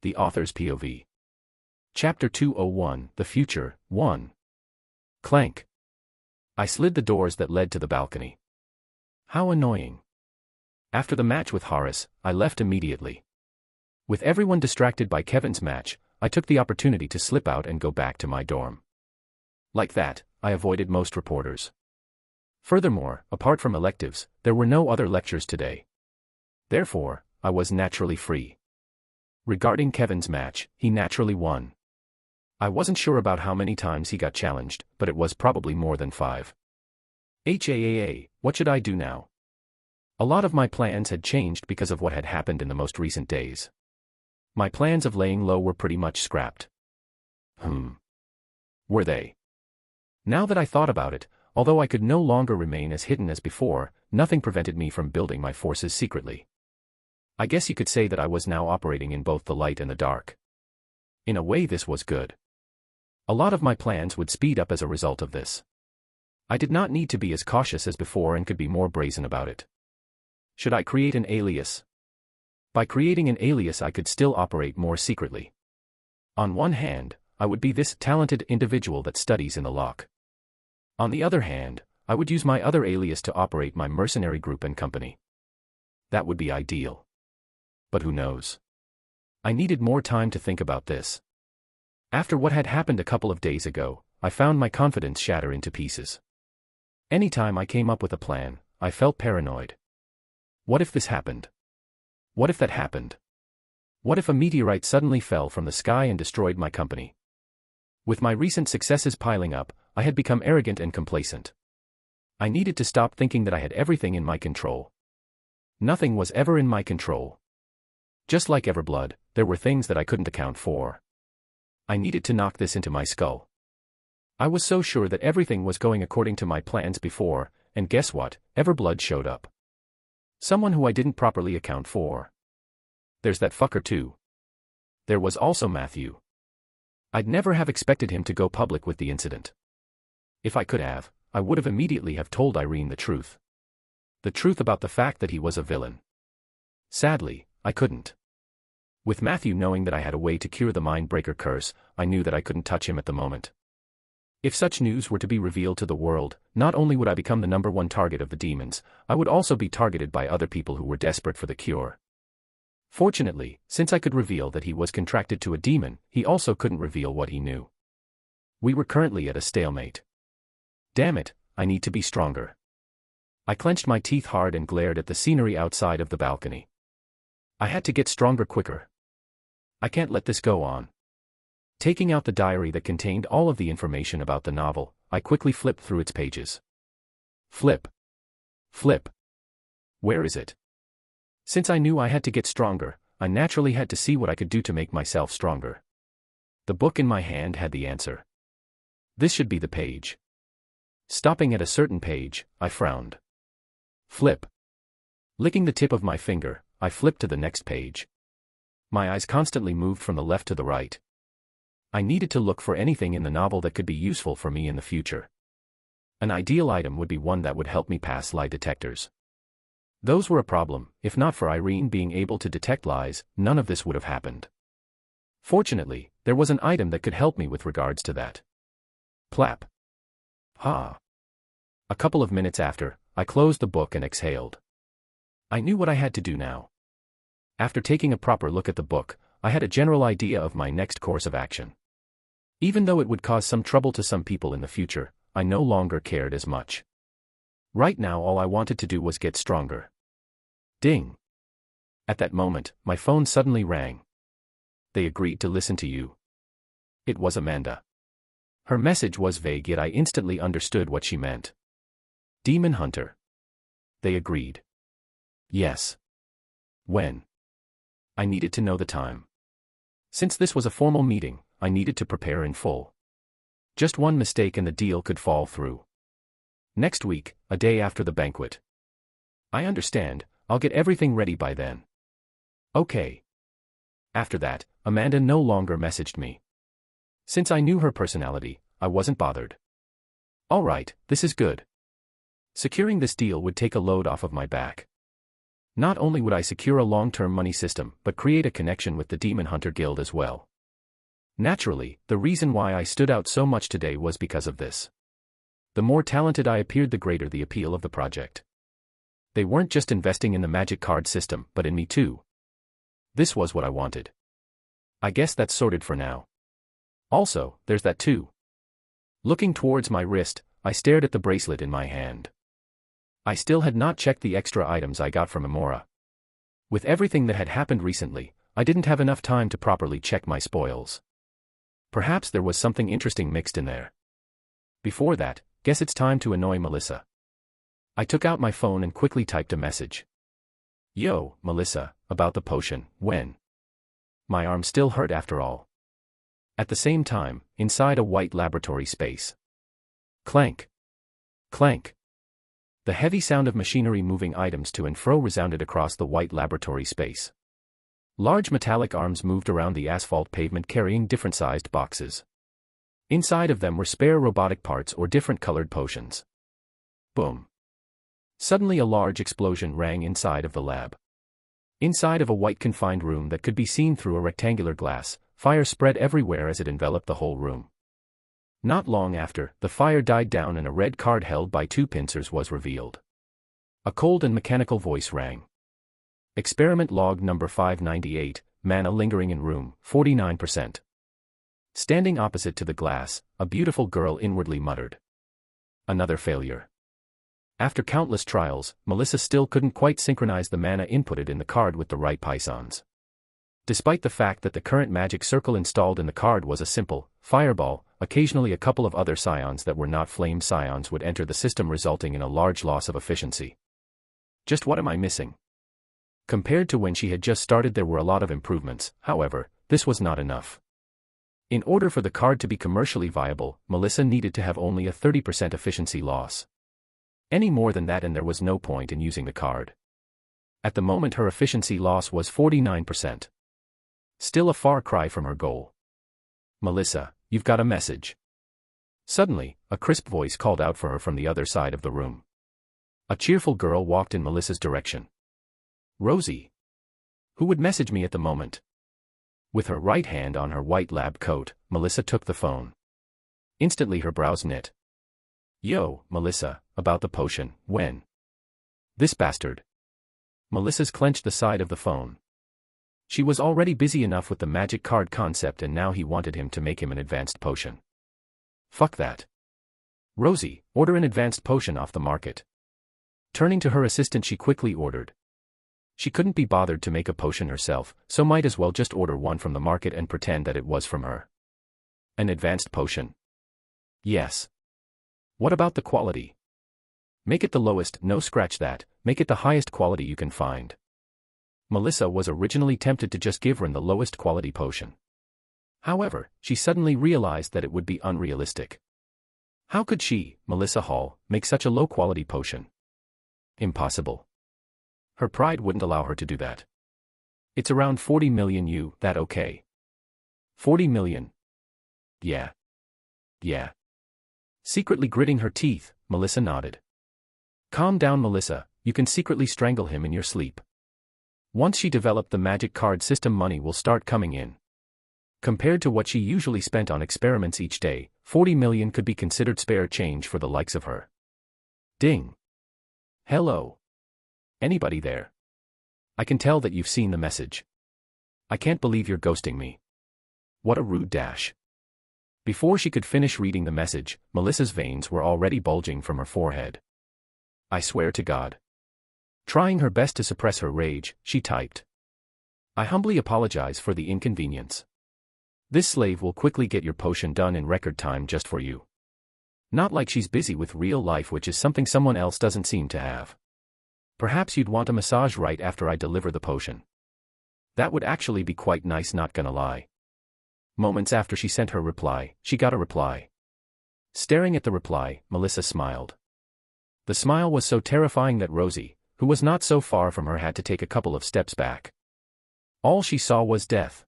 The Author's POV. Chapter 201, The Future, 1. Clank. I slid the doors that led to the balcony. How annoying. After the match with Horace, I left immediately. With everyone distracted by Kevin's match, I took the opportunity to slip out and go back to my dorm. Like that, I avoided most reporters. Furthermore, apart from electives, there were no other lectures today. Therefore, I was naturally free. Regarding Kevin's match, he naturally won. I wasn't sure about how many times he got challenged, but it was probably more than 5. What should I do now? A lot of my plans had changed because of what had happened in the most recent days. My plans of laying low were pretty much scrapped. Were they? Now that I thought about it, although I could no longer remain as hidden as before, nothing prevented me from building my forces secretly. I guess you could say that I was now operating in both the light and the dark. In a way, this was good. A lot of my plans would speed up as a result of this. I did not need to be as cautious as before and could be more brazen about it. Should I create an alias? By creating an alias, I could still operate more secretly. On one hand, I would be this talented individual that studies in the lock. On the other hand, I would use my other alias to operate my mercenary group and company. That would be ideal. But who knows? I needed more time to think about this. After what had happened a couple of days ago, I found my confidence shatter into pieces. Anytime I came up with a plan, I felt paranoid. What if this happened? What if that happened? What if a meteorite suddenly fell from the sky and destroyed my company? With my recent successes piling up, I had become arrogant and complacent. I needed to stop thinking that I had everything in my control. Nothing was ever in my control. Just like Everblood, there were things that I couldn't account for. I needed to knock this into my skull. I was so sure that everything was going according to my plans before, and guess what? Everblood showed up. Someone who I didn't properly account for. There's that fucker too. There was also Matthew. I'd never have expected him to go public with the incident. If I could have, I would have immediately have told Irene the truth. The truth about the fact that he was a villain. Sadly, I couldn't. With Matthew knowing that I had a way to cure the Mindbreaker curse, I knew that I couldn't touch him at the moment. If such news were to be revealed to the world, not only would I become the #1 target of the demons, I would also be targeted by other people who were desperate for the cure. Fortunately, since I could reveal that he was contracted to a demon, he also couldn't reveal what he knew. We were currently at a stalemate. Damn it, I need to be stronger. I clenched my teeth hard and glared at the scenery outside of the balcony. I had to get stronger quicker. I can't let this go on. Taking out the diary that contained all of the information about the novel, I quickly flipped through its pages. Flip. Flip. Where is it? Since I knew I had to get stronger, I naturally had to see what I could do to make myself stronger. The book in my hand had the answer. This should be the page. Stopping at a certain page, I frowned. Flip. Licking the tip of my finger, I flipped to the next page. My eyes constantly moved from the left to the right. I needed to look for anything in the novel that could be useful for me in the future. An ideal item would be one that would help me pass lie detectors. Those were a problem. If not for Irene being able to detect lies, none of this would have happened. Fortunately, there was an item that could help me with regards to that. Plap. Ha. A couple of minutes after, I closed the book and exhaled. I knew what I had to do now. After taking a proper look at the book, I had a general idea of my next course of action. Even though it would cause some trouble to some people in the future, I no longer cared as much. Right now all I wanted to do was get stronger. Ding. At that moment, my phone suddenly rang. They agreed to listen to you. It was Amanda. Her message was vague, yet I instantly understood what she meant. Demon Hunter. They agreed. Yes. When? I needed to know the time. Since this was a formal meeting, I needed to prepare in full. Just one mistake and the deal could fall through. Next week, a day after the banquet. I understand, I'll get everything ready by then. Okay. After that, Amanda no longer messaged me. Since I knew her personality, I wasn't bothered. Alright, this is good. Securing this deal would take a load off of my back. Not only would I secure a long-term money system, but create a connection with the Demon Hunter Guild as well. Naturally, the reason why I stood out so much today was because of this. The more talented I appeared, the greater the appeal of the project. They weren't just investing in the magic card system, but in me too. This was what I wanted. I guess that's sorted for now. Also, there's that too. Looking towards my wrist, I stared at the bracelet in my hand. I still had not checked the extra items I got from Amora. With everything that had happened recently, I didn't have enough time to properly check my spoils. Perhaps there was something interesting mixed in there. Before that, guess it's time to annoy Melissa. I took out my phone and quickly typed a message. Yo, Melissa, about the potion, when? My arm still hurt after all. At the same time, inside a white laboratory space. Clank. Clank. The heavy sound of machinery moving items to and fro resounded across the white laboratory space. Large metallic arms moved around the asphalt pavement carrying different-sized boxes. Inside of them were spare robotic parts or different-colored potions. Boom. Suddenly a large explosion rang inside of the lab. Inside of a white confined room that could be seen through a rectangular glass, fire spread everywhere as it enveloped the whole room. Not long after, the fire died down and a red card held by two pincers was revealed. A cold and mechanical voice rang. Experiment log number 598, mana lingering in room, 49%. Standing opposite to the glass, a beautiful girl inwardly muttered. Another failure. After countless trials, Melissa still couldn't quite synchronize the mana inputted in the card with the right Pisons. Despite the fact that the current magic circle installed in the card was a simple fireball, occasionally a couple of other scions that were not flame scions would enter the system, resulting in a large loss of efficiency. Just what am I missing? Compared to when she had just started, there were a lot of improvements. However, this was not enough. In order for the card to be commercially viable, Melissa needed to have only a 30% efficiency loss. Any more than that and there was no point in using the card. At the moment her efficiency loss was 49%. Still a far cry from her goal. Melissa, you've got a message. Suddenly, a crisp voice called out for her from the other side of the room. A cheerful girl walked in Melissa's direction. Rosie. Who would message me at the moment? With her right hand on her white lab coat, Melissa took the phone. Instantly her brows knit. Yo, Melissa, about the potion, when? This bastard. Melissa's clenched the side of the phone. She was already busy enough with the magic card concept and now he wanted him to make him an advanced potion. Fuck that. Rosie, order an advanced potion off the market. Turning to her assistant she quickly ordered. She couldn't be bothered to make a potion herself, so might as well just order one from the market and pretend that it was from her. An advanced potion? Yes. What about the quality? Make it the lowest, no scratch that, make it the highest quality you can find. Melissa was originally tempted to just give Ren the lowest quality potion. However, she suddenly realized that it would be unrealistic. How could she, Melissa Hall, make such a low-quality potion? Impossible. Her pride wouldn't allow her to do that. It's around 40 million you, that okay? 40 million? Yeah. Yeah. Secretly gritting her teeth, Melissa nodded. Calm down, Melissa, you can secretly strangle him in your sleep. Once she developed the magic card system, money will start coming in. Compared to what she usually spent on experiments each day, 40 million could be considered spare change for the likes of her. Ding. Hello. Anybody there? I can tell that you've seen the message. I can't believe you're ghosting me. What a rude dash. Before she could finish reading the message, Melissa's veins were already bulging from her forehead. I swear to God. Trying her best to suppress her rage, she typed. I humbly apologize for the inconvenience. This slave will quickly get your potion done in record time just for you. Not like she's busy with real life, which is something someone else doesn't seem to have. Perhaps you'd want a massage right after I deliver the potion. That would actually be quite nice, not gonna lie. Moments after she sent her reply, she got a reply. Staring at the reply, Melissa smiled. The smile was so terrifying that Rosie, who was not so far from her, had to take a couple of steps back. All she saw was death.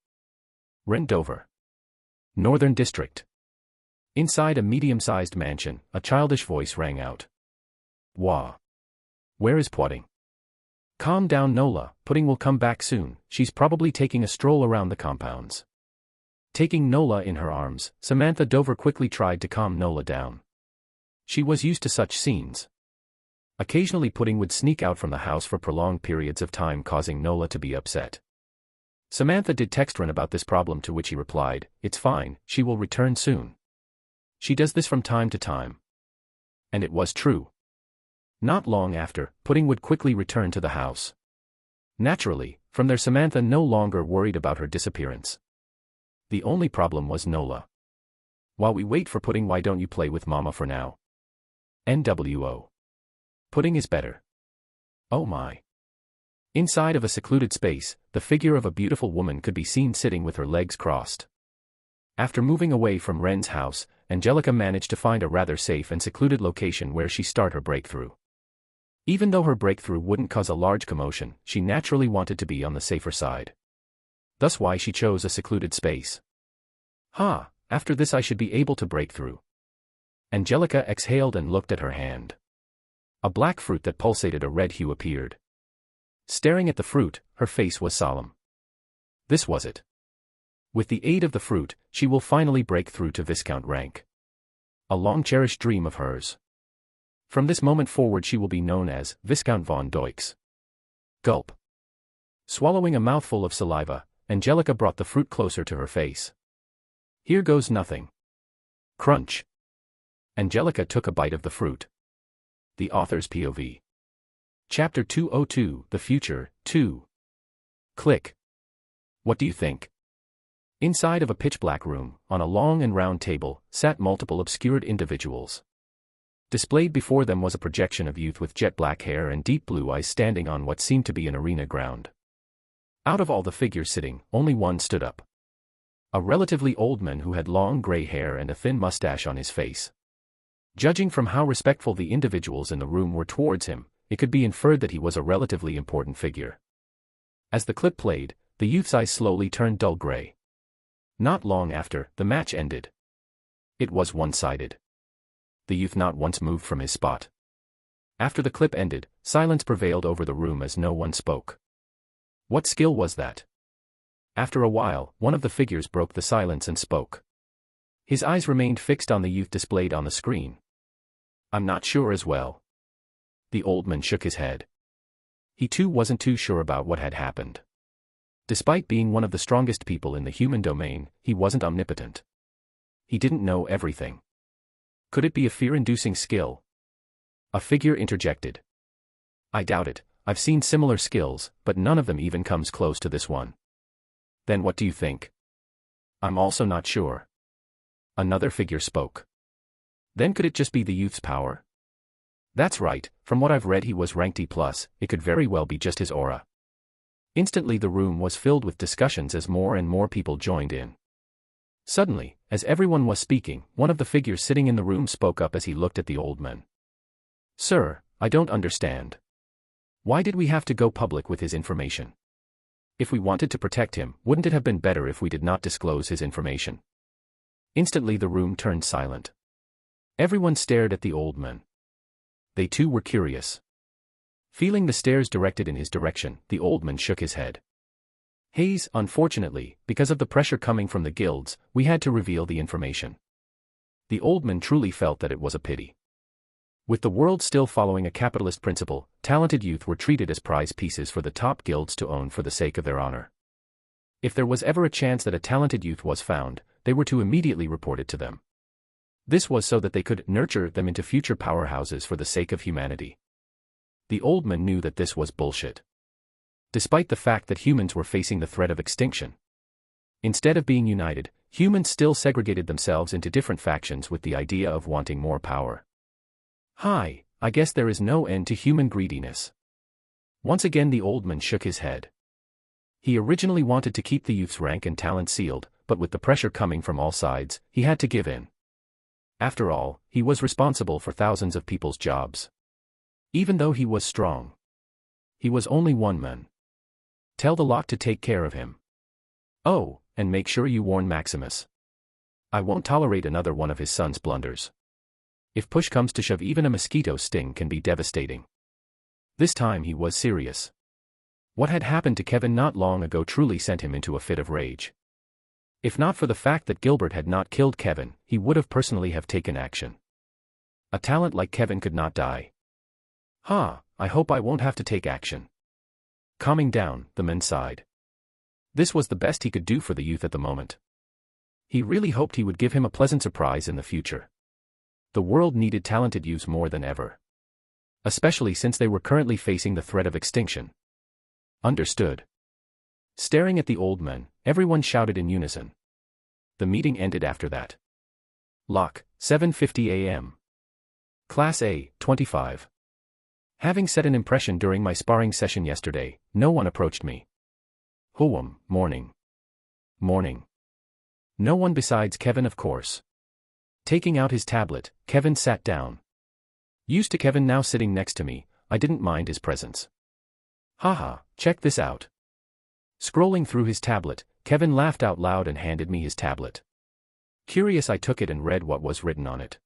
Rendover. Northern District. Inside a medium-sized mansion, a childish voice rang out. Wah. Where is Poiting? Calm down, Nola, Pudding will come back soon, she's probably taking a stroll around the compounds. Taking Nola in her arms, Samantha Dover quickly tried to calm Nola down. She was used to such scenes. Occasionally Pudding would sneak out from the house for prolonged periods of time, causing Nola to be upset. Samantha did text Ren about this problem, to which he replied, "It's fine, she will return soon. She does this from time to time." And it was true. Not long after, Pudding would quickly return to the house. Naturally, from there Samantha no longer worried about her disappearance. The only problem was Nola. "While we wait for Pudding, why don't you play with Mama for now?" NWO. Pudding is better. Oh my. Inside of a secluded space, the figure of a beautiful woman could be seen sitting with her legs crossed. After moving away from Ren's house, Angelica managed to find a rather safe and secluded location where she start her breakthrough. Even though her breakthrough wouldn't cause a large commotion, she naturally wanted to be on the safer side. Thus why she chose a secluded space. After this I should be able to break through. Angelica exhaled and looked at her hand. A black fruit that pulsated a red hue appeared. Staring at the fruit, her face was solemn. This was it. With the aid of the fruit, she will finally break through to Viscount rank. A long-cherished dream of hers. From this moment forward she will be known as Viscount von Doix. Gulp. Swallowing a mouthful of saliva, Angelica brought the fruit closer to her face. Here goes nothing. Crunch. Angelica took a bite of the fruit. The author's POV. Chapter 202, The Future, 2. Click. What do you think? Inside of a pitch-black room, on a long and round table, sat multiple obscured individuals. Displayed before them was a projection of youth with jet-black hair and deep blue eyes standing on what seemed to be an arena ground. Out of all the figures sitting, only one stood up. A relatively old man who had long gray hair and a thin mustache on his face. Judging from how respectful the individuals in the room were towards him, it could be inferred that he was a relatively important figure. As the clip played, the youth's eyes slowly turned dull gray. Not long after, the match ended. It was one-sided. The youth not once moved from his spot. After the clip ended, silence prevailed over the room as no one spoke. What skill was that? After a while, one of the figures broke the silence and spoke. His eyes remained fixed on the youth displayed on the screen. I'm not sure as well. The old man shook his head. He too wasn't too sure about what had happened. Despite being one of the strongest people in the human domain, he wasn't omnipotent. He didn't know everything. Could it be a fear-inducing skill? A figure interjected. I doubt it. I've seen similar skills, but none of them even comes close to this one. Then what do you think? I'm also not sure. Another figure spoke. Then could it just be the youth's power? That's right, from what I've read he was ranked E+, it could very well be just his aura. Instantly the room was filled with discussions as more and more people joined in. Suddenly, as everyone was speaking, one of the figures sitting in the room spoke up as he looked at the old man. Sir, I don't understand. Why did we have to go public with his information? If we wanted to protect him, wouldn't it have been better if we did not disclose his information? Instantly the room turned silent. Everyone stared at the old man. They too were curious. Feeling the stares directed in his direction, the old man shook his head. Hayes, unfortunately, because of the pressure coming from the guilds, we had to reveal the information. The old man truly felt that it was a pity. With the world still following a capitalist principle, talented youth were treated as prize pieces for the top guilds to own for the sake of their honor. If there was ever a chance that a talented youth was found, they were to immediately report it to them. This was so that they could nurture them into future powerhouses for the sake of humanity. The old man knew that this was bullshit. Despite the fact that humans were facing the threat of extinction. Instead of being united, humans still segregated themselves into different factions with the idea of wanting more power. I guess there is no end to human greediness. Once again the old man shook his head. He originally wanted to keep the youth's rank and talent sealed, but with the pressure coming from all sides, he had to give in. After all, he was responsible for thousands of people's jobs. Even though he was strong, he was only one man. Tell the lot to take care of him. Oh, and make sure you warn Maximus. I won't tolerate another one of his son's blunders. If push comes to shove, even a mosquito sting can be devastating. This time he was serious. What had happened to Kevin not long ago truly sent him into a fit of rage. If not for the fact that Gilbert had not killed Kevin, he would have personally have taken action. A talent like Kevin could not die. I hope I won't have to take action. Calming down, the man sighed. This was the best he could do for the youth at the moment. He really hoped he would give him a pleasant surprise in the future. The world needed talented youths more than ever. Especially since they were currently facing the threat of extinction. Understood. Staring at the old man, everyone shouted in unison. The meeting ended after that. Lock, 7:50 a.m. Class A, 25. Having set an impression during my sparring session yesterday, no one approached me. Morning. Morning. No one besides Kevin, of course. Taking out his tablet, Kevin sat down. Used to Kevin now sitting next to me, I didn't mind his presence. Check this out. Scrolling through his tablet, Kevin laughed out loud and handed me his tablet. Curious, I took it and read what was written on it.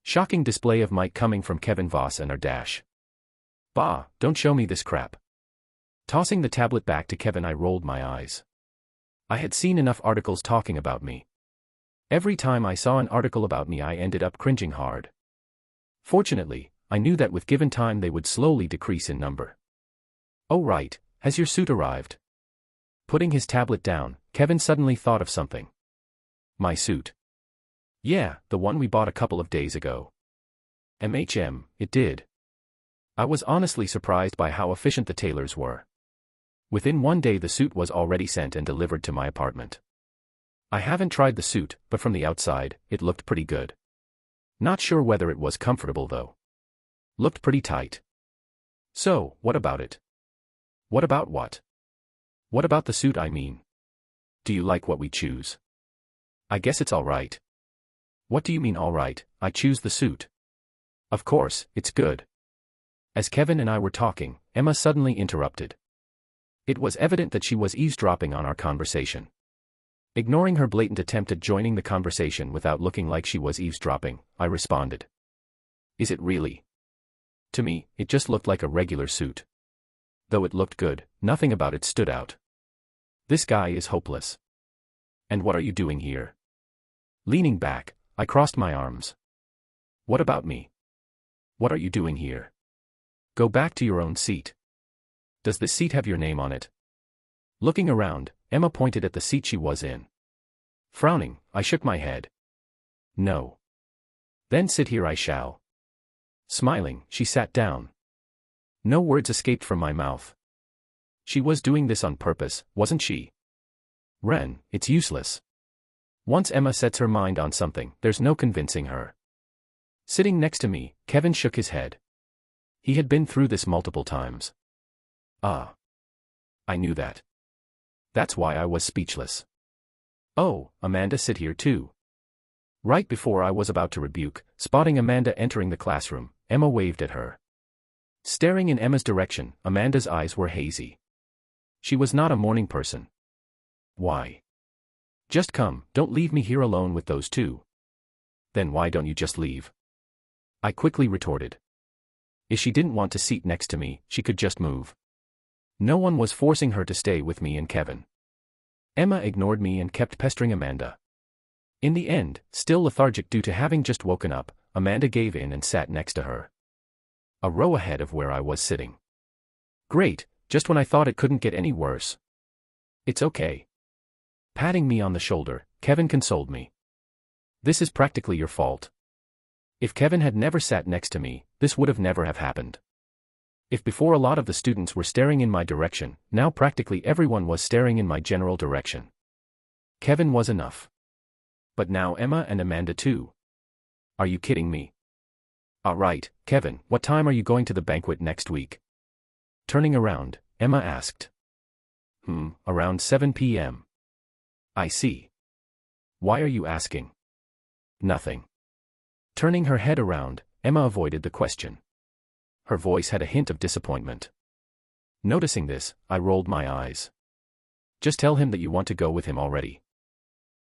Shocking display of might coming from Kevin Voss and our dash. Bah, don't show me this crap. Tossing the tablet back to Kevin, I rolled my eyes. I had seen enough articles talking about me. Every time I saw an article about me, I ended up cringing hard. Fortunately, I knew that with given time they would slowly decrease in number. Oh right, has your suit arrived? Putting his tablet down, Kevin suddenly thought of something. My suit. Yeah, the one we bought a couple of days ago. It did. I was honestly surprised by how efficient the tailors were. Within one day the suit was already sent and delivered to my apartment. I haven't tried the suit, but from the outside, it looked pretty good. Not sure whether it was comfortable though. Looked pretty tight. So, what about it? What about what? What about the suit, I mean? Do you like what we choose? I guess it's alright. What do you mean alright? I choose the suit. Of course, it's good. As Kevin and I were talking, Emma suddenly interrupted. It was evident that she was eavesdropping on our conversation. Ignoring her blatant attempt at joining the conversation without looking like she was eavesdropping, I responded. Is it really? To me, it just looked like a regular suit. Though it looked good, nothing about it stood out. This guy is hopeless. And what are you doing here? Leaning back, I crossed my arms. What about me? What are you doing here? Go back to your own seat. Does this seat have your name on it? Looking around, Emma pointed at the seat she was in. Frowning, I shook my head. No. Then sit here I shall. Smiling, she sat down. No words escaped from my mouth. She was doing this on purpose, wasn't she? Ren, it's useless. Once Emma sets her mind on something, there's no convincing her. Sitting next to me, Kevin shook his head. He had been through this multiple times. I knew that. That's why I was speechless. Oh, Amanda, sit here too. Right before I was about to rebuke, spotting Amanda entering the classroom, Emma waved at her. Staring in Emma's direction, Amanda's eyes were hazy. She was not a morning person. Why? Just come, don't leave me here alone with those two. Then why don't you just leave? I quickly retorted. If she didn't want to seat next to me, she could just move. No one was forcing her to stay with me and Kevin. Emma ignored me and kept pestering Amanda. In the end, still lethargic due to having just woken up, Amanda gave in and sat next to her. A row ahead of where I was sitting. Great, just when I thought it couldn't get any worse. It's okay. Patting me on the shoulder, Kevin consoled me. This is practically your fault. If Kevin had never sat next to me, this would have never have happened. If before a lot of the students were staring in my direction, now practically everyone was staring in my general direction. Kevin was enough. But now Emma and Amanda too. Are you kidding me? Alright, Kevin, what time are you going to the banquet next week? Turning around, Emma asked. Around 7 p.m. I see. Why are you asking? Nothing. Turning her head around, Emma avoided the question. Her voice had a hint of disappointment. Noticing this, I rolled my eyes. Just tell him that you want to go with him already.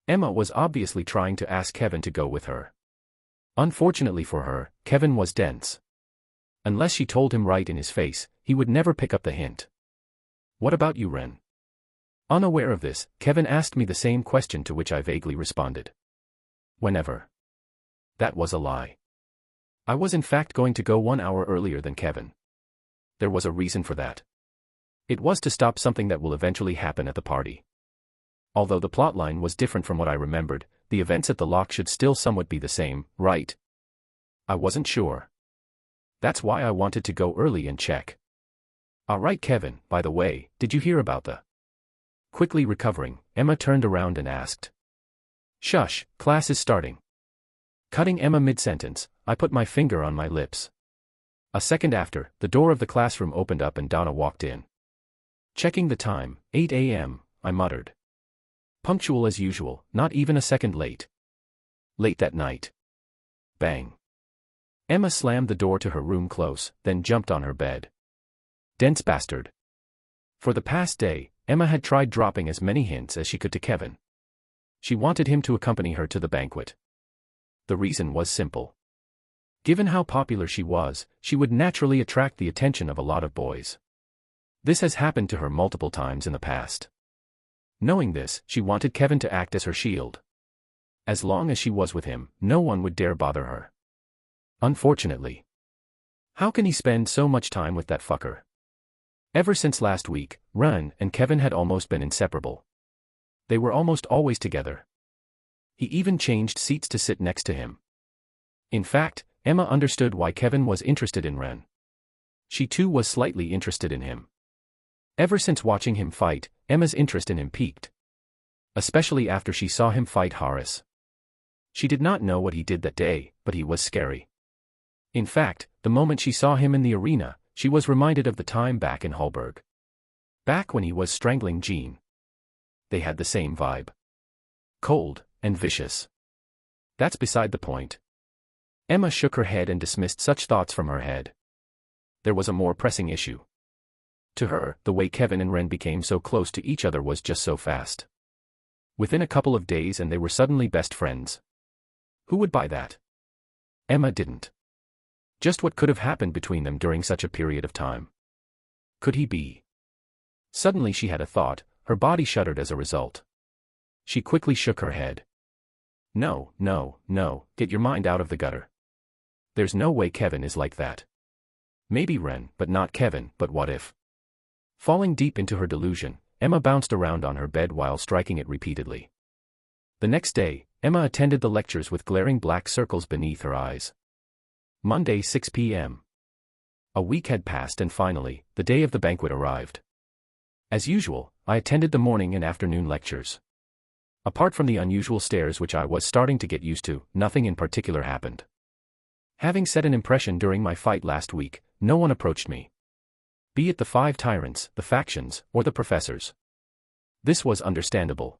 Emma was obviously trying to ask Kevin to go with her. Unfortunately for her, Kevin was dense. Unless she told him right in his face, he would never pick up the hint. What about you, Ren? Unaware of this, Kevin asked me the same question to which I vaguely responded. Whenever. That was a lie. I was in fact going to go 1 hour earlier than Kevin. There was a reason for that. It was to stop something that will eventually happen at the party. Although the plotline was different from what I remembered, the events at the lock should still somewhat be the same, right? I wasn't sure. That's why I wanted to go early and check. Alright, Kevin, by the way, did you hear about the... Quickly recovering, Emma turned around and asked. Shush, class is starting. Cutting Emma mid-sentence, I put my finger on my lips. A second after, the door of the classroom opened up and Donna walked in. Checking the time, 8 a.m., I muttered. Punctual as usual, not even a second late. Late that night. Bang. Emma slammed the door to her room close, then jumped on her bed. Dense bastard. For the past day, Emma had tried dropping as many hints as she could to Kevin. She wanted him to accompany her to the banquet. The reason was simple. Given how popular she was, she would naturally attract the attention of a lot of boys. This has happened to her multiple times in the past. Knowing this, she wanted Kevin to act as her shield. As long as she was with him, no one would dare bother her. Unfortunately. How can he spend so much time with that fucker? Ever since last week, Ren and Kevin had almost been inseparable. They were almost always together. He even changed seats to sit next to him. In fact, Emma understood why Kevin was interested in Ren. She too was slightly interested in him. Ever since watching him fight, Emma's interest in him peaked. Especially after she saw him fight Horace. She did not know what he did that day, but he was scary. In fact, the moment she saw him in the arena, she was reminded of the time back in Hallberg. Back when he was strangling Jean. They had the same vibe. Cold and vicious. That's beside the point. Emma shook her head and dismissed such thoughts from her head. There was a more pressing issue. To her, the way Kevin and Ren became so close to each other was just so fast. Within a couple of days and they were suddenly best friends. Who would buy that? Emma didn't. Just what could have happened between them during such a period of time? Could he be? Suddenly she had a thought, her body shuddered as a result. She quickly shook her head. No, no, no, get your mind out of the gutter. There's no way Kevin is like that. Maybe Ren, but not Kevin, but what if? Falling deep into her delusion, Emma bounced around on her bed while striking it repeatedly. The next day, Emma attended the lectures with glaring black circles beneath her eyes. Monday 6 p.m. A week had passed and finally, the day of the banquet arrived. As usual, I attended the morning and afternoon lectures. Apart from the unusual stares which I was starting to get used to, nothing in particular happened. Having set an impression during my fight last week, no one approached me. Be it the 5 tyrants, the factions, or the professors. This was understandable.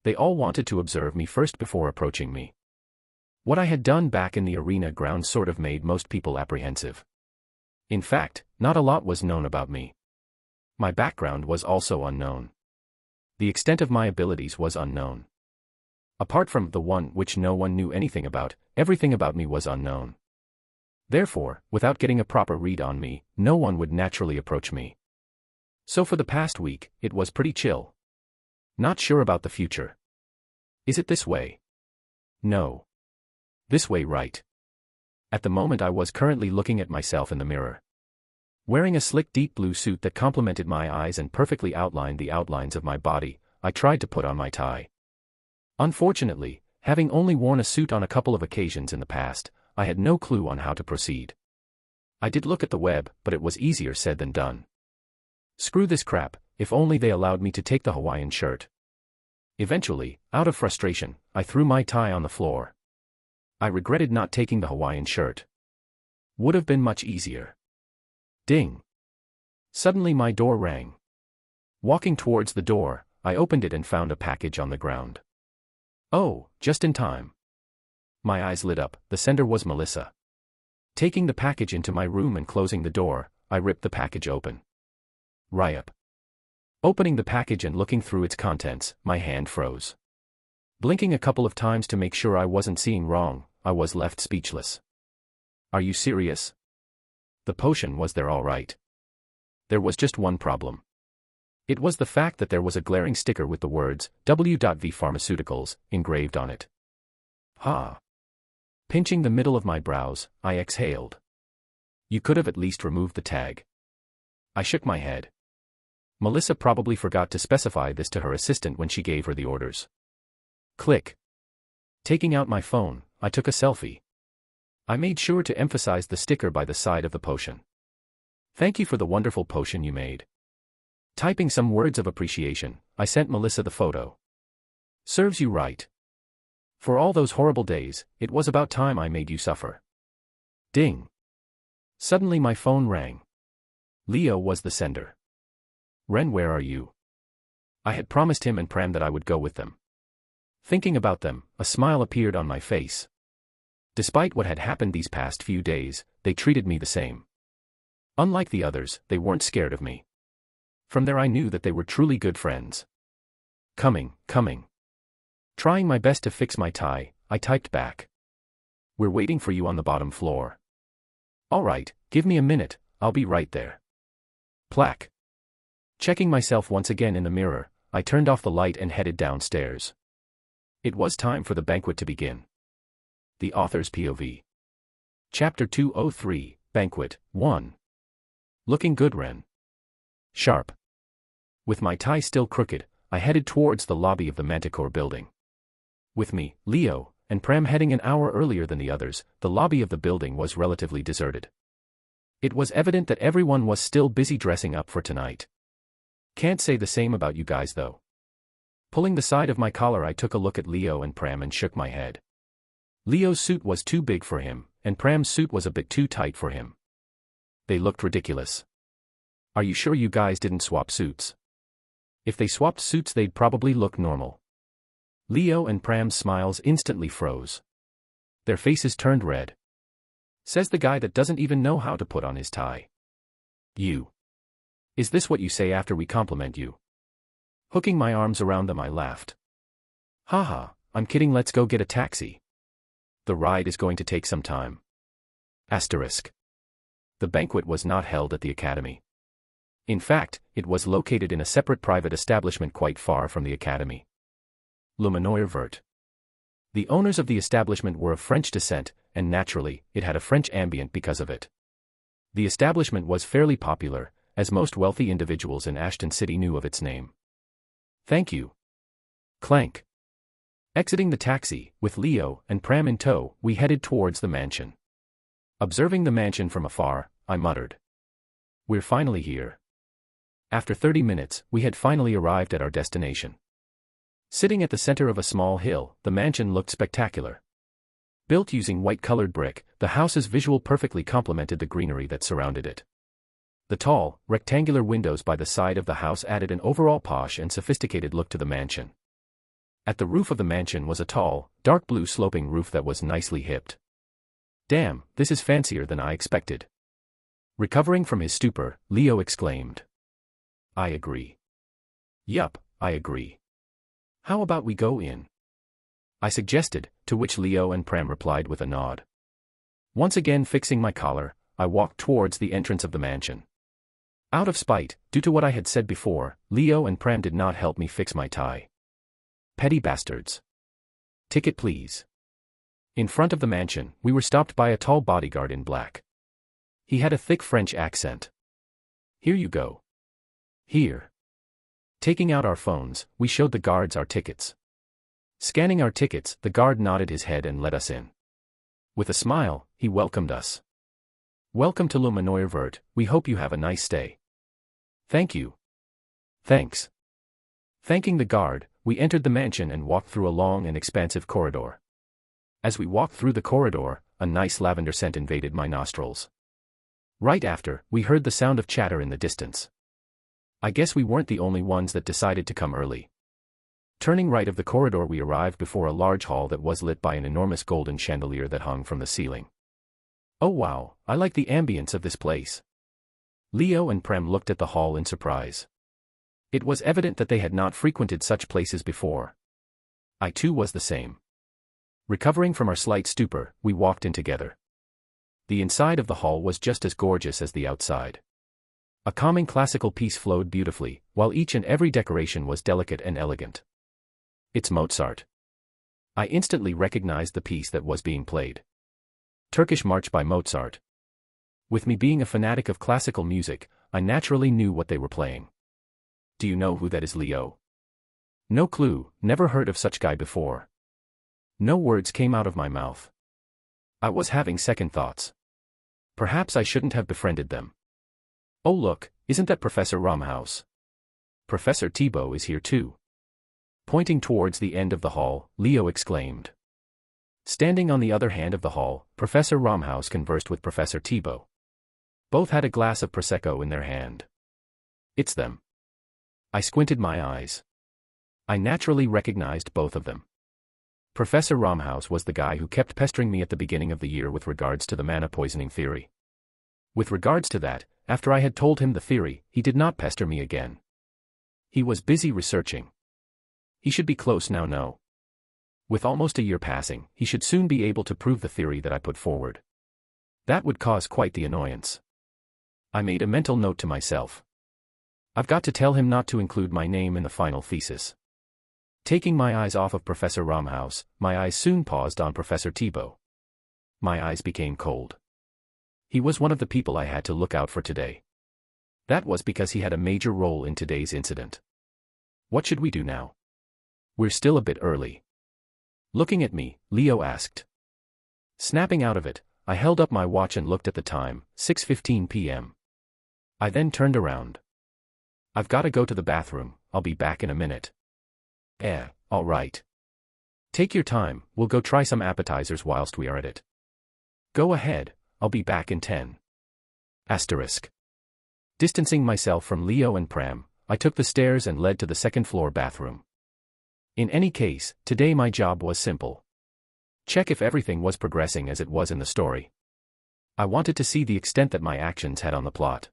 They all wanted to observe me first before approaching me. What I had done back in the arena ground sort of made most people apprehensive. In fact, not a lot was known about me. My background was also unknown. The extent of my abilities was unknown. Apart from the one which no one knew anything about, everything about me was unknown. Therefore, without getting a proper read on me, no one would naturally approach me. So for the past week, it was pretty chill. Not sure about the future. Is it this way? No. This way, right? At the moment I was currently looking at myself in the mirror. Wearing a slick deep blue suit that complemented my eyes and perfectly outlined the outlines of my body, I tried to put on my tie. Unfortunately, having only worn a suit on a couple of occasions in the past, I had no clue on how to proceed. I did look at the web, but it was easier said than done. Screw this crap, if only they allowed me to take the Hawaiian shirt. Eventually, out of frustration, I threw my tie on the floor. I regretted not taking the Hawaiian shirt. Would have been much easier. Ding. Suddenly my door rang. Walking towards the door, I opened it and found a package on the ground. Oh, just in time. My eyes lit up, the sender was Melissa. Taking the package into my room and closing the door, I ripped the package open. Ryup. Opening the package and looking through its contents, my hand froze. Blinking a couple of times to make sure I wasn't seeing wrong, I was left speechless. Are you serious? The potion was there all right. There was just one problem. It was the fact that there was a glaring sticker with the words, W.V. Pharmaceuticals, engraved on it. Ha! Pinching the middle of my brows, I exhaled. You could have at least removed the tag. I shook my head. Melissa probably forgot to specify this to her assistant when she gave her the orders. Click. Taking out my phone, I took a selfie. I made sure to emphasize the sticker by the side of the potion. Thank you for the wonderful potion you made. Typing some words of appreciation, I sent Melissa the photo. Serves you right. For all those horrible days, it was about time I made you suffer. Ding. Suddenly my phone rang. Leo was the sender. Ren, where are you? I had promised him and Pram that I would go with them. Thinking about them, a smile appeared on my face. Despite what had happened these past few days, they treated me the same. Unlike the others, they weren't scared of me. From there I knew that they were truly good friends. Coming. Trying my best to fix my tie, I typed back. We're waiting for you on the bottom floor. Alright, give me a minute, I'll be right there. Plaque. Checking myself once again in the mirror, I turned off the light and headed downstairs. It was time for the banquet to begin. The Author's POV. Chapter 203, Banquet, 1. Looking good, Ren. Sharp. With my tie still crooked, I headed towards the lobby of the Manticore building. With me, Leo, and Pram heading an hour earlier than the others, the lobby of the building was relatively deserted. It was evident that everyone was still busy dressing up for tonight. Can't say the same about you guys though. Pulling the side of my collar, I took a look at Leo and Pram and shook my head. Leo's suit was too big for him, and Pram's suit was a bit too tight for him. They looked ridiculous. Are you sure you guys didn't swap suits? If they swapped suits, they'd probably look normal. Leo and Pram's smiles instantly froze. Their faces turned red. Says the guy that doesn't even know how to put on his tie. You. Is this what you say after we compliment you? Hooking my arms around them, I laughed. Haha, I'm kidding, let's go get a taxi. The ride is going to take some time. Asterisk. The banquet was not held at the academy. In fact, it was located in a separate private establishment quite far from the academy. Le Manoir Vert. The owners of the establishment were of French descent, and naturally, it had a French ambient because of it. The establishment was fairly popular, as most wealthy individuals in Ashton City knew of its name. Thank you. Clank. Exiting the taxi, with Leo and Pram in tow, we headed towards the mansion. Observing the mansion from afar, I muttered. We're finally here. After 30 minutes, we had finally arrived at our destination. Sitting at the center of a small hill, the mansion looked spectacular. Built using white-colored brick, the house's visual perfectly complemented the greenery that surrounded it. The tall, rectangular windows by the side of the house added an overall posh and sophisticated look to the mansion. At the roof of the mansion was a tall, dark blue sloping roof that was nicely hipped. Damn, this is fancier than I expected. Recovering from his stupor, Leo exclaimed. I agree. Yup, I agree. How about we go in? I suggested, to which Leo and Pram replied with a nod. Once again fixing my collar, I walked towards the entrance of the mansion. Out of spite, due to what I had said before, Leo and Pram did not help me fix my tie. Petty bastards. Ticket please. In front of the mansion, we were stopped by a tall bodyguard in black. He had a thick French accent. Here you go. Here. Taking out our phones, we showed the guards our tickets. Scanning our tickets, the guard nodded his head and let us in. With a smile, he welcomed us. Welcome to Le Manoir Vert, we hope you have a nice stay. Thank you. Thanks. Thanking the guard, we entered the mansion and walked through a long and expansive corridor. As we walked through the corridor, a nice lavender scent invaded my nostrils. Right after, we heard the sound of chatter in the distance. I guess we weren't the only ones that decided to come early. Turning right of the corridor, we arrived before a large hall that was lit by an enormous golden chandelier that hung from the ceiling. Oh wow, I like the ambience of this place. Leo and Prem looked at the hall in surprise. It was evident that they had not frequented such places before. I too was the same. Recovering from our slight stupor, we walked in together. The inside of the hall was just as gorgeous as the outside. A calming classical piece flowed beautifully, while each and every decoration was delicate and elegant. It's Mozart. I instantly recognized the piece that was being played. Turkish March by Mozart. With me being a fanatic of classical music, I naturally knew what they were playing. Do you know who that is, Leo? No clue, never heard of such guy before. No words came out of my mouth. I was having second thoughts. Perhaps I shouldn't have befriended them. Oh look, isn't that Professor Romhaus? Professor Thibault is here too. Pointing towards the end of the hall, Leo exclaimed. Standing on the other hand of the hall, Professor Romhaus conversed with Professor Thibault. Both had a glass of Prosecco in their hand. It's them. I squinted my eyes. I naturally recognized both of them. Professor Romhaus was the guy who kept pestering me at the beginning of the year with regards to the mana poisoning theory. With regards to that, after I had told him the theory, he did not pester me again. He was busy researching. He should be close now, no. With almost a year passing, he should soon be able to prove the theory that I put forward. That would cause quite the annoyance. I made a mental note to myself. I've got to tell him not to include my name in the final thesis. Taking my eyes off of Professor Romhaus, my eyes soon paused on Professor Thibault. My eyes became cold. He was one of the people I had to look out for today. That was because he had a major role in today's incident. What should we do now? We're still a bit early. Looking at me, Leo asked. Snapping out of it, I held up my watch and looked at the time, 6:15 p.m. I then turned around. I've got to go to the bathroom, I'll be back in a minute. All right. Take your time, we'll go try some appetizers whilst we are at it. Go ahead, I'll be back in 10. Asterisk. Distancing myself from Leo and Pram, I took the stairs and led to the second-floor bathroom. In any case, today my job was simple. Check if everything was progressing as it was in the story. I wanted to see the extent that my actions had on the plot.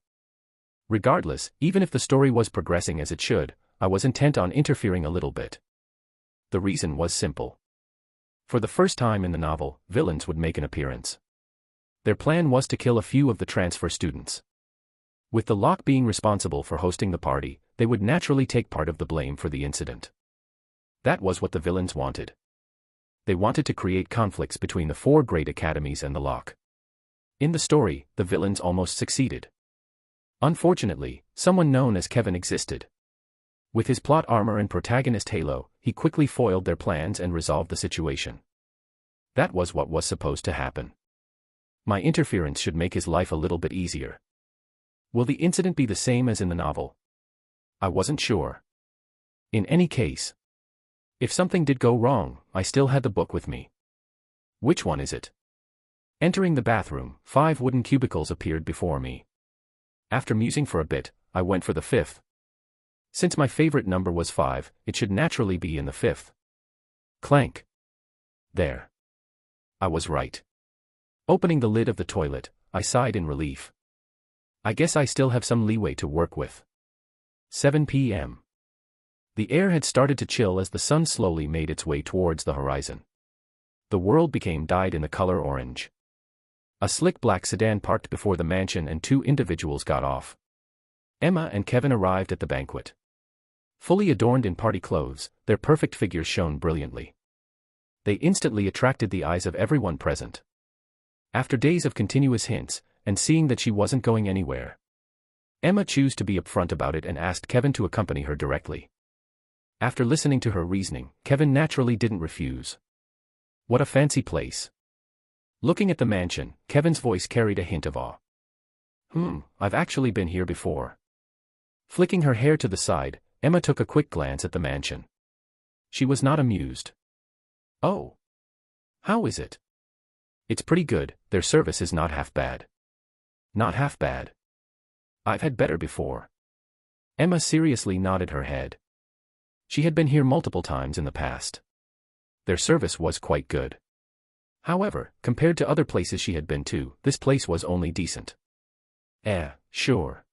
Regardless, even if the story was progressing as it should, I was intent on interfering a little bit. The reason was simple. For the first time in the novel, villains would make an appearance. Their plan was to kill a few of the transfer students. With the Lock being responsible for hosting the party, they would naturally take part of the blame for the incident. That was what the villains wanted. They wanted to create conflicts between the four great academies and the Lock. In the story, the villains almost succeeded. Unfortunately, someone known as Kevin existed. With his plot armor and protagonist halo, he quickly foiled their plans and resolved the situation. That was what was supposed to happen. My interference should make his life a little bit easier. Will the incident be the same as in the novel? I wasn't sure. In any case, if something did go wrong, I still had the book with me. Which one is it? Entering the bathroom, 5 wooden cubicles appeared before me. After musing for a bit, I went for the 5th. Since my favorite number was 5, it should naturally be in the 5th. Clank. There. I was right. Opening the lid of the toilet, I sighed in relief. I guess I still have some leeway to work with. 7 p.m. The air had started to chill as the sun slowly made its way towards the horizon. The world became dyed in the color orange. A slick black sedan parked before the mansion and 2 individuals got off. Emma and Kevin arrived at the banquet. Fully adorned in party clothes, their perfect figures shone brilliantly. They instantly attracted the eyes of everyone present. After days of continuous hints, and seeing that she wasn't going anywhere, Emma chose to be upfront about it and asked Kevin to accompany her directly. After listening to her reasoning, Kevin naturally didn't refuse. What a fancy place. Looking at the mansion, Kevin's voice carried a hint of awe. I've actually been here before. Flicking her hair to the side, Emma took a quick glance at the mansion. She was not amused. Oh. How is it? It's pretty good, their service is not half bad. Not half bad. I've had better before. Emma seriously nodded her head. She had been here multiple times in the past. Their service was quite good. However, compared to other places she had been to, this place was only decent. Sure.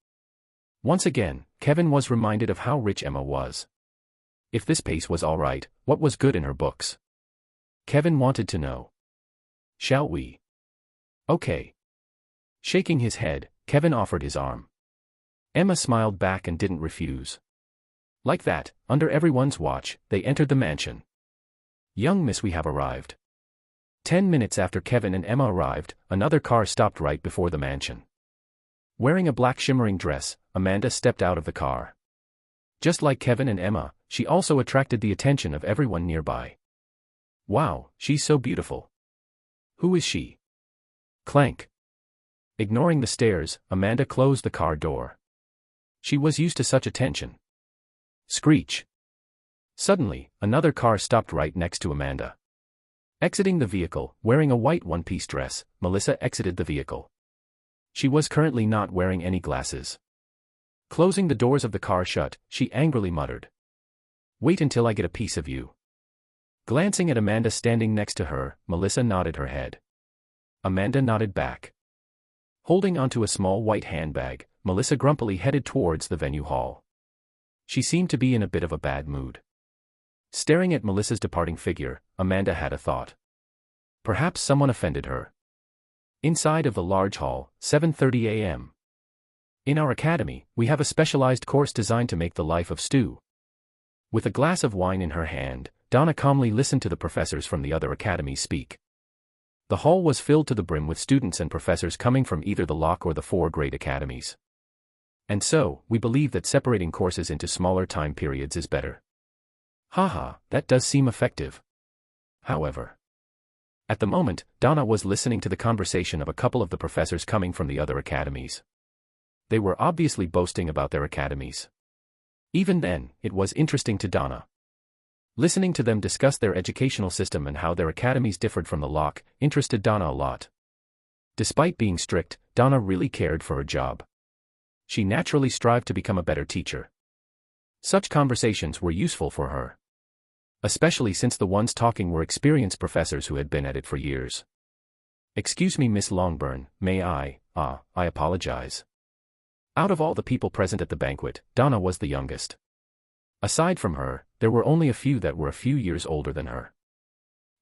Once again, Kevin was reminded of how rich Emma was. If this pace was alright, what was good in her books? Kevin wanted to know. Shall we? Okay. Shaking his head, Kevin offered his arm. Emma smiled back and didn't refuse. Like that, under everyone's watch, they entered the mansion. Young miss, we have arrived. 10 minutes after Kevin and Emma arrived, another car stopped right before the mansion. Wearing a black shimmering dress, Amanda stepped out of the car. Just like Kevin and Emma, she also attracted the attention of everyone nearby. Wow, she's so beautiful. Who is she? Clank. Ignoring the stares, Amanda closed the car door. She was used to such attention. Screech. Suddenly, another car stopped right next to Amanda. Exiting the vehicle, wearing a white one-piece dress, Melissa exited the vehicle. She was currently not wearing any glasses. Closing the doors of the car shut, she angrily muttered. Wait until I get a piece of you. Glancing at Amanda standing next to her, Melissa nodded her head. Amanda nodded back. Holding onto a small white handbag, Melissa grumpily headed towards the venue hall. She seemed to be in a bit of a bad mood. Staring at Melissa's departing figure, Amanda had a thought. Perhaps someone offended her. Inside of the large hall, 7:30 a.m. In our academy, we have a specialized course designed to make the life of Stu. With a glass of wine in her hand, Donna calmly listened to the professors from the other academies speak. The hall was filled to the brim with students and professors coming from either the Locke or the 4 grade academies. And so, we believe that separating courses into smaller time periods is better. Haha, that does seem effective. However, at the moment, Donna was listening to the conversation of a couple of the professors coming from the other academies. They were obviously boasting about their academies. Even then, it was interesting to Donna. Listening to them discuss their educational system and how their academies differed from the Locke interested Donna a lot. Despite being strict, Donna really cared for her job. She naturally strived to become a better teacher. Such conversations were useful for her. Especially since the ones talking were experienced professors who had been at it for years. Excuse me, Miss Longburn, may I apologize. Out of all the people present at the banquet, Donna was the youngest. Aside from her, there were only a few that were a few years older than her.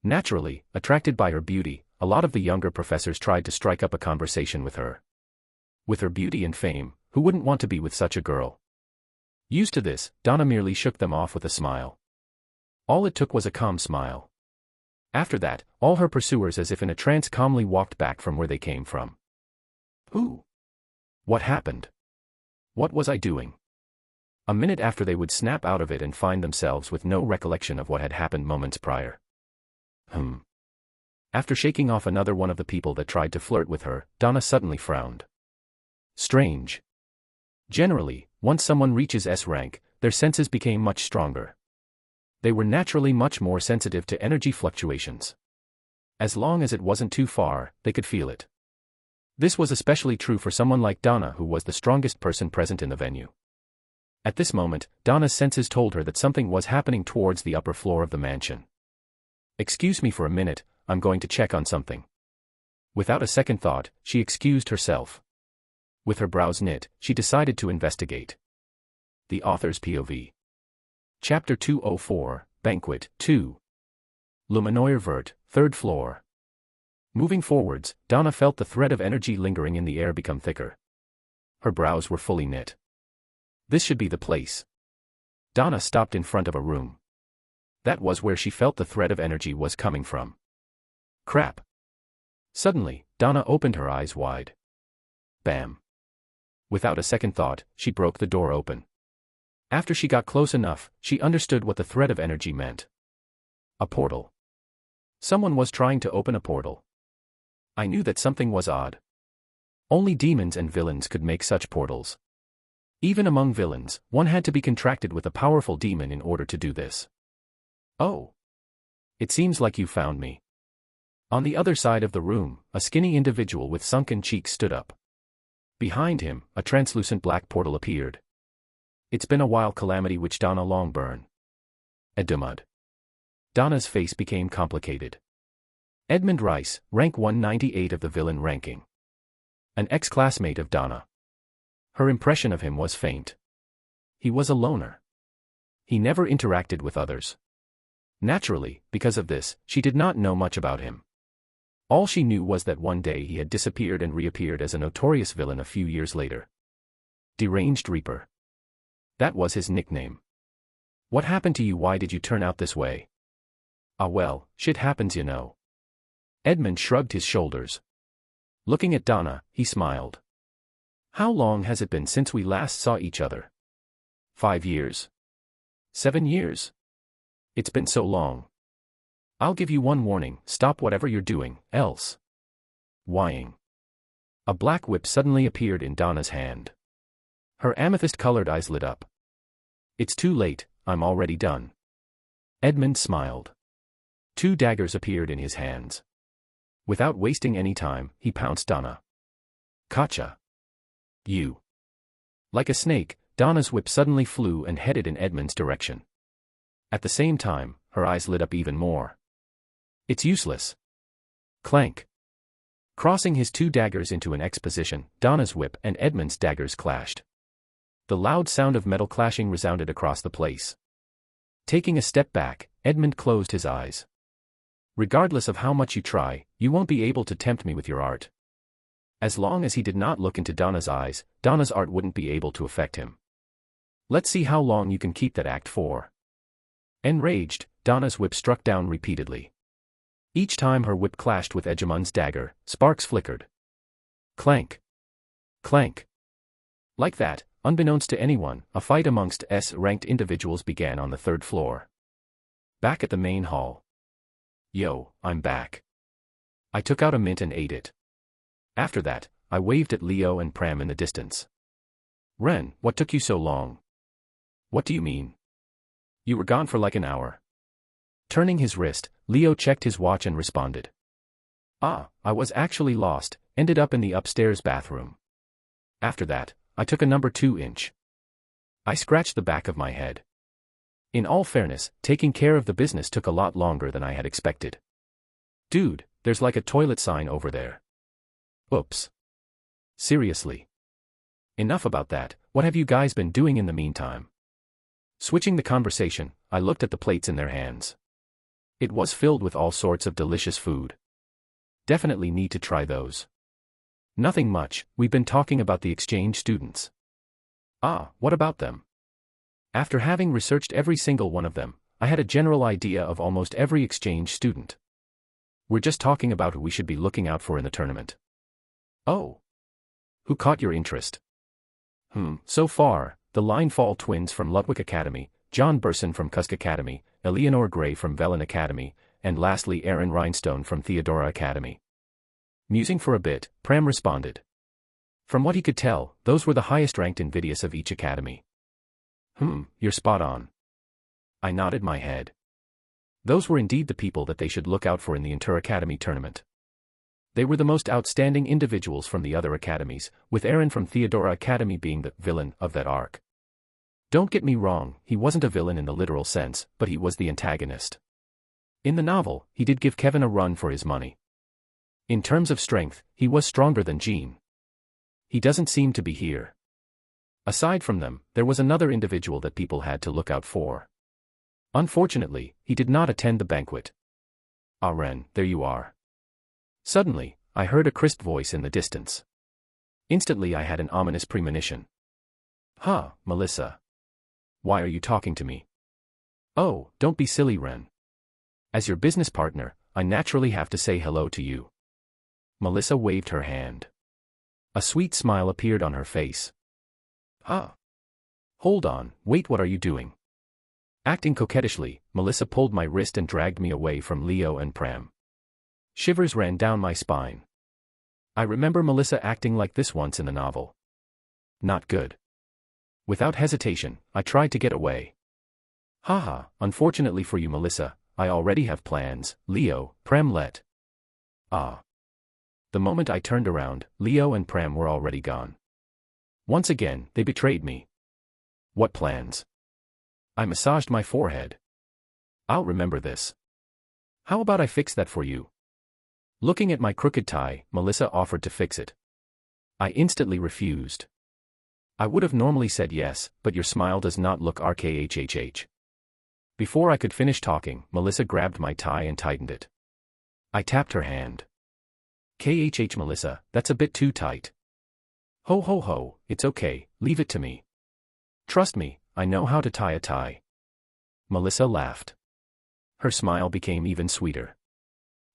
Naturally, attracted by her beauty, a lot of the younger professors tried to strike up a conversation with her. With her beauty and fame, who wouldn't want to be with such a girl? Used to this, Donna merely shook them off with a smile. All it took was a calm smile. After that, all her pursuers as if in a trance calmly walked back from where they came from. Who? What happened? What was I doing? A minute after they would snap out of it and find themselves with no recollection of what had happened moments prior. After shaking off another one of the people that tried to flirt with her, Donna suddenly frowned. Strange. Generally, once someone reaches S rank, their senses became much stronger. They were naturally much more sensitive to energy fluctuations. As long as it wasn't too far, they could feel it. This was especially true for someone like Donna, who was the strongest person present in the venue. At this moment, Donna's senses told her that something was happening towards the upper floor of the mansion. Excuse me for a minute, I'm going to check on something. Without a second thought, she excused herself. With her brows knit, she decided to investigate. The Author's POV. Chapter 204, Banquet 2. Luminoir Vert, 3rd floor. Moving forwards, Donna felt the thread of energy lingering in the air become thicker. Her brows were fully knit. This should be the place. Donna stopped in front of a room. That was where she felt the thread of energy was coming from. Crap. Suddenly, Donna opened her eyes wide. Bam. Without a second thought, she broke the door open. After she got close enough, she understood what the thread of energy meant. A portal. Someone was trying to open a portal. I knew that something was odd. Only demons and villains could make such portals. Even among villains, one had to be contracted with a powerful demon in order to do this. Oh. It seems like you found me. On the other side of the room, a skinny individual with sunken cheeks stood up. Behind him, a translucent black portal appeared. It's been a while, Calamity Witch Donna Longburn. Edmund. Donna's face became complicated. Edmund Rice, rank 198 of the villain ranking. An ex-classmate of Donna. Her impression of him was faint. He was a loner. He never interacted with others. Naturally, because of this, she did not know much about him. All she knew was that one day he had disappeared and reappeared as a notorious villain a few years later. Deranged Reaper. That was his nickname. What happened to you? Why did you turn out this way? Ah well, shit happens you know. Edmund shrugged his shoulders. Looking at Donna, he smiled. How long has it been since we last saw each other? 5 years. 7 years. It's been so long. I'll give you one warning, stop whatever you're doing, else. Whying. A black whip suddenly appeared in Donna's hand. Her amethyst-colored eyes lit up. It's too late, I'm already done. Edmund smiled. 2 daggers appeared in his hands. Without wasting any time, he pounced Donna. Gotcha. You. Like a snake, Donna's whip suddenly flew and headed in Edmund's direction. At the same time, her eyes lit up even more. It's useless. Clank. Crossing his 2 daggers into an X position, Donna's whip and Edmund's daggers clashed. The loud sound of metal clashing resounded across the place. Taking a step back, Edmund closed his eyes. Regardless of how much you try, you won't be able to tempt me with your art. As long as he did not look into Donna's eyes, Donna's art wouldn't be able to affect him. Let's see how long you can keep that act for. Enraged, Donna's whip struck down repeatedly. Each time her whip clashed with Edgemund's dagger, sparks flickered. Clank. Clank. Like that, unbeknownst to anyone, a fight amongst S-ranked individuals began on the 3rd floor. Back at the main hall. Yo, I'm back. I took out a mint and ate it. After that, I waved at Leo and Pram in the distance. Ren, what took you so long? What do you mean? You were gone for like an hour. Turning his wrist, Leo checked his watch and responded. Ah, I was actually lost, ended up in the upstairs bathroom. After that, I took a number 2-inch. I scratched the back of my head. In all fairness, taking care of the business took a lot longer than I had expected. Dude, there's like a toilet sign over there. Oops. Seriously. Enough about that, what have you guys been doing in the meantime? Switching the conversation, I looked at the plates in their hands. It was filled with all sorts of delicious food. Definitely need to try those. Nothing much, we've been talking about the exchange students. Ah, what about them? After having researched every single one of them, I had a general idea of almost every exchange student. We're just talking about who we should be looking out for in the tournament. Oh. Who caught your interest? So far, the Linefall twins from Ludwig Academy, John Burson from Cusk Academy, Eleanor Gray from Velen Academy, and lastly Aaron Rhinestone from Theodora Academy. Musing for a bit, Pram responded. From what he could tell, those were the highest-ranked invidious of each academy. You're spot on. I nodded my head. Those were indeed the people that they should look out for in the Inter-Academy tournament. They were the most outstanding individuals from the other academies, with Aaron from Theodora Academy being the villain of that arc. Don't get me wrong, he wasn't a villain in the literal sense, but he was the antagonist. In the novel, he did give Kevin a run for his money. In terms of strength, he was stronger than Jean. He doesn't seem to be here. Aside from them, there was another individual that people had to look out for. Unfortunately, he did not attend the banquet. Ah Ren, there you are. Suddenly, I heard a crisp voice in the distance. Instantly I had an ominous premonition. Huh, Melissa. Why are you talking to me? Oh, don't be silly, Ren. As your business partner, I naturally have to say hello to you. Melissa waved her hand. A sweet smile appeared on her face. Huh. Hold on, wait, what are you doing? Acting coquettishly, Melissa pulled my wrist and dragged me away from Leo and Pram. Shivers ran down my spine. I remember Melissa acting like this once in the novel. Not good. Without hesitation, I tried to get away. Haha, unfortunately for you, Melissa, I already have plans, Leo, Pram let. Ah. The moment I turned around, Leo and Pram were already gone. Once again, they betrayed me. What plans? I massaged my forehead. I'll remember this. How about I fix that for you? Looking at my crooked tie, Melissa offered to fix it. I instantly refused. I would have normally said yes, but your smile does not look RKHHH. Before I could finish talking, Melissa grabbed my tie and tightened it. I tapped her hand. KHH Melissa, that's a bit too tight. Ho ho ho, it's okay, leave it to me. Trust me, I know how to tie a tie. Melissa laughed. Her smile became even sweeter.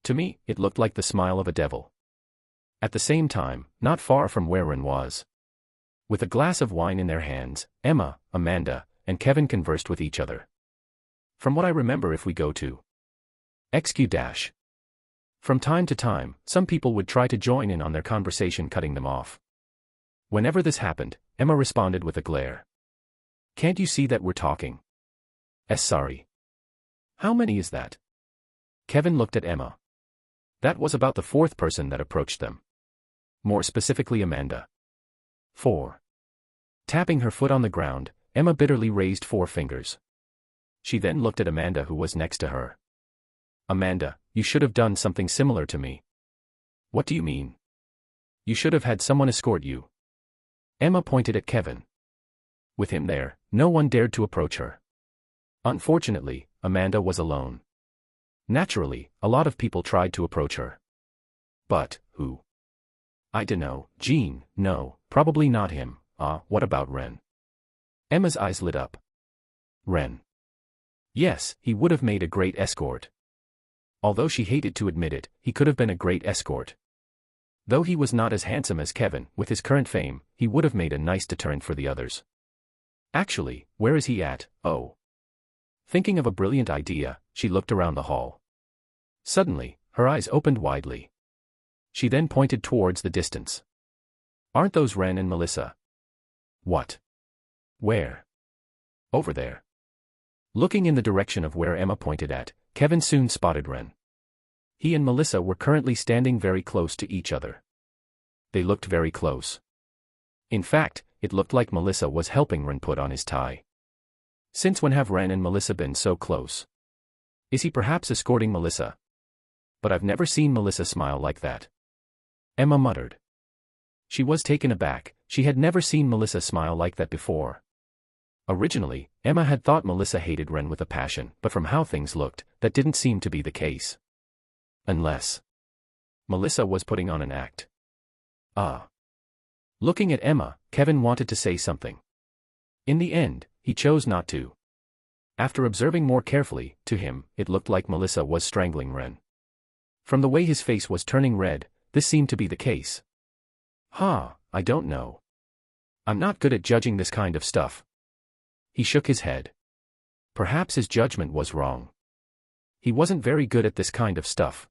To me, it looked like the smile of a devil. At the same time, not far from where Ren was. With a glass of wine in their hands, Emma, Amanda, and Kevin conversed with each other. From what I remember, if we go to XQ-. From time to time, some people would try to join in on their conversation, cutting them off. Whenever this happened, Emma responded with a glare. Can't you see that we're talking? Sorry. How many is that? Kevin looked at Emma. That was about the fourth person that approached them. More specifically, Amanda. 4. Tapping her foot on the ground, Emma bitterly raised 4 fingers. She then looked at Amanda, who was next to her. Amanda, you should have done something similar to me. What do you mean? You should have had someone escort you. Emma pointed at Kevin. With him there, no one dared to approach her. Unfortunately, Amanda was alone. Naturally, a lot of people tried to approach her. But, who? I dunno, Jean, no, probably not him. What about Ren? Emma's eyes lit up. Ren. Yes, he would have made a great escort. Although she hated to admit it, he could have been a great escort. Though he was not as handsome as Kevin, with his current fame, he would have made a nice deterrent for the others. Actually, where is he at? Oh. Thinking of a brilliant idea, she looked around the hall. Suddenly, her eyes opened widely. She then pointed towards the distance. Aren't those Ren and Melissa? What? Where? Over there. Looking in the direction of where Emma pointed at, Kevin soon spotted Ren. He and Melissa were currently standing very close to each other. They looked very close. In fact, it looked like Melissa was helping Ren put on his tie. Since when have Ren and Melissa been so close? Is he perhaps escorting Melissa? But I've never seen Melissa smile like that. Emma muttered. She was taken aback, she had never seen Melissa smile like that before. Originally, Emma had thought Melissa hated Ren with a passion, but from how things looked, that didn't seem to be the case. Unless Melissa was putting on an act. Looking at Emma, Kevin wanted to say something. In the end, he chose not to. After observing more carefully, to him, it looked like Melissa was strangling Ren. From the way his face was turning red, this seemed to be the case. I don't know. I'm not good at judging this kind of stuff. He shook his head. Perhaps his judgment was wrong. He wasn't very good at this kind of stuff.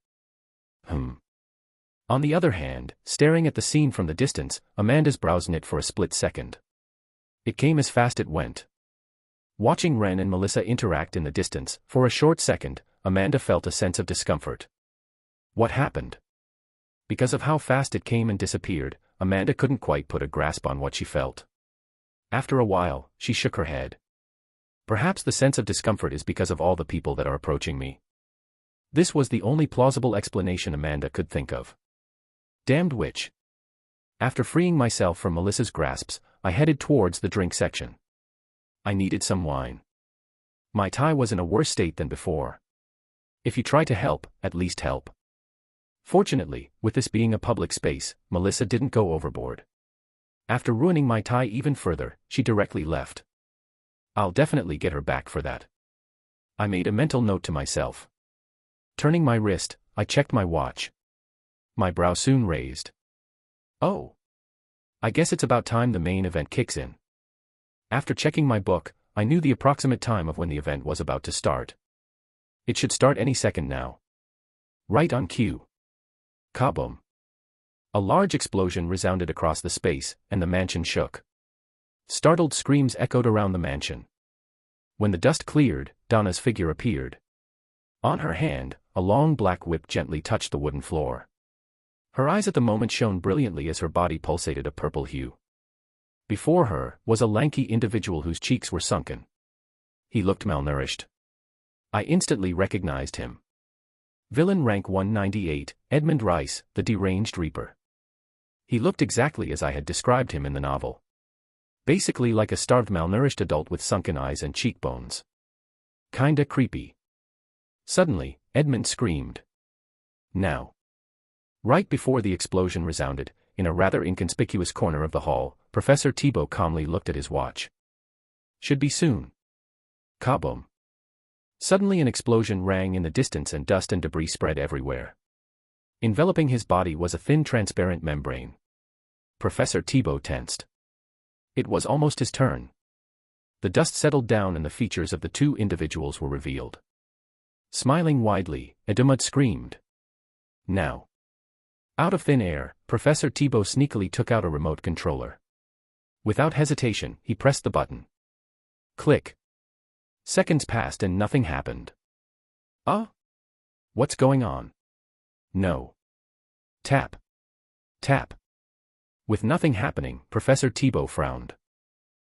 On the other hand, staring at the scene from the distance, Amanda's brows knit for a split second. It came as fast it went. Watching Ren and Melissa interact in the distance, for a short second, Amanda felt a sense of discomfort. What happened? Because of how fast it came and disappeared, Amanda couldn't quite put a grasp on what she felt. After a while, she shook her head. Perhaps the sense of discomfort is because of all the people that are approaching me. This was the only plausible explanation Amanda could think of. Damned witch. After freeing myself from Melissa's grasps, I headed towards the drink section. I needed some wine. My tie was in a worse state than before. If you try to help, at least help. Fortunately, with this being a public space, Melissa didn't go overboard. After ruining my tie even further, she directly left. I'll definitely get her back for that. I made a mental note to myself. Turning my wrist, I checked my watch. My brow soon raised. Oh. I guess it's about time the main event kicks in. After checking my book, I knew the approximate time of when the event was about to start. It should start any second now. Right on cue. Kaboom. A large explosion resounded across the space, and the mansion shook. Startled screams echoed around the mansion. When the dust cleared, Donna's figure appeared. On her hand, a long black whip gently touched the wooden floor. Her eyes at the moment shone brilliantly as her body pulsated a purple hue. Before her was a lanky individual whose cheeks were sunken. He looked malnourished. I instantly recognized him. Villain rank 198, Edmund Rice, the Deranged Reaper. He looked exactly as I had described him in the novel. Basically like a starved malnourished adult with sunken eyes and cheekbones. Kinda creepy. Suddenly, Edmund screamed. Now. Right before the explosion resounded, in a rather inconspicuous corner of the hall, Professor Thibault calmly looked at his watch. Should be soon. Kaboom. Suddenly an explosion rang in the distance and dust and debris spread everywhere. Enveloping his body was a thin transparent membrane. Professor Thibault tensed. It was almost his turn. The dust settled down and the features of the two individuals were revealed. Smiling widely, Edmund screamed. Now. Out of thin air, Professor Thibault sneakily took out a remote controller. Without hesitation, he pressed the button. Click. Seconds passed and nothing happened. What's going on? No. Tap. Tap. With nothing happening, Professor Thibault frowned.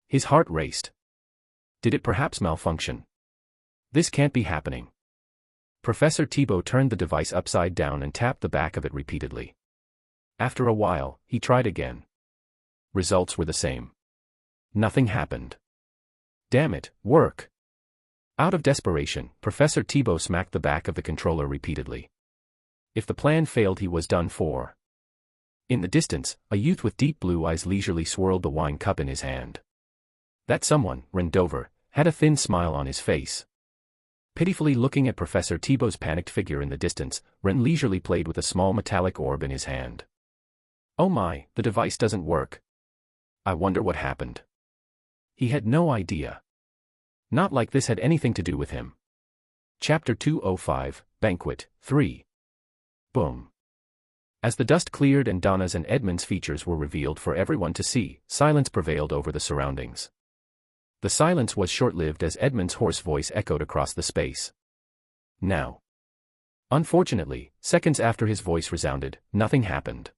His heart raced. Did it perhaps malfunction? This can't be happening. Professor Thibault turned the device upside down and tapped the back of it repeatedly. After a while, he tried again. Results were the same. Nothing happened. Damn it, work! Out of desperation, Professor Thibault smacked the back of the controller repeatedly. If the plan failed, he was done for. In the distance, a youth with deep blue eyes leisurely swirled the wine cup in his hand. That someone, Rendover, had a thin smile on his face. Pitifully looking at Professor Thibault's panicked figure in the distance, Ren leisurely played with a small metallic orb in his hand. Oh my, the device doesn't work. I wonder what happened. He had no idea. Not like this had anything to do with him. Chapter 205, Banquet, 3. Boom. As the dust cleared and Donna's and Edmund's features were revealed for everyone to see, silence prevailed over the surroundings. The silence was short-lived as Edmund's hoarse voice echoed across the space. Now. Unfortunately, seconds after his voice resounded, nothing happened.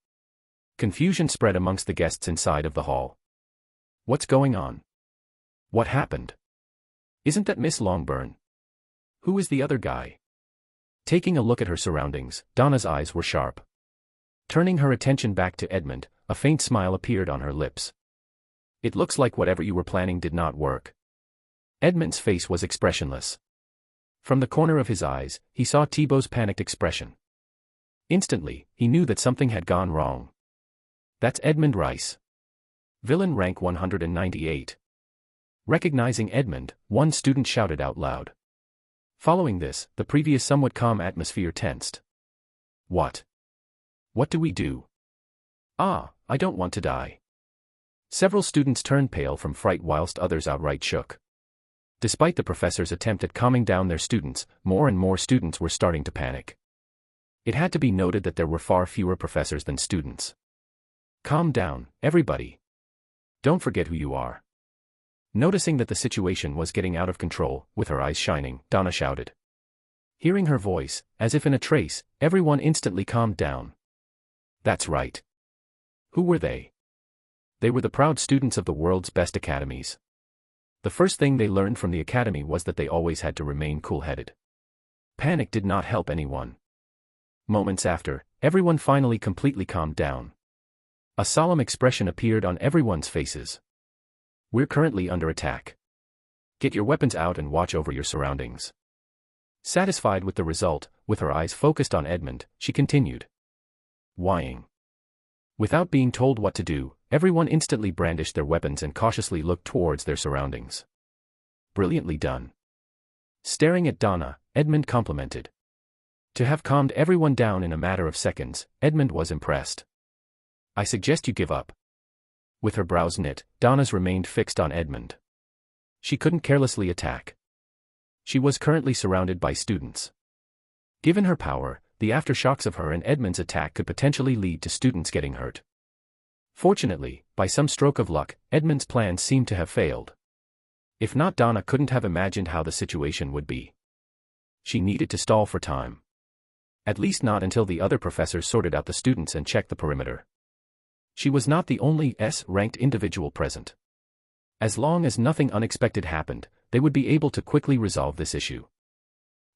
Confusion spread amongst the guests inside of the hall. What's going on? What happened? Isn't that Miss Longburn? Who is the other guy? Taking a look at her surroundings, Donna's eyes were sharp. Turning her attention back to Edmund, a faint smile appeared on her lips. It looks like whatever you were planning did not work. Edmund's face was expressionless. From the corner of his eyes, he saw Thibault's panicked expression. Instantly, he knew that something had gone wrong. That's Edmund Rice. Villain rank 198. Recognizing Edmund, one student shouted out loud. Following this, the previous somewhat calm atmosphere tensed. What? What do we do? I don't want to die. Several students turned pale from fright whilst others outright shook. Despite the professor's attempt at calming down their students, more and more students were starting to panic. It had to be noted that there were far fewer professors than students. Calm down, everybody. Don't forget who you are. Noticing that the situation was getting out of control, with her eyes shining, Donna shouted. Hearing her voice, as if in a trace, everyone instantly calmed down. That's right. Who were they? They were the proud students of the world's best academies. The first thing they learned from the academy was that they always had to remain cool-headed. Panic did not help anyone. Moments after, everyone finally completely calmed down. A solemn expression appeared on everyone's faces. We're currently under attack. Get your weapons out and watch over your surroundings. Satisfied with the result, with her eyes focused on Edmund, she continued. Whying. Without being told what to do, everyone instantly brandished their weapons and cautiously looked towards their surroundings. Brilliantly done. Staring at Donna, Edmund complimented. To have calmed everyone down in a matter of seconds, Edmund was impressed. I suggest you give up. With her brows knit, Donna's remained fixed on Edmund. She couldn't carelessly attack. She was currently surrounded by students. Given her power, the aftershocks of her and Edmund's attack could potentially lead to students getting hurt. Fortunately, by some stroke of luck, Edmund's plan seemed to have failed. If not, Donna couldn't have imagined how the situation would be. She needed to stall for time. At least not until the other professors sorted out the students and checked the perimeter. She was not the only S-ranked individual present. As long as nothing unexpected happened, they would be able to quickly resolve this issue.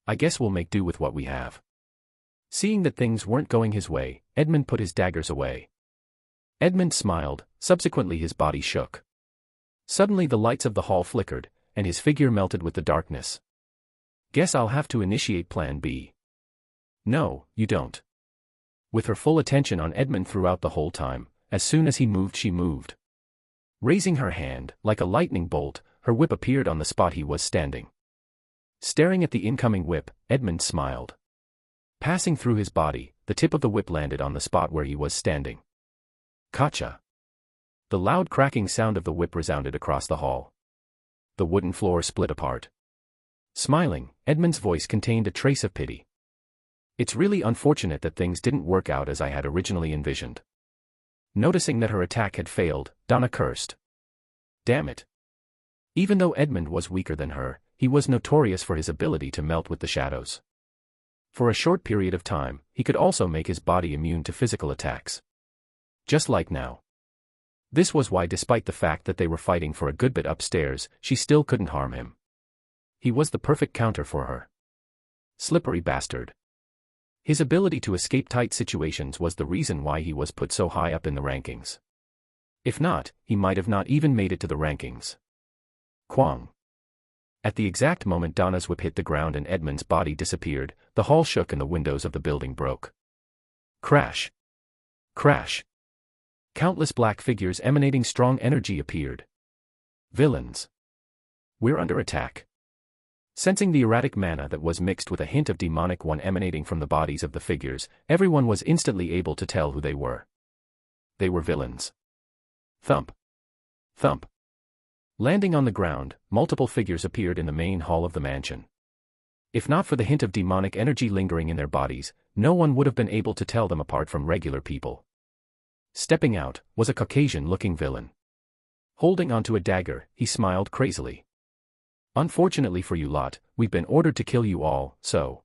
I guess we'll make do with what we have. Seeing that things weren't going his way, Edmund put his daggers away. Edmund smiled, subsequently his body shook. Suddenly the lights of the hall flickered, and his figure melted with the darkness. Guess I'll have to initiate Plan B. No, you don't. With her full attention on Edmund throughout the whole time, as soon as he moved she moved. Raising her hand, like a lightning bolt, her whip appeared on the spot he was standing. Staring at the incoming whip, Edmund smiled. Passing through his body, the tip of the whip landed on the spot where he was standing. Gotcha! The loud cracking sound of the whip resounded across the hall. The wooden floor split apart. Smiling, Edmund's voice contained a trace of pity. It's really unfortunate that things didn't work out as I had originally envisioned. Noticing that her attack had failed, Donna cursed. Damn it. Even though Edmund was weaker than her, he was notorious for his ability to melt with the shadows. For a short period of time, he could also make his body immune to physical attacks. Just like now. This was why, despite the fact that they were fighting for a good bit upstairs, she still couldn't harm him. He was the perfect counter for her. Slippery bastard. His ability to escape tight situations was the reason why he was put so high up in the rankings. If not, he might have not even made it to the rankings. Quang. At the exact moment Donna's whip hit the ground and Edmund's body disappeared, the hall shook and the windows of the building broke. Crash. Crash. Countless black figures emanating strong energy appeared. Villains. We're under attack. Sensing the erratic mana that was mixed with a hint of demonic one emanating from the bodies of the figures, everyone was instantly able to tell who they were. They were villains. Thump. Thump. Landing on the ground, multiple figures appeared in the main hall of the mansion. If not for the hint of demonic energy lingering in their bodies, no one would have been able to tell them apart from regular people. Stepping out, was a Caucasian-looking villain. Holding onto a dagger, he smiled crazily. Unfortunately for you lot, we've been ordered to kill you all, so.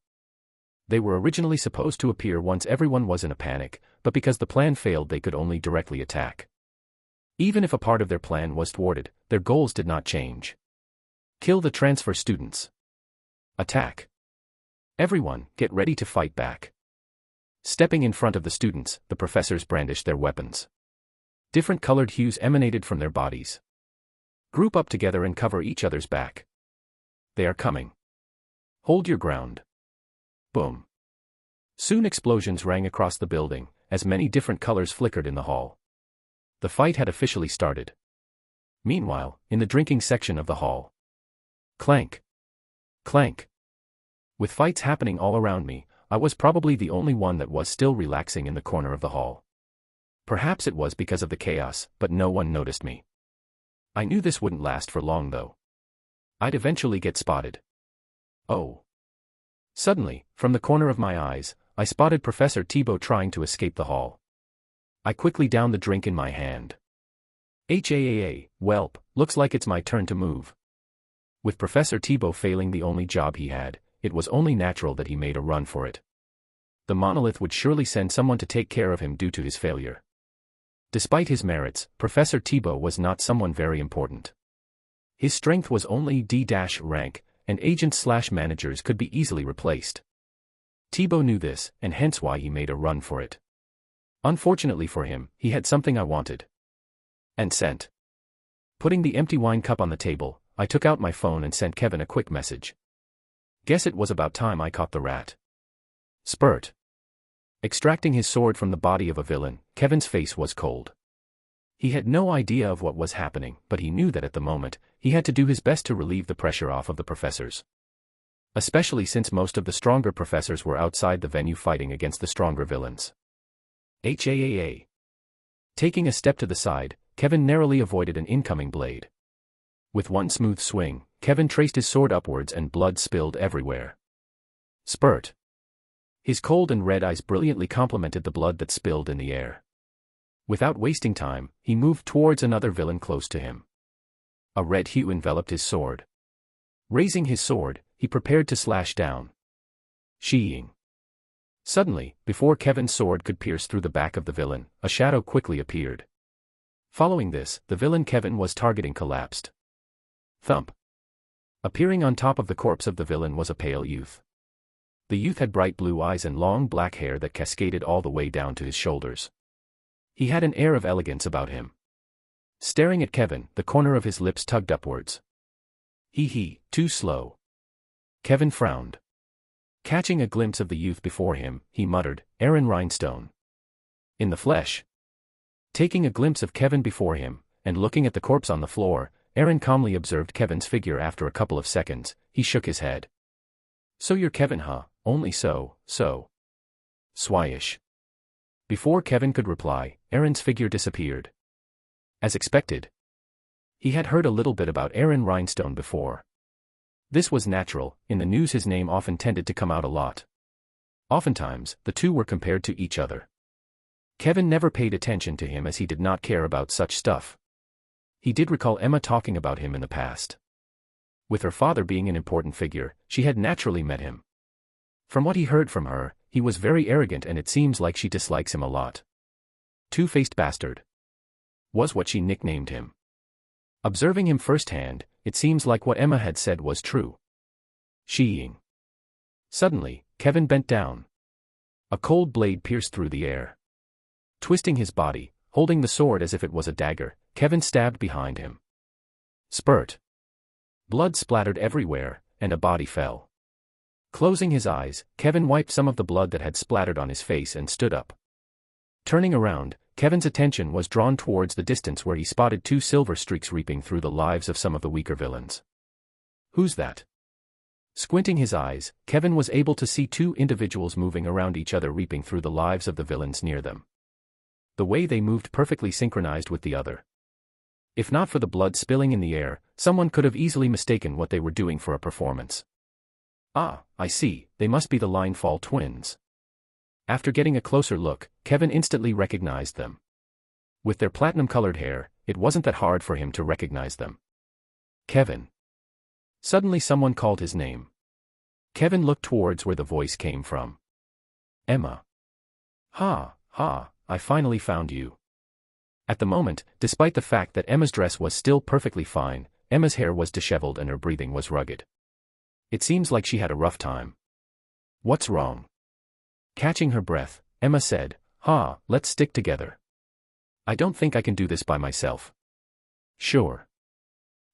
They were originally supposed to appear once everyone was in a panic, but because the plan failed they could only directly attack. Even if a part of their plan was thwarted, their goals did not change. Kill the transfer students. Attack. Everyone, get ready to fight back. Stepping in front of the students, the professors brandished their weapons. Different colored hues emanated from their bodies. Group up together and cover each other's back. They are coming. Hold your ground. Boom. Soon explosions rang across the building, as many different colors flickered in the hall. The fight had officially started. Meanwhile, in the drinking section of the hall. Clank. Clank. With fights happening all around me, I was probably the only one that was still relaxing in the corner of the hall. Perhaps it was because of the chaos, but no one noticed me. I knew this wouldn't last for long though. I'd eventually get spotted. Oh. Suddenly, from the corner of my eyes, I spotted Professor Thibault trying to escape the hall. I quickly downed the drink in my hand. Whelp, looks like it's my turn to move. With Professor Thibault failing the only job he had, it was only natural that he made a run for it. The monolith would surely send someone to take care of him due to his failure. Despite his merits, Professor Thibault was not someone very important. His strength was only D-rank, and agents/managers could be easily replaced. Thibault knew this, and hence why he made a run for it. Unfortunately for him, he had something I wanted. And sent. Putting the empty wine cup on the table, I took out my phone and sent Kevin a quick message. Guess it was about time I caught the rat. Spurt. Extracting his sword from the body of a villain, Kevin's face was cold. He had no idea of what was happening, but he knew that at the moment, he had to do his best to relieve the pressure off of the professors. Especially since most of the stronger professors were outside the venue fighting against the stronger villains. Taking a step to the side, Kevin narrowly avoided an incoming blade. With one smooth swing, Kevin traced his sword upwards and blood spilled everywhere. Spurt. His cold and red eyes brilliantly complemented the blood that spilled in the air. Without wasting time, he moved towards another villain close to him. A red hue enveloped his sword. Raising his sword, he prepared to slash down. Sheeing. Suddenly, before Kevin's sword could pierce through the back of the villain, a shadow quickly appeared. Following this, the villain Kevin was targeting collapsed. Thump. Appearing on top of the corpse of the villain was a pale youth. The youth had bright blue eyes and long black hair that cascaded all the way down to his shoulders. He had an air of elegance about him. Staring at Kevin, the corner of his lips tugged upwards. Too slow. Kevin frowned. Catching a glimpse of the youth before him, he muttered, Aaron Rhinestone. In the flesh. Taking a glimpse of Kevin before him, and looking at the corpse on the floor, Aaron calmly observed Kevin's figure. After a couple of seconds, he shook his head. "So you're Kevin, huh? Only so. Swyish." Before Kevin could reply, Aaron's figure disappeared. As expected. He had heard a little bit about Aaron Rhinestone before. This was natural. In the news his name often tended to come out a lot. Oftentimes, the two were compared to each other. Kevin never paid attention to him as he did not care about such stuff. He did recall Emma talking about him in the past. With her father being an important figure, she had naturally met him. From what he heard from her, he was very arrogant, and it seems like she dislikes him a lot. Two-faced bastard was what she nicknamed him. Observing him firsthand, it seems like what Emma had said was true. Sheeing. Suddenly, Kevin bent down. A cold blade pierced through the air. Twisting his body, holding the sword as if it was a dagger, Kevin stabbed behind him. Spurt. Blood splattered everywhere, and a body fell. Closing his eyes, Kevin wiped some of the blood that had splattered on his face and stood up. Turning around, Kevin's attention was drawn towards the distance where he spotted two silver streaks reaping through the lives of some of the weaker villains. Who's that? Squinting his eyes, Kevin was able to see two individuals moving around each other, reaping through the lives of the villains near them. The way they moved perfectly synchronized with the other. If not for the blood spilling in the air, someone could have easily mistaken what they were doing for a performance. Ah, I see, they must be the Linefall twins. After getting a closer look, Kevin instantly recognized them. With their platinum-colored hair, it wasn't that hard for him to recognize them. Kevin. Suddenly someone called his name. Kevin looked towards where the voice came from. Emma. Ha, I finally found you. At the moment, despite the fact that Emma's dress was still perfectly fine, Emma's hair was disheveled and her breathing was rugged. It seems like she had a rough time. What's wrong? Catching her breath, Emma said, let's stick together. I don't think I can do this by myself. Sure.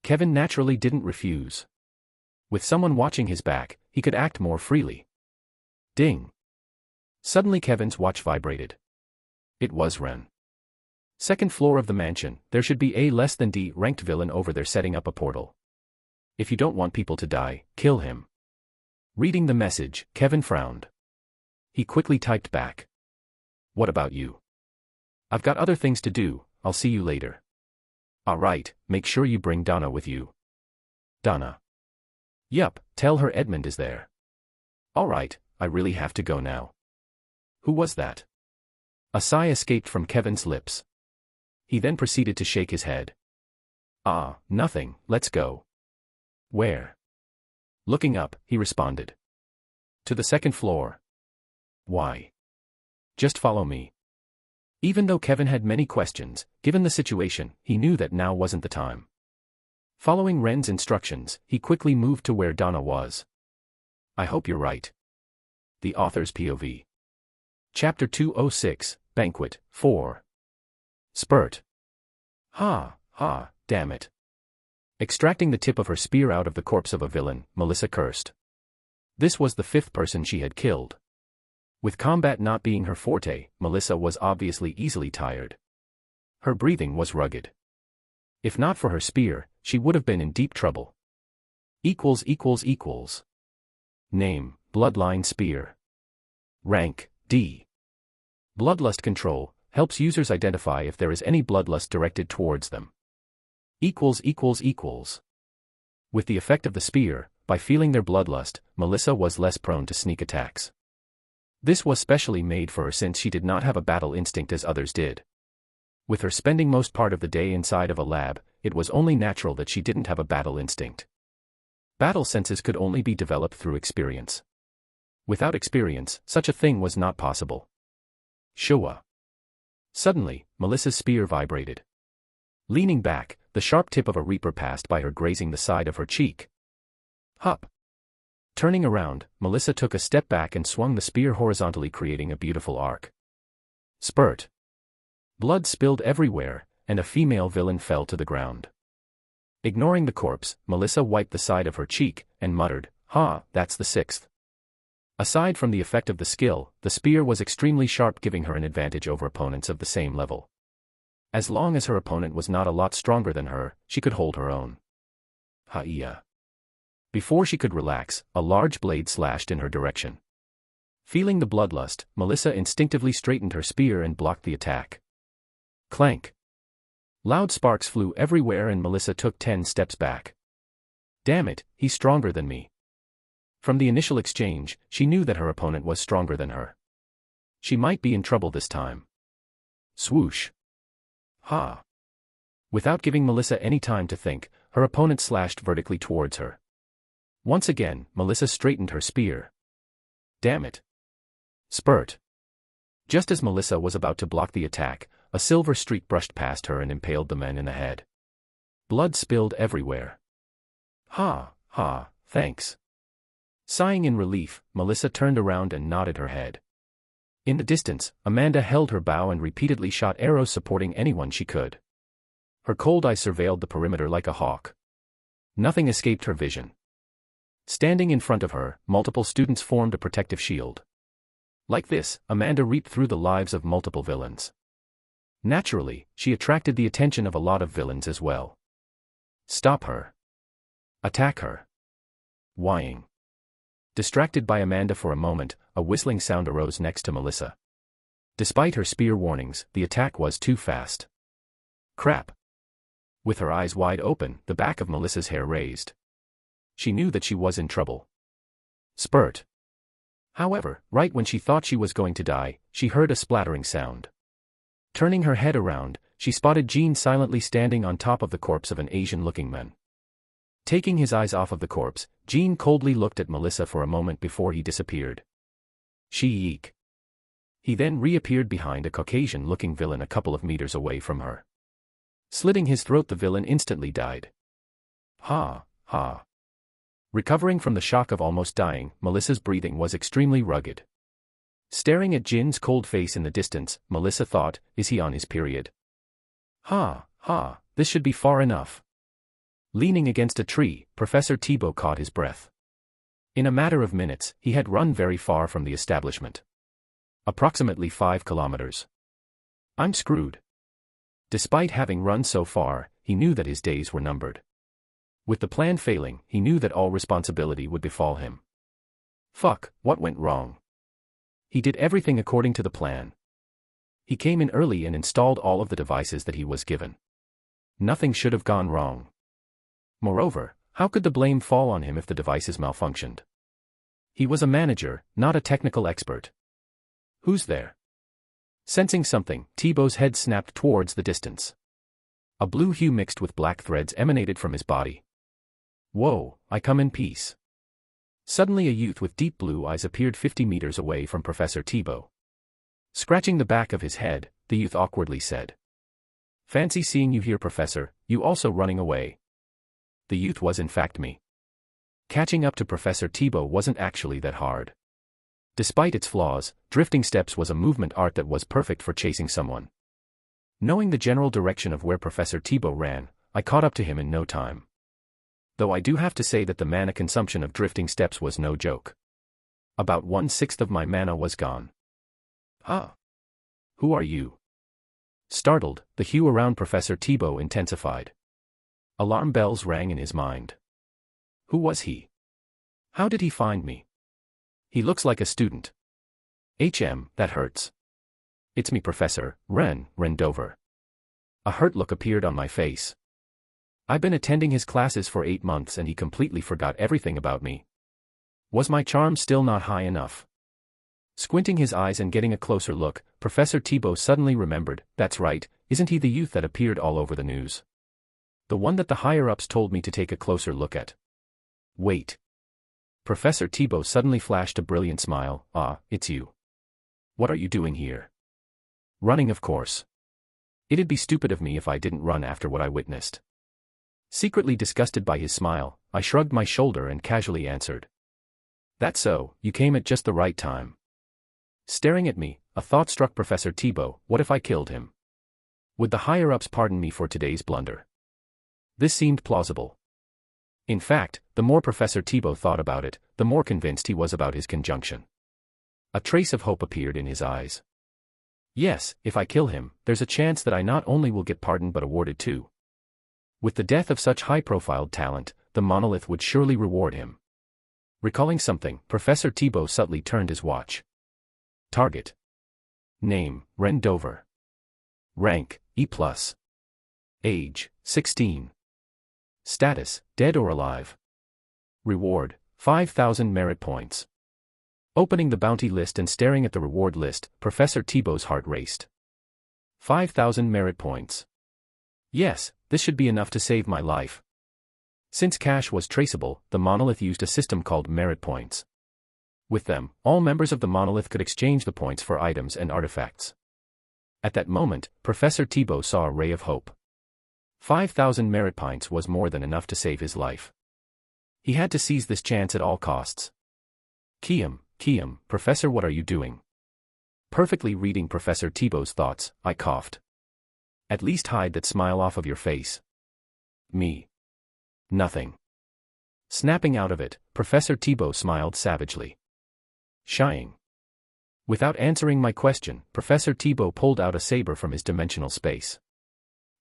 Kevin naturally didn't refuse. With someone watching his back, he could act more freely. Ding. Suddenly Kevin's watch vibrated. It was Ren. Second floor of the mansion, there should be a less than D ranked villain over there setting up a portal. If you don't want people to die, kill him. Reading the message, Kevin frowned. He quickly typed back. What about you? I've got other things to do, I'll see you later. Alright, make sure you bring Donna with you. Donna. Yup, tell her Edmund is there. Alright, I really have to go now. Who was that? A sigh escaped from Kevin's lips. He then proceeded to shake his head. Nothing, let's go. Where? Looking up, he responded. To the second floor. Why? Just follow me. Even though Kevin had many questions, given the situation, he knew that now wasn't the time. Following Ren's instructions, he quickly moved to where Donna was. I hope you're right. The Author's POV. Chapter 206, Banquet, 4. Spurt. Damn it. Extracting the tip of her spear out of the corpse of a villain, Melissa cursed. This was the fifth person she had killed. With combat not being her forte, Melissa was obviously easily tired. Her breathing was rugged. If not for her spear, she would have been in deep trouble. Name, Bloodline Spear. Rank, D. Bloodlust control, helps users identify if there is any bloodlust directed towards them. With the effect of the spear, by feeling their bloodlust, Melissa was less prone to sneak attacks. This was specially made for her since she did not have a battle instinct as others did. With her spending most part of the day inside of a lab, it was only natural that she didn't have a battle instinct. Battle senses could only be developed through experience. Without experience, such a thing was not possible. Showa. Suddenly, Melissa's spear vibrated. Leaning back, the sharp tip of a reaper passed by her, grazing the side of her cheek. Hup. Turning around, Melissa took a step back and swung the spear horizontally, creating a beautiful arc. Spurt. Blood spilled everywhere, and a female villain fell to the ground. Ignoring the corpse, Melissa wiped the side of her cheek, and muttered, that's the sixth. Aside from the effect of the skill, the spear was extremely sharp, giving her an advantage over opponents of the same level. As long as her opponent was not a lot stronger than her, she could hold her own. Ha-iya. Before she could relax, a large blade slashed in her direction. Feeling the bloodlust, Melissa instinctively straightened her spear and blocked the attack. Clank. Loud sparks flew everywhere and Melissa took 10 steps back. Damn it, he's stronger than me. From the initial exchange, she knew that her opponent was stronger than her. She might be in trouble this time. Swoosh. Ha. Without giving Melissa any time to think, her opponent slashed vertically towards her. Once again, Melissa straightened her spear. Damn it. Spurt. Just as Melissa was about to block the attack, a silver streak brushed past her and impaled the man in the head. Blood spilled everywhere. Ha, thanks. Sighing in relief, Melissa turned around and nodded her head. In the distance, Amanda held her bow and repeatedly shot arrows supporting anyone she could. Her cold eye surveilled the perimeter like a hawk. Nothing escaped her vision. Standing in front of her, multiple students formed a protective shield. Like this, Amanda reaped through the lives of multiple villains. Naturally, she attracted the attention of a lot of villains as well. Stop her. Attack her. Whining. Distracted by Amanda for a moment, a whistling sound arose next to Melissa. Despite her spear warnings, the attack was too fast. Crap. With her eyes wide open, the back of Melissa's hair raised. She knew that she was in trouble. Spurt. However, right when she thought she was going to die, she heard a splattering sound. Turning her head around, she spotted Jean silently standing on top of the corpse of an Asian-looking man. Taking his eyes off of the corpse, Jean coldly looked at Melissa for a moment before he disappeared. She-eek. He then reappeared behind a Caucasian-looking villain a couple of meters away from her. Slitting his throat, the villain instantly died. Ha. Recovering from the shock of almost dying, Melissa's breathing was extremely rugged. Staring at Jin's cold face in the distance, Melissa thought, is he on his period? Ha, this should be far enough. Leaning against a tree, Professor Thibault caught his breath. In a matter of minutes, he had run very far from the establishment. Approximately 5 kilometers. I'm screwed. Despite having run so far, he knew that his days were numbered. With the plan failing, he knew that all responsibility would befall him. Fuck, what went wrong? He did everything according to the plan. He came in early and installed all of the devices that he was given. Nothing should have gone wrong. Moreover, how could the blame fall on him if the devices malfunctioned? He was a manager, not a technical expert. Who's there? Sensing something, Thibault's head snapped towards the distance. A blue hue mixed with black threads emanated from his body. Whoa, I come in peace. Suddenly a youth with deep blue eyes appeared 50 meters away from Professor Thibault. Scratching the back of his head, the youth awkwardly said. Fancy seeing you here, Professor, you also running away. The youth was in fact me. Catching up to Professor Thibault wasn't actually that hard. Despite its flaws, drifting steps was a movement art that was perfect for chasing someone. Knowing the general direction of where Professor Thibault ran, I caught up to him in no time. Though I do have to say that the mana consumption of drifting steps was no joke. About 1/6 of my mana was gone. Ah. Who are you? Startled, the hue around Professor Thibault intensified. Alarm bells rang in his mind. Who was he? How did he find me? He looks like a student. That hurts. It's me, Professor Rendover. A hurt look appeared on my face. I've been attending his classes for 8 months and he completely forgot everything about me. Was my charm still not high enough? Squinting his eyes and getting a closer look, Professor Thibault suddenly remembered, that's right, isn't he the youth that appeared all over the news? The one that the higher-ups told me to take a closer look at. Wait. Professor Thibault suddenly flashed a brilliant smile. Ah, it's you. What are you doing here? Running, of course. It'd be stupid of me if I didn't run after what I witnessed. Secretly disgusted by his smile, I shrugged my shoulder and casually answered. That's so, you came at just the right time. Staring at me, a thought struck Professor Thibault, what if I killed him? Would the higher-ups pardon me for today's blunder? This seemed plausible. In fact, the more Professor Thibault thought about it, the more convinced he was about his conjunction. A trace of hope appeared in his eyes. Yes, if I kill him, there's a chance that I not only will get pardoned but awarded too. With the death of such high-profile talent, the monolith would surely reward him. Recalling something, Professor Thibault subtly turned his watch. Target. Name, Ren Dover. Rank, E+. Age, 16. Status, dead or alive. Reward, 5,000 merit points. Opening the bounty list and staring at the reward list, Professor Thibault's heart raced. 5,000 merit points. Yes, this should be enough to save my life. Since cash was traceable, the monolith used a system called merit points. With them, all members of the monolith could exchange the points for items and artifacts. At that moment, Professor Thibault saw a ray of hope. 5,000 merit points was more than enough to save his life. He had to seize this chance at all costs. Kiam, Professor, what are you doing? Perfectly reading Professor Thibault's thoughts, I coughed. At least hide that smile off of your face. Me. Nothing. Snapping out of it, Professor Thibault smiled savagely. Shying. Without answering my question, Professor Thibault pulled out a saber from his dimensional space.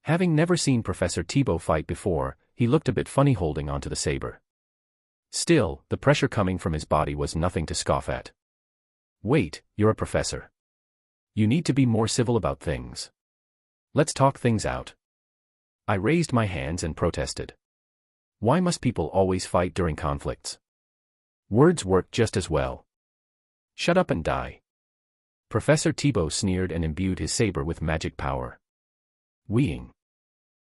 Having never seen Professor Thibault fight before, he looked a bit funny holding onto the saber. Still, the pressure coming from his body was nothing to scoff at. Wait, you're a professor. You need to be more civil about things. Let's talk things out. I raised my hands and protested. Why must people always fight during conflicts? Words work just as well. Shut up and die. Professor Thibault sneered and imbued his saber with magic power. Weeing.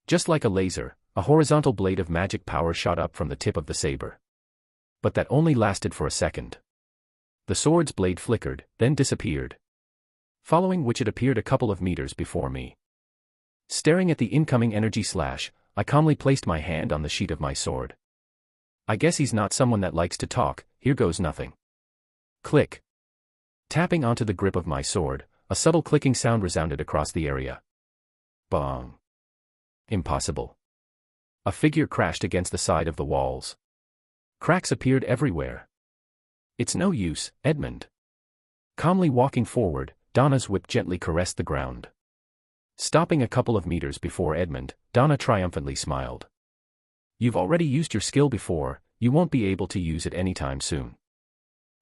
Just like a laser, a horizontal blade of magic power shot up from the tip of the saber. But that only lasted for a second. The sword's blade flickered, then disappeared. Following which it appeared a couple of meters before me. Staring at the incoming energy slash, I calmly placed my hand on the sheath of my sword. I guess he's not someone that likes to talk, here goes nothing. Click. Tapping onto the grip of my sword, a subtle clicking sound resounded across the area. Bong. Impossible. A figure crashed against the side of the walls. Cracks appeared everywhere. It's no use, Edmund. Calmly walking forward, Donna's whip gently caressed the ground. Stopping a couple of meters before Edmund, Donna triumphantly smiled. You've already used your skill before, you won't be able to use it anytime soon.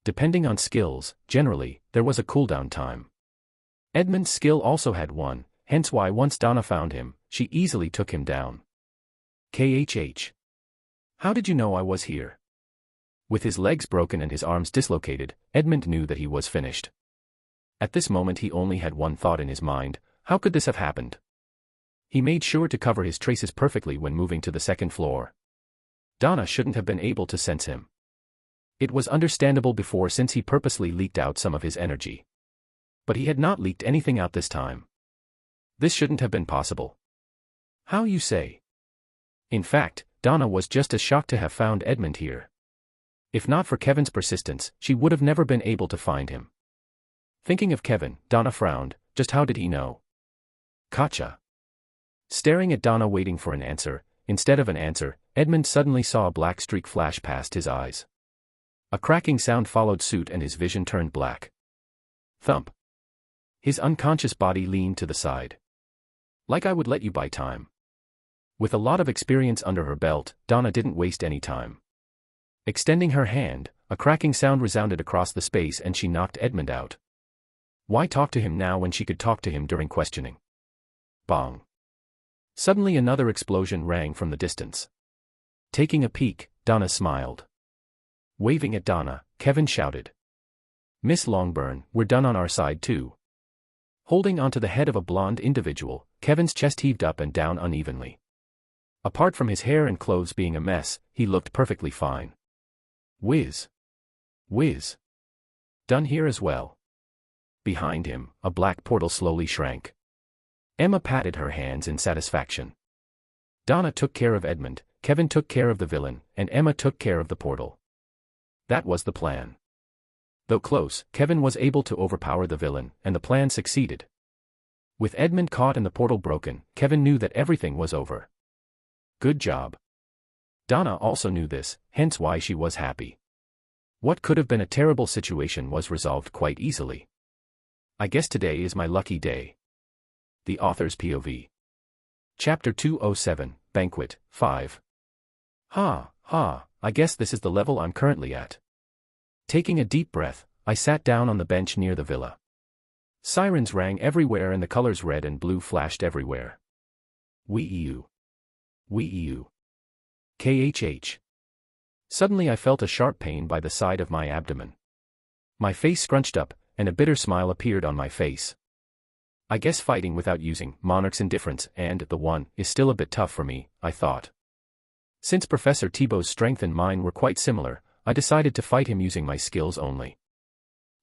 Depending on skills, generally, there was a cooldown time. Edmund's skill also had one, hence why once Donna found him, she easily took him down. KHH. How did you know I was here? With his legs broken and his arms dislocated, Edmund knew that he was finished. At this moment he only had one thought in his mind, how could this have happened? He made sure to cover his traces perfectly when moving to the second floor. Donna shouldn't have been able to sense him. It was understandable before since he purposely leaked out some of his energy. But he had not leaked anything out this time. This shouldn't have been possible. How you say? In fact, Donna was just as shocked to have found Edmund here. If not for Kevin's persistence, she would have never been able to find him. Thinking of Kevin, Donna frowned, just how did he know? Gotcha. Staring at Donna waiting for an answer, instead of an answer, Edmund suddenly saw a black streak flash past his eyes. A cracking sound followed suit and his vision turned black. Thump. His unconscious body leaned to the side. Like I would let you buy time. With a lot of experience under her belt, Donna didn't waste any time. Extending her hand, a cracking sound resounded across the space and she knocked Edmund out. Why talk to him now when she could talk to him during questioning? Bong. Suddenly another explosion rang from the distance. Taking a peek, Donna smiled. Waving at Donna, Kevin shouted. Miss Longburn, we're done on our side too. Holding onto the head of a blonde individual, Kevin's chest heaved up and down unevenly. Apart from his hair and clothes being a mess, he looked perfectly fine. Whiz. Whiz. Done here as well. Behind him, a black portal slowly shrank. Emma patted her hands in satisfaction. Donna took care of Edmund, Kevin took care of the villain, and Emma took care of the portal. That was the plan. Though close, Kevin was able to overpower the villain, and the plan succeeded. With Edmund caught and the portal broken, Kevin knew that everything was over. Good job. Donna also knew this, hence why she was happy. What could have been a terrible situation was resolved quite easily. I guess today is my lucky day. The Author's POV. Chapter 207, Banquet, 5. I guess this is the level I'm currently at. Taking a deep breath, I sat down on the bench near the villa. Sirens rang everywhere and the colors red and blue flashed everywhere. Wee-ew. Wee-ew. KHH. Suddenly I felt a sharp pain by the side of my abdomen. My face scrunched up, and a bitter smile appeared on my face. I guess fighting without using Monarch's indifference and the one is still a bit tough for me, I thought. Since Professor Thibault's strength and mine were quite similar, I decided to fight him using my skills only.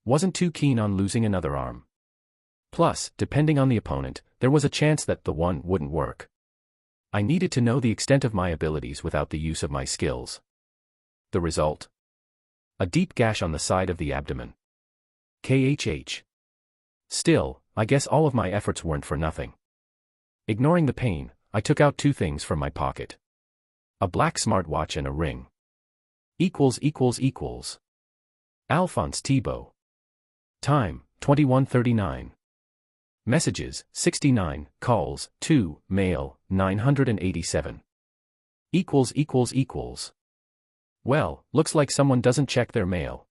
Wasn't too keen on losing another arm. Plus, depending on the opponent, there was a chance that the one wouldn't work. I needed to know the extent of my abilities without the use of my skills. The result? A deep gash on the side of the abdomen. KHH. Still, I guess all of my efforts weren't for nothing. Ignoring the pain, I took out two things from my pocket. A black smartwatch and a ring. Alphonse Thibault. Time, 21:39. Messages, 69, calls, 2, mail, 987. Well, looks like someone doesn't check their mail.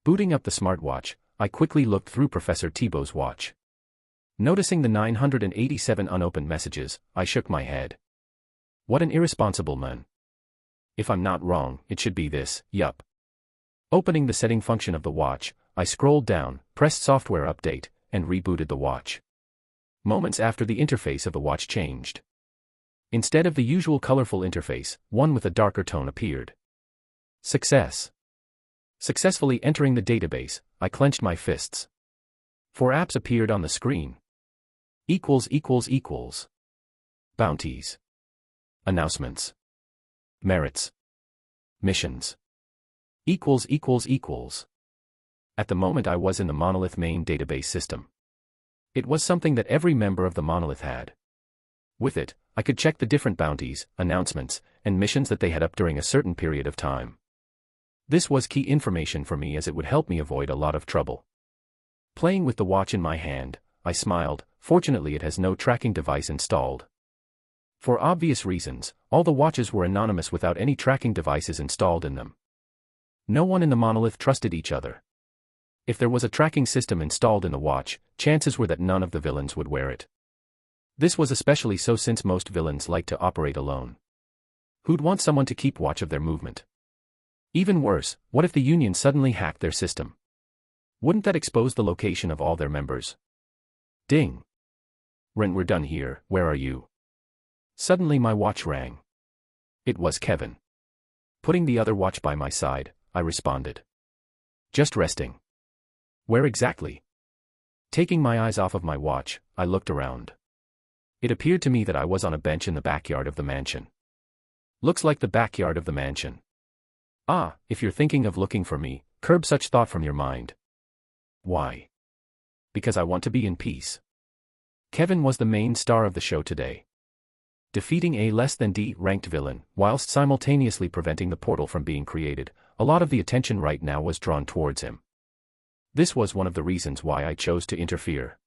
Booting up the smartwatch, I quickly looked through Professor Thibault's watch. Noticing the 987 unopened messages, I shook my head. What an irresponsible man. If I'm not wrong, it should be this, yup. Opening the setting function of the watch, I scrolled down, pressed software update, and rebooted the watch. Moments after the interface of the watch changed. Instead of the usual colorful interface, one with a darker tone appeared. Success. Successfully entering the database, I clenched my fists. 4 apps appeared on the screen. Bounties. Announcements. Merits. Missions. At the moment I was in the Monolith main database system. It was something that every member of the Monolith had. With it, I could check the different bounties, announcements, and missions that they had up during a certain period of time. This was key information for me as it would help me avoid a lot of trouble. Playing with the watch in my hand, I smiled. Fortunately it has no tracking device installed. For obvious reasons, all the watches were anonymous without any tracking devices installed in them. No one in the Monolith trusted each other. If there was a tracking system installed in the watch, chances were that none of the villains would wear it. This was especially so since most villains like to operate alone. Who'd want someone to keep watch of their movement? Even worse, what if the Union suddenly hacked their system? Wouldn't that expose the location of all their members? Ding. Ren, we're done here, where are you? Suddenly my watch rang. It was Kevin. Putting the other watch by my side, I responded. Just resting. Where exactly? Taking my eyes off of my watch, I looked around. It appeared to me that I was on a bench in the backyard of the mansion. Looks like the backyard of the mansion. If you're thinking of looking for me, curb such thought from your mind. Why? Because I want to be in peace. Kevin was the main star of the show today. Defeating a less than D ranked villain, whilst simultaneously preventing the portal from being created, a lot of the attention right now was drawn towards him. This was one of the reasons why I chose to interfere.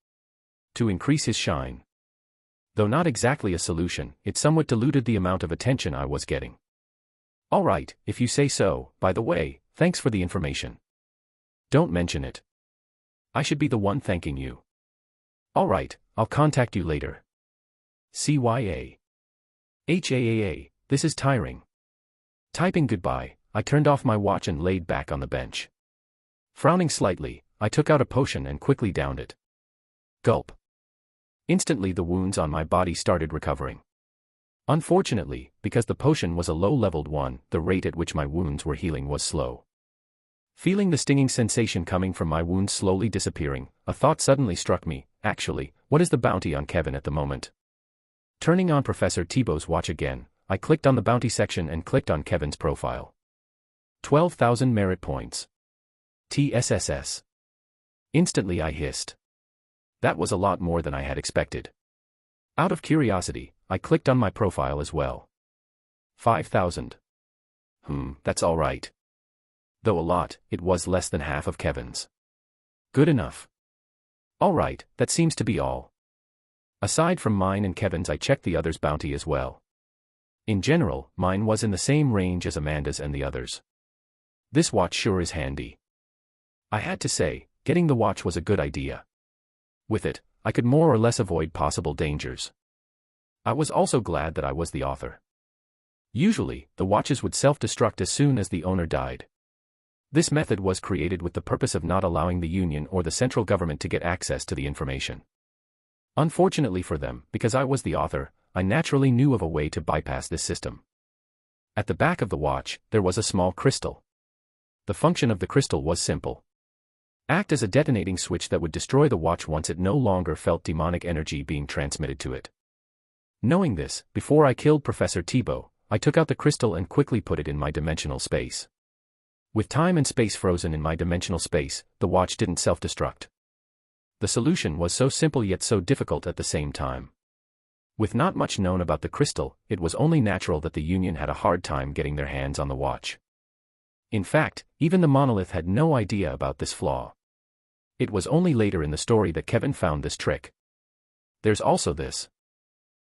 To increase his shine. Though not exactly a solution, it somewhat diluted the amount of attention I was getting. Alright, if you say so. By the way, thanks for the information. Don't mention it. I should be the one thanking you. Alright, I'll contact you later. CYA. HAAA, this is tiring. Typing goodbye, I turned off my watch and laid back on the bench. Frowning slightly, I took out a potion and quickly downed it. Gulp. Instantly the wounds on my body started recovering. Unfortunately, because the potion was a low-leveled one, the rate at which my wounds were healing was slow. Feeling the stinging sensation coming from my wounds slowly disappearing, a thought suddenly struck me. Actually, what is the bounty on Kevin at the moment? Turning on Professor Thibault's watch again, I clicked on the bounty section and clicked on Kevin's profile. 12,000 merit points. TSSS. Instantly I hissed. That was a lot more than I had expected. Out of curiosity, I clicked on my profile as well. 5,000. That's alright. Though a lot, it was less than half of Kevin's. Good enough. Alright, that seems to be all. Aside from mine and Kevin's, I checked the others' bounty as well. In general, mine was in the same range as Amanda's and the others. This watch sure is handy. I had to say, getting the watch was a good idea. With it, I could more or less avoid possible dangers. I was also glad that I was the author. Usually, the watches would self-destruct as soon as the owner died. This method was created with the purpose of not allowing the Union or the central government to get access to the information. Unfortunately for them, because I was the author, I naturally knew of a way to bypass this system. At the back of the watch, there was a small crystal. The function of the crystal was simple. Act as a detonating switch that would destroy the watch once it no longer felt demonic energy being transmitted to it. Knowing this, before I killed Professor Thibault, I took out the crystal and quickly put it in my dimensional space. With time and space frozen in my dimensional space, the watch didn't self-destruct. The solution was so simple yet so difficult at the same time. With not much known about the crystal, it was only natural that the Union had a hard time getting their hands on the watch. In fact, even the monolith had no idea about this flaw. It was only later in the story that Kevin found this trick. There's also this.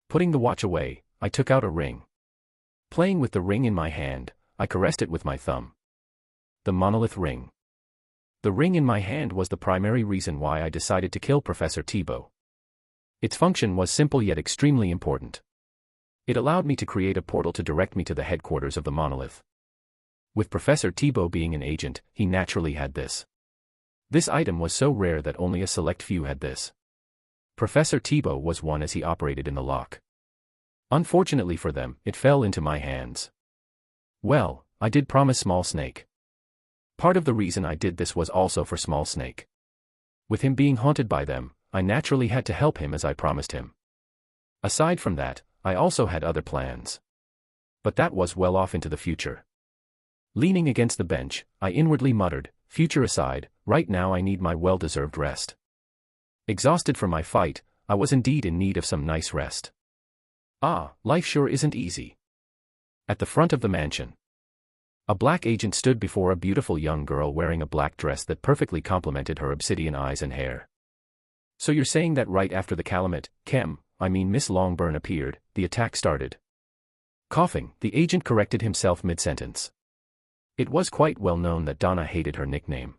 Putting the watch away, I took out a ring. Playing with the ring in my hand, I caressed it with my thumb. The monolith ring. The ring in my hand was the primary reason why I decided to kill Professor Thibault. Its function was simple yet extremely important. It allowed me to create a portal to direct me to the headquarters of the monolith. With Professor Thibault being an agent, he naturally had this. This item was so rare that only a select few had this. Professor Thibault was one as he operated in the lock. Unfortunately for them, it fell into my hands. Well, I did promise Small Snake. Part of the reason I did this was also for Small Snake. With him being haunted by them, I naturally had to help him as I promised him. Aside from that, I also had other plans. But that was well off into the future. Leaning against the bench, I inwardly muttered, future aside, right now I need my well-deserved rest. Exhausted from my fight, I was indeed in need of some nice rest. Life sure isn't easy. At the front of the mansion, a black agent stood before a beautiful young girl wearing a black dress that perfectly complemented her obsidian eyes and hair. So you're saying that right after the Calumet, Miss Longburn appeared, the attack started? Coughing, the agent corrected himself mid-sentence. It was quite well known that Donna hated her nickname.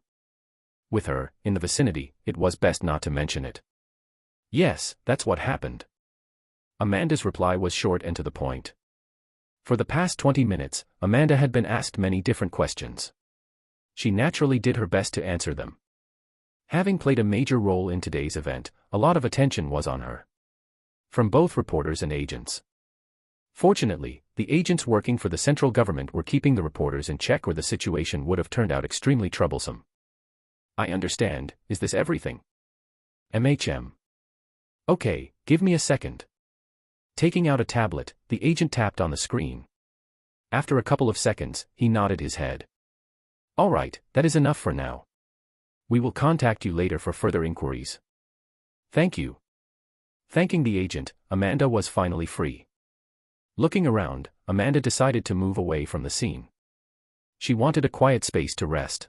With her, in the vicinity, it was best not to mention it. Yes, that's what happened. Amanda's reply was short and to the point. For the past 20 minutes, Amanda had been asked many different questions. She naturally did her best to answer them. Having played a major role in today's event, a lot of attention was on her. From both reporters and agents. Fortunately, the agents working for the central government were keeping the reporters in check or the situation would have turned out extremely troublesome. I understand, is this everything? Okay, give me a second. Taking out a tablet, the agent tapped on the screen. After a couple of seconds, he nodded his head. Alright, that is enough for now. We will contact you later for further inquiries. Thank you. Thanking the agent, Amanda was finally free. Looking around, Amanda decided to move away from the scene. She wanted a quiet space to rest.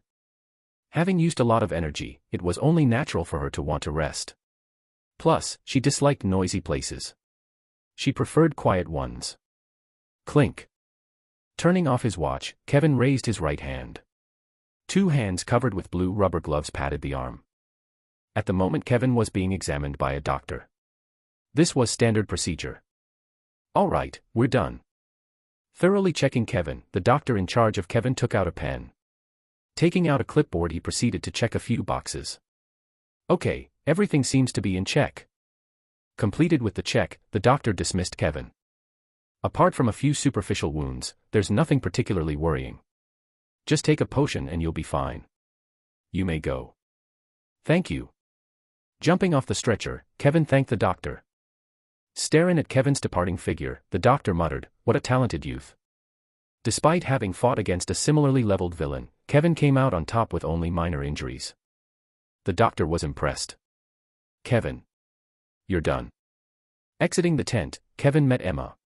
Having used a lot of energy, it was only natural for her to want to rest. Plus, she disliked noisy places. She preferred quiet ones. Clink. Turning off his watch, Kevin raised his right hand. 2 hands covered with blue rubber gloves patted the arm. At the moment Kevin was being examined by a doctor. This was standard procedure. Alright, we're done. Thoroughly checking Kevin, the doctor in charge of Kevin took out a pen. Taking out a clipboard he proceeded to check a few boxes. Okay, everything seems to be in check. Completed with the check, the doctor dismissed Kevin. Apart from a few superficial wounds, there's nothing particularly worrying. Just take a potion and you'll be fine. You may go. Thank you. Jumping off the stretcher, Kevin thanked the doctor. Staring at Kevin's departing figure, the doctor muttered, "What a talented youth." Despite having fought against a similarly leveled villain, Kevin came out on top with only minor injuries. The doctor was impressed. Kevin. You're done. Exiting the tent, Kevin met Emma.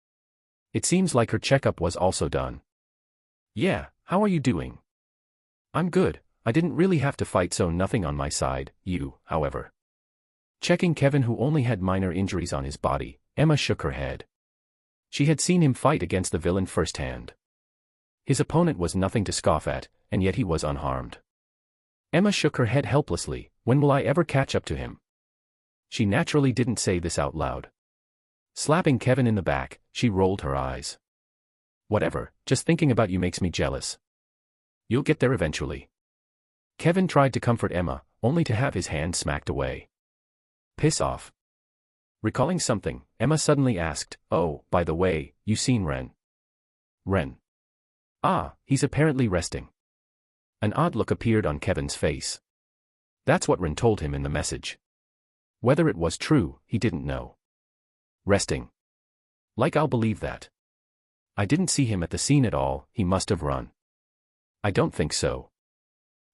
It seems like her checkup was also done. Yeah, how are you doing? I'm good, I didn't really have to fight so nothing on my side, you, however. Checking Kevin, who only had minor injuries on his body, Emma shook her head. She had seen him fight against the villain firsthand. His opponent was nothing to scoff at, and yet he was unharmed. Emma shook her head helplessly. When will I ever catch up to him? She naturally didn't say this out loud. Slapping Kevin in the back, she rolled her eyes. Whatever, just thinking about you makes me jealous. You'll get there eventually. Kevin tried to comfort Emma, only to have his hand smacked away. Piss off. Recalling something, Emma suddenly asked, "Oh, by the way, you seen Ren?" Ren. Ah, he's apparently resting. An odd look appeared on Kevin's face. That's what Ren told him in the message. Whether it was true, he didn't know. Resting. Like I'll believe that. I didn't see him at the scene at all, he must have run. I don't think so.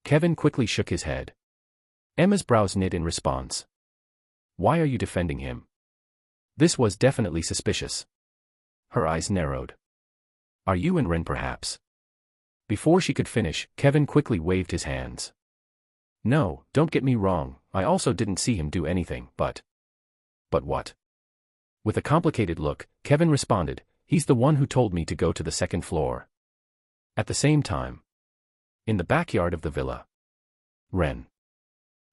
Kevin quickly shook his head. Emma's brows knit in response. Why are you defending him? This was definitely suspicious. Her eyes narrowed. Are you and Ren perhaps? Before she could finish, Kevin quickly waved his hands. No, don't get me wrong, I also didn't see him do anything, but... But what? With a complicated look, Kevin responded, he's the one who told me to go to the second floor. At the same time. In the backyard of the villa. Ren.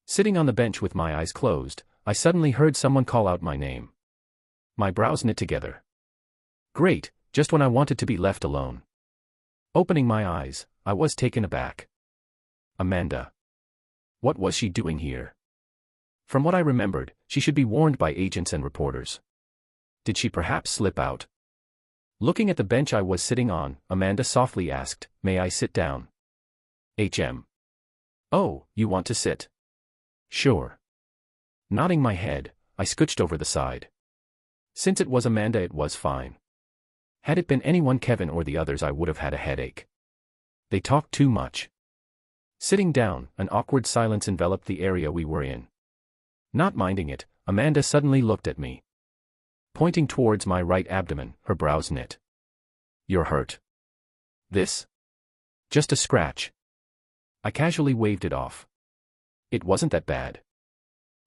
Sitting on the bench with my eyes closed, I suddenly heard someone call out my name. My brows knit together. Great, just when I wanted to be left alone. Opening my eyes, I was taken aback. Amanda. What was she doing here? From what I remembered, she should be warned by agents and reporters. Did she perhaps slip out? Looking at the bench I was sitting on, Amanda softly asked, "May I sit down?" Oh, you want to sit? Sure. Nodding my head, I scooched over the side. Since it was Amanda, it was fine. Had it been anyone, Kevin or the others, I would have had a headache. They talked too much. Sitting down, an awkward silence enveloped the area we were in. Not minding it, Amanda suddenly looked at me. Pointing towards my right abdomen, her brows knit. You're hurt. This? Just a scratch. I casually waved it off. It wasn't that bad.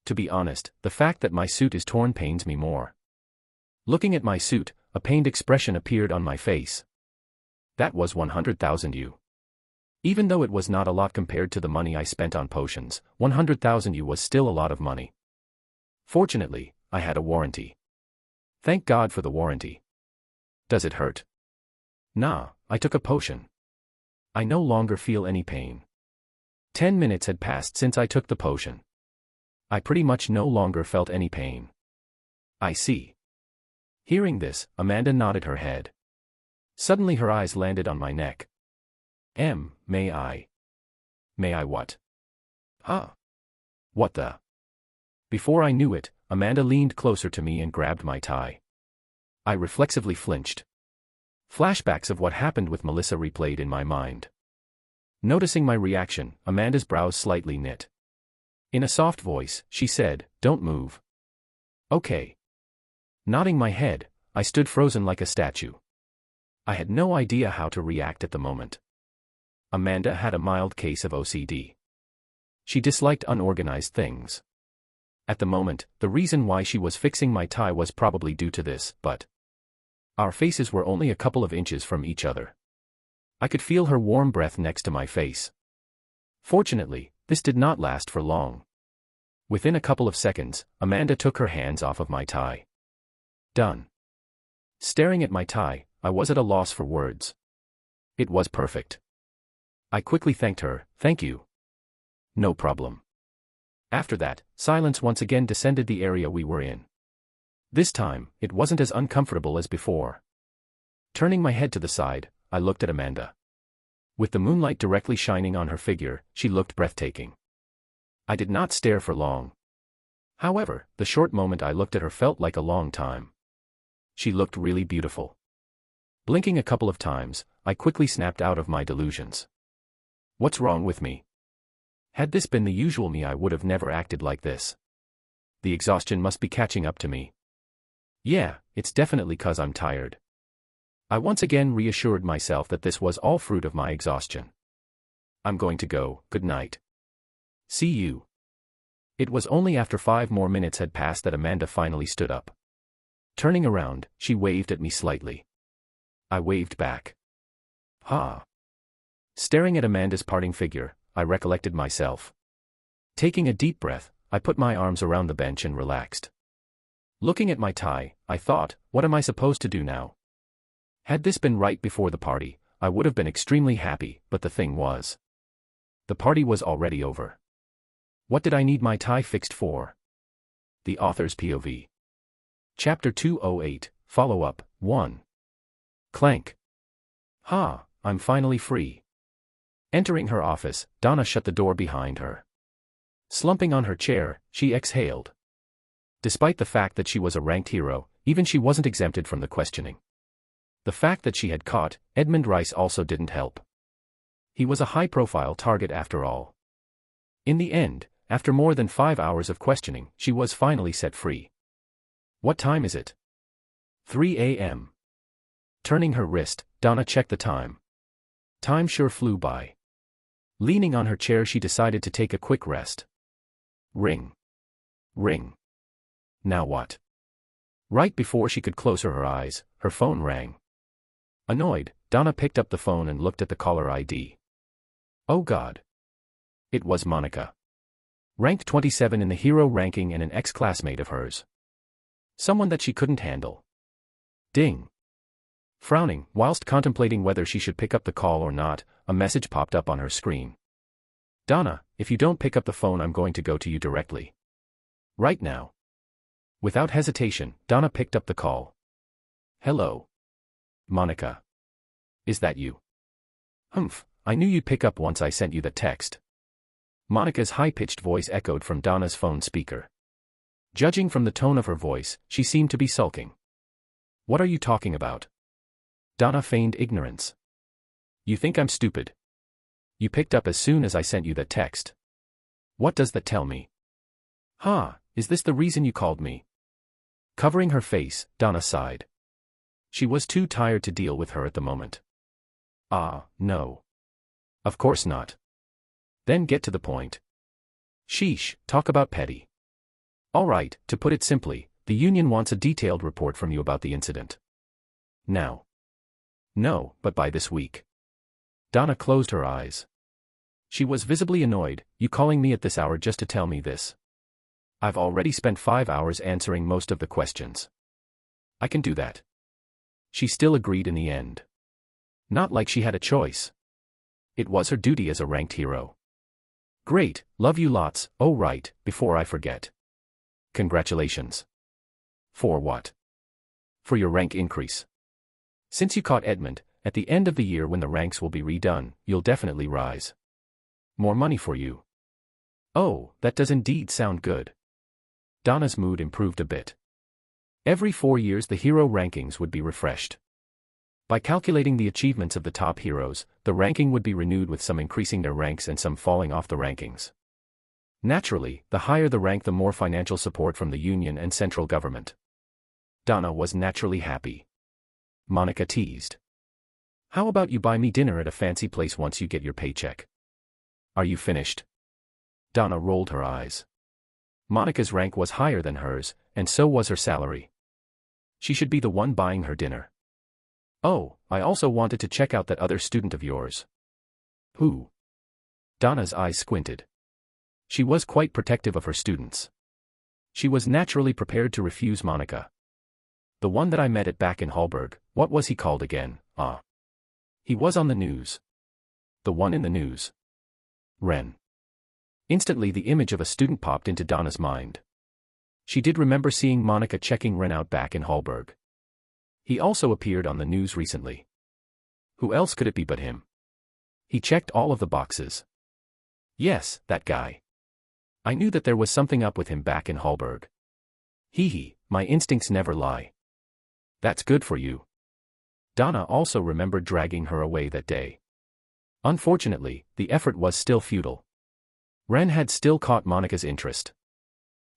To be honest, the fact that my suit is torn pains me more. Looking at my suit, a pained expression appeared on my face. That was 100,000 U. Even though it was not a lot compared to the money I spent on potions, 100,000 U was still a lot of money. Fortunately, I had a warranty. Thank God for the warranty. Does it hurt? Nah, I took a potion. I no longer feel any pain. 10 minutes had passed since I took the potion. I pretty much no longer felt any pain. I see. Hearing this, Amanda nodded her head. Suddenly her eyes landed on my neck. May I? May I what? Huh? What the? Before I knew it, Amanda leaned closer to me and grabbed my tie. I reflexively flinched. Flashbacks of what happened with Melissa replayed in my mind. Noticing my reaction, Amanda's brows slightly knit. In a soft voice, she said, "Don't move." Okay. Nodding my head, I stood frozen like a statue. I had no idea how to react at the moment. Amanda had a mild case of OCD. She disliked unorganized things. At the moment, the reason why she was fixing my tie was probably due to this, but our faces were only a couple of inches from each other. I could feel her warm breath next to my face. Fortunately, this did not last for long. Within a couple of seconds, Amanda took her hands off of my tie. Done. Staring at my tie, I was at a loss for words. It was perfect. I quickly thanked her, "Thank you." No problem. After that, silence once again descended the area we were in. This time, it wasn't as uncomfortable as before. Turning my head to the side, I looked at Amanda. With the moonlight directly shining on her figure, she looked breathtaking. I did not stare for long. However, the short moment I looked at her felt like a long time. She looked really beautiful. Blinking a couple of times, I quickly snapped out of my delusions. What's wrong with me? Had this been the usual me, I would have never acted like this. The exhaustion must be catching up to me. Yeah, it's definitely 'cause I'm tired. I once again reassured myself that this was all fruit of my exhaustion. I'm going to go, good night. See you. It was only after 5 more minutes had passed that Amanda finally stood up. Turning around, she waved at me slightly. I waved back. Ha! Staring at Amanda's parting figure, I recollected myself. Taking a deep breath, I put my arms around the bench and relaxed. Looking at my tie, I thought, what am I supposed to do now? Had this been right before the party, I would have been extremely happy, but the thing was, the party was already over. What did I need my tie fixed for? The author's POV. Chapter 208, Follow-up, 1. Clank. Ha, I'm finally free. Entering her office, Donna shut the door behind her. Slumping on her chair, she exhaled. Despite the fact that she was a ranked hero, even she wasn't exempted from the questioning. The fact that she had caught Edmund Rice also didn't help. He was a high-profile target after all. In the end, after more than 5 hours of questioning, she was finally set free. What time is it? 3 a.m. Turning her wrist, Donna checked the time. Time sure flew by. Leaning on her chair, she decided to take a quick rest. Ring. Ring. Now what? Right before she could close her eyes, her phone rang. Annoyed, Donna picked up the phone and looked at the caller ID. Oh God. It was Monica. Ranked 27 in the hero ranking and an ex-classmate of hers. Someone that she couldn't handle. Ding. Frowning, whilst contemplating whether she should pick up the call or not, a message popped up on her screen. Donna, if you don't pick up the phone, I'm going to go to you directly. Right now. Without hesitation, Donna picked up the call. Hello. Monica. Is that you? Humph, I knew you'd pick up once I sent you the text. Monica's high-pitched voice echoed from Donna's phone speaker. Judging from the tone of her voice, she seemed to be sulking. What are you talking about? Donna feigned ignorance. You think I'm stupid? You picked up as soon as I sent you that text. What does that tell me? Is this the reason you called me? Covering her face, Donna sighed. She was too tired to deal with her at the moment. No. Of course not. Then get to the point. Sheesh, talk about petty. All right, to put it simply, the union wants a detailed report from you about the incident. Now. No, but by this week. Donna closed her eyes. She was visibly annoyed. You calling me at this hour just to tell me this? I've already spent 5 hours answering most of the questions. I can do that. She still agreed in the end. Not like she had a choice. It was her duty as a ranked hero. Great, love you lots. Oh right, before I forget. Congratulations. For what? For your rank increase. Since you caught Edmund, at the end of the year when the ranks will be redone, you'll definitely rise. More money for you. Oh, that does indeed sound good. Donna's mood improved a bit. Every 4 years the hero rankings would be refreshed. By calculating the achievements of the top heroes, the ranking would be renewed with some increasing their ranks and some falling off the rankings. Naturally, the higher the rank the more financial support from the union and central government. Donna was naturally happy. Monica teased. How about you buy me dinner at a fancy place once you get your paycheck? Are you finished? Donna rolled her eyes. Monica's rank was higher than hers, and so was her salary. She should be the one buying her dinner. Oh, I also wanted to check out that other student of yours. Who? Donna's eyes squinted. She was quite protective of her students. She was naturally prepared to refuse Monica. The one that I met at back in Hallberg, what was he called again? He was on the news. The one in the news. Ren. Instantly the image of a student popped into Donna's mind. She did remember seeing Monica checking Ren out back in Hallberg. He also appeared on the news recently. Who else could it be but him? He checked all of the boxes. Yes, that guy. I knew that there was something up with him back in Hallberg. My instincts never lie. That's good for you. Donna also remembered dragging her away that day. Unfortunately, the effort was still futile. Ren had still caught Monica's interest.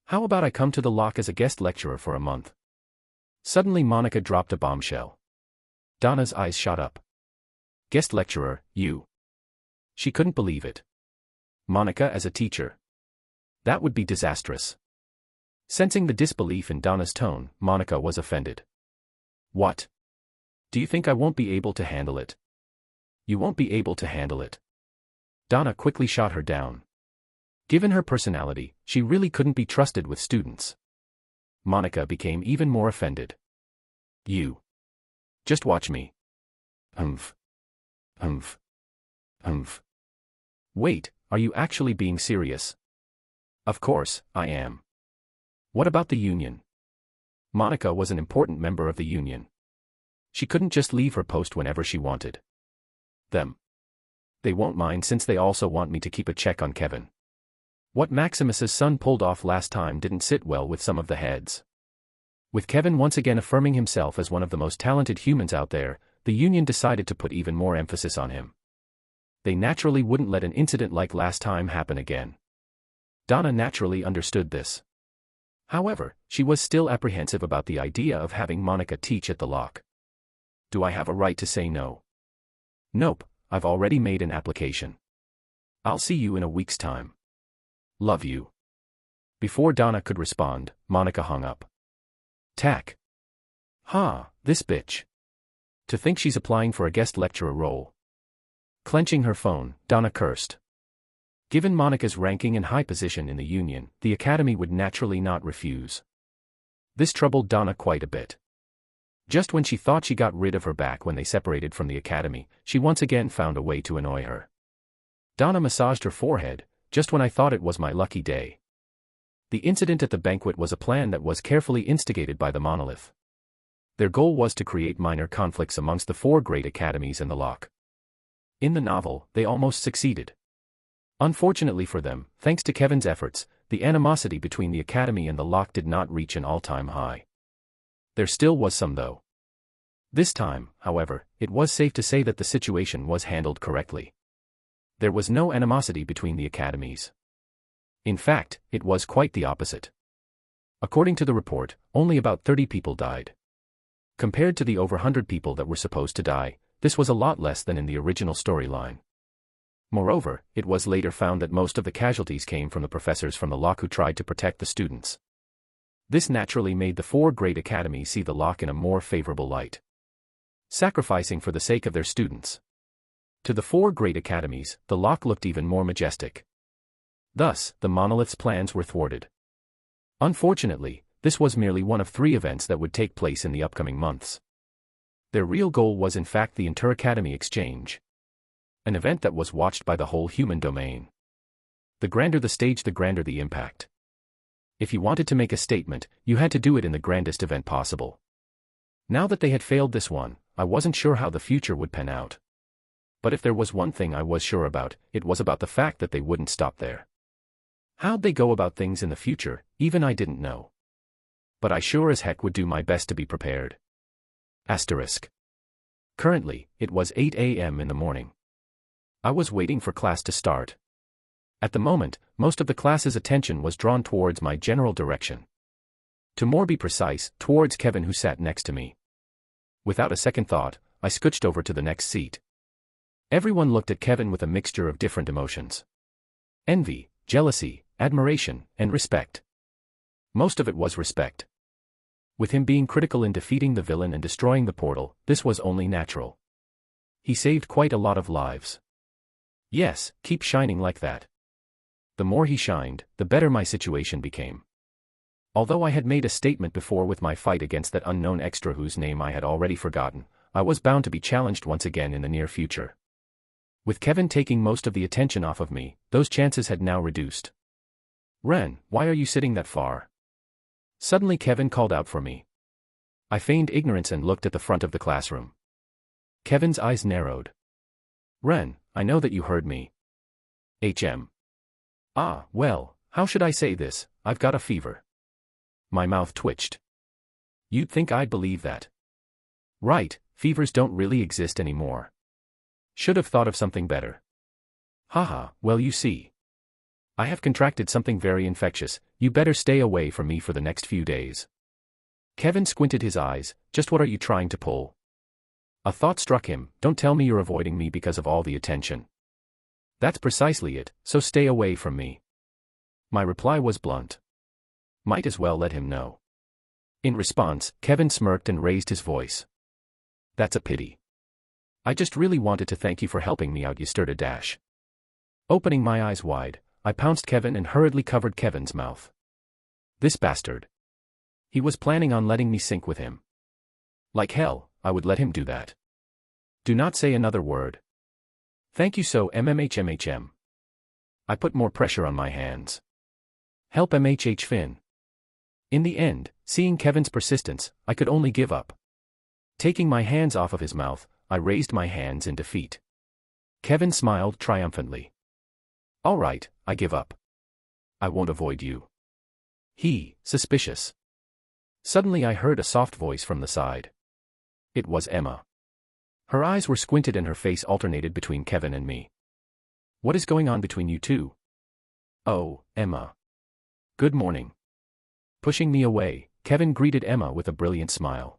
How about I come to the lock as a guest lecturer for a month? Suddenly Monica dropped a bombshell. Donna's eyes shot up. Guest lecturer, you? She couldn't believe it. Monica as a teacher. That would be disastrous. Sensing the disbelief in Donna's tone, Monica was offended. What? Do you think I won't be able to handle it? You won't be able to handle it. Donna quickly shot her down. Given her personality, she really couldn't be trusted with students. Monica became even more offended. You. Just watch me. Humph. Humph. Humph. Wait, are you actually being serious? Of course, I am. What about the union? Monica was an important member of the union. She couldn't just leave her post whenever she wanted. Them. They won't mind since they also want me to keep a check on Kevin. What Maximus's son pulled off last time didn't sit well with some of the heads. With Kevin once again affirming himself as one of the most talented humans out there, the union decided to put even more emphasis on him. They naturally wouldn't let an incident like last time happen again. Donna naturally understood this. However, she was still apprehensive about the idea of having Monica teach at the lock. Do I have a right to say no? Nope, I've already made an application. I'll see you in a week's time. Love you. Before Donna could respond, Monica hung up. Tack. This bitch. To think she's applying for a guest lecturer role. Clenching her phone, Donna cursed. Given Monica's ranking and high position in the union, the academy would naturally not refuse. This troubled Donna quite a bit. Just when she thought she got rid of her back when they separated from the academy, she once again found a way to annoy her. Donna massaged her forehead, just when I thought it was my lucky day. The incident at the banquet was a plan that was carefully instigated by the monolith. Their goal was to create minor conflicts amongst the 4 great academies and the lock. In the novel, they almost succeeded. Unfortunately for them, thanks to Kevin's efforts, the animosity between the academy and the lock did not reach an all-time high. There still was some though. This time, however, it was safe to say that the situation was handled correctly. There was no animosity between the academies. In fact, it was quite the opposite. According to the report, only about 30 people died. Compared to the over 100 people that were supposed to die, this was a lot less than in the original storyline. Moreover, it was later found that most of the casualties came from the professors from the lock who tried to protect the students. This naturally made the 4 great academies see the lock in a more favorable light, sacrificing for the sake of their students. To the 4 great academies, the lock looked even more majestic. Thus, the monolith's plans were thwarted. Unfortunately, this was merely one of 3 events that would take place in the upcoming months. Their real goal was in fact the inter-academy exchange. An event that was watched by the whole human domain. The grander the stage, the grander the impact. If you wanted to make a statement, you had to do it in the grandest event possible. Now that they had failed this one, I wasn't sure how the future would pan out. But if there was one thing I was sure about, it was about the fact that they wouldn't stop there. How'd they go about things in the future, even I didn't know. But I sure as heck would do my best to be prepared. Asterisk. Currently, it was 8 a.m. in the morning. I was waiting for class to start. At the moment, most of the class's attention was drawn towards my general direction. To more be precise, towards Kevin who sat next to me. Without a second thought, I scooched over to the next seat. Everyone looked at Kevin with a mixture of different emotions. Envy, jealousy, admiration, and respect. Most of it was respect. With him being critical in defeating the villain and destroying the portal, this was only natural. He saved quite a lot of lives. Yes, keep shining like that. The more he shined, the better my situation became. Although I had made a statement before with my fight against that unknown extra whose name I had already forgotten, I was bound to be challenged once again in the near future. With Kevin taking most of the attention off of me, those chances had now reduced. Ren, why are you sitting that far? Suddenly Kevin called out for me. I feigned ignorance and looked at the front of the classroom. Kevin's eyes narrowed. Ren, I know that you heard me. Well, how should I say this? I've got a fever. My mouth twitched. You'd think I'd believe that. Right, fevers don't really exist anymore. Should have thought of something better. Well you see. I have contracted something very infectious, you better stay away from me for the next few days. Kevin squinted his eyes, just what are you trying to pull? A thought struck him, don't tell me you're avoiding me because of all the attention. That's precisely it, so stay away from me. My reply was blunt. Might as well let him know. In response, Kevin smirked and raised his voice. That's a pity. I just really wanted to thank you for helping me out, you stuttered dash. Opening my eyes wide, I pounced Kevin and hurriedly covered Kevin's mouth. This bastard. He was planning on letting me sink with him. Like hell, I would let him do that. Do not say another word. Thank you so mmhmhm. I put more pressure on my hands. Help mhh Finn. In the end, seeing Kevin's persistence, I could only give up. Taking my hands off of his mouth, I raised my hands in defeat. Kevin smiled triumphantly. All right, I give up. I won't avoid you. He, suspicious. Suddenly I heard a soft voice from the side. It was Emma. Her eyes were squinted and her face alternated between Kevin and me. What is going on between you two? Oh, Emma. Good morning. Pushing me away, Kevin greeted Emma with a brilliant smile.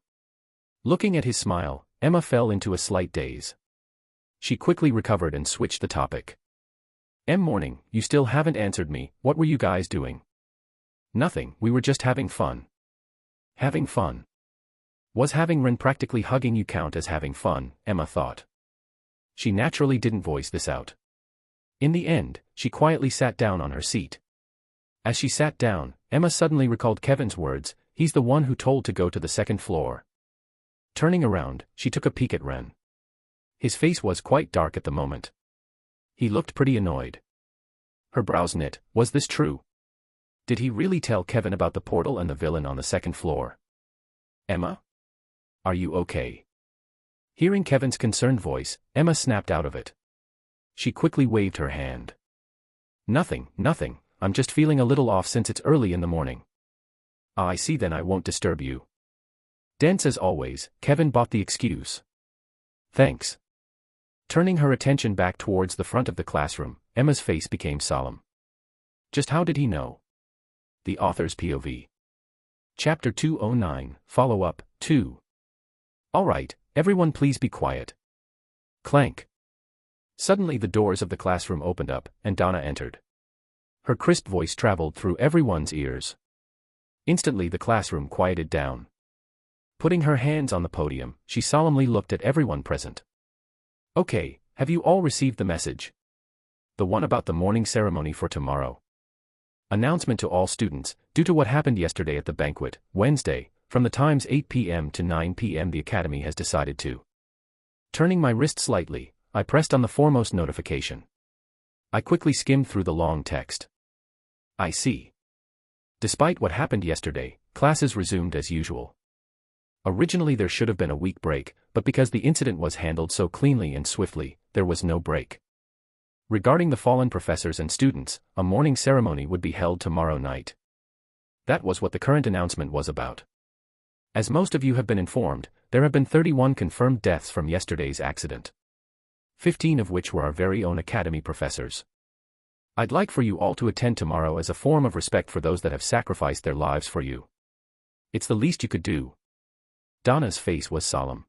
Looking at his smile, Emma fell into a slight daze. She quickly recovered and switched the topic. Morning, you still haven't answered me, what were you guys doing? Nothing, we were just having fun. Having fun? Was having Ren practically hugging you count as having fun, Emma thought. She naturally didn't voice this out. In the end, she quietly sat down on her seat. As she sat down, Emma suddenly recalled Kevin's words, he's the one who told to go to the second floor. Turning around, she took a peek at Ren. His face was quite dark at the moment. He looked pretty annoyed. Her brows knit, was this true? Did he really tell Kevin about the portal and the villain on the second floor? Emma? Are you okay? Hearing Kevin's concerned voice, Emma snapped out of it. She quickly waved her hand. Nothing, I'm just feeling a little off since it's early in the morning. Ah, I see, then I won't disturb you. Dense as always, Kevin bought the excuse. Thanks. Turning her attention back towards the front of the classroom, Emma's face became solemn. Just how did he know? The Author's POV. Chapter 209, Follow-up, 2. Alright, everyone please be quiet. Clank. Suddenly the doors of the classroom opened up, and Donna entered. Her crisp voice traveled through everyone's ears. Instantly the classroom quieted down. Putting her hands on the podium, she solemnly looked at everyone present. Okay, have you all received the message? The one about the morning ceremony for tomorrow. Announcement to all students, due to what happened yesterday at the banquet, Wednesday, from the times 8 p.m. to 9 p.m. the Academy has decided to. Turning my wrist slightly, I pressed on the foremost notification. I quickly skimmed through the long text. I see. Despite what happened yesterday, classes resumed as usual. Originally there should have been a week break, but because the incident was handled so cleanly and swiftly, there was no break. Regarding the fallen professors and students, a morning ceremony would be held tomorrow night. That was what the current announcement was about. As most of you have been informed, there have been 31 confirmed deaths from yesterday's accident. 15 of which were our very own Academy professors. I'd like for you all to attend tomorrow as a form of respect for those that have sacrificed their lives for you. It's the least you could do. Donna's face was solemn.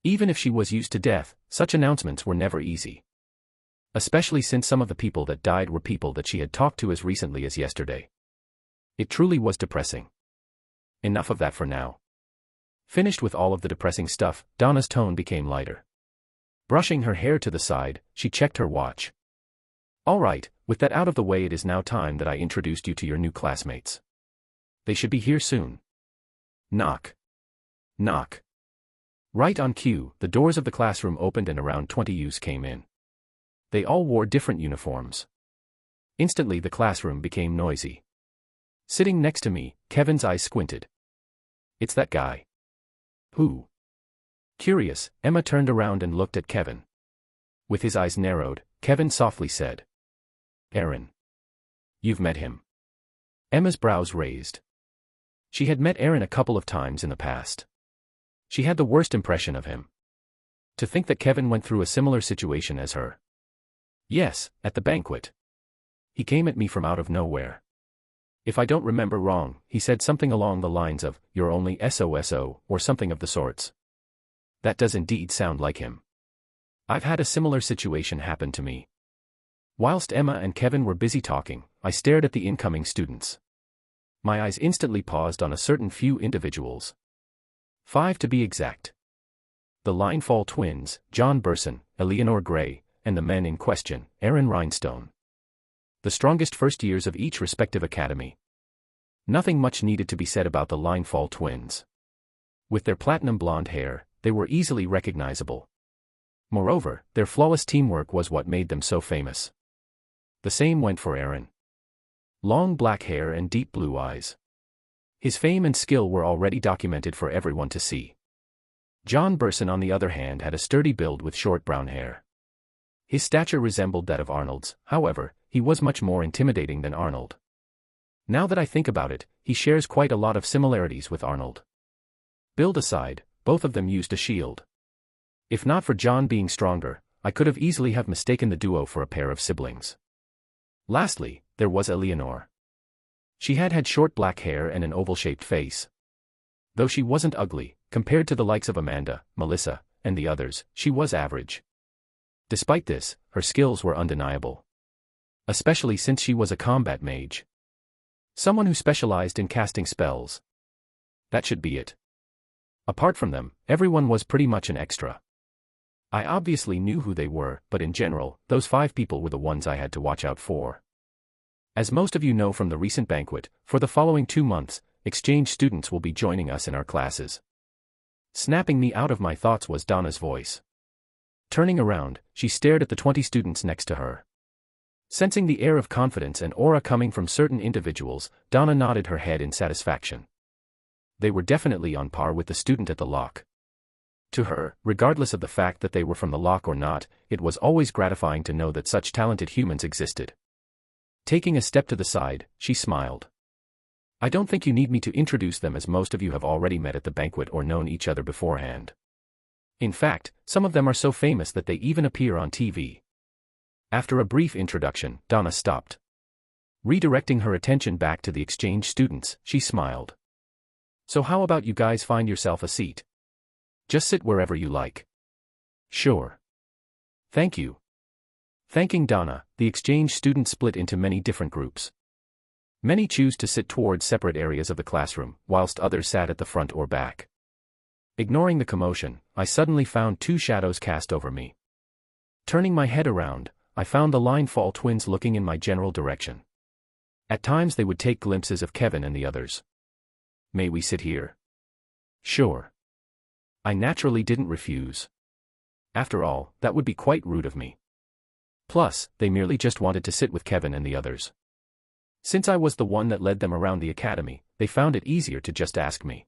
Even if she was used to death, such announcements were never easy. Especially since some of the people that died were people that she had talked to as recently as yesterday. It truly was depressing. Enough of that for now. Finished with all of the depressing stuff, Donna's tone became lighter. Brushing her hair to the side, she checked her watch. All right, with that out of the way, it is now time that I introduced you to your new classmates. They should be here soon. Knock. Knock. Right on cue, the doors of the classroom opened and around 20 youths came in. They all wore different uniforms. Instantly the classroom became noisy. Sitting next to me, Kevin's eyes squinted. It's that guy. Who? Curious, Emma turned around and looked at Kevin. With his eyes narrowed, Kevin softly said. Aaron. You've met him. Emma's brows raised. She had met Aaron a couple of times in the past. She had the worst impression of him. To think that Kevin went through a similar situation as her. Yes, at the banquet. He came at me from out of nowhere. If I don't remember wrong, he said something along the lines of, "You're only SOSO," or something of the sorts. That does indeed sound like him. I've had a similar situation happen to me. Whilst Emma and Kevin were busy talking, I stared at the incoming students. My eyes instantly paused on a certain few individuals. 5 to be exact. The Linefall twins, John Burson, Eleanor Gray, and the men in question, Aaron Rhinestone. The strongest first years of each respective academy. Nothing much needed to be said about the Linefall twins. With their platinum blonde hair, they were easily recognizable. Moreover, their flawless teamwork was what made them so famous. The same went for Aaron. Long black hair and deep blue eyes. His fame and skill were already documented for everyone to see. John Burson, on the other hand, had a sturdy build with short brown hair. His stature resembled that of Arnold's, however, he was much more intimidating than Arnold. Now that I think about it, he shares quite a lot of similarities with Arnold. Build aside, both of them used a shield. If not for John being stronger, I could have easily have mistaken the duo for a pair of siblings. Lastly, there was Eleanor. She had short black hair and an oval-shaped face. Though she wasn't ugly, compared to the likes of Amanda, Melissa, and the others, she was average. Despite this, her skills were undeniable. Especially since she was a combat mage. Someone who specialized in casting spells. That should be it. Apart from them, everyone was pretty much an extra. I obviously knew who they were, but in general, those 5 people were the ones I had to watch out for. As most of you know from the recent banquet, for the following 2 months, exchange students will be joining us in our classes. Snapping me out of my thoughts was Donna's voice. Turning around, she stared at the 20 students next to her. Sensing the air of confidence and aura coming from certain individuals, Donna nodded her head in satisfaction. They were definitely on par with the student at the lock. To her, regardless of the fact that they were from the lock or not, it was always gratifying to know that such talented humans existed. Taking a step to the side, she smiled. I don't think you need me to introduce them, as most of you have already met at the banquet or known each other beforehand. In fact, some of them are so famous that they even appear on TV. After a brief introduction, Donna stopped. Redirecting her attention back to the exchange students, she smiled. So how about you guys find yourself a seat? Just sit wherever you like. Sure. Thank you. Thanking Donna, the exchange students split into many different groups. Many choose to sit towards separate areas of the classroom, whilst others sat at the front or back. Ignoring the commotion, I suddenly found 2 shadows cast over me. Turning my head around, I found the Linefall twins looking in my general direction. At times they would take glimpses of Kevin and the others. May we sit here? Sure. I naturally didn't refuse. After all, that would be quite rude of me. Plus, they merely just wanted to sit with Kevin and the others. Since I was the one that led them around the academy, they found it easier to just ask me.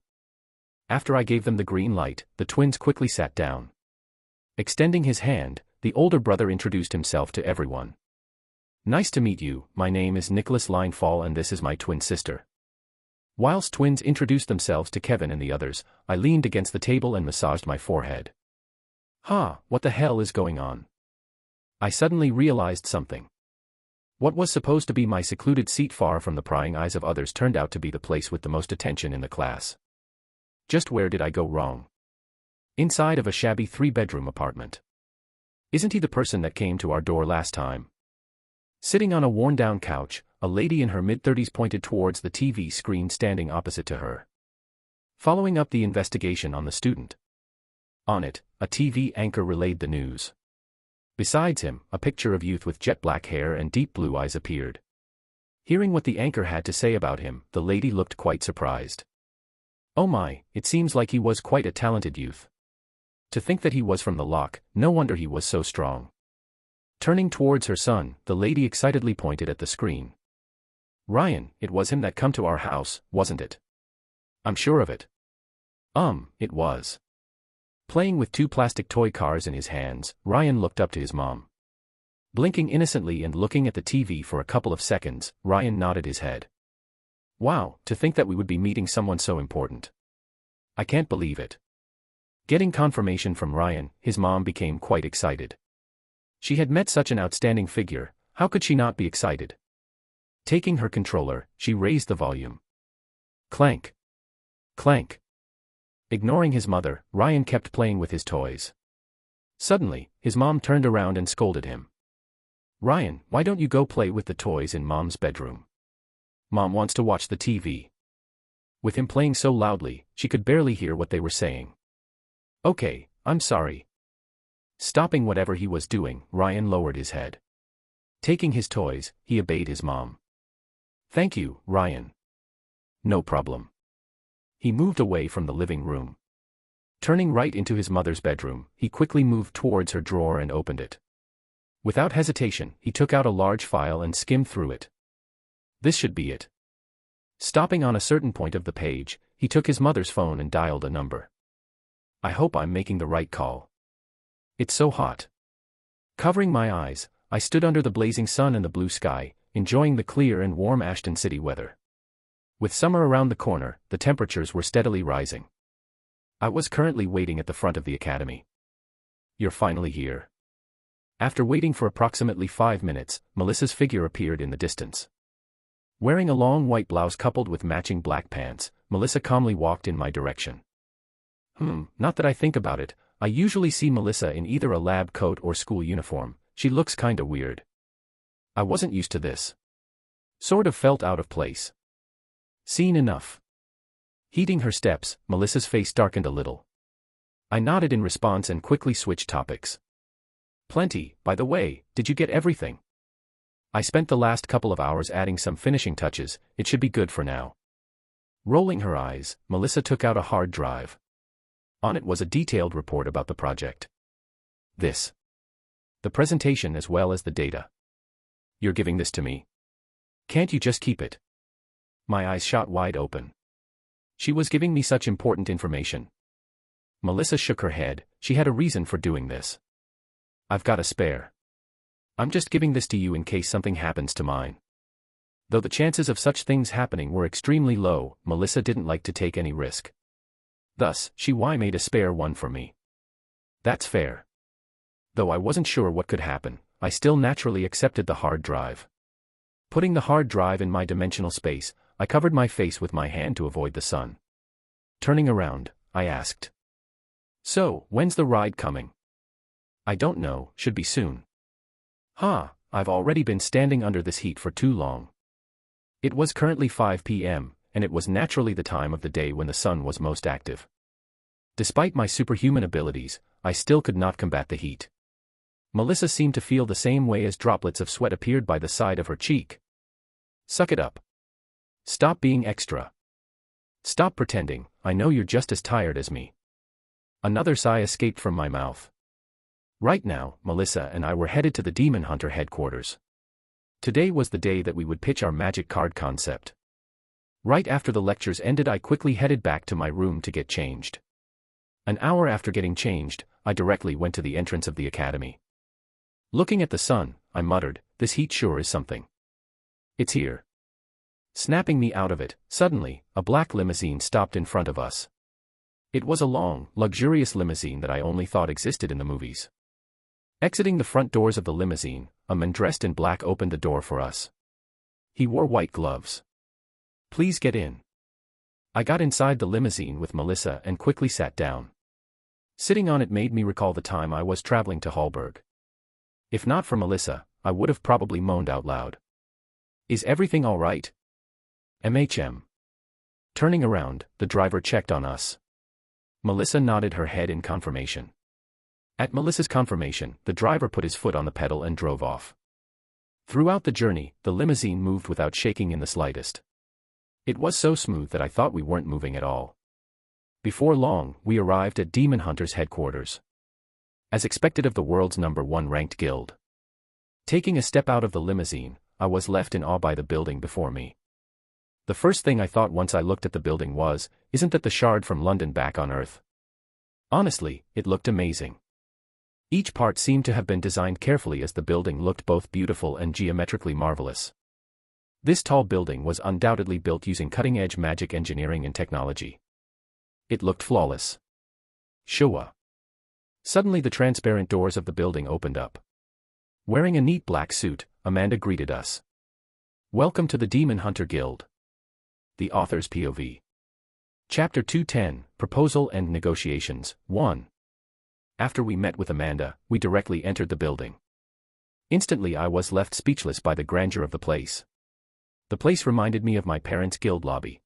After I gave them the green light, the twins quickly sat down. Extending his hand, the older brother introduced himself to everyone. Nice to meet you, my name is Nicholas Linefall and this is my twin sister. Whilst twins introduced themselves to Kevin and the others, I leaned against the table and massaged my forehead. What the hell is going on? I suddenly realized something. What was supposed to be my secluded seat far from the prying eyes of others turned out to be the place with the most attention in the class. Just where did I go wrong? Inside of a shabby 3-bedroom apartment. Isn't he the person that came to our door last time? Sitting on a worn-down couch, a lady in her mid-30s pointed towards the TV screen standing opposite to her. Following up the investigation on the student. On it, a TV anchor relayed the news. Besides him, a picture of youth with jet black hair and deep blue eyes appeared. Hearing what the anchor had to say about him, the lady looked quite surprised. Oh my, it seems like he was quite a talented youth. To think that he was from the lock, no wonder he was so strong. Turning towards her son, the lady excitedly pointed at the screen. Ryan, it was him that come to our house, wasn't it? I'm sure of it. It was. Playing with 2 plastic toy cars in his hands, Ryan looked up to his mom. Blinking innocently and looking at the TV for a couple of seconds, Ryan nodded his head. Wow, to think that we would be meeting someone so important. I can't believe it. Getting confirmation from Ryan, his mom became quite excited. She had met such an outstanding figure, how could she not be excited? Taking her controller, she raised the volume. Clank. Clank. Ignoring his mother, Ryan kept playing with his toys. Suddenly, his mom turned around and scolded him. Ryan, why don't you go play with the toys in Mom's bedroom? Mom wants to watch the TV. With him playing so loudly, she could barely hear what they were saying. Okay, I'm sorry. Stopping whatever he was doing, Ryan lowered his head. Taking his toys, he obeyed his mom. Thank you, Ryan. No problem. He moved away from the living room. Turning right into his mother's bedroom, he quickly moved towards her drawer and opened it. Without hesitation, he took out a large file and skimmed through it. This should be it. Stopping on a certain point of the page, he took his mother's phone and dialed a number. I hope I'm making the right call. It's so hot. Covering my eyes, I stood under the blazing sun and the blue sky, enjoying the clear and warm Ashton City weather. With summer around the corner, the temperatures were steadily rising. I was currently waiting at the front of the academy. You're finally here. After waiting for approximately 5 minutes, Melissa's figure appeared in the distance. Wearing a long white blouse coupled with matching black pants, Melissa calmly walked in my direction. Not that I think about it, I usually see Melissa in either a lab coat or school uniform. She looks kinda weird. I wasn't used to this. Sort of felt out of place. Seen enough. Heeding her steps, Melissa's face darkened a little. I nodded in response and quickly switched topics. Plenty, by the way, did you get everything? I spent the last couple of hours adding some finishing touches, it should be good for now. Rolling her eyes, Melissa took out a hard drive. On it was a detailed report about the project. The presentation as well as the data. You're giving this to me? Can't you just keep it? My eyes shot wide open. She was giving me such important information. Melissa shook her head, she had a reason for doing this. I've got a spare. I'm just giving this to you in case something happens to mine. Though the chances of such things happening were extremely low, Melissa didn't like to take any risk. Thus, she made a spare one for me. That's fair. Though I wasn't sure what could happen, I still naturally accepted the hard drive. Putting the hard drive in my dimensional space, I covered my face with my hand to avoid the sun. Turning around, I asked. So, when's the ride coming? I don't know, should be soon. I've already been standing under this heat for too long. It was currently 5 p.m., and it was naturally the time of the day when the sun was most active. Despite my superhuman abilities, I still could not combat the heat. Melissa seemed to feel the same way as droplets of sweat appeared by the side of her cheek. Suck it up. Stop being extra. Stop pretending, I know you're just as tired as me. Another sigh escaped from my mouth. Right now, Melissa and I were headed to the Demon Hunter headquarters. Today was the day that we would pitch our magic card concept. Right after the lectures ended, I quickly headed back to my room to get changed. An hour after getting changed, I directly went to the entrance of the academy. Looking at the sun, I muttered, this heat sure is something. It's here. Snapping me out of it, suddenly, a black limousine stopped in front of us. It was a long, luxurious limousine that I only thought existed in the movies. Exiting the front doors of the limousine, a man dressed in black opened the door for us. He wore white gloves. Please get in. I got inside the limousine with Melissa and quickly sat down. Sitting on it made me recall the time I was traveling to Hallberg. If not for Melissa, I would have probably moaned out loud. Is everything all right? MHM. Turning around, the driver checked on us. Melissa nodded her head in confirmation. At Melissa's confirmation, the driver put his foot on the pedal and drove off. Throughout the journey, the limousine moved without shaking in the slightest. It was so smooth that I thought we weren't moving at all. Before long, we arrived at Demon Hunter's headquarters. As expected of the world's #1 ranked guild. Taking a step out of the limousine, I was left in awe by the building before me. The first thing I thought once I looked at the building was, isn't that the shard from London back on Earth? Honestly, it looked amazing. Each part seemed to have been designed carefully as the building looked both beautiful and geometrically marvelous. This tall building was undoubtedly built using cutting-edge magic engineering and technology. It looked flawless. Showa. Suddenly the transparent doors of the building opened up. Wearing a neat black suit, Amanda greeted us. Welcome to the Demon Hunter Guild. The Author's POV. Chapter 210, Proposal and Negotiations, 1. After we met with Amanda, we directly entered the building. Instantly I was left speechless by the grandeur of the place. The place reminded me of my parents' guild lobby,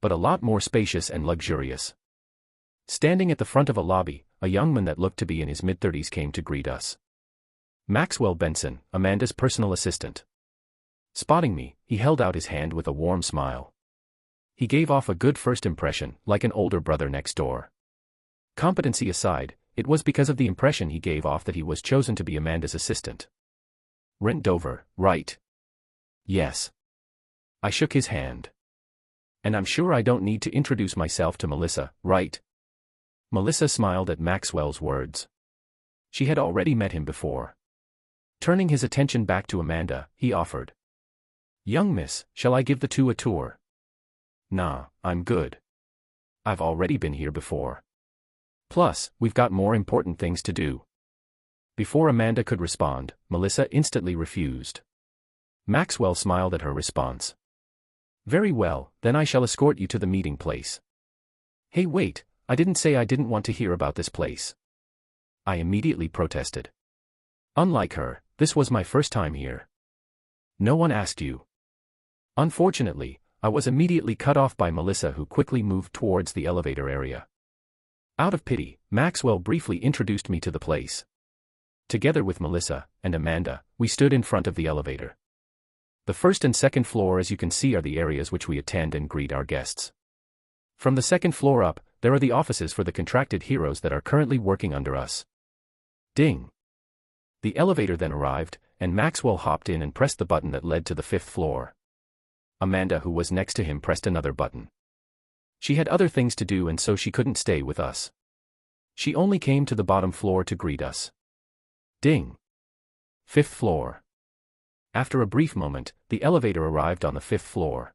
but a lot more spacious and luxurious. Standing at the front of a lobby, a young man that looked to be in his mid-30s came to greet us. Maxwell Benson, Amanda's personal assistant. Spotting me, he held out his hand with a warm smile. He gave off a good first impression, like an older brother next door. Competency aside, it was because of the impression he gave off that he was chosen to be Amanda's assistant. Rent Dover, right? Yes. I shook his hand. And I'm sure I don't need to introduce myself to Melissa, right? Melissa smiled at Maxwell's words. She had already met him before. Turning his attention back to Amanda, he offered. Young miss, shall I give the two a tour? Nah, I'm good. I've already been here before. Plus, we've got more important things to do. Before Amanda could respond, Melissa instantly refused. Maxwell smiled at her response. Very well, then I shall escort you to the meeting place. Hey wait, I didn't say I didn't want to hear about this place. I immediately protested. Unlike her, this was my first time here. No one asked you. Unfortunately, I was immediately cut off by Melissa, who quickly moved towards the elevator area. Out of pity, Maxwell briefly introduced me to the place. Together with Melissa and Amanda, we stood in front of the elevator. The first and second floor, as you can see, are the areas which we attend and greet our guests. From the second floor up, there are the offices for the contracted heroes that are currently working under us. Ding! The elevator then arrived, and Maxwell hopped in and pressed the button that led to the 5th floor. Amanda, who was next to him, pressed another button. She had other things to do and so she couldn't stay with us. She only came to the bottom floor to greet us. Ding! 5th floor. After a brief moment, the elevator arrived on the 5th floor.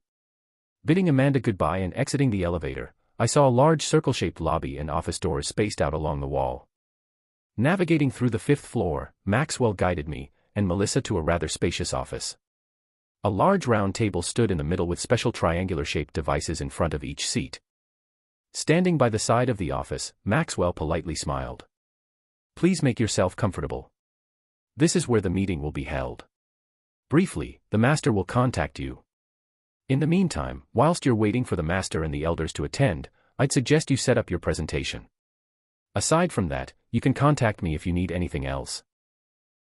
Bidding Amanda goodbye and exiting the elevator, I saw a large circle-shaped lobby and office doors spaced out along the wall. Navigating through the 5th floor, Maxwell guided me and Melissa to a rather spacious office. A large round table stood in the middle with special triangular-shaped devices in front of each seat. Standing by the side of the office, Maxwell politely smiled. Please make yourself comfortable. This is where the meeting will be held. Briefly, the master will contact you. In the meantime, whilst you're waiting for the master and the elders to attend, I'd suggest you set up your presentation. Aside from that, you can contact me if you need anything else.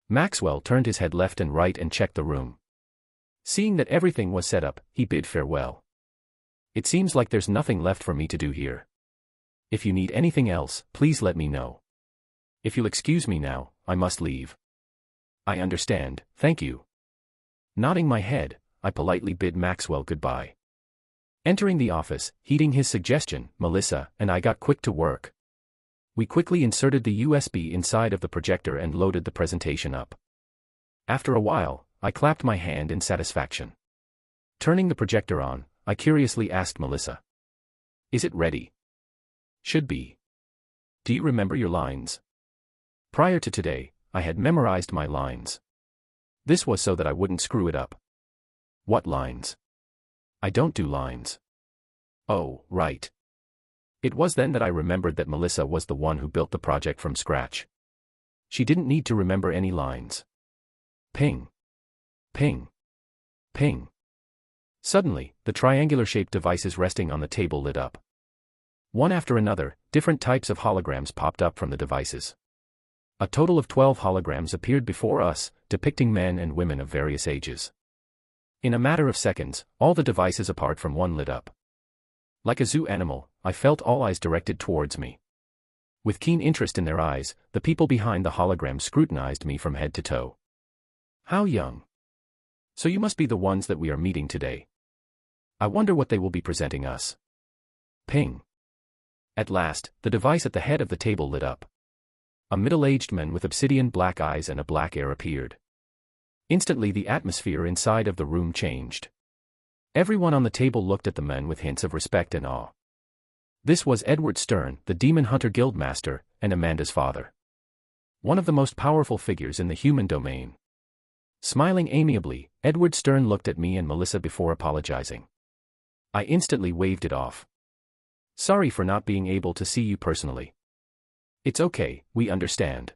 Maxwell turned his head left and right and checked the room. Seeing that everything was set up, he bid farewell. It seems like there's nothing left for me to do here. If you need anything else, please let me know. If you'll excuse me now, I must leave. I understand, thank you. Nodding my head, I politely bid Maxwell goodbye. Entering the office, heeding his suggestion, Melissa and I got quick to work. We quickly inserted the USB inside of the projector and loaded the presentation up. After a while, I clapped my hand in satisfaction. Turning the projector on, I curiously asked Melissa. Is it ready? Should be. Do you remember your lines? Prior to today, I had memorized my lines. This was so that I wouldn't screw it up. What lines? I don't do lines. Oh, right. It was then that I remembered that Melissa was the one who built the project from scratch. She didn't need to remember any lines. Ping. Ping. Ping. Suddenly, the triangular-shaped devices resting on the table lit up. One after another, different types of holograms popped up from the devices. A total of 12 holograms appeared before us, depicting men and women of various ages. In a matter of seconds, all the devices apart from one lit up. Like a zoo animal, I felt all eyes directed towards me. With keen interest in their eyes, the people behind the hologram scrutinized me from head to toe. How young? So you must be the ones that we are meeting today. I wonder what they will be presenting us. Ping. At last, the device at the head of the table lit up. A middle-aged man with obsidian black eyes and a black hair appeared. Instantly the atmosphere inside of the room changed. Everyone on the table looked at the man with hints of respect and awe. This was Edward Stern, the Demon Hunter Guild Master, and Amanda's father. One of the most powerful figures in the human domain. Smiling amiably, Edward Stern looked at me and Melissa before apologizing. I instantly waved it off. Sorry for not being able to see you personally. It's okay, we understand.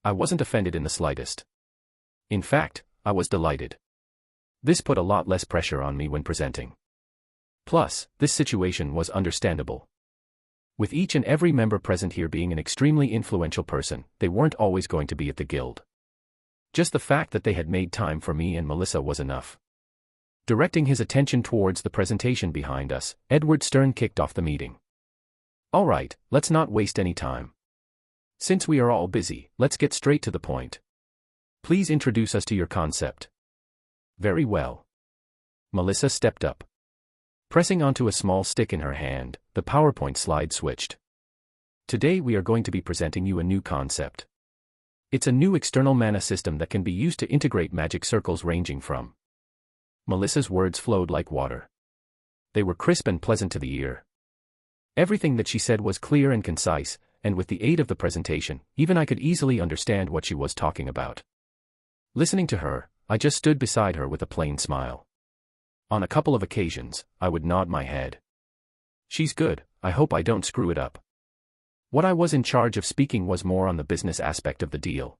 I wasn't offended in the slightest. In fact, I was delighted. This put a lot less pressure on me when presenting. Plus, this situation was understandable. With each and every member present here being an extremely influential person, they weren't always going to be at the guild. Just the fact that they had made time for me and Melissa was enough. Directing his attention towards the presentation behind us, Edward Stern kicked off the meeting. All right, let's not waste any time. Since we are all busy, let's get straight to the point. Please introduce us to your concept. Very well. Melissa stepped up. Pressing onto a small stick in her hand, the PowerPoint slide switched. Today we are going to be presenting you a new concept. It's a new external mana system that can be used to integrate magic circles ranging from. Melissa's words flowed like water. They were crisp and pleasant to the ear. Everything that she said was clear and concise, and with the aid of the presentation, even I could easily understand what she was talking about. Listening to her, I just stood beside her with a plain smile. On a couple of occasions, I would nod my head. She's good, I hope I don't screw it up. What I was in charge of speaking was more on the business aspect of the deal.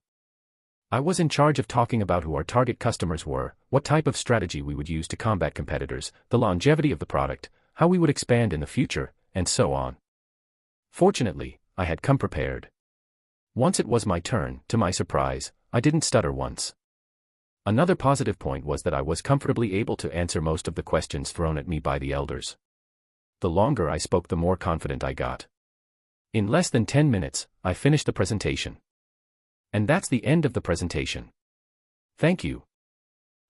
I was in charge of talking about who our target customers were, what type of strategy we would use to combat competitors, the longevity of the product, how we would expand in the future, and so on. Fortunately, I had come prepared. Once it was my turn, to my surprise, I didn't stutter once. Another positive point was that I was comfortably able to answer most of the questions thrown at me by the elders. The longer I spoke, the more confident I got. In less than 10 minutes, I finished the presentation. And that's the end of the presentation. Thank you.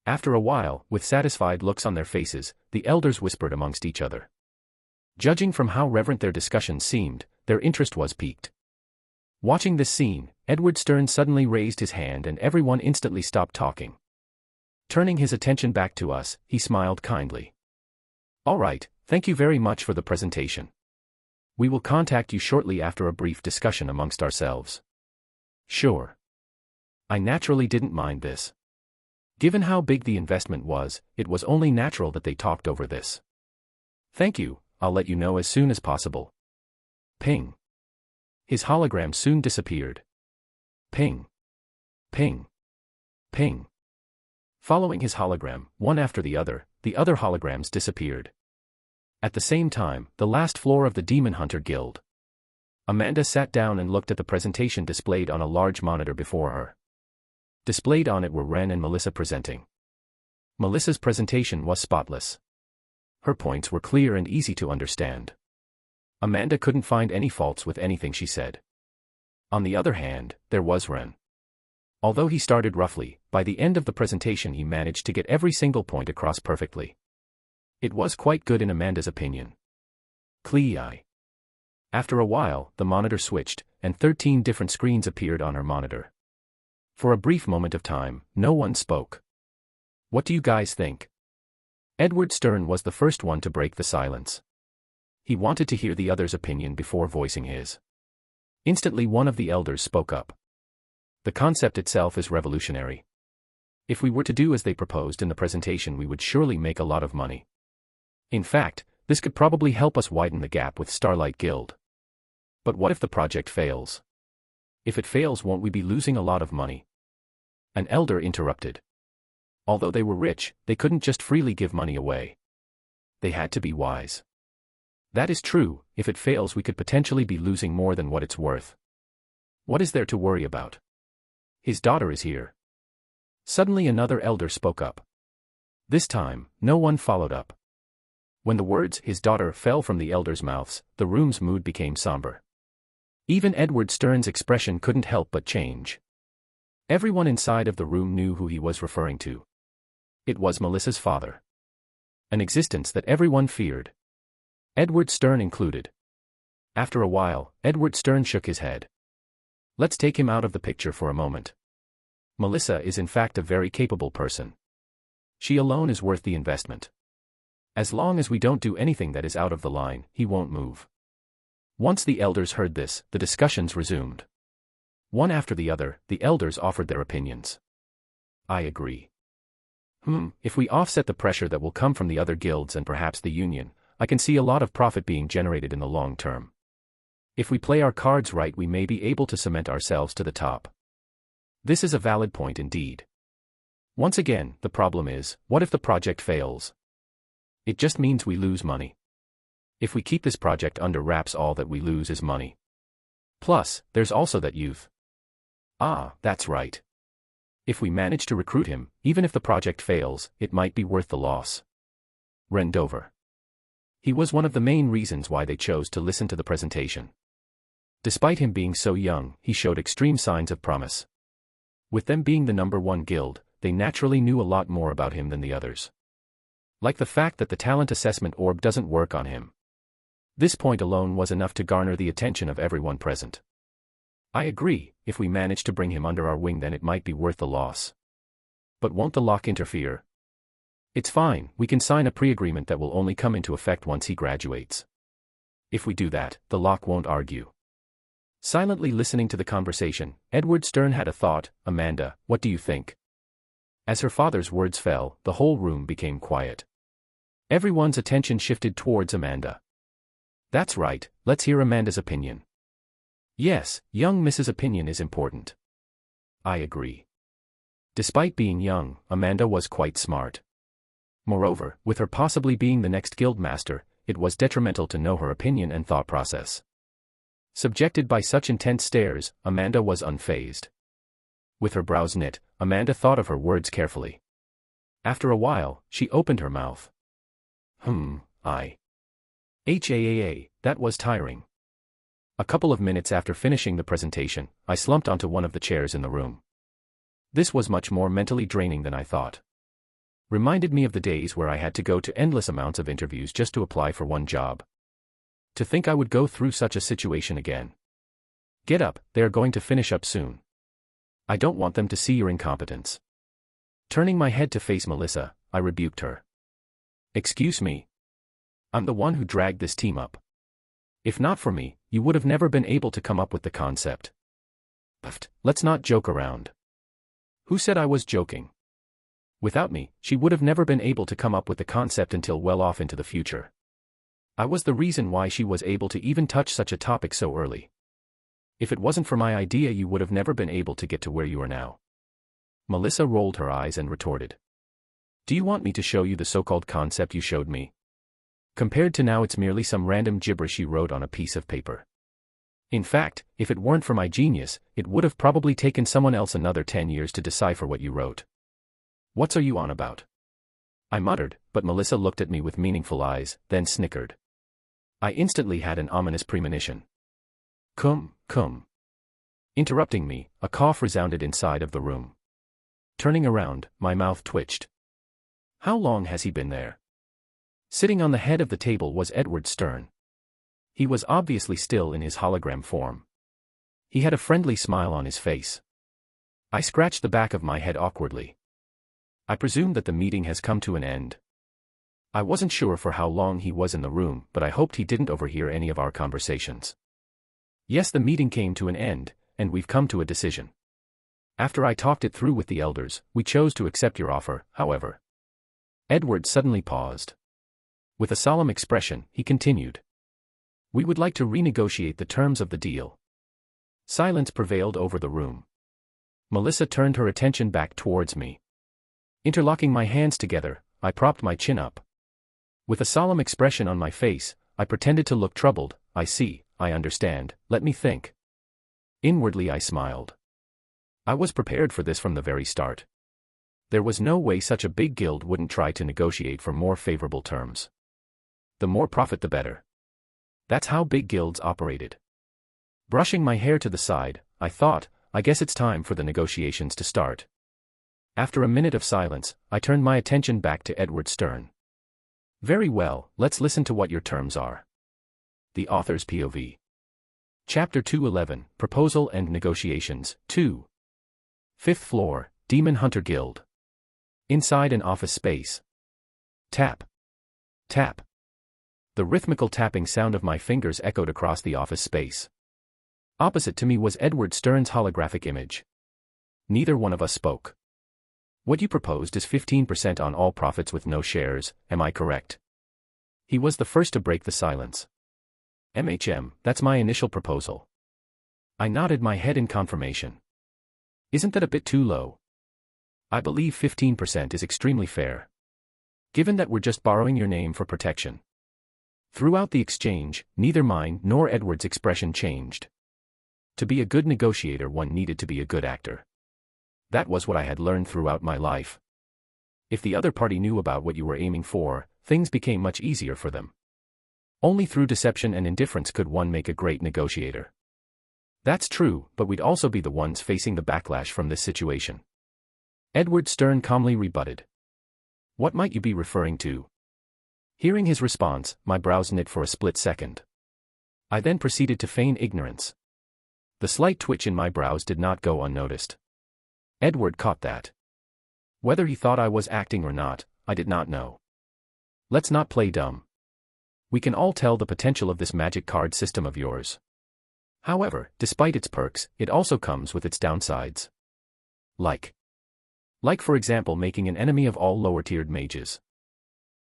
After a while, with satisfied looks on their faces, the elders whispered amongst each other. Judging from how reverent their discussion seemed, their interest was piqued. Watching this scene, Edward Stern suddenly raised his hand and everyone instantly stopped talking. Turning his attention back to us, he smiled kindly. All right, thank you very much for the presentation. We will contact you shortly after a brief discussion amongst ourselves. Sure. I naturally didn't mind this. Given how big the investment was, it was only natural that they talked over this. Thank you, I'll let you know as soon as possible. Ping. His hologram soon disappeared. Ping. Ping. Ping. Following his hologram, one after the other holograms disappeared. At the same time, the last floor of the Demon Hunter Guild. Amanda sat down and looked at the presentation displayed on a large monitor before her. Displayed on it were Ren and Melissa presenting. Melissa's presentation was spotless. Her points were clear and easy to understand. Amanda couldn't find any faults with anything she said. On the other hand, there was Ren. Although he started roughly, by the end of the presentation he managed to get every single point across perfectly. It was quite good in Amanda's opinion. Clee. After a while, the monitor switched, and 13 different screens appeared on her monitor. For a brief moment of time, no one spoke. What do you guys think? Edward Stern was the first one to break the silence. He wanted to hear the other's opinion before voicing his. Instantly one of the elders spoke up. The concept itself is revolutionary. If we were to do as they proposed in the presentation, we would surely make a lot of money. In fact, this could probably help us widen the gap with Starlight Guild. But what if the project fails? If it fails, won't we be losing a lot of money? An elder interrupted. Although they were rich, they couldn't just freely give money away. They had to be wise. That is true, if it fails we could potentially be losing more than what it's worth. What is there to worry about? His daughter is here. Suddenly another elder spoke up. This time, no one followed up. When the words "his daughter" fell from the elders' mouths, the room's mood became somber. Even Edward Stern's expression couldn't help but change. Everyone inside of the room knew who he was referring to. It was Melissa's father. An existence that everyone feared. Edward Stern included. After a while, Edward Stern shook his head. Let's take him out of the picture for a moment. Melissa is in fact a very capable person. She alone is worth the investment. As long as we don't do anything that is out of the line, he won't move. Once the elders heard this, the discussions resumed. One after the other, the elders offered their opinions. I agree. If we offset the pressure that will come from the other guilds and perhaps the union, I can see a lot of profit being generated in the long term. If we play our cards right, we may be able to cement ourselves to the top. This is a valid point indeed. Once again, the problem is, what if the project fails? It just means we lose money. If we keep this project under wraps, all that we lose is money. Plus, there's also that youth. Ah, that's right. If we manage to recruit him, even if the project fails, it might be worth the loss. Rendover. He was one of the main reasons why they chose to listen to the presentation. Despite him being so young, he showed extreme signs of promise. With them being the #1 guild, they naturally knew a lot more about him than the others. Like the fact that the talent assessment orb doesn't work on him. This point alone was enough to garner the attention of everyone present. I agree, if we manage to bring him under our wing, then it might be worth the loss. But won't the lock interfere? It's fine, we can sign a pre-agreement that will only come into effect once he graduates. If we do that, the lock won't argue. Silently listening to the conversation, Edward Stern had a thought. Amanda, what do you think? As her father's words fell, the whole room became quiet. Everyone's attention shifted towards Amanda. That's right, let's hear Amanda's opinion. Yes, young Mrs. Opinion is important. I agree. Despite being young, Amanda was quite smart. Moreover, with her possibly being the next guild master, it was detrimental to know her opinion and thought process. Subjected by such intense stares, Amanda was unfazed. With her brows knit, Amanda thought of her words carefully. After a while, she opened her mouth. That was tiring. A couple of minutes after finishing the presentation, I slumped onto one of the chairs in the room. This was much more mentally draining than I thought. Reminded me of the days where I had to go to endless amounts of interviews just to apply for one job. To think I would go through such a situation again. Get up, they are going to finish up soon. I don't want them to see your incompetence. Turning my head to face Melissa, I rebuked her. Excuse me. I'm the one who dragged this team up. If not for me, you would have never been able to come up with the concept. Puffed, let's not joke around. Who said I was joking? Without me, she would have never been able to come up with the concept until well off into the future. I was the reason why she was able to even touch such a topic so early. If it wasn't for my idea, you would have never been able to get to where you are now. Melissa rolled her eyes and retorted. Do you want me to show you the so-called concept you showed me? Compared to now, it's merely some random gibberish you wrote on a piece of paper. In fact, if it weren't for my genius, it would have probably taken someone else another 10 years to decipher what you wrote. What are you on about? I muttered, but Melissa looked at me with meaningful eyes, then snickered. I instantly had an ominous premonition. Come. Interrupting me, a cough resounded inside of the room. Turning around, my mouth twitched. How long has he been there? Sitting on the head of the table was Edward Stern. He was obviously still in his hologram form. He had a friendly smile on his face. I scratched the back of my head awkwardly. I presume that the meeting has come to an end. I wasn't sure for how long he was in the room, but I hoped he didn't overhear any of our conversations. Yes, the meeting came to an end, and we've come to a decision. After I talked it through with the elders, we chose to accept your offer, however. Edward suddenly paused. With a solemn expression, he continued. We would like to renegotiate the terms of the deal. Silence prevailed over the room. Melissa turned her attention back towards me. Interlocking my hands together, I propped my chin up. With a solemn expression on my face, I pretended to look troubled. I see, I understand, let me think. Inwardly I smiled. I was prepared for this from the very start. There was no way such a big guild wouldn't try to negotiate for more favorable terms. The more profit the better. That's how big guilds operated. Brushing my hair to the side, I thought, I guess it's time for the negotiations to start. After a minute of silence, I turned my attention back to Edward Stern. Very well, let's listen to what your terms are. The Author's POV. Chapter 211, Proposal and Negotiations, 2. 5th floor, Demon Hunter Guild. Inside an office space. Tap. Tap. The rhythmical tapping sound of my fingers echoed across the office space. Opposite to me was Edward Stern's holographic image. Neither one of us spoke. What you proposed is 15% on all profits with no shares, am I correct? He was the first to break the silence. That's my initial proposal. I nodded my head in confirmation. Isn't that a bit too low? I believe 15% is extremely fair. Given that we're just borrowing your name for protection. Throughout the exchange, neither mine nor Edward's expression changed. To be a good negotiator, one needed to be a good actor. That was what I had learned throughout my life. If the other party knew about what you were aiming for, things became much easier for them. Only through deception and indifference could one make a great negotiator. That's true, but we'd also be the ones facing the backlash from this situation. Edward Stern calmly rebutted. What might you be referring to? Hearing his response, my brows knit for a split second. I then proceeded to feign ignorance. The slight twitch in my brows did not go unnoticed. Edward caught that. Whether he thought I was acting or not, I did not know. Let's not play dumb. We can all tell the potential of this magic card system of yours. However, despite its perks, it also comes with its downsides. Like for example, making an enemy of all lower-tiered mages.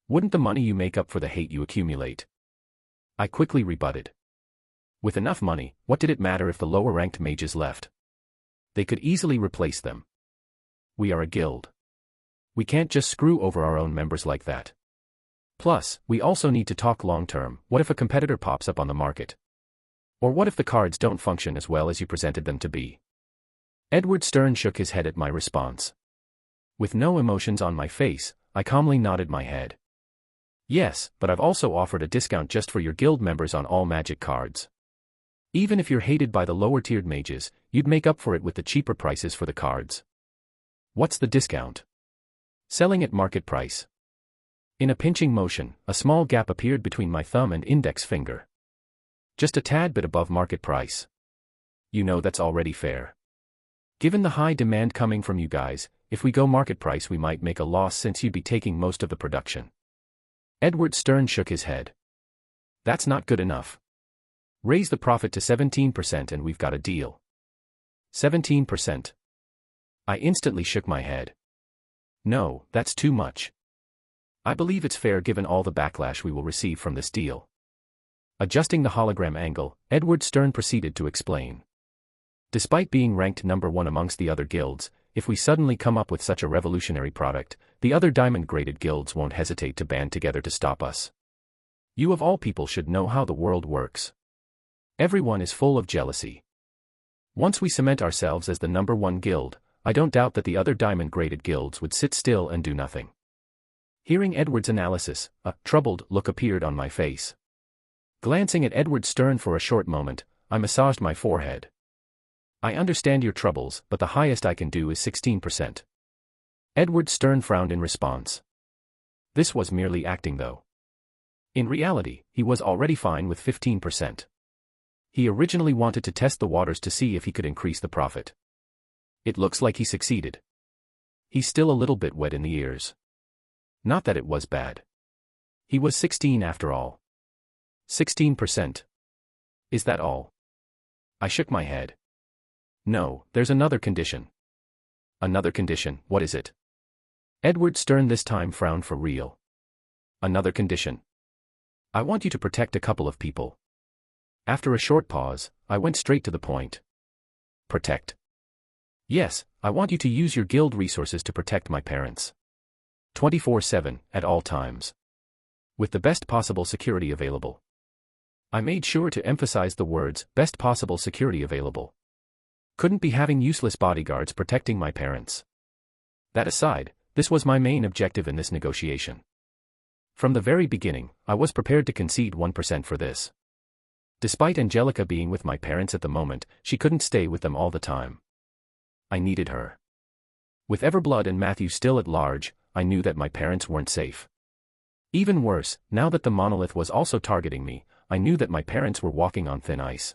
Wouldn't the money you make up for the hate you accumulate? I quickly rebutted. With enough money, what did it matter if the lower-ranked mages left? They could easily replace them. We are a guild. We can't just screw over our own members like that. Plus, we also need to talk long-term. What if a competitor pops up on the market? Or what if the cards don't function as well as you presented them to be? Edward Stern shook his head at my response. With no emotions on my face, I calmly nodded my head. Yes, but I've also offered a discount just for your guild members on all magic cards. Even if you're hated by the lower-tiered mages, you'd make up for it with the cheaper prices for the cards. What's the discount? Selling at market price. In a pinching motion, a small gap appeared between my thumb and index finger. Just a tad bit above market price. You know that's already fair. Given the high demand coming from you guys, if we go market price we might make a loss since you'd be taking most of the production. Edward Stern shook his head. That's not good enough. Raise the profit to 17% and we've got a deal. 17%. I instantly shook my head. No, that's too much. I believe it's fair given all the backlash we will receive from this deal. Adjusting the hologram angle, Edward Stern proceeded to explain. Despite being ranked number 1 amongst the other guilds, if we suddenly come up with such a revolutionary product, the other diamond-graded guilds won't hesitate to band together to stop us. You of all people should know how the world works. Everyone is full of jealousy. Once we cement ourselves as the number 1 guild, I don't doubt that the other diamond-graded guilds would sit still and do nothing. Hearing Edward's analysis, a troubled look appeared on my face. Glancing at Edward Stern for a short moment, I massaged my forehead. I understand your troubles, but the highest I can do is 16%. Edward Stern frowned in response. This was merely acting though. In reality, he was already fine with 15%. He originally wanted to test the waters to see if he could increase the profit. It looks like he succeeded. He's still a little bit wet in the ears. Not that it was bad. He was 16 after all. 16%. Is that all? I shook my head. No, there's another condition. Another condition, what is it? Edward Stern this time frowned for real. Another condition. I want you to protect a couple of people. After a short pause, I went straight to the point. Protect? Yes, I want you to use your guild resources to protect my parents. 24/7, at all times. With the best possible security available. I made sure to emphasize the words, best possible security available. Couldn't be having useless bodyguards protecting my parents. That aside, this was my main objective in this negotiation. From the very beginning, I was prepared to concede 1% for this. Despite Angelica being with my parents at the moment, she couldn't stay with them all the time. I needed her. With Everblood and Matthew still at large, I knew that my parents weren't safe. Even worse, now that the monolith was also targeting me, I knew that my parents were walking on thin ice.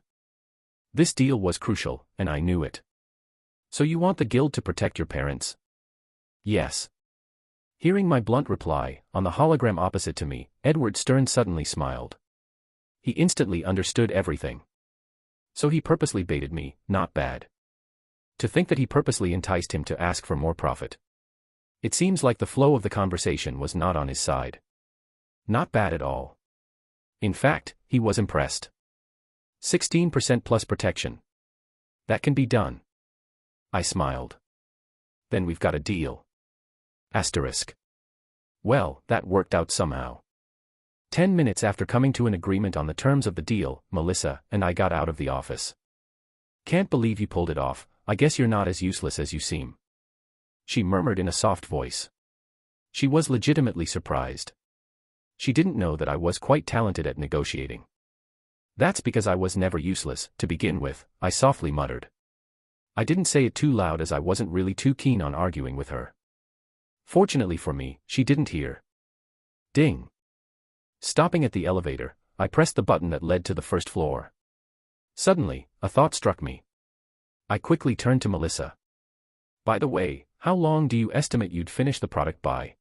This deal was crucial, and I knew it. So you want the guild to protect your parents? Yes. Hearing my blunt reply, on the hologram opposite to me, Edward Stern suddenly smiled. He instantly understood everything. So he purposely baited me, not bad. To think that he purposely enticed him to ask for more profit. It seems like the flow of the conversation was not on his side. Not bad at all. In fact, he was impressed. 16% plus protection. That can be done. I smiled. Then we've got a deal. Asterisk. Well, that worked out somehow. 10 minutes after coming to an agreement on the terms of the deal, Melissa and I got out of the office. Can't believe you pulled it off. I guess you're not as useless as you seem. She murmured in a soft voice. She was legitimately surprised. She didn't know that I was quite talented at negotiating. That's because I was never useless, to begin with, I softly muttered. I didn't say it too loud as I wasn't really too keen on arguing with her. Fortunately for me, she didn't hear. Ding. Stopping at the elevator, I pressed the button that led to the first floor. Suddenly, a thought struck me. I quickly turned to Melissa. By the way, how long do you estimate you'd finish the product by?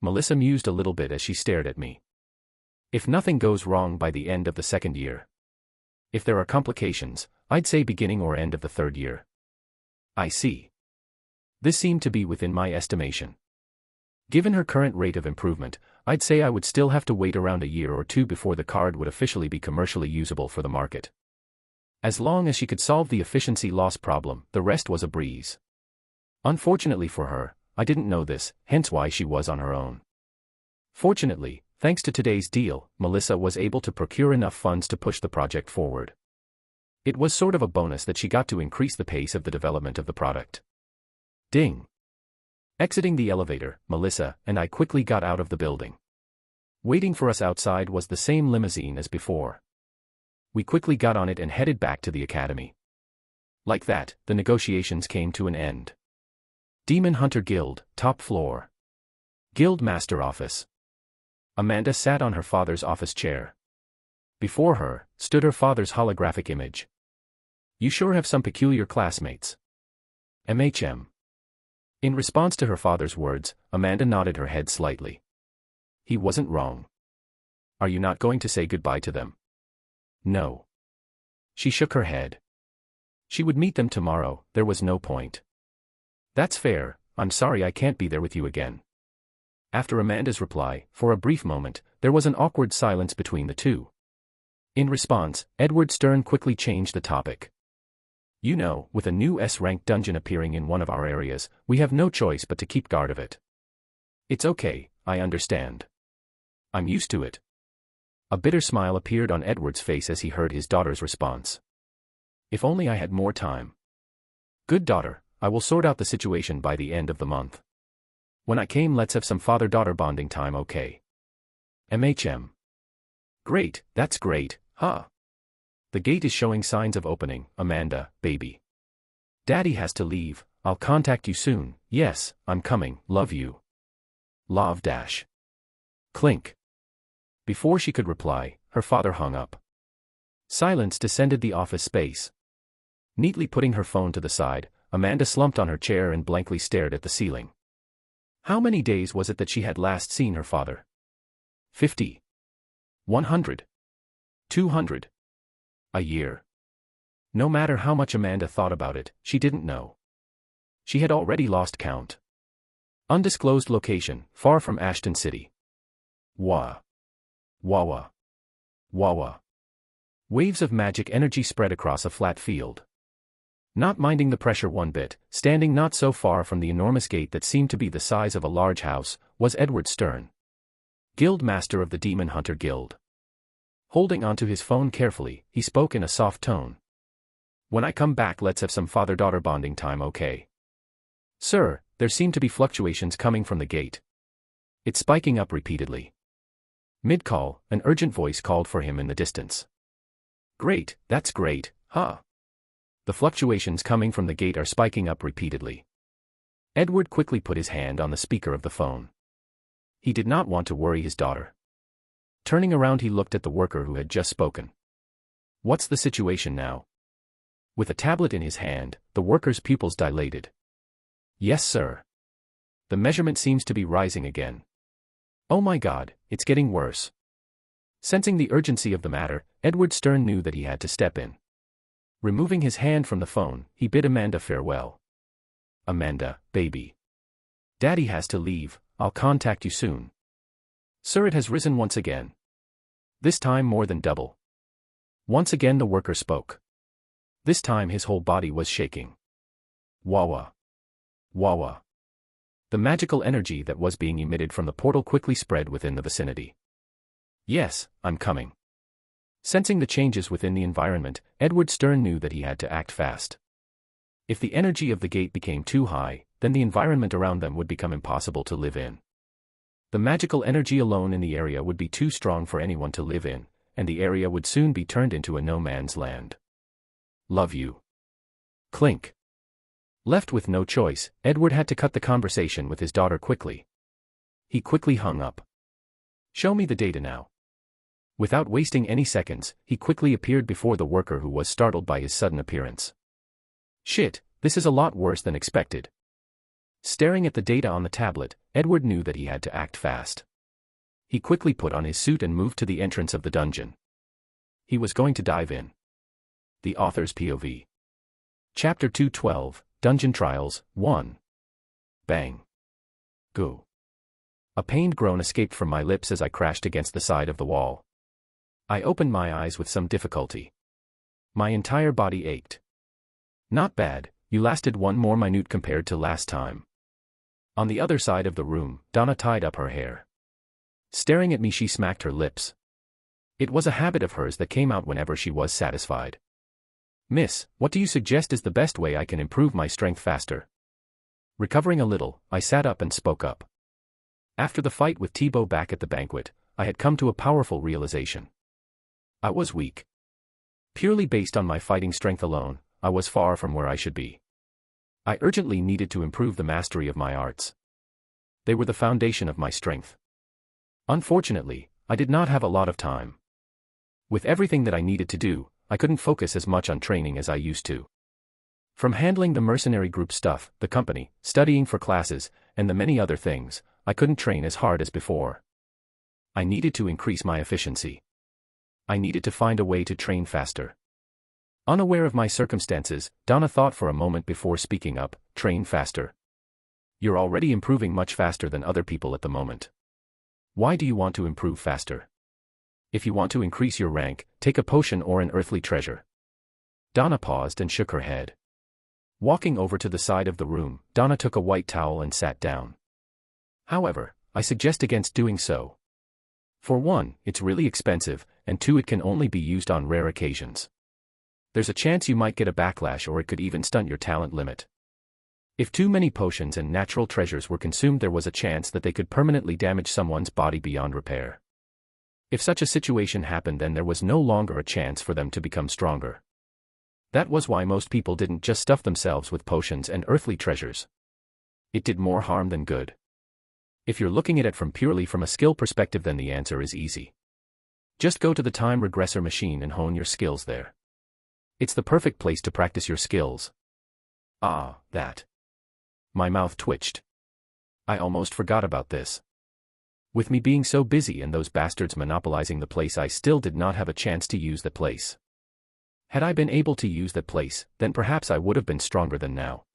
Melissa mused a little bit as she stared at me. If nothing goes wrong by the end of the second year. If there are complications, I'd say beginning or end of the third year. I see. This seemed to be within my estimation. Given her current rate of improvement, I'd say I would still have to wait around a year or two before the card would officially be commercially usable for the market. As long as she could solve the efficiency loss problem, the rest was a breeze. Unfortunately for her, I didn't know this, hence why she was on her own. Fortunately, thanks to today's deal, Melissa was able to procure enough funds to push the project forward. It was sort of a bonus that she got to increase the pace of the development of the product. Ding. Exiting the elevator, Melissa and I quickly got out of the building. Waiting for us outside was the same limousine as before. We quickly got on it and headed back to the academy. Like that, the negotiations came to an end. Demon Hunter Guild, top floor. Guild Master Office. Amanda sat on her father's office chair. Before her, stood her father's holographic image. You sure have some peculiar classmates. MHM. In response to her father's words, Amanda nodded her head slightly. He wasn't wrong. Are you not going to say goodbye to them? No. She shook her head. She would meet them tomorrow, there was no point. That's fair, I'm sorry I can't be there with you again. After Amanda's reply, for a brief moment, there was an awkward silence between the two. In response, Edward Stern quickly changed the topic. You know, with a new S-rank dungeon appearing in one of our areas, we have no choice but to keep guard of it. It's okay, I understand. I'm used to it. A bitter smile appeared on Edward's face as he heard his daughter's response. If only I had more time. Good daughter, I will sort out the situation by the end of the month. When I came, let's have some father-daughter bonding time, okay? MHM. Great, that's great, huh? The gate is showing signs of opening, Amanda, baby. Daddy has to leave, I'll contact you soon, yes, I'm coming, love you. Love dash. Clink. Before she could reply, her father hung up. Silence descended the office space. Neatly putting her phone to the side, Amanda slumped on her chair and blankly stared at the ceiling. How many days was it that she had last seen her father? 50. 100. 200. A year. No matter how much Amanda thought about it, she didn't know. She had already lost count. Undisclosed location, far from Ashton City. Wah. Wawa. Wawa. Waves of magic energy spread across a flat field. Not minding the pressure one bit, standing not so far from the enormous gate that seemed to be the size of a large house, was Edward Stern, Guild Master of the Demon Hunter Guild. Holding onto his phone carefully, he spoke in a soft tone. When I come back, let's have some father-daughter bonding time, okay? Sir, there seem to be fluctuations coming from the gate. It's spiking up repeatedly. Mid-call, an urgent voice called for him in the distance. Great, that's great, huh? The fluctuations coming from the gate are spiking up repeatedly. Edward quickly put his hand on the speaker of the phone. He did not want to worry his daughter. Turning around, he looked at the worker who had just spoken. What's the situation now? With a tablet in his hand, the worker's pupils dilated. Yes, sir. The measurement seems to be rising again. Oh my God, it's getting worse. Sensing the urgency of the matter, Edward Stern knew that he had to step in. Removing his hand from the phone, he bid Amanda farewell. Amanda, baby. Daddy has to leave, I'll contact you soon. Sir, it has risen once again. This time more than double. Once again the worker spoke. This time his whole body was shaking. Wawa. Wawa. The magical energy that was being emitted from the portal quickly spread within the vicinity. Yes, I'm coming. Sensing the changes within the environment, Edward Stern knew that he had to act fast. If the energy of the gate became too high, then the environment around them would become impossible to live in. The magical energy alone in the area would be too strong for anyone to live in, and the area would soon be turned into a no-man's land. Love you. Clink. Left with no choice, Edward had to cut the conversation with his daughter quickly. He quickly hung up. Show me the data now. Without wasting any seconds, he quickly appeared before the worker who was startled by his sudden appearance. Shit, this is a lot worse than expected. Staring at the data on the tablet, Edward knew that he had to act fast. He quickly put on his suit and moved to the entrance of the dungeon. He was going to dive in. The Author's POV. Chapter 212, Dungeon Trials, 1. Bang. Go. A pained groan escaped from my lips as I crashed against the side of the wall. I opened my eyes with some difficulty. My entire body ached. Not bad, you lasted one more minute compared to last time. On the other side of the room, Donna tied up her hair. Staring at me, she smacked her lips. It was a habit of hers that came out whenever she was satisfied. Miss, what do you suggest is the best way I can improve my strength faster? Recovering a little, I sat up and spoke up. After the fight with Thibaut back at the banquet, I had come to a powerful realization. I was weak. Purely based on my fighting strength alone, I was far from where I should be. I urgently needed to improve the mastery of my arts. They were the foundation of my strength. Unfortunately, I did not have a lot of time. With everything that I needed to do, I couldn't focus as much on training as I used to. From handling the mercenary group stuff, the company, studying for classes, and the many other things, I couldn't train as hard as before. I needed to increase my efficiency. I needed to find a way to train faster. Unaware of my circumstances, Donna thought for a moment before speaking up. Train faster. You're already improving much faster than other people at the moment. Why do you want to improve faster? If you want to increase your rank, take a potion or an earthly treasure. Donna paused and shook her head. Walking over to the side of the room, Donna took a white towel and sat down. However, I suggest against doing so. For one, it's really expensive, and two, it can only be used on rare occasions. There's a chance you might get a backlash, or it could even stunt your talent limit. If too many potions and natural treasures were consumed, there was a chance that they could permanently damage someone's body beyond repair. If such a situation happened, then there was no longer a chance for them to become stronger. That was why most people didn't just stuff themselves with potions and earthly treasures. It did more harm than good. If you're looking at it purely from a skill perspective, then the answer is easy. Just go to the time regressor machine and hone your skills there. It's the perfect place to practice your skills. Ah, that. My mouth twitched. I almost forgot about this. With me being so busy and those bastards monopolizing the place, I still did not have a chance to use that place. Had I been able to use that place, then perhaps I would have been stronger than now.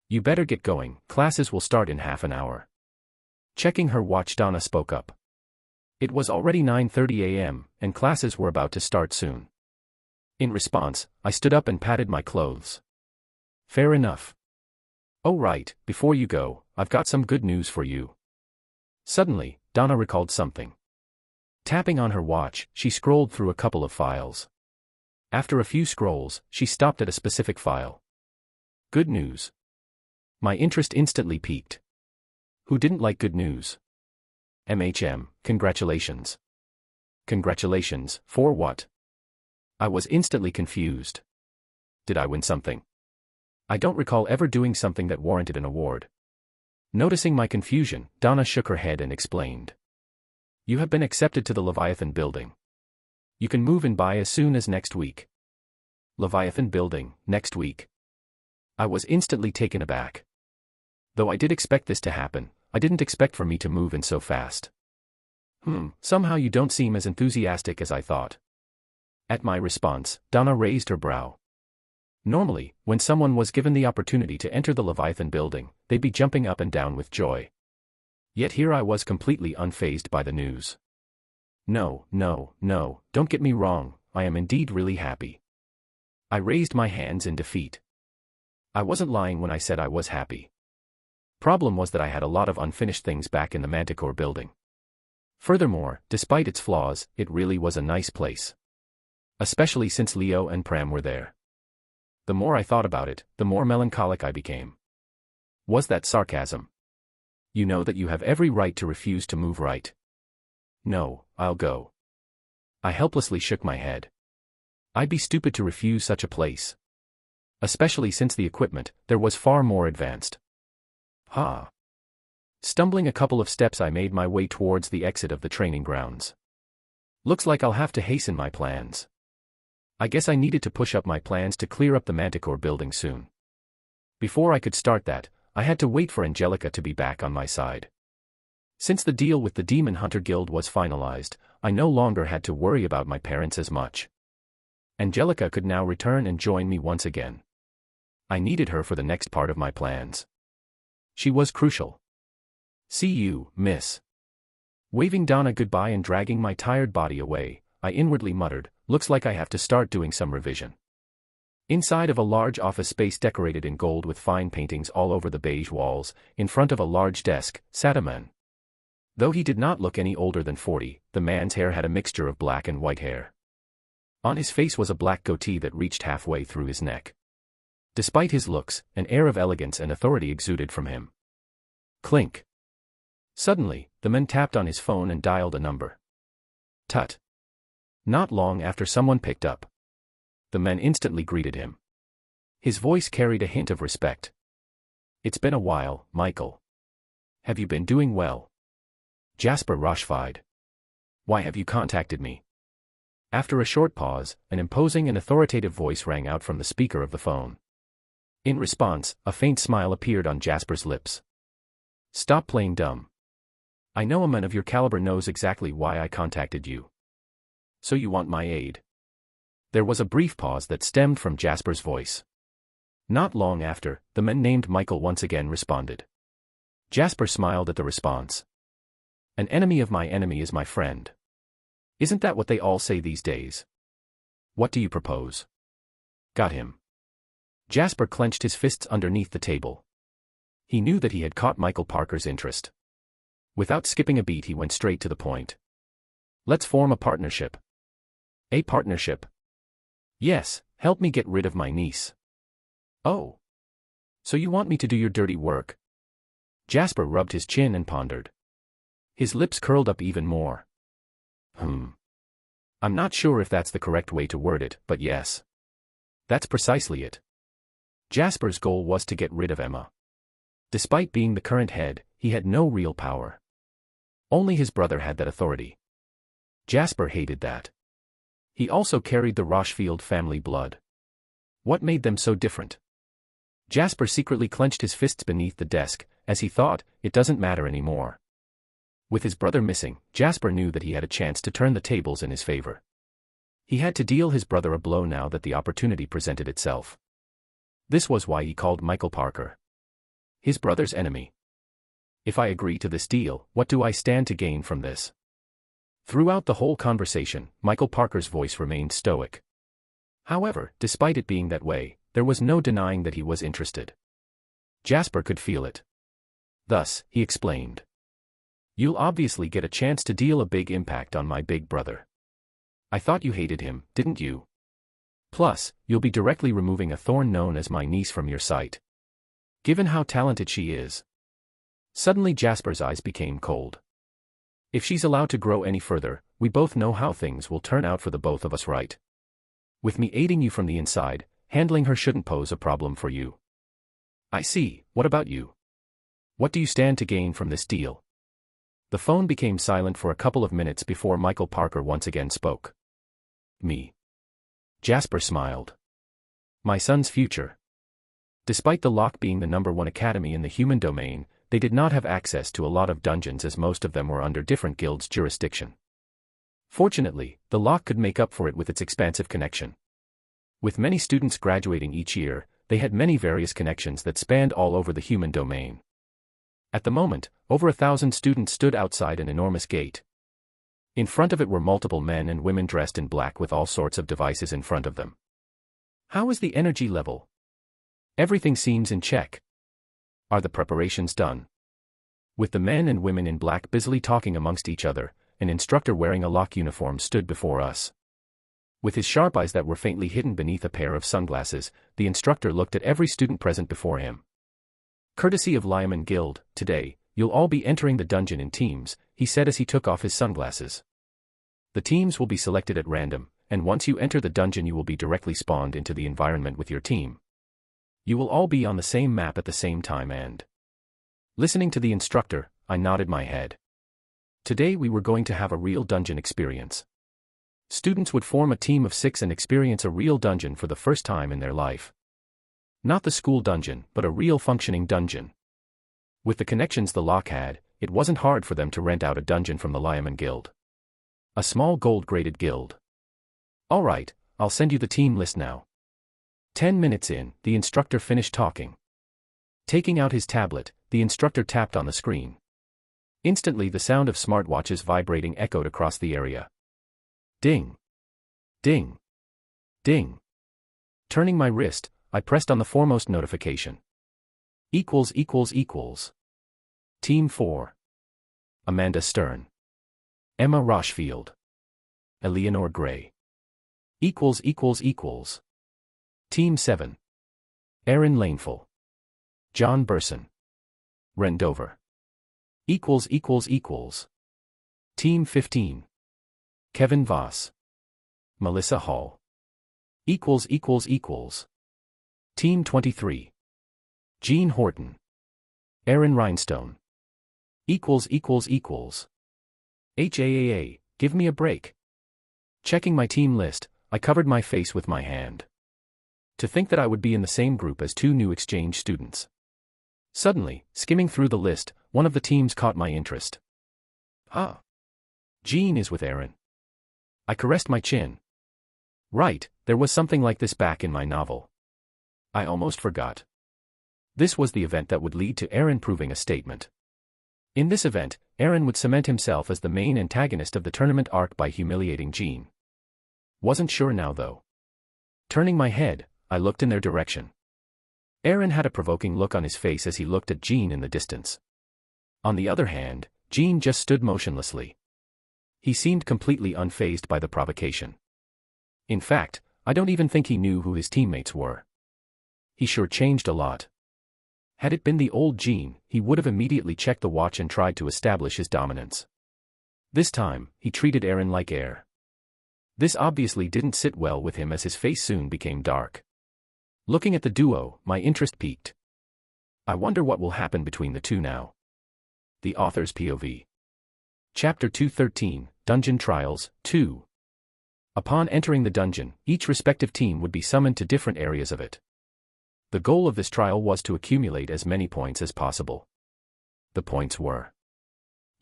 You better get going, classes will start in half an hour. Checking her watch, Donna spoke up. It was already 9:30 a.m., and classes were about to start soon. In response, I stood up and patted my clothes. Fair enough. Oh right, before you go, I've got some good news for you. Suddenly, Donna recalled something. Tapping on her watch, she scrolled through a couple of files. After a few scrolls, she stopped at a specific file. Good news. My interest instantly piqued. Who didn't like good news? Congratulations. Congratulations, for what? I was instantly confused. Did I win something? I don't recall ever doing something that warranted an award. Noticing my confusion, Donna shook her head and explained. You have been accepted to the Leviathan building. You can move in by as soon as next week. Leviathan building, next week? I was instantly taken aback. Though I did expect this to happen, I didn't expect for me to move in so fast. Somehow you don't seem as enthusiastic as I thought. At my response, Donna raised her brow. Normally, when someone was given the opportunity to enter the Leviathan building, they'd be jumping up and down with joy. Yet here I was completely unfazed by the news. No, don't get me wrong, I am indeed really happy. I raised my hands in defeat. I wasn't lying when I said I was happy. Problem was that I had a lot of unfinished things back in the Manticore building. Furthermore, despite its flaws, it really was a nice place. Especially since Leo and Pram were there. The more I thought about it, the more melancholic I became. Was that sarcasm? You know that you have every right to refuse to move, right? No, I'll go. I helplessly shook my head. I'd be stupid to refuse such a place. Especially since the equipment there was far more advanced. Stumbling a couple of steps, I made my way towards the exit of the training grounds. Looks like I'll have to hasten my plans. I guess I needed to push up my plans to clear up the Manticore building soon. Before I could start that, I had to wait for Angelica to be back on my side. Since the deal with the Demon Hunter Guild was finalized, I no longer had to worry about my parents as much. Angelica could now return and join me once again. I needed her for the next part of my plans. She was crucial. See you, miss. Waving Donna goodbye and dragging my tired body away, I inwardly muttered, looks like I have to start doing some revision. Inside of a large office space decorated in gold with fine paintings all over the beige walls, in front of a large desk, sat a man. Though he did not look any older than 40, the man's hair had a mixture of black and white hair. On his face was a black goatee that reached halfway through his neck. Despite his looks, an air of elegance and authority exuded from him. Clink. Suddenly, the man tapped on his phone and dialed a number. Tut. Not long after, someone picked up. The man instantly greeted him. His voice carried a hint of respect. It's been a while, Michael. Have you been doing well? Jasper Rochfide. Why have you contacted me? After a short pause, an imposing and authoritative voice rang out from the speaker of the phone. In response, a faint smile appeared on Jasper's lips. Stop playing dumb. I know a man of your caliber knows exactly why I contacted you. So you want my aid? There was a brief pause that stemmed from Jasper's voice. Not long after, the man named Michael once again responded. Jasper smiled at the response. An enemy of my enemy is my friend. Isn't that what they all say these days? What do you propose? Got him. Jasper clenched his fists underneath the table. He knew that he had caught Michael Parker's interest. Without skipping a beat, he went straight to the point. Let's form a partnership. A partnership? Yes, help me get rid of my niece. Oh. So you want me to do your dirty work? Jasper rubbed his chin and pondered. His lips curled up even more. I'm not sure if that's the correct way to word it, but yes. That's precisely it. Jasper's goal was to get rid of Emma. Despite being the current head, he had no real power. Only his brother had that authority. Jasper hated that. He also carried the Rochfield family blood. What made them so different? Jasper secretly clenched his fists beneath the desk, as he thought, it doesn't matter anymore. With his brother missing, Jasper knew that he had a chance to turn the tables in his favor. He had to deal his brother a blow now that the opportunity presented itself. This was why he called Michael Parker his brother's enemy. If I agree to this deal, what do I stand to gain from this? Throughout the whole conversation, Michael Parker's voice remained stoic. However, despite it being that way, there was no denying that he was interested. Jasper could feel it. Thus, he explained. You'll obviously get a chance to deal a big impact on my big brother. I thought you hated him, didn't you? Plus, you'll be directly removing a thorn known as my niece from your sight. Given how talented she is. Suddenly Jasper's eyes became cold. If she's allowed to grow any further, we both know how things will turn out for the both of us, right? With me aiding you from the inside, handling her shouldn't pose a problem for you. I see. What about you? What do you stand to gain from this deal? The phone became silent for a couple of minutes before Michael Parker once again spoke. Me. Jasper smiled. My son's future. Despite the Lock being the #1 academy in the human domain, they did not have access to a lot of dungeons as most of them were under different guilds' jurisdiction. Fortunately, the Lock could make up for it with its expansive connection. With many students graduating each year, they had many various connections that spanned all over the human domain. At the moment, over 1,000 students stood outside an enormous gate. In front of it were multiple men and women dressed in black with all sorts of devices in front of them. How is the energy level? Everything seems in check. Are the preparations done? With the men and women in black busily talking amongst each other, an instructor wearing a lock uniform stood before us. With his sharp eyes that were faintly hidden beneath a pair of sunglasses, the instructor looked at every student present before him. Courtesy of Lyman Guild, today, you'll all be entering the dungeon in teams, he said as he took off his sunglasses. The teams will be selected at random, and once you enter the dungeon you will be directly spawned into the environment with your team. You will all be on the same map at the same time and... Listening to the instructor, I nodded my head. Today we were going to have a real dungeon experience. Students would form a team of 6 and experience a real dungeon for the first time in their life. Not the school dungeon, but a real functioning dungeon. With the connections the lock had, it wasn't hard for them to rent out a dungeon from the Lyman Guild. A small gold-graded guild. All right, I'll send you the team list now. 10 minutes in, the instructor finished talking. Taking out his tablet, the instructor tapped on the screen. Instantly the sound of smartwatches vibrating echoed across the area. Ding. Ding. Ding. Turning my wrist, I pressed on the foremost notification. == Team 4. Amanda Stern. Emma Rochfield. Eleanor Gray. == Team 7. Aaron Laneful. John Burson. Rendover. == Team 15. Kevin Voss. Melissa Hall. == Team 23. Jean Horton. Aaron Rhinestone. == HAAA, give me a break. Checking my team list, I covered my face with my hand. To think that I would be in the same group as 2 new exchange students. Suddenly, skimming through the list, one of the teams caught my interest. Ah. Jean is with Aaron. I caressed my chin. Right, there was something like this back in my novel. I almost forgot. This was the event that would lead to Aaron proving a statement. In this event, Aaron would cement himself as the main antagonist of the tournament arc by humiliating Jean. Wasn't sure now though. Turning my head, I looked in their direction. Aaron had a provoking look on his face as he looked at Jean in the distance. On the other hand, Jean just stood motionlessly. He seemed completely unfazed by the provocation. In fact, I don't even think he knew who his teammates were. He sure changed a lot. Had it been the old Jean, he would have immediately checked the watch and tried to establish his dominance. This time, he treated Aaron like air. This obviously didn't sit well with him as his face soon became dark. Looking at the duo, my interest peaked. I wonder what will happen between the two now. The Author's POV. Chapter 213, Dungeon Trials, 2. Upon entering the dungeon, each respective team would be summoned to different areas of it. The goal of this trial was to accumulate as many points as possible. The points were ==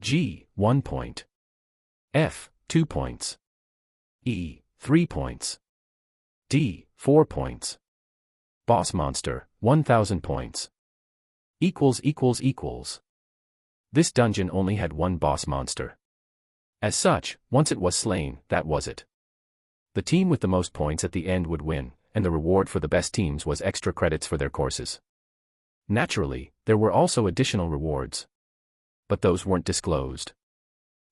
G, 1 point. F, 2 points. E, 3 points. D, 4 points. Boss Monster, 1000 points. == This dungeon only had one boss monster. As such, once it was slain, that was it. The team with the most points at the end would win, and the reward for the best teams was extra credits for their courses. Naturally, there were also additional rewards. But those weren't disclosed.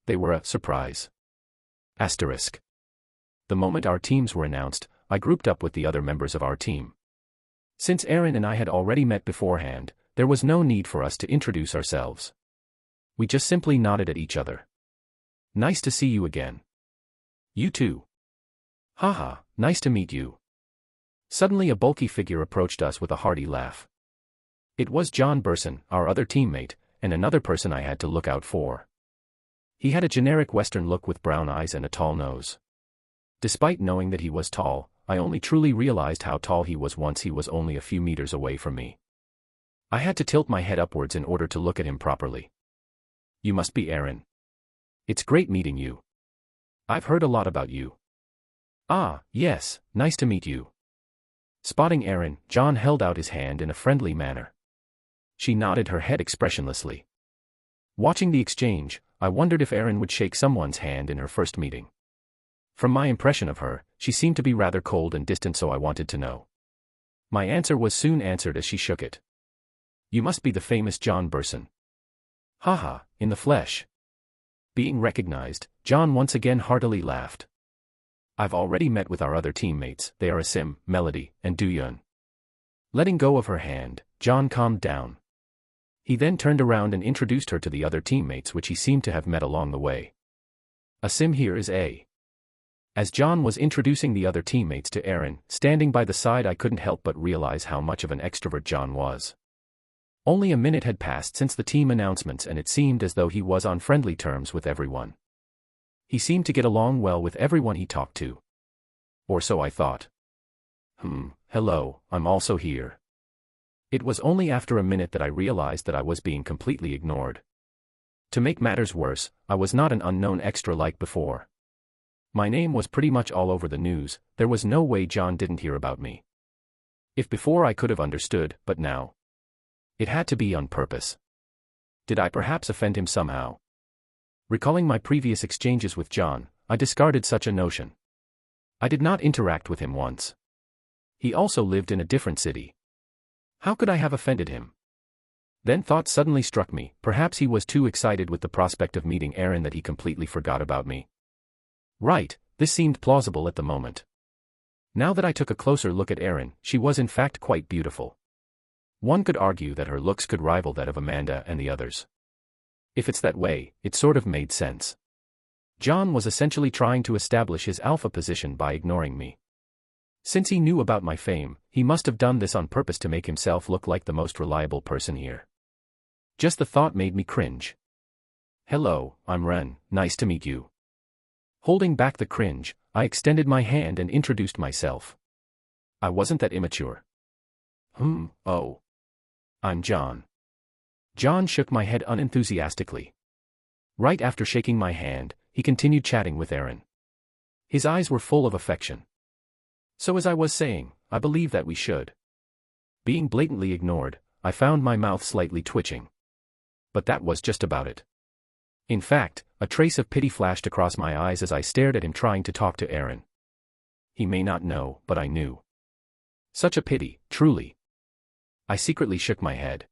They were a surprise. Asterisk. The moment our teams were announced, I grouped up with the other members of our team. Since Aaron and I had already met beforehand, there was no need for us to introduce ourselves. We just simply nodded at each other. Nice to see you again. You too. Haha, nice to meet you. Suddenly a bulky figure approached us with a hearty laugh. It was John Burson, our other teammate, and another person I had to look out for. He had a generic Western look with brown eyes and a tall nose. Despite knowing that he was tall, I only truly realized how tall he was once he was only a few meters away from me. I had to tilt my head upwards in order to look at him properly. You must be Aaron. It's great meeting you. I've heard a lot about you. Ah, yes, nice to meet you. Spotting Aaron, John held out his hand in a friendly manner. She nodded her head expressionlessly. Watching the exchange, I wondered if Aaron would shake someone's hand in her first meeting. From my impression of her, she seemed to be rather cold and distant, so I wanted to know. My answer was soon answered as she shook it. You must be the famous John Burson. Haha, in the flesh. Being recognized, John once again heartily laughed. I've already met with our other teammates, they are Asim, Melody, and Duyun. Letting go of her hand, John calmed down. He then turned around and introduced her to the other teammates which he seemed to have met along the way. Asim here is A. As John was introducing the other teammates to Aaron, standing by the side, I couldn't help but realize how much of an extrovert John was. Only a minute had passed since the team announcements and it seemed as though he was on friendly terms with everyone. He seemed to get along well with everyone he talked to. Or so I thought. Hello, I'm also here. It was only after a minute that I realized that I was being completely ignored. To make matters worse, I was not an unknown extra like before. My name was pretty much all over the news, there was no way John didn't hear about me. If before I could have understood, but now. It had to be on purpose. Did I perhaps offend him somehow? Recalling my previous exchanges with John, I discarded such a notion. I did not interact with him once. He also lived in a different city. How could I have offended him? Then thought suddenly struck me, perhaps he was too excited with the prospect of meeting Aaron that he completely forgot about me. Right, this seemed plausible at the moment. Now that I took a closer look at Aaron, she was in fact quite beautiful. One could argue that her looks could rival that of Amanda and the others. If it's that way, it sort of made sense. John was essentially trying to establish his alpha position by ignoring me. Since he knew about my fame, he must have done this on purpose to make himself look like the most reliable person here. Just the thought made me cringe. Hello, I'm Ren, nice to meet you. Holding back the cringe, I extended my hand and introduced myself. I wasn't that immature. Oh. I'm John. John shook my head unenthusiastically. Right after shaking my hand, he continued chatting with Aaron. His eyes were full of affection. So as I was saying, I believe that we should. Being blatantly ignored, I found my mouth slightly twitching. But that was just about it. In fact, a trace of pity flashed across my eyes as I stared at him trying to talk to Aaron. He may not know, but I knew. Such a pity, truly. I secretly shook my head.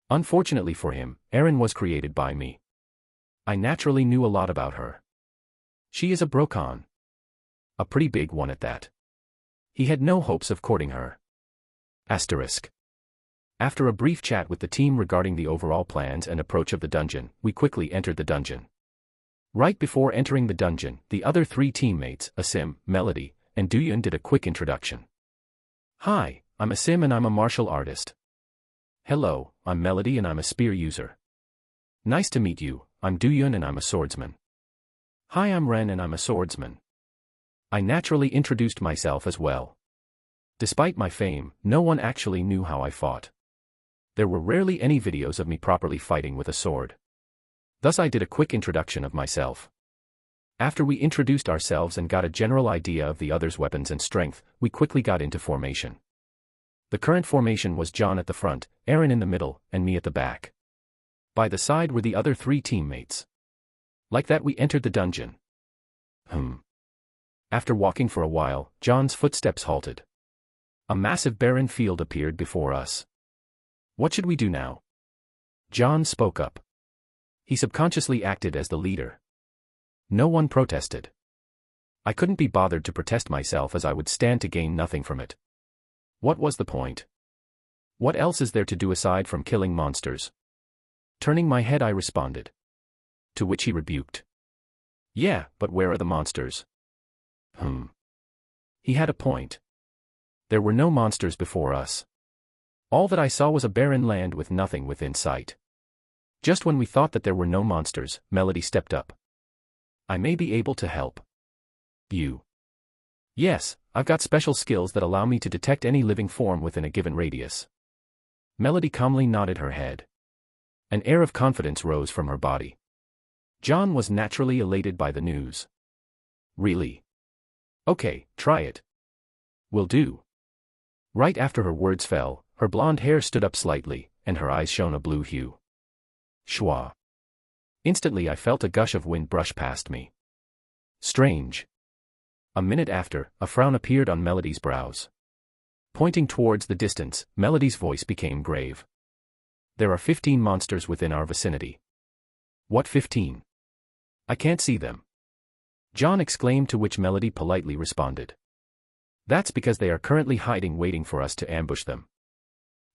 Unfortunately for him, Aaron was created by me. I naturally knew a lot about her. She is a brocon. A pretty big one at that. He had no hopes of courting her. Asterisk. After a brief chat with the team regarding the overall plans and approach of the dungeon, we quickly entered the dungeon. Right before entering the dungeon, the other three teammates, Asim, Melody, and Duyun did a quick introduction. Hi, I'm Asim and I'm a martial artist. Hello, I'm Melody and I'm a spear user. Nice to meet you, I'm Duyun and I'm a swordsman. Hi, I'm Ren and I'm a swordsman. I naturally introduced myself as well. Despite my fame, no one actually knew how I fought. There were rarely any videos of me properly fighting with a sword. Thus I did a quick introduction of myself. After we introduced ourselves and got a general idea of the others' weapons and strength, we quickly got into formation. The current formation was John at the front, Aaron in the middle, and me at the back. By the side were the other three teammates. Like that we entered the dungeon. After walking for a while, John's footsteps halted. A massive barren field appeared before us. What should we do now? John spoke up. He subconsciously acted as the leader. No one protested. I couldn't be bothered to protest myself as I would stand to gain nothing from it. What was the point? What else is there to do aside from killing monsters? Turning my head I responded. To which he rebuked. Yeah, but where are the monsters? He had a point. There were no monsters before us. All that I saw was a barren land with nothing within sight. Just when we thought that there were no monsters, Melody stepped up. I may be able to help. You. Yes, I've got special skills that allow me to detect any living form within a given radius. Melody calmly nodded her head. An air of confidence rose from her body. John was naturally elated by the news. Really? Okay, try it. Will do. Right after her words fell, her blonde hair stood up slightly, and her eyes shone a blue hue. Schwa. Instantly I felt a gush of wind brush past me. Strange. A minute after, a frown appeared on Melody's brows. Pointing towards the distance, Melody's voice became grave. There are 15 monsters within our vicinity. What 15? I can't see them. John exclaimed, to which Melody politely responded. That's because they are currently hiding, waiting for us to ambush them.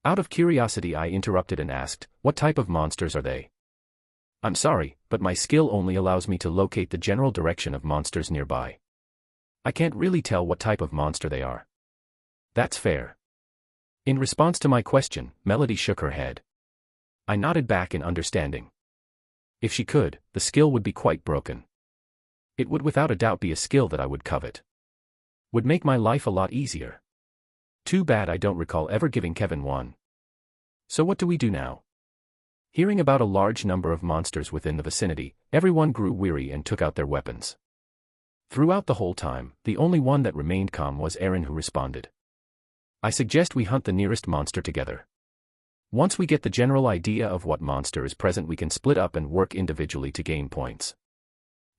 Out of curiosity, I interrupted and asked, what type of monsters are they? I'm sorry, but my skill only allows me to locate the general direction of monsters nearby. I can't really tell what type of monster they are. That's fair. In response to my question, Melody shook her head. I nodded back in understanding. If she could, the skill would be quite broken. It would without a doubt be a skill that I would covet. Would make my life a lot easier. Too bad I don't recall ever giving Kevin one. So what do we do now? Hearing about a large number of monsters within the vicinity, everyone grew weary and took out their weapons. Throughout the whole time, the only one that remained calm was Aaron, who responded. I suggest we hunt the nearest monster together. Once we get the general idea of what monster is present, we can split up and work individually to gain points.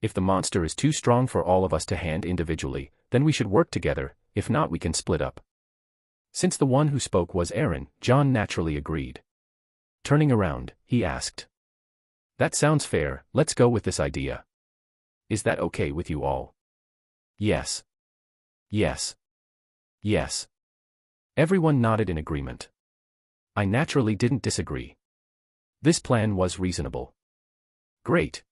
If the monster is too strong for all of us to hand individually, then we should work together, if not we can split up. Since the one who spoke was Aaron, John naturally agreed. Turning around, he asked. That sounds fair, let's go with this idea. Is that okay with you all? Yes. Yes. Yes. Everyone nodded in agreement. I naturally didn't disagree. This plan was reasonable. Great.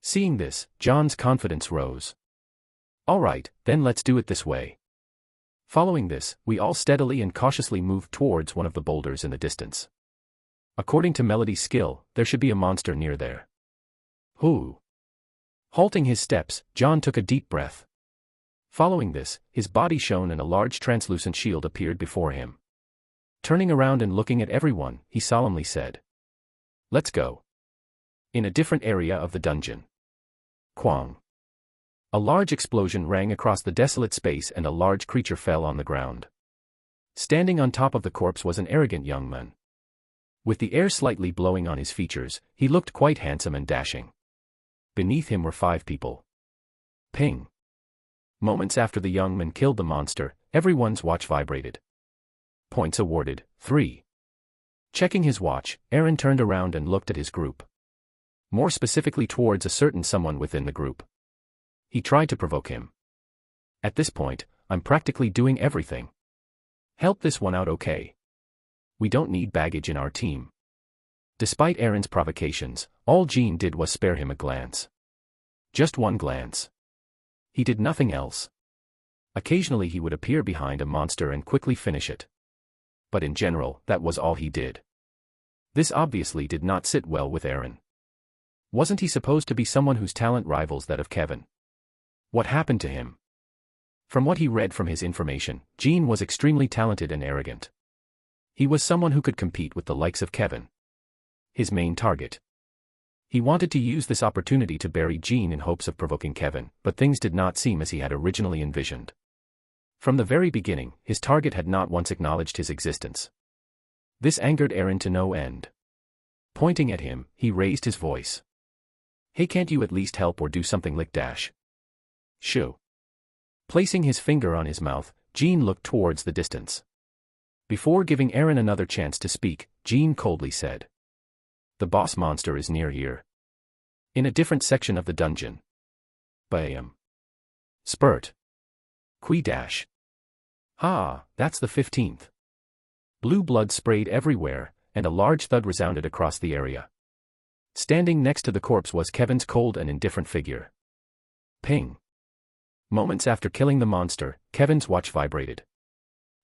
Seeing this, John's confidence rose. All right, then let's do it this way. Following this, we all steadily and cautiously moved towards one of the boulders in the distance. According to Melody's skill, there should be a monster near there. Who? Halting his steps, John took a deep breath. Following this, his body shone and a large translucent shield appeared before him. Turning around and looking at everyone, he solemnly said. Let's go. In a different area of the dungeon. Quang. A large explosion rang across the desolate space and a large creature fell on the ground. Standing on top of the corpse was an arrogant young man. With the air slightly blowing on his features, he looked quite handsome and dashing. Beneath him were 5 people. Ping. Moments after the young man killed the monster, everyone's watch vibrated. Points awarded, 3. Checking his watch, Aaron turned around and looked at his group. More specifically towards a certain someone within the group. He tried to provoke him. At this point, I'm practically doing everything. Help this one out, okay? We don't need baggage in our team. Despite Aaron's provocations, all Jean did was spare him a glance. Just one glance. He did nothing else. Occasionally he would appear behind a monster and quickly finish it. But in general, that was all he did. This obviously did not sit well with Aaron. Wasn't he supposed to be someone whose talent rivals that of Kevin? What happened to him? From what he read from his information, Jean was extremely talented and arrogant. He was someone who could compete with the likes of Kevin. His main target. He wanted to use this opportunity to bury Jean in hopes of provoking Kevin, but things did not seem as he had originally envisioned. From the very beginning, his target had not once acknowledged his existence. This angered Aaron to no end. Pointing at him, he raised his voice. Hey, can't you at least help or do something, lick dash? Shoo. Placing his finger on his mouth, Jean looked towards the distance. Before giving Aaron another chance to speak, Jean coldly said. The boss monster is near here. In a different section of the dungeon. Bam. Spurt. Qui dash. Ha, that's the 15th. Blue blood sprayed everywhere, and a large thud resounded across the area. Standing next to the corpse was Kevin's cold and indifferent figure. Ping. Moments after killing the monster, Kevin's watch vibrated.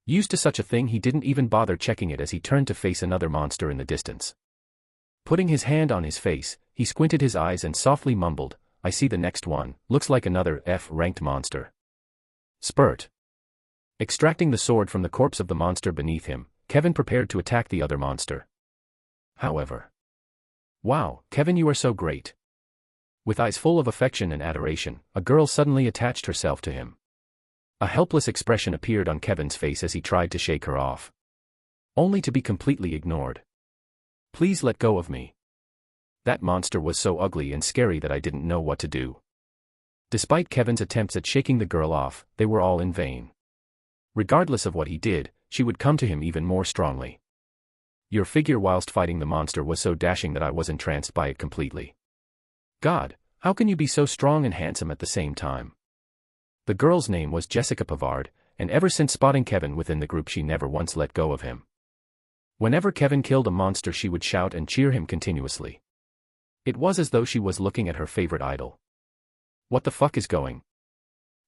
Used to such a thing, he didn't even bother checking it as he turned to face another monster in the distance. Putting his hand on his face, he squinted his eyes and softly mumbled, I see the next one, looks like another F-ranked monster. Spurt. Extracting the sword from the corpse of the monster beneath him, Kevin prepared to attack the other monster. However. Wow, Kevin, you are so great. With eyes full of affection and adoration, a girl suddenly attached herself to him. A helpless expression appeared on Kevin's face as he tried to shake her off. Only to be completely ignored. Please let go of me. That monster was so ugly and scary that I didn't know what to do. Despite Kevin's attempts at shaking the girl off, they were all in vain. Regardless of what he did, she would come to him even more strongly. Your figure whilst fighting the monster was so dashing that I was entranced by it completely. God, how can you be so strong and handsome at the same time? The girl's name was Jessica Pavard, and ever since spotting Kevin within the group she never once let go of him. Whenever Kevin killed a monster she would shout and cheer him continuously. It was as though she was looking at her favorite idol. What the fuck is going?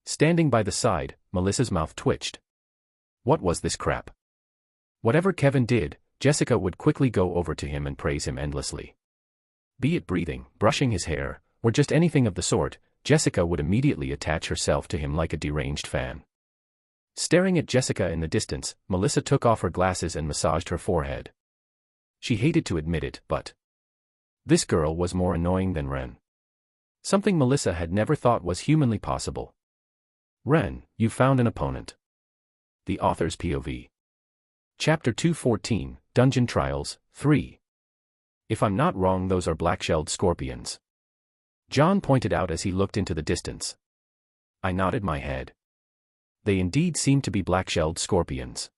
Standing by the side, Melissa's mouth twitched. What was this crap? Whatever Kevin did, Jessica would quickly go over to him and praise him endlessly. Be it breathing, brushing his hair, or just anything of the sort, Jessica would immediately attach herself to him like a deranged fan. Staring at Jessica in the distance, Melissa took off her glasses and massaged her forehead. She hated to admit it, but this girl was more annoying than Ren. Something Melissa had never thought was humanly possible. Ren, you found an opponent. The Author's POV. Chapter 214, Dungeon Trials, 3. If I'm not wrong, those are black-shelled scorpions. John pointed out as he looked into the distance. I nodded my head. They indeed seemed to be black-shelled scorpions.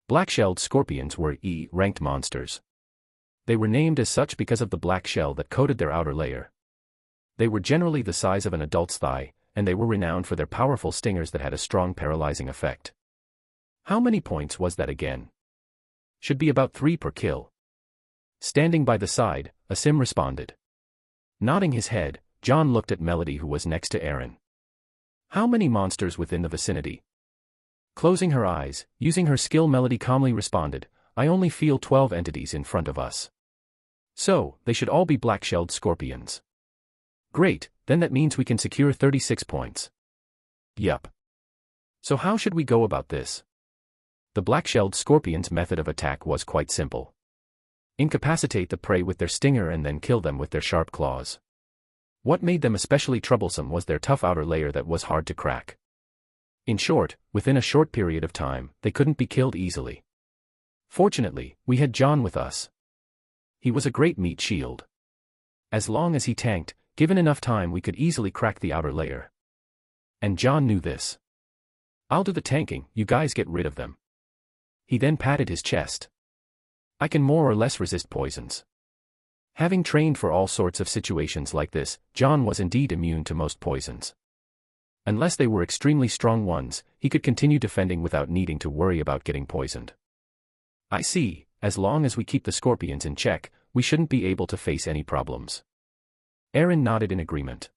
Black-shelled scorpions were E-ranked monsters. They were named as such because of the black shell that coated their outer layer. They were generally the size of an adult's thigh, and they were renowned for their powerful stingers that had a strong paralyzing effect. How many points was that again? Should be about 3 per kill. Standing by the side, Asim responded. Nodding his head, John looked at Melody, who was next to Aaron. How many monsters within the vicinity? Closing her eyes, using her skill, Melody calmly responded, I only feel 12 entities in front of us. So, they should all be black-shelled scorpions. Great, then that means we can secure 36 points. Yup. So how should we go about this? The black-shelled scorpion's method of attack was quite simple. Incapacitate the prey with their stinger and then kill them with their sharp claws. What made them especially troublesome was their tough outer layer that was hard to crack. In short, within a short period of time, they couldn't be killed easily. Fortunately, we had John with us. He was a great meat shield. As long as he tanked, given enough time, we could easily crack the outer layer. And John knew this. I'll do the tanking, you guys get rid of them. He then patted his chest. I can more or less resist poisons. Having trained for all sorts of situations like this, John was indeed immune to most poisons. Unless they were extremely strong ones, he could continue defending without needing to worry about getting poisoned. I see, as long as we keep the scorpions in check, we shouldn't be able to face any problems. Erin nodded in agreement.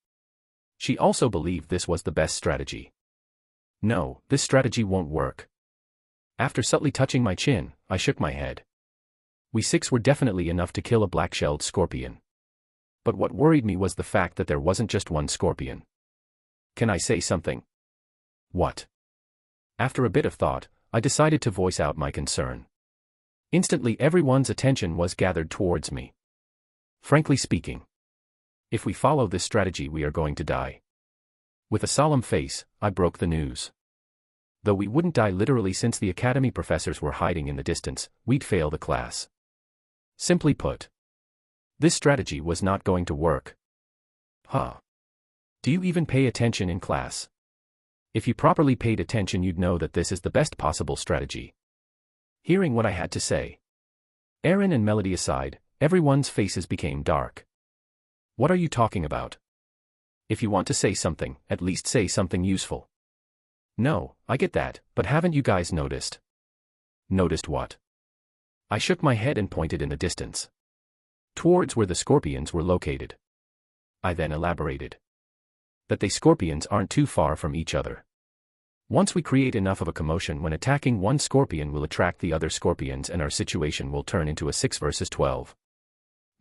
She also believed this was the best strategy. No, this strategy won't work. After subtly touching my chin, I shook my head. We 6 were definitely enough to kill a black-shelled scorpion. But what worried me was the fact that there wasn't just one scorpion. Can I say something? What? After a bit of thought, I decided to voice out my concern. Instantly everyone's attention was gathered towards me. Frankly speaking, if we follow this strategy we are going to die. With a solemn face, I broke the news. Though we wouldn't die literally since the academy professors were hiding in the distance, we'd fail the class. Simply put, this strategy was not going to work. Huh. Do you even pay attention in class? If you properly paid attention you'd know that this is the best possible strategy. Hearing what I had to say, Aaron and Melody aside, everyone's faces became dark. What are you talking about? If you want to say something, at least say something useful. No, I get that, but haven't you guys noticed? Noticed what? I shook my head and pointed in the distance. Towards where the scorpions were located. I then elaborated. That they scorpions aren't too far from each other. Once we create enough of a commotion when attacking, one scorpion will attract the other scorpions and our situation will turn into a 6 versus 12.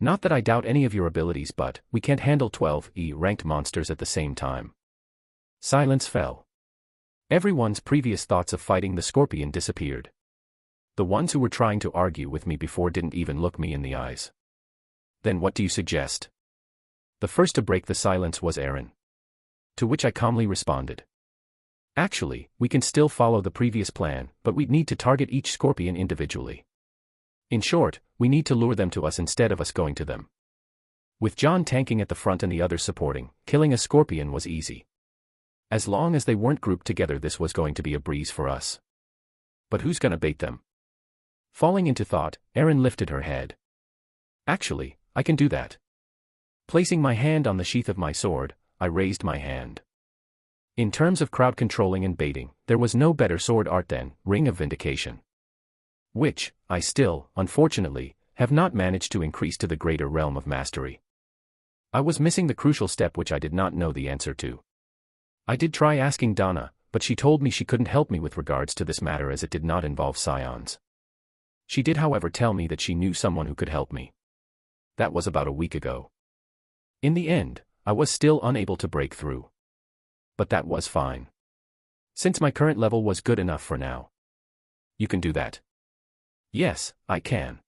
Not that I doubt any of your abilities, but we can't handle 12 E-ranked monsters at the same time. Silence fell. Everyone's previous thoughts of fighting the scorpion disappeared. The ones who were trying to argue with me before didn't even look me in the eyes. Then what do you suggest? The first to break the silence was Aaron. To which I calmly responded. Actually, we can still follow the previous plan, but we'd need to target each scorpion individually. In short, we need to lure them to us instead of us going to them. With John tanking at the front and the others supporting, killing a scorpion was easy. As long as they weren't grouped together, this was going to be a breeze for us. But who's gonna bait them? Falling into thought, Erin lifted her head. Actually, I can do that. Placing my hand on the sheath of my sword, I raised my hand. In terms of crowd controlling and baiting, there was no better sword art than Ring of Vindication. Which, I still, unfortunately, have not managed to increase to the greater realm of mastery. I was missing the crucial step which I did not know the answer to. I did try asking Donna, but she told me she couldn't help me with regards to this matter as it did not involve scions. She did however tell me that she knew someone who could help me. That was about a week ago. In the end, I was still unable to break through. But that was fine. Since my current level was good enough for now. You can do that? Yes, I can.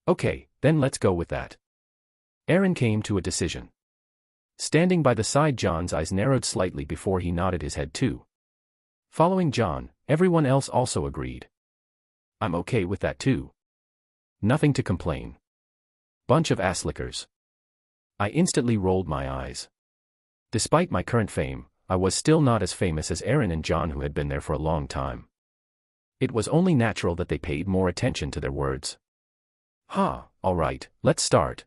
Okay, then let's go with that. Erin came to a decision. Standing by the side, John's eyes narrowed slightly before he nodded his head too. Following John, everyone else also agreed. I'm okay with that too. Nothing to complain. Bunch of ass-lickers. I instantly rolled my eyes. Despite my current fame, I was still not as famous as Erin and John, who had been there for a long time. It was only natural that they paid more attention to their words. All right, let's start.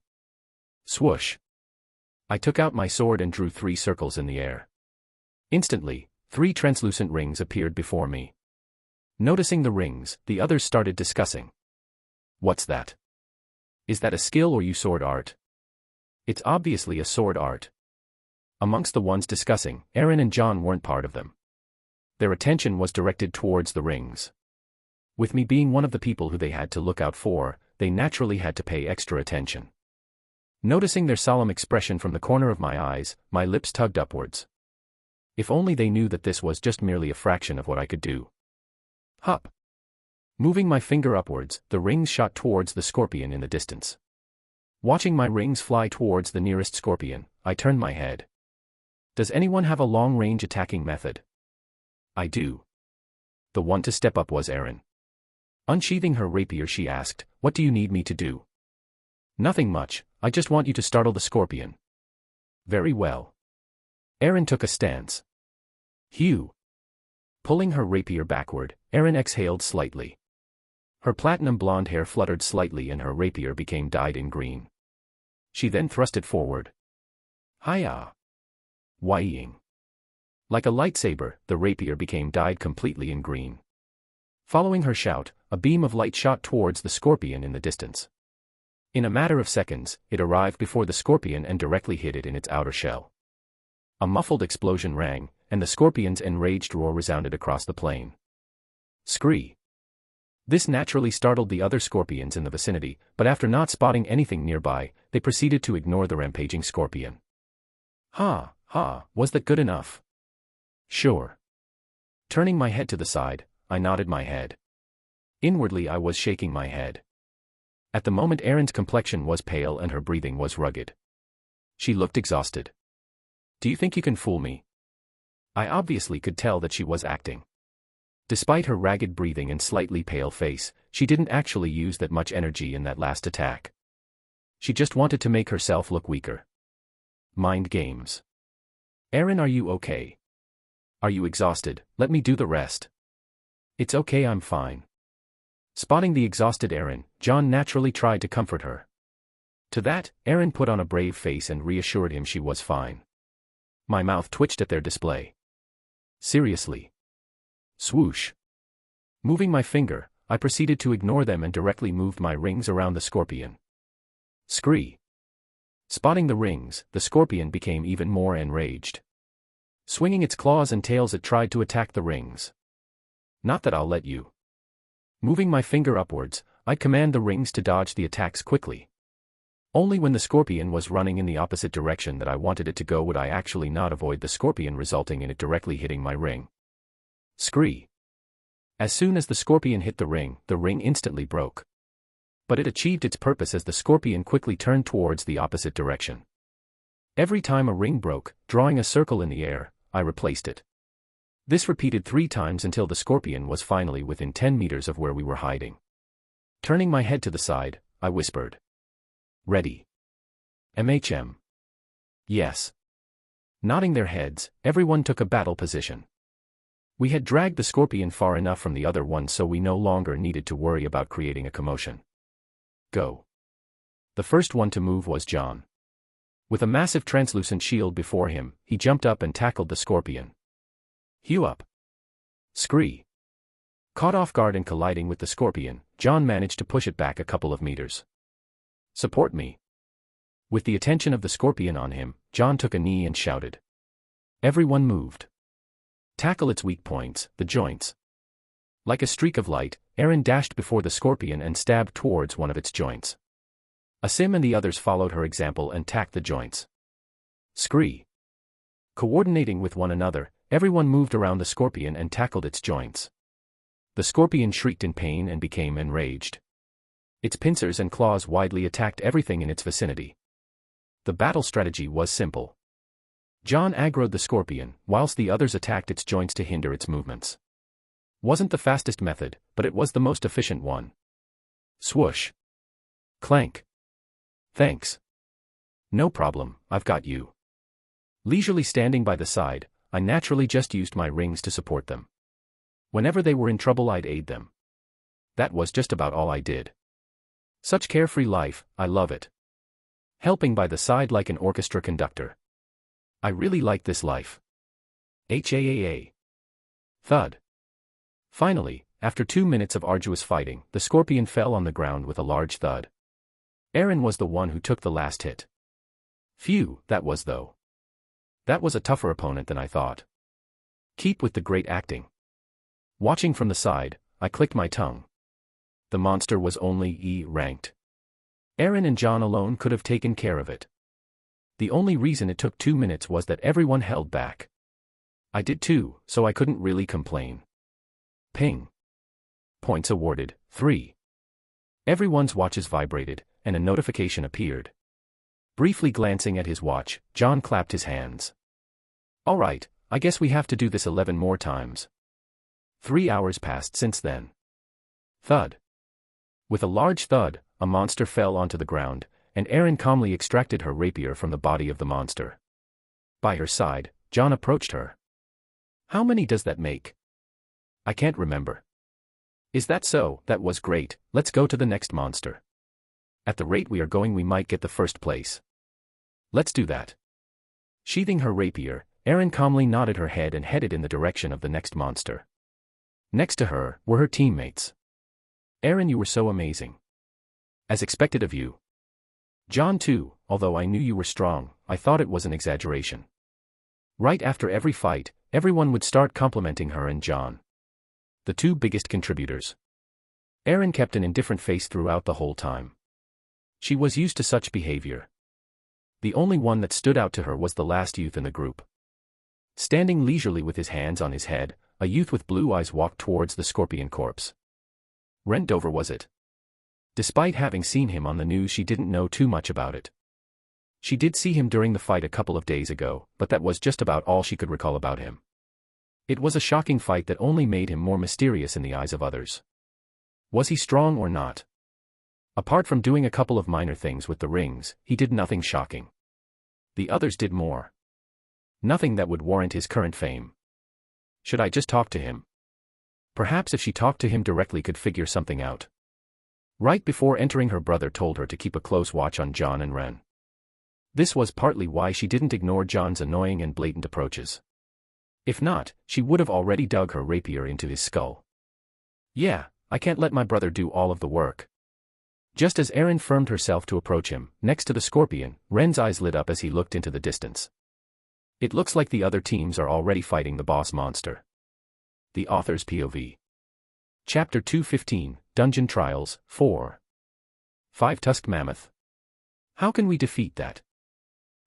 Swoosh. I took out my sword and drew 3 circles in the air. Instantly, 3 translucent rings appeared before me. Noticing the rings, the others started discussing. What's that? Is that a skill or you sword art? It's obviously a sword art. Amongst the ones discussing, Erin and John weren't part of them. Their attention was directed towards the rings. With me being one of the people who they had to look out for, they naturally had to pay extra attention. Noticing their solemn expression from the corner of my eyes, my lips tugged upwards. If only they knew that this was just merely a fraction of what I could do. Hup. Moving my finger upwards, the rings shot towards the scorpion in the distance. Watching my rings fly towards the nearest scorpion, I turned my head. Does anyone have a long-range attacking method? I do. The one to step up was Erin. Unsheathing her rapier, she asked, "What do you need me to do?" "Nothing much, I just want you to startle the scorpion." "Very well." Erin took a stance. Hew. Pulling her rapier backward, Erin exhaled slightly. Her platinum blonde hair fluttered slightly and her rapier became dyed in green. She then thrust it forward. Hiya! Whying. Like a lightsaber, the rapier became dyed completely in green. Following her shout, a beam of light shot towards the scorpion in the distance. In a matter of seconds, it arrived before the scorpion and directly hit it in its outer shell. A muffled explosion rang, and the scorpion's enraged roar resounded across the plain. Scree. This naturally startled the other scorpions in the vicinity, but after not spotting anything nearby, they proceeded to ignore the rampaging scorpion. Was that good enough? Sure. Turning my head to the side, I nodded my head. Inwardly I was shaking my head. At the moment Erin's complexion was pale and her breathing was rugged. She looked exhausted. Do you think you can fool me? I obviously could tell that she was acting. Despite her ragged breathing and slightly pale face, she didn't actually use that much energy in that last attack. She just wanted to make herself look weaker. Mind games. Erin, are you okay? Are you exhausted? Let me do the rest. It's okay, I'm fine. Spotting the exhausted Erin, John naturally tried to comfort her. To that, Erin put on a brave face and reassured him she was fine. My mouth twitched at their display. Seriously. Swoosh. Moving my finger, I proceeded to ignore them and directly moved my rings around the scorpion. Scree. Spotting the rings, the scorpion became even more enraged. Swinging its claws and tails, it tried to attack the rings. Not that I'll let you. Moving my finger upwards, I command the rings to dodge the attacks quickly. Only when the scorpion was running in the opposite direction that I wanted it to go would I actually not avoid the scorpion, resulting in it directly hitting my ring. Scree. As soon as the scorpion hit the ring instantly broke. But it achieved its purpose as the scorpion quickly turned towards the opposite direction. Every time a ring broke, drawing a circle in the air, I replaced it. This repeated 3 times until the scorpion was finally within 10 meters of where we were hiding. Turning my head to the side, I whispered. Ready. MHM. Yes. Nodding their heads, everyone took a battle position. We had dragged the scorpion far enough from the other one so we no longer needed to worry about creating a commotion. Go. The first one to move was John. With a massive translucent shield before him, he jumped up and tackled the scorpion. Hew up. Scree. Caught off guard and colliding with the scorpion, John managed to push it back a couple of meters. Support me. With the attention of the scorpion on him, John took a knee and shouted. Everyone moved. Tackle its weak points, the joints. Like a streak of light, Erin dashed before the scorpion and stabbed towards one of its joints. Asim and the others followed her example and tacked the joints. Scree. Coordinating with one another, everyone moved around the scorpion and tackled its joints. The scorpion shrieked in pain and became enraged. Its pincers and claws widely attacked everything in its vicinity. The battle strategy was simple. John aggroed the scorpion, whilst the others attacked its joints to hinder its movements. Wasn't the fastest method, but it was the most efficient one. Swoosh. Clank. Thanks. No problem, I've got you. Leisurely standing by the side, I naturally just used my rings to support them. Whenever they were in trouble, I'd aid them. That was just about all I did. Such carefree life, I love it. Helping by the side like an orchestra conductor. I really like this life. HAAA. Thud. Finally, after 2 minutes of arduous fighting, the scorpion fell on the ground with a large thud. Erin was the one who took the last hit. Phew, that was though. That was a tougher opponent than I thought. Keep with the great acting. Watching from the side, I clicked my tongue. The monster was only E ranked. Erin and John alone could have taken care of it. The only reason it took 2 minutes was that everyone held back. I did too, so I couldn't really complain. Ping. Points awarded, 3. Everyone's watches vibrated, and a notification appeared. Briefly glancing at his watch, John clapped his hands. All right, I guess we have to do this 11 more times. 3 hours passed since then. Thud. With a large thud, a monster fell onto the ground, and Erin calmly extracted her rapier from the body of the monster. By her side, John approached her. How many does that make? I can't remember. Is that so? That was great, let's go to the next monster. At the rate we are going, we might get the first place. Let's do that. Sheathing her rapier, Erin calmly nodded her head and headed in the direction of the next monster. Next to her were her teammates. Erin, you were so amazing. As expected of you. John too, although I knew you were strong, I thought it was an exaggeration. Right after every fight, everyone would start complimenting her and John. The two biggest contributors. Erin kept an indifferent face throughout the whole time. She was used to such behavior. The only one that stood out to her was the last youth in the group. Standing leisurely with his hands on his head, a youth with blue eyes walked towards the scorpion corpse. Rentover was it? Despite having seen him on the news, she didn't know too much about it. She did see him during the fight a couple of days ago, but that was just about all she could recall about him. It was a shocking fight that only made him more mysterious in the eyes of others. Was he strong or not? Apart from doing a couple of minor things with the rings, he did nothing shocking. The others did more. Nothing that would warrant his current fame. Should I just talk to him? Perhaps if she talked to him directly could figure something out. Right before entering, her brother told her to keep a close watch on John and Ren. This was partly why she didn't ignore John's annoying and blatant approaches. If not, she would have already dug her rapier into his skull. Yeah, I can't let my brother do all of the work. Just as Erin firmed herself to approach him, next to the scorpion, Ren's eyes lit up as he looked into the distance. It looks like the other teams are already fighting the boss monster. The author's POV. Chapter 215, Dungeon Trials, 4. 5-Tusked Mammoth. How can we defeat that?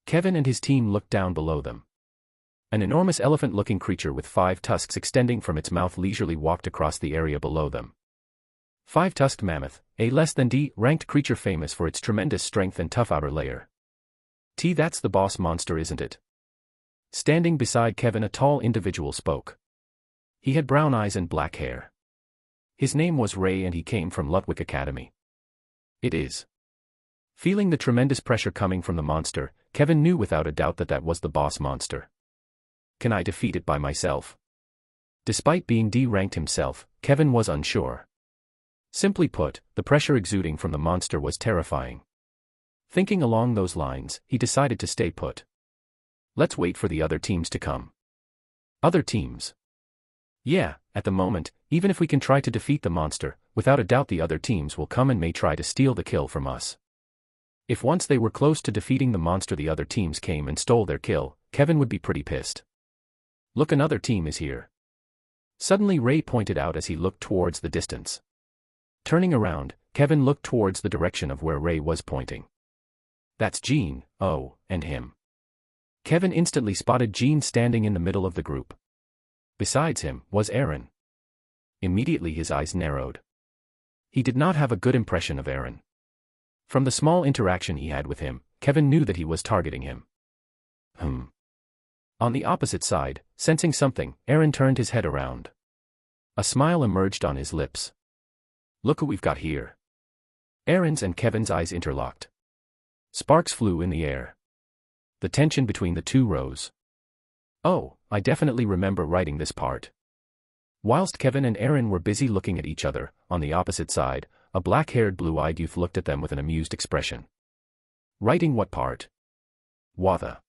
Kevin and his team looked down below them. An enormous elephant-looking creature with 5 tusks extending from its mouth leisurely walked across the area below them. 5-Tusked Mammoth, a less than D-ranked creature famous for its tremendous strength and tough outer layer. That's the boss monster, isn't it? Standing beside Kevin, a tall individual spoke. He had brown eyes and black hair. His name was Ray and he came from Lutwick Academy. It is. Feeling the tremendous pressure coming from the monster, Kevin knew without a doubt that that was the boss monster. Can I defeat it by myself? Despite being D-ranked himself, Kevin was unsure. Simply put, the pressure exuding from the monster was terrifying. Thinking along those lines, he decided to stay put. Let's wait for the other teams to come. Other teams? Yeah, at the moment, even if we can try to defeat the monster, without a doubt the other teams will come and may try to steal the kill from us. If once they were close to defeating the monster the other teams came and stole their kill, Kevin would be pretty pissed. Look, another team is here. Suddenly Ray pointed out as he looked towards the distance. Turning around, Kevin looked towards the direction of where Ray was pointing. That's Jean, oh, and him. Kevin instantly spotted Jean standing in the middle of the group. Besides him, was Aaron. Immediately his eyes narrowed. He did not have a good impression of Aaron. From the small interaction he had with him, Kevin knew that he was targeting him. On the opposite side, sensing something, Aaron turned his head around. A smile emerged on his lips. Look who we've got here. Aaron's and Kevin's eyes interlocked. Sparks flew in the air. The tension between the two rose. Oh, I definitely remember writing this part. Whilst Kevin and Aaron were busy looking at each other, on the opposite side, a black-haired blue-eyed youth looked at them with an amused expression. Writing what part? Watha.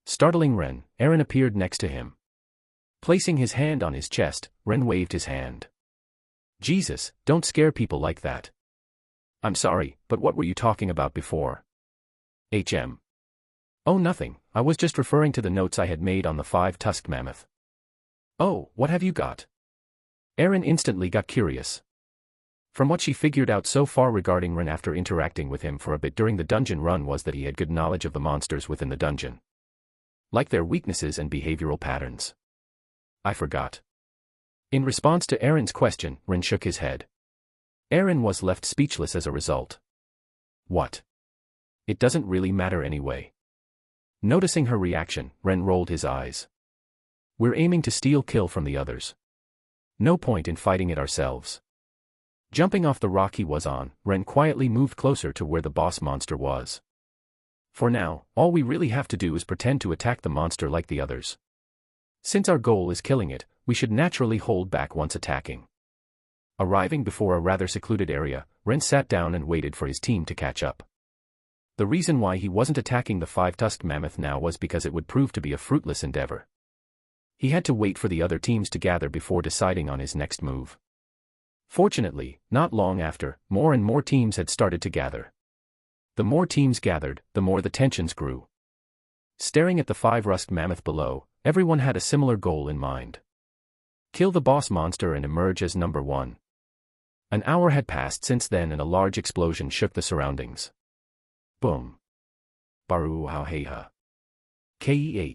Startling Ren, Aaron appeared next to him. Placing his hand on his chest, Ren waved his hand. Jesus, don't scare people like that. I'm sorry, but what were you talking about before? Oh, nothing, I was just referring to the notes I had made on the 5-tusked mammoth. Oh, what have you got? Aaron instantly got curious. From what she figured out so far regarding Ren after interacting with him for a bit during the dungeon run was that he had good knowledge of the monsters within the dungeon. Like their weaknesses and behavioral patterns. I forgot. In response to Aaron's question, Ren shook his head. Aaron was left speechless as a result. What? It doesn't really matter anyway. Noticing her reaction, Ren rolled his eyes. We're aiming to steal kill from the others. No point in fighting it ourselves. Jumping off the rock he was on, Ren quietly moved closer to where the boss monster was. For now, all we really have to do is pretend to attack the monster like the others. Since our goal is killing it, we should naturally hold back once attacking. Arriving before a rather secluded area, Ren sat down and waited for his team to catch up. The reason why he wasn't attacking the 5-tusked mammoth now was because it would prove to be a fruitless endeavor. He had to wait for the other teams to gather before deciding on his next move. Fortunately, not long after, more and more teams had started to gather. The more teams gathered, the more the tensions grew. Staring at the 5-tusked mammoth below, everyone had a similar goal in mind. Kill the boss monster and emerge as number 1. An hour had passed since then and a large explosion shook the surroundings. Boom. Baru how heiha. Keh.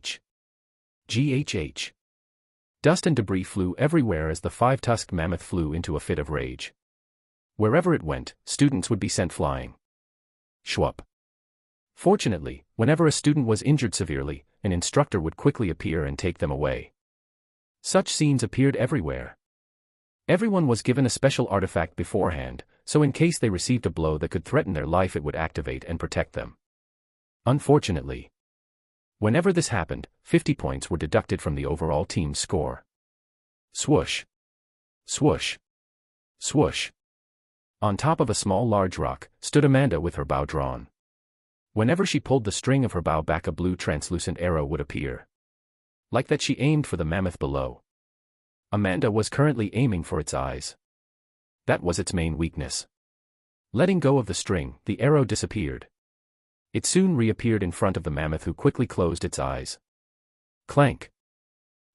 Ghh. Dust and debris flew everywhere as the 5-tusked mammoth flew into a fit of rage. Wherever it went, students would be sent flying. Schwupp. Fortunately, whenever a student was injured severely, an instructor would quickly appear and take them away. Such scenes appeared everywhere. Everyone was given a special artifact beforehand, so in case they received a blow that could threaten their life it would activate and protect them. Unfortunately, whenever this happened, 50 points were deducted from the overall team's score. Swoosh. Swoosh. Swoosh. On top of a small large rock, stood Amanda with her bow drawn. Whenever she pulled the string of her bow back a blue translucent arrow would appear. Like that she aimed for the mammoth below. Amanda was currently aiming for its eyes. That was its main weakness. Letting go of the string, the arrow disappeared. It soon reappeared in front of the mammoth who quickly closed its eyes. Clank.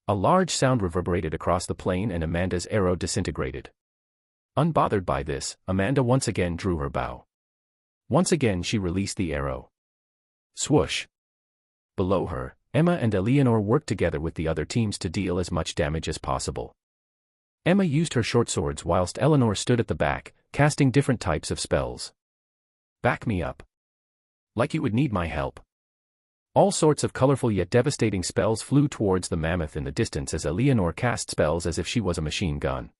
A large sound reverberated across the plain and Amanda's arrow disintegrated. Unbothered by this, Amanda once again drew her bow. Once again she released the arrow. Swoosh. Below her, Emma and Eleanor worked together with the other teams to deal as much damage as possible. Emma used her short swords whilst Eleanor stood at the back, casting different types of spells. Back me up. Like you would need my help. All sorts of colorful yet devastating spells flew towards the mammoth in the distance as Eleanor cast spells as if she was a machine gun.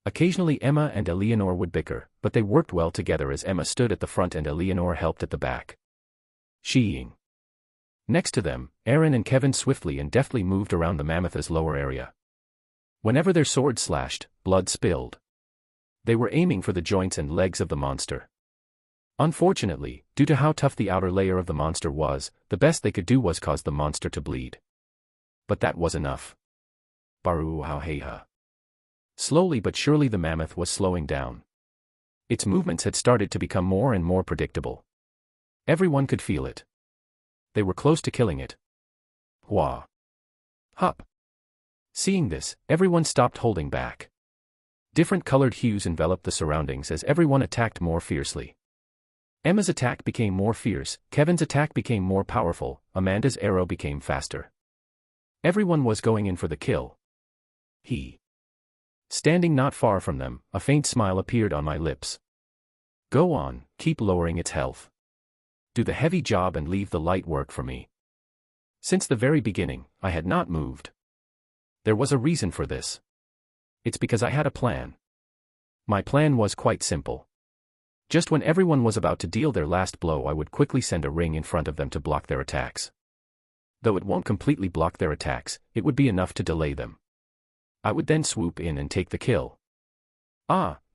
Occasionally Emma and Eleanor would bicker, but they worked well together as Emma stood at the front and Eleanor helped at the back. Sheeing. Next to them, Aaron and Kevin swiftly and deftly moved around the mammoth's lower area. Whenever their swords slashed, blood spilled. They were aiming for the joints and legs of the monster. Unfortunately, due to how tough the outer layer of the monster was, the best they could do was cause the monster to bleed. But that was enough. Baruhauheha. Slowly but surely the mammoth was slowing down. Its movements had started to become more and more predictable. Everyone could feel it. They were close to killing it. Hua. Hup. Seeing this, everyone stopped holding back. Different colored hues enveloped the surroundings as everyone attacked more fiercely. Emma's attack became more fierce, Kevin's attack became more powerful, Amanda's arrow became faster. Everyone was going in for the kill. Standing not far from them, a faint smile appeared on my lips. Go on, keep lowering its health. Do the heavy job and leave the light work for me. Since the very beginning, I had not moved. There was a reason for this. It's because I had a plan. My plan was quite simple. Just when everyone was about to deal their last blow, I would quickly send a ring in front of them to block their attacks. Though it won't completely block their attacks, it would be enough to delay them. I would then swoop in and take the kill.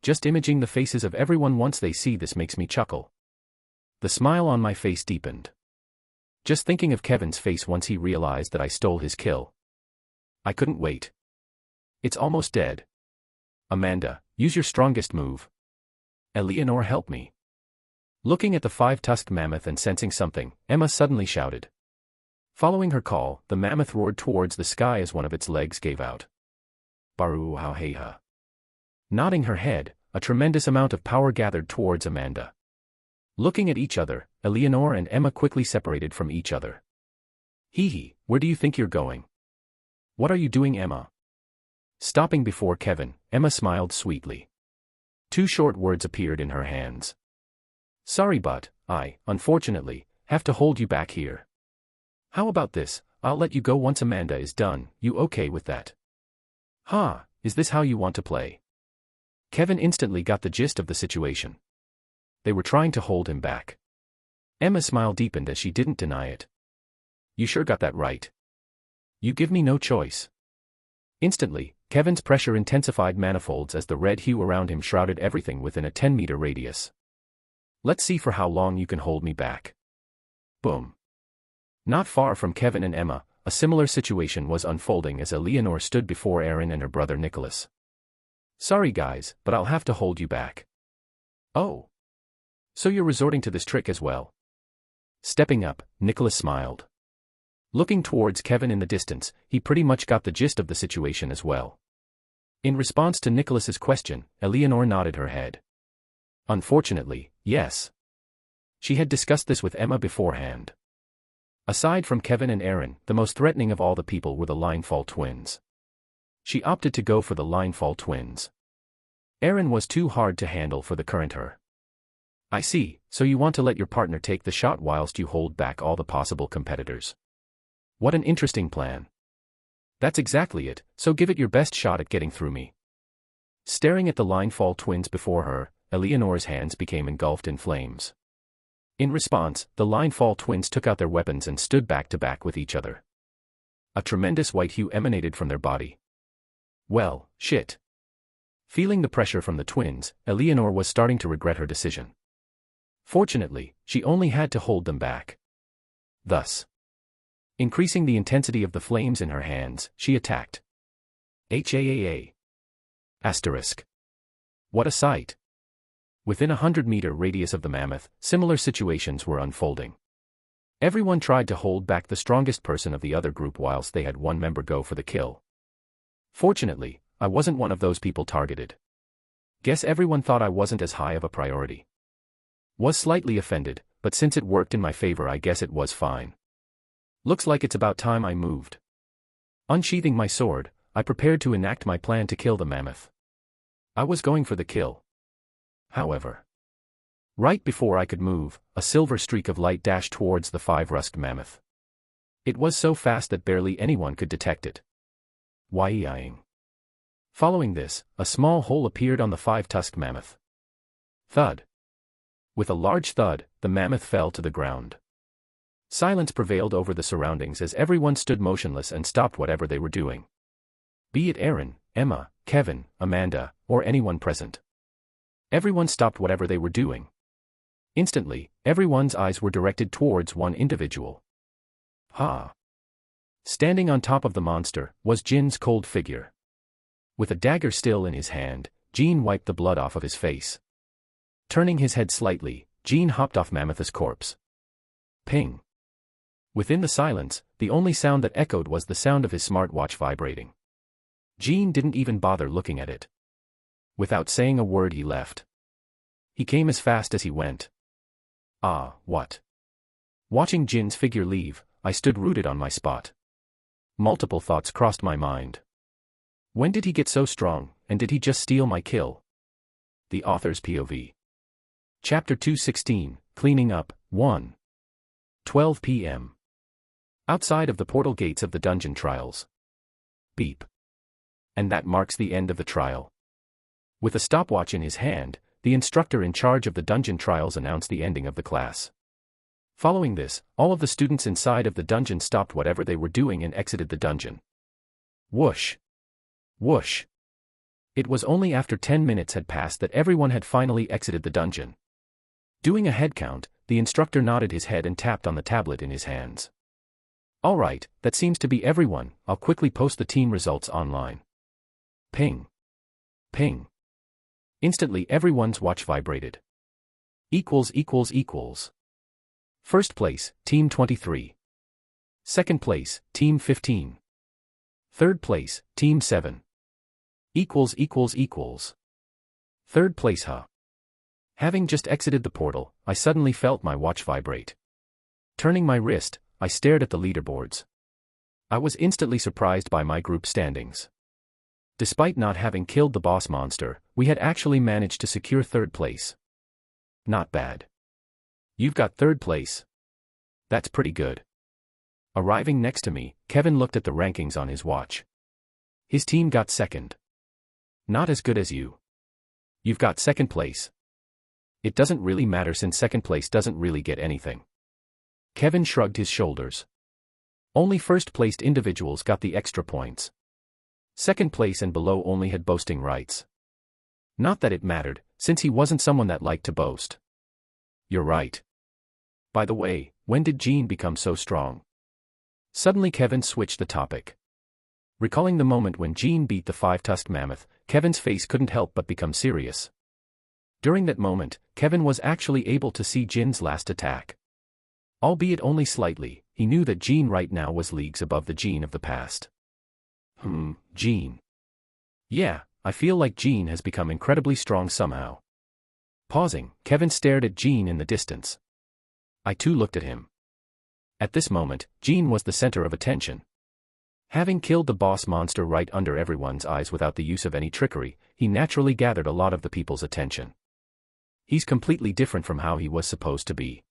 Just imaging the faces of everyone once they see this makes me chuckle. The smile on my face deepened. Just thinking of Kevin's face once he realized that I stole his kill. I couldn't wait. It's almost dead. Amanda, use your strongest move. Eleanor, help me. Looking at the five-tusked mammoth and sensing something, Emma suddenly shouted. Following her call, the mammoth roared towards the sky as one of its legs gave out. Baruhauheha. Nodding her head, a tremendous amount of power gathered towards Amanda. Looking at each other, Eleanor and Emma quickly separated from each other. Where do you think you're going? What are you doing, Emma? Stopping before Kevin, Emma smiled sweetly. 2 short words appeared in her hands. Sorry, but I, unfortunately, have to hold you back here. How about this, I'll let you go once Amanda is done, you okay with that? Is this how you want to play? Kevin instantly got the gist of the situation. They were trying to hold him back. Emma's smile deepened as she didn't deny it. You sure got that right. You give me no choice. Instantly, Kevin's pressure intensified manifolds as the red hue around him shrouded everything within a 10-meter radius. Let's see for how long you can hold me back. Boom. Not far from Kevin and Emma, a similar situation was unfolding as Eleanor stood before Aaron and her brother Nicholas. Sorry guys, but I'll have to hold you back. Oh. So you're resorting to this trick as well? Stepping up, Nicholas smiled. Looking towards Kevin in the distance, he pretty much got the gist of the situation as well. In response to Nicholas's question, Eleanor nodded her head. Unfortunately, yes. She had discussed this with Emma beforehand. Aside from Kevin and Aaron, the most threatening of all the people were the Linefall twins. She opted to go for the Linefall twins. Aaron was too hard to handle for the current her. I see, so you want to let your partner take the shot whilst you hold back all the possible competitors. What an interesting plan. That's exactly it, so give it your best shot at getting through me. Staring at the Linefall twins before her, Eleanor's hands became engulfed in flames. In response, the Linefall twins took out their weapons and stood back to back with each other. A tremendous white hue emanated from their body. Well, shit. Feeling the pressure from the twins, Eleanor was starting to regret her decision. Fortunately, she only had to hold them back. Thus, increasing the intensity of the flames in her hands, she attacked. HAAA. Asterisk. What a sight. Within a 100-meter radius of the mammoth, similar situations were unfolding. Everyone tried to hold back the strongest person of the other group whilst they had one member go for the kill. Fortunately, I wasn't one of those people targeted. Guess everyone thought I wasn't as high of a priority. Was slightly offended, but since it worked in my favor I guess it was fine. Looks like it's about time I moved. Unsheathing my sword, I prepared to enact my plan to kill the mammoth. I was going for the kill. However, right before I could move, a silver streak of light dashed towards the 5-tusked mammoth. It was so fast that barely anyone could detect it. Waiing. Following this, a small hole appeared on the 5-tusked mammoth. Thud. With a large thud, the mammoth fell to the ground. Silence prevailed over the surroundings as everyone stood motionless and stopped whatever they were doing. Be it Aaron, Emma, Kevin, Amanda, or anyone present. Everyone stopped whatever they were doing. Instantly, everyone's eyes were directed towards one individual. Ha! Standing on top of the monster was Jin's cold figure. With a dagger still in his hand, Jin wiped the blood off of his face. Turning his head slightly, Jin hopped off Mammoth's corpse. Ping! Within the silence, the only sound that echoed was the sound of his smartwatch vibrating. Jin didn't even bother looking at it. Without saying a word, he left. He came as fast as he went. Ah, what? Watching Jin's figure leave, I stood rooted on my spot. Multiple thoughts crossed my mind. When did he get so strong, and did he just steal my kill? The author's POV. Chapter 216, Cleaning Up, 1. 12 p.m. Outside of the portal gates of the dungeon trials. Beep. And that marks the end of the trial. With a stopwatch in his hand, the instructor in charge of the dungeon trials announced the ending of the class. Following this, all of the students inside of the dungeon stopped whatever they were doing and exited the dungeon. Whoosh! Whoosh! It was only after 10 minutes had passed that everyone had finally exited the dungeon. Doing a head count, the instructor nodded his head and tapped on the tablet in his hands. Alright, that seems to be everyone. I'll quickly post the team results online. Ping. Ping. Instantly everyone's watch vibrated. Equals. First place, Team 23. Second place, Team 15. Third place, Team 7. Equals. Third place, huh? Having just exited the portal, I suddenly felt my watch vibrate. Turning my wrist, I stared at the leaderboards. I was instantly surprised by my group standings. Despite not having killed the boss monster, we had actually managed to secure third place. Not bad. You've got third place. That's pretty good. Arriving next to me, Kevin looked at the rankings on his watch. His team got second. Not as good as you. You've got second place. It doesn't really matter since second place doesn't really get anything. Kevin shrugged his shoulders. Only first-placed individuals got the extra points. Second place and below only had boasting rights. Not that it mattered, since he wasn't someone that liked to boast. You're right. By the way, when did Jin become so strong? Suddenly Kevin switched the topic. Recalling the moment when Jin beat the five-tusked mammoth, Kevin's face couldn't help but become serious. During that moment, Kevin was actually able to see Jin's last attack. Albeit only slightly, he knew that Jin right now was leagues above the Jin of the past. Jin. Yeah, I feel like Jin has become incredibly strong somehow. Pausing, Kevin stared at Jin in the distance. I too looked at him. At this moment, Jin was the center of attention. Having killed the boss monster right under everyone's eyes without the use of any trickery, he naturally gathered a lot of the people's attention. He's completely different from how he was supposed to be.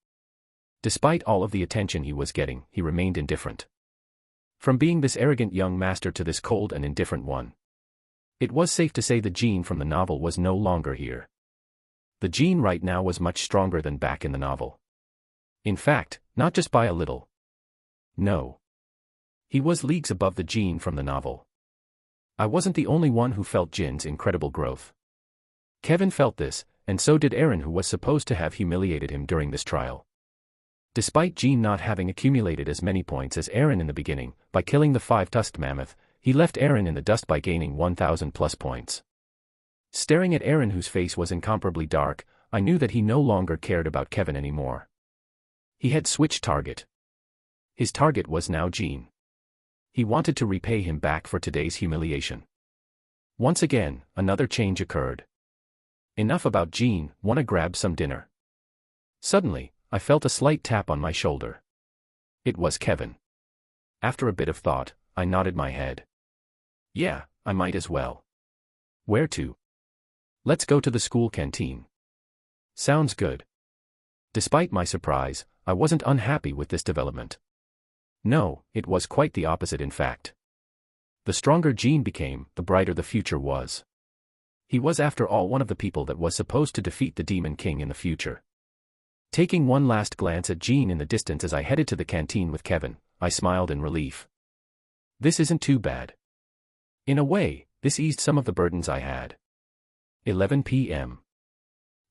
Despite all of the attention he was getting, he remained indifferent. From being this arrogant young master to this cold and indifferent one. It was safe to say the Jin from the novel was no longer here. The Jin right now was much stronger than back in the novel. In fact, not just by a little. No. He was leagues above the Jin from the novel. I wasn't the only one who felt Jin's incredible growth. Kevin felt this, and so did Aaron, who was supposed to have humiliated him during this trial. Despite Jin not having accumulated as many points as Aaron in the beginning, by killing the five-tusked mammoth, he left Aaron in the dust by gaining 1,000 plus points. Staring at Aaron, whose face was incomparably dark, I knew that he no longer cared about Kevin anymore. He had switched target. His target was now Jin. He wanted to repay him back for today's humiliation. Once again, another change occurred. Enough about Jin, wanna grab some dinner? Suddenly, I felt a slight tap on my shoulder. It was Kevin. After a bit of thought, I nodded my head. Yeah, I might as well. Where to? Let's go to the school canteen. Sounds good. Despite my surprise, I wasn't unhappy with this development. No, it was quite the opposite in fact. The stronger Jin became, the brighter the future was. He was after all one of the people that was supposed to defeat the Demon King in the future. Taking one last glance at Jin in the distance as I headed to the canteen with Kevin, I smiled in relief. This isn't too bad. In a way, This eased some of the burdens I had. 11 p.m.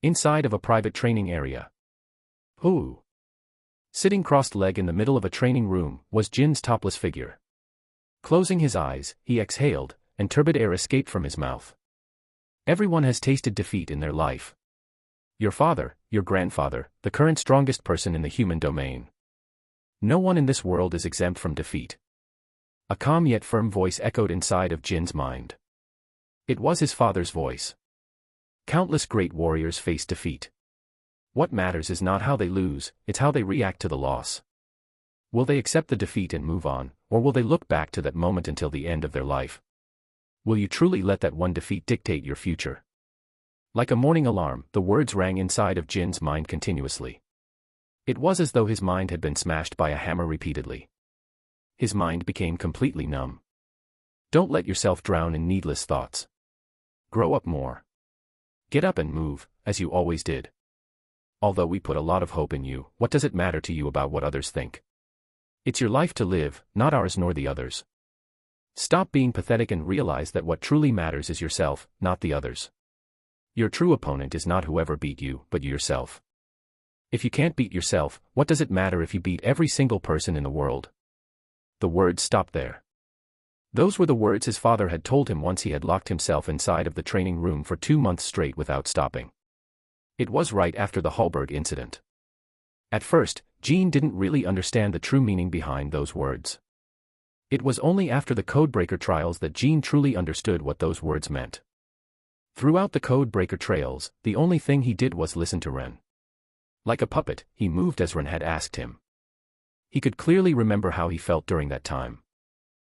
Inside of a private training area. Ooh. Sitting crossed-legged in the middle of a training room was Jin's topless figure. Closing his eyes, he exhaled, and turbid air escaped from his mouth. Everyone has tasted defeat in their life. Your father, your grandfather, the current strongest person in the human domain. No one in this world is exempt from defeat. A calm yet firm voice echoed inside of Jin's mind. It was his father's voice. Countless great warriors face defeat. What matters is not how they lose, it's how they react to the loss. Will they accept the defeat and move on, or will they look back to that moment until the end of their life? Will you truly let that one defeat dictate your future? Like a morning alarm, the words rang inside of Jin's mind continuously. It was as though his mind had been smashed by a hammer repeatedly. His mind became completely numb. Don't let yourself drown in needless thoughts. Grow up more. Get up and move, as you always did. Although we put a lot of hope in you, what does it matter to you about what others think? It's your life to live, not ours nor the others. Stop being pathetic and realize that what truly matters is yourself, not the others. Your true opponent is not whoever beat you, but yourself. If you can't beat yourself, what does it matter if you beat every single person in the world? The words stopped there. Those were the words his father had told him once he had locked himself inside of the training room for 2 months straight without stopping. It was right after the Hallberg incident. At first, Jin didn't really understand the true meaning behind those words. It was only after the Codebreaker trials that Jin truly understood what those words meant. Throughout the Codebreaker trails, the only thing he did was listen to Ren. Like a puppet, he moved as Ren had asked him. He could clearly remember how he felt during that time.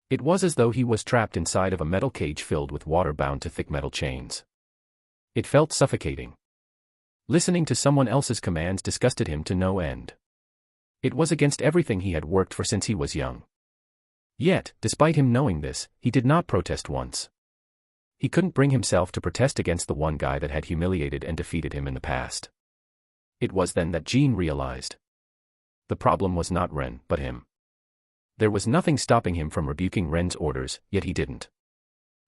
It was as though he was trapped inside of a metal cage filled with water bound to thick metal chains. It felt suffocating. Listening to someone else's commands disgusted him to no end. It was against everything he had worked for since he was young. Yet, despite him knowing this, he did not protest once. He couldn't bring himself to protest against the one guy that had humiliated and defeated him in the past. It was then that Jin realized. The problem was not Ren, but him. There was nothing stopping him from rebuking Ren's orders, yet he didn't.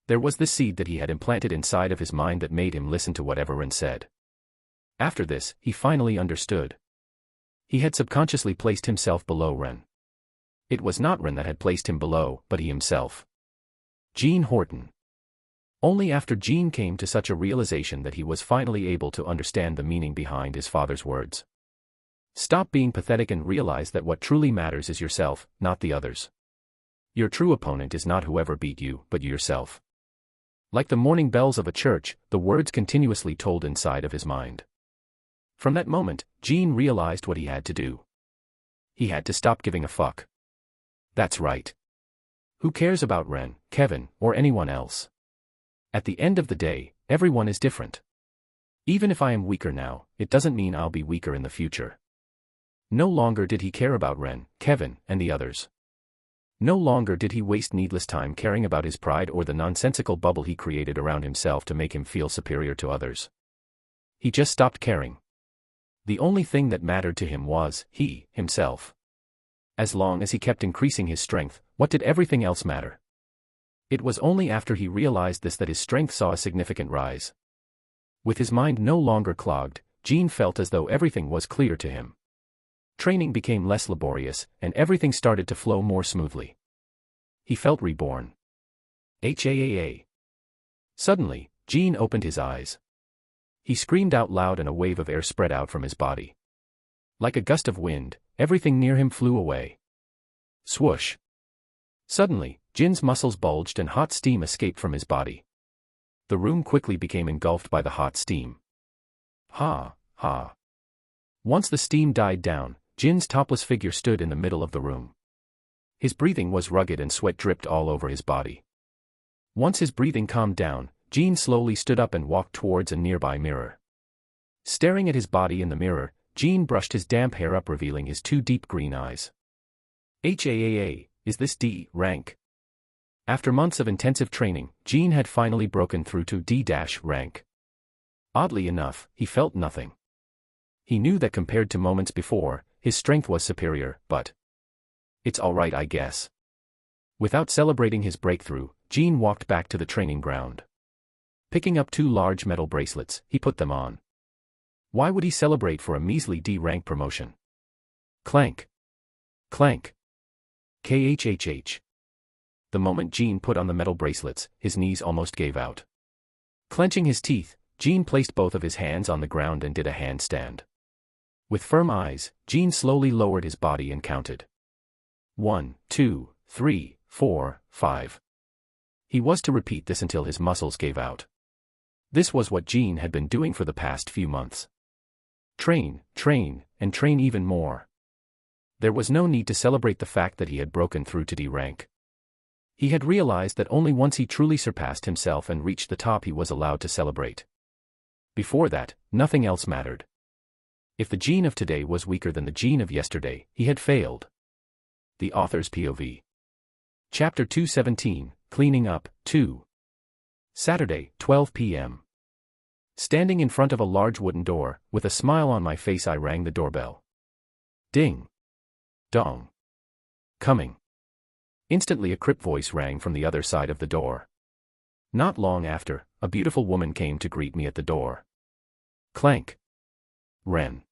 There was this seed that he had implanted inside of his mind that made him listen to whatever Ren said. After this, he finally understood. He had subconsciously placed himself below Ren. It was not Ren that had placed him below, but he himself. Jin Horton. Only after Jin came to such a realization that he was finally able to understand the meaning behind his father's words. Stop being pathetic and realize that what truly matters is yourself, not the others. Your true opponent is not whoever beat you, but yourself. Like the morning bells of a church, the words continuously tolled inside of his mind. From that moment, Jin realized what he had to do. He had to stop giving a fuck. That's right. Who cares about Ren, Kevin, or anyone else? At the end of the day, everyone is different. Even if I am weaker now, it doesn't mean I'll be weaker in the future. No longer did he care about Ren, Kevin, and the others. No longer did he waste needless time caring about his pride or the nonsensical bubble he created around himself to make him feel superior to others. He just stopped caring. The only thing that mattered to him was himself. As long as he kept increasing his strength, what did everything else matter? It was only after he realized this that his strength saw a significant rise. With his mind no longer clogged, Jin felt as though everything was clear to him. Training became less laborious, and everything started to flow more smoothly. He felt reborn. HAAA. Suddenly, Jin opened his eyes. He screamed out loud and a wave of air spread out from his body. Like a gust of wind, everything near him flew away. Swoosh. Suddenly, Jin's muscles bulged and hot steam escaped from his body. The room quickly became engulfed by the hot steam. Ha. Once the steam died down, Jin's topless figure stood in the middle of the room. His breathing was rugged and sweat dripped all over his body. Once his breathing calmed down, Jin slowly stood up and walked towards a nearby mirror. Staring at his body in the mirror, Jin brushed his damp hair up, revealing his 2 deep green eyes. HAAA, is this D rank? After months of intensive training, Jin had finally broken through to D- rank. Oddly enough, he felt nothing. He knew that compared to moments before, his strength was superior, but it's alright, I guess. Without celebrating his breakthrough, Jean walked back to the training ground. Picking up 2 large metal bracelets, he put them on. Why would he celebrate for a measly D-rank promotion? Clank. Clank. KHHH. The moment Jean put on the metal bracelets, his knees almost gave out. Clenching his teeth, Jean placed both of his hands on the ground and did a handstand. With firm eyes, Jean slowly lowered his body and counted. 1, 2, 3, 4, 5. He was to repeat this until his muscles gave out. This was what Jean had been doing for the past few months. Train, train, and train even more. There was no need to celebrate the fact that he had broken through to D rank. He had realized that only once he truly surpassed himself and reached the top he was allowed to celebrate. Before that, nothing else mattered. If the Jean of today was weaker than the Jean of yesterday, he had failed. The Author's POV. Chapter 217, Cleaning Up, 2. Saturday, 12 p.m. Standing in front of a large wooden door, with a smile on my face I rang the doorbell. Ding. Dong. Coming. Instantly a crisp voice rang from the other side of the door. Not long after, a beautiful woman came to greet me at the door. Clank. Ren.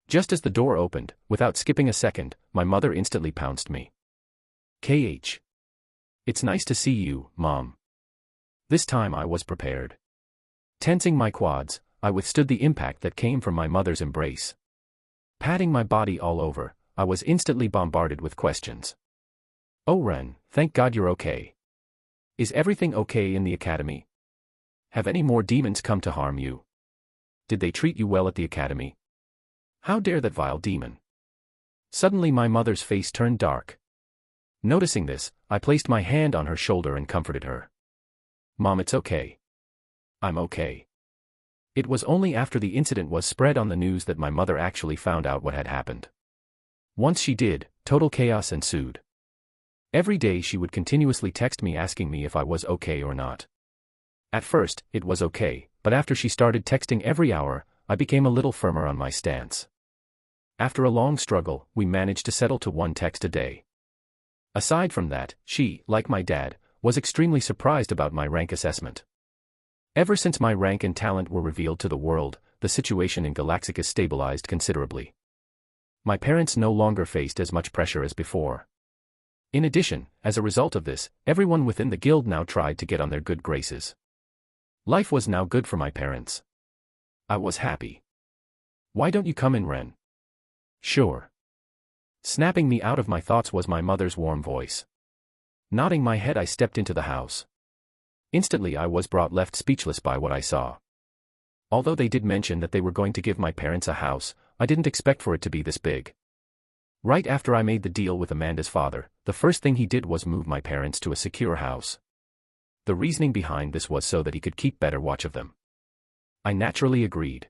Just as the door opened, without skipping a second, my mother instantly pounced me. KH. It's nice to see you, Mom. This time I was prepared. Tensing my quads, I withstood the impact that came from my mother's embrace. Patting my body all over, I was instantly bombarded with questions. Oh Ren, thank God you're okay. Is everything okay in the academy? Have any more demons come to harm you? Did they treat you well at the academy? How dare that vile demon? Suddenly my mother's face turned dark. Noticing this, I placed my hand on her shoulder and comforted her. Mom, it's okay. I'm okay. It was only after the incident was spread on the news that my mother actually found out what had happened. Once she did, total chaos ensued. Every day she would continuously text me asking me if I was okay or not. At first, it was okay, but after she started texting every hour, I became a little firmer on my stance. After a long struggle, we managed to settle to 1 text a day. Aside from that, she, like my dad, was extremely surprised about my rank assessment. Ever since my rank and talent were revealed to the world, the situation in Galaxicus stabilized considerably. My parents no longer faced as much pressure as before. In addition, as a result of this, everyone within the guild now tried to get on their good graces. Life was now good for my parents. I was happy. Why don't you come in, Ren? Sure. Snapping me out of my thoughts was my mother's warm voice. Nodding my head I stepped into the house. Instantly I was left speechless by what I saw. Although they did mention that they were going to give my parents a house, I didn't expect for it to be this big. Right after I made the deal with Amanda's father, the first thing he did was move my parents to a secure house. The reasoning behind this was so that he could keep better watch of them. I naturally agreed.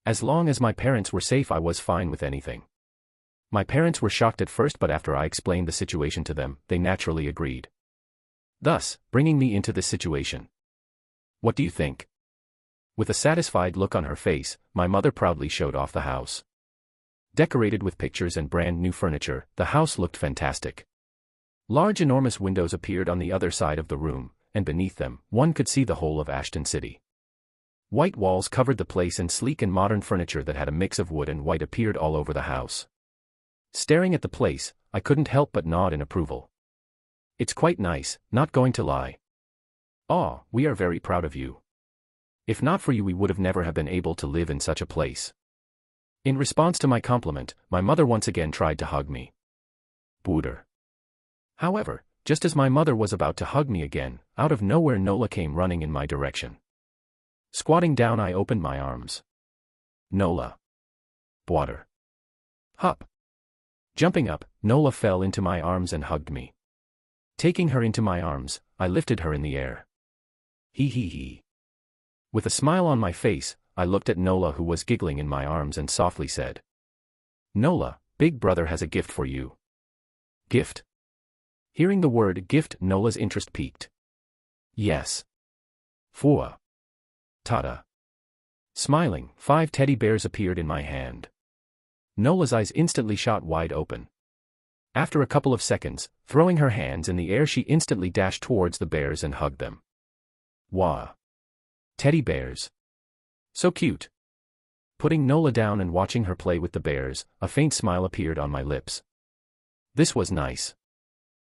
As long as my parents were safe I was fine with anything. My parents were shocked at first, but after I explained the situation to them, they naturally agreed. Thus, bringing me into this situation. What do you think? With a satisfied look on her face, my mother proudly showed off the house. Decorated with pictures and brand new furniture, the house looked fantastic. Large enormous windows appeared on the other side of the room, and beneath them, one could see the whole of Ashton City. White walls covered the place and sleek and modern furniture that had a mix of wood and white appeared all over the house. Staring at the place, I couldn't help but nod in approval. It's quite nice, not going to lie. Aw, we are very proud of you. If not for you we would have never have been able to live in such a place. In response to my compliment, my mother once again tried to hug me. Booter. However, just as my mother was about to hug me again, out of nowhere Nola came running in my direction. Squatting down I opened my arms. Nola. Bwater. Hup. Jumping up, Nola fell into my arms and hugged me. Taking her into my arms, I lifted her in the air. Hee hee hee. With a smile on my face, I looked at Nola who was giggling in my arms and softly said. Nola, Big Brother has a gift for you. Gift? Hearing the word gift, Nola's interest peaked. Yes. Fua. Tada. Smiling, 5 teddy bears appeared in my hand. Nola's eyes instantly shot wide open. After a couple of seconds, throwing her hands in the air, she instantly dashed towards the bears and hugged them. Wah! Teddy bears. So cute. Putting Nola down and watching her play with the bears, a faint smile appeared on my lips. This was nice.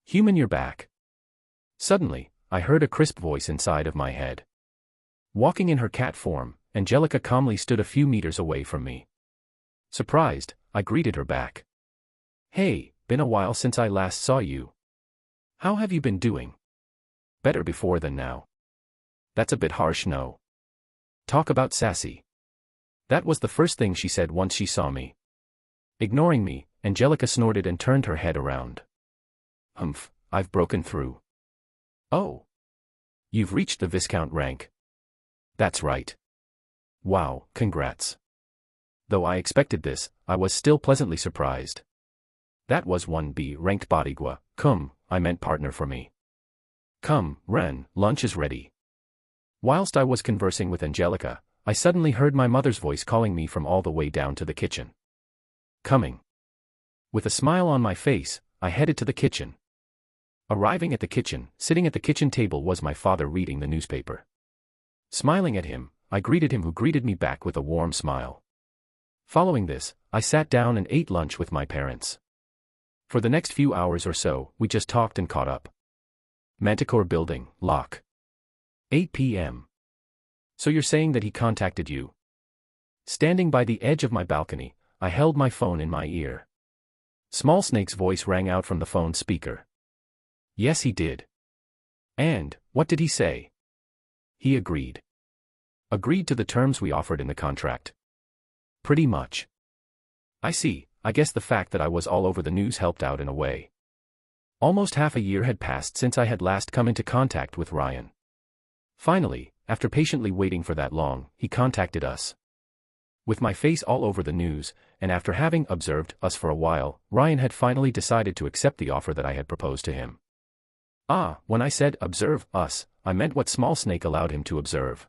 Human, you're back. Suddenly, I heard a crisp voice inside of my head. Walking in her cat form, Angelica calmly stood a few meters away from me. Surprised, I greeted her back. Hey, been a while since I last saw you. How have you been doing? Better before than now. That's a bit harsh, no? Talk about sassy. That was the first thing she said once she saw me. Ignoring me, Angelica snorted and turned her head around. Humph, I've broken through. Oh. You've reached the Viscount rank. That's right. Wow, congrats. Though I expected this, I was still pleasantly surprised. That was 1B ranked bodyguard. I meant partner for me. Come, Ren, lunch is ready. Whilst I was conversing with Angelica, I suddenly heard my mother's voice calling me from all the way down to the kitchen. Coming. With a smile on my face, I headed to the kitchen. Arriving at the kitchen, sitting at the kitchen table was my father reading the newspaper. Smiling at him, I greeted him, who greeted me back with a warm smile. Following this, I sat down and ate lunch with my parents. For the next few hours or so, we just talked and caught up. Manticore Building, Lock. 8 p.m. So you're saying that he contacted you? Standing by the edge of my balcony, I held my phone in my ear. Small Snake's voice rang out from the phone speaker. Yes, he did. And, what did he say? He agreed. Agreed to the terms we offered in the contract. Pretty much. I see. I guess the fact that I was all over the news helped out in a way. Almost half a year had passed since I had last come into contact with Ryan. Finally, after patiently waiting for that long, he contacted us. With my face all over the news, and after having observed us for a while, Ryan had finally decided to accept the offer that I had proposed to him. When I said observe us, I meant what Small Snake allowed him to observe.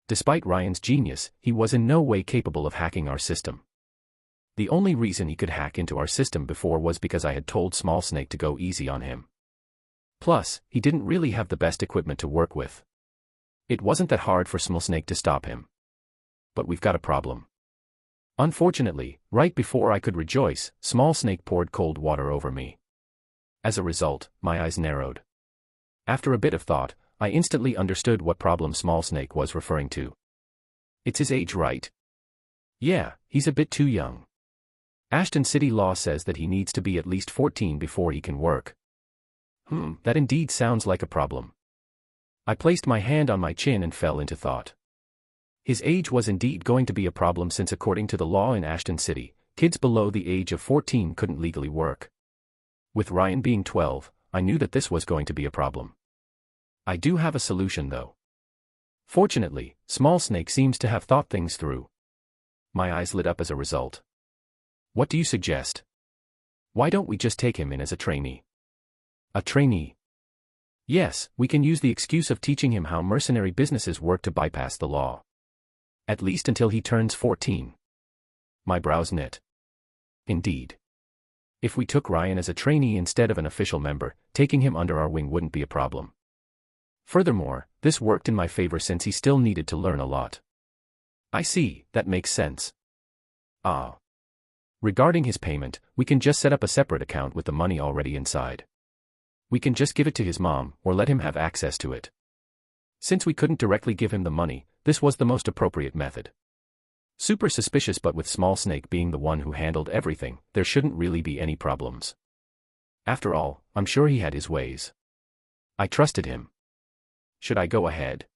Despite Ryan's genius, he was in no way capable of hacking our system. The only reason he could hack into our system before was because I had told Small Snake to go easy on him. Plus, he didn't really have the best equipment to work with. It wasn't that hard for Small Snake to stop him. But we've got a problem. Unfortunately, right before I could rejoice, Small Snake poured cold water over me. As a result, my eyes narrowed. After a bit of thought, I instantly understood what problem Small Snake was referring to. It's his age, right? Yeah, he's a bit too young. Ashton City law says that he needs to be at least 14 before he can work. That indeed sounds like a problem. I placed my hand on my chin and fell into thought. His age was indeed going to be a problem, since according to the law in Ashton City, kids below the age of 14 couldn't legally work. With Ryan being 12, I knew that this was going to be a problem. I do have a solution though. Fortunately, Small Snake seems to have thought things through. My eyes lit up as a result. What do you suggest? Why don't we just take him in as a trainee? A trainee? Yes, we can use the excuse of teaching him how mercenary businesses work to bypass the law. At least until he turns 14. My brows knit. Indeed. If we took Ryan as a trainee instead of an official member, taking him under our wing wouldn't be a problem. Furthermore, this worked in my favor since he still needed to learn a lot. I see, that makes sense. Regarding his payment, we can just set up a separate account with the money already inside. We can just give it to his mom, or let him have access to it. Since we couldn't directly give him the money, this was the most appropriate method. Super suspicious, but with Small Snake being the one who handled everything, there shouldn't really be any problems. After all, I'm sure he had his ways. I trusted him. Should I go ahead?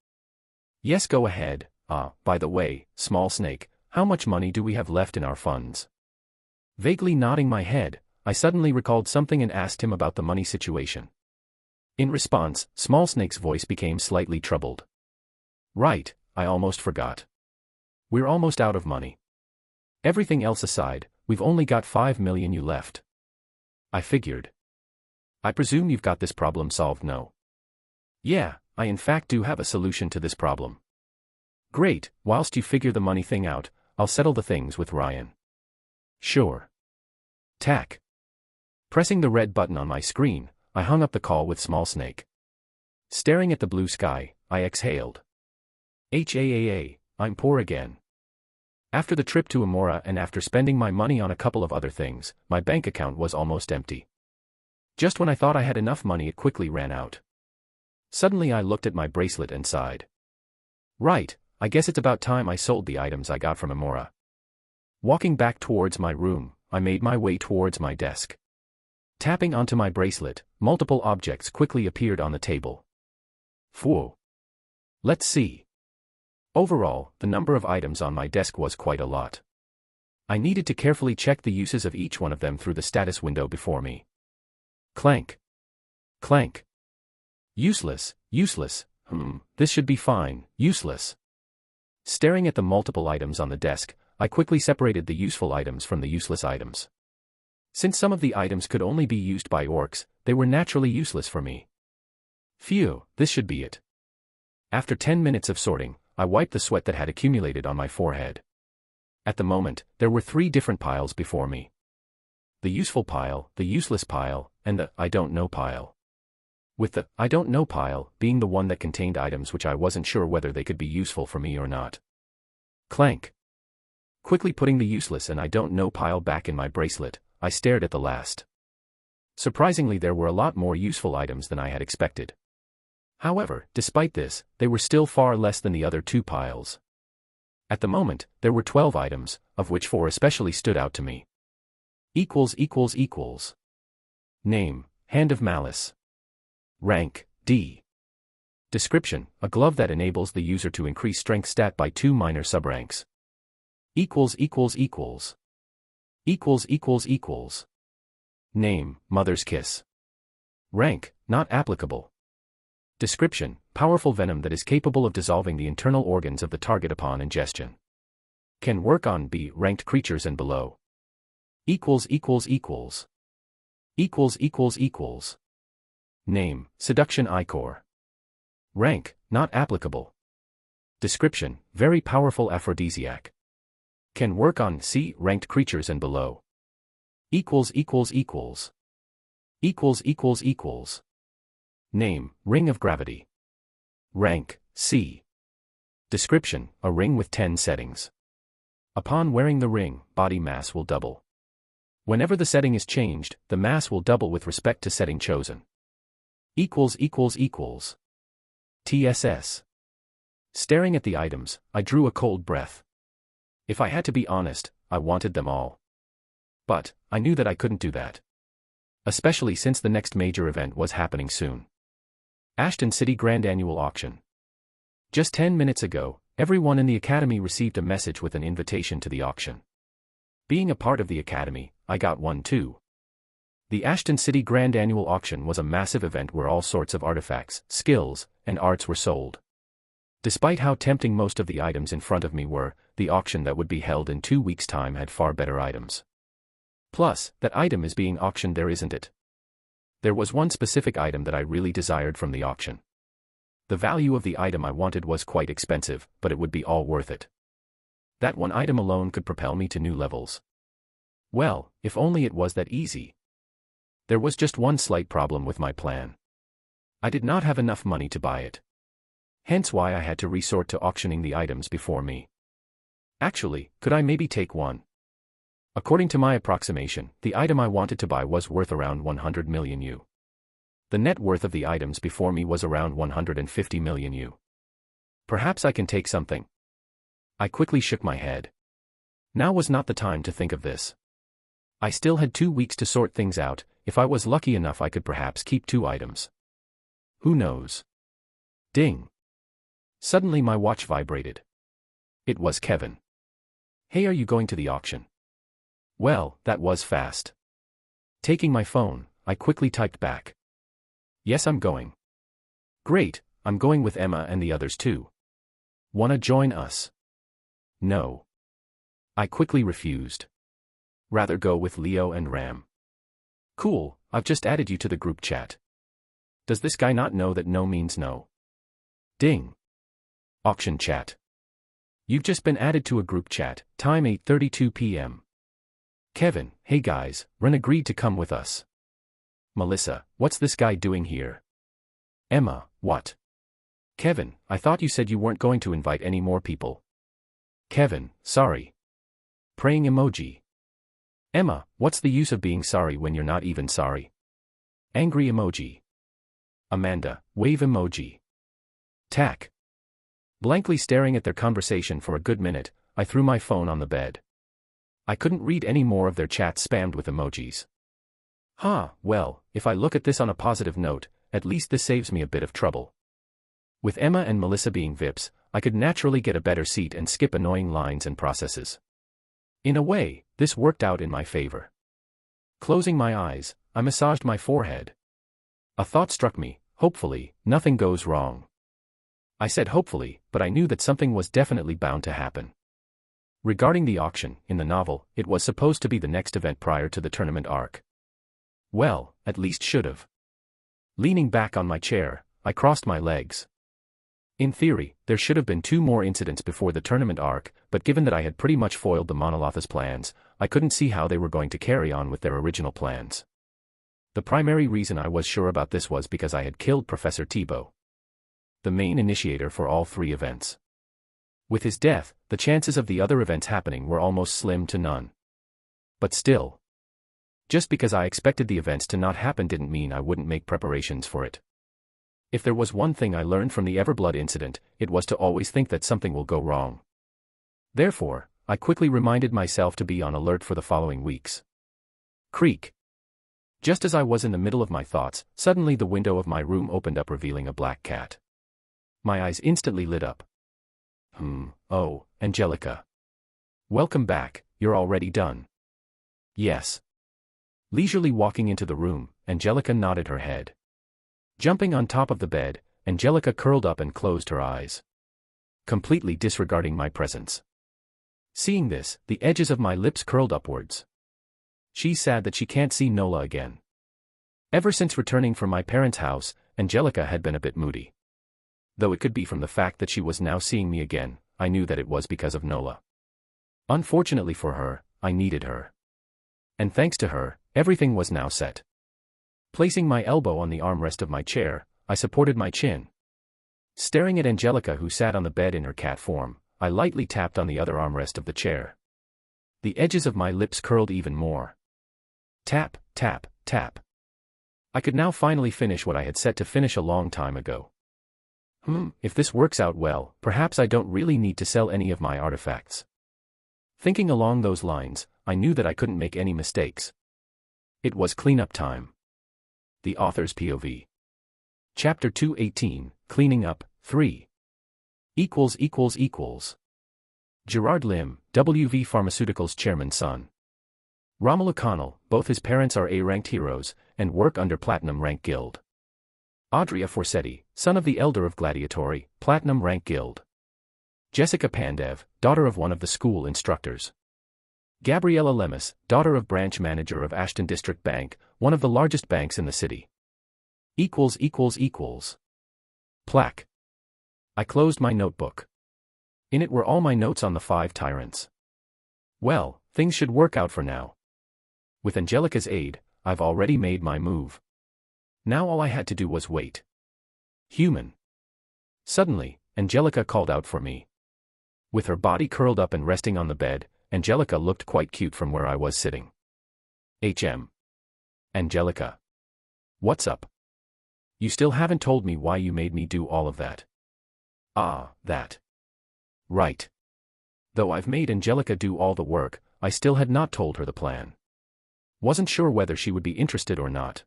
Yes, go ahead. By the way, Small Snake, how much money do we have left in our funds? Vaguely nodding my head, I suddenly recalled something and asked him about the money situation. In response, Small Snake's voice became slightly troubled. Right, I almost forgot. We're almost out of money. Everything else aside, we've only got 5 million left. I figured. I presume you've got this problem solved, no? Yeah, I in fact do have a solution to this problem. Great, whilst you figure the money thing out, I'll settle the things with Ryan. Sure. Tack. Pressing the red button on my screen, I hung up the call with Small Snake. Staring at the blue sky, I exhaled. I'm poor again. After the trip to Amora and after spending my money on a couple of other things, my bank account was almost empty. Just when I thought I had enough money, it quickly ran out. Suddenly I looked at my bracelet and sighed. Right, I guess it's about time I sold the items I got from Amora. Walking back towards my room, I made my way towards my desk. Tapping onto my bracelet, multiple objects quickly appeared on the table. Phew. Let's see. Overall, the number of items on my desk was quite a lot. I needed to carefully check the uses of each one of them through the status window before me. Clank. Clank. Useless, this should be fine, useless. Staring at the multiple items on the desk, I quickly separated the useful items from the useless items. Since some of the items could only be used by orcs, they were naturally useless for me. Phew, this should be it. After 10 minutes of sorting, I wiped the sweat that had accumulated on my forehead. At the moment, there were 3 different piles before me. The useful pile, the useless pile, and the I don't know pile. With the I don't know pile being the one that contained items which I wasn't sure whether they could be useful for me or not. Clank. Quickly putting the useless and I don't know pile back in my bracelet, I stared at the last. Surprisingly, there were a lot more useful items than I had expected. However, despite this, they were still far less than the other 2 piles. At the moment, there were 12 items, of which 4 especially stood out to me. Name, Hand of Malice. Rank, D. Description, a glove that enables the user to increase strength stat by 2 minor subranks. Name, Mother's Kiss. Rank, not applicable. Description, powerful venom that is capable of dissolving the internal organs of the target upon ingestion. Can work on B-ranked creatures and below. Name, Seduction Ichor. Rank, not applicable. Description, very powerful aphrodisiac. Can work on C-ranked creatures and below. Name, Ring of Gravity. Rank, C. Description, a ring with 10 settings. Upon wearing the ring, body mass will double. Whenever the setting is changed, the mass will double with respect to setting chosen. TSS. Staring at the items, I drew a cold breath. If I had to be honest, I wanted them all. But, I knew that I couldn't do that. Especially since the next major event was happening soon. Ashton City Grand Annual Auction. Just 10 minutes ago, everyone in the Academy received a message with an invitation to the auction. Being a part of the Academy, I got one too. The Ashton City Grand Annual Auction was a massive event where all sorts of artifacts, skills, and arts were sold. Despite how tempting most of the items in front of me were, the auction that would be held in 2 weeks' time had far better items. Plus, that item is being auctioned there, isn't it? There was one specific item that I really desired from the auction. The value of the item I wanted was quite expensive, but it would be all worth it. That one item alone could propel me to new levels. Well, if only it was that easy. There was just one slight problem with my plan. I did not have enough money to buy it. Hence why I had to resort to auctioning the items before me. Actually, could I maybe take one? According to my approximation, the item I wanted to buy was worth around 100 million U. The net worth of the items before me was around 150 million U. Perhaps I can take something. I quickly shook my head. Now was not the time to think of this. I still had 2 weeks to sort things out. If I was lucky enough, I could perhaps keep 2 items. Who knows? Ding. Suddenly my watch vibrated. It was Kevin. Hey, are you going to the auction? Well, that was fast. Taking my phone, I quickly typed back. Yes, I'm going. Great, I'm going with Emma and the others too. Wanna join us? No. I quickly refused. Rather go with Leo and Ram. Cool, I've just added you to the group chat. Does this guy not know that no means no? Ding. Auction chat. You've just been added to a group chat, time 8:32 p.m. Kevin, hey guys, Ren agreed to come with us. Melissa, what's this guy doing here? Emma, what? Kevin, I thought you said you weren't going to invite any more people. Kevin, sorry. Praying emoji. Emma, what's the use of being sorry when you're not even sorry? Angry emoji. Amanda, wave emoji. Tack. Blankly staring at their conversation for a good minute, I threw my phone on the bed. I couldn't read any more of their chats spammed with emojis. Well, if I look at this on a positive note, at least this saves me a bit of trouble. With Emma and Melissa being VIPs, I could naturally get a better seat and skip annoying lines and processes. In a way, this worked out in my favor. Closing my eyes, I massaged my forehead. A thought struck me, hopefully, nothing goes wrong. I said hopefully, but I knew that something was definitely bound to happen. Regarding the auction, in the novel, it was supposed to be the next event prior to the tournament arc. Well, at least should've. Leaning back on my chair, I crossed my legs. In theory, there should have been 2 more incidents before the tournament arc, but given that I had pretty much foiled the Monolith's plans, I couldn't see how they were going to carry on with their original plans. The primary reason I was sure about this was because I had killed Professor Thibault, the main initiator for all 3 events. With his death, the chances of the other events happening were almost slim to none. But still, just because I expected the events to not happen didn't mean I wouldn't make preparations for it. If there was one thing I learned from the Everblood incident, it was to always think that something will go wrong. Therefore, I quickly reminded myself to be on alert for the following weeks. Creak. Just as I was in the middle of my thoughts, suddenly the window of my room opened up revealing a black cat. My eyes instantly lit up. Oh, Angelica. Welcome back, you're already done. Yes. Leisurely walking into the room, Angelica nodded her head. Jumping on top of the bed, Angelica curled up and closed her eyes, completely disregarding my presence. Seeing this, the edges of my lips curled upwards. She's sad that she can't see Nola again. Ever since returning from my parents' house, Angelica had been a bit moody. Though it could be from the fact that she was now seeing me again, I knew that it was because of Nola. Unfortunately for her, I needed her. And thanks to her, everything was now set. Placing my elbow on the armrest of my chair, I supported my chin. Staring at Angelica who sat on the bed in her cat form, I lightly tapped on the other armrest of the chair. The edges of my lips curled even more. Tap, tap, tap. I could now finally finish what I had set to finish a long time ago. If this works out well, perhaps I don't really need to sell any of my artifacts. Thinking along those lines, I knew that I couldn't make any mistakes. It was cleanup time. The Author's POV. Chapter 218, Cleaning Up, 3. Gerard Lim, WV Pharmaceuticals chairman's son. Romelu Connell, both his parents are A-ranked heroes, and work under Platinum Rank Guild. Adria Forsetti, son of the Elder of Gladiatori, Platinum Rank Guild. Jessica Pandev, daughter of one of the school instructors. Gabriella Lemus, daughter of branch manager of Ashton District Bank, one of the largest banks in the city. Plaque. I closed my notebook. In it were all my notes on the 5 tyrants. Well, things should work out for now. With Angelica's aid, I've already made my move. Now all I had to do was wait. Human. Suddenly, Angelica called out for me. With her body curled up and resting on the bed, Angelica looked quite cute from where I was sitting. Angelica. What's up? You still haven't told me why you made me do all of that. That. Right. Though I've made Angelica do all the work, I still had not told her the plan. Wasn't sure whether she would be interested or not.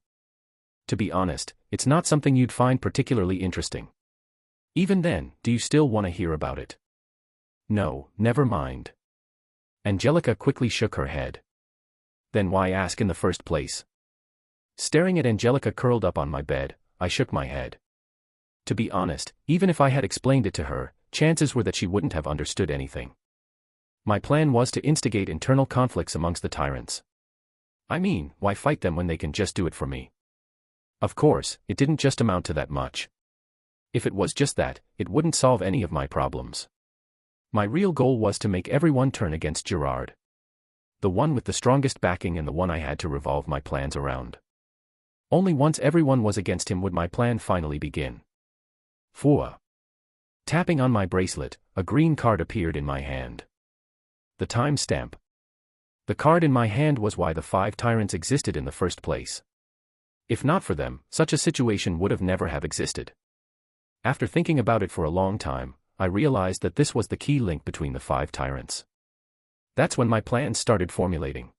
To be honest, it's not something you'd find particularly interesting. Even then, do you still want to hear about it? No, never mind. Angelica quickly shook her head. Then why ask in the first place? Staring at Angelica curled up on my bed, I shook my head. To be honest, even if I had explained it to her, chances were that she wouldn't have understood anything. My plan was to instigate internal conflicts amongst the tyrants. I mean, why fight them when they can just do it for me? Of course, it didn't just amount to that much. If it was just that, it wouldn't solve any of my problems. My real goal was to make everyone turn against Gerard. The one with the strongest backing and the one I had to revolve my plans around. Only once everyone was against him would my plan finally begin. Fua. Tapping on my bracelet, a green card appeared in my hand. The time stamp. The card in my hand was why the 5 tyrants existed in the first place. If not for them, such a situation would have never have existed. After thinking about it for a long time, I realized that this was the key link between the 5 tyrants. That's when my plans started formulating.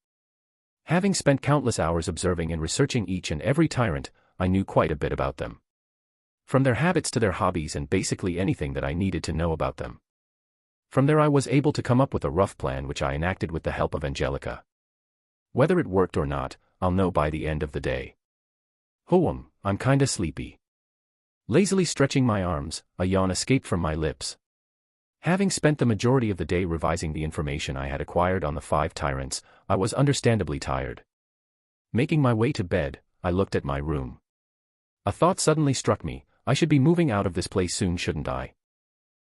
Having spent countless hours observing and researching each and every tyrant, I knew quite a bit about them. From their habits to their hobbies and basically anything that I needed to know about them. From there I was able to come up with a rough plan which I enacted with the help of Angelica. Whether it worked or not, I'll know by the end of the day. I'm kinda sleepy. Lazily stretching my arms, a yawn escaped from my lips. Having spent the majority of the day revising the information I had acquired on the 5 tyrants, I was understandably tired. Making my way to bed, I looked at my room. A thought suddenly struck me, I should be moving out of this place soon, shouldn't I?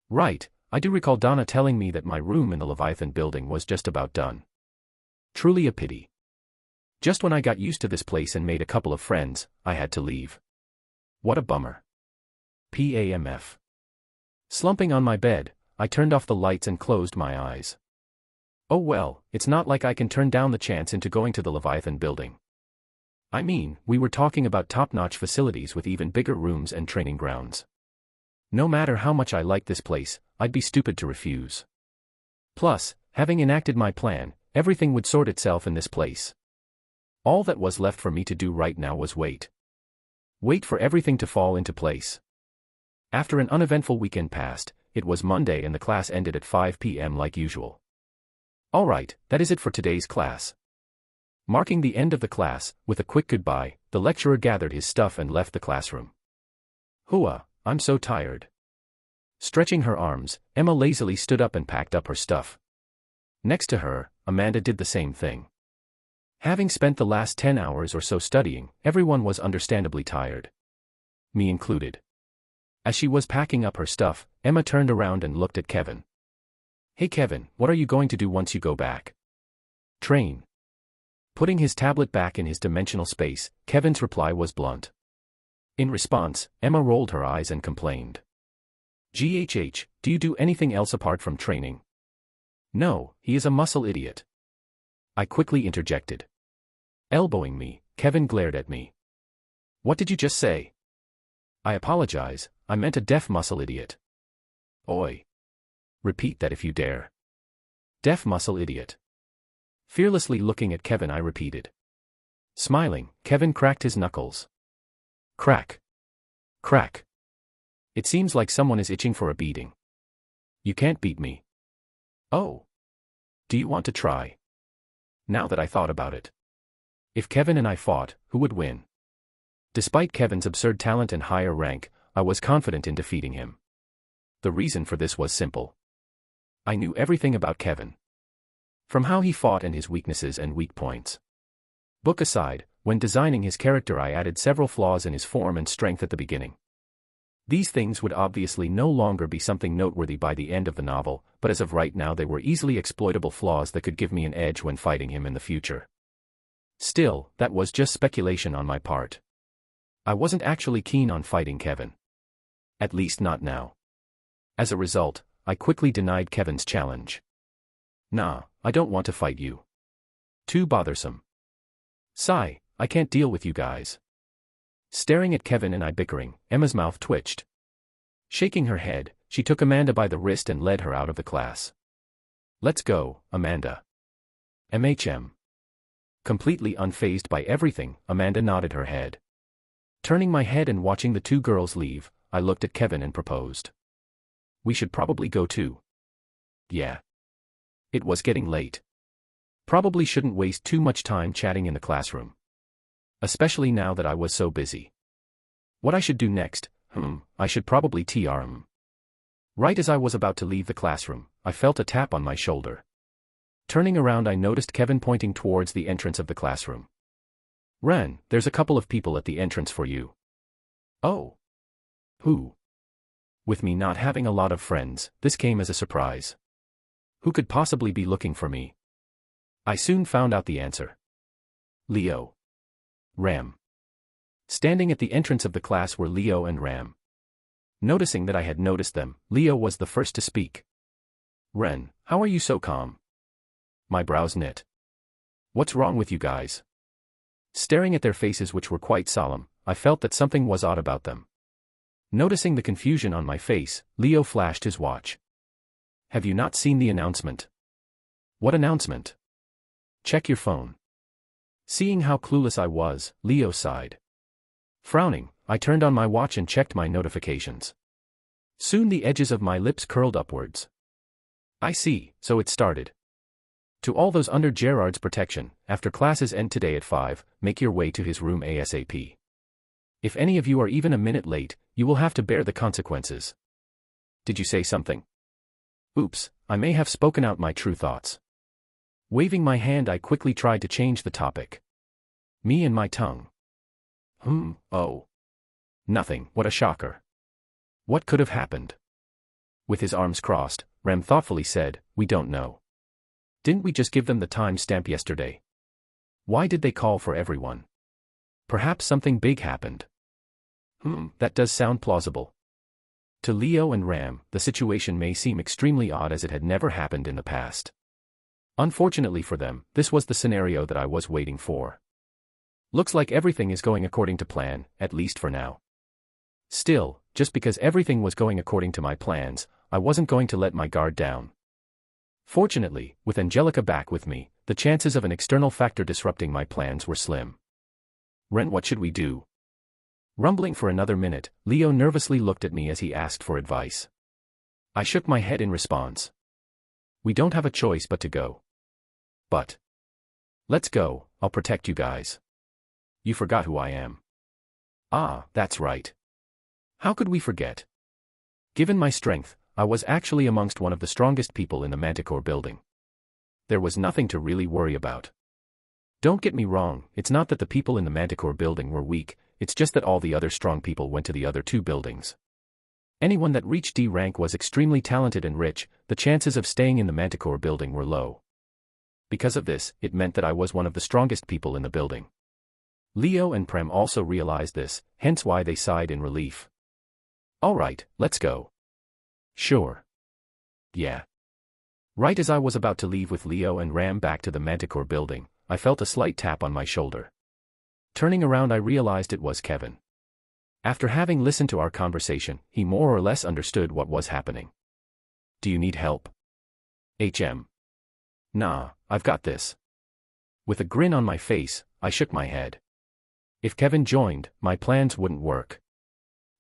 Right, I do recall Donna telling me that my room in the Leviathan building was just about done. Truly a pity. Just when I got used to this place and made a couple of friends, I had to leave. What a bummer. PAMF. Slumping on my bed, I turned off the lights and closed my eyes. Oh well, it's not like I can turn down the chance into going to the Leviathan building. I mean, we were talking about top-notch facilities with even bigger rooms and training grounds. No matter how much I liked this place, I'd be stupid to refuse. Plus, having enacted my plan, everything would sort itself in this place. All that was left for me to do right now was wait. Wait for everything to fall into place. After an uneventful weekend passed, it was Monday and the class ended at 5 p.m. like usual. Alright, that is it for today's class. Marking the end of the class, with a quick goodbye, the lecturer gathered his stuff and left the classroom. I'm so tired. Stretching her arms, Emma lazily stood up and packed up her stuff. Next to her, Amanda did the same thing. Having spent the last 10 hours or so studying, everyone was understandably tired. Me included. As she was packing up her stuff, Emma turned around and looked at Kevin. Hey Kevin, what are you going to do once you go back? Train. Putting his tablet back in his dimensional space, Kevin's reply was blunt. In response, Emma rolled her eyes and complained. GHH, do you do anything else apart from training? No, he is a muscle idiot. I quickly interjected. Elbowing me, Kevin glared at me. What did you just say? I apologize, I meant a deaf muscle idiot. Oi. Repeat that if you dare. Deaf muscle idiot. Fearlessly looking at Kevin, I repeated. Smiling, Kevin cracked his knuckles. Crack. Crack. It seems like someone is itching for a beating. You can't beat me. Oh. Do you want to try? Now that I thought about it. If Kevin and I fought, who would win? Despite Kevin's absurd talent and higher rank, I was confident in defeating him. The reason for this was simple. I knew everything about Kevin. From how he fought and his weaknesses and weak points. Book aside, when designing his character I added several flaws in his form and strength at the beginning. These things would obviously no longer be something noteworthy by the end of the novel, but as of right now they were easily exploitable flaws that could give me an edge when fighting him in the future. Still, that was just speculation on my part. I wasn't actually keen on fighting Kevin. At least not now. As a result, I quickly denied Kevin's challenge. Nah, I don't want to fight you. Too bothersome. Sigh, I can't deal with you guys. Staring at Kevin and I bickering, Emma's mouth twitched. Shaking her head, she took Amanda by the wrist and led her out of the class. Let's go, Amanda. MHM. Completely unfazed by everything, Amanda nodded her head. Turning my head and watching the two girls leave, I looked at Kevin and proposed. We should probably go too. Yeah. It was getting late. Probably shouldn't waste too much time chatting in the classroom. Especially now that I was so busy. What I should do next, I should probably TR. Right as I was about to leave the classroom, I felt a tap on my shoulder. Turning around I noticed Kevin pointing towards the entrance of the classroom. Ren, there's a couple of people at the entrance for you. Oh. Who? With me not having a lot of friends, this came as a surprise. Who could possibly be looking for me? I soon found out the answer. Leo. Ram. Standing at the entrance of the class were Leo and Ram. Noticing that I had noticed them, Leo was the first to speak. "Ren, how are you so calm?" My brows knit. "What's wrong with you guys?" Staring at their faces, which were quite solemn, I felt that something was odd about them. Noticing the confusion on my face, Leo flashed his watch. "Have you not seen the announcement?" "What announcement?" "Check your phone." Seeing how clueless I was, Leo sighed. Frowning, I turned on my watch and checked my notifications. Soon the edges of my lips curled upwards. "I see, so it started. To all those under Gerard's protection, after classes end today at 5, make your way to his room ASAP. If any of you are even a minute late, you will have to bear the consequences." "Did you say something?" "Oops, I may have spoken out my true thoughts." Waving my hand, I quickly tried to change the topic. "Me and my tongue." Oh. Nothing, what a shocker. What could have happened?" With his arms crossed, Ram thoughtfully said, "We don't know. Didn't we just give them the time stamp yesterday? Why did they call for everyone? Perhaps something big happened." That does sound plausible." To Leo and Ram, the situation may seem extremely odd as it had never happened in the past. Unfortunately for them, this was the scenario that I was waiting for. Looks like everything is going according to plan, at least for now. Still, just because everything was going according to my plans, I wasn't going to let my guard down. Fortunately, with Angelica back with me, the chances of an external factor disrupting my plans were slim. "Ren, what should we do?" Rumbling for another minute, Leo nervously looked at me as he asked for advice. I shook my head in response. "We don't have a choice but to go." "But." "Let's go, I'll protect you guys." "You forgot who I am." "Ah, that's right. How could we forget? Given my strength, I was actually amongst one of the strongest people in the Manticore building. There was nothing to really worry about. Don't get me wrong, it's not that the people in the Manticore building were weak, it's just that all the other strong people went to the other 2 buildings. Anyone that reached D rank was extremely talented and rich, the chances of staying in the Manticore building were low. Because of this, it meant that I was one of the strongest people in the building. Leo and Prem also realized this, hence why they sighed in relief. "All right, let's go." "Sure." "Yeah." Right as I was about to leave with Leo and Ram back to the Manticore building, I felt a slight tap on my shoulder. Turning around, I realized it was Kevin. After having listened to our conversation, he more or less understood what was happening. "Do you need help?" "Nah, I've got this." With a grin on my face, I shook my head. If Kevin joined, my plans wouldn't work.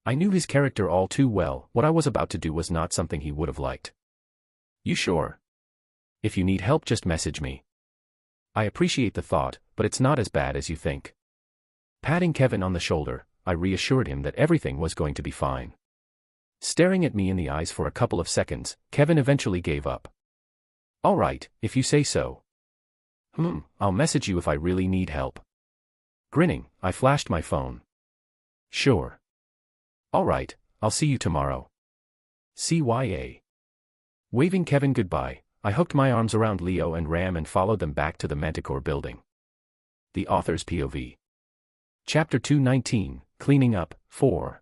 I knew his character all too well, what I was about to do was not something he would have liked. "You sure? If you need help, just message me." "I appreciate the thought, but it's not as bad as you think." Patting Kevin on the shoulder, I reassured him that everything was going to be fine. Staring at me in the eyes for a couple of seconds, Kevin eventually gave up. "All right, if you say so." I'll message you if I really need help." Grinning, I flashed my phone. "Sure." "All right, I'll see you tomorrow." CYA. Waving Kevin goodbye, I hooked my arms around Leo and Ram and followed them back to the Manticore building. The Author's POV. Chapter 219, Cleaning Up, 4.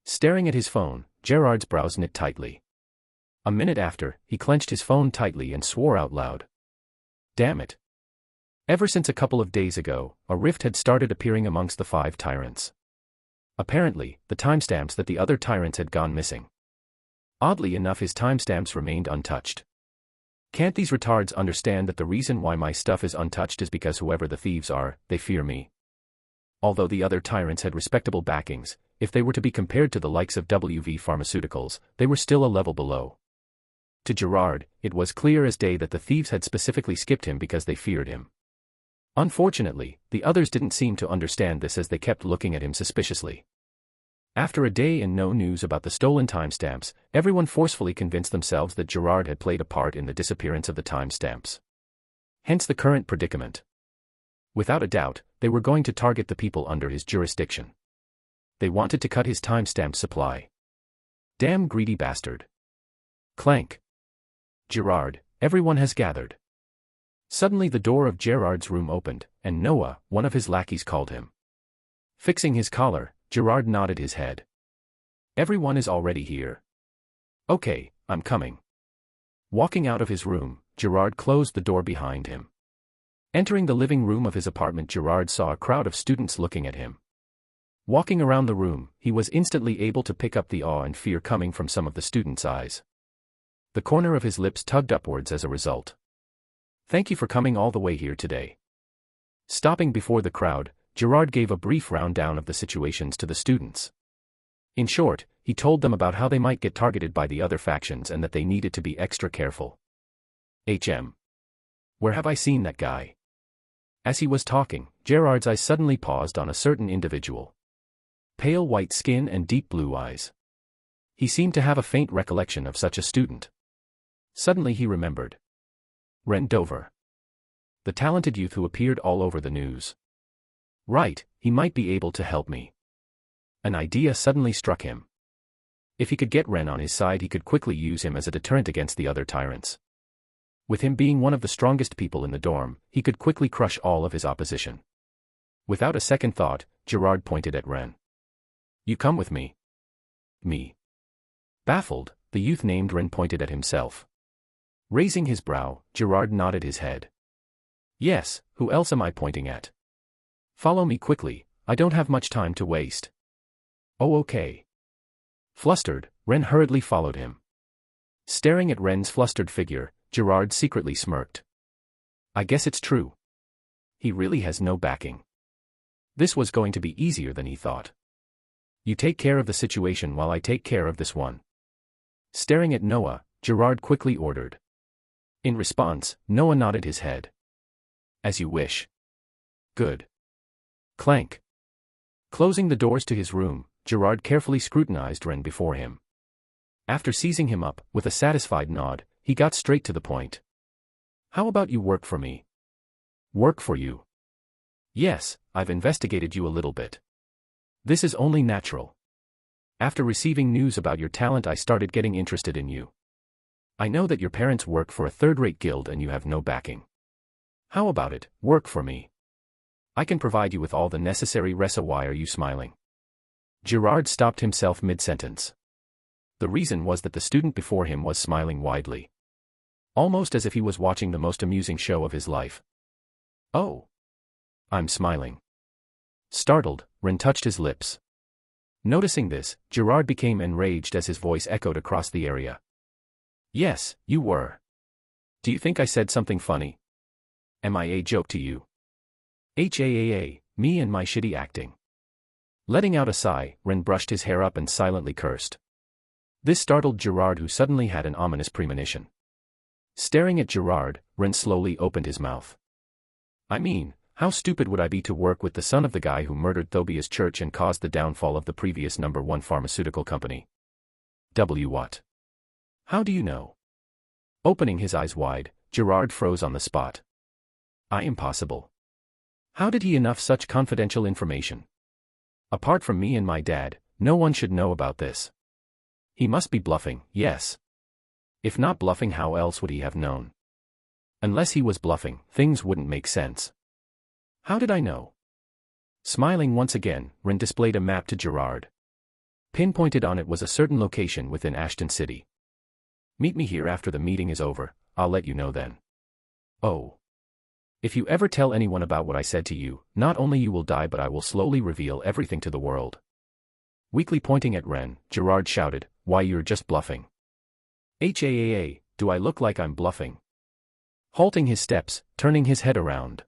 Staring at his phone, Gerard's brows knit tightly. A minute after, he clenched his phone tightly and swore out loud. Damn it. Ever since a couple of days ago, a rift had started appearing amongst the 5 tyrants. Apparently, the timestamps that the other tyrants had gone missing. Oddly enough, his timestamps remained untouched. Can't these retards understand that the reason why my stuff is untouched is because whoever the thieves are, they fear me? Although the other tyrants had respectable backings, if they were to be compared to the likes of WV Pharmaceuticals, they were still a level below. To Gerard, it was clear as day that the thieves had specifically skipped him because they feared him. Unfortunately, the others didn't seem to understand this as they kept looking at him suspiciously. After a day and no news about the stolen timestamps, everyone forcefully convinced themselves that Gerard had played a part in the disappearance of the timestamps. Hence the current predicament. Without a doubt, they were going to target the people under his jurisdiction. They wanted to cut his timestamp supply. Damn greedy bastard. Clank. Gerard, everyone has gathered. Suddenly the door of Gerard's room opened, and Noah, one of his lackeys, called him. Fixing his collar, Gerard nodded his head. Everyone is already here. Okay, I'm coming. Walking out of his room, Gerard closed the door behind him. Entering the living room of his apartment, Gerard saw a crowd of students looking at him. Walking around the room, he was instantly able to pick up the awe and fear coming from some of the students' eyes. The corner of his lips tugged upwards as a result. Thank you for coming all the way here today. Stopping before the crowd, Gerard gave a brief rundown of the situations to the students. In short, he told them about how they might get targeted by the other factions and that they needed to be extra careful. Where have I seen that guy? As he was talking, Gerard's eyes suddenly paused on a certain individual. Pale white skin and deep blue eyes. He seemed to have a faint recollection of such a student. Suddenly he remembered. Ren Dover. The talented youth who appeared all over the news. Right, he might be able to help me. An idea suddenly struck him. If he could get Ren on his side, he could quickly use him as a deterrent against the other tyrants. With him being one of the strongest people in the dorm, he could quickly crush all of his opposition. Without a second thought, Gerard pointed at Ren. You come with me. Me. Baffled, the youth named Ren pointed at himself. Raising his brow, Gerard nodded his head. Yes, who else am I pointing at? Follow me quickly, I don't have much time to waste. Oh, okay. Flustered, Ren hurriedly followed him. Staring at Ren's flustered figure, Gerard secretly smirked. I guess it's true. He really has no backing. This was going to be easier than he thought. You take care of the situation while I take care of this one. Staring at Noah, Gerard quickly ordered. In response, Noah nodded his head. As you wish. Good. Clank. Closing the doors to his room, Gerard carefully scrutinized Ren before him. After seizing him up, with a satisfied nod, he got straight to the point. How about you work for me? Work for you? Yes, I've investigated you a little bit. This is only natural. After receiving news about your talent, I started getting interested in you. I know that your parents work for a third-rate guild and you have no backing. How about it, work for me? I can provide you with all the necessary resources. Why are you smiling? Gerard stopped himself mid-sentence. The reason was that the student before him was smiling widely. Almost as if he was watching the most amusing show of his life. Oh. I'm smiling. Startled, Ren touched his lips. Noticing this, Gerard became enraged as his voice echoed across the area. Yes, you were. Do you think I said something funny? Am I a joke to you? Me and my shitty acting. Letting out a sigh, Ren brushed his hair up and silently cursed. This startled Gerard, who suddenly had an ominous premonition. Staring at Gerard, Ren slowly opened his mouth. I mean, how stupid would I be to work with the son of the guy who murdered Tobias Church and caused the downfall of the previous #1 pharmaceutical company? What? How do you know? Opening his eyes wide, Gerard froze on the spot. Impossible. How did he enough such confidential information? Apart from me and my dad, no one should know about this. He must be bluffing, yes. If not bluffing, how else would he have known? Unless he was bluffing, things wouldn't make sense. How did I know? Smiling once again, Ren displayed a map to Gerard. Pinpointed on it was a certain location within Ashton City. Meet me here after the meeting is over, I'll let you know then. Oh. If you ever tell anyone about what I said to you, not only you will die but I will slowly reveal everything to the world. Weakly pointing at Ren, Gerard shouted, Why, you're just bluffing. Do I look like I'm bluffing? Halting his steps, turning his head around.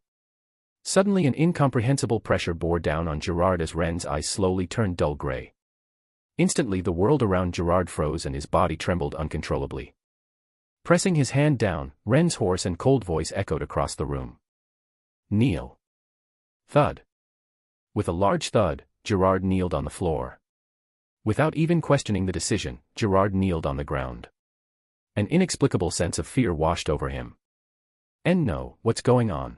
Suddenly an incomprehensible pressure bore down on Gerard as Ren's eyes slowly turned dull gray. Instantly the world around Gerard froze and his body trembled uncontrollably. Pressing his hand down, Ren's hoarse and cold voice echoed across the room. Kneel. Thud. With a large thud, Gerard kneeled on the floor. Without even questioning the decision, Gerard kneeled on the ground. An inexplicable sense of fear washed over him. And no, what's going on?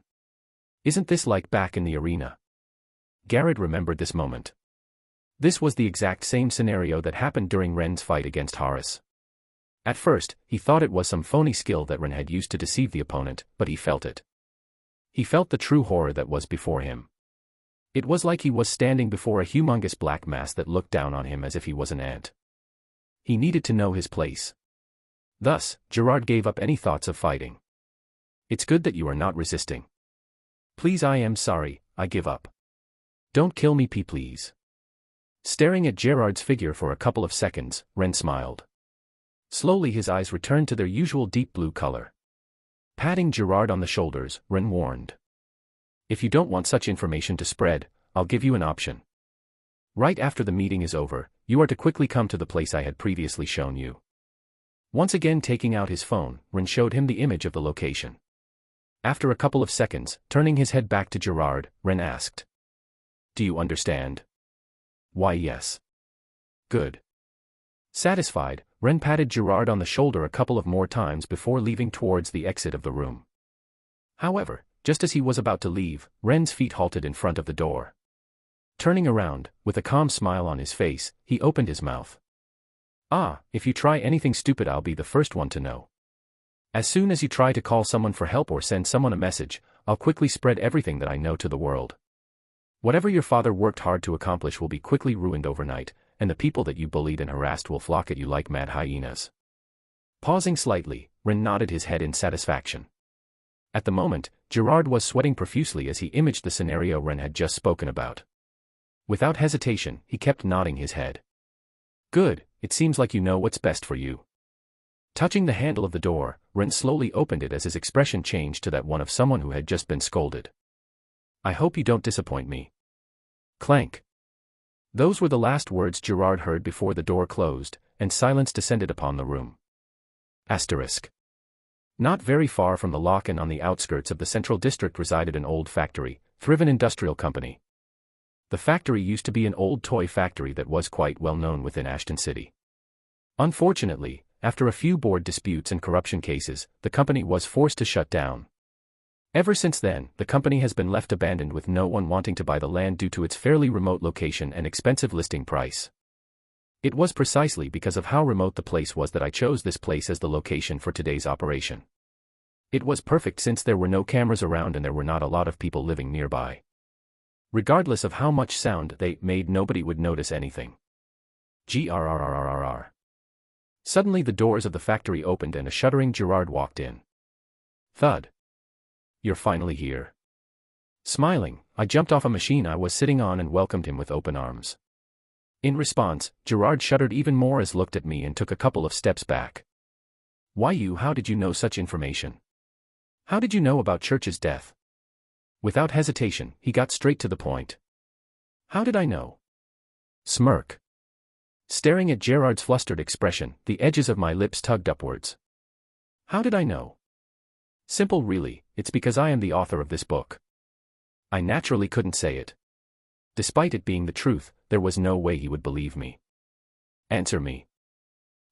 Isn't this like back in the arena? Garrett remembered this moment. This was the exact same scenario that happened during Ren's fight against Horus. At first, he thought it was some phony skill that Ren had used to deceive the opponent, but he felt it. He felt the true horror that was before him. It was like he was standing before a humongous black mass that looked down on him as if he was an ant. He needed to know his place. Thus, Gerard gave up any thoughts of fighting. It's good that you are not resisting. Please, I am sorry, I give up. Don't kill me, please. Staring at Gerard's figure for a couple of seconds, Ren smiled. Slowly his eyes returned to their usual deep blue color. Patting Gerard on the shoulders, Ren warned. If you don't want such information to spread, I'll give you an option. Right after the meeting is over, you are to quickly come to the place I had previously shown you. Once again taking out his phone, Ren showed him the image of the location. After a couple of seconds, turning his head back to Gerard, Ren asked. Do you understand? Why, yes. Good. Satisfied, Ren patted Gerard on the shoulder a couple of more times before leaving towards the exit of the room. However, just as he was about to leave, Ren's feet halted in front of the door. Turning around, with a calm smile on his face, he opened his mouth. Ah, if you try anything stupid, I'll be the first one to know. As soon as you try to call someone for help or send someone a message, I'll quickly spread everything that I know to the world. Whatever your father worked hard to accomplish will be quickly ruined overnight, and the people that you bullied and harassed will flock at you like mad hyenas. Pausing slightly, Ren nodded his head in satisfaction. At the moment, Gerard was sweating profusely as he imaged the scenario Ren had just spoken about. Without hesitation, he kept nodding his head. Good, it seems like you know what's best for you. Touching the handle of the door, Ren slowly opened it as his expression changed to that one of someone who had just been scolded. I hope you don't disappoint me. Clank. Those were the last words Gerard heard before the door closed, and silence descended upon the room. Asterisk. Not very far from the lock and on the outskirts of the central district resided an old factory, Thriven Industrial Company. The factory used to be an old toy factory that was quite well known within Ashton City. Unfortunately, after a few board disputes and corruption cases, the company was forced to shut down. Ever since then, the company has been left abandoned with no one wanting to buy the land due to its fairly remote location and expensive listing price. It was precisely because of how remote the place was that I chose this place as the location for today's operation. It was perfect since there were no cameras around and there were not a lot of people living nearby. Regardless of how much sound they made, nobody would notice anything. Grrrrrrrrr. Suddenly the doors of the factory opened and a shuddering Gerard walked in. Thud. You're finally here. Smiling, I jumped off a machine I was sitting on and welcomed him with open arms. In response, Gerard shuddered even more as looked at me and took a couple of steps back. Why you? How did you know such information? How did you know about Church's death? Without hesitation, he got straight to the point. How did I know? Smirk. Staring at Gerard's flustered expression, the edges of my lips tugged upwards. How did I know? Simple really, it's because I am the author of this book. I naturally couldn't say it. Despite it being the truth, there was no way he would believe me. Answer me.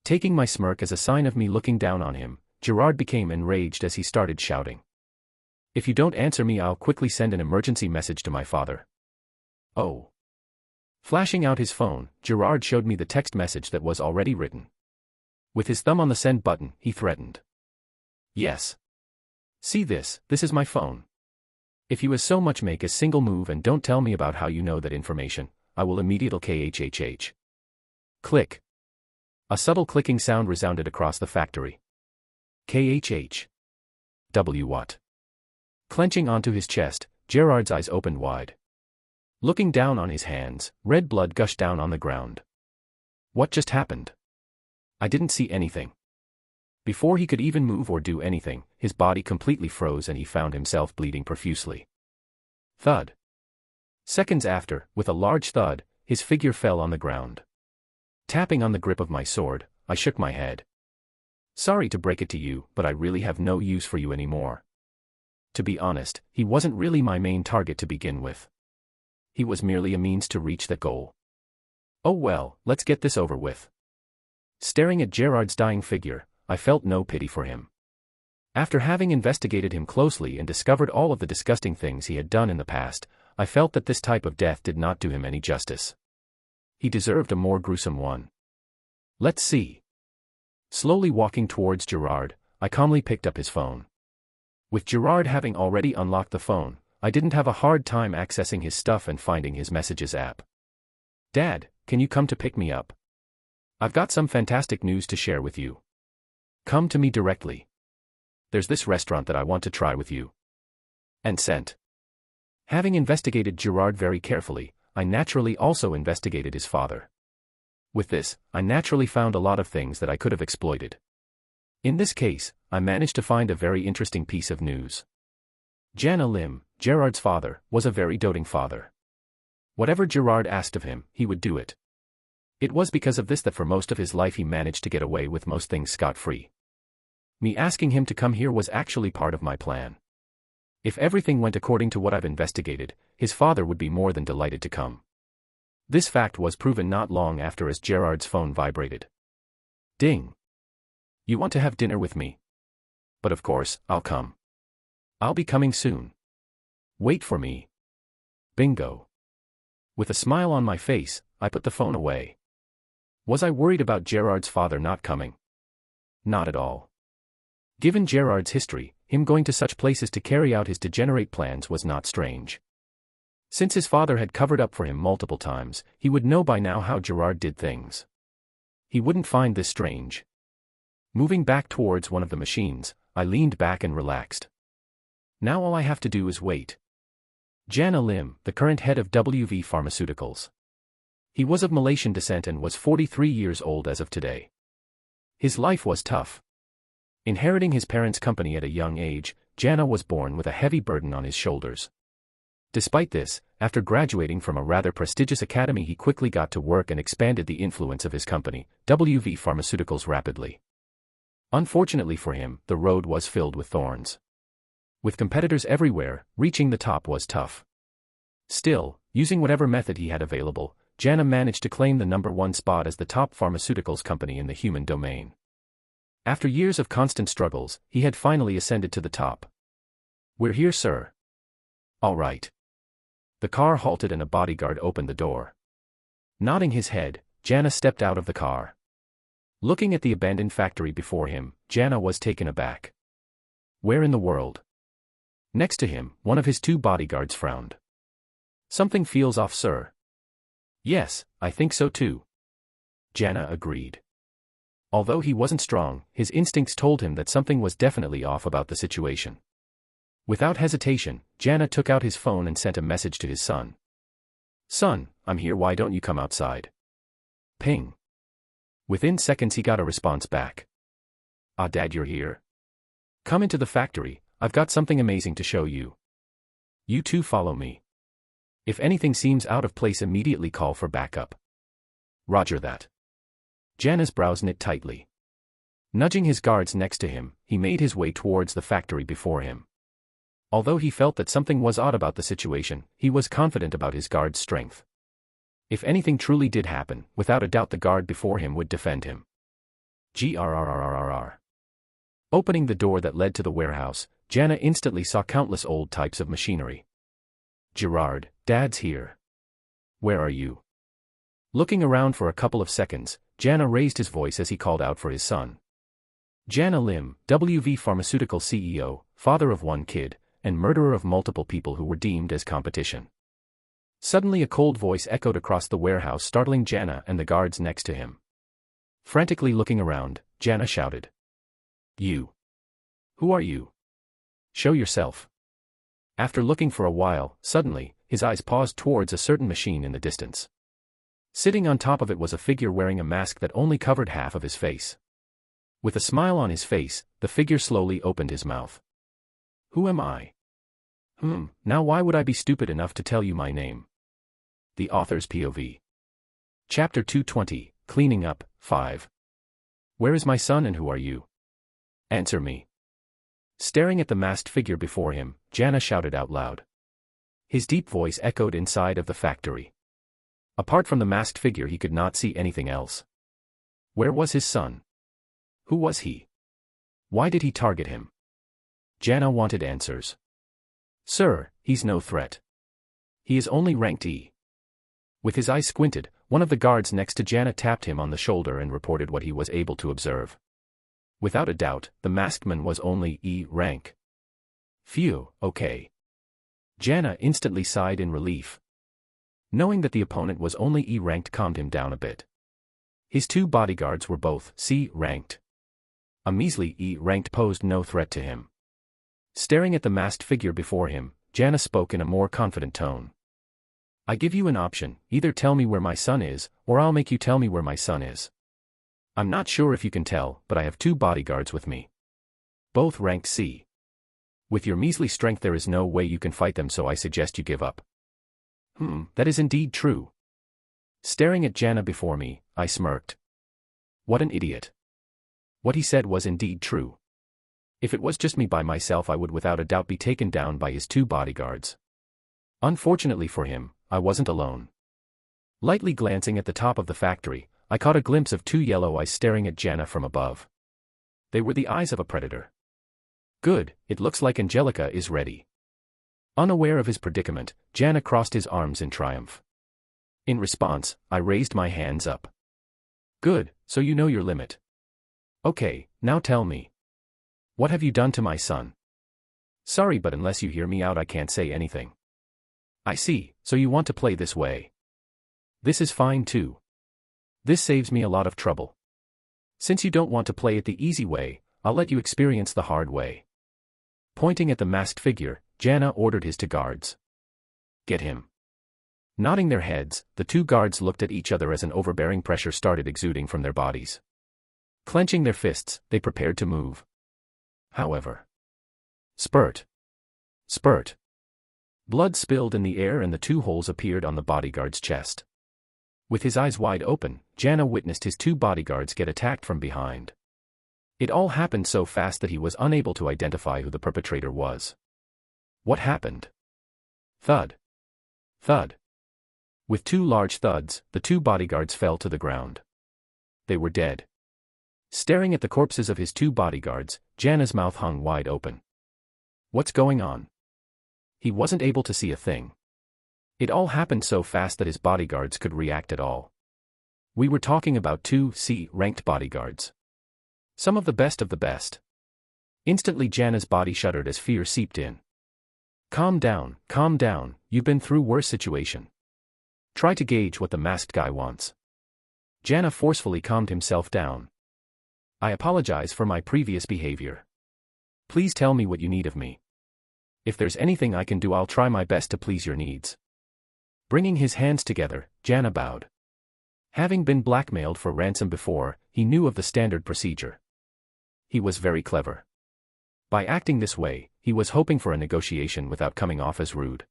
Taking my smirk as a sign of me looking down on him, Gerard became enraged as he started shouting. If you don't answer me, I'll quickly send an emergency message to my father. Oh. Flashing out his phone, Gerard showed me the text message that was already written. With his thumb on the send button, he threatened. Yes. See this is my phone. If you as so much make a single move and don't tell me about how you know that information, I will immediately KHHH. Click. A subtle clicking sound resounded across the factory. KHH. W what? Clenching onto his chest, Gerard's eyes opened wide. Looking down on his hands, red blood gushed down on the ground. What just happened? I didn't see anything. Before he could even move or do anything, his body completely froze and he found himself bleeding profusely. Thud. Seconds after, with a large thud, his figure fell on the ground. Tapping on the grip of my sword, I shook my head. Sorry to break it to you, but I really have no use for you anymore. To be honest, he wasn't really my main target to begin with. He was merely a means to reach that goal. Oh well, let's get this over with. Staring at Gerard's dying figure, I felt no pity for him. After having investigated him closely and discovered all of the disgusting things he had done in the past, I felt that this type of death did not do him any justice. He deserved a more gruesome one. Let's see. Slowly walking towards Gerard, I calmly picked up his phone. With Gerard having already unlocked the phone, I didn't have a hard time accessing his stuff and finding his messages app. Dad, can you come to pick me up? I've got some fantastic news to share with you. Come to me directly. There's this restaurant that I want to try with you. And sent. Having investigated Gerard very carefully, I naturally also investigated his father. With this, I naturally found a lot of things that I could have exploited. In this case, I managed to find a very interesting piece of news. Jana Lim, Gerard's father, was a very doting father. Whatever Gerard asked of him, he would do it. It was because of this that for most of his life he managed to get away with most things scot-free. Me asking him to come here was actually part of my plan. If everything went according to what I've investigated, his father would be more than delighted to come. This fact was proven not long after as Gerard's phone vibrated. Ding. You want to have dinner with me? But of course, I'll come. I'll be coming soon. Wait for me. Bingo. With a smile on my face, I put the phone away. Was I worried about Gerard's father not coming? Not at all. Given Gerard's history, him going to such places to carry out his degenerate plans was not strange. Since his father had covered up for him multiple times, he would know by now how Gerard did things. He wouldn't find this strange. Moving back towards one of the machines, I leaned back and relaxed. Now all I have to do is wait. Jana Lim, the current head of WV Pharmaceuticals. He was of Malaysian descent and was 43 years old as of today. His life was tough. Inheriting his parents' company at a young age, Jana was born with a heavy burden on his shoulders. Despite this, after graduating from a rather prestigious academy, he quickly got to work and expanded the influence of his company, WV Pharmaceuticals, rapidly. Unfortunately for him, the road was filled with thorns. With competitors everywhere, reaching the top was tough. Still, using whatever method he had available, Jana managed to claim the #1 spot as the top pharmaceuticals company in the human domain. After years of constant struggles, he had finally ascended to the top. We're here, sir. All right. The car halted and a bodyguard opened the door. Nodding his head, Jana stepped out of the car. Looking at the abandoned factory before him, Jana was taken aback. Where in the world? Next to him, one of his 2 bodyguards frowned. Something feels off, sir. Yes, I think so too. Jana agreed. Although he wasn't strong, his instincts told him that something was definitely off about the situation. Without hesitation, Jana took out his phone and sent a message to his son. Son, I'm here, why don't you come outside? Ping. Within seconds he got a response back. Ah, Dad, you're here? Come into the factory, I've got something amazing to show you. You two follow me. If anything seems out of place, immediately call for backup. Roger that. Jana's brows knit tightly. Nudging his guards next to him, he made his way towards the factory before him. Although he felt that something was odd about the situation, he was confident about his guard's strength. If anything truly did happen, without a doubt the guard before him would defend him. Grrrrrrrrrr. Opening the door that led to the warehouse, Jana instantly saw countless old types of machinery. Gerard, Dad's here. Where are you? Looking around for a couple of seconds, Jana raised his voice as he called out for his son. Jana Lim, WV Pharmaceutical CEO, father of 1 kid, and murderer of multiple people who were deemed as competition. Suddenly a cold voice echoed across the warehouse, startling Jana and the guards next to him. Frantically looking around, Jana shouted. You. Who are you? Show yourself. After looking for a while, suddenly, his eyes paused towards a certain machine in the distance. Sitting on top of it was a figure wearing a mask that only covered half of his face. With a smile on his face, the figure slowly opened his mouth. Who am I? Now why would I be stupid enough to tell you my name? The Author's POV. Chapter 220, Cleaning Up, 5. Where is my son and who are you? Answer me. Staring at the masked figure before him, Jana shouted out loud. His deep voice echoed inside of the factory. Apart from the masked figure, he could not see anything else. Where was his son? Who was he? Why did he target him? Jana wanted answers. Sir, he's no threat. He is only ranked E. With his eyes squinted, one of the guards next to Jana tapped him on the shoulder and reported what he was able to observe. Without a doubt, the masked man was only E rank. Phew, okay. Jana instantly sighed in relief. Knowing that the opponent was only E-ranked calmed him down a bit. His 2 bodyguards were both C-ranked. A measly E-ranked posed no threat to him. Staring at the masked figure before him, Jana spoke in a more confident tone. I give you an option, either tell me where my son is, or I'll make you tell me where my son is. I'm not sure if you can tell, but I have 2 bodyguards with me. Both ranked C. With your measly strength there is no way you can fight them, so I suggest you give up. That is indeed true. Staring at Jana before me, I smirked. What an idiot. What he said was indeed true. If it was just me by myself I would without a doubt be taken down by his 2 bodyguards. Unfortunately for him, I wasn't alone. Lightly glancing at the top of the factory, I caught a glimpse of 2 yellow eyes staring at Jana from above. They were the eyes of a predator. Good, it looks like Angelica is ready. Unaware of his predicament, Jana crossed his arms in triumph. In response, I raised my hands up. Good, so you know your limit. Okay, now tell me. What have you done to my son? Sorry, but unless you hear me out I can't say anything. I see, so you want to play this way. This is fine too. This saves me a lot of trouble. Since you don't want to play it the easy way, I'll let you experience the hard way. Pointing at the masked figure, Jana ordered his 2 guards. Get him. Nodding their heads, the 2 guards looked at each other as an overbearing pressure started exuding from their bodies. Clenching their fists, they prepared to move. However. Spurt. Spurt. Blood spilled in the air and the 2 holes appeared on the bodyguard's chest. With his eyes wide open, Jana witnessed his 2 bodyguards get attacked from behind. It all happened so fast that he was unable to identify who the perpetrator was. What happened? Thud. Thud. With 2 large thuds, the 2 bodyguards fell to the ground. They were dead. Staring at the corpses of his 2 bodyguards, Jana's mouth hung wide open. What's going on? He wasn't able to see a thing. It all happened so fast that his bodyguards could react at all. We were talking about 2 C-ranked bodyguards. Some of the best of the best. Instantly Jana's body shuddered as fear seeped in. Calm down, you've been through worse situation. Try to gauge what the masked guy wants. Jana forcefully calmed himself down. I apologize for my previous behavior. Please tell me what you need of me. If there's anything I can do I'll try my best to please your needs. Bringing his hands together, Jana bowed. Having been blackmailed for ransom before, he knew of the standard procedure. He was very clever. By acting this way, he was hoping for a negotiation without coming off as rude.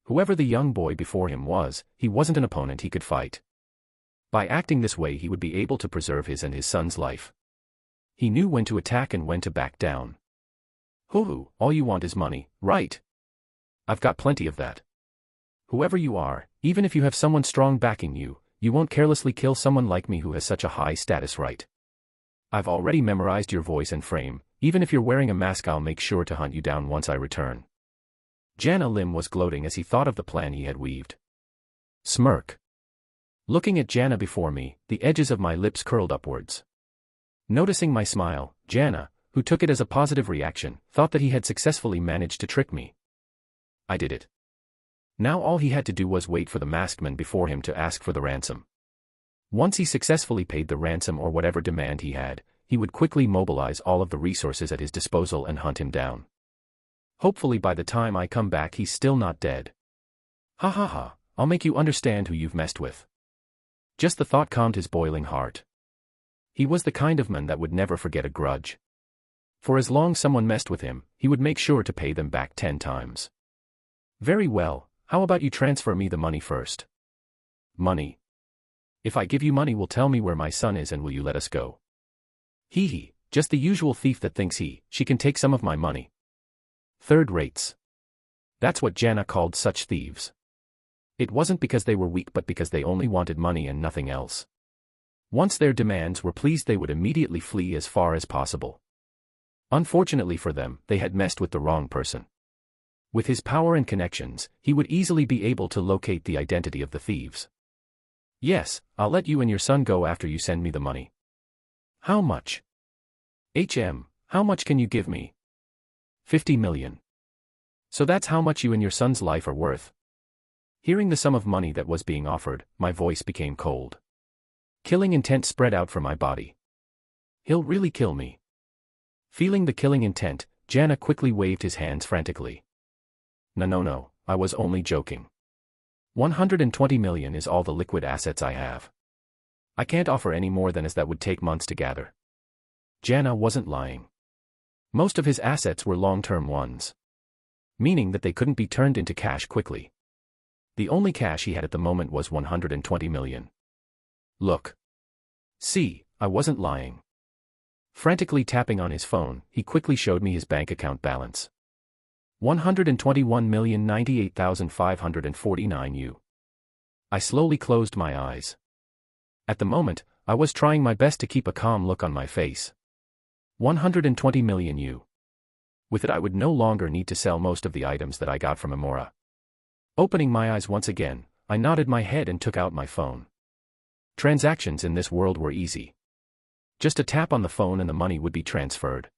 Whoever the young boy before him was, he wasn't an opponent he could fight. By acting this way he would be able to preserve his and his son's life. He knew when to attack and when to back down. Hoo-hoo, all you want is money, right? I've got plenty of that. Whoever you are, even if you have someone strong backing you, you won't carelessly kill someone like me who has such a high status, right? I've already memorized your voice and frame, even if you're wearing a mask I'll make sure to hunt you down once I return. Jana Lim was gloating as he thought of the plan he had weaved. Smirk. Looking at Jana before me, the edges of my lips curled upwards. Noticing my smile, Jana, who took it as a positive reaction, thought that he had successfully managed to trick me. I did it. Now all he had to do was wait for the masked man before him to ask for the ransom. Once he successfully paid the ransom or whatever demand he had, he would quickly mobilize all of the resources at his disposal and hunt him down. Hopefully by the time I come back he's still not dead. Ha ha ha, I'll make you understand who you've messed with. Just the thought calmed his boiling heart. He was the kind of man that would never forget a grudge. For as long as someone messed with him, he would make sure to pay them back 10 times. Very well, how about you transfer me the money first? Money? If I give you money will tell me where my son is and will you let us go? Hee hee, just the usual thief that thinks she can take some of my money. Third rates. That's what Jana called such thieves. It wasn't because they were weak but because they only wanted money and nothing else. Once their demands were pleased they would immediately flee as far as possible. Unfortunately for them, they had messed with the wrong person. With his power and connections, he would easily be able to locate the identity of the thieves. Yes, I'll let you and your son go after you send me the money. How much? How much can you give me? 50 million. So that's how much you and your son's life are worth. Hearing the sum of money that was being offered, my voice became cold. Killing intent spread out from my body. He'll really kill me. Feeling the killing intent, Jana quickly waved his hands frantically. No, I was only joking. 120 million is all the liquid assets I have. I can't offer any more than as that would take months to gather. Jana wasn't lying. Most of his assets were long-term ones. Meaning that they couldn't be turned into cash quickly. The only cash he had at the moment was 120 million. Look. See, I wasn't lying. Frantically tapping on his phone, he quickly showed me his bank account balance. 121,098,549 U. I slowly closed my eyes. At the moment, I was trying my best to keep a calm look on my face. 120 million U. With it I would no longer need to sell most of the items that I got from Amora. Opening my eyes once again, I nodded my head and took out my phone. Transactions in this world were easy. Just a tap on the phone and the money would be transferred.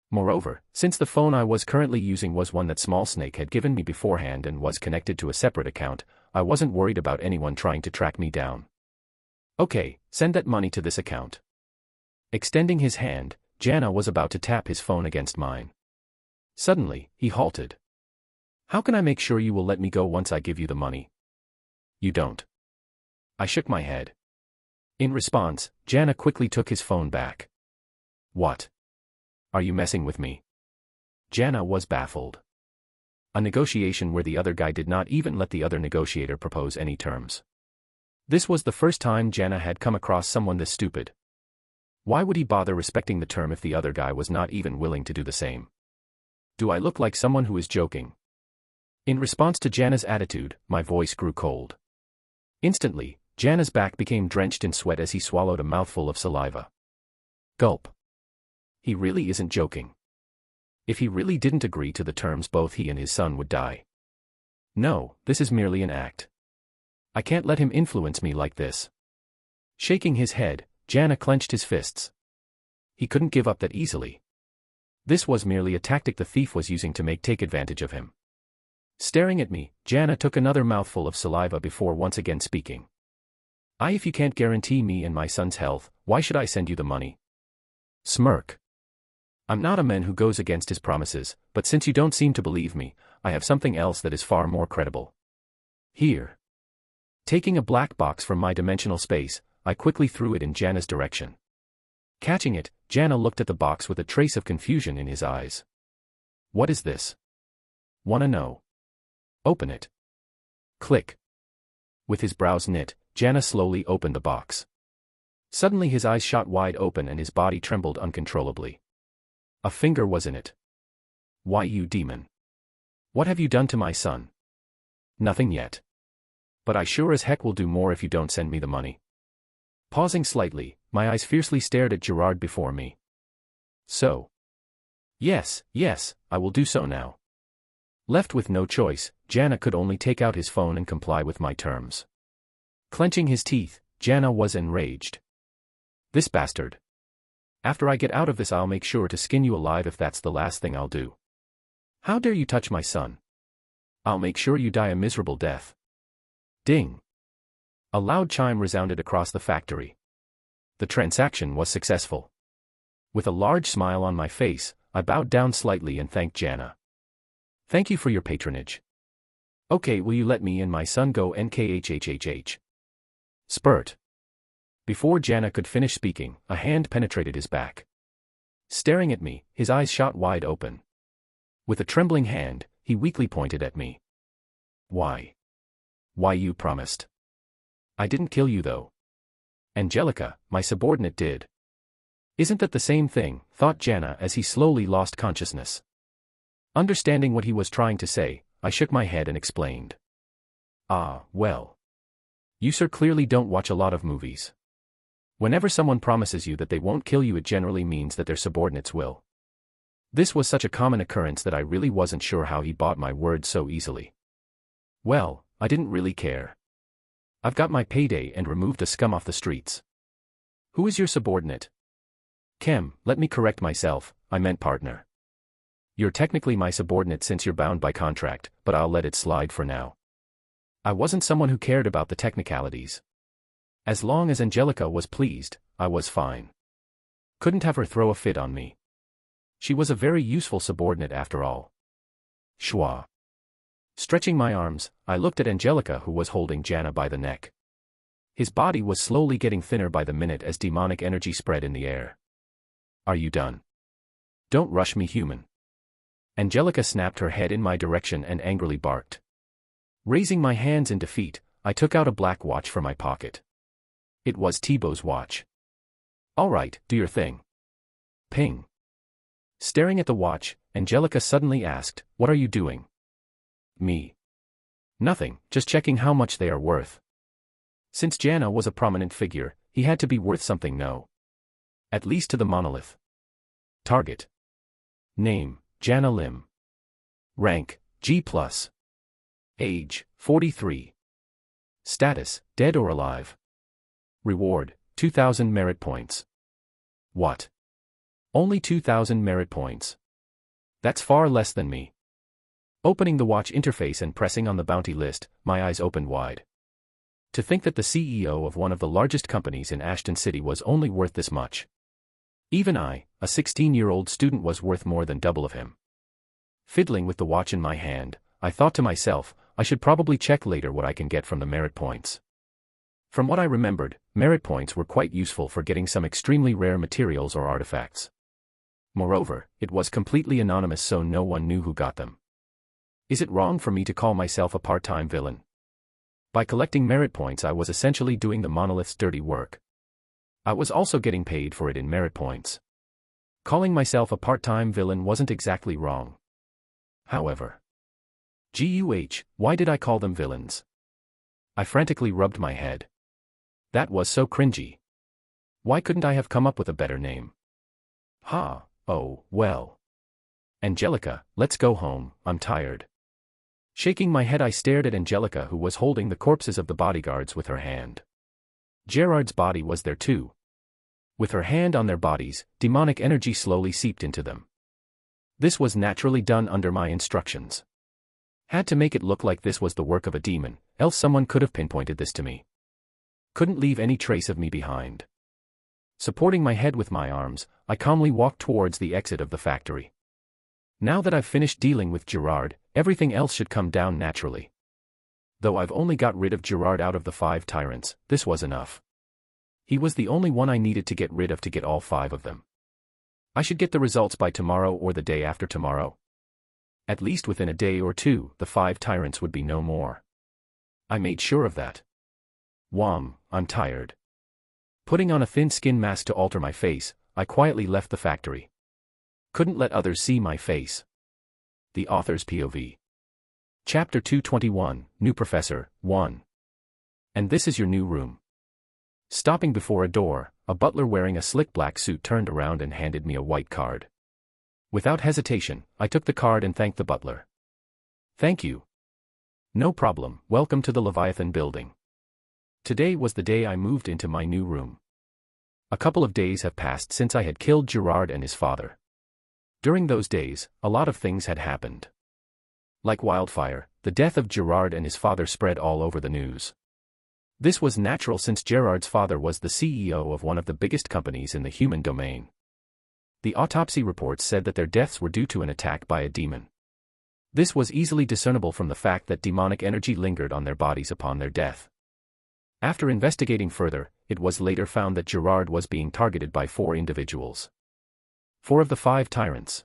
Moreover, since the phone I was currently using was one that Small Snake had given me beforehand and was connected to a separate account, I wasn't worried about anyone trying to track me down. Okay, send that money to this account. Extending his hand, Jana was about to tap his phone against mine. Suddenly, he halted. How can I make sure you will let me go once I give you the money? You don't. I shook my head. In response, Jana quickly took his phone back. What? Are you messing with me? Jana was baffled. A negotiation where the other guy did not even let the other negotiator propose any terms. This was the first time Jana had come across someone this stupid. Why would he bother respecting the term if the other guy was not even willing to do the same? Do I look like someone who is joking? In response to Jana's attitude, my voice grew cold. Instantly, Jana's back became drenched in sweat as he swallowed a mouthful of saliva. Gulp. He really isn't joking. If he really didn't agree to the terms, both he and his son would die. No, this is merely an act. I can't let him influence me like this. Shaking his head, Jana clenched his fists. He couldn't give up that easily. This was merely a tactic the thief was using to take advantage of him. Staring at me, Jana took another mouthful of saliva before once again speaking. If you can't guarantee me and my son's health, why should I send you the money? Smirk. I'm not a man who goes against his promises, but since you don't seem to believe me, I have something else that is far more credible. Here. Taking a black box from my dimensional space, I quickly threw it in Jana's direction. Catching it, Jana looked at the box with a trace of confusion in his eyes. What is this? Wanna know? Open it. Click. With his brows knit, Jana slowly opened the box. Suddenly his eyes shot wide open and his body trembled uncontrollably. A finger was in it. Why, you demon? What have you done to my son? Nothing yet. But I sure as heck will do more if you don't send me the money. Pausing slightly, my eyes fiercely stared at Gerard before me. So? Yes, I will do so now. Left with no choice, Jana could only take out his phone and comply with my terms. Clenching his teeth, Jana was enraged. This bastard. After I get out of this, I'll make sure to skin you alive if that's the last thing I'll do. How dare you touch my son? I'll make sure you die a miserable death. Ding. A loud chime resounded across the factory. The transaction was successful. With a large smile on my face, I bowed down slightly and thanked Jana. Thank you for your patronage. Okay, will you let me and my son go NKHHHH? Spurt. Before Jana could finish speaking, a hand penetrated his back. Staring at me, his eyes shot wide open. With a trembling hand, he weakly pointed at me. Why? Why, you promised. I didn't kill you though. Angelica, my subordinate, did. Isn't that the same thing, thought Jana as he slowly lost consciousness. Understanding what he was trying to say, I shook my head and explained. Well. You sir clearly don't watch a lot of movies. Whenever someone promises you that they won't kill you, it generally means that their subordinates will. This was such a common occurrence that I really wasn't sure how he bought my word so easily. Well, I didn't really care. I've got my payday and removed the scum off the streets. Who is your subordinate? Let me correct myself, I meant partner. You're technically my subordinate since you're bound by contract, but I'll let it slide for now. I wasn't someone who cared about the technicalities. As long as Angelica was pleased, I was fine. Couldn't have her throw a fit on me. She was a very useful subordinate after all. Schwa. Stretching my arms, I looked at Angelica who was holding Jana by the neck. His body was slowly getting thinner by the minute as demonic energy spread in the air. Are you done? Don't rush me, human. Angelica snapped her head in my direction and angrily barked. Raising my hands in defeat, I took out a black watch from my pocket. It was Thibaut's watch. All right, do your thing. Ping. Staring at the watch, Angelica suddenly asked, "What are you doing?" Me. Nothing, just checking how much they are worth. Since Jana was a prominent figure, he had to be worth something, no? At least to the monolith. Target. Name, Jana Lim. Rank, G+. Age, 43. Status, dead or alive. Reward, 2,000 merit points. What? Only 2,000 merit points. That's far less than me. Opening the watch interface and pressing on the bounty list, my eyes opened wide. To think that the CEO of one of the largest companies in Ashton City was only worth this much. Even I, a 16-year-old student, was worth more than double of him. Fiddling with the watch in my hand, I thought to myself, I should probably check later what I can get from the merit points. From what I remembered, merit points were quite useful for getting some extremely rare materials or artifacts. Moreover, it was completely anonymous, so no one knew who got them. Is it wrong for me to call myself a part-time villain? By collecting merit points, I was essentially doing the monolith's dirty work. I was also getting paid for it in merit points. Calling myself a part-time villain wasn't exactly wrong. However, why did I call them villains? I frantically rubbed my head. That was so cringy. Why couldn't I have come up with a better name? Oh, well. Angelica, let's go home, I'm tired. Shaking my head, I stared at Angelica, who was holding the corpses of the bodyguards with her hand. Gerard's body was there too. With her hand on their bodies, demonic energy slowly seeped into them. This was naturally done under my instructions. Had to make it look like this was the work of a demon, else someone could have pinpointed this to me. Couldn't leave any trace of me behind. Supporting my head with my arms, I calmly walked towards the exit of the factory. Now that I've finished dealing with Gerard, everything else should come down naturally. Though I've only got rid of Gerard out of the 5 tyrants, this was enough. He was the only one I needed to get rid of to get all 5 of them. I should get the results by tomorrow or the day after tomorrow. At least within a day or two, the 5 tyrants would be no more. I made sure of that. I'm tired. Putting on a thin skin mask to alter my face, I quietly left the factory. Couldn't let others see my face. The author's POV. Chapter 221, New Professor, 1. And this is your new room. Stopping before a door, a butler wearing a slick black suit turned around and handed me a white card. Without hesitation, I took the card and thanked the butler. Thank you. No problem, welcome to the Leviathan building. Today was the day I moved into my new room. A couple of days have passed since I had killed Gerard and his father. During those days, a lot of things had happened. Like wildfire, the death of Gerard and his father spread all over the news. This was natural since Gerard's father was the CEO of one of the biggest companies in the human domain. The autopsy reports said that their deaths were due to an attack by a demon. This was easily discernible from the fact that demonic energy lingered on their bodies upon their death. After investigating further, it was later found that Gerard was being targeted by 4 individuals. 4 of the 5 tyrants.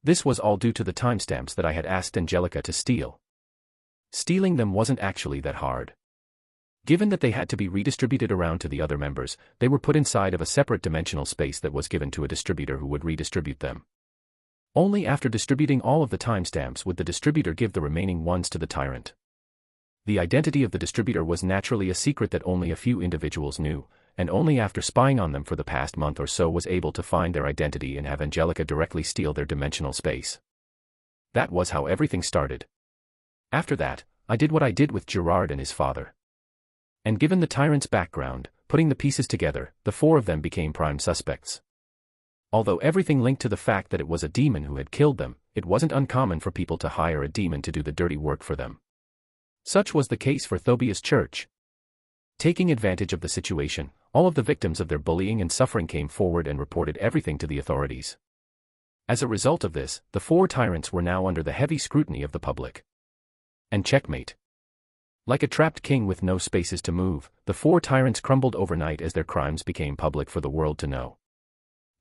This was all due to the timestamps that I had asked Angelica to steal. Stealing them wasn't actually that hard. Given that they had to be redistributed around to the other members, they were put inside of a separate dimensional space that was given to a distributor who would redistribute them. Only after distributing all of the timestamps would the distributor give the remaining ones to the tyrant. The identity of the distributor was naturally a secret that only a few individuals knew, and only after spying on them for the past month or so was able to find their identity and have Angelica directly steal their dimensional space. That was how everything started. After that, I did what I did with Gerard and his father. And given the tyrant's background, putting the pieces together, the 4 of them became prime suspects. Although everything linked to the fact that it was a demon who had killed them, it wasn't uncommon for people to hire a demon to do the dirty work for them. Such was the case for Thobia's church. Taking advantage of the situation, all of the victims of their bullying and suffering came forward and reported everything to the authorities. As a result of this, the 4 tyrants were now under the heavy scrutiny of the public. And checkmate. Like a trapped king with no spaces to move, the 4 tyrants crumbled overnight as their crimes became public for the world to know.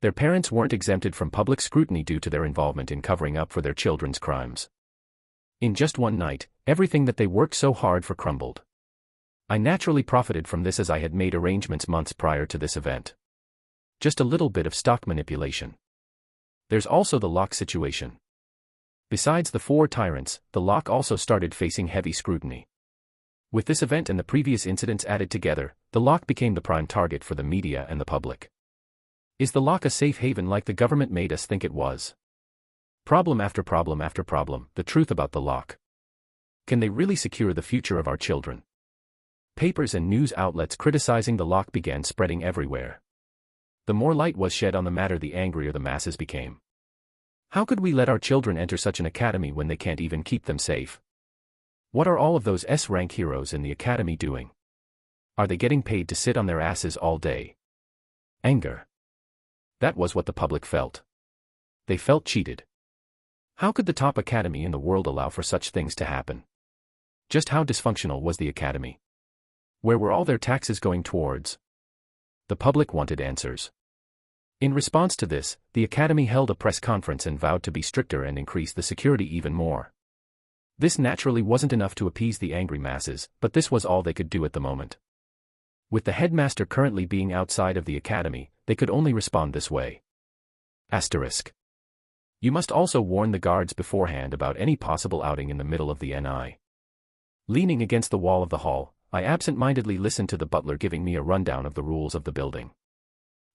Their parents weren't exempted from public scrutiny due to their involvement in covering up for their children's crimes. In just one night, everything that they worked so hard for crumbled. I naturally profited from this as I had made arrangements months prior to this event. Just a little bit of stock manipulation. There's also the lock situation. Besides the 4 tyrants, the lock also started facing heavy scrutiny. With this event and the previous incidents added together, the lock became the prime target for the media and the public. Is the lock a safe haven like the government made us think it was? Problem after problem after problem, the truth about the lock. Can they really secure the future of our children? Papers and news outlets criticizing the lock began spreading everywhere. The more light was shed on the matter, the angrier the masses became. How could we let our children enter such an academy when they can't even keep them safe? What are all of those S-rank heroes in the academy doing? Are they getting paid to sit on their asses all day? Anger. That was what the public felt. They felt cheated. How could the top academy in the world allow for such things to happen? Just how dysfunctional was the academy? Where were all their taxes going towards? The public wanted answers. In response to this, the academy held a press conference and vowed to be stricter and increase the security even more. This naturally wasn't enough to appease the angry masses, but this was all they could do at the moment. With the headmaster currently being outside of the academy, they could only respond this way. Asterisk. You must also warn the guards beforehand about any possible outing in the middle of the NI. Leaning against the wall of the hall, I absent-mindedly listened to the butler giving me a rundown of the rules of the building.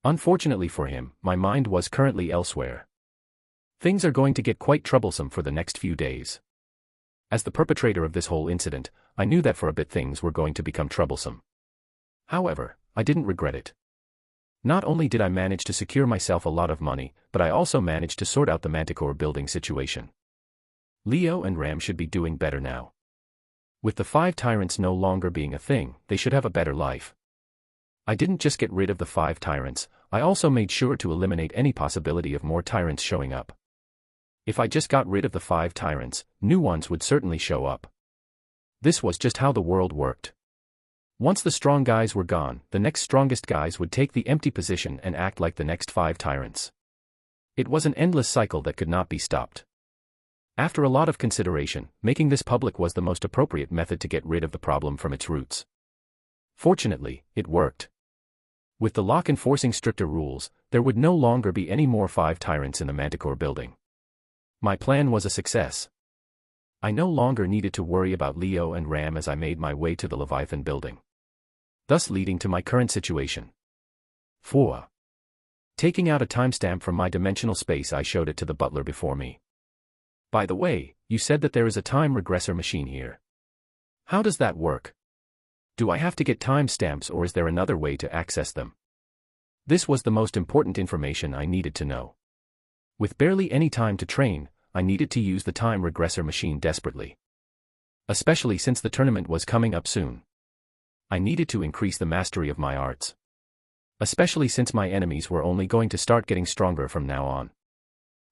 Unfortunately for him, my mind was currently elsewhere. Things are going to get quite troublesome for the next few days. As the perpetrator of this whole incident, I knew that for a bit things were going to become troublesome. However, I didn't regret it. Not only did I manage to secure myself a lot of money, but I also managed to sort out the Manticore building situation. Leo and Ram should be doing better now. With the 5 tyrants no longer being a thing, they should have a better life. I didn't just get rid of the 5 tyrants, I also made sure to eliminate any possibility of more tyrants showing up. If I just got rid of the 5 tyrants, new ones would certainly show up. This was just how the world worked. Once the strong guys were gone, the next strongest guys would take the empty position and act like the next 5 tyrants. It was an endless cycle that could not be stopped. After a lot of consideration, making this public was the most appropriate method to get rid of the problem from its roots. Fortunately, it worked. With the lock enforcing stricter rules, there would no longer be any more 5 tyrants in the Manticore building. My plan was a success. I no longer needed to worry about Leo and Ram as I made my way to the Leviathan building. Thus leading to my current situation. 4. Taking out a timestamp from my dimensional space, I showed it to the butler before me. By the way, you said that there is a time regressor machine here. How does that work? Do I have to get timestamps or is there another way to access them? This was the most important information I needed to know. With barely any time to train, I needed to use the time regressor machine desperately. Especially since the tournament was coming up soon. I needed to increase the mastery of my arts. Especially since my enemies were only going to start getting stronger from now on.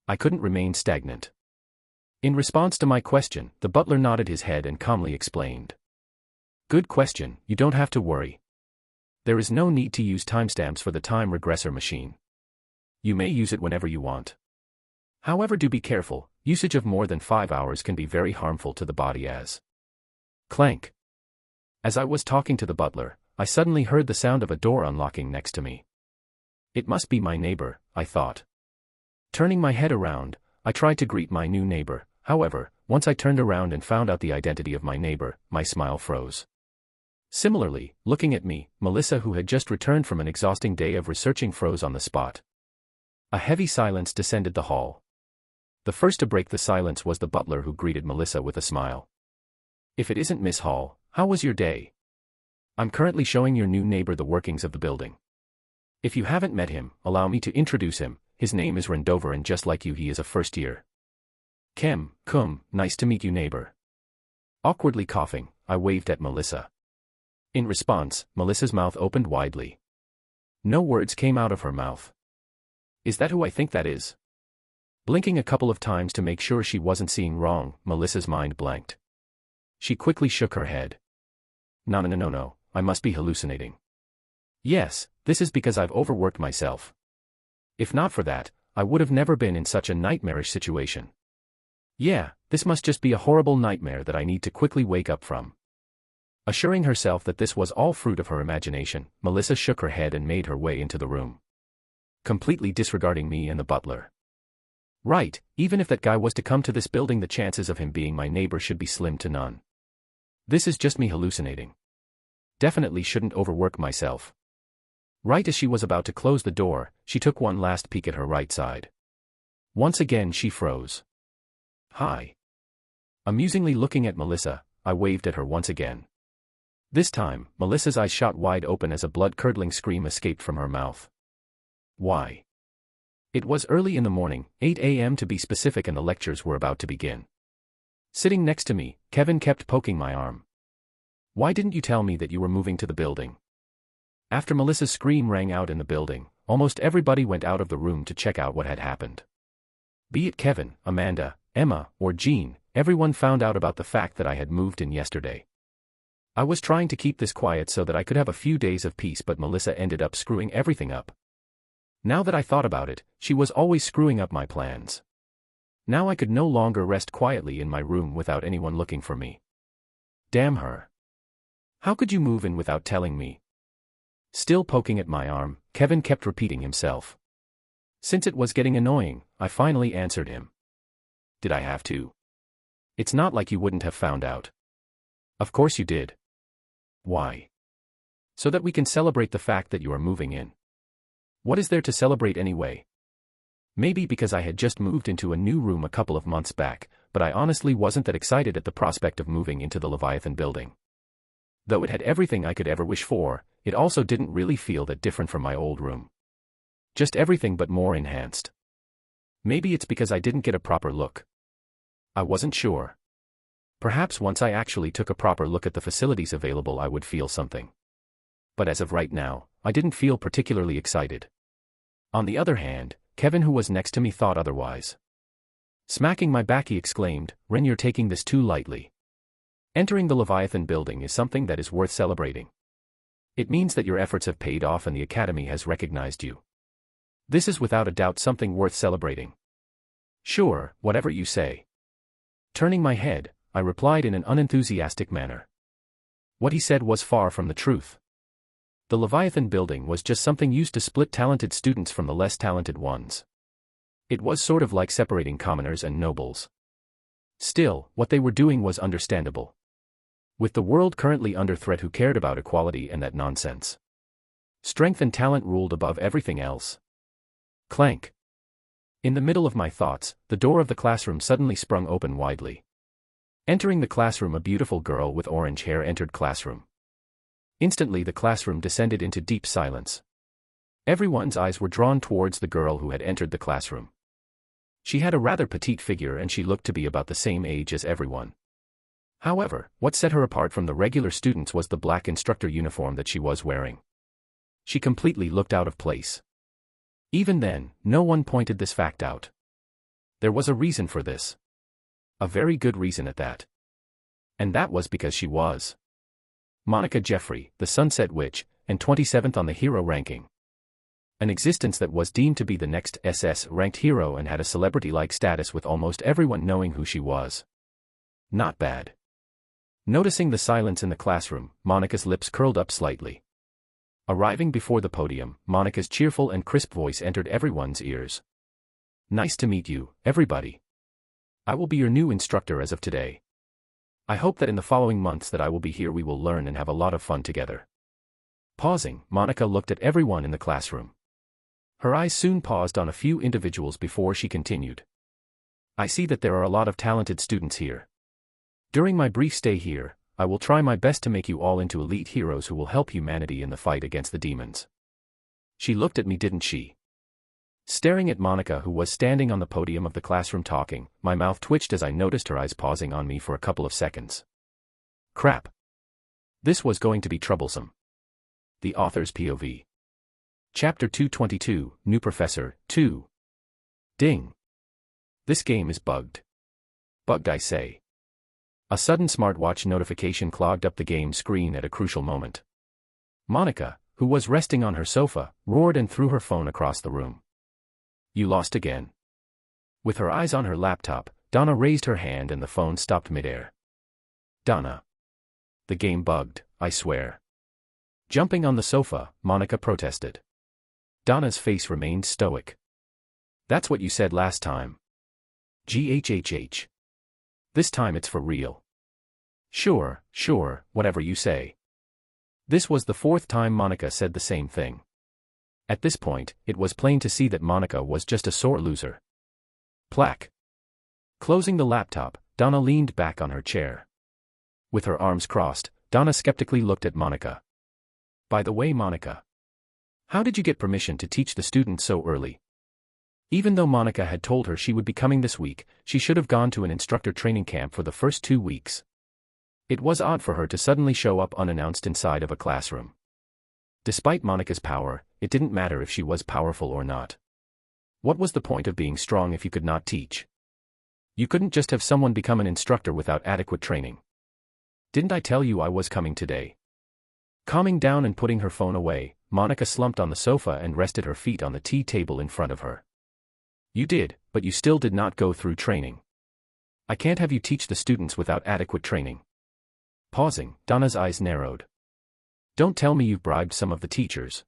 I couldn't remain stagnant. In response to my question, the butler nodded his head and calmly explained. Good question, you don't have to worry. There is no need to use timestamps for the time regressor machine. You may use it whenever you want. However, do be careful, usage of more than 5 hours can be very harmful to the body as. Clank. As I was talking to the butler, I suddenly heard the sound of a door unlocking next to me. It must be my neighbor, I thought. Turning my head around, I tried to greet my new neighbor. However, once I turned around and found out the identity of my neighbor, my smile froze. Similarly, looking at me, Melissa, who had just returned from an exhausting day of researching, froze on the spot. A heavy silence descended the hall. The first to break the silence was the butler, who greeted Melissa with a smile. If it isn't Miss Hall, how was your day? I'm currently showing your new neighbor the workings of the building. If you haven't met him, allow me to introduce him. his name is Rendover and just like you he is a first year. Cum, nice to meet you neighbor. Awkwardly coughing, I waved at Melissa. In response, Melissa's mouth opened widely. No words came out of her mouth. Is that who I think that is? Blinking a couple of times to make sure she wasn't seeing wrong, Melissa's mind blanked. She quickly shook her head. No, I must be hallucinating. Yes, this is because I've overworked myself. If not for that, I would have never been in such a nightmarish situation. Yeah, this must just be a horrible nightmare that I need to quickly wake up from. Assuring herself that this was all fruit of her imagination, Melissa shook her head and made her way into the room. Completely disregarding me and the butler. Right, even if that guy was to come to this building, the chances of him being my neighbor should be slim to none. This is just me hallucinating. Definitely shouldn't overwork myself. Right as she was about to close the door, she took one last peek at her right side. Once again she froze. Hi. Amusingly looking at Melissa, I waved at her once again. This time, Melissa's eyes shot wide open as a blood-curdling scream escaped from her mouth. Why? It was early in the morning, 8 a.m. to be specific, and the lectures were about to begin. Sitting next to me, Kevin kept poking my arm. Why didn't you tell me that you were moving to the building? After Melissa's scream rang out in the building, almost everybody went out of the room to check out what had happened. Be it Kevin, Amanda, Emma, or Jean, everyone found out about the fact that I had moved in yesterday. I was trying to keep this quiet so that I could have a few days of peace, but Melissa ended up screwing everything up. Now that I thought about it, she was always screwing up my plans. Now I could no longer rest quietly in my room without anyone looking for me. Damn her. How could you move in without telling me? Still poking at my arm, Kevin kept repeating himself. Since it was getting annoying, I finally answered him. Did I have to? It's not like you wouldn't have found out. Of course you did. Why? So that we can celebrate the fact that you are moving in. What is there to celebrate anyway? Maybe because I had just moved into a new room a couple of months back, but I honestly wasn't that excited at the prospect of moving into the Leviathan building. Though it had everything I could ever wish for, it also didn't really feel that different from my old room. Just everything but more enhanced. Maybe it's because I didn't get a proper look. I wasn't sure. Perhaps once I actually took a proper look at the facilities available I would feel something. But as of right now, I didn't feel particularly excited. On the other hand, Kevin, who was next to me, thought otherwise. Smacking my back, he exclaimed, Ren, you're taking this too lightly. Entering the Leviathan building is something that is worth celebrating. It means that your efforts have paid off and the Academy has recognized you. This is without a doubt something worth celebrating. Sure, whatever you say. Turning my head, I replied in an unenthusiastic manner. What he said was far from the truth. The Leviathan building was just something used to split talented students from the less talented ones. It was sort of like separating commoners and nobles. Still, what they were doing was understandable. With the world currently under threat, who cared about equality and that nonsense? Strength and talent ruled above everything else. Clank. In the middle of my thoughts, the door of the classroom suddenly sprung open widely. Entering the classroom, a beautiful girl with orange hair entered classroom. Instantly the classroom descended into deep silence. Everyone's eyes were drawn towards the girl who had entered the classroom. She had a rather petite figure and she looked to be about the same age as everyone. However, what set her apart from the regular students was the black instructor uniform that she was wearing. She completely looked out of place. Even then, no one pointed this fact out. There was a reason for this. A very good reason at that. And that was because she was Monica Jeffrey, the Sunset Witch, and 27th on the hero ranking. An existence that was deemed to be the next SS-ranked hero and had a celebrity-like status, with almost everyone knowing who she was. Not bad. Noticing the silence in the classroom, Monica's lips curled up slightly. Arriving before the podium, Monica's cheerful and crisp voice entered everyone's ears. Nice to meet you, everybody. I will be your new instructor as of today. I hope that in the following months that I will be here we will learn and have a lot of fun together. Pausing, Monica looked at everyone in the classroom. Her eyes soon paused on a few individuals before she continued. I see that there are a lot of talented students here. During my brief stay here, I will try my best to make you all into elite heroes who will help humanity in the fight against the demons. She looked at me, didn't she? Staring at Monica, who was standing on the podium of the classroom talking, my mouth twitched as I noticed her eyes pausing on me for a couple of seconds. Crap. This was going to be troublesome. The Author's POV. Chapter 222, New Professor, 2. Ding. This game is bugged. Bugged, I say. A sudden smartwatch notification clogged up the game screen at a crucial moment. Monica, who was resting on her sofa, roared and threw her phone across the room. You lost again. With her eyes on her laptop, Donna raised her hand and the phone stopped midair. Donna. The game bugged, I swear. Jumping on the sofa, Monica protested. Donna's face remained stoic. That's what you said last time. GHHH. This time it's for real. Sure, whatever you say. This was the fourth time Monica said the same thing. At this point, it was plain to see that Monica was just a sore loser. Plaque. Closing the laptop, Donna leaned back on her chair. With her arms crossed, Donna skeptically looked at Monica. By the way, Monica, how did you get permission to teach the students so early? Even though Monica had told her she would be coming this week, she should have gone to an instructor training camp for the first 2 weeks. It was odd for her to suddenly show up unannounced inside of a classroom. Despite Monica's power, it didn't matter if she was powerful or not. What was the point of being strong if you could not teach? You couldn't just have someone become an instructor without adequate training. Didn't I tell you I was coming today? Calming down and putting her phone away, Monica slumped on the sofa and rested her feet on the tea table in front of her. You did, but you still did not go through training. I can't have you teach the students without adequate training. Pausing, Donna's eyes narrowed. Don't tell me you've bribed some of the teachers.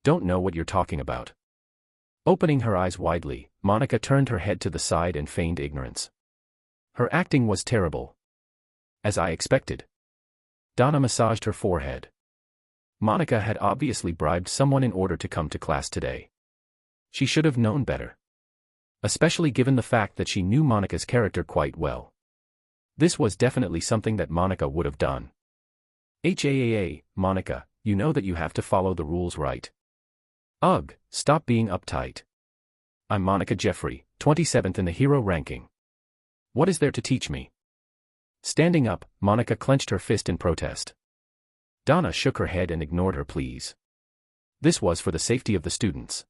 Don't know what you're talking about. Opening her eyes widely, Monica turned her head to the side and feigned ignorance. Her acting was terrible. As I expected. Donna massaged her forehead. Monica had obviously bribed someone in order to come to class today. She should have known better. Especially given the fact that she knew Monica's character quite well. This was definitely something that Monica would have done. Monica, you know that you have to follow the rules, right? Ugh, stop being uptight. I'm Monica Jeffrey, 27th in the hero ranking. What is there to teach me? Standing up, Monica clenched her fist in protest. Donna shook her head and ignored her pleas. This was for the safety of the students.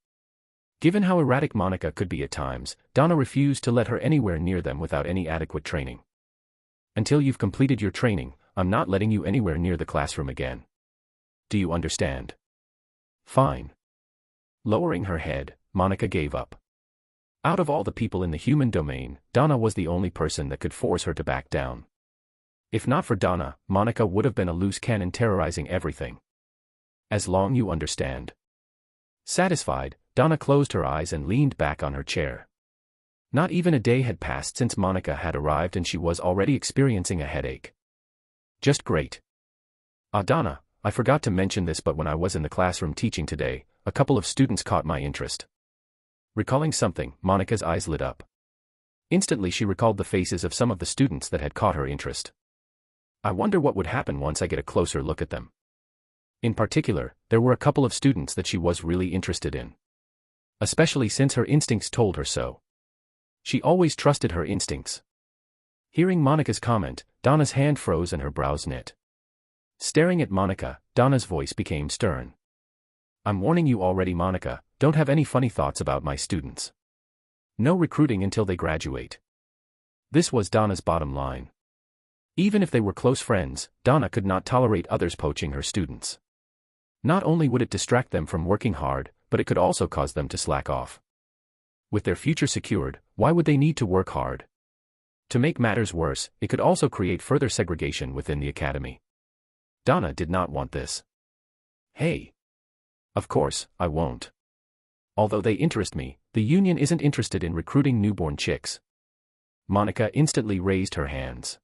Given how erratic Monica could be at times, Donna refused to let her anywhere near them without any adequate training. Until you've completed your training, I'm not letting you anywhere near the classroom again. Do you understand? Fine. Lowering her head, Monica gave up. Out of all the people in the human domain, Donna was the only person that could force her to back down. If not for Donna, Monica would have been a loose cannon terrorizing everything. As long you understand. Satisfied, Donna closed her eyes and leaned back on her chair. Not even a day had passed since Monica had arrived and she was already experiencing a headache. Just great. Donna, I forgot to mention this, but when I was in the classroom teaching today, a couple of students caught my interest. Recalling something, Monica's eyes lit up. Instantly she recalled the faces of some of the students that had caught her interest. I wonder what would happen once I get a closer look at them. In particular, there were a couple of students that she was really interested in. Especially since her instincts told her so. She always trusted her instincts. Hearing Monica's comment, Donna's hand froze and her brows knit. Staring at Monica, Donna's voice became stern. I'm warning you already, Monica, don't have any funny thoughts about my students. No recruiting until they graduate. This was Donna's bottom line. Even if they were close friends, Donna could not tolerate others poaching her students. Not only would it distract them from working hard, but it could also cause them to slack off. With their future secured, why would they need to work hard? To make matters worse, it could also create further segregation within the academy. Donna did not want this. Hey. Of course, I won't. Although they interest me, the union isn't interested in recruiting newborn chicks. Monica instantly raised her hands.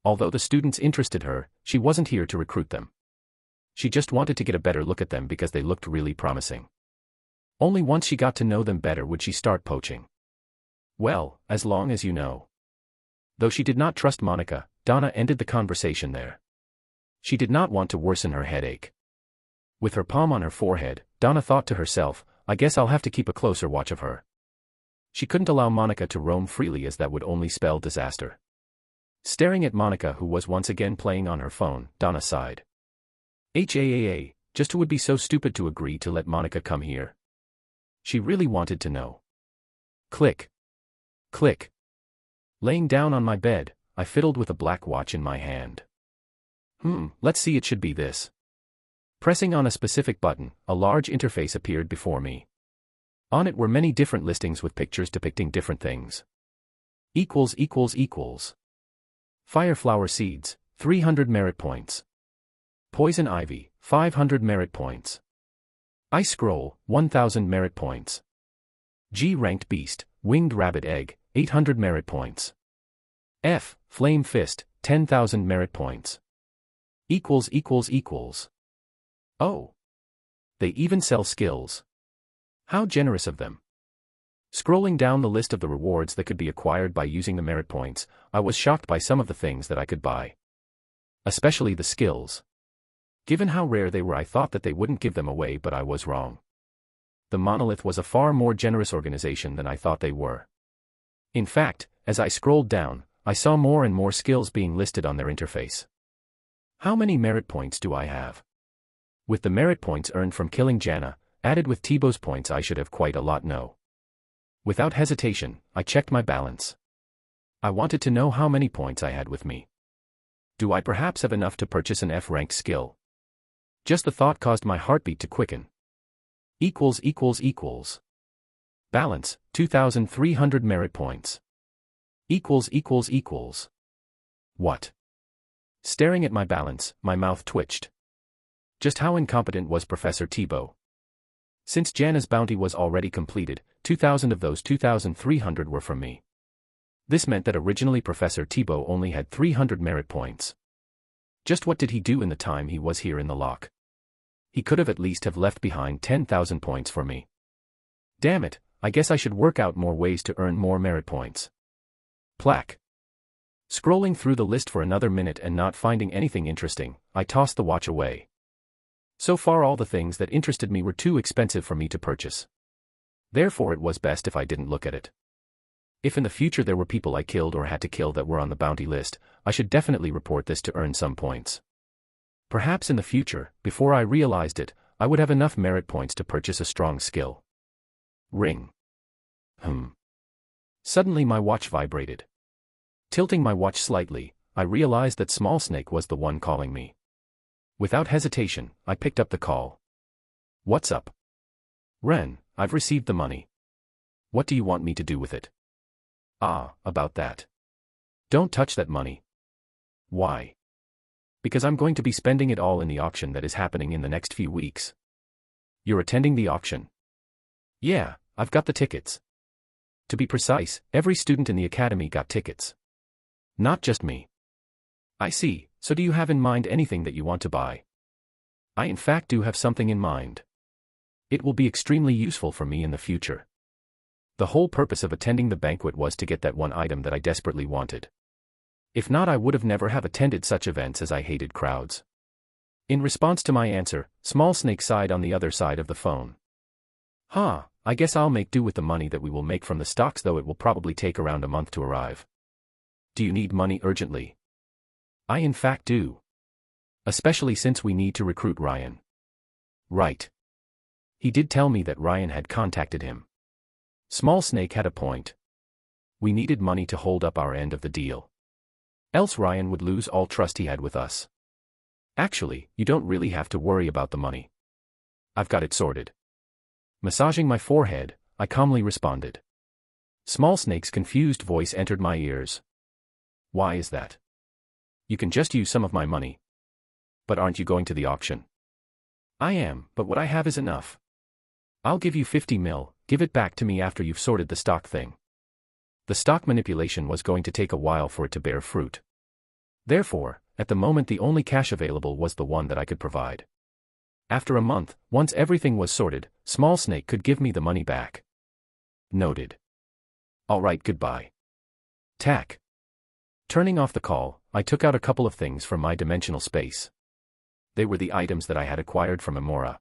Although the students interested her, she wasn't here to recruit them. She just wanted to get a better look at them because they looked really promising. Only once she got to know them better would she start poaching. Well, as long as you know. Though she did not trust Monica, Donna ended the conversation there. She did not want to worsen her headache. With her palm on her forehead, Donna thought to herself, I guess I'll have to keep a closer watch of her. She couldn't allow Monica to roam freely, as that would only spell disaster. Staring at Monica, who was once again playing on her phone, Donna sighed. Just who would be so stupid to agree to let Monica come here? She really wanted to know. Click. Click. Laying down on my bed, I fiddled with a black watch in my hand. Let's see, it should be this. Pressing on a specific button, a large interface appeared before me. On it were many different listings with pictures depicting different things. Fireflower seeds, 300 merit points. Poison ivy, 500 merit points. Ice scroll, 1000 merit points. G-ranked beast, winged rabbit egg, 800 merit points. F, flame fist, 10,000 merit points. Oh. They even sell skills. How generous of them. Scrolling down the list of the rewards that could be acquired by using the merit points, I was shocked by some of the things that I could buy. Especially the skills. Given how rare they were, I thought that they wouldn't give them away, but I was wrong. The Monolith was a far more generous organization than I thought they were. In fact, as I scrolled down, I saw more and more skills being listed on their interface. How many merit points do I have? With the merit points earned from killing Jana, added with Thibaut's points, I should have quite a lot. No. Without hesitation, I checked my balance. I wanted to know how many points I had with me. Do I perhaps have enough to purchase an F-ranked skill? Just the thought caused my heartbeat to quicken. Balance, 2,300 merit points. What? Staring at my balance, my mouth twitched. Just how incompetent was Professor Thibaut? Since Jana's bounty was already completed, 2,000 of those 2,300 were from me. This meant that originally Professor Thibaut only had 300 merit points. Just what did he do in the time he was here in the lock? He could have at least have left behind 10,000 points for me. Damn it, I guess I should work out more ways to earn more merit points. Plaque. Scrolling through the list for another minute and not finding anything interesting, I tossed the watch away. So far all the things that interested me were too expensive for me to purchase. Therefore it was best if I didn't look at it. If in the future there were people I killed or had to kill that were on the bounty list, I should definitely report this to earn some points. Perhaps in the future, before I realized it, I would have enough merit points to purchase a strong skill. Ring. Suddenly my watch vibrated. Tilting my watch slightly, I realized that Small Snake was the one calling me. Without hesitation, I picked up the call. What's up? Ren, I've received the money. What do you want me to do with it? About that. Don't touch that money. Why? Because I'm going to be spending it all in the auction that is happening in the next few weeks. You're attending the auction? Yeah, I've got the tickets. To be precise, every student in the academy got tickets. Not just me. I see, so do you have in mind anything that you want to buy? I in fact do have something in mind. It will be extremely useful for me in the future. The whole purpose of attending the banquet was to get that one item that I desperately wanted. If not, I would have never have attended such events, as I hated crowds. In response to my answer, Small Snake sighed on the other side of the phone. I guess I'll make do with the money that we will make from the stocks, though it will probably take around a month to arrive. Do you need money urgently? I in fact do. Especially since we need to recruit Ryan. Right. He did tell me that Ryan had contacted him. Small Snake had a point. We needed money to hold up our end of the deal. Else Ryan would lose all trust he had with us. Actually, you don't really have to worry about the money. I've got it sorted. Massaging my forehead, I calmly responded. Small Snake's confused voice entered my ears. Why is that? You can just use some of my money. But aren't you going to the auction? I am, but what I have is enough. I'll give you 50 mil, give it back to me after you've sorted the stock thing. The stock manipulation was going to take a while for it to bear fruit. Therefore, at the moment the only cash available was the one that I could provide. After a month, once everything was sorted, Small Snake could give me the money back. Noted. Alright, goodbye. Tack. Turning off the call, I took out a couple of things from my dimensional space. They were the items that I had acquired from Amora.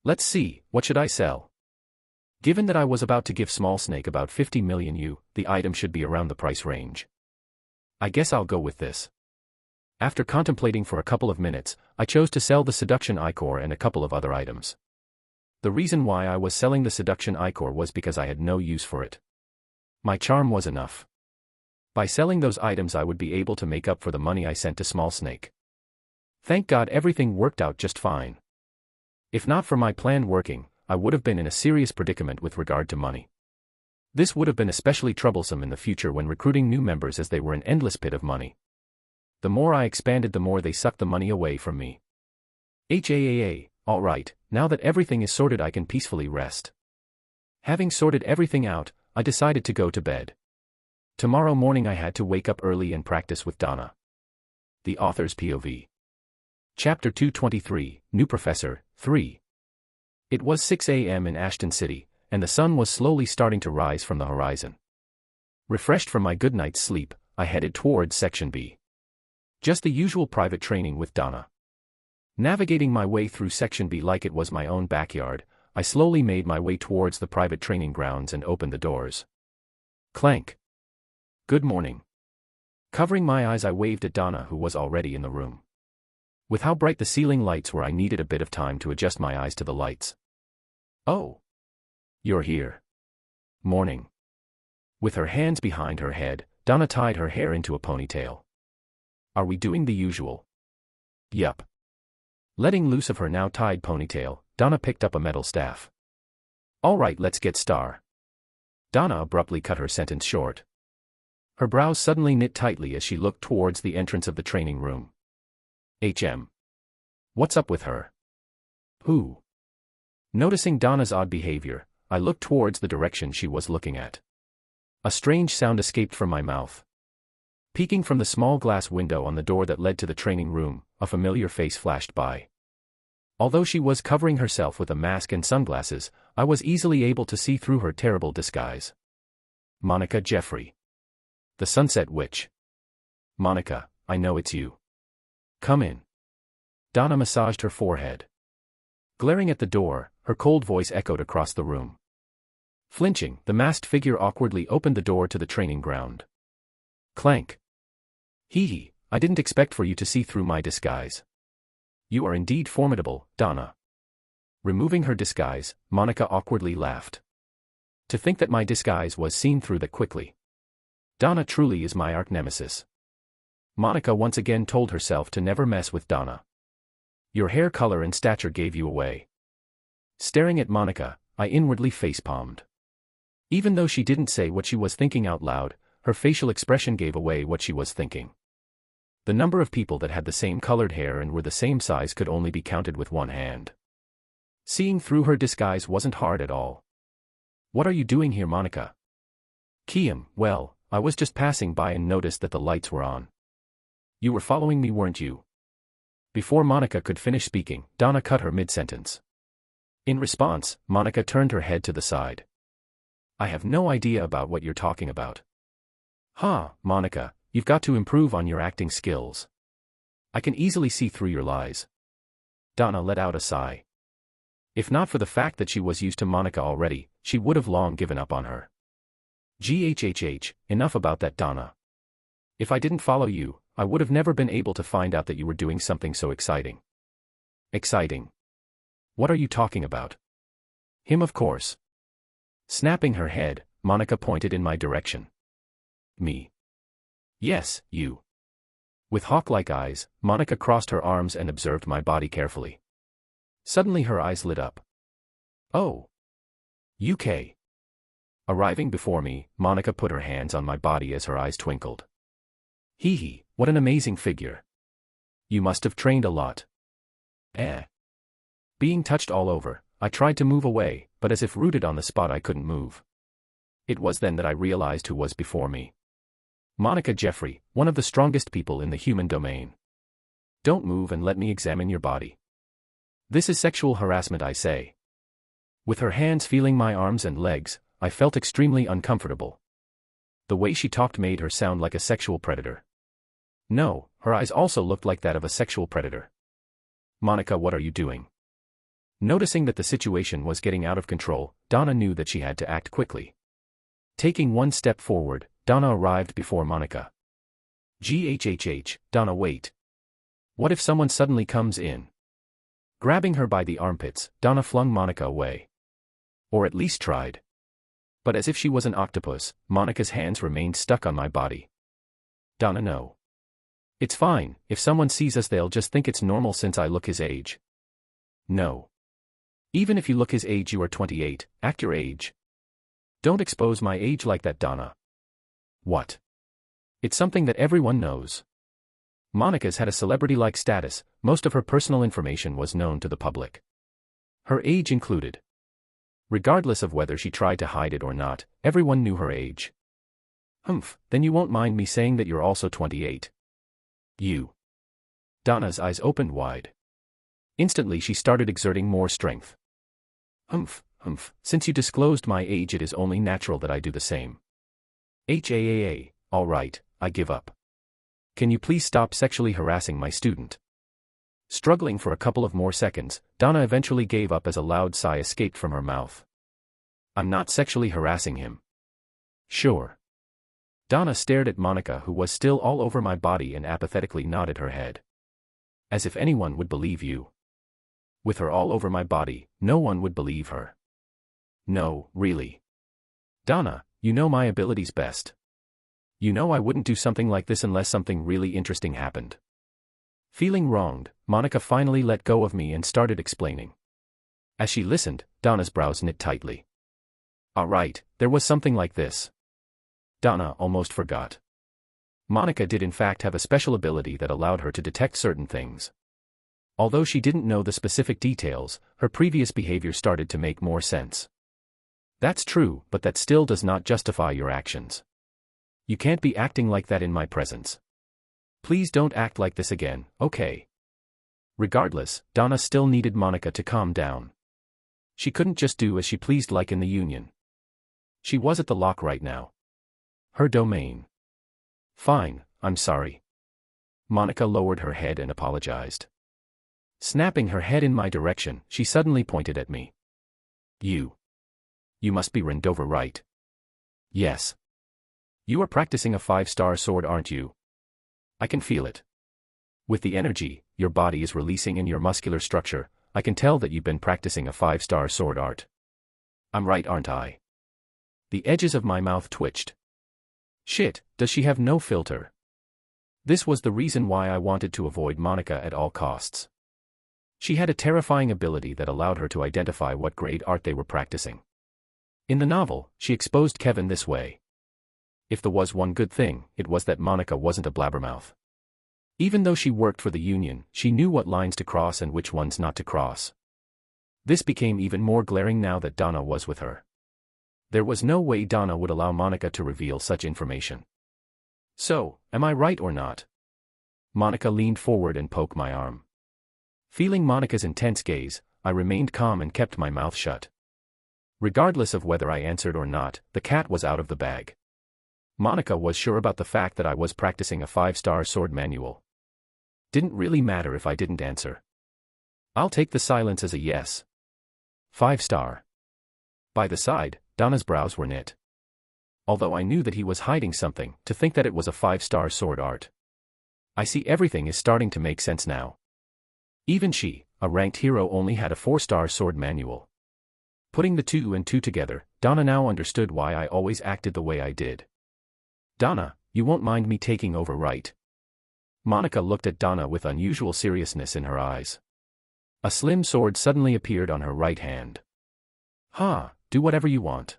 Let's see, what should I sell? Given that I was about to give Small Snake about 50 million U, the item should be around the price range. I guess I'll go with this. After contemplating for a couple of minutes, I chose to sell the Seduction Ichor and a couple of other items. The reason why I was selling the Seduction Ichor was because I had no use for it. My charm was enough. By selling those items I would be able to make up for the money I sent to Small Snake. Thank God everything worked out just fine. If not for my plan working, I would have been in a serious predicament with regard to money. This would have been especially troublesome in the future when recruiting new members, as they were an endless pit of money. The more I expanded, the more they sucked the money away from me. Alright, now that everything is sorted I can peacefully rest. Having sorted everything out, I decided to go to bed. Tomorrow morning I had to wake up early and practice with Donna. The Author's POV. Chapter 223, New Professor, 3. It was 6 a.m. in Ashton City, and the sun was slowly starting to rise from the horizon. Refreshed from my good night's sleep, I headed towards Section B. Just the usual private training with Donna. Navigating my way through Section B like it was my own backyard, I slowly made my way towards the private training grounds and opened the doors. Clank. Good morning. Covering my eyes I waved at Donna, who was already in the room. With how bright the ceiling lights were, I needed a bit of time to adjust my eyes to the lights. Oh. You're here. Morning. With her hands behind her head, Donna tied her hair into a ponytail. Are we doing the usual? Yup. Letting loose of her now tied ponytail, Donna picked up a metal staff. Alright, let's get started. Donna abruptly cut her sentence short. Her brows suddenly knit tightly as she looked towards the entrance of the training room. What's up with her? Who? Noticing Donna's odd behavior, I looked towards the direction she was looking at. A strange sound escaped from my mouth. Peeking from the small glass window on the door that led to the training room, a familiar face flashed by. Although she was covering herself with a mask and sunglasses, I was easily able to see through her terrible disguise. Monica Jeffrey. The Sunset Witch. Monica, I know it's you. Come in. Donna massaged her forehead. Glaring at the door, her cold voice echoed across the room. Flinching, the masked figure awkwardly opened the door to the training ground. Clank. Hee, I didn't expect for you to see through my disguise. You are indeed formidable, Donna. Removing her disguise, Monica awkwardly laughed. To think that my disguise was seen through that quickly. Donna truly is my arch-nemesis. Monica once again told herself to never mess with Donna. Your hair color and stature gave you away. Staring at Monica, I inwardly facepalmed. Even though she didn't say what she was thinking out loud, her facial expression gave away what she was thinking. The number of people that had the same colored hair and were the same size could only be counted with one hand. Seeing through her disguise wasn't hard at all. What are you doing here, Monica? Well, I was just passing by and noticed that the lights were on. You were following me, weren't you? Before Monica could finish speaking, Donna cut her mid-sentence. In response, Monica turned her head to the side. I have no idea about what you're talking about. Monica, you've got to improve on your acting skills. I can easily see through your lies. Donna let out a sigh. If not for the fact that she was used to Monica already, she would have long given up on her. Enough about that, Donna. If I didn't follow you, I would have never been able to find out that you were doing something so exciting. Exciting? What are you talking about? Him, of course. Snapping her head, Monica pointed in my direction. Me. Yes, you. With hawk-like eyes, Monica crossed her arms and observed my body carefully. Suddenly her eyes lit up. Oh. UK. Arriving before me, Monica put her hands on my body as her eyes twinkled. Hee, what an amazing figure. You must have trained a lot. Being touched all over, I tried to move away, but as if rooted on the spot I couldn't move. It was then that I realized who was before me. Monica Jeffrey, one of the strongest people in the human domain. Don't move and let me examine your body. This is sexual harassment, I say. With her hands feeling my arms and legs, I felt extremely uncomfortable. The way she talked made her sound like a sexual predator. No, her eyes also looked like that of a sexual predator. Monica, what are you doing? Noticing that the situation was getting out of control, Donna knew that she had to act quickly. Taking one step forward, Donna arrived before Monica. Ghhh, Donna, wait. What if someone suddenly comes in? Grabbing her by the armpits, Donna flung Monica away. Or at least tried. But as if she was an octopus, Monica's hands remained stuck on my body. Donna, no. It's fine, if someone sees us they'll just think it's normal since I look his age. No. Even if you look his age, you are 28, act your age. Don't expose my age like that, Donna. What? It's something that everyone knows. Monica's had a celebrity-like status, most of her personal information was known to the public. Her age included. Regardless of whether she tried to hide it or not, everyone knew her age. Then you won't mind me saying that you're also 28. You. Donna's eyes opened wide. Instantly she started exerting more strength. Since you disclosed my age, it is only natural that I do the same. All right, I give up. Can you please stop sexually harassing my student? Struggling for a couple of more seconds, Donna eventually gave up as a loud sigh escaped from her mouth. I'm not sexually harassing him. Sure. Donna stared at Monica, who was still all over my body, and apathetically nodded her head. As if anyone would believe you. With her all over my body, no one would believe her. No, really. Donna, you know my abilities best. You know I wouldn't do something like this unless something really interesting happened. Feeling wronged, Monica finally let go of me and started explaining. As she listened, Donna's brows knit tightly. All right, there was something like this. Donna almost forgot. Monica did in fact have a special ability that allowed her to detect certain things. Although she didn't know the specific details, her previous behavior started to make more sense. That's true, but that still does not justify your actions. You can't be acting like that in my presence. Please don't act like this again, okay? Regardless, Donna still needed Monica to calm down. She couldn't just do as she pleased like in the Union. She was at the lock right now. Her domain. Fine, I'm sorry. Monica lowered her head and apologized. Snapping her head in my direction, she suddenly pointed at me. You must be Rendover, right? Yes. You are practicing a 5-star sword, aren't you? I can feel it. With the energy your body is releasing and your muscular structure, I can tell that you've been practicing a 5-star sword art. I'm right, aren't I? The edges of my mouth twitched. Shit, does she have no filter? This was the reason why I wanted to avoid Monica at all costs. She had a terrifying ability that allowed her to identify what grade art they were practicing. In the novel, she exposed Kevin this way. If there was one good thing, it was that Monica wasn't a blabbermouth. Even though she worked for the Union, she knew what lines to cross and which ones not to cross. This became even more glaring now that Donna was with her. There was no way Donna would allow Monica to reveal such information. So, am I right or not? Monica leaned forward and poked my arm. Feeling Monica's intense gaze, I remained calm and kept my mouth shut. Regardless of whether I answered or not, the cat was out of the bag. Monica was sure about the fact that I was practicing a 5-star sword manual. Didn't really matter if I didn't answer. I'll take the silence as a yes. 5-star. By the side, Donna's brows were knit. Although I knew that he was hiding something, to think that it was a 5-star sword art. I see everything is starting to make sense now. Even she, a ranked hero, only had a 4-star sword manual. Putting the 2 and 2 together, Donna now understood why I always acted the way I did. Donna, you won't mind me taking over, right? Monica looked at Donna with unusual seriousness in her eyes. A slim sword suddenly appeared on her right hand. Do whatever you want.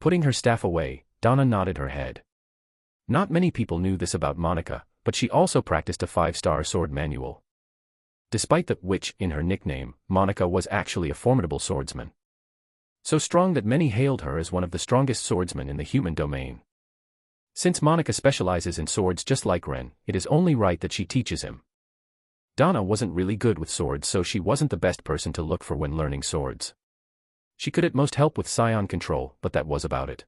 Putting her staff away, Donna nodded her head. Not many people knew this about Monica, but she also practiced a 5-star sword manual. Despite the witch in her nickname, Monica was actually a formidable swordsman. So strong that many hailed her as one of the strongest swordsmen in the human domain. Since Monica specializes in swords just like Ren, it is only right that she teaches him. Donna wasn't really good with swords, so she wasn't the best person to look for when learning swords. She could at most help with scion control, but that was about it.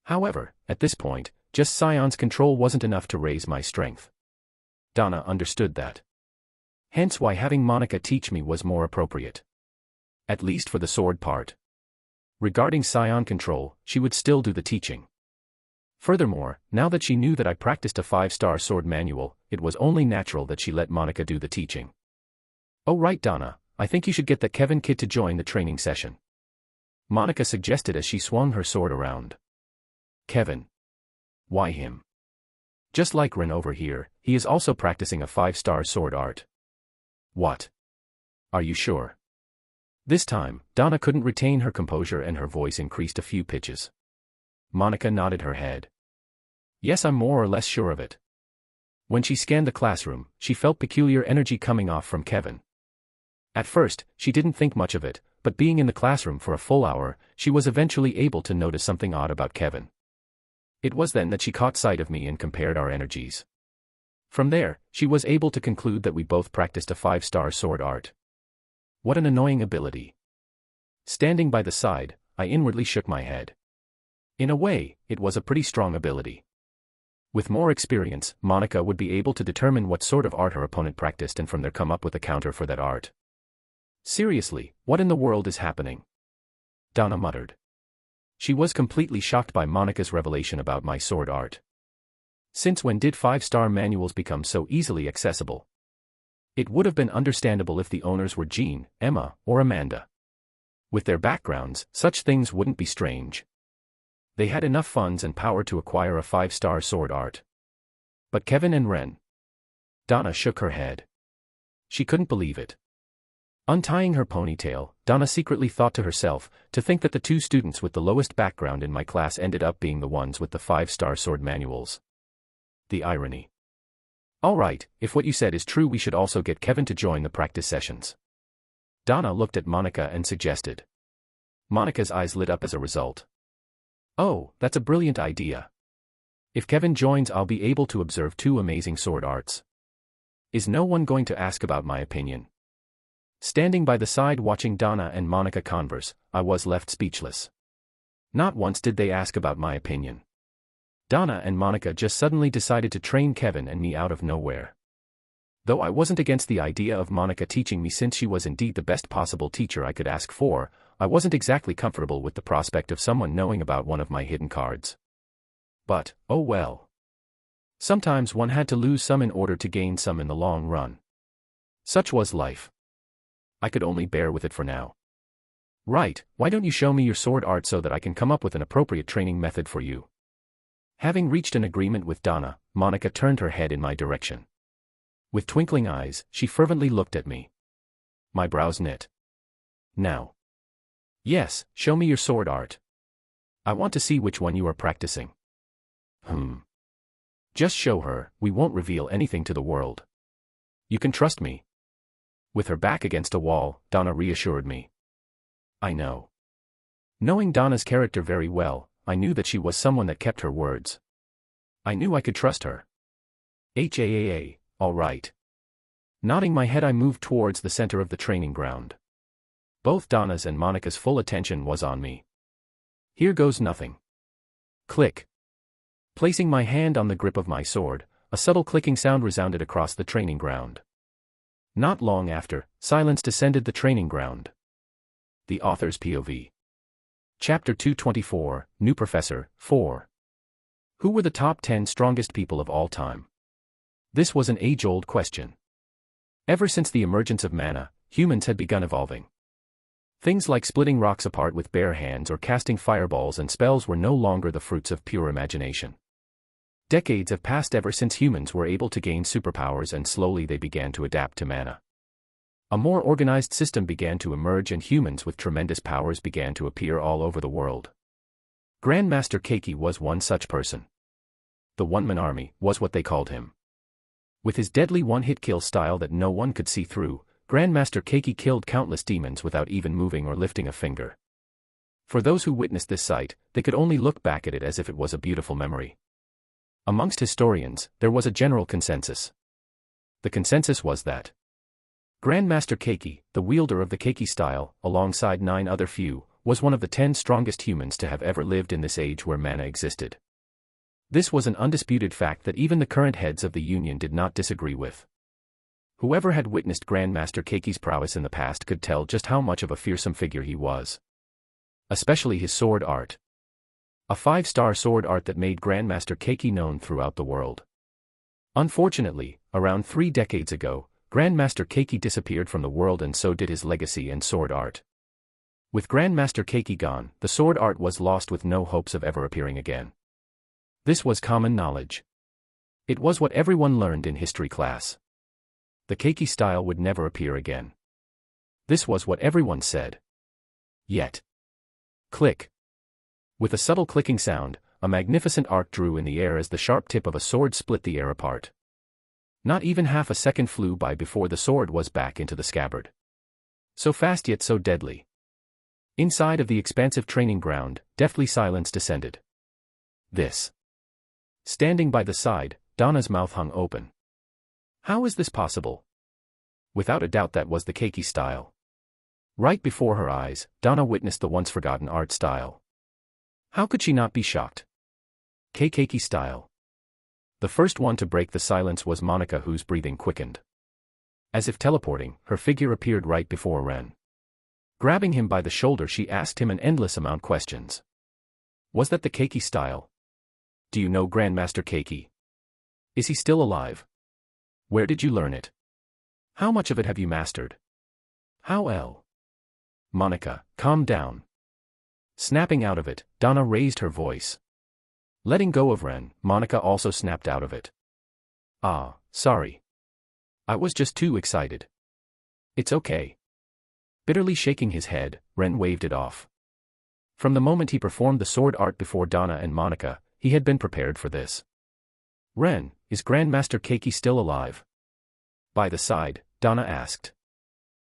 However, at this point, just scion's control wasn't enough to raise my strength. Donna understood that. Hence why having Monica teach me was more appropriate. At least for the sword part. Regarding scion control, she would still do the teaching. Furthermore, now that she knew that I practiced a 5-star sword manual, it was only natural that she let Monica do the teaching. "Oh right, Donna, I think you should get that Kevin kid to join the training session," Monica suggested as she swung her sword around. "Kevin? Why him? Just like Ren over here, he is also practicing a 5-star sword art." "What? Are you sure?" This time, Donna couldn't retain her composure and her voice increased a few pitches. Monica nodded her head. "Yes, I'm more or less sure of it." When she scanned the classroom, she felt peculiar energy coming off from Kevin. At first, she didn't think much of it, but being in the classroom for a full hour, she was eventually able to notice something odd about Kevin. It was then that she caught sight of me and compared our energies. From there, she was able to conclude that we both practiced a 5-star sword art. What an annoying ability. Standing by the side, I inwardly shook my head. In a way, it was a pretty strong ability. With more experience, Monica would be able to determine what sort of art her opponent practiced and from there come up with a counter for that art. "Seriously, what in the world is happening?" Donna muttered. She was completely shocked by Monica's revelation about my sword art. Since when did 5-star manuals become so easily accessible? It would have been understandable if the owners were Jean, Emma, or Amanda. With their backgrounds, such things wouldn't be strange. They had enough funds and power to acquire a 5-star sword art. But Kevin and Ren? Donna shook her head. She couldn't believe it. Untying her ponytail, Donna secretly thought to herself, to think that the two students with the lowest background in my class ended up being the ones with the 5-star sword manuals. The irony. "All right, if what you said is true, we should also get Kevin to join the practice sessions." Donna looked at Monica and suggested. Monica's eyes lit up as a result. "Oh, that's a brilliant idea. If Kevin joins, I'll be able to observe 2 amazing sword arts. Is no one going to ask about my opinion?" Standing by the side watching Donna and Monica converse, I was left speechless. Not once did they ask about my opinion. Donna and Monica just suddenly decided to train Kevin and me out of nowhere. Though I wasn't against the idea of Monica teaching me since she was indeed the best possible teacher I could ask for, I wasn't exactly comfortable with the prospect of someone knowing about one of my hidden cards. But, oh well. Sometimes one had to lose some in order to gain some in the long run. Such was life. I could only bear with it for now. "Right, why don't you show me your sword art so that I can come up with an appropriate training method for you?" Having reached an agreement with Donna, Monica turned her head in my direction. With twinkling eyes, she fervently looked at me. My brows knit. "Now." "Yes, show me your sword art. I want to see which one you are practicing." "Just show her, we won't reveal anything to the world. You can trust me." With her back against a wall, Donna reassured me. I know. Knowing Donna's character very well, I knew that she was someone that kept her words. I knew I could trust her. All right. Nodding my head, I moved towards the center of the training ground. Both Donna's and Monica's full attention was on me. Here goes nothing. Click. Placing my hand on the grip of my sword, a subtle clicking sound resounded across the training ground. Not long after, silence descended the training ground. The author's POV. Chapter 224, New Professor, 4. Who were the top 10 strongest people of all time? This was an age-old question. Ever since the emergence of mana, humans had begun evolving. Things like splitting rocks apart with bare hands or casting fireballs and spells were no longer the fruits of pure imagination. Decades have passed ever since humans were able to gain superpowers, and slowly they began to adapt to mana. A more organized system began to emerge, and humans with tremendous powers began to appear all over the world. Grandmaster Keiki was one such person. The One-Man Army was what they called him. With his deadly one-hit kill style that no one could see through, Grandmaster Keiki killed countless demons without even moving or lifting a finger. For those who witnessed this sight, they could only look back at it as if it was a beautiful memory. Amongst historians, there was a general consensus. The consensus was that Grandmaster Keiki, the wielder of the Keiki style, alongside 9 other few, was one of the 10 strongest humans to have ever lived in this age where mana existed. This was an undisputed fact that even the current heads of the Union did not disagree with. Whoever had witnessed Grandmaster Keiki's prowess in the past could tell just how much of a fearsome figure he was. Especially his sword art. A 5-star sword art that made Grandmaster Keiki known throughout the world. Unfortunately, around 3 decades ago, Grandmaster Keiki disappeared from the world, and so did his legacy and sword art. With Grandmaster Keiki gone, the sword art was lost with no hopes of ever appearing again. This was common knowledge. It was what everyone learned in history class. The Keiki style would never appear again. This was what everyone said. Yet. Click. With a subtle clicking sound, a magnificent arc drew in the air as the sharp tip of a sword split the air apart. Not even half a second flew by before the sword was back into the scabbard. So fast yet so deadly. Inside of the expansive training ground, deathly silence descended. This. Standing by the side, Donna's mouth hung open. How is this possible? Without a doubt that was the Keiki style. Right before her eyes, Donna witnessed the once-forgotten art style. How could she not be shocked? Keiki style. The first one to break the silence was Monica, whose breathing quickened. As if teleporting, her figure appeared right before Ren. Grabbing him by the shoulder, she asked him an endless amount of questions. Was that the Keiki style? Do you know Grandmaster Keiki? Is he still alive? Where did you learn it? How much of it have you mastered? How? Monica, calm down. Snapping out of it, Donna raised her voice. Letting go of Ren, Monica also snapped out of it. Sorry. I was just too excited. It's okay. Bitterly shaking his head, Ren waved it off. From the moment he performed the sword art before Donna and Monica, he had been prepared for this. Ren, is Grandmaster Keiki still alive? By the side, Donna asked.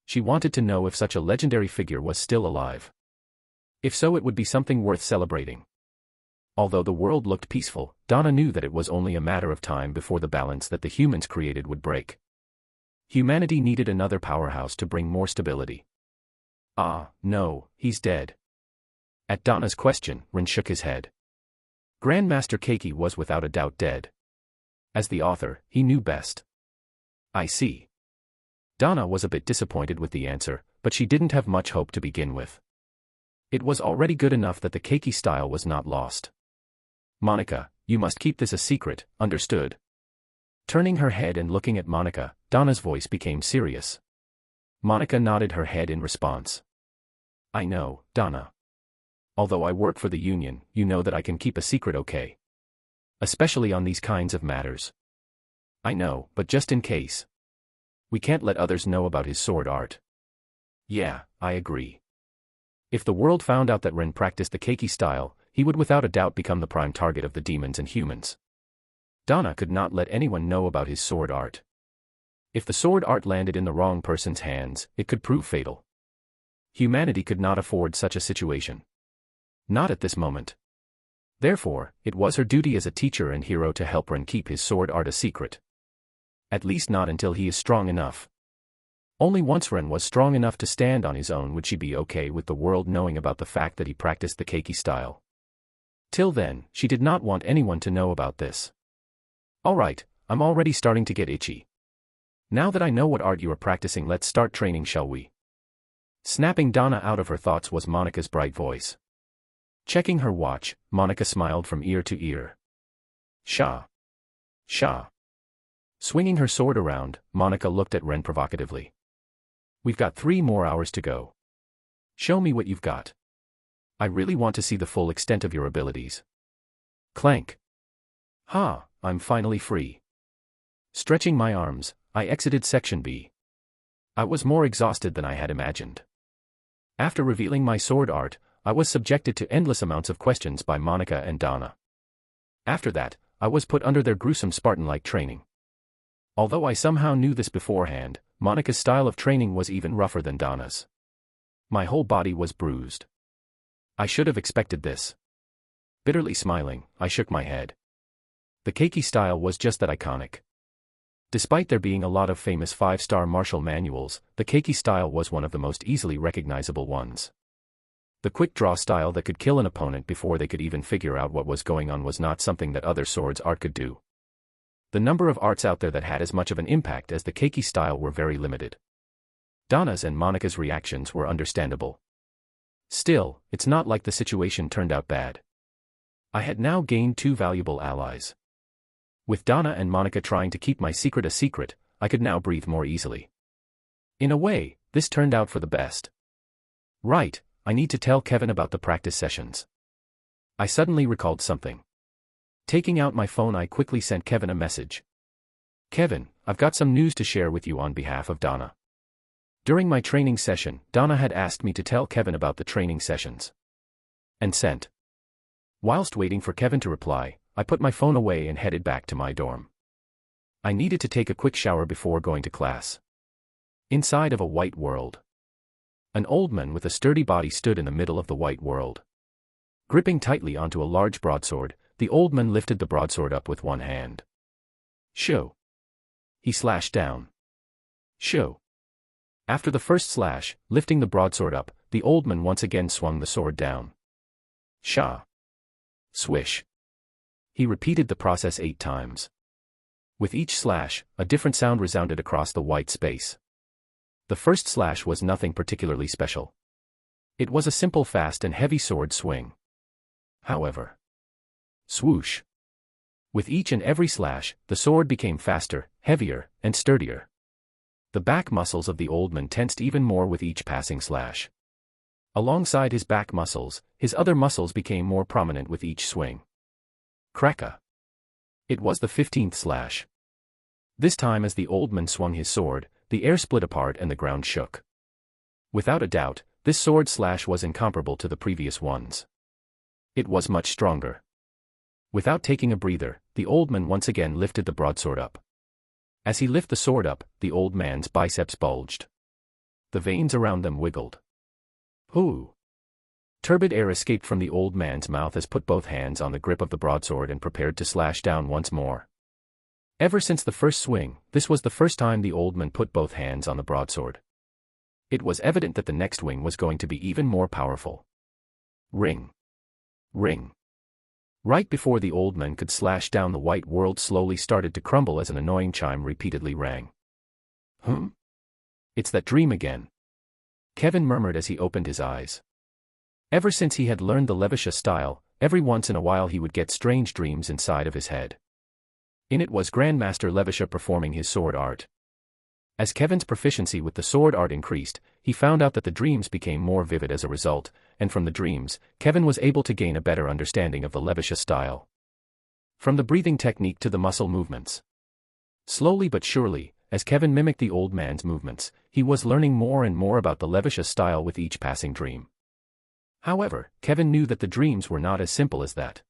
She wanted to know if such a legendary figure was still alive. If so, it would be something worth celebrating. Although the world looked peaceful, Donna knew that it was only a matter of time before the balance that the humans created would break. Humanity needed another powerhouse to bring more stability. No, he's dead. At Donna's question, Ren shook his head. Grandmaster Keiki was without a doubt dead. As the author, he knew best. I see. Donna was a bit disappointed with the answer, but she didn't have much hope to begin with. It was already good enough that the Keiki style was not lost. Monica, you must keep this a secret, understood? Turning her head and looking at Monica, Donna's voice became serious. Monica nodded her head in response. I know, Donna. Although I work for the Union, you know that I can keep a secret, okay? Especially on these kinds of matters. I know, but just in case. We can't let others know about his sword art. Yeah, I agree. If the world found out that Ren practiced the Keiki style, he would without a doubt become the prime target of the demons and humans. Donna could not let anyone know about his sword art. If the sword art landed in the wrong person's hands, it could prove fatal. Humanity could not afford such a situation. Not at this moment. Therefore, it was her duty as a teacher and hero to help Ren keep his sword art a secret. At least not until he is strong enough. Only once Ren was strong enough to stand on his own would she be okay with the world knowing about the fact that he practiced the Keiki style. Till then, she did not want anyone to know about this. Alright, I'm already starting to get itchy. Now that I know what art you are practicing, let's start training, shall we? Snapping Donna out of her thoughts was Monica's bright voice. Checking her watch, Monica smiled from ear to ear. Sha. Swinging her sword around, Monica looked at Ren provocatively. We've got 3 more hours to go. Show me what you've got. I really want to see the full extent of your abilities. Clank. I'm finally free. Stretching my arms, I exited Section B. I was more exhausted than I had imagined. After revealing my sword art, I was subjected to endless amounts of questions by Monica and Donna. After that, I was put under their gruesome Spartan-like training. Although I somehow knew this beforehand, Monica's style of training was even rougher than Donna's. My whole body was bruised. I should have expected this. Bitterly smiling, I shook my head. The Keiki style was just that iconic. Despite there being a lot of famous 5-star martial manuals, the Keiki style was one of the most easily recognizable ones. The quick draw style that could kill an opponent before they could even figure out what was going on was not something that other swords art could do. The number of arts out there that had as much of an impact as the Keiki style were very limited. Donna's and Monica's reactions were understandable. Still, it's not like the situation turned out bad. I had now gained 2 valuable allies. With Donna and Monica trying to keep my secret a secret, I could now breathe more easily. In a way, this turned out for the best. Right, I need to tell Kevin about the practice sessions. I suddenly recalled something. Taking out my phone, I quickly sent Kevin a message. Kevin, I've got some news to share with you on behalf of Donna. During my training session, Donna had asked me to tell Kevin about the training sessions. And sent. Whilst waiting for Kevin to reply, I put my phone away and headed back to my dorm. I needed to take a quick shower before going to class. Inside of a white world. An old man with a sturdy body stood in the middle of the white world. Gripping tightly onto a large broadsword, the old man lifted the broadsword up with one hand. Shoo! He slashed down. Shoo! After the first slash, lifting the broadsword up, the old man once again swung the sword down. Sha! Swish! He repeated the process 8 times. With each slash, a different sound resounded across the white space. The first slash was nothing particularly special. It was a simple fast and heavy sword swing. However, swoosh! With each and every slash, the sword became faster, heavier, and sturdier. The back muscles of the old man tensed even more with each passing slash. Alongside his back muscles, his other muscles became more prominent with each swing. Cracka! It was the 15th slash. This time as the old man swung his sword, the air split apart and the ground shook. Without a doubt, this sword slash was incomparable to the previous ones. It was much stronger. Without taking a breather, the old man once again lifted the broadsword up. As he lifted the sword up, the old man's biceps bulged. The veins around them wiggled. Ooh! Turbid air escaped from the old man's mouth as put both hands on the grip of the broadsword and prepared to slash down once more. Ever since the first swing, this was the first time the old man put both hands on the broadsword. It was evident that the next swing was going to be even more powerful. Ring! Ring! Right before the old man could slash down, the white world slowly started to crumble as an annoying chime repeatedly rang. It's that dream again. Kevin murmured as he opened his eyes. Ever since he had learned the Levisha style, every once in a while he would get strange dreams inside of his head. In it was Grandmaster Levisha performing his sword art. As Kevin's proficiency with the sword art increased, he found out that the dreams became more vivid as a result, and from the dreams, Kevin was able to gain a better understanding of the Levisha style. From the breathing technique to the muscle movements. Slowly but surely, as Kevin mimicked the old man's movements, he was learning more and more about the Levisha style with each passing dream. However, Kevin knew that the dreams were not as simple as that.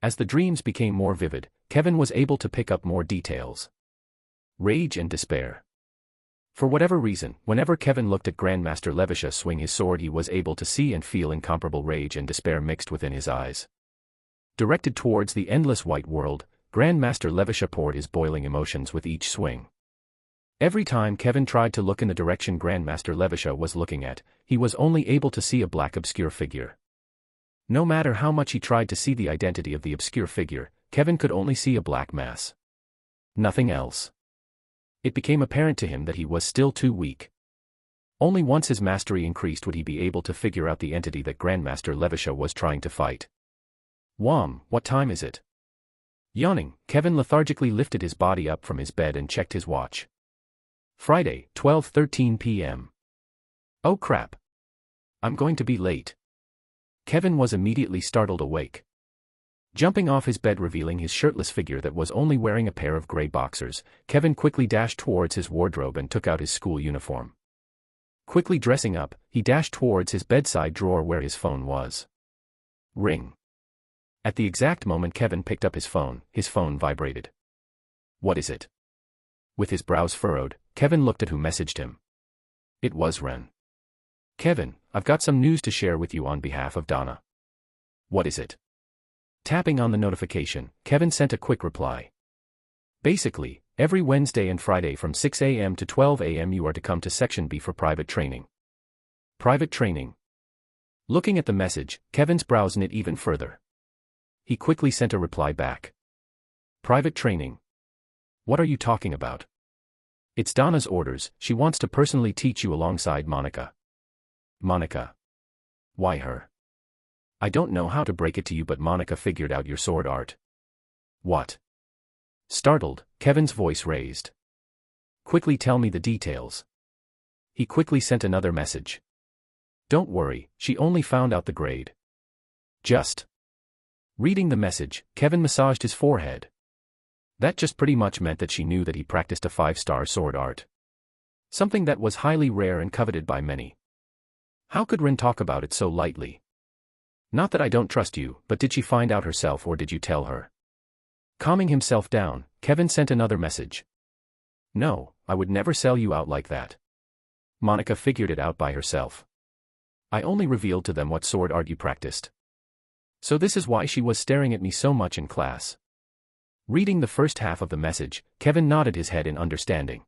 As the dreams became more vivid, Kevin was able to pick up more details. Rage and despair. For whatever reason, whenever Kevin looked at Grandmaster Levisha swing his sword, he was able to see and feel incomparable rage and despair mixed within his eyes. Directed towards the endless white world, Grandmaster Levisha poured his boiling emotions with each swing. Every time Kevin tried to look in the direction Grandmaster Levisha was looking at, he was only able to see a black obscure figure. No matter how much he tried to see the identity of the obscure figure, Kevin could only see a black mass. Nothing else. It became apparent to him that he was still too weak. Only once his mastery increased would he be able to figure out the entity that Grandmaster Levisha was trying to fight. Wham, what time is it? Yawning, Kevin lethargically lifted his body up from his bed and checked his watch. Friday, 12:13 p.m. Oh crap. I'm going to be late. Kevin was immediately startled awake. Jumping off his bed, revealing his shirtless figure that was only wearing a pair of gray boxers, Kevin quickly dashed towards his wardrobe and took out his school uniform. Quickly dressing up, he dashed towards his bedside drawer where his phone was. Ring. At the exact moment Kevin picked up his phone vibrated. What is it? With his brows furrowed, Kevin looked at who messaged him. It was Ren. Kevin, I've got some news to share with you on behalf of Donna. What is it? Tapping on the notification, Kevin sent a quick reply. Basically, every Wednesday and Friday from 6 a.m. to 12 a.m. you are to come to Section B for private training. Private training. Looking at the message, Kevin's brows knit even further. He quickly sent a reply back. Private training. What are you talking about? It's Donna's orders, she wants to personally teach you alongside Monica. Monica. Why her? I don't know how to break it to you, but Monica figured out your sword art. What? Startled, Kevin's voice raised. Quickly tell me the details. He quickly sent another message. Don't worry, she only found out the grade. Just. Reading the message, Kevin massaged his forehead. That just pretty much meant that she knew that he practiced a 5-star sword art. Something that was highly rare and coveted by many. How could Rin talk about it so lightly? Not that I don't trust you, but did she find out herself or did you tell her? Calming himself down, Kevin sent another message. No, I would never sell you out like that. Monica figured it out by herself. I only revealed to them what sword art you practiced. So this is why she was staring at me so much in class. Reading the first half of the message, Kevin nodded his head in understanding.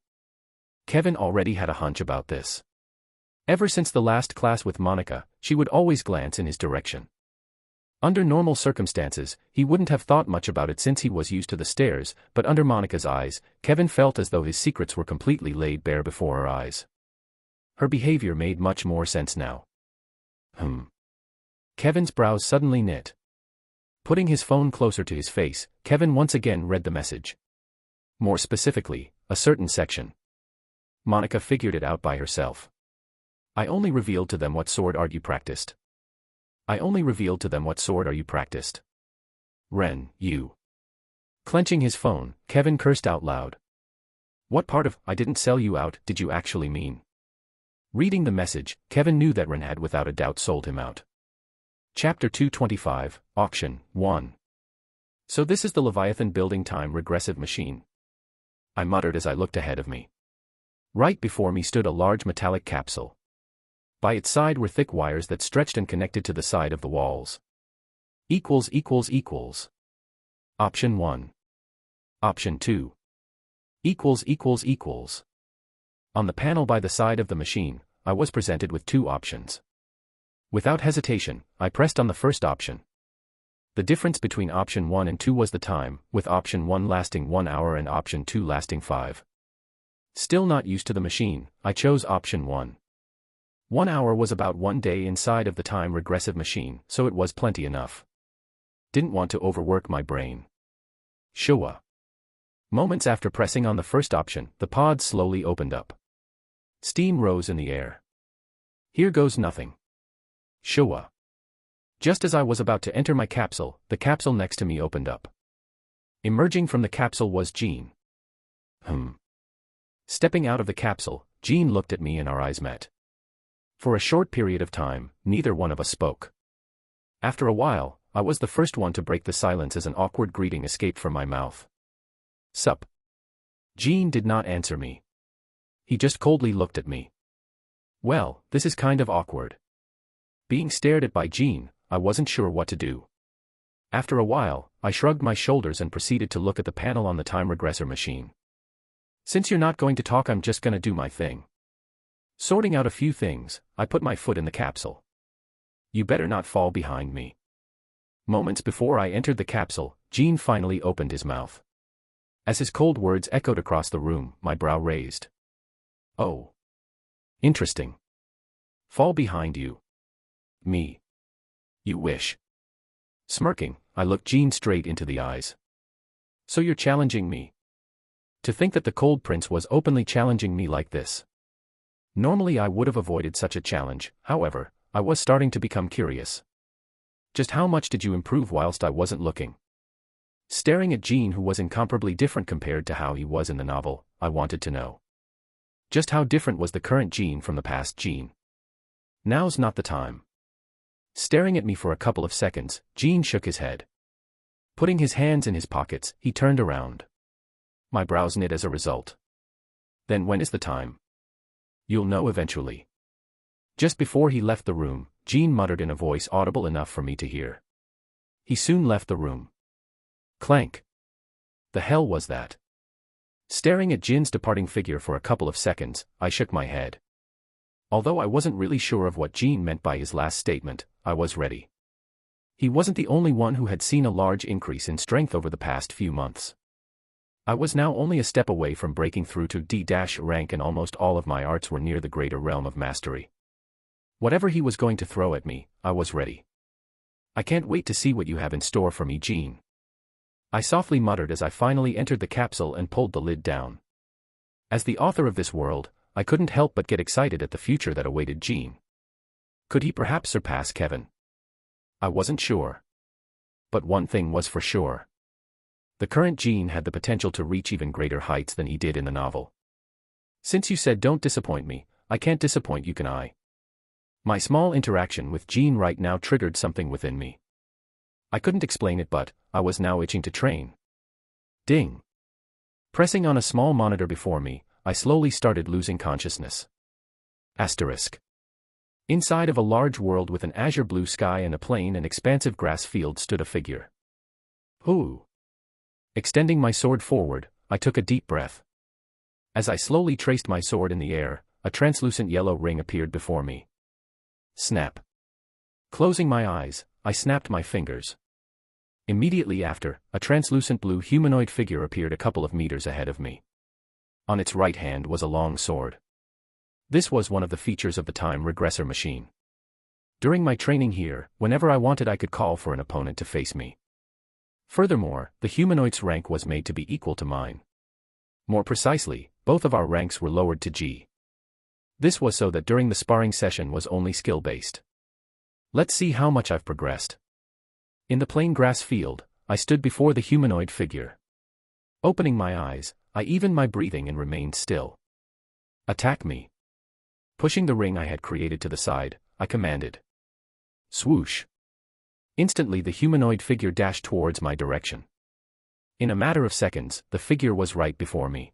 Kevin already had a hunch about this. Ever since the last class with Monica, she would always glance in his direction. Under normal circumstances, he wouldn't have thought much about it since he was used to the stares, but under Monica's eyes, Kevin felt as though his secrets were completely laid bare before her eyes. Her behavior made much more sense now. Kevin's brows suddenly knit. Putting his phone closer to his face, Kevin once again read the message. More specifically, a certain section. Monica figured it out by herself. I only revealed to them what sword art you practiced. I only revealed to them what sword art you practiced. Ren, you. Clenching his phone, Kevin cursed out loud. What part of "I didn't sell you out" did you actually mean? Reading the message, Kevin knew that Ren had without a doubt sold him out. Chapter 225, Auction 1. So this is the Leviathan building time regressive machine. I muttered as I looked ahead of me. Right before me stood a large metallic capsule. By its side were thick wires that stretched and connected to the side of the walls. Option 1. Option 2. On the panel by the side of the machine, I was presented with two options. Without hesitation, I pressed on the first option. The difference between option 1 and 2 was the time, with option 1 lasting 1 hour and option 2 lasting 5. Still not used to the machine, I chose option 1. 1 hour was about 1 day inside of the time regressive machine, so it was plenty enough. Didn't want to overwork my brain. Showa. Moments after pressing on the first option, the pod slowly opened up. Steam rose in the air. Here goes nothing. Showa. Just as I was about to enter my capsule, the capsule next to me opened up. Emerging from the capsule was Jean. Stepping out of the capsule, Jean looked at me and our eyes met. For a short period of time, neither one of us spoke. After a while, I was the first one to break the silence as an awkward greeting escaped from my mouth. Sup? Jean did not answer me. He just coldly looked at me. Well, this is kind of awkward. Being stared at by Jean, I wasn't sure what to do. After a while, I shrugged my shoulders and proceeded to look at the panel on the time regressor machine. Since you're not going to talk, I'm just gonna do my thing. Sorting out a few things, I put my foot in the capsule. You better not fall behind me. Moments before I entered the capsule, Jean finally opened his mouth. As his cold words echoed across the room, my brow raised. Oh. Interesting. Fall behind you. Me. You wish. Smirking, I looked Jean straight into the eyes. So you're challenging me? To think that the Cold Prince was openly challenging me like this. Normally I would have avoided such a challenge, however, I was starting to become curious. Just how much did you improve whilst I wasn't looking? Staring at Jean, who was incomparably different compared to how he was in the novel, I wanted to know. Just how different was the current Jean from the past Jean? Now's not the time. Staring at me for a couple of seconds, Jean shook his head. Putting his hands in his pockets, he turned around. My brows knit as a result. Then when is the time? You'll know eventually. Just before he left the room, Jean muttered in a voice audible enough for me to hear. He soon left the room. Clank. The hell was that? Staring at Jin's departing figure for a couple of seconds, I shook my head. Although I wasn't really sure of what Jean meant by his last statement, I was ready. He wasn't the only one who had seen a large increase in strength over the past few months. I was now only a step away from breaking through to D-rank, and almost all of my arts were near the greater realm of mastery. Whatever he was going to throw at me, I was ready. I can't wait to see what you have in store for me, Jean. I softly muttered as I finally entered the capsule and pulled the lid down. As the author of this world, I couldn't help but get excited at the future that awaited Jean. Could he perhaps surpass Kevin? I wasn't sure. But one thing was for sure. The current Jean had the potential to reach even greater heights than he did in the novel. Since you said don't disappoint me, I can't disappoint you, can I? My small interaction with Jean right now triggered something within me. I couldn't explain it, but I was now itching to train. Ding. Pressing on a small monitor before me, I slowly started losing consciousness. Asterisk. Inside of a large world with an azure blue sky and a plain and expansive grass field stood a figure. Who? Extending my sword forward, I took a deep breath. As I slowly traced my sword in the air, a translucent yellow ring appeared before me. Snap. Closing my eyes, I snapped my fingers. Immediately after, a translucent blue humanoid figure appeared a couple of meters ahead of me. On its right hand was a long sword. This was one of the features of the time regressor machine. During my training here, whenever I wanted, I could call for an opponent to face me. Furthermore, the humanoid's rank was made to be equal to mine. More precisely, both of our ranks were lowered to G. This was so that during the sparring session was only skill-based. Let's see how much I've progressed. In the plain grass field, I stood before the humanoid figure. Opening my eyes, I evened my breathing and remained still. Attack me. Pushing the ring I had created to the side, I commanded. Swoosh. Instantly the humanoid figure dashed towards my direction. In a matter of seconds, the figure was right before me.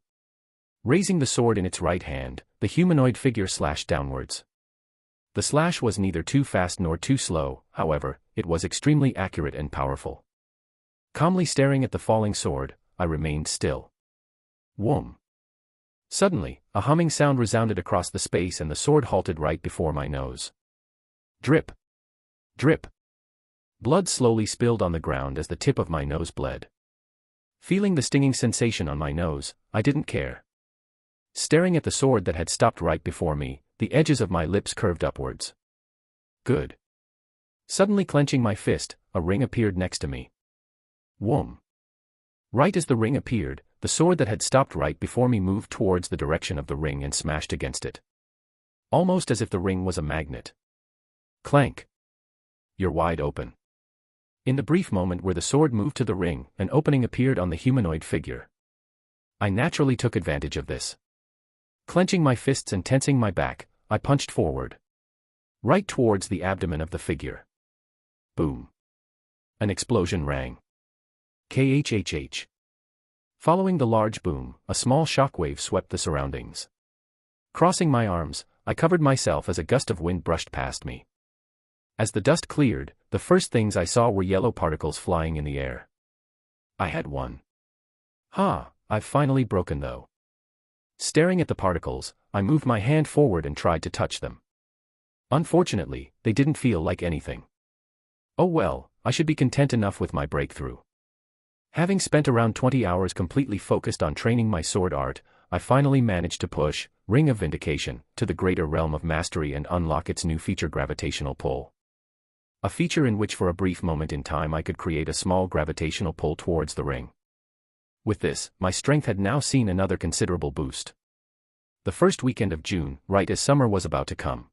Raising the sword in its right hand, the humanoid figure slashed downwards. The slash was neither too fast nor too slow, however, it was extremely accurate and powerful. Calmly staring at the falling sword, I remained still. Whoom. Suddenly, a humming sound resounded across the space and the sword halted right before my nose. Drip. Drip. Blood slowly spilled on the ground as the tip of my nose bled. Feeling the stinging sensation on my nose, I didn't care. Staring at the sword that had stopped right before me, the edges of my lips curved upwards. Good. Suddenly clenching my fist, a ring appeared next to me. Whoom. Right as the ring appeared, the sword that had stopped right before me moved towards the direction of the ring and smashed against it. Almost as if the ring was a magnet. Clank. You're wide open. In the brief moment where the sword moved to the ring, an opening appeared on the humanoid figure. I naturally took advantage of this. Clenching my fists and tensing my back, I punched forward. Right towards the abdomen of the figure. Boom. An explosion rang. KHHH. Following the large boom, a small shockwave swept the surroundings. Crossing my arms, I covered myself as a gust of wind brushed past me. As the dust cleared, the first things I saw were yellow particles flying in the air. I had won. I've finally broken though. Staring at the particles, I moved my hand forward and tried to touch them. Unfortunately, they didn't feel like anything. Oh well, I should be content enough with my breakthrough. Having spent around 20 hours completely focused on training my sword art, I finally managed to push Ring of Vindication to the greater realm of mastery and unlock its new feature, gravitational pull. A feature in which for a brief moment in time I could create a small gravitational pull towards the ring. With this, my strength had now seen another considerable boost. The first weekend of June, right as summer was about to come.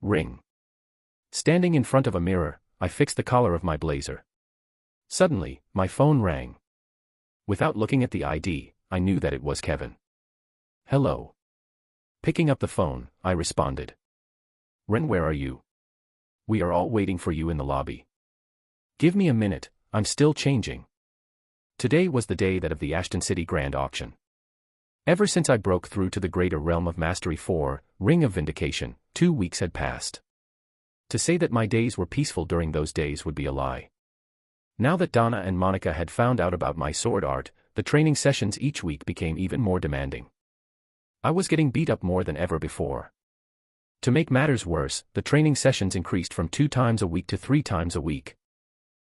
Ring. Standing in front of a mirror, I fixed the collar of my blazer. Suddenly, my phone rang. Without looking at the ID, I knew that it was Kevin. Hello. Picking up the phone, I responded. Ren, where are you? We are all waiting for you in the lobby. Give me a minute, I'm still changing. Today was the day that of the Ashton City Grand Auction. Ever since I broke through to the greater realm of Mastery 4, Ring of Vindication, 2 weeks had passed. To say that my days were peaceful during those days would be a lie. Now that Donna and Monica had found out about my sword art, the training sessions each week became even more demanding. I was getting beat up more than ever before. To make matters worse, the training sessions increased from 2 times a week to 3 times a week.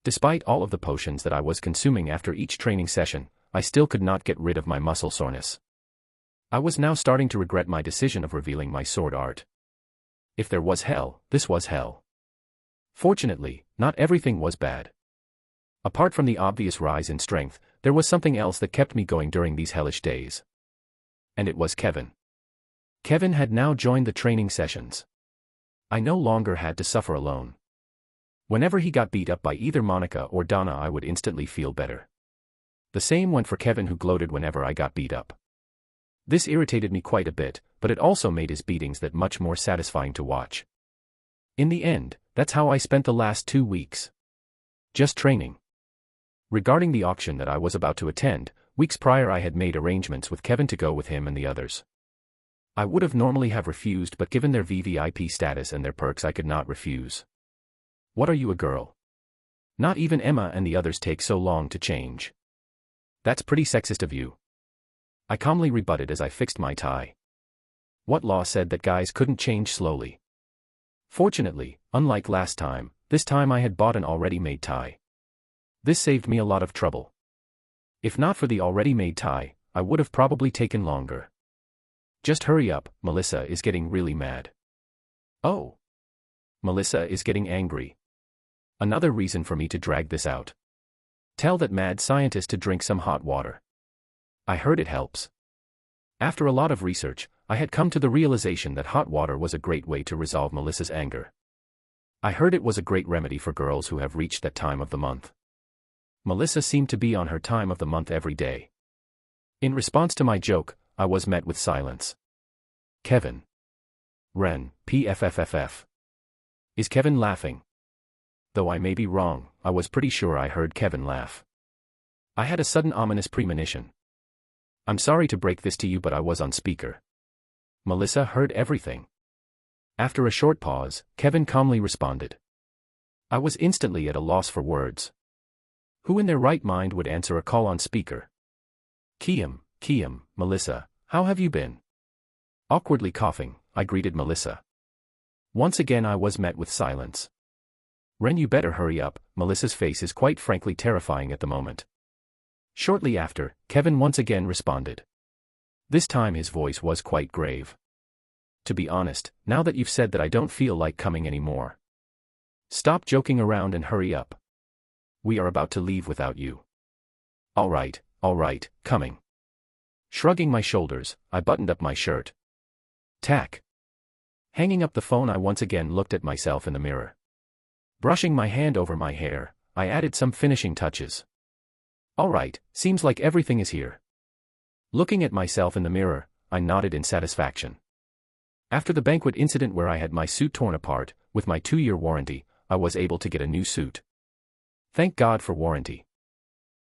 Despite all of the potions that I was consuming after each training session, I still could not get rid of my muscle soreness. I was now starting to regret my decision of revealing my sword art. If there was hell, this was hell. Fortunately, not everything was bad. Apart from the obvious rise in strength, there was something else that kept me going during these hellish days. And it was Kevin. Kevin had now joined the training sessions. I no longer had to suffer alone. Whenever he got beat up by either Monica or Donna, I would instantly feel better. The same went for Kevin, who gloated whenever I got beat up. This irritated me quite a bit, but it also made his beatings that much more satisfying to watch. In the end, that's how I spent the last 2 weeks. Just training. Regarding the auction that I was about to attend, weeks prior I had made arrangements with Kevin to go with him and the others. I would have normally have refused, but given their VVIP status and their perks, I could not refuse. What are you, a girl? Not even Emma and the others take so long to change. That's pretty sexist of you. I calmly rebutted as I fixed my tie. What law said that guys couldn't change slowly? Fortunately, unlike last time, this time I had bought an already made tie. This saved me a lot of trouble. If not for the already made tie, I would have probably taken longer. Just hurry up, Melissa is getting really mad. Oh. Melissa is getting angry. Another reason for me to drag this out. Tell that mad scientist to drink some hot water. I heard it helps. After a lot of research, I had come to the realization that hot water was a great way to resolve Melissa's anger. I heard it was a great remedy for girls who have reached that time of the month. Melissa seemed to be on her time of the month every day. In response to my joke, I was met with silence. Kevin. Ren, PFFFF. Is Kevin laughing? Though I may be wrong, I was pretty sure I heard Kevin laugh. I had a sudden ominous premonition. I'm sorry to break this to you, but I was on speaker. Melissa heard everything. After a short pause, Kevin calmly responded. I was instantly at a loss for words. Who in their right mind would answer a call on speaker? Kiam, Melissa, how have you been? Awkwardly coughing, I greeted Melissa. Once again I was met with silence. Ren, you better hurry up, Melissa's face is quite frankly terrifying at the moment. Shortly after, Kevin once again responded. This time his voice was quite grave. To be honest, now that you've said that, I don't feel like coming anymore. Stop joking around and hurry up. We are about to leave without you. All right, coming. Shrugging my shoulders, I buttoned up my shirt. Tack. Hanging up the phone, I once again looked at myself in the mirror. Brushing my hand over my hair, I added some finishing touches. All right, seems like everything is here. Looking at myself in the mirror, I nodded in satisfaction. After the banquet incident where I had my suit torn apart, with my 2-year warranty, I was able to get a new suit. Thank God for warranty.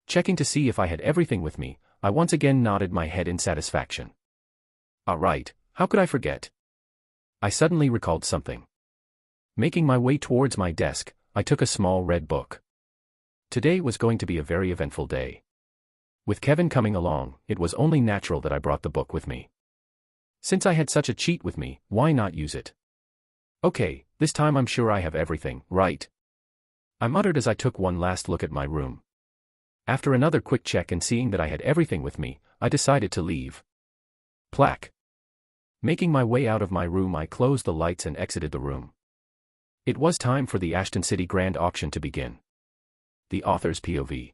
Checking to see if I had everything with me, I once again nodded my head in satisfaction. All right, how could I forget? I suddenly recalled something. Making my way towards my desk, I took a small red book. Today was going to be a very eventful day. With Kevin coming along, it was only natural that I brought the book with me. Since I had such a cheat with me, why not use it? Okay, this time I'm sure I have everything, right? I muttered as I took one last look at my room. After another quick check and seeing that I had everything with me, I decided to leave. Plaque. Making my way out of my room, I closed the lights and exited the room. It was time for the Ashton City Grand Auction to begin. The Author's POV.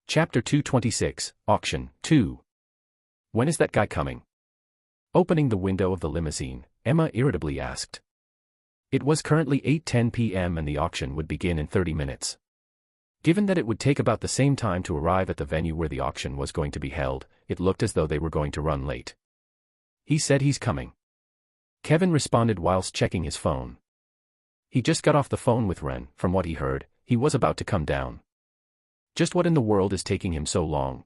Chapter 226, Auction 2. When is that guy coming? Opening the window of the limousine, Emma irritably asked. It was currently 8:10 p.m. and the auction would begin in 30 minutes. Given that it would take about the same time to arrive at the venue where the auction was going to be held, it looked as though they were going to run late. He said he's coming. Kevin responded whilst checking his phone. He just got off the phone with Ren. From what he heard, he was about to come down. Just what in the world is taking him so long?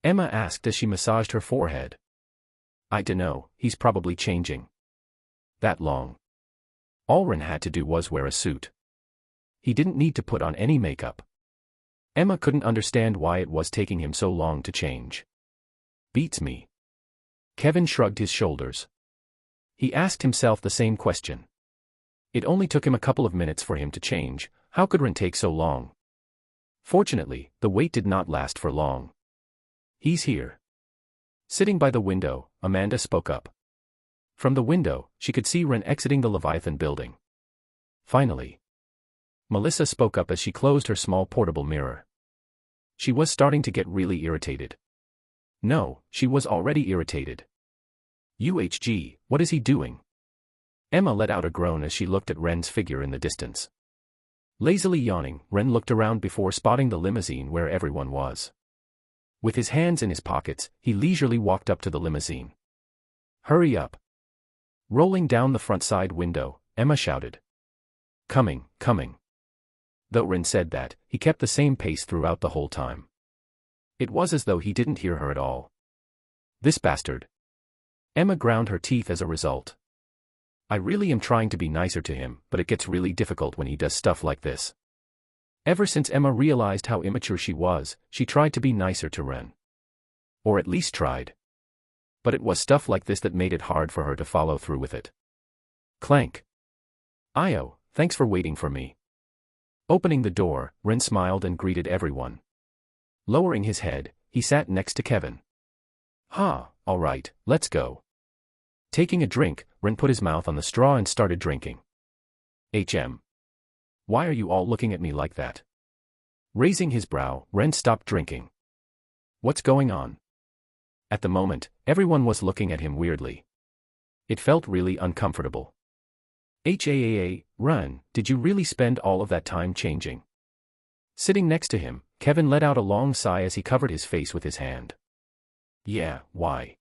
Emma asked as she massaged her forehead. I dunno, he's probably changing. That long. All Ren had to do was wear a suit. He didn't need to put on any makeup. Emma couldn't understand why it was taking him so long to change. Beats me. Kevin shrugged his shoulders. He asked himself the same question. It only took him a couple of minutes for him to change, how could Ren take so long? Fortunately, the wait did not last for long. He's here. Sitting by the window, Amanda spoke up. From the window, she could see Ren exiting the Leviathan building. Finally. Melissa spoke up as she closed her small portable mirror. She was starting to get really irritated. No, she was already irritated. UHG, what is he doing? Emma let out a groan as she looked at Ren's figure in the distance. Lazily yawning, Ren looked around before spotting the limousine where everyone was. With his hands in his pockets, he leisurely walked up to the limousine. Hurry up. Rolling down the front side window, Emma shouted. Coming, coming. Though Ren said that, he kept the same pace throughout the whole time. It was as though he didn't hear her at all. This bastard. Emma ground her teeth as a result. I really am trying to be nicer to him, but it gets really difficult when he does stuff like this. Ever since Emma realized how immature she was, she tried to be nicer to Ren. Or at least tried. But it was stuff like this that made it hard for her to follow through with it. Clank. Io, thanks for waiting for me. Opening the door, Ren smiled and greeted everyone. Lowering his head, he sat next to Kevin. All right, let's go. Taking a drink, Ren put his mouth on the straw and started drinking. Why are you all looking at me like that? Raising his brow, Ren stopped drinking. What's going on? At the moment, everyone was looking at him weirdly. It felt really uncomfortable. Ren, did you really spend all of that time changing? Sitting next to him, Kevin let out a long sigh as he covered his face with his hand. Yeah, why?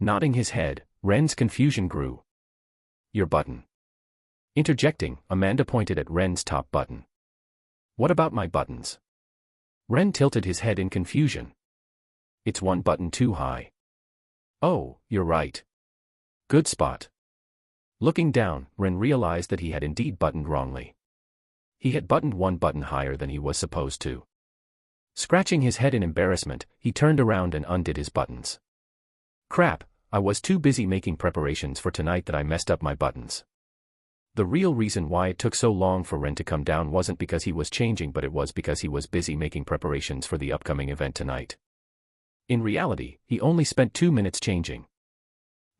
Nodding his head, Ren's confusion grew. Your button. Interjecting, Amanda pointed at Ren's top button. What about my buttons? Ren tilted his head in confusion. It's one button too high. Oh, you're right. Good spot. Looking down, Ren realized that he had indeed buttoned wrongly. He had buttoned one button higher than he was supposed to. Scratching his head in embarrassment, he turned around and undid his buttons. Crap, I was too busy making preparations for tonight that I messed up my buttons. The real reason why it took so long for Ren to come down wasn't because he was changing, but it was because he was busy making preparations for the upcoming event tonight. In reality, he only spent 2 minutes changing.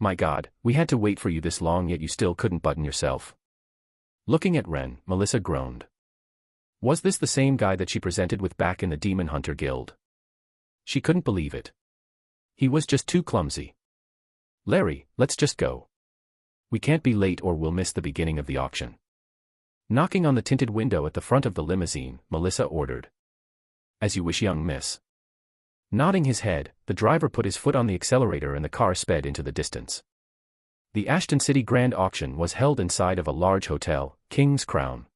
My God, we had to wait for you this long yet you still couldn't button yourself. Looking at Ren, Melissa groaned. Was this the same guy that she presented with back in the Demon Hunter Guild? She couldn't believe it. He was just too clumsy. Larry, let's just go. We can't be late or we'll miss the beginning of the auction. Knocking on the tinted window at the front of the limousine, Melissa ordered. As you wish, young miss. Nodding his head, the driver put his foot on the accelerator and the car sped into the distance. The Ashton City Grand Auction was held inside of a large hotel, King's Crown.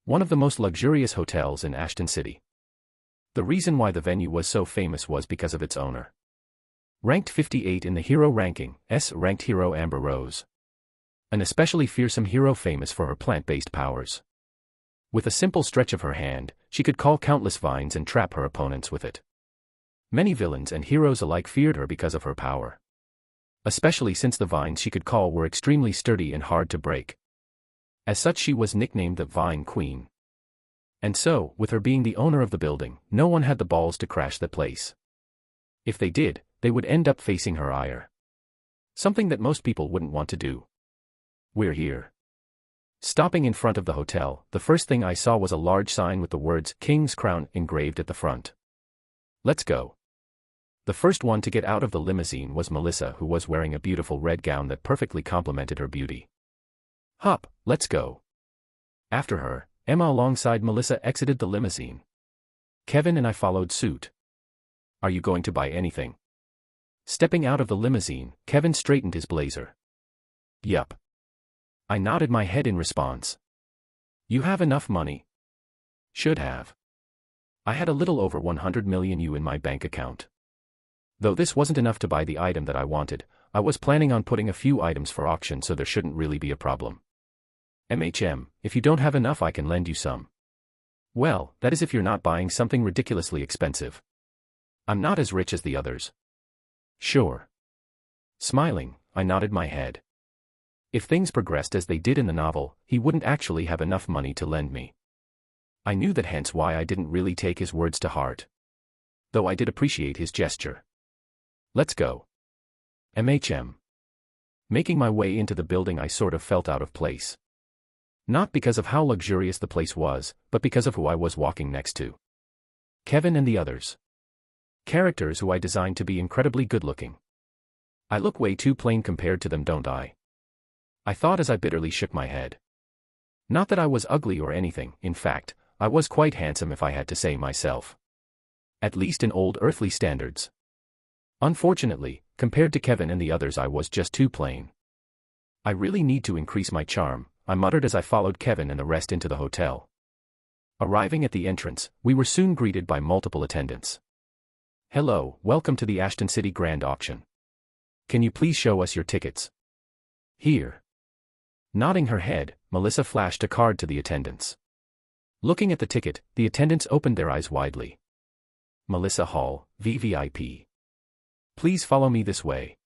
One of the most luxurious hotels in Ashton City. The reason why the venue was so famous was because of its owner. Ranked 58 in the hero ranking, S-ranked hero Amber Rose. An especially fearsome hero famous for her plant-based powers. With a simple stretch of her hand, she could call countless vines and trap her opponents with it. Many villains and heroes alike feared her because of her power. Especially since the vines she could call were extremely sturdy and hard to break. As such, she was nicknamed the Vine Queen. And so, with her being the owner of the building, no one had the balls to crash the place. If they did, they would end up facing her ire. Something that most people wouldn't want to do. We're here. Stopping in front of the hotel, the first thing I saw was a large sign with the words King's Crown engraved at the front. Let's go. The first one to get out of the limousine was Melissa, who was wearing a beautiful red gown that perfectly complemented her beauty. Hop, let's go. After her, Emma alongside Melissa exited the limousine. Kevin and I followed suit. Are you going to buy anything? Stepping out of the limousine, Kevin straightened his blazer. Yup. I nodded my head in response. You have enough money? Should have. I had a little over 100 million U in my bank account. Though this wasn't enough to buy the item that I wanted, I was planning on putting a few items for auction, so there shouldn't really be a problem. If you don't have enough, I can lend you some. Well, that is if you're not buying something ridiculously expensive. I'm not as rich as the others. Sure. Smiling, I nodded my head. If things progressed as they did in the novel, he wouldn't actually have enough money to lend me. I knew that, hence why I didn't really take his words to heart. though I did appreciate his gesture. Let's go. MHM. Making my way into the building, I sort of felt out of place. Not because of how luxurious the place was, but because of who I was walking next to. Kevin and the others. Characters who I designed to be incredibly good-looking. I look way too plain compared to them, don't I? I thought as I bitterly shook my head. Not that I was ugly or anything, in fact, I was quite handsome if I had to say myself. At least in old earthly standards. Unfortunately, compared to Kevin and the others, I was just too plain. I really need to increase my charm, I muttered as I followed Kevin and the rest into the hotel. Arriving at the entrance, we were soon greeted by multiple attendants. Hello, welcome to the Ashton City Grand Auction. Can you please show us your tickets? Here. Nodding her head, Melissa flashed a card to the attendants. Looking at the ticket, the attendants opened their eyes widely. Melissa Hall, VVIP. Please follow me this way.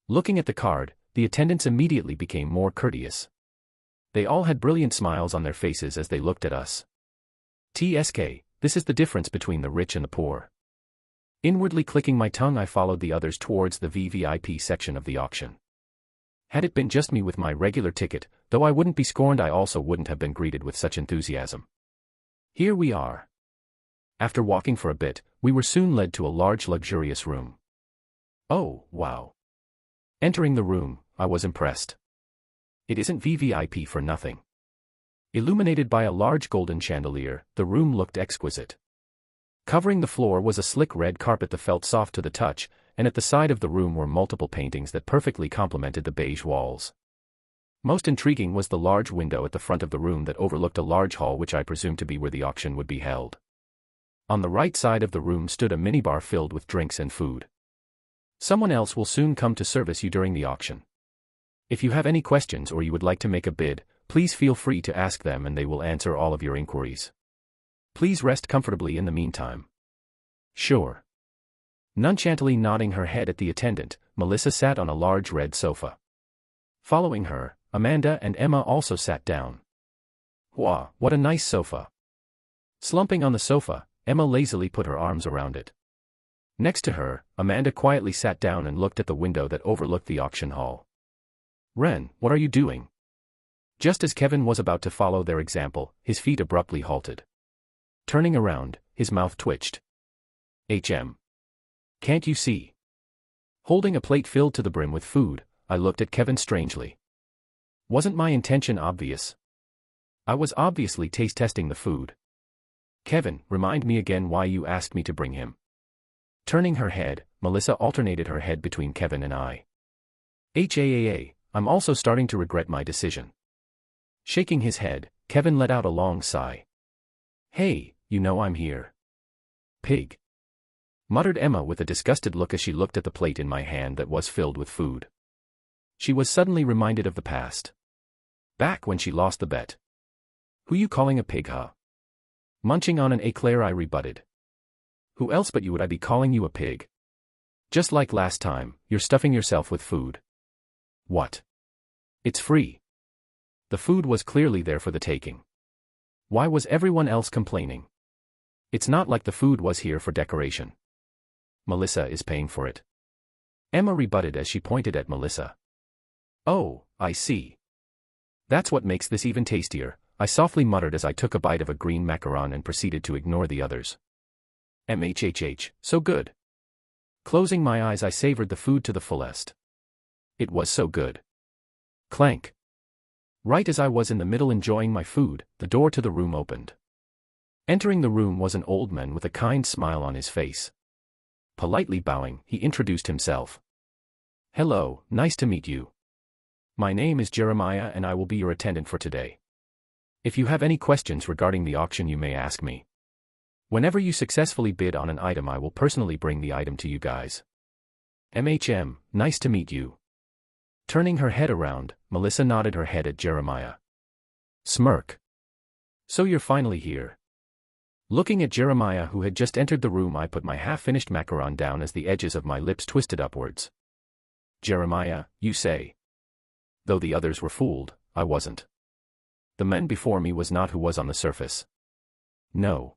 Looking at the card, the attendants immediately became more courteous. They all had brilliant smiles on their faces as they looked at us. TSK, this is the difference between the rich and the poor. Inwardly clicking my tongue, I followed the others towards the VVIP section of the auction. Had it been just me with my regular ticket, though I wouldn't be scorned, I also wouldn't have been greeted with such enthusiasm. Here we are. After walking for a bit, we were soon led to a large luxurious room. Oh, wow. Entering the room, I was impressed. It isn't VVIP for nothing. Illuminated by a large golden chandelier, the room looked exquisite. Covering the floor was a slick red carpet that felt soft to the touch, and at the side of the room were multiple paintings that perfectly complemented the beige walls. Most intriguing was the large window at the front of the room that overlooked a large hall, which I presumed to be where the auction would be held. On the right side of the room stood a minibar filled with drinks and food. Someone else will soon come to service you during the auction. If you have any questions or you would like to make a bid, please feel free to ask them and they will answer all of your inquiries. Please rest comfortably in the meantime. Sure. Nonchalantly nodding her head at the attendant, Melissa sat on a large red sofa. Following her, Amanda and Emma also sat down. Wow, what a nice sofa. Slumping on the sofa, Emma lazily put her arms around it. Next to her, Amanda quietly sat down and looked at the window that overlooked the auction hall. Ren, what are you doing? Just as Kevin was about to follow their example, his feet abruptly halted. Turning around, his mouth twitched. HM. Can't you see? Holding a plate filled to the brim with food, I looked at Kevin strangely. Wasn't my intention obvious? I was obviously taste testing the food. Kevin, remind me again why you asked me to bring him. Turning her head, Melissa alternated her head between Kevin and I. I'm also starting to regret my decision. Shaking his head, Kevin let out a long sigh. Hey, you know I'm here. Pig. Muttered Emma with a disgusted look as she looked at the plate in my hand that was filled with food. She was suddenly reminded of the past. Back when she lost the bet. Who you calling a pig, huh? Munching on an eclair, I rebutted. Who else but you would I be calling you a pig? Just like last time, you're stuffing yourself with food. What? It's free. The food was clearly there for the taking. Why was everyone else complaining? It's not like the food was here for decoration. Melissa is paying for it. Emma rebutted as she pointed at Melissa. Oh, I see. That's what makes this even tastier, I softly muttered as I took a bite of a green macaron and proceeded to ignore the others. So good. Closing my eyes, I savored the food to the fullest. It was so good. Clank. Right as I was in the middle enjoying my food, the door to the room opened. Entering the room was an old man with a kind smile on his face. Politely bowing, he introduced himself. Hello, nice to meet you. My name is Jeremiah and I will be your attendant for today. If you have any questions regarding the auction, you may ask me. Whenever you successfully bid on an item, I will personally bring the item to you guys. Nice to meet you. Turning her head around, Melissa nodded her head at Jeremiah. Smirk. So you're finally here. Looking at Jeremiah, who had just entered the room, I put my half-finished macaron down as the edges of my lips twisted upwards. Jeremiah, you say? Though the others were fooled, I wasn't. The man before me was not who was on the surface. No.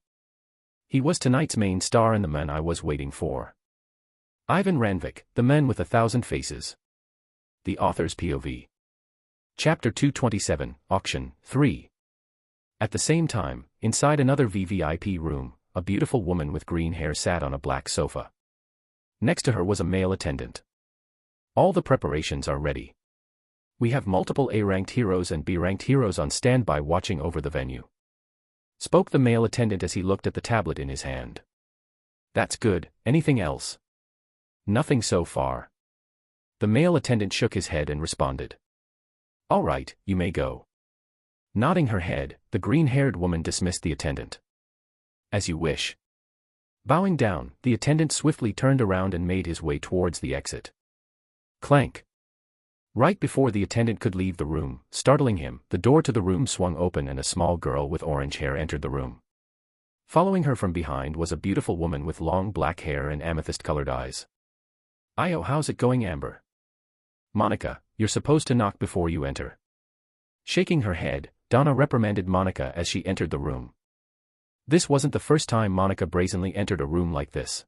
He was tonight's main star and the man I was waiting for. Ivan Ranvik, The Men with 1,000 Faces. The Author's POV. Chapter 227, Auction, 3. At the same time, inside another VVIP room, a beautiful woman with green hair sat on a black sofa. Next to her was a male attendant. All the preparations are ready. We have multiple A-ranked heroes and B-ranked heroes on standby watching over the venue. Spoke the male attendant as he looked at the tablet in his hand. That's good, anything else? Nothing so far. The male attendant shook his head and responded. All right, you may go. Nodding her head, the green-haired woman dismissed the attendant. As you wish. Bowing down, the attendant swiftly turned around and made his way towards the exit. Clank. Right before the attendant could leave the room, startling him, the door to the room swung open and a small girl with orange hair entered the room. Following her from behind was a beautiful woman with long black hair and amethyst-colored eyes. Io, how's it going, Amber? Monica, you're supposed to knock before you enter. Shaking her head, Donna reprimanded Monica as she entered the room. This wasn't the first time Monica brazenly entered a room like this.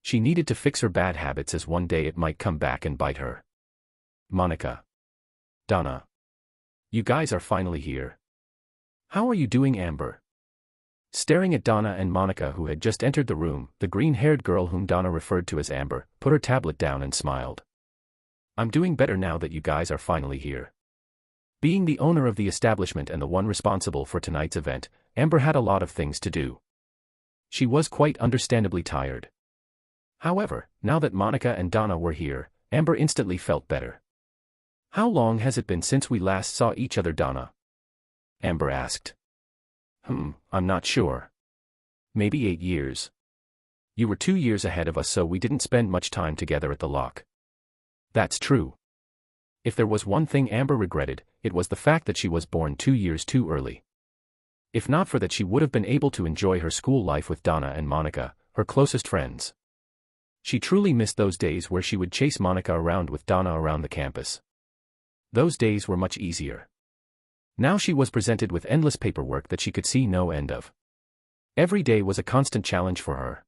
She needed to fix her bad habits as one day it might come back and bite her. Monica. Donna. You guys are finally here. How are you doing, Amber? Staring at Donna and Monica, who had just entered the room, the green-haired girl whom Donna referred to as Amber, put her tablet down and smiled. I'm doing better now that you guys are finally here. Being the owner of the establishment and the one responsible for tonight's event, Amber had a lot of things to do. She was quite understandably tired. However, now that Monica and Donna were here, Amber instantly felt better. How long has it been since we last saw each other, Donna? Amber asked. I'm not sure. Maybe 8 years. You were 2 years ahead of us, so we didn't spend much time together at the lock. That's true. If there was one thing Amber regretted, it was the fact that she was born 2 years too early. If not for that, she would have been able to enjoy her school life with Donna and Monica, her closest friends. She truly missed those days where she would chase Monica around with Donna around the campus. Those days were much easier. Now she was presented with endless paperwork that she could see no end of. Every day was a constant challenge for her.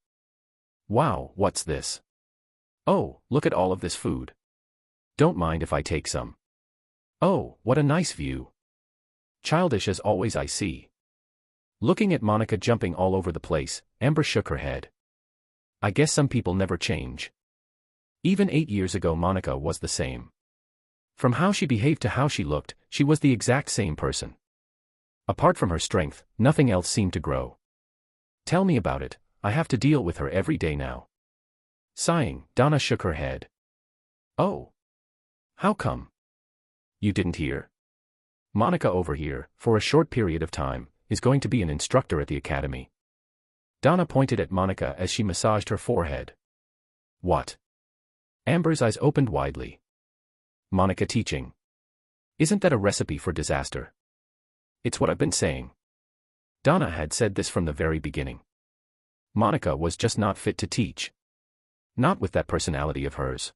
Wow, what's this? Oh, look at all of this food. Don't mind if I take some. Oh, what a nice view. Childish as always, I see. Looking at Monica jumping all over the place, Amber shook her head. I guess some people never change. Even 8 years ago Monica was the same. From how she behaved to how she looked, she was the exact same person. Apart from her strength, nothing else seemed to grow. Tell me about it, I have to deal with her every day now. Sighing, Donna shook her head. Oh. How come? You didn't hear? Monica over here, for a short period of time, is going to be an instructor at the academy. Donna pointed at Monica as she massaged her forehead. What? Amber's eyes opened widely. Monica teaching. Isn't that a recipe for disaster? It's what I've been saying. Donna had said this from the very beginning. Monica was just not fit to teach. Not with that personality of hers.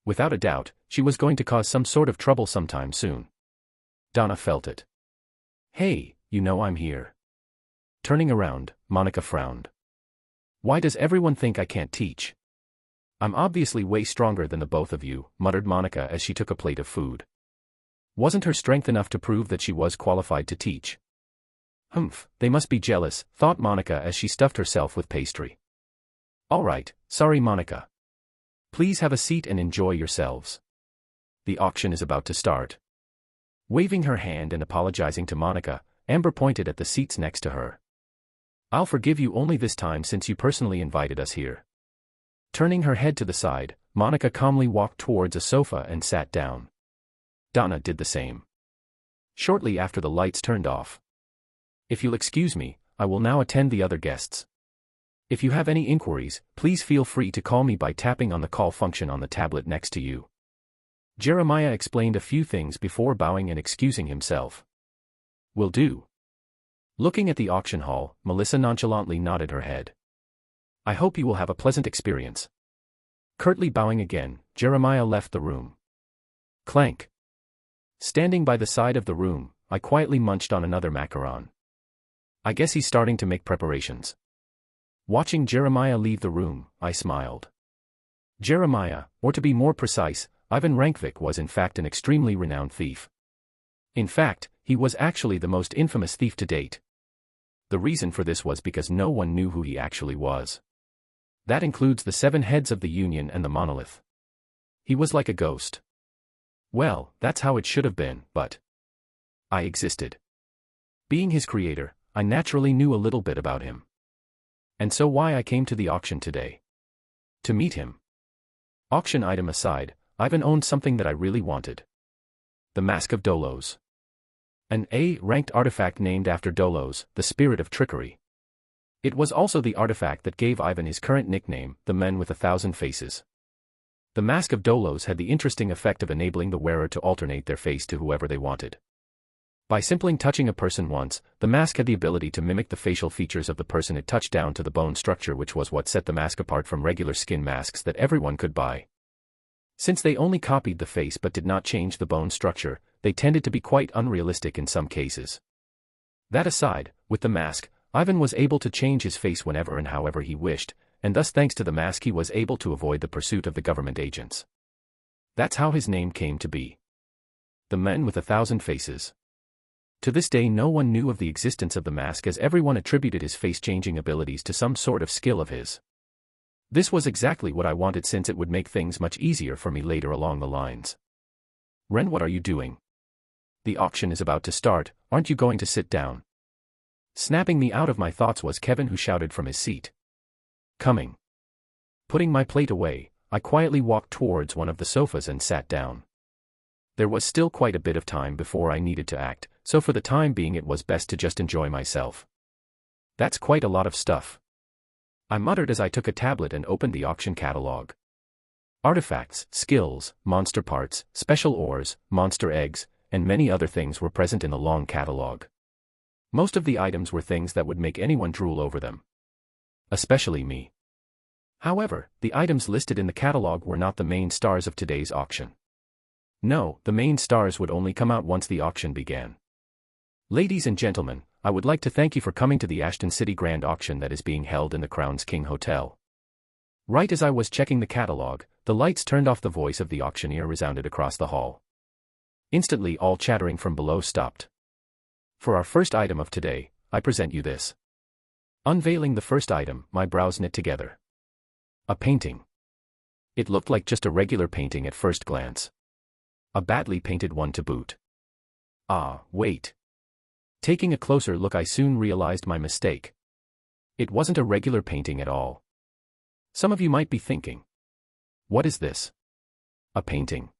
Without a doubt, she was going to cause some sort of trouble sometime soon. Donna felt it. Hey, you know I'm here. Turning around, Monica frowned. Why does everyone think I can't teach? I'm obviously way stronger than the both of you, muttered Monica as she took a plate of food. Wasn't her strength enough to prove that she was qualified to teach? Humph, they must be jealous, thought Monica as she stuffed herself with pastry. All right, sorry Monica. Please have a seat and enjoy yourselves. The auction is about to start. Waving her hand and apologizing to Monica, Amber pointed at the seats next to her. I'll forgive you only this time since you personally invited us here. Turning her head to the side, Monica calmly walked towards a sofa and sat down. Donna did the same. Shortly after the lights turned off. If you'll excuse me, I will now attend the other guests. If you have any inquiries, please feel free to call me by tapping on the call function on the tablet next to you. Jeremiah explained a few things before bowing and excusing himself. Will do. Looking at the auction hall, Melissa nonchalantly nodded her head. I hope you will have a pleasant experience. Curtly bowing again, Jeremiah left the room. Clank. Standing by the side of the room, I quietly munched on another macaron. I guess he's starting to make preparations. Watching Jeremiah leave the room, I smiled. Jeremiah, or to be more precise, Ivan Rankvik was in fact an extremely renowned thief. In fact, he was actually the most infamous thief to date. The reason for this was because no one knew who he actually was. That includes the 7 heads of the Union and the Monolith. He was like a ghost. Well, that's how it should have been, but I existed. Being his creator, I naturally knew a little bit about him. And so why I came to the auction today. To meet him. Auction item aside, Ivan owned something that I really wanted. The Mask of Dolos. An A-ranked artifact named after Dolos, the spirit of trickery. It was also the artifact that gave Ivan his current nickname, the Men with 1,000 Faces. The Mask of Dolos had the interesting effect of enabling the wearer to alternate their face to whoever they wanted. By simply touching a person once, the mask had the ability to mimic the facial features of the person it touched down to the bone structure, which was what set the mask apart from regular skin masks that everyone could buy. Since they only copied the face but did not change the bone structure, they tended to be quite unrealistic in some cases. That aside, with the mask, Ivan was able to change his face whenever and however he wished, and thus thanks to the mask he was able to avoid the pursuit of the government agents. That's how his name came to be. The Men with 1,000 Faces. To this day no one knew of the existence of the mask, as everyone attributed his face-changing abilities to some sort of skill of his. This was exactly what I wanted, since it would make things much easier for me later along the lines. Ren, what are you doing? The auction is about to start, aren't you going to sit down? Snapping me out of my thoughts was Kevin, who shouted from his seat. Coming. Putting my plate away, I quietly walked towards one of the sofas and sat down. There was still quite a bit of time before I needed to act, so for the time being it was best to just enjoy myself. That's quite a lot of stuff. I muttered as I took a tablet and opened the auction catalog. Artifacts, skills, monster parts, special ores, monster eggs, and many other things were present in the long catalog. Most of the items were things that would make anyone drool over them. Especially me. However, the items listed in the catalog were not the main stars of today's auction. No, the main stars would only come out once the auction began. Ladies and gentlemen, I would like to thank you for coming to the Ashton City Grand Auction that is being held in the Crown's King Hotel. Right as I was checking the catalog, the lights turned off. The voice of the auctioneer resounded across the hall. Instantly all chattering from below stopped. For our first item of today, I present you this. Unveiling the first item, my brows knit together. A painting. It looked like just a regular painting at first glance. A badly painted one to boot. Ah, wait. Taking a closer look, I soon realized my mistake. It wasn't a regular painting at all. Some of you might be thinking, what is this? A painting?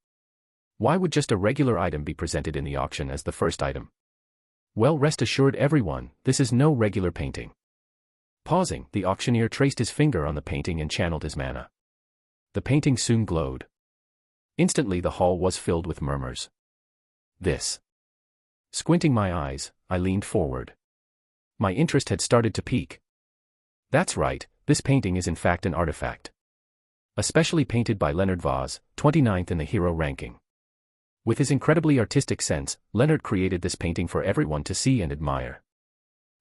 Why would just a regular item be presented in the auction as the first item? Well, rest assured everyone, this is no regular painting. Pausing, the auctioneer traced his finger on the painting and channeled his mana. The painting soon glowed. Instantly the hall was filled with murmurs. This. Squinting my eyes, I leaned forward. My interest had started to peak. That's right, this painting is in fact an artifact. Especially painted by Leonard Vaz, 29th in the hero ranking. With his incredibly artistic sense, Leonard created this painting for everyone to see and admire.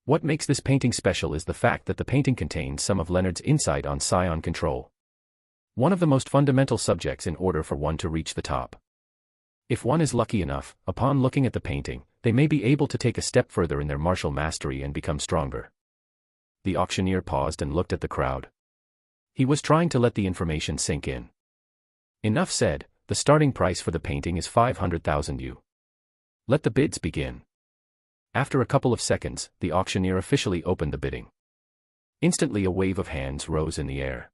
What makes this painting special is the fact that the painting contains some of Leonard's insight on scion control. One of the most fundamental subjects in order for one to reach the top. If one is lucky enough, upon looking at the painting, they may be able to take a step further in their martial mastery and become stronger. The auctioneer paused and looked at the crowd. He was trying to let the information sink in. Enough said, the starting price for the painting is 500,000 U. Let the bids begin. After a couple of seconds, the auctioneer officially opened the bidding. Instantly a wave of hands rose in the air.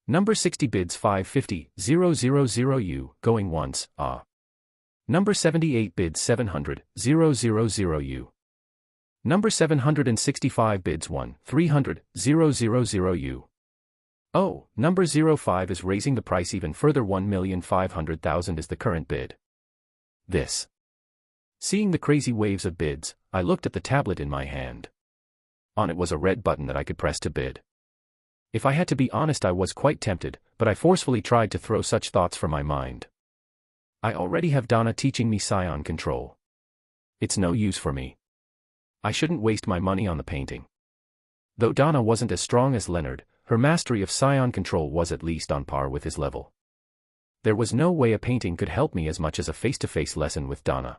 Number 60 bids 550,000 U, going once, ah. Number 78 bids 700,000 U. Number 765 bids 1,300,000 U. Oh, number 05 is raising the price even further. 1,500,000 is the current bid. This. Seeing the crazy waves of bids, I looked at the tablet in my hand. On it was a red button that I could press to bid. If I had to be honest, I was quite tempted, but I forcefully tried to throw such thoughts from my mind. I already have Donna teaching me scion control. It's no use for me. I shouldn't waste my money on the painting. Though Donna wasn't as strong as Leonard, her mastery of scion control was at least on par with his level. There was no way a painting could help me as much as a face-to-face lesson with Donna.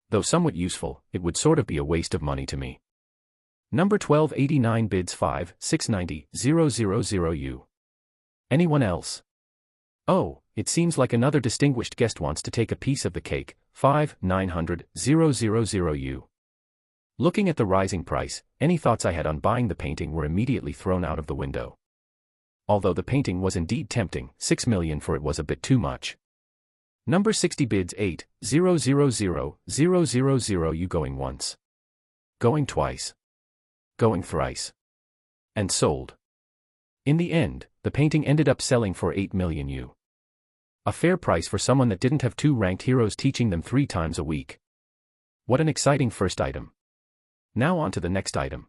Though somewhat useful, it would sort of be a waste of money to me. Number 1289 bids 5, 690, 000U. Anyone else? Oh, it seems like another distinguished guest wants to take a piece of the cake, 5, 900, 000U. Looking at the rising price, any thoughts I had on buying the painting were immediately thrown out of the window. Although the painting was indeed tempting, 6 million for it was a bit too much. Number 60 bids 8, 000U going once. Going twice. Going thrice. And sold. In the end, the painting ended up selling for 8 million U. A fair price for someone that didn't have 2 ranked heroes teaching them 3 times a week. What an exciting first item. Now on to the next item.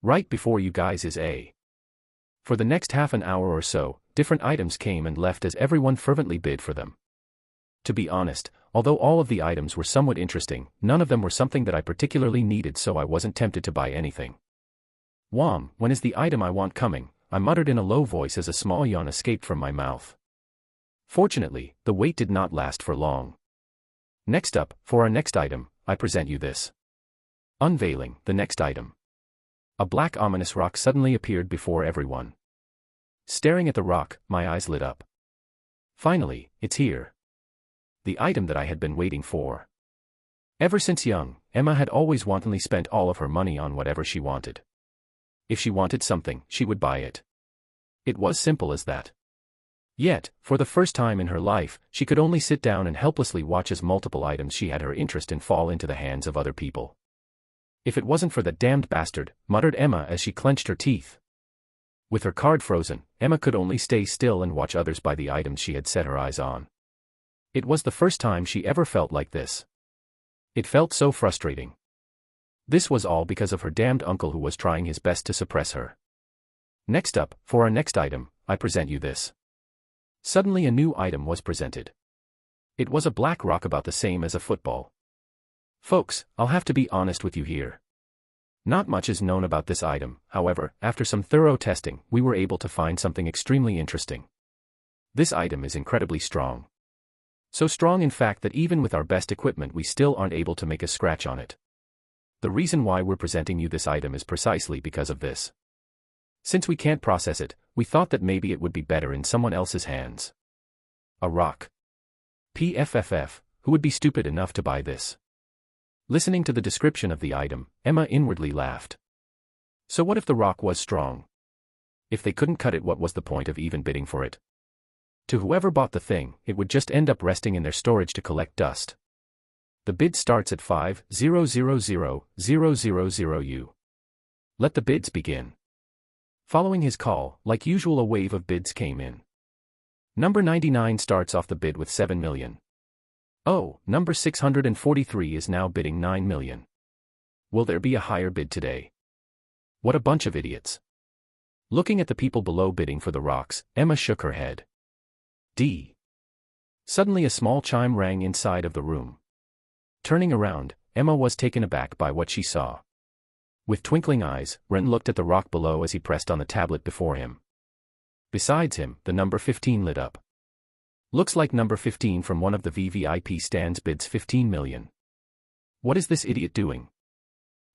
Right before you guys is A. For the next half an hour or so, different items came and left as everyone fervently bid for them. To be honest, although all of the items were somewhat interesting, none of them were something that I particularly needed, so I wasn't tempted to buy anything. Wham, when is the item I want coming? I muttered in a low voice as a small yawn escaped from my mouth. Fortunately, the wait did not last for long. Next up, for our next item, I present you this. Unveiling, the next item. A black ominous rock suddenly appeared before everyone. Staring at the rock, my eyes lit up. Finally, it's here. The item that I had been waiting for. Ever since young, Emma had always wantonly spent all of her money on whatever she wanted. If she wanted something, she would buy it. It was simple as that. Yet, for the first time in her life, she could only sit down and helplessly watch as multiple items she had her interest in fall into the hands of other people. If it wasn't for that damned bastard, muttered Emma as she clenched her teeth. With her card frozen, Emma could only stay still and watch others buy the items she had set her eyes on. It was the first time she ever felt like this. It felt so frustrating. This was all because of her damned uncle who was trying his best to suppress her. Next up, for our next item, I present you this. Suddenly a new item was presented. It was a black rock about the same as a football. Folks, I'll have to be honest with you here. Not much is known about this item, however, after some thorough testing, we were able to find something extremely interesting. This item is incredibly strong. So strong in fact that even with our best equipment we still aren't able to make a scratch on it. The reason why we're presenting you this item is precisely because of this. Since we can't process it, we thought that maybe it would be better in someone else's hands. A rock. PFFF, who would be stupid enough to buy this? Listening to the description of the item, Emma inwardly laughed. So what if the rock was strong? If they couldn't cut it, what was the point of even bidding for it? To whoever bought the thing, it would just end up resting in their storage to collect dust. The bid starts at 5,000,000U. Let the bids begin. Following his call, like usual, a wave of bids came in. Number 99 starts off the bid with 7 million. Oh, number 643 is now bidding 9 million. Will there be a higher bid today? What a bunch of idiots. Looking at the people below bidding for the rocks, Emma shook her head. D. Suddenly a small chime rang inside of the room. Turning around, Emma was taken aback by what she saw. With twinkling eyes, Ren looked at the rock below as he pressed on the tablet before him. Besides him, the number 15 lit up. Looks like number 15 from one of the VVIP stands bids 15 million. What is this idiot doing?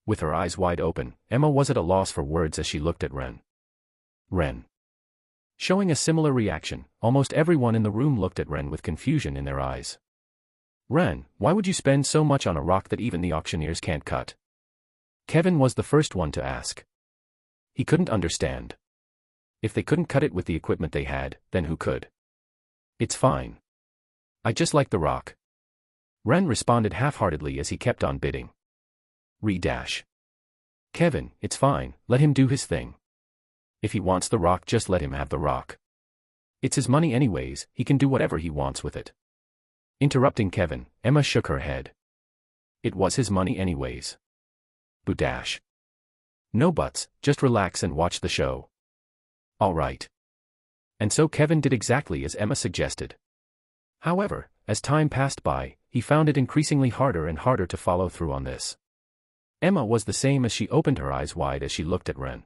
With her eyes wide open, Emma was at a loss for words as she looked at Ren. Ren. Showing a similar reaction, almost everyone in the room looked at Ren with confusion in their eyes. Ren, why would you spend so much on a rock that even the auctioneers can't cut? Kevin was the first one to ask. He couldn't understand. If they couldn't cut it with the equipment they had, then who could? It's fine. I just like the rock. Ren responded half-heartedly as he kept on bidding. Kevin, it's fine, let him do his thing. If he wants the rock, just let him have the rock. It's his money anyways, he can do whatever he wants with it. Interrupting Kevin, Emma shook her head. It was his money anyways. Budash. No buts, just relax and watch the show. All right. And so Kevin did exactly as Emma suggested. However, as time passed by, he found it increasingly harder and harder to follow through on this. Emma was the same as she opened her eyes wide as she looked at Ren.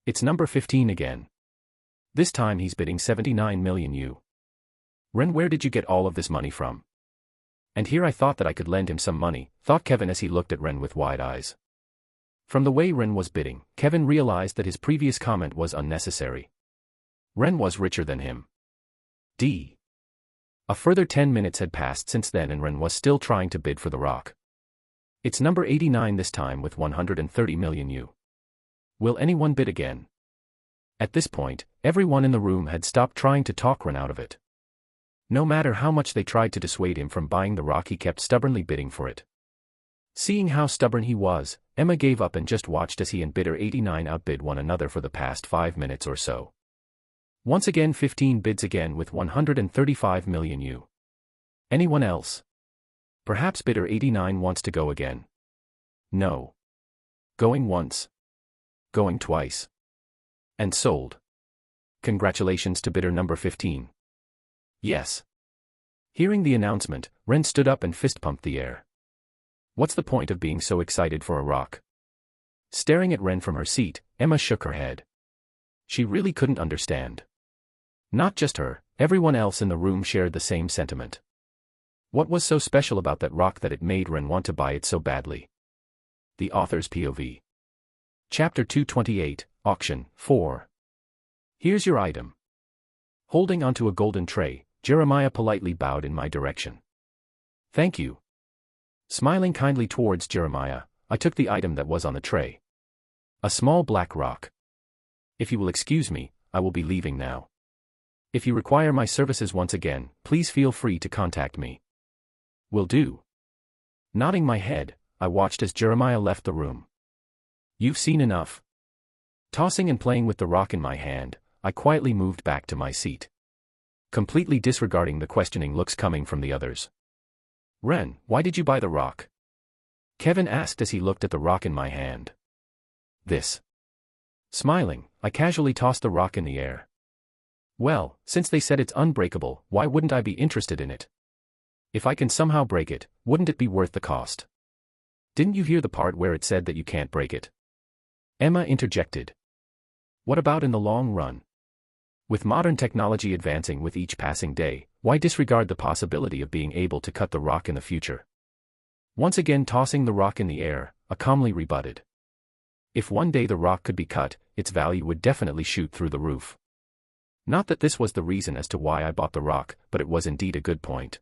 It's number 15 again. This time he's bidding 79 million U. Ren, where did you get all of this money from? And here I thought that I could lend him some money, thought Kevin as he looked at Ren with wide eyes. From the way Ren was bidding, Kevin realized that his previous comment was unnecessary. Ren was richer than him. A further 10 minutes had passed since then and Ren was still trying to bid for the rock. It's number 89 this time with 130 million U. Will anyone bid again? At this point, everyone in the room had stopped trying to talk Ren out of it. No matter how much they tried to dissuade him from buying the rock, he kept stubbornly bidding for it. Seeing how stubborn he was, Emma gave up and just watched as he and bidder 89 outbid one another for the past 5 minutes or so. Once again 15 bids again with 135 million U. Anyone else? Perhaps bidder 89 wants to go again. No. Going once. Going twice. And sold. Congratulations to bidder number 15. Yes. Hearing the announcement, Ren stood up and fist-pumped the air. What's the point of being so excited for a rock? Staring at Ren from her seat, Emma shook her head. She really couldn't understand. Not just her, everyone else in the room shared the same sentiment. What was so special about that rock that it made Ren want to buy it so badly? The author's POV. Chapter 228, Auction, 4. Here's your item. Holding onto a golden tray, Jeremiah politely bowed in my direction. Thank you. Smiling kindly towards Jeremiah, I took the item that was on the tray. A small black rock. If you will excuse me, I will be leaving now. If you require my services once again, please feel free to contact me. Will do. Nodding my head, I watched as Jeremiah left the room. You've seen enough. Tossing and playing with the rock in my hand, I quietly moved back to my seat. Completely disregarding the questioning looks coming from the others. Ren, why did you buy the rock? Kevin asked as he looked at the rock in my hand. This. Smiling, I casually tossed the rock in the air. Well, since they said it's unbreakable, why wouldn't I be interested in it? If I can somehow break it, wouldn't it be worth the cost? Didn't you hear the part where it said that you can't break it? Emma interjected. What about in the long run? With modern technology advancing with each passing day, why disregard the possibility of being able to cut the rock in the future? Once again tossing the rock in the air, I calmly rebutted. If one day the rock could be cut, its value would definitely shoot through the roof. Not that this was the reason as to why I bought the rock, but it was indeed a good point.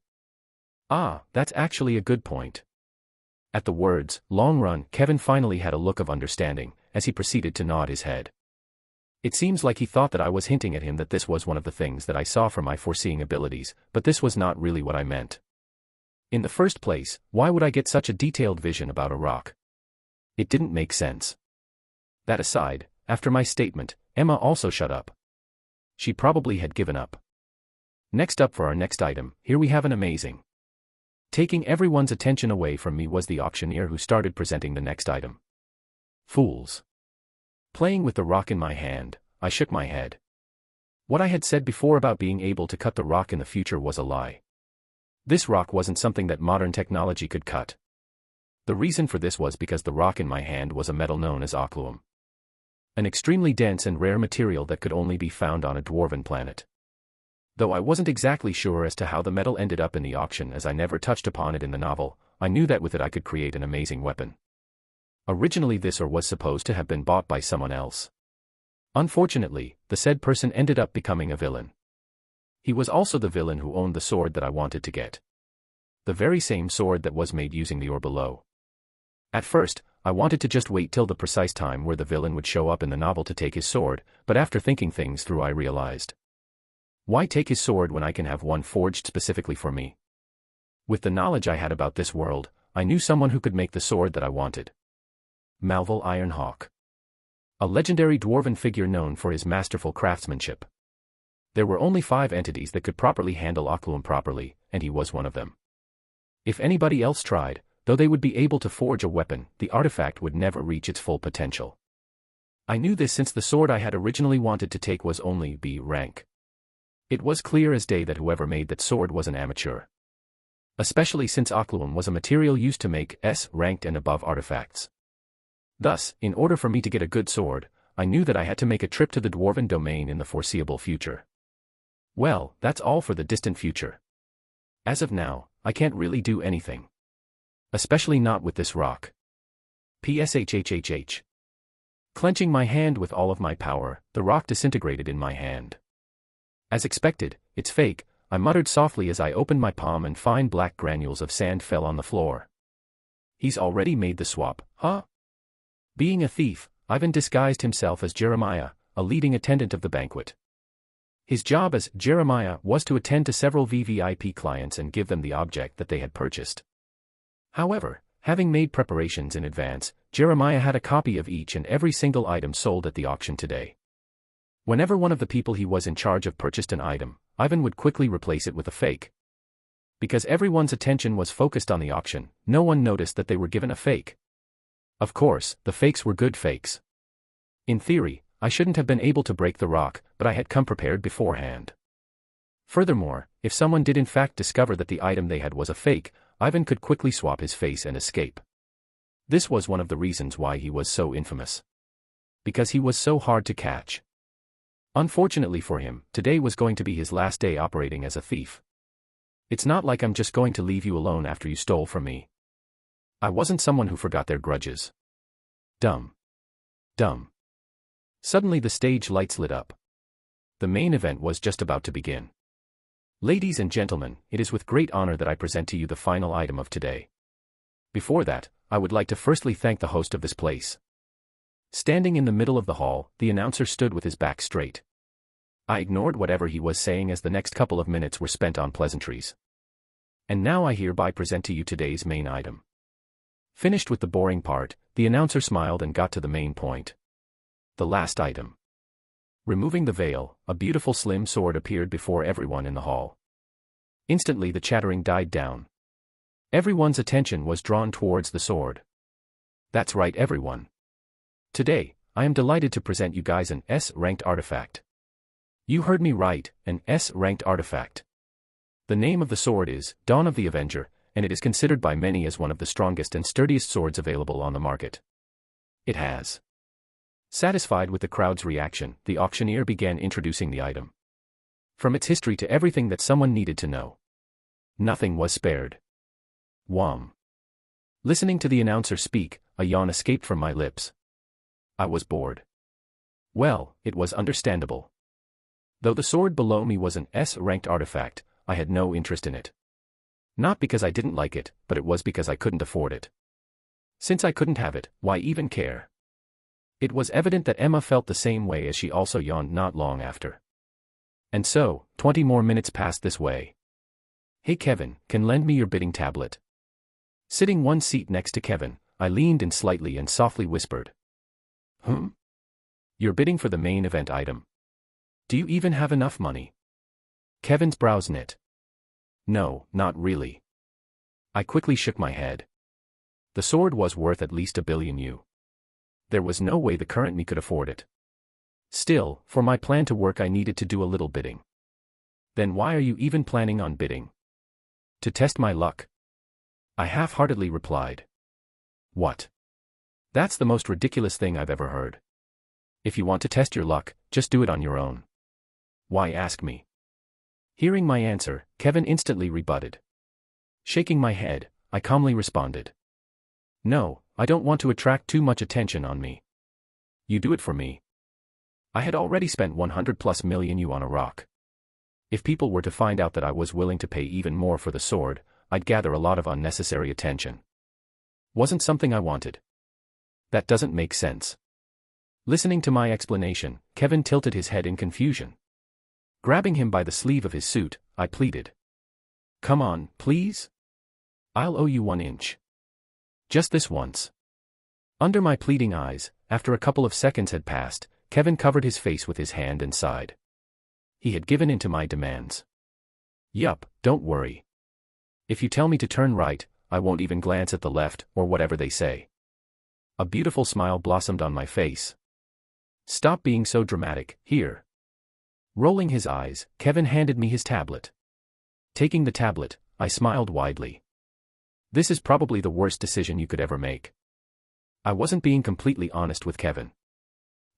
Ah, that's actually a good point. At the words, long run, Kevin finally had a look of understanding, as he proceeded to nod his head. It seems like he thought that I was hinting at him that this was one of the things that I saw from my foreseeing abilities, but this was not really what I meant. In the first place, why would I get such a detailed vision about a rock? It didn't make sense. That aside, after my statement, Emma also shut up. She probably had given up. Next up for our next item, here we have an amazing. Taking everyone's attention away from me was the auctioneer who started presenting the next item. Fools. Playing with the rock in my hand, I shook my head. What I had said before about being able to cut the rock in the future was a lie. This rock wasn't something that modern technology could cut. The reason for this was because the rock in my hand was a metal known as Ocluum. An extremely dense and rare material that could only be found on a dwarven planet. Though I wasn't exactly sure as to how the metal ended up in the auction as I never touched upon it in the novel, I knew that with it I could create an amazing weapon. Originally this ore was supposed to have been bought by someone else. Unfortunately, the said person ended up becoming a villain. He was also the villain who owned the sword that I wanted to get. The very same sword that was made using the ore below. At first, I wanted to just wait till the precise time where the villain would show up in the novel to take his sword, but after thinking things through I realized. Why take his sword when I can have one forged specifically for me? With the knowledge I had about this world, I knew someone who could make the sword that I wanted. Malval Ironhawk. A legendary dwarven figure known for his masterful craftsmanship. There were only 5 entities that could properly handle Ocluum properly, and he was one of them. If anybody else tried, though they would be able to forge a weapon, the artifact would never reach its full potential. I knew this since the sword I had originally wanted to take was only B rank. It was clear as day that whoever made that sword was an amateur. Especially since Ocluum was a material used to make S ranked and above artifacts. Thus, in order for me to get a good sword, I knew that I had to make a trip to the Dwarven domain in the foreseeable future. Well, that's all for the distant future. As of now, I can't really do anything. Especially not with this rock. PSHHHH. Clenching my hand with all of my power, the rock disintegrated in my hand. As expected, it's fake, I muttered softly as I opened my palm and fine black granules of sand fell on the floor. He's already made the swap, huh? Being a thief, Ivan disguised himself as Jeremiah, a leading attendant of the banquet. His job as Jeremiah was to attend to several VVIP clients and give them the object that they had purchased. However, having made preparations in advance, Jeremiah had a copy of each and every single item sold at the auction today. Whenever one of the people he was in charge of purchased an item, Ivan would quickly replace it with a fake. Because everyone's attention was focused on the auction, no one noticed that they were given a fake. Of course, the fakes were good fakes. In theory, I shouldn't have been able to break the rock, but I had come prepared beforehand. Furthermore, if someone did in fact discover that the item they had was a fake, Ivan could quickly swap his face and escape. This was one of the reasons why he was so infamous. Because he was so hard to catch. Unfortunately for him, today was going to be his last day operating as a thief. It's not like I'm just going to leave you alone after you stole from me. I wasn't someone who forgot their grudges. Dumb. Dumb. Suddenly the stage lights lit up. The main event was just about to begin. Ladies and gentlemen, it is with great honor that I present to you the final item of today. Before that, I would like to firstly thank the host of this place. Standing in the middle of the hall, the announcer stood with his back straight. I ignored whatever he was saying as the next couple of minutes were spent on pleasantries. And now I hereby present to you today's main item. Finished with the boring part, the announcer smiled and got to the main point. The last item. Removing the veil, a beautiful slim sword appeared before everyone in the hall. Instantly the chattering died down. Everyone's attention was drawn towards the sword. That's right, everyone. Today, I am delighted to present you guys an S-ranked artifact. You heard me right, an S-ranked artifact. The name of the sword is Dawn of the Avenger, and it is considered by many as one of the strongest and sturdiest swords available on the market. It has. Satisfied with the crowd's reaction, the auctioneer began introducing the item. From its history to everything that someone needed to know. Nothing was spared. Wham. Listening to the announcer speak, a yawn escaped from my lips. I was bored. Well, it was understandable. Though the sword below me was an S-ranked artifact, I had no interest in it. Not because I didn't like it, but it was because I couldn't afford it. Since I couldn't have it, why even care? It was evident that Emma felt the same way as she also yawned not long after. And so, 20 more minutes passed this way. Hey Kevin, can lend me your bidding tablet? Sitting one seat next to Kevin, I leaned in slightly and softly whispered. You're bidding for the main event item. Do you even have enough money? Kevin's brows knit. No, not really. I quickly shook my head. The sword was worth at least $1 billion. There was no way the current me could afford it. Still, for my plan to work I needed to do a little bidding. Then why are you even planning on bidding? To test my luck. I half-heartedly replied. What? That's the most ridiculous thing I've ever heard. If you want to test your luck, just do it on your own. Why ask me? Hearing my answer, Kevin instantly rebutted. Shaking my head, I calmly responded. No, I don't want to attract too much attention on me. You do it for me. I had already spent 100+ million you on a rock. If people were to find out that I was willing to pay even more for the sword, I'd gather a lot of unnecessary attention. Wasn't something I wanted. That doesn't make sense. Listening to my explanation, Kevin tilted his head in confusion. Grabbing him by the sleeve of his suit, I pleaded. Come on, please? I'll owe you 1 inch. Just this once. Under my pleading eyes, after a couple of seconds had passed, Kevin covered his face with his hand and sighed. He had given in to my demands. Yup, don't worry. If you tell me to turn right, I won't even glance at the left, or whatever they say. A beautiful smile blossomed on my face. Stop being so dramatic, here. Rolling his eyes, Kevin handed me his tablet. Taking the tablet, I smiled widely. This is probably the worst decision you could ever make. I wasn't being completely honest with Kevin.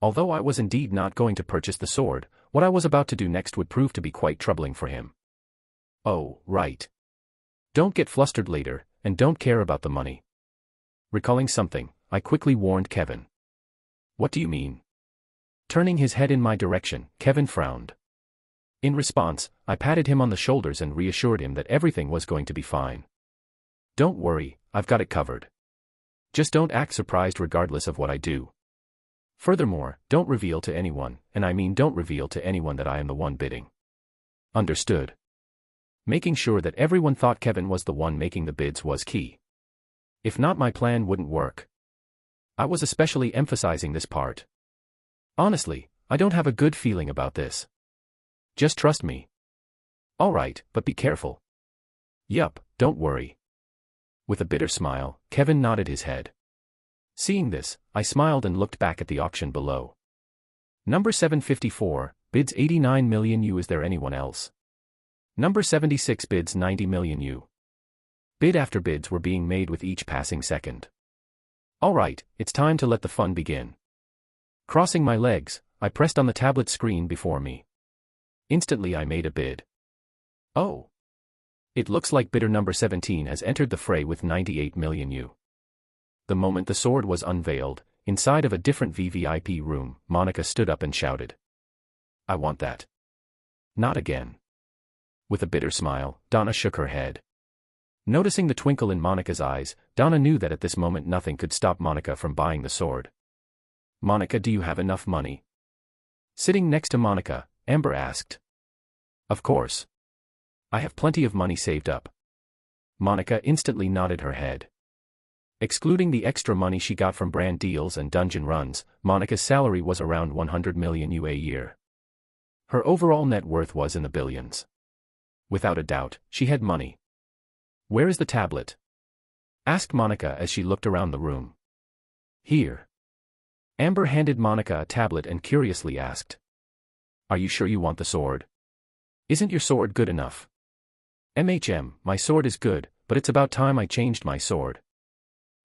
Although I was indeed not going to purchase the sword, what I was about to do next would prove to be quite troubling for him. Oh, right. Don't get flustered later, and don't care about the money. Recalling something, I quickly warned Kevin. What do you mean? Turning his head in my direction, Kevin frowned. In response, I patted him on the shoulders and reassured him that everything was going to be fine. Don't worry, I've got it covered. Just don't act surprised regardless of what I do. Furthermore, don't reveal to anyone, and I mean don't reveal to anyone that I am the one bidding. Understood. Making sure that everyone thought Kevin was the one making the bids was key. If not, my plan wouldn't work. I was especially emphasizing this part. Honestly, I don't have a good feeling about this. Just trust me. Alright, but be careful. Yup, don't worry. With a bitter smile, Kevin nodded his head. Seeing this, I smiled and looked back at the auction below. Number 754, bids 89 million U. Is there anyone else? Number 76 bids 90 million U. Bid after bids were being made with each passing second. Alright, it's time to let the fun begin. Crossing my legs, I pressed on the tablet screen before me. Instantly I made a bid. Oh. It looks like bidder number 17 has entered the fray with 98 million U. The moment the sword was unveiled, inside of a different VVIP room, Monica stood up and shouted. I want that. Not again. With a bitter smile, Donna shook her head. Noticing the twinkle in Monica's eyes, Donna knew that at this moment nothing could stop Monica from buying the sword. Monica, do you have enough money? Sitting next to Monica, Amber asked. Of course. I have plenty of money saved up. Monica instantly nodded her head. Excluding the extra money she got from brand deals and dungeon runs, Monica's salary was around 100 million UA a year. Her overall net worth was in the billions. Without a doubt, she had money. Where is the tablet? Asked Monica as she looked around the room. Here. Amber handed Monica a tablet and curiously asked. Are you sure you want the sword? Isn't your sword good enough? My sword is good, but it's about time I changed my sword.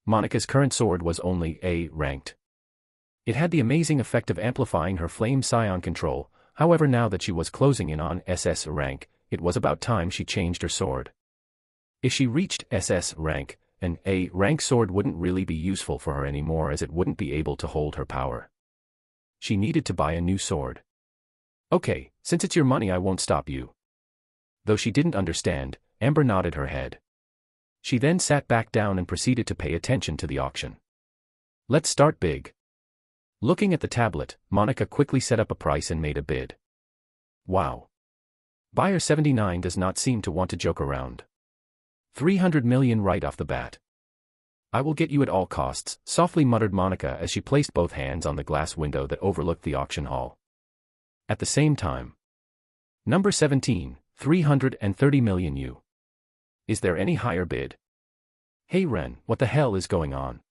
Monica's current sword was only A ranked. It had the amazing effect of amplifying her flame scion control, however now that she was closing in on SS rank, it was about time she changed her sword. If she reached SS rank, an A rank sword wouldn't really be useful for her anymore as it wouldn't be able to hold her power. She needed to buy a new sword. Okay, since it's your money I won't stop you. Though she didn't understand, Amber nodded her head. She then sat back down and proceeded to pay attention to the auction. Let's start big. Looking at the tablet, Monica quickly set up a price and made a bid. Wow. Buyer 79 does not seem to want to joke around. 300 million right off the bat. I will get you at all costs, softly muttered Monica as she placed both hands on the glass window that overlooked the auction hall. At the same time. Number 17, 330 million U. Is there any higher bid? Hey Ren, what the hell is going on?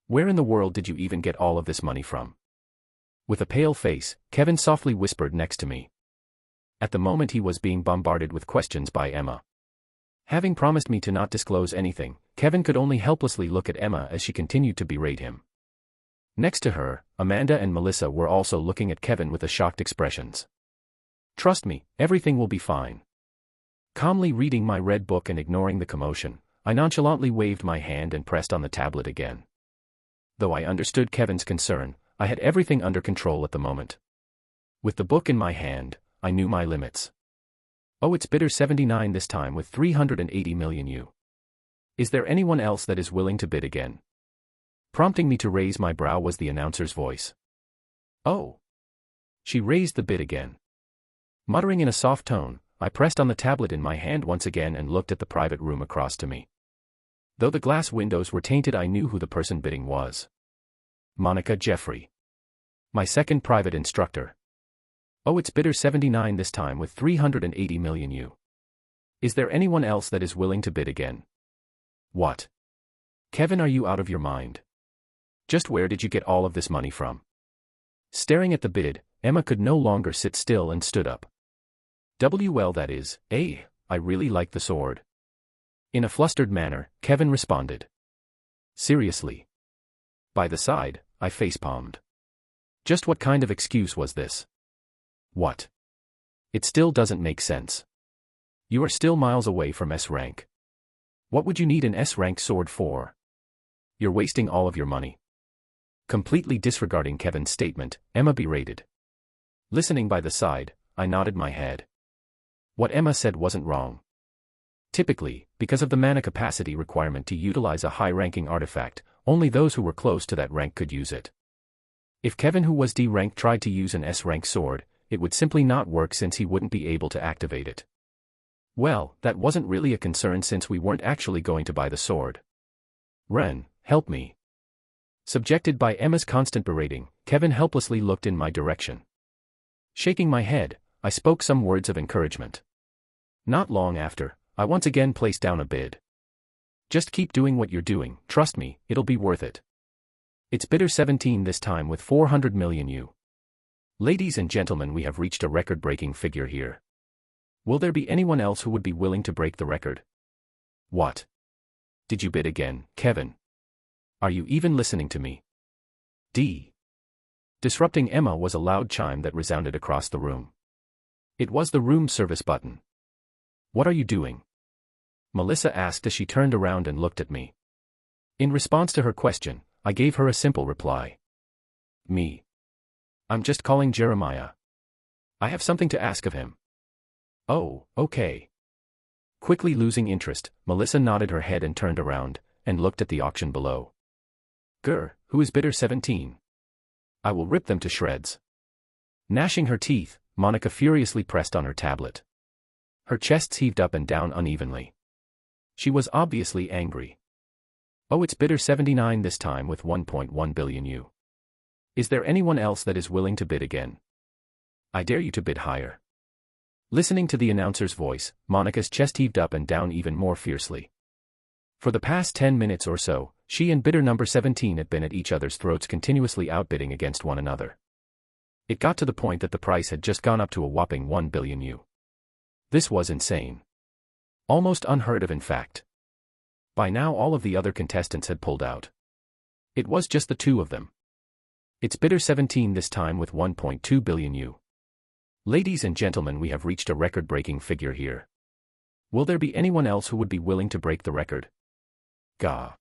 Where in the world did you even get all of this money from? With a pale face, Kevin softly whispered next to me. At the moment he was being bombarded with questions by Emma. Having promised me to not disclose anything, Kevin could only helplessly look at Emma as she continued to berate him. Next to her, Amanda and Melissa were also looking at Kevin with shocked expressions. Trust me, everything will be fine. Calmly reading my red book and ignoring the commotion, I nonchalantly waved my hand and pressed on the tablet again. Though I understood Kevin's concern, I had everything under control at the moment. With the book in my hand, I knew my limits. Oh, it's bidder 79 this time with 380 million U. Is there anyone else that is willing to bid again? Prompting me to raise my brow was the announcer's voice. Oh. She raised the bid again. Muttering in a soft tone, I pressed on the tablet in my hand once again and looked at the private room across to me. Though the glass windows were tainted, I knew who the person bidding was. Monica Jeffrey. My second private instructor. Oh, it's bidder 79 this time with 380 million U. Is there anyone else that is willing to bid again? What? Kevin, are you out of your mind? Just where did you get all of this money from? Staring at the bid, Emma could no longer sit still and stood up. Well, that is, I really like the sword. In a flustered manner, Kevin responded. Seriously? By the side, I facepalmed. Just what kind of excuse was this? What? It still doesn't make sense. You are still miles away from S rank. What would you need an S rank sword for? You're wasting all of your money. Completely disregarding Kevin's statement, Emma berated. Listening by the side, I nodded my head. What Emma said wasn't wrong. Typically, because of the mana capacity requirement to utilize a high-ranking artifact, only those who were close to that rank could use it. If Kevin, who was D rank, tried to use an S rank sword, it would simply not work since he wouldn't be able to activate it. Well, that wasn't really a concern since we weren't actually going to buy the sword. Ren, help me. Subjected by Emma's constant berating, Kevin helplessly looked in my direction. Shaking my head, I spoke some words of encouragement. Not long after, I once again placed down a bid. Just keep doing what you're doing, trust me, it'll be worth it. It's bidder 17 this time with 400 million U. Ladies and gentlemen, we have reached a record-breaking figure here. Will there be anyone else who would be willing to break the record? What? Did you bid again, Kevin? Are you even listening to me? D. Disrupting Emma was a loud chime that resounded across the room. It was the room service button. What are you doing? Melissa asked as she turned around and looked at me. In response to her question, I gave her a simple reply. Me. I'm just calling Jeremiah. I have something to ask of him. Oh, okay. Quickly losing interest, Melissa nodded her head and turned around, and looked at the auction below. Grr, who is bidder 17? I will rip them to shreds. Gnashing her teeth, Monica furiously pressed on her tablet. Her chests heaved up and down unevenly. She was obviously angry. Oh, it's bidder 79 this time with 1.1 billion U. Is there anyone else that is willing to bid again? I dare you to bid higher. Listening to the announcer's voice, Monica's chest heaved up and down even more fiercely. For the past 10 minutes or so, she and bidder number 17 had been at each other's throats, continuously outbidding against one another. It got to the point that the price had just gone up to a whopping 1 billion U. This was insane. Almost unheard of, in fact. By now all of the other contestants had pulled out. It was just the two of them. It's bidder 17 this time with 1.2 billion U. Ladies and gentlemen, we have reached a record-breaking figure here. Will there be anyone else who would be willing to break the record? Gah.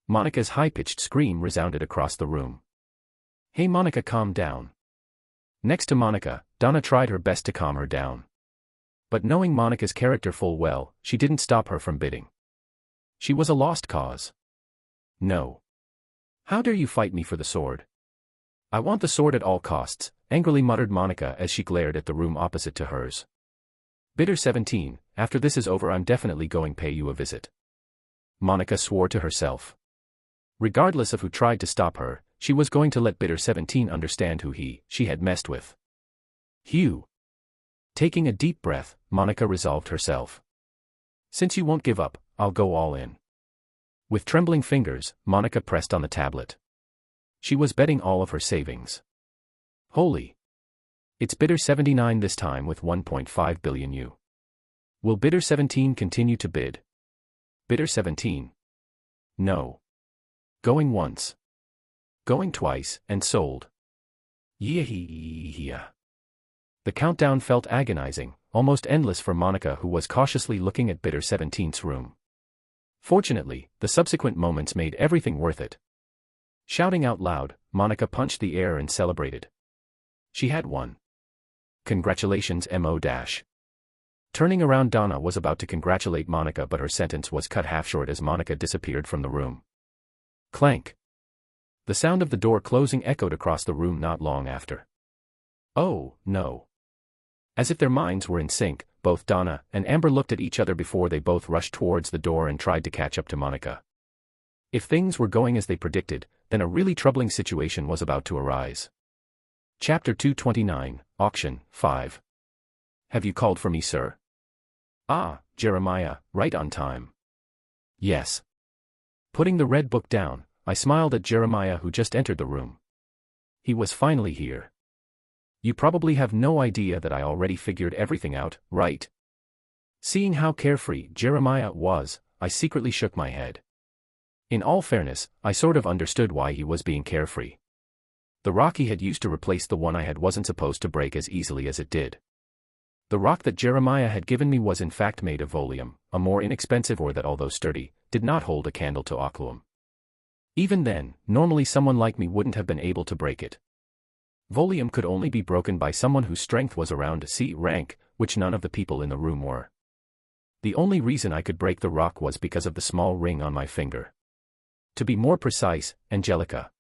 Monica's high-pitched scream resounded across the room. Hey Monica, calm down. Next to Monica, Donna tried her best to calm her down. But knowing Monica's character full well, she didn't stop her from bidding. She was a lost cause. No. How dare you fight me for the sword? I want the sword at all costs, angrily muttered Monica as she glared at the room opposite to hers. Bidder 17, after this is over I'm definitely going to pay you a visit. Monica swore to herself. Regardless of who tried to stop her, she was going to let bidder 17 understand who she had messed with. Hugh. Taking a deep breath, Monica resolved herself. Since you won't give up, I'll go all in. With trembling fingers, Monica pressed on the tablet. She was betting all of her savings. Holy. It's bidder 79 this time with 1.5 billion U. Will bidder 17 continue to bid? Bidder 17. No. Going once. Going twice, and sold. Yeah. The countdown felt agonizing, almost endless for Monica, who was cautiously looking at bidder 17's room. Fortunately, the subsequent moments made everything worth it. Shouting out loud, Monica punched the air and celebrated. She had won. Congratulations, Mo-. Turning around, Donna was about to congratulate Monica, but her sentence was cut half short as Monica disappeared from the room. Clank. The sound of the door closing echoed across the room not long after. Oh, no. As if their minds were in sync, both Donna and Amber looked at each other before they both rushed towards the door and tried to catch up to Monica. If things were going as they predicted, then a really troubling situation was about to arise. Chapter 229, Auction, 5. Have you called for me, sir? Ah, Jeremiah, right on time. Yes. Putting the red book down, I smiled at Jeremiah, who just entered the room. He was finally here. You probably have no idea that I already figured everything out, right? Seeing how carefree Jeremiah was, I secretly shook my head. In all fairness, I sort of understood why he was being carefree. The rock he had used to replace the one I had wasn't supposed to break as easily as it did. The rock that Jeremiah had given me was in fact made of volium, a more inexpensive ore that, although sturdy, did not hold a candle to Occluum. Even then, normally someone like me wouldn't have been able to break it. Volium could only be broken by someone whose strength was around C rank, which none of the people in the room were. The only reason I could break the rock was because of the small ring on my finger. To be more precise, Angelica.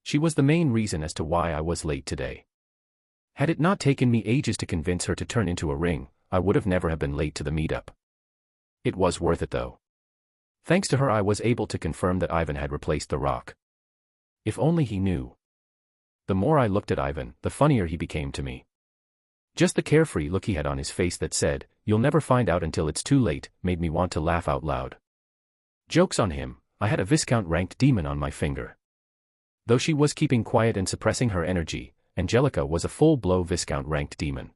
She was the main reason as to why I was late today. Had it not taken me ages to convince her to turn into a ring, I would have never have been late to the meetup. It was worth it though. Thanks to her I was able to confirm that Ivan had replaced the rock. If only he knew. The more I looked at Ivan, the funnier he became to me. Just the carefree look he had on his face that said, "You'll never find out until it's too late," made me want to laugh out loud. Joke's on him, I had a Viscount-ranked demon on my finger. Though she was keeping quiet and suppressing her energy, Angelica was a full-blow Viscount-ranked demon.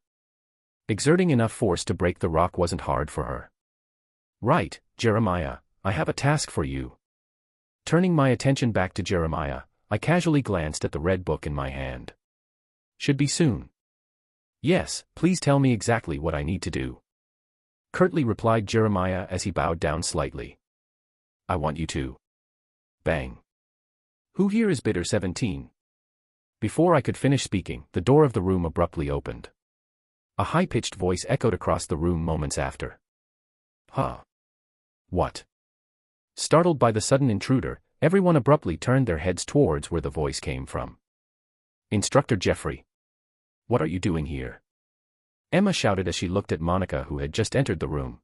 Exerting enough force to break the rock wasn't hard for her. "Right, Jeremiah, I have a task for you." Turning my attention back to Jeremiah, I casually glanced at the red book in my hand. "Should be soon." "Yes, please tell me exactly what I need to do," curtly replied Jeremiah as he bowed down slightly. "I want you to." Bang. "Who here is Bitter 17? Before I could finish speaking, the door of the room abruptly opened. A high-pitched voice echoed across the room moments after. "Huh? What?" Startled by the sudden intruder, everyone abruptly turned their heads towards where the voice came from. "Instructor Jeffrey. What are you doing here?" Emma shouted as she looked at Monica, who had just entered the room.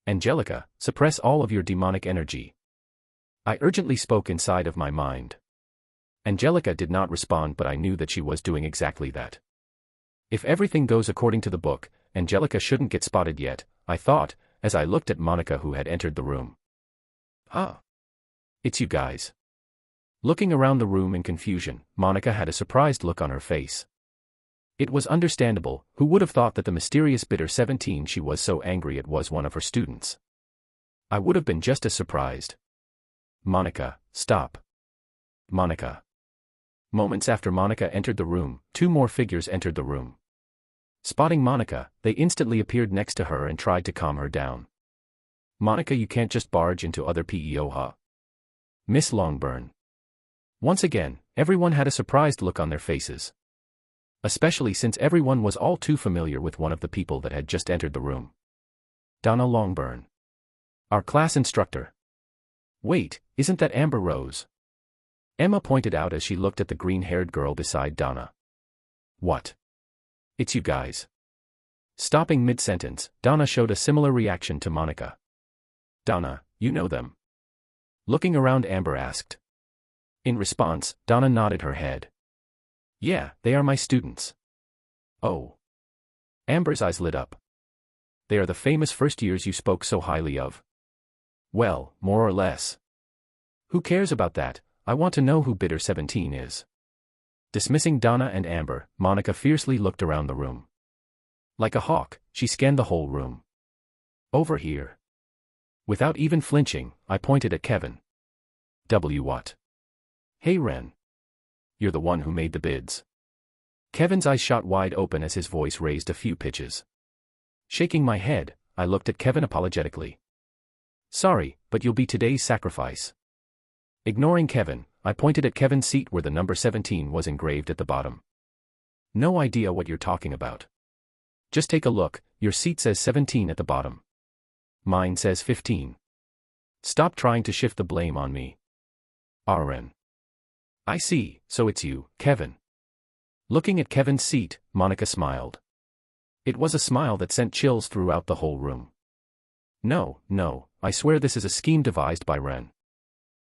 "Angelica, suppress all of your demonic energy," I urgently spoke inside of my mind. Angelica did not respond, but I knew that she was doing exactly that. If everything goes according to the book, Angelica shouldn't get spotted yet, I thought, as I looked at Monica, who had entered the room. "Ah. It's you guys." Looking around the room in confusion, Monica had a surprised look on her face. It was understandable. Who would have thought that the mysterious Bitter 17 she was so angry at was one of her students? I would have been just as surprised. "Monica, stop." "Monica." Moments after Monica entered the room, two more figures entered the room. Spotting Monica, they instantly appeared next to her and tried to calm her down. "Monica, you can't just barge into other PEO, huh? Miss Longburn." Once again, everyone had a surprised look on their faces. Especially since everyone was all too familiar with one of the people that had just entered the room. Donna Longburn. Our class instructor. "Wait, isn't that Amber Rose?" Emma pointed out as she looked at the green-haired girl beside Donna. "What? It's you guys." Stopping mid-sentence, Donna showed a similar reaction to Monica. "Donna, you know them?" Looking around, Amber asked. In response, Donna nodded her head. "Yeah, they are my students." "Oh." Amber's eyes lit up. "They are the famous first years you spoke so highly of." "Well, more or less." "Who cares about that? I want to know who Bitter 17 is." Dismissing Donna and Amber, Monica fiercely looked around the room. Like a hawk, she scanned the whole room. "Over here." Without even flinching, I pointed at Kevin. What? "Hey Ren. You're the one who made the bids." Kevin's eyes shot wide open as his voice raised a few pitches. Shaking my head, I looked at Kevin apologetically. "Sorry, but you'll be today's sacrifice." Ignoring Kevin, I pointed at Kevin's seat where the number 17 was engraved at the bottom. "No idea what you're talking about. Just take a look, your seat says 17 at the bottom. Mine says 15. Stop trying to shift the blame on me." "Ren. I see, so it's you, Kevin." Looking at Kevin's seat, Monica smiled. It was a smile that sent chills throughout the whole room. No, I swear this is a scheme devised by Ren."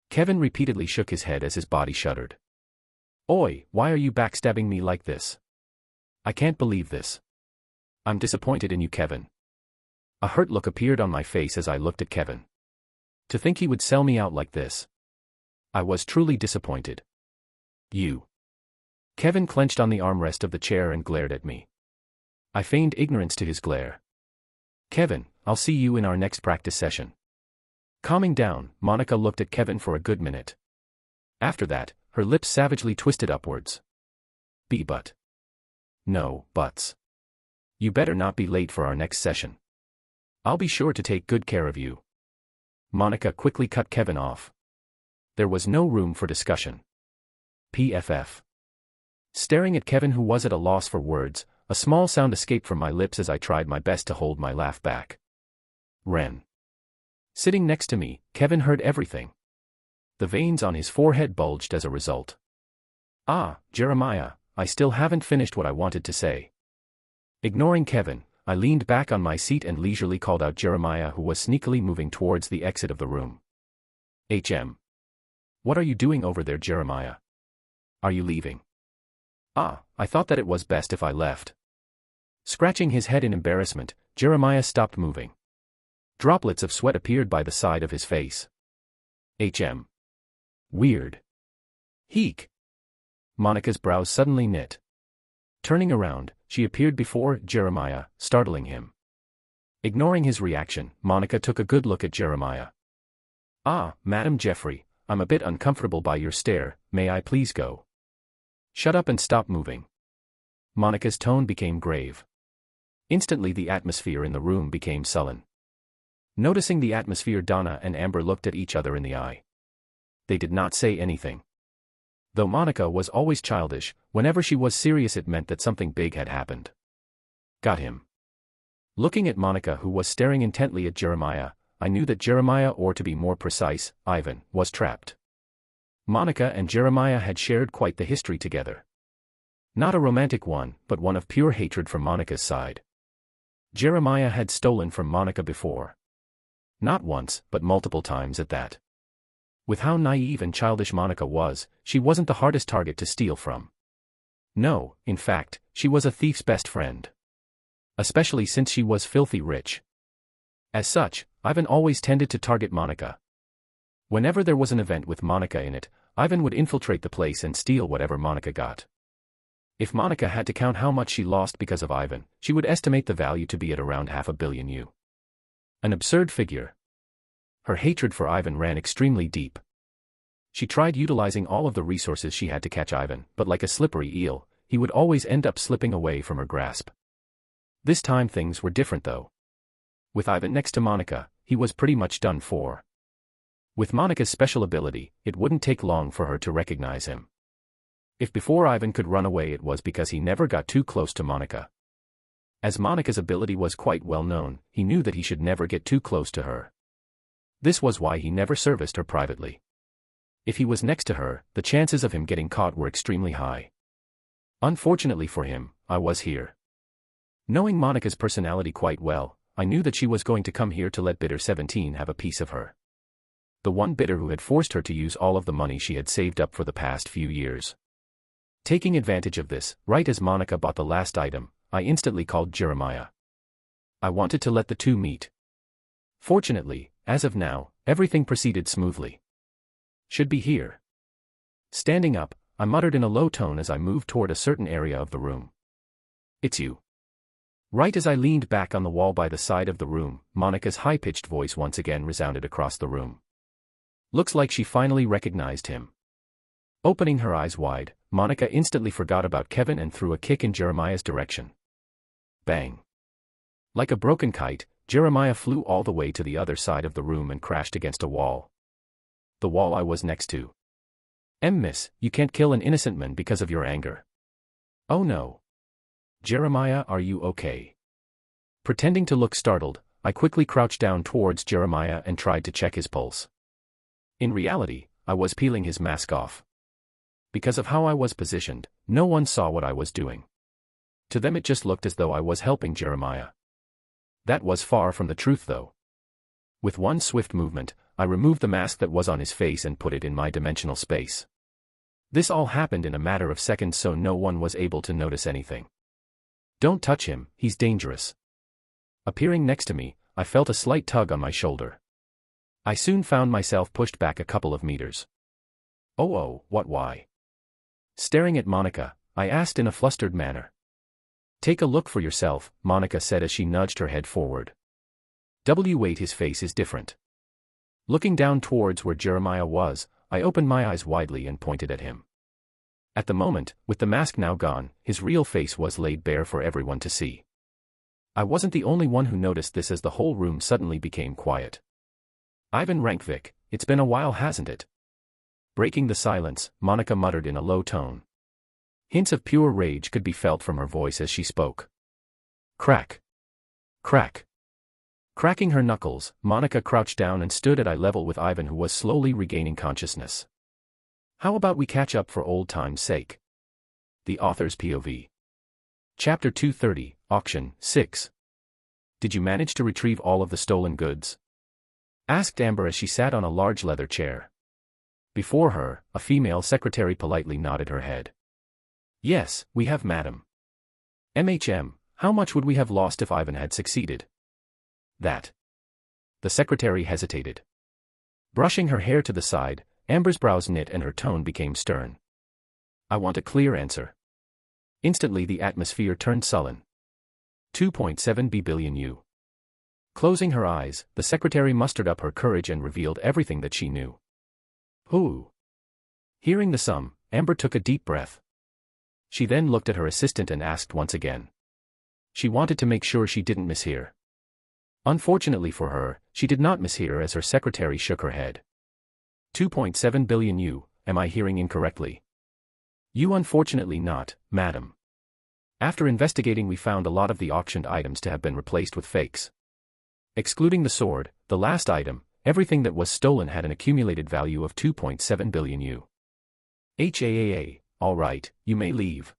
Kevin repeatedly shook his head as his body shuddered. "Oi, why are you backstabbing me like this? I can't believe this. I'm disappointed in you, Kevin." A hurt look appeared on my face as I looked at Kevin. To think he would sell me out like this. I was truly disappointed. "You." Kevin clenched on the armrest of the chair and glared at me. I feigned ignorance to his glare. "Kevin, I'll see you in our next practice session." Calming down, Monica looked at Kevin for a good minute. After that, her lips savagely twisted upwards. But. No buts. You better not be late for our next session. I'll be sure to take good care of you. Monica quickly cut Kevin off. There was no room for discussion. PFF. Staring at Kevin, who was at a loss for words, a small sound escaped from my lips as I tried my best to hold my laugh back. Ren. Sitting next to me, Kevin heard everything. The veins on his forehead bulged as a result. Ah, Jeremiah, I still haven't finished what I wanted to say. Ignoring Kevin, I leaned back on my seat and leisurely called out Jeremiah, who was sneakily moving towards the exit of the room. What are you doing over there, Jeremiah? Are you leaving? Ah, I thought that it was best if I left. Scratching his head in embarrassment, Jeremiah stopped moving. Droplets of sweat appeared by the side of his face. Weird. Heek. Monica's brows suddenly knit. Turning around, she appeared before Jeremiah, startling him. Ignoring his reaction, Monica took a good look at Jeremiah. Ah, Madam Jeffrey, I'm a bit uncomfortable by your stare, may I please go? Shut up and stop moving. Monica's tone became grave. Instantly the atmosphere in the room became sullen. Noticing the atmosphere, Donna and Amber looked at each other in the eye. They did not say anything. Though Monica was always childish, whenever she was serious it meant that something big had happened. Got him. Looking at Monica, who was staring intently at Jeremiah, I knew that Jeremiah, or to be more precise, Ivan, was trapped. Monica and Jeremiah had shared quite the history together. Not a romantic one, but one of pure hatred from Monica's side. Jeremiah had stolen from Monica before. Not once, but multiple times at that. With how naive and childish Monica was, she wasn't the hardest target to steal from. No, in fact, she was a thief's best friend. Especially since she was filthy rich. As such, Ivan always tended to target Monica. Whenever there was an event with Monica in it, Ivan would infiltrate the place and steal whatever Monica got. If Monica had to count how much she lost because of Ivan, she would estimate the value to be at around $500 million. An absurd figure. Her hatred for Ivan ran extremely deep. She tried utilizing all of the resources she had to catch Ivan, but like a slippery eel, he would always end up slipping away from her grasp. This time things were different though. With Ivan next to Monica, he was pretty much done for. With Monica's special ability, it wouldn't take long for her to recognize him. If before Ivan could run away, it was because he never got too close to Monica. As Monica's ability was quite well known, he knew that he should never get too close to her. This was why he never serviced her privately. If he was next to her, the chances of him getting caught were extremely high. Unfortunately for him, I was here. Knowing Monica's personality quite well, I knew that she was going to come here to let Bidder 17 have a piece of her. The one bidder who had forced her to use all of the money she had saved up for the past few years. Taking advantage of this, right as Monica bought the last item, I instantly called Jeremiah. I wanted to let the two meet. Fortunately, as of now, everything proceeded smoothly. Should be here. Standing up, I muttered in a low tone as I moved toward a certain area of the room. It's you. Right as I leaned back on the wall by the side of the room, Monica's high-pitched voice once again resounded across the room. Looks like she finally recognized him. Opening her eyes wide, Monica instantly forgot about Kevin and threw a kick in Jeremiah's direction. Bang. Like a broken kite, Jeremiah flew all the way to the other side of the room and crashed against a wall. The wall I was next to. Miss, you can't kill an innocent man because of your anger. Oh no. Jeremiah, are you okay? Pretending to look startled, I quickly crouched down towards Jeremiah and tried to check his pulse. In reality, I was peeling his mask off. Because of how I was positioned, no one saw what I was doing. To them it just looked as though I was helping Jeremiah. That was far from the truth though. With one swift movement, I removed the mask that was on his face and put it in my dimensional space. This all happened in a matter of seconds, so no one was able to notice anything. Don't touch him, he's dangerous. Appearing next to me, I felt a slight tug on my shoulder. I soon found myself pushed back a couple of meters. Oh, what, why? Staring at Monica, I asked in a flustered manner. Take a look for yourself, Monica said as she nudged her head forward. Wait, his face is different. Looking down towards where Jeremiah was, I opened my eyes widely and pointed at him. At the moment, with the mask now gone, his real face was laid bare for everyone to see. I wasn't the only one who noticed this as the whole room suddenly became quiet. Ivan Rankvik, it's been a while, hasn't it? Breaking the silence, Monica muttered in a low tone. Hints of pure rage could be felt from her voice as she spoke. Crack. Crack. Cracking her knuckles, Monica crouched down and stood at eye level with Ivan, who was slowly regaining consciousness. How about we catch up for old time's sake? The author's POV. Chapter 230, Auction, 6. Did you manage to retrieve all of the stolen goods? Asked Amber as she sat on a large leather chair. Before her, a female secretary politely nodded her head. Yes, we have, madam. How much would we have lost if Ivan had succeeded? That. The secretary hesitated. Brushing her hair to the side, Amber's brows knit and her tone became stern. I want a clear answer. Instantly the atmosphere turned sullen. 2.7 billion U. Closing her eyes, the secretary mustered up her courage and revealed everything that she knew. Who? Hearing the sum, Amber took a deep breath. She then looked at her assistant and asked once again. She wanted to make sure she didn't mishear. Unfortunately for her, she did not mishear as her secretary shook her head. 2.7 billion U, am I hearing incorrectly? You unfortunately not, madam. After investigating, we found a lot of the auctioned items to have been replaced with fakes. Excluding the sword, the last item, everything that was stolen had an accumulated value of 2.7 billion U. All right, you may leave.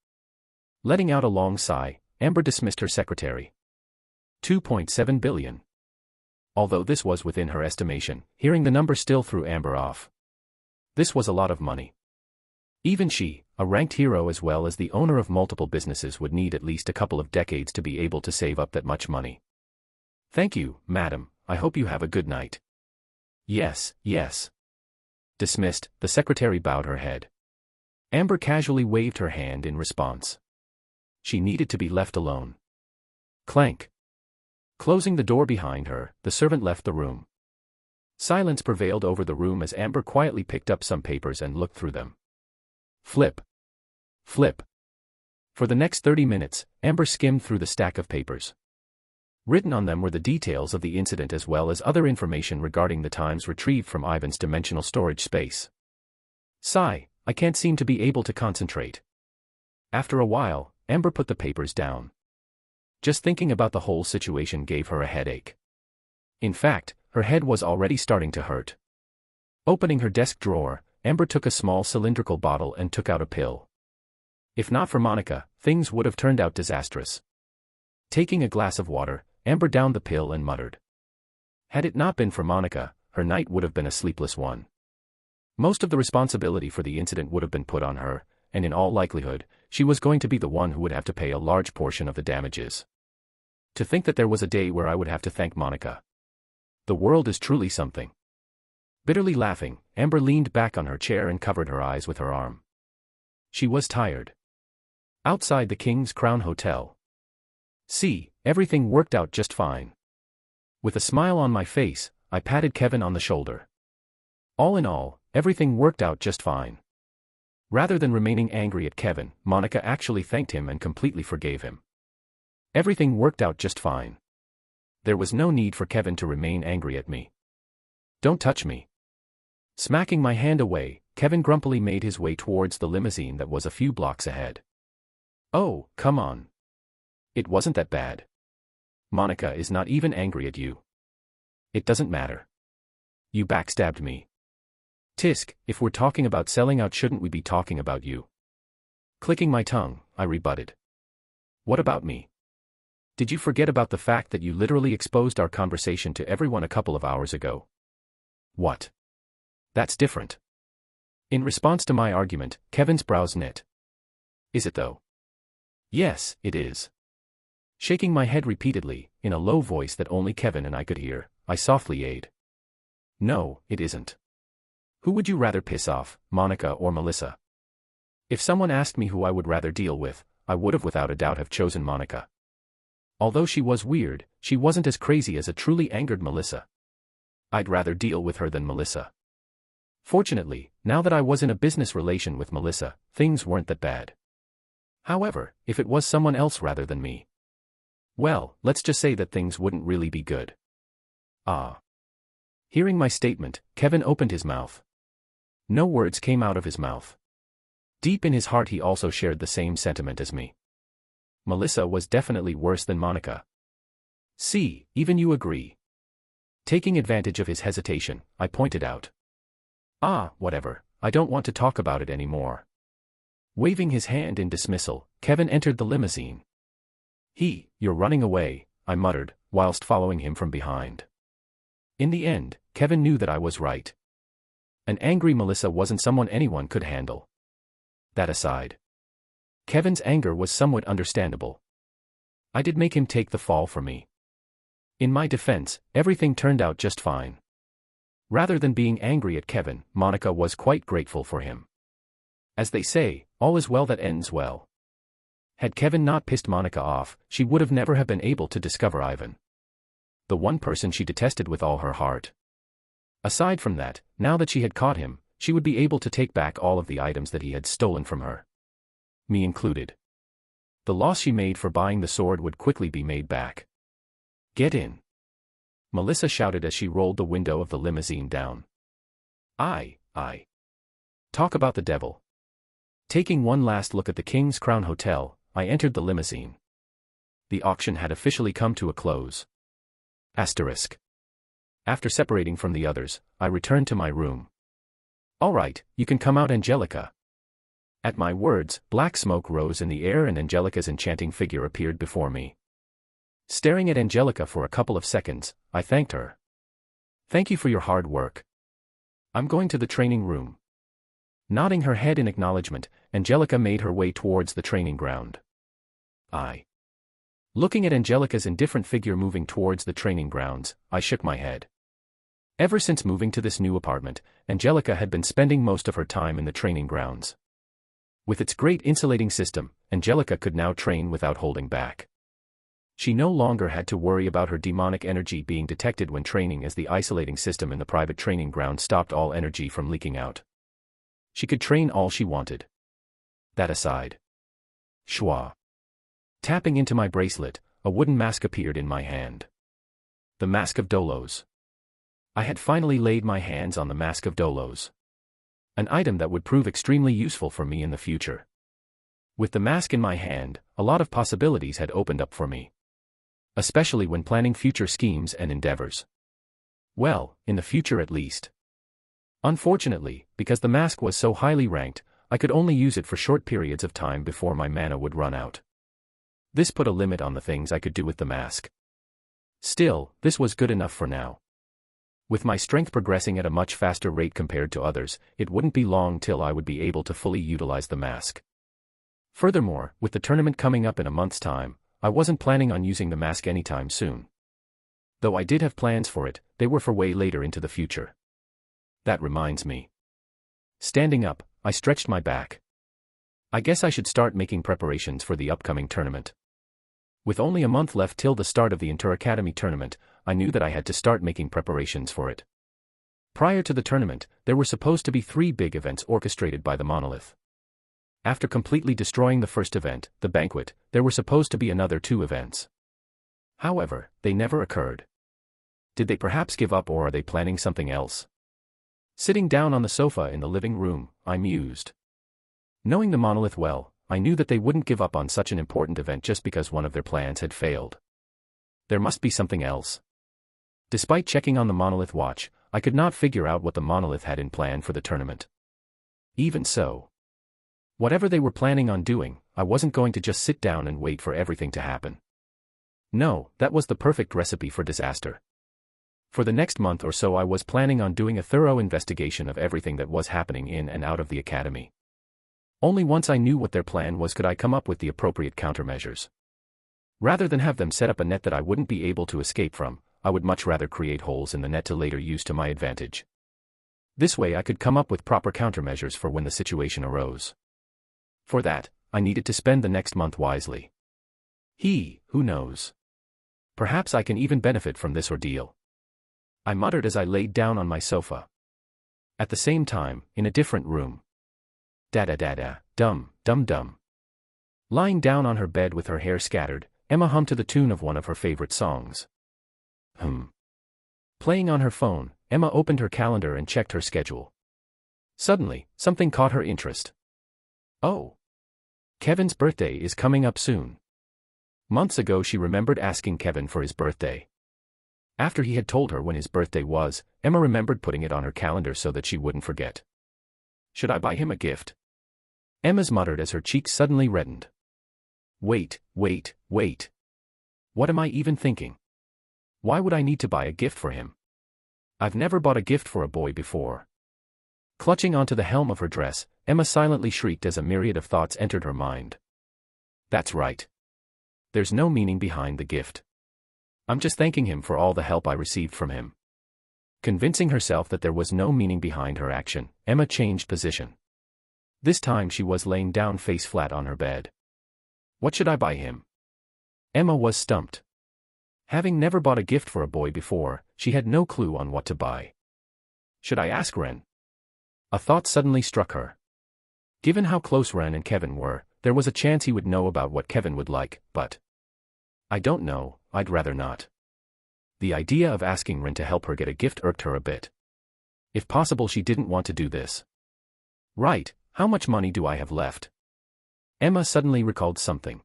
Letting out a long sigh, Amber dismissed her secretary. 2.7 billion. Although this was within her estimation, hearing the number still threw Amber off. This was a lot of money. Even she, a ranked hero as well as the owner of multiple businesses, would need at least a couple of decades to be able to save up that much money. Thank you, madam, I hope you have a good night. Yes. Dismissed, the secretary bowed her head. Amber casually waved her hand in response. She needed to be left alone. Clank. Closing the door behind her, the servant left the room. Silence prevailed over the room as Amber quietly picked up some papers and looked through them. Flip. Flip. For the next 30 minutes, Amber skimmed through the stack of papers. Written on them were the details of the incident as well as other information regarding the times retrieved from Ivan's dimensional storage space. Sigh, I can't seem to be able to concentrate. After a while, Amber put the papers down. Just thinking about the whole situation gave her a headache. In fact, her head was already starting to hurt. Opening her desk drawer, Amber took a small cylindrical bottle and took out a pill. If not for Monica, things would have turned out disastrous. Taking a glass of water, Amber downed the pill and muttered. Had it not been for Monica, her night would have been a sleepless one. Most of the responsibility for the incident would have been put on her, and in all likelihood, she was going to be the one who would have to pay a large portion of the damages. To think that there was a day where I would have to thank Monica. The world is truly something. Bitterly laughing, Amber leaned back on her chair and covered her eyes with her arm. She was tired. Outside the King's Crown Hotel. See, everything worked out just fine. With a smile on my face, I patted Kevin on the shoulder. All in all, everything worked out just fine. Rather than remaining angry at Kevin, Monica actually thanked him and completely forgave him. Everything worked out just fine. There was no need for Kevin to remain angry at me. Don't touch me. Smacking my hand away, Kevin grumpily made his way towards the limousine that was a few blocks ahead. Oh, come on. It wasn't that bad. Monica is not even angry at you. It doesn't matter. You backstabbed me. Tisk, if we're talking about selling out, shouldn't we be talking about you? Clicking my tongue, I rebutted. What about me? Did you forget about the fact that you literally exposed our conversation to everyone a couple of hours ago? What? That's different. In response to my argument, Kevin's brows knit. Is it though? Yes, it is. Shaking my head repeatedly, in a low voice that only Kevin and I could hear, I softly aid. No, it isn't. Who would you rather piss off, Monica or Melissa? If someone asked me who I would rather deal with, I would have without a doubt have chosen Monica. Although she was weird, she wasn't as crazy as a truly angered Melissa. I'd rather deal with her than Melissa. Fortunately, now that I was in a business relation with Melissa, things weren't that bad. However, if it was someone else rather than me, well, let's just say that things wouldn't really be good. Ah. Hearing my statement, Kevin opened his mouth. No words came out of his mouth. Deep in his heart he also shared the same sentiment as me. Melissa was definitely worse than Monica. See, even you agree. Taking advantage of his hesitation, I pointed out. Ah, whatever, I don't want to talk about it anymore. Waving his hand in dismissal, Kevin entered the limousine. You're running away, I muttered, whilst following him from behind. In the end, Kevin knew that I was right. An angry Melissa wasn't someone anyone could handle. That aside, Kevin's anger was somewhat understandable. I did make him take the fall for me. In my defense, everything turned out just fine. Rather than being angry at Kevin, Monica was quite grateful for him. As they say, all is well that ends well. Had Kevin not pissed Monica off, she would have never have been able to discover Ivan, the one person she detested with all her heart. Aside from that, now that she had caught him, she would be able to take back all of the items that he had stolen from her. Me included. The loss she made for buying the sword would quickly be made back. Get in, Melissa shouted as she rolled the window of the limousine down. I. Talk about the devil. Taking one last look at the King's Crown Hotel, I entered the limousine. The auction had officially come to a close. After separating from the others, I returned to my room. All right, you can come out, Angelica. At my words, black smoke rose in the air and Angelica's enchanting figure appeared before me. Staring at Angelica for a couple of seconds, I thanked her. Thank you for your hard work. I'm going to the training room. Nodding her head in acknowledgement, Angelica made her way towards the training ground. Looking at Angelica's indifferent figure moving towards the training grounds, I shook my head. Ever since moving to this new apartment, Angelica had been spending most of her time in the training grounds. With its great insulating system, Angelica could now train without holding back. She no longer had to worry about her demonic energy being detected when training, as the isolating system in the private training ground stopped all energy from leaking out. She could train all she wanted. That aside. Schwa. Tapping into my bracelet, a wooden mask appeared in my hand. The Mask of Dolos. I had finally laid my hands on the Mask of Dolos. An item that would prove extremely useful for me in the future. With the mask in my hand, a lot of possibilities had opened up for me. Especially when planning future schemes and endeavors. Well, in the future at least. Unfortunately, because the mask was so highly ranked, I could only use it for short periods of time before my mana would run out. This put a limit on the things I could do with the mask. Still, this was good enough for now. With my strength progressing at a much faster rate compared to others, it wouldn't be long till I would be able to fully utilize the mask. Furthermore, with the tournament coming up in a month's time, I wasn't planning on using the mask anytime soon. Though I did have plans for it, they were for way later into the future. That reminds me. Standing up, I stretched my back. I guess I should start making preparations for the upcoming tournament. With only a month left till the start of the Inter Academy tournament, I knew that I had to start making preparations for it. Prior to the tournament, there were supposed to be 3 big events orchestrated by the Monolith. After completely destroying the first event, the banquet, there were supposed to be another 2 events. However, they never occurred. Did they perhaps give up, or are they planning something else? Sitting down on the sofa in the living room, I mused. Knowing the Monolith well, I knew that they wouldn't give up on such an important event just because one of their plans had failed. There must be something else. Despite checking on the Monolith watch, I could not figure out what the Monolith had in plan for the tournament. Even so, whatever they were planning on doing, I wasn't going to just sit down and wait for everything to happen. No, that was the perfect recipe for disaster. For the next month or so I was planning on doing a thorough investigation of everything that was happening in and out of the academy. Only once I knew what their plan was could I come up with the appropriate countermeasures. Rather than have them set up a net that I wouldn't be able to escape from, I would much rather create holes in the net to later use to my advantage. This way I could come up with proper countermeasures for when the situation arose. For that, I needed to spend the next month wisely. Who knows? Perhaps I can even benefit from this ordeal. I muttered as I laid down on my sofa. At the same time, in a different room. Da-da-da-da, dum. Lying down on her bed with her hair scattered, Emma hummed to the tune of one of her favorite songs. Playing on her phone, Emma opened her calendar and checked her schedule. Suddenly, something caught her interest. Oh! Kevin's birthday is coming up soon. Months ago she remembered asking Kevin for his birthday. After he had told her when his birthday was, Emma remembered putting it on her calendar so that she wouldn't forget. Should I buy him a gift? Emma muttered as her cheeks suddenly reddened. Wait. What am I even thinking? Why would I need to buy a gift for him? I've never bought a gift for a boy before. Clutching onto the hem of her dress, Emma silently shrieked as a myriad of thoughts entered her mind. That's right. There's no meaning behind the gift. I'm just thanking him for all the help I received from him. Convincing herself that there was no meaning behind her action, Emma changed position. This time she was laying down face flat on her bed. What should I buy him? Emma was stumped. Having never bought a gift for a boy before, she had no clue on what to buy. Should I ask Ren? A thought suddenly struck her. Given how close Ren and Kevin were, there was a chance he would know about what Kevin would like, but I don't know, I'd rather not. The idea of asking Ren to help her get a gift irked her a bit. If possible, she didn't want to do this. Right, how much money do I have left? Emma suddenly recalled something.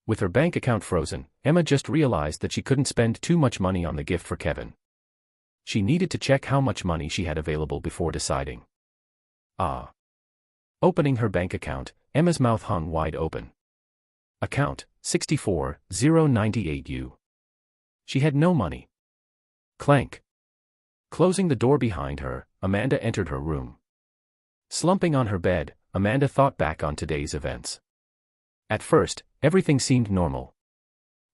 With her bank account frozen, Emma just realized that she couldn't spend too much money on the gift for Kevin. She needed to check how much money she had available before deciding. Opening her bank account, Emma's mouth hung wide open. Account, 64,098 U. She had no money. Clank. Closing the door behind her, Amanda entered her room. Slumping on her bed, Amanda thought back on today's events. At first, everything seemed normal.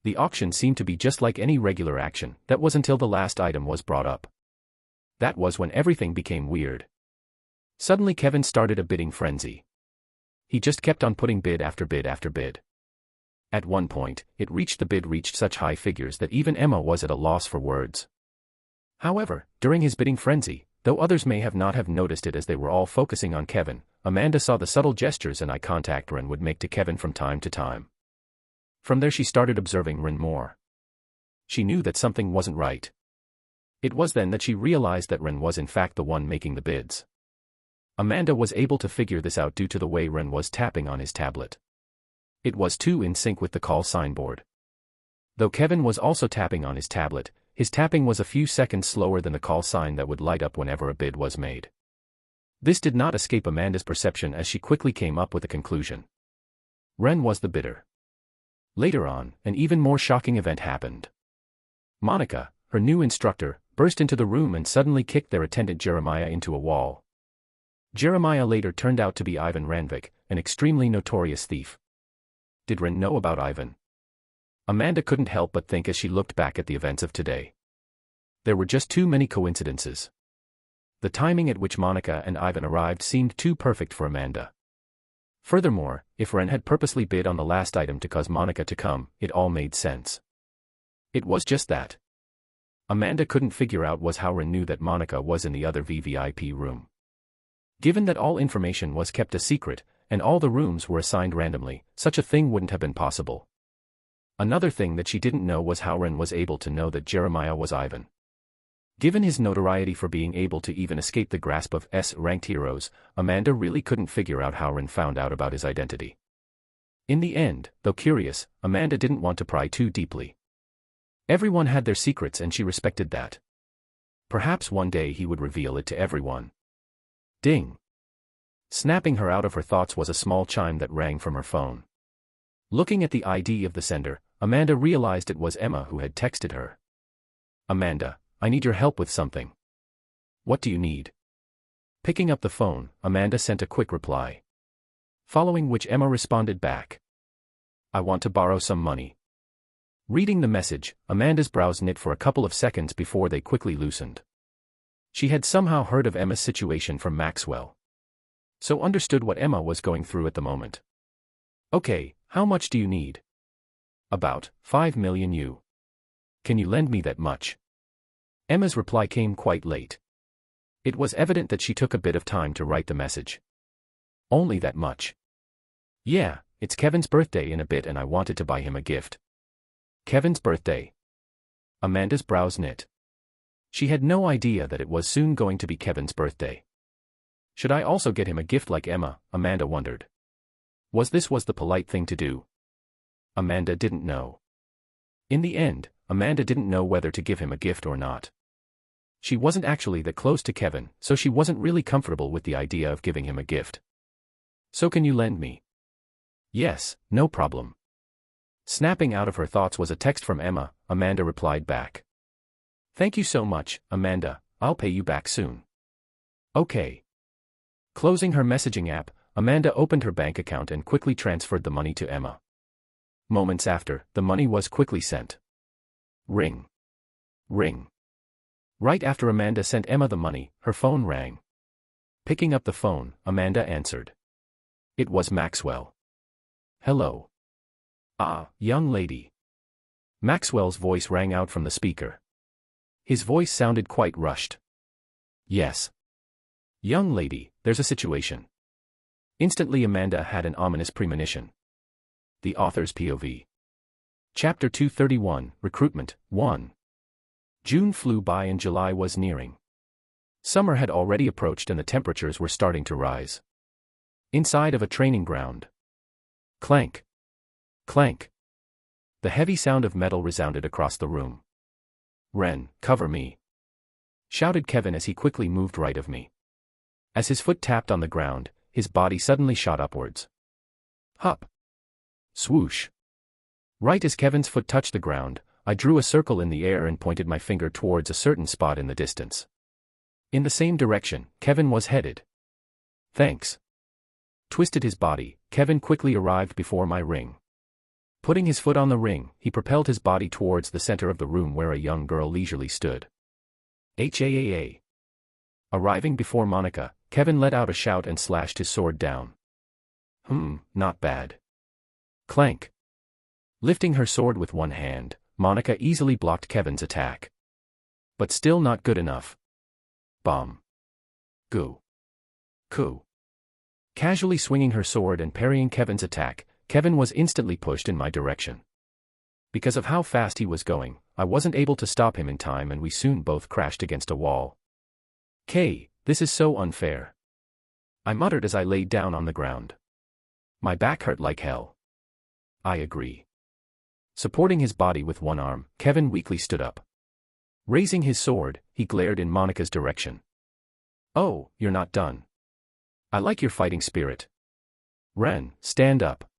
The auction seemed to be just like any regular action. That was until the last item was brought up. That was when everything became weird. Suddenly Kevin started a bidding frenzy. He just kept on putting bid after bid after bid. At one point, the bid reached such high figures that even Emma was at a loss for words. However, during his bidding frenzy, though others may not have noticed it as they were all focusing on Kevin, Amanda saw the subtle gestures and eye contact Ren would make to Kevin from time to time. From there she started observing Ren more. She knew that something wasn't right. It was then that she realized that Ren was in fact the one making the bids. Amanda was able to figure this out due to the way Ren was tapping on his tablet. It was too in sync with the call signboard. Though Kevin was also tapping on his tablet, his tapping was a few seconds slower than the call sign that would light up whenever a bid was made. This did not escape Amanda's perception as she quickly came up with a conclusion. Ren was the bidder. Later on, an even more shocking event happened. Monica, her new instructor, burst into the room and suddenly kicked their attendant Jeremiah into a wall. Jeremiah later turned out to be Ivan Ranvik, an extremely notorious thief. Did Ren know about Ivan? Amanda couldn't help but think as she looked back at the events of today. There were just too many coincidences. The timing at which Monica and Ivan arrived seemed too perfect for Amanda. Furthermore, if Ren had purposely bid on the last item to cause Monica to come, it all made sense. It was just that Amanda couldn't figure out was how Ren knew that Monica was in the other VVIP room. Given that all information was kept a secret, and all the rooms were assigned randomly, such a thing wouldn't have been possible. Another thing that she didn't know was how Ren was able to know that Jeremiah was Ivan. Given his notoriety for being able to even escape the grasp of S-ranked heroes, Amanda really couldn't figure out how Ren found out about his identity. In the end, though curious, Amanda didn't want to pry too deeply. Everyone had their secrets and she respected that. Perhaps one day he would reveal it to everyone. Ding! Snapping her out of her thoughts was a small chime that rang from her phone. Looking at the ID of the sender, Amanda realized it was Emma who had texted her. Amanda, I need your help with something. What do you need? Picking up the phone, Amanda sent a quick reply. Following which Emma responded back. I want to borrow some money. Reading the message, Amanda's brows knit for a couple of seconds before they quickly loosened. She had somehow heard of Emma's situation from Maxwell. So understood what Emma was going through at the moment. Okay, how much do you need? About 5 million U. Can you lend me that much? Emma's reply came quite late. It was evident that she took a bit of time to write the message. Only that much. Yeah, it's Kevin's birthday in a bit and I wanted to buy him a gift. Kevin's birthday. Amanda's brows knit. She had no idea that it was soon going to be Kevin's birthday. Should I also get him a gift like Emma, Amanda wondered. Was the polite thing to do? Amanda didn't know. In the end, Amanda didn't know whether to give him a gift or not. She wasn't actually that close to Kevin, so she wasn't really comfortable with the idea of giving him a gift. So can you lend me? Yes, no problem. Snapping out of her thoughts was a text from Emma. Amanda replied back. Thank you so much, Amanda, I'll pay you back soon. Okay. Closing her messaging app, Amanda opened her bank account and quickly transferred the money to Emma. Moments after, the money was quickly sent. Ring. Ring. Right after Amanda sent Emma the money, her phone rang. Picking up the phone, Amanda answered. It was Maxwell. Hello. Ah, young lady. Maxwell's voice rang out from the speaker. His voice sounded quite rushed. Yes. Young lady, there's a situation. Instantly Amanda had an ominous premonition. The Author's POV. Chapter 231, Recruitment, 1. June flew by and July was nearing. Summer had already approached and the temperatures were starting to rise. Inside of a training ground. Clank. Clank. The heavy sound of metal resounded across the room. Ren, cover me, shouted Kevin as he quickly moved right of me. As his foot tapped on the ground, his body suddenly shot upwards. Hup. Swoosh. Right as Kevin's foot touched the ground, I drew a circle in the air and pointed my finger towards a certain spot in the distance. In the same direction, Kevin was headed. Thanks. Twisted his body, Kevin quickly arrived before my ring. Putting his foot on the ring, he propelled his body towards the center of the room where a young girl leisurely stood. HAAA. Arriving before Monica, Kevin let out a shout and slashed his sword down. Not bad. Clank. Lifting her sword with one hand, Monica easily blocked Kevin's attack. But still not good enough. Bomb. Goo. Coo. Casually swinging her sword and parrying Kevin's attack, Kevin was instantly pushed in my direction. Because of how fast he was going, I wasn't able to stop him in time and we soon both crashed against a wall. This is so unfair. I muttered as I laid down on the ground. My back hurt like hell. I agree. Supporting his body with one arm, Kevin weakly stood up. Raising his sword, he glared in Monica's direction. Oh, you're not done. I like your fighting spirit. Ren, stand up.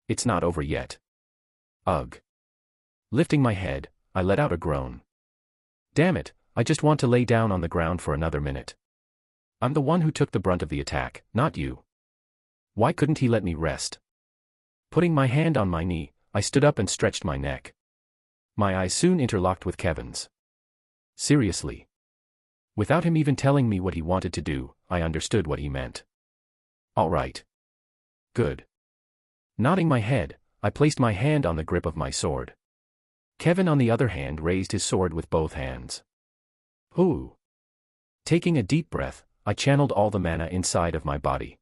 It's not over yet. Ugh. Lifting my head, I let out a groan. Damn it, I just want to lay down on the ground for another minute. I'm the one who took the brunt of the attack, not you. Why couldn't he let me rest? Putting my hand on my knee, I stood up and stretched my neck. My eyes soon interlocked with Kevin's. Seriously. Without him even telling me what he wanted to do, I understood what he meant. All right. Good. Nodding my head, I placed my hand on the grip of my sword. Kevin on the other hand raised his sword with both hands. Ooh. Taking a deep breath, I channeled all the mana inside of my body.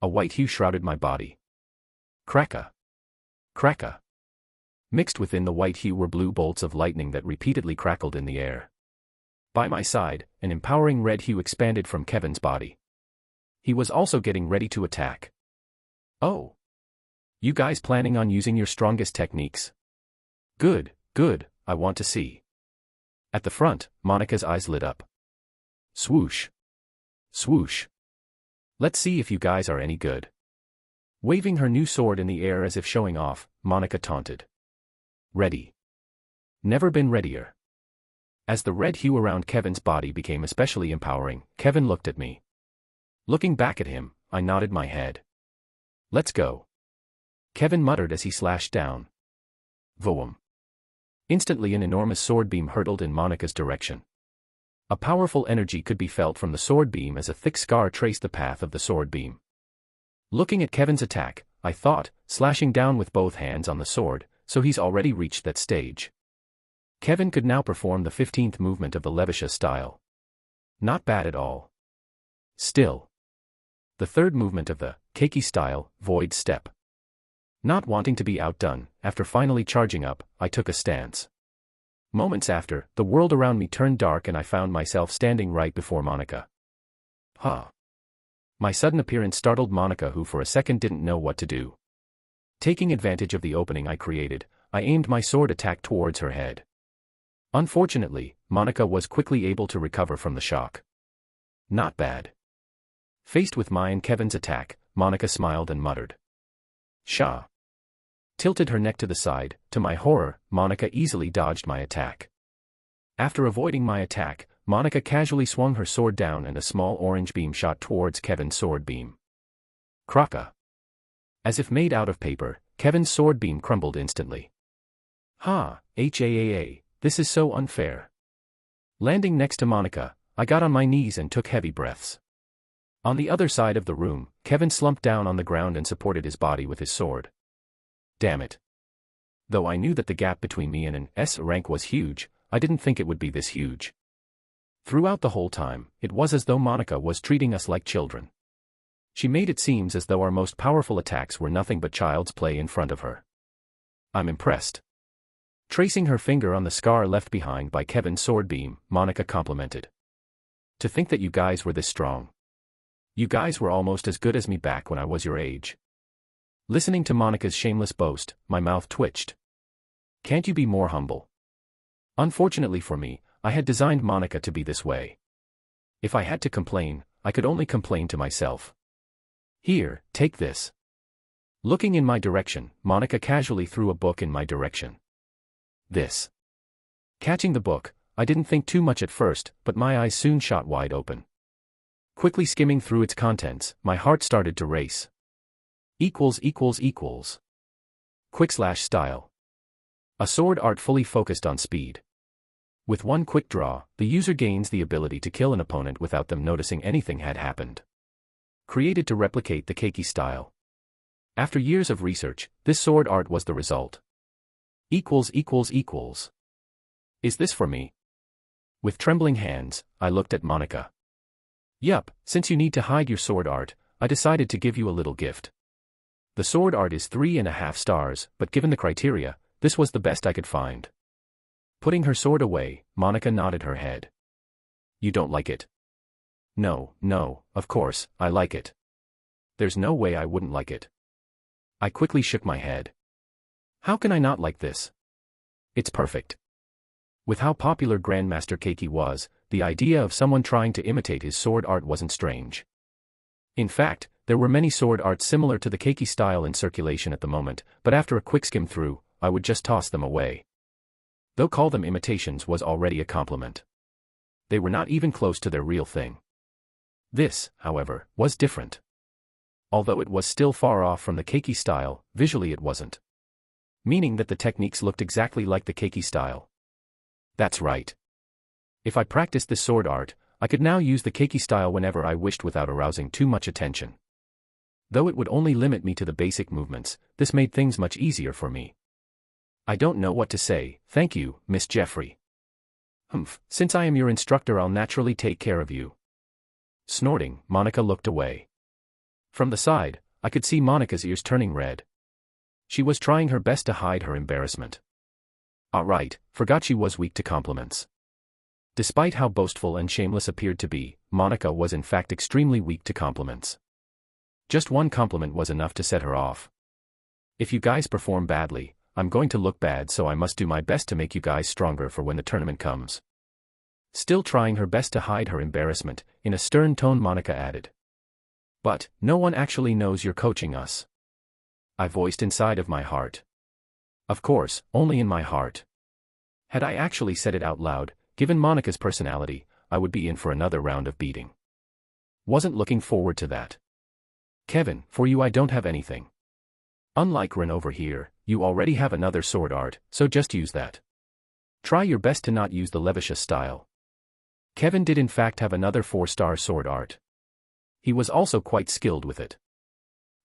A white hue shrouded my body. Cracka. Cracka. Mixed within the white hue were blue bolts of lightning that repeatedly crackled in the air. By my side, an empowering red hue expanded from Kevin's body. He was also getting ready to attack. Oh. You guys planning on using your strongest techniques? Good, good, I want to see. At the front, Monica's eyes lit up. Swoosh. Swoosh. Let's see if you guys are any good. Waving her new sword in the air as if showing off, Monica taunted. Ready. Never been readier. As the red hue around Kevin's body became especially empowering, Kevin looked at me. Looking back at him, I nodded my head. Let's go. Kevin muttered as he slashed down. Voom. Instantly an enormous sword beam hurtled in Monica's direction. A powerful energy could be felt from the sword beam as a thick scar traced the path of the sword beam. Looking at Kevin's attack, I thought, slashing down with both hands on the sword, so he's already reached that stage. Kevin could now perform the 15th movement of the Levisha style. Not bad at all. Still. The 3rd movement of the Keiki style, void step. Not wanting to be outdone, after finally charging up, I took a stance. Moments after, the world around me turned dark and I found myself standing right before Monica. Huh. My sudden appearance startled Monica, who for a second didn't know what to do. Taking advantage of the opening I created, I aimed my sword attack towards her head. Unfortunately, Monica was quickly able to recover from the shock. Not bad. Faced with my and Kevin's attack, Monica smiled and muttered. Sha. Tilted her neck to the side. To my horror, Monica easily dodged my attack. After avoiding my attack, Monica casually swung her sword down and a small orange beam shot towards Kevin's sword beam. Kraka. As if made out of paper, Kevin's sword beam crumbled instantly. Ha, this is so unfair. Landing next to Monica, I got on my knees and took heavy breaths. On the other side of the room, Kevin slumped down on the ground and supported his body with his sword. Damn it. Though I knew that the gap between me and an S rank was huge, I didn't think it would be this huge. Throughout the whole time, it was as though Monica was treating us like children. She made it seem as though our most powerful attacks were nothing but child's play in front of her. I'm impressed. Tracing her finger on the scar left behind by Kevin's sword beam, Monica complimented. To think that you guys were this strong. You guys were almost as good as me back when I was your age. Listening to Monica's shameless boast, my mouth twitched. Can't you be more humble? Unfortunately for me, I had designed Monica to be this way. If I had to complain, I could only complain to myself. Here, take this. Looking in my direction, Monica casually threw a book in my direction. This. Catching the book, I didn't think too much at first, but my eyes soon shot wide open. Quickly skimming through its contents, my heart started to race. Quick/style. A sword art fully focused on speed. With one quick draw, the user gains the ability to kill an opponent without them noticing anything had happened. Created to replicate the Keiki style. After years of research, this sword art was the result. Is this for me? With trembling hands, I looked at Monica. Yup, since you need to hide your sword art, I decided to give you a little gift. The sword art is 3.5 stars, but given the criteria, this was the best I could find. Putting her sword away, Monica nodded her head. You don't like it? No, of course, I like it. There's no way I wouldn't like it. I quickly shook my head. How can I not like this? It's perfect. With how popular Grandmaster Keiki was, the idea of someone trying to imitate his sword art wasn't strange. In fact, there were many sword arts similar to the Keiki style in circulation at the moment, but after a quick skim through, I would just toss them away. Though call them imitations was already a compliment. They were not even close to their real thing. This, however, was different. Although it was still far off from the Keiki style, visually it wasn't. Meaning that the techniques looked exactly like the Keiki style. That's right. If I practiced this sword art, I could now use the Keiki style whenever I wished without arousing too much attention. Though it would only limit me to the basic movements, this made things much easier for me. I don't know what to say, thank you, Miss Jeffrey. Since I am your instructor, I'll naturally take care of you. Snorting, Monica looked away. From the side, I could see Monica's ears turning red. She was trying her best to hide her embarrassment. Alright, forgot she was weak to compliments. Despite how boastful and shameless appeared to be, Monica was in fact extremely weak to compliments. Just one compliment was enough to set her off. If you guys perform badly, I'm going to look bad, so I must do my best to make you guys stronger for when the tournament comes. Still trying her best to hide her embarrassment, in a stern tone Monica added. But, no one actually knows you're coaching us. I voiced inside of my heart. Of course, only in my heart. Had I actually said it out loud, given Monica's personality, I would be in for another round of beating. Wasn't looking forward to that. Kevin, for you I don't have anything. Unlike Ren over here, you already have another sword art, so just use that. Try your best to not use the Levisha style. Kevin did in fact have another 4-star sword art. He was also quite skilled with it.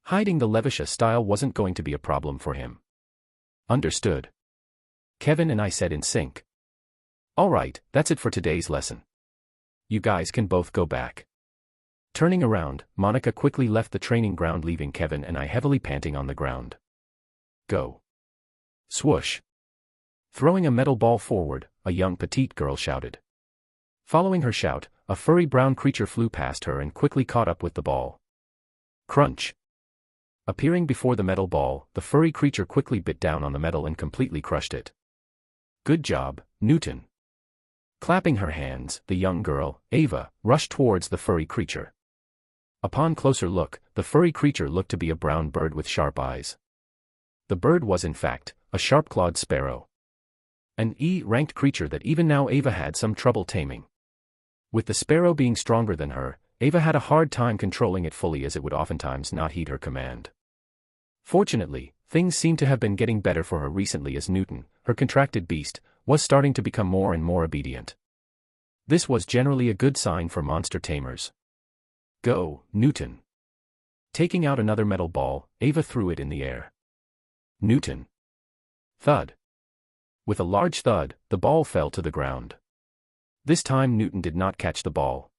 Hiding the Levisha style wasn't going to be a problem for him. Understood. Kevin and I said in sync. Alright, that's it for today's lesson. You guys can both go back. Turning around, Monica quickly left the training ground, leaving Kevin and I heavily panting on the ground. Go. Swoosh. Throwing a metal ball forward, a young petite girl shouted. Following her shout, a furry brown creature flew past her and quickly caught up with the ball. Crunch. Appearing before the metal ball, the furry creature quickly bit down on the metal and completely crushed it. Good job, Newton. Clapping her hands, the young girl, Ava, rushed towards the furry creature. Upon closer look, the furry creature looked to be a brown bird with sharp eyes. The bird was in fact a sharp-clawed sparrow. An E-ranked creature that even now Ava had some trouble taming. With the sparrow being stronger than her, Ava had a hard time controlling it fully, as it would oftentimes not heed her command. Fortunately, things seemed to have been getting better for her recently, as Newton, her contracted beast, was starting to become more and more obedient. This was generally a good sign for monster tamers. Go, Newton. Taking out another metal ball, Ava threw it in the air. Newton. Thud. With a large thud, the ball fell to the ground. This time Newton did not catch the ball.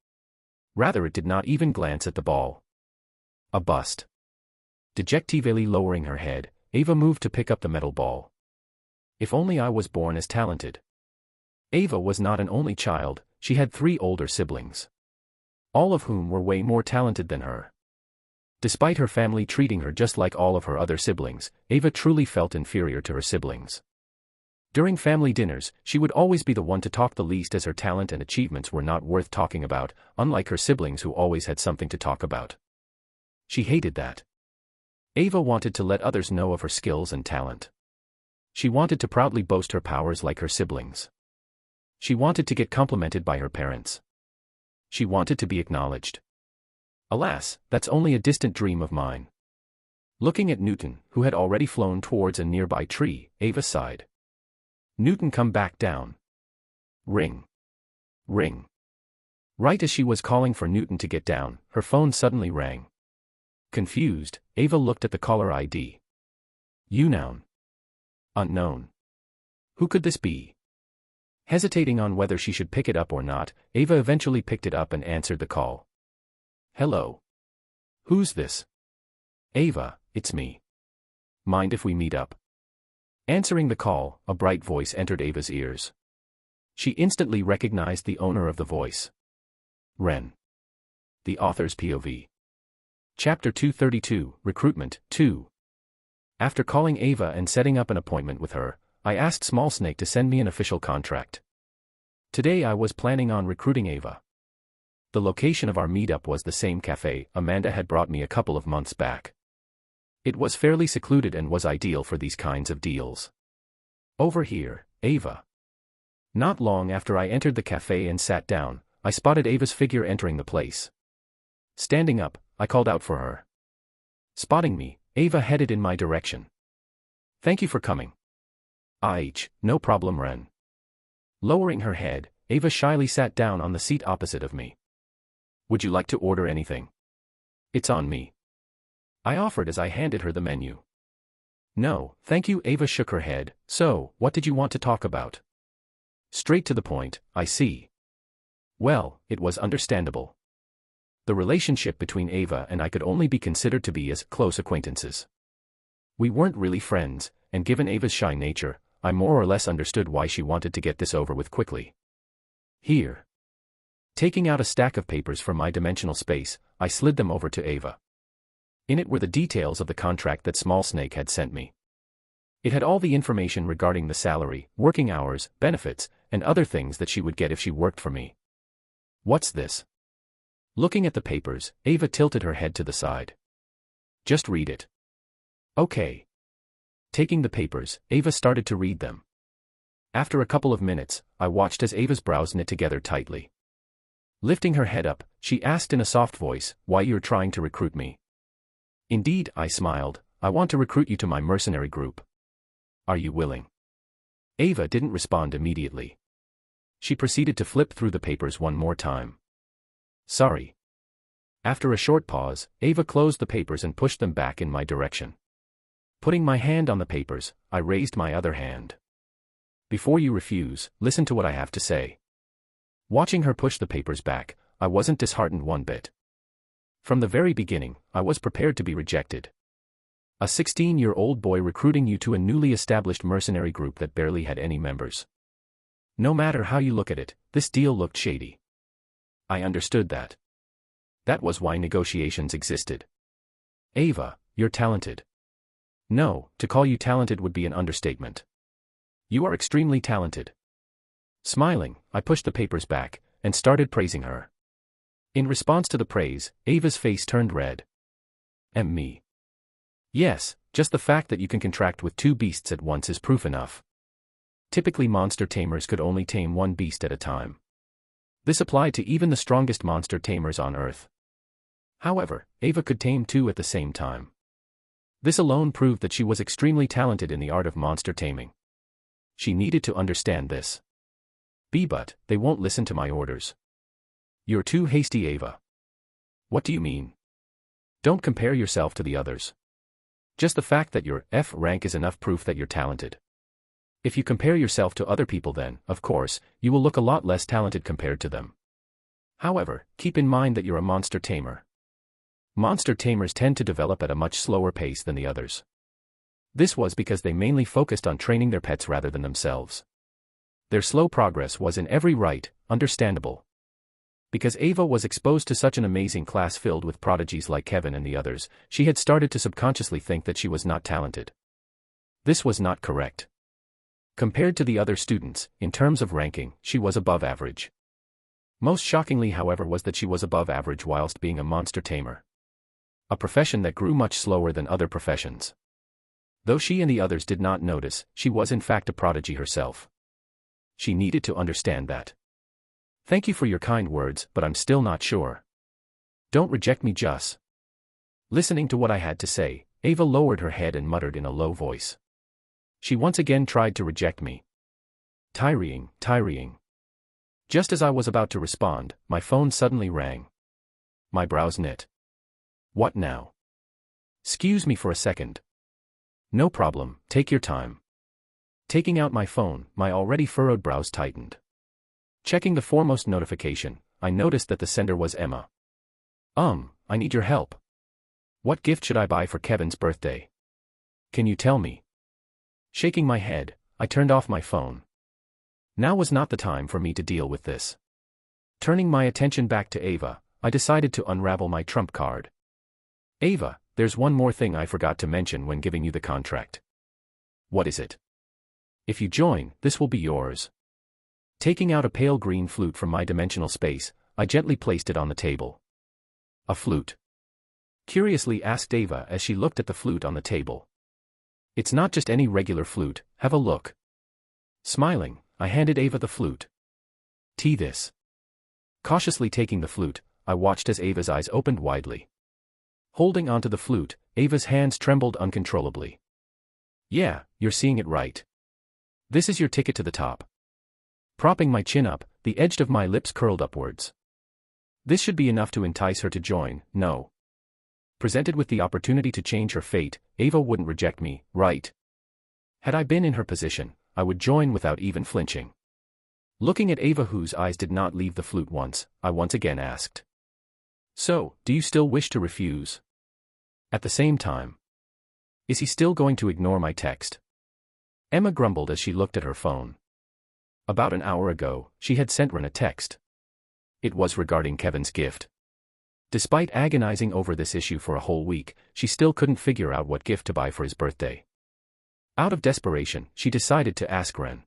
Rather, it did not even glance at the ball. A bust. Dejectively lowering her head, Ava moved to pick up the metal ball. If only I was born as talented. Ava was not an only child, she had 3 older siblings. All of whom were way more talented than her. Despite her family treating her just like all of her other siblings, Ava truly felt inferior to her siblings. During family dinners, she would always be the one to talk the least, as her talent and achievements were not worth talking about, unlike her siblings who always had something to talk about. She hated that. Ava wanted to let others know of her skills and talent. She wanted to proudly boast her powers like her siblings. She wanted to get complimented by her parents. She wanted to be acknowledged. Alas, that's only a distant dream of mine. Looking at Newton, who had already flown towards a nearby tree, Ava sighed. Newton, come back down. Ring. Ring. Right as she was calling for Newton to get down, her phone suddenly rang. Confused, Ava looked at the caller ID. Unknown. Unknown. Who could this be? Hesitating on whether she should pick it up or not, Ava eventually picked it up and answered the call. Hello. Who's this? Ava, it's me. Mind if we meet up? Answering the call, a bright voice entered Ava's ears. She instantly recognized the owner of the voice. Ren. The Author's POV. Chapter 232, Recruitment, 2. After calling Ava and setting up an appointment with her, I asked Small Snake to send me an official contract. Today I was planning on recruiting Ava. The location of our meetup was the same cafe Amanda had brought me a couple of months back. It was fairly secluded and was ideal for these kinds of deals. Over here, Ava. Not long after I entered the cafe and sat down, I spotted Ava's figure entering the place. Standing up, I called out for her. Spotting me, Ava headed in my direction. Thank you for coming. No problem, Ren. Lowering her head, Ava shyly sat down on the seat opposite of me. Would you like to order anything? It's on me. I offered as I handed her the menu. No, thank you. Ava shook her head. So, what did you want to talk about? Straight to the point, I see. Well, it was understandable. The relationship between Ava and I could only be considered to be as close acquaintances. We weren't really friends, and given Ava's shy nature, I more or less understood why she wanted to get this over with quickly. Here. Taking out a stack of papers from my dimensional space, I slid them over to Ava. In it were the details of the contract that Small Snake had sent me. It had all the information regarding the salary, working hours, benefits, and other things that she would get if she worked for me. What's this? Looking at the papers, Ava tilted her head to the side. Just read it. Okay. Taking the papers, Ava started to read them. After a couple of minutes, I watched as Ava's brows knit together tightly. Lifting her head up, she asked in a soft voice, why you're trying to recruit me? Indeed, I smiled, I want to recruit you to my mercenary group. Are you willing? Ava didn't respond immediately. She proceeded to flip through the papers one more time. Sorry. After a short pause, Ava closed the papers and pushed them back in my direction. Putting my hand on the papers, I raised my other hand. Before you refuse, listen to what I have to say. Watching her push the papers back, I wasn't disheartened one bit. From the very beginning, I was prepared to be rejected. A 16-year-old boy recruiting you to a newly established mercenary group that barely had any members. No matter how you look at it, this deal looked shady. I understood that. That was why negotiations existed. Ava, you're talented. No, to call you talented would be an understatement. You are extremely talented. Smiling, I pushed the papers back, and started praising her. In response to the praise, Ava's face turned red. Me. Yes, just the fact that you can contract with 2 beasts at once is proof enough. Typically monster tamers could only tame 1 beast at a time. This applied to even the strongest monster tamers on Earth. However, Ava could tame 2 at the same time. This alone proved that she was extremely talented in the art of monster taming. She needed to understand this. But they won't listen to my orders. You're too hasty, Ava. What do you mean? Don't compare yourself to the others. Just the fact that you're F rank is enough proof that you're talented. If you compare yourself to other people then, of course, you will look a lot less talented compared to them. However, keep in mind that you're a monster tamer. Monster tamers tend to develop at a much slower pace than the others. This was because they mainly focused on training their pets rather than themselves. Their slow progress was in every right, understandable. Because Ava was exposed to such an amazing class filled with prodigies like Kevin and the others, she had started to subconsciously think that she was not talented. This was not correct. Compared to the other students, in terms of ranking, she was above average. Most shockingly, however, was that she was above average whilst being a monster tamer. A profession that grew much slower than other professions. Though she and the others did not notice, she was in fact a prodigy herself. She needed to understand that. Thank you for your kind words, but I'm still not sure. Don't reject me, Jus. Listening to what I had to say, Ava lowered her head and muttered in a low voice. She once again tried to reject me. Tiring. Just as I was about to respond, my phone suddenly rang. My brows knit. What now? Excuse me for a second. No problem, take your time. Taking out my phone, my already furrowed brows tightened. Checking the foremost notification, I noticed that the sender was Emma. I need your help. What gift should I buy for Kevin's birthday? Can you tell me? Shaking my head, I turned off my phone. Now was not the time for me to deal with this. Turning my attention back to Ava, I decided to unravel my trump card. Ava, there's one more thing I forgot to mention when giving you the contract. What is it? If you join, this will be yours. Taking out a pale green flute from my dimensional space, I gently placed it on the table. A flute? Curiously asked Ava as she looked at the flute on the table. It's not just any regular flute, have a look. Smiling, I handed Ava the flute. This. Cautiously taking the flute, I watched as Ava's eyes opened widely. Holding onto the flute, Ava's hands trembled uncontrollably. Yeah, you're seeing it right. This is your ticket to the top. Propping my chin up, the edge of my lips curled upwards. This should be enough to entice her to join, no. Presented with the opportunity to change her fate, Ava wouldn't reject me, right? Had I been in her position, I would join without even flinching. Looking at Ava, whose eyes did not leave the flute once, I once again asked. So, do you still wish to refuse? At the same time. Is he still going to ignore my text? Emma grumbled as she looked at her phone. About an hour ago, she had sent Ren a text. It was regarding Kevin's gift. Despite agonizing over this issue for a whole week, she still couldn't figure out what gift to buy for his birthday. Out of desperation, she decided to ask Ren.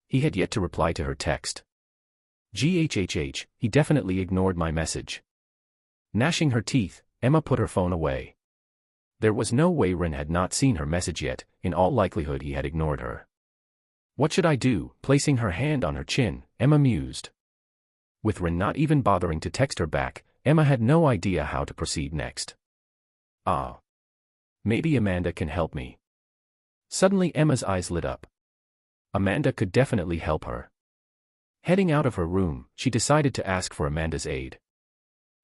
He had yet to reply to her text. GHHH, he definitely ignored my message. Gnashing her teeth, Emma put her phone away. There was no way Ren had not seen her message yet, in all likelihood he had ignored her. What should I do? Placing her hand on her chin, Emma mused. With Ren not even bothering to text her back, Emma had no idea how to proceed next. Maybe Amanda can help me. Suddenly Emma's eyes lit up. Amanda could definitely help her. Heading out of her room, she decided to ask for Amanda's aid.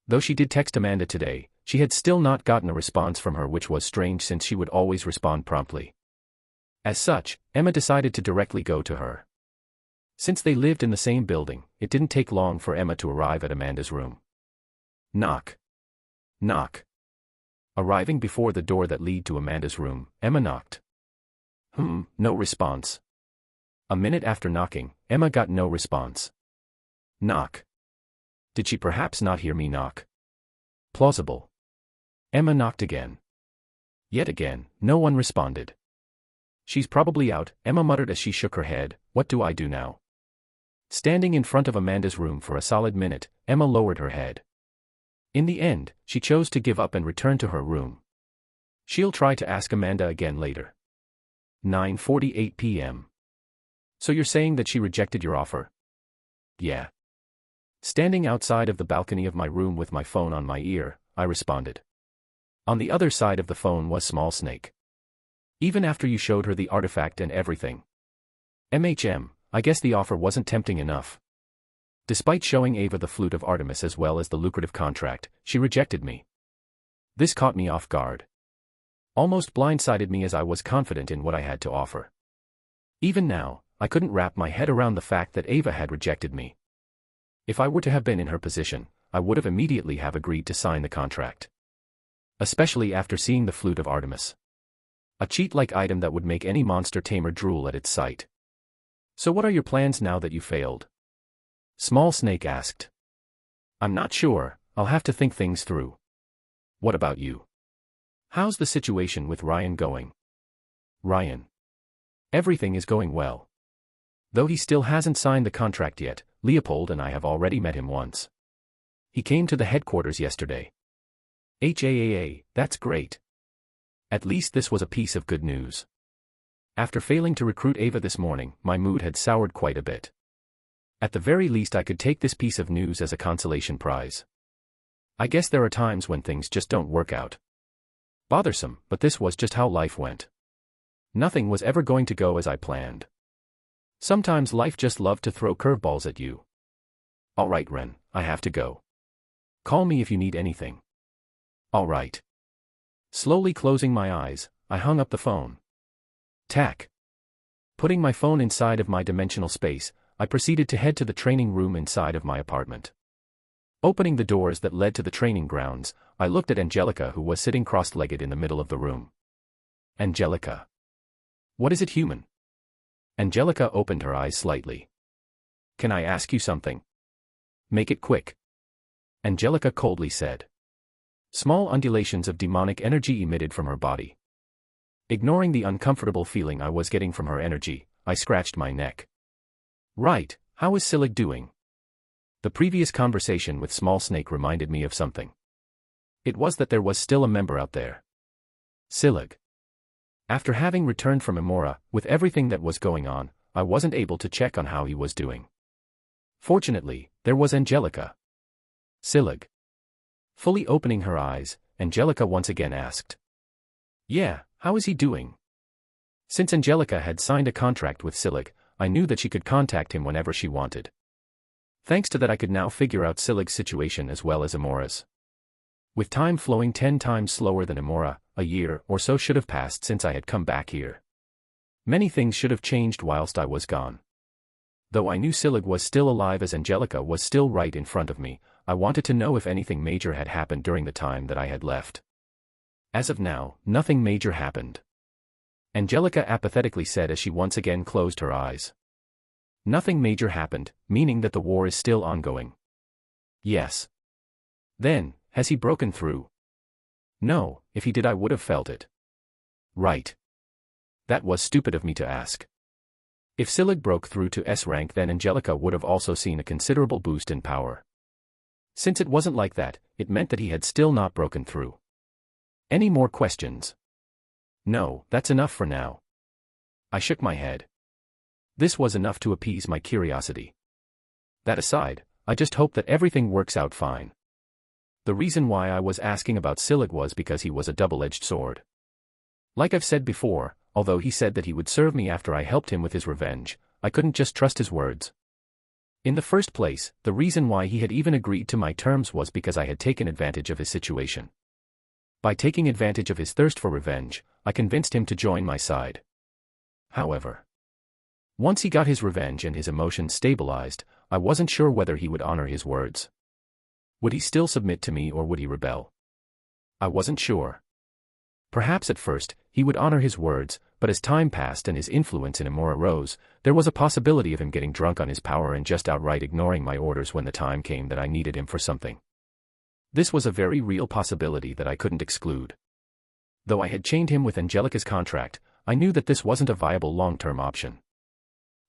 Though she did text Amanda today, she had still not gotten a response from her, which was strange since she would always respond promptly. As such, Emma decided to directly go to her. Since they lived in the same building, it didn't take long for Emma to arrive at Amanda's room. Knock. Knock. Arriving before the door that led to Amanda's room, Emma knocked. No response. A minute after knocking, Emma got no response. Knock. Did she perhaps not hear me knock? Plausible. Emma knocked again. Yet again, no one responded. She's probably out, Emma muttered as she shook her head. What do I do now? Standing in front of Amanda's room for a solid minute, Emma lowered her head. In the end, she chose to give up and return to her room. She'll try to ask Amanda again later. 9:48 p.m. So you're saying that she rejected your offer? Yeah. Standing outside of the balcony of my room with my phone on my ear, I responded. On the other side of the phone was Small Snake. Even after you showed her the artifact and everything. I guess the offer wasn't tempting enough. Despite showing Ava the flute of Artemis as well as the lucrative contract, she rejected me. This caught me off guard. Almost blindsided me as I was confident in what I had to offer. Even now, I couldn't wrap my head around the fact that Ava had rejected me. If I were to have been in her position, I would have immediately have agreed to sign the contract. Especially after seeing the flute of Artemis. A cheat-like item that would make any monster tamer drool at its sight. So what are your plans now that you failed? Small Snake asked. I'm not sure, I'll have to think things through. What about you? How's the situation with Ryan going? Ryan. Everything is going well. Though he still hasn't signed the contract yet, Leopold and I have already met him once. He came to the headquarters yesterday. That's great. At least this was a piece of good news. After failing to recruit Ava this morning, my mood had soured quite a bit. At the very least I could take this piece of news as a consolation prize. I guess there are times when things just don't work out. Bothersome, but this was just how life went. Nothing was ever going to go as I planned. Sometimes life just loved to throw curveballs at you. Alright Ren, I have to go. Call me if you need anything. Alright. Slowly closing my eyes, I hung up the phone. Tack. Putting my phone inside of my dimensional space, I proceeded to head to the training room inside of my apartment. Opening the doors that led to the training grounds, I looked at Angelica, who was sitting cross-legged in the middle of the room. Angelica. What is it, human? Angelica opened her eyes slightly. Can I ask you something? Make it quick. Angelica coldly said. Small undulations of demonic energy emitted from her body. Ignoring the uncomfortable feeling I was getting from her energy, I scratched my neck. Right, how is Silig doing? The previous conversation with Small Snake reminded me of something. It was that there was still a member out there. Silig. After having returned from Emora, with everything that was going on, I wasn't able to check on how he was doing. Fortunately, there was Angelica. Silig. Fully opening her eyes, Angelica once again asked. Yeah, how is he doing? Since Angelica had signed a contract with Silig, I knew that she could contact him whenever she wanted. Thanks to that I could now figure out Silig's situation as well as Emora's. With time flowing 10 times slower than Emora, a year or so should have passed since I had come back here. Many things should have changed whilst I was gone. Though I knew Silig was still alive as Angelica was still right in front of me, I wanted to know if anything major had happened during the time that I had left. As of now, nothing major happened. Angelica apathetically said as she once again closed her eyes. Nothing major happened, meaning that the war is still ongoing. Yes. Then, has he broken through? No, if he did I would have felt it. Right. That was stupid of me to ask. If Silig broke through to S rank, then Angelica would have also seen a considerable boost in power. Since it wasn't like that, it meant that he had still not broken through. Any more questions? No, that's enough for now. I shook my head. This was enough to appease my curiosity. That aside, I just hope that everything works out fine. The reason why I was asking about Silig was because he was a double-edged sword. Like I've said before, although he said that he would serve me after I helped him with his revenge, I couldn't just trust his words. In the first place, the reason why he had even agreed to my terms was because I had taken advantage of his situation. By taking advantage of his thirst for revenge, I convinced him to join my side. however. Once he got his revenge and his emotions stabilized, I wasn't sure whether he would honor his words. Would he still submit to me or would he rebel? I wasn't sure. Perhaps at first, he would honor his words, but as time passed and his influence in Amora rose, there was a possibility of him getting drunk on his power and just outright ignoring my orders when the time came that I needed him for something. This was a very real possibility that I couldn't exclude. Though I had chained him with Angelica's contract, I knew that this wasn't a viable long-term option.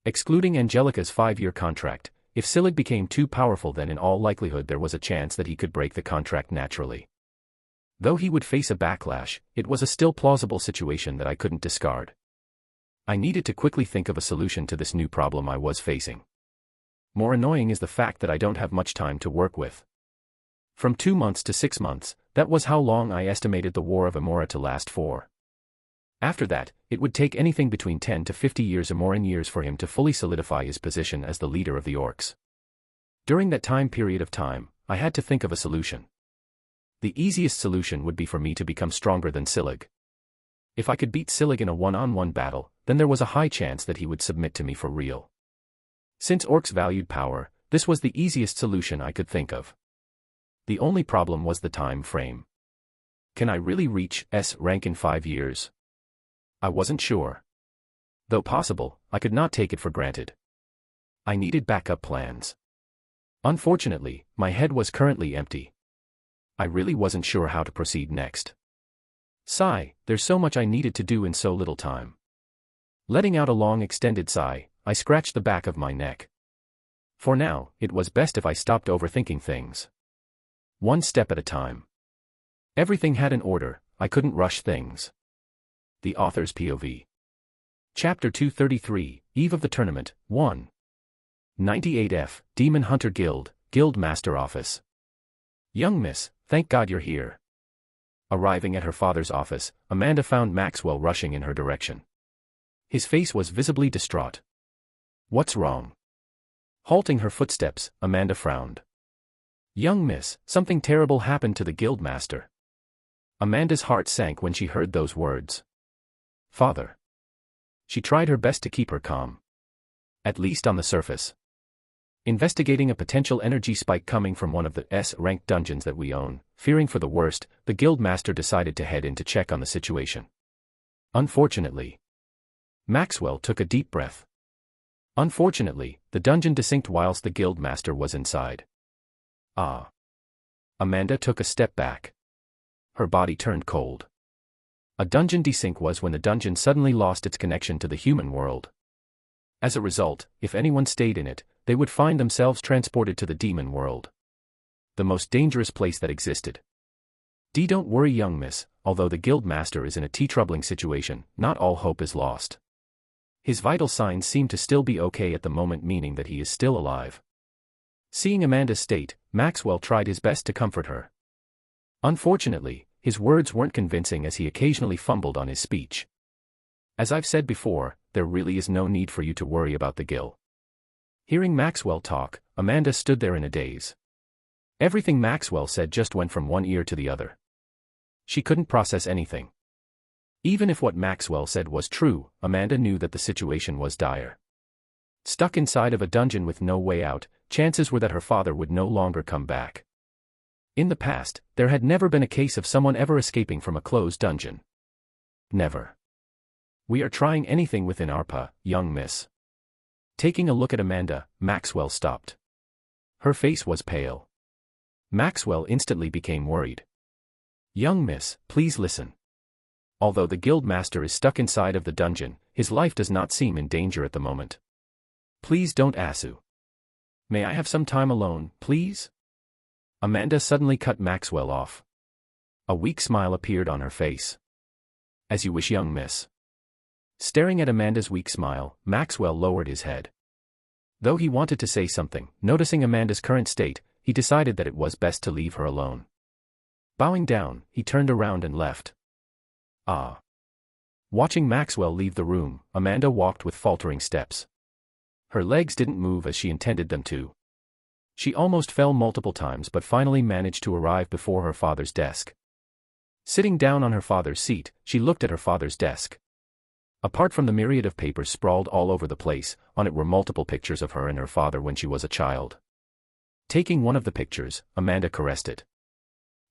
Excluding Angelica's 5-year contract, if Scyld became too powerful, then in all likelihood there was a chance that he could break the contract naturally. Though he would face a backlash, it was a still plausible situation that I couldn't discard. I needed to quickly think of a solution to this new problem I was facing. More annoying is the fact that I don't have much time to work with. From 2 months to 6 months, that was how long I estimated the War of Amora to last for. After that, it would take anything between 10 to 50 years Amoran years for him to fully solidify his position as the leader of the orcs. During that time period of time, I had to think of a solution. The easiest solution would be for me to become stronger than Scyld. If I could beat Scyld in a one-on-one battle, then there was a high chance that he would submit to me for real. Since orcs valued power, this was the easiest solution I could think of. The only problem was the time frame. Can I really reach S rank in 5 years? I wasn't sure. Though possible, I could not take it for granted. I needed backup plans. Unfortunately, my head was currently empty. I really wasn't sure how to proceed next. Sigh, there's so much I needed to do in so little time. Letting out a long extended sigh, I scratched the back of my neck. For now, it was best if I stopped overthinking things. One step at a time. Everything had an order, I couldn't rush things. The Author's POV. Chapter 233, Eve of the Tournament, 1. 98F, Demon Hunter Guild, Guild Master Office. Young miss, thank God you're here. Arriving at her father's office, Amanda found Maxwell rushing in her direction. His face was visibly distraught. What's wrong? Halting her footsteps, Amanda frowned. Young miss, something terrible happened to the guild master. Amanda's heart sank when she heard those words. Father. She tried her best to keep her calm. At least on the surface. Investigating a potential energy spike coming from one of the S-ranked dungeons that we own, fearing for the worst, the guild master decided to head in to check on the situation. Unfortunately. Maxwell took a deep breath. Unfortunately, the dungeon desynced whilst the guild master was inside. Ah. Amanda took a step back. Her body turned cold. A dungeon desync was when the dungeon suddenly lost its connection to the human world. As a result, if anyone stayed in it, they would find themselves transported to the demon world. The most dangerous place that existed. Don't worry young miss, although the guild master is in a troubling situation, not all hope is lost. His vital signs seem to still be okay at the moment, meaning that he is still alive. Seeing Amanda's state, Maxwell tried his best to comfort her. Unfortunately, his words weren't convincing as he occasionally fumbled on his speech. As I've said before, there really is no need for you to worry about the Gil. Hearing Maxwell talk, Amanda stood there in a daze. Everything Maxwell said just went from one ear to the other. She couldn't process anything. Even if what Maxwell said was true, Amanda knew that the situation was dire. Stuck inside of a dungeon with no way out, chances were that her father would no longer come back. In the past, there had never been a case of someone ever escaping from a closed dungeon. Never. We are trying anything within our power, young miss. Taking a look at Amanda, Maxwell stopped. Her face was pale. Maxwell instantly became worried. Young miss, please listen. Although the guild master is stuck inside of the dungeon, his life does not seem in danger at the moment. Please don't asu. May I have some time alone, please? Amanda suddenly cut Maxwell off. A weak smile appeared on her face. As you wish, young miss. Staring at Amanda's weak smile, Maxwell lowered his head. Though he wanted to say something, noticing Amanda's current state, he decided that it was best to leave her alone. Bowing down, he turned around and left. Ah. Watching Maxwell leave the room, Amanda walked with faltering steps. Her legs didn't move as she intended them to. She almost fell multiple times but finally managed to arrive before her father's desk. Sitting down on her father's seat, she looked at her father's desk. Apart from the myriad of papers sprawled all over the place, on it were multiple pictures of her and her father when she was a child. Taking one of the pictures, Amanda caressed it.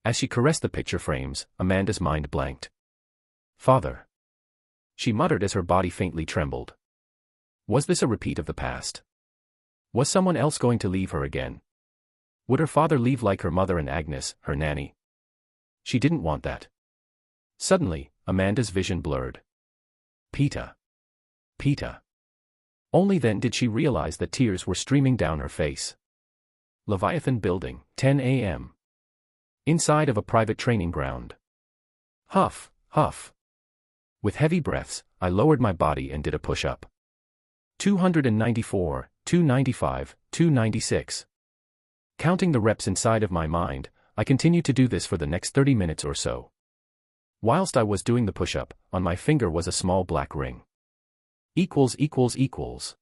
As she caressed the picture frames, Amanda's mind blanked. Father. She muttered as her body faintly trembled. Was this a repeat of the past? Was someone else going to leave her again? Would her father leave like her mother and Agnes, her nanny? She didn't want that. Suddenly, Amanda's vision blurred. Peeta. Peeta. Only then did she realize that tears were streaming down her face. Leviathan Building, 10 a.m. Inside of a private training ground. Huff, huff. With heavy breaths, I lowered my body and did a push-up. 294, 295, 296. Counting the reps inside of my mind, I continued to do this for the next 30 minutes or so. Whilst I was doing the push-up, on my finger was a small black ring. ===.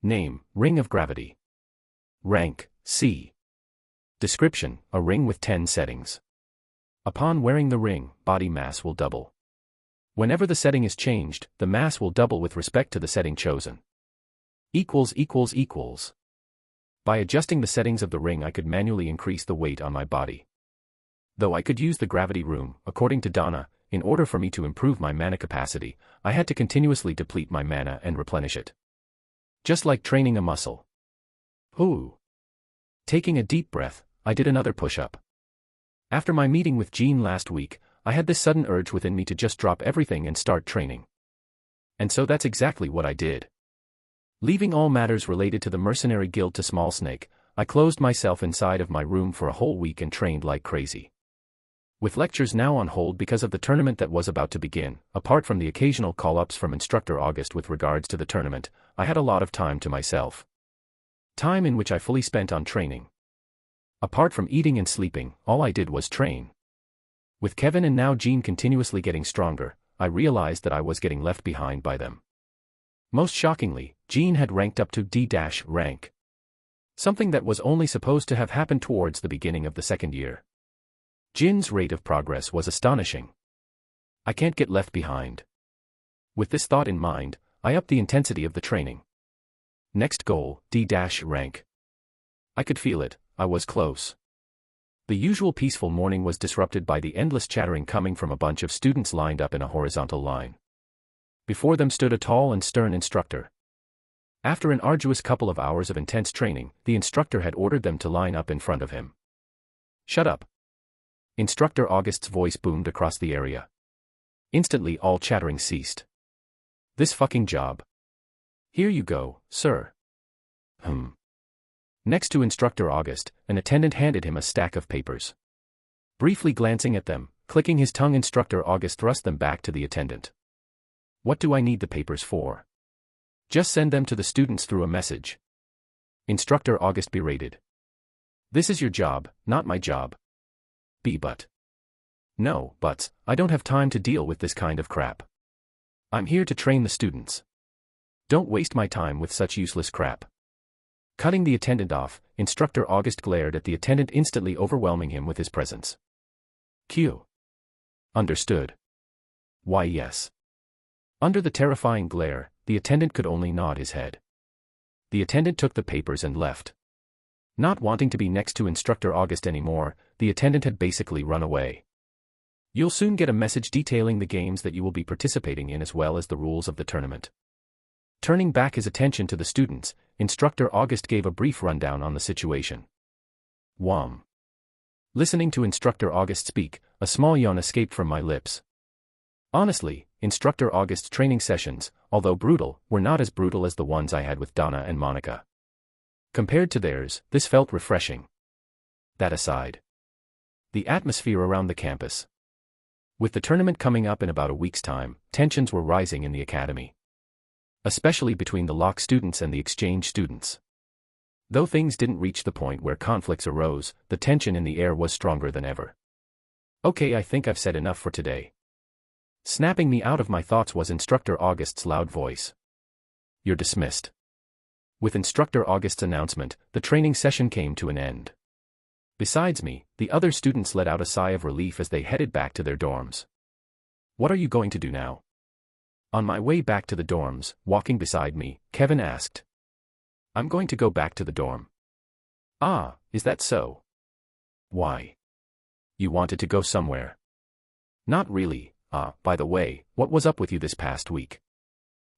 Name, Ring of Gravity. Rank, C. Description, a ring with 10 settings. Upon wearing the ring, body mass will double. Whenever the setting is changed, the mass will double with respect to the setting chosen. ===. By adjusting the settings of the ring, I could manually increase the weight on my body. Though I could use the gravity room, according to Donna, in order for me to improve my mana capacity, I had to continuously deplete my mana and replenish it. Just like training a muscle. Ooh. Taking a deep breath, I did another push-up. After my meeting with Jean last week, I had this sudden urge within me to just drop everything and start training. And so that's exactly what I did. Leaving all matters related to the mercenary guild to Small Snake, I closed myself inside of my room for a whole week and trained like crazy. With lectures now on hold because of the tournament that was about to begin, apart from the occasional call-ups from Instructor August with regards to the tournament, I had a lot of time to myself. Time in which I fully spent on training. Apart from eating and sleeping, all I did was train. With Kevin and now Jean continuously getting stronger, I realized that I was getting left behind by them. Most shockingly, Jean had ranked up to D-rank. Something that was only supposed to have happened towards the beginning of the second year. Jin's rate of progress was astonishing. I can't get left behind. With this thought in mind, I upped the intensity of the training. Next goal, D-rank. I could feel it, I was close. The usual peaceful morning was disrupted by the endless chattering coming from a bunch of students lined up in a horizontal line. Before them stood a tall and stern instructor. After an arduous couple of hours of intense training, the instructor had ordered them to line up in front of him. Shut up. Instructor August's voice boomed across the area. Instantly all chattering ceased. This fucking job. Here you go, sir. Next to Instructor August, an attendant handed him a stack of papers. Briefly glancing at them, clicking his tongue, Instructor August thrust them back to the attendant. What do I need the papers for? Just send them to the students through a message. Instructor August berated. This is your job, not my job. But. No, buts, I don't have time to deal with this kind of crap. I'm here to train the students. Don't waste my time with such useless crap. Cutting the attendant off, Instructor August glared at the attendant, instantly overwhelming him with his presence. Q. Understood. Why yes. Under the terrifying glare, the attendant could only nod his head. The attendant took the papers and left. Not wanting to be next to Instructor August anymore, the attendant had basically run away. You'll soon get a message detailing the games that you will be participating in as well as the rules of the tournament. Turning back his attention to the students, Instructor August gave a brief rundown on the situation. Wham. Listening to Instructor August speak, a small yawn escaped from my lips. Honestly, Instructor August's training sessions, although brutal, were not as brutal as the ones I had with Donna and Monica. Compared to theirs, this felt refreshing. That aside. The atmosphere around the campus. With the tournament coming up in about a week's time, tensions were rising in the academy. Especially between the Locke students and the exchange students. Though things didn't reach the point where conflicts arose, the tension in the air was stronger than ever. Okay, I think I've said enough for today. Snapping me out of my thoughts was Instructor August's loud voice. You're dismissed. With Instructor August's announcement, the training session came to an end. Besides me, the other students let out a sigh of relief as they headed back to their dorms. What are you going to do now? On my way back to the dorms, walking beside me, Kevin asked. I'm going to go back to the dorm. Ah, is that so? Why? You wanted to go somewhere? Not really. By the way, what was up with you this past week?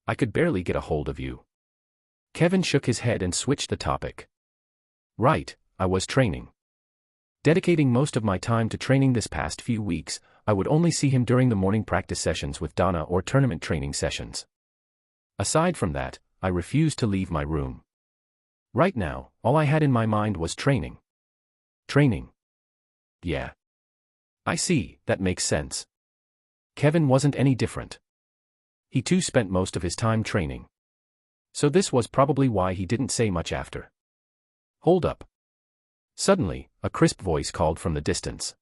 I could barely get a hold of you. Kevin shook his head and switched the topic. Right, I was training. Dedicating most of my time to training this past few weeks, I would only see him during the morning practice sessions with Donna or tournament training sessions. Aside from that, I refused to leave my room. Right now, all I had in my mind was training. Training. Yeah. I see, that makes sense. Kevin wasn't any different. He too spent most of his time training. So this was probably why he didn't say much after. Hold up. Suddenly, a crisp voice called from the distance.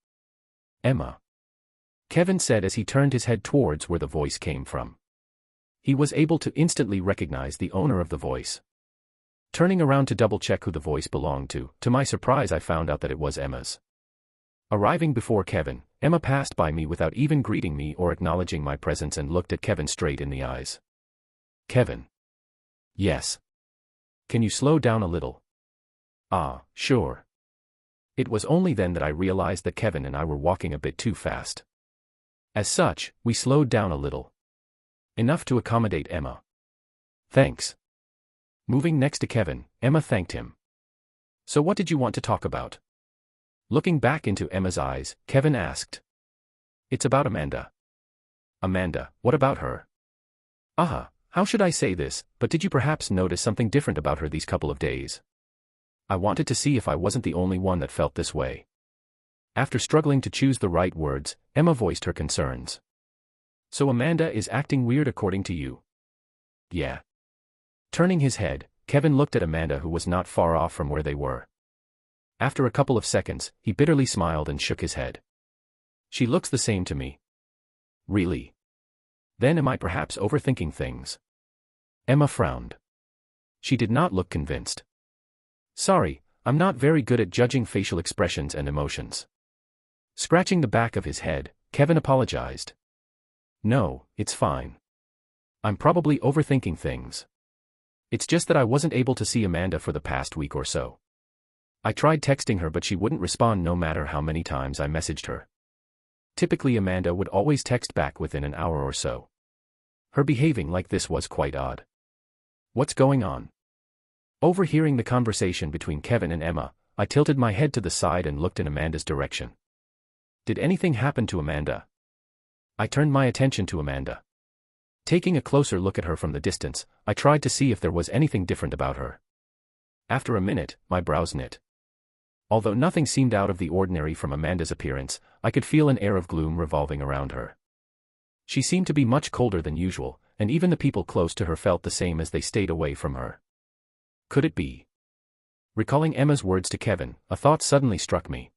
Emma. Kevin said as he turned his head towards where the voice came from. He was able to instantly recognize the owner of the voice. Turning around to double-check who the voice belonged to my surprise I found out that it was Emma's. Arriving before Kevin, Emma passed by me without even greeting me or acknowledging my presence and looked at Kevin straight in the eyes. Kevin. Yes. Can you slow down a little? Sure. It was only then that I realized that Kevin and I were walking a bit too fast. As such, we slowed down a little. Enough to accommodate Emma. Thanks. Moving next to Kevin, Emma thanked him. So what did you want to talk about? Looking back into Emma's eyes, Kevin asked. It's about Amanda. Amanda, what about her? How should I say this, but did you perhaps notice something different about her these couple of days? I wanted to see if I wasn't the only one that felt this way. After struggling to choose the right words, Emma voiced her concerns. So Amanda is acting weird according to you? Yeah. Turning his head, Kevin looked at Amanda who was not far off from where they were. After a couple of seconds, he bitterly smiled and shook his head. She looks the same to me. Really? Then am I perhaps overthinking things? Emma frowned. She did not look convinced. Sorry, I'm not very good at judging facial expressions and emotions. Scratching the back of his head, Kevin apologized. No, it's fine. I'm probably overthinking things. It's just that I wasn't able to see Amanda for the past week or so. I tried texting her but she wouldn't respond no matter how many times I messaged her. Typically Amanda would always text back within an hour or so. Her behaving like this was quite odd. What's going on? Overhearing the conversation between Kevin and Emma, I tilted my head to the side and looked in Amanda's direction. Did anything happen to Amanda? I turned my attention to Amanda. Taking a closer look at her from the distance, I tried to see if there was anything different about her. After a minute, my brows knit. Although nothing seemed out of the ordinary from Amanda's appearance, I could feel an air of gloom revolving around her. She seemed to be much colder than usual, and even the people close to her felt the same as they stayed away from her. Could it be? Recalling Emma's words to Kevin, a thought suddenly struck me.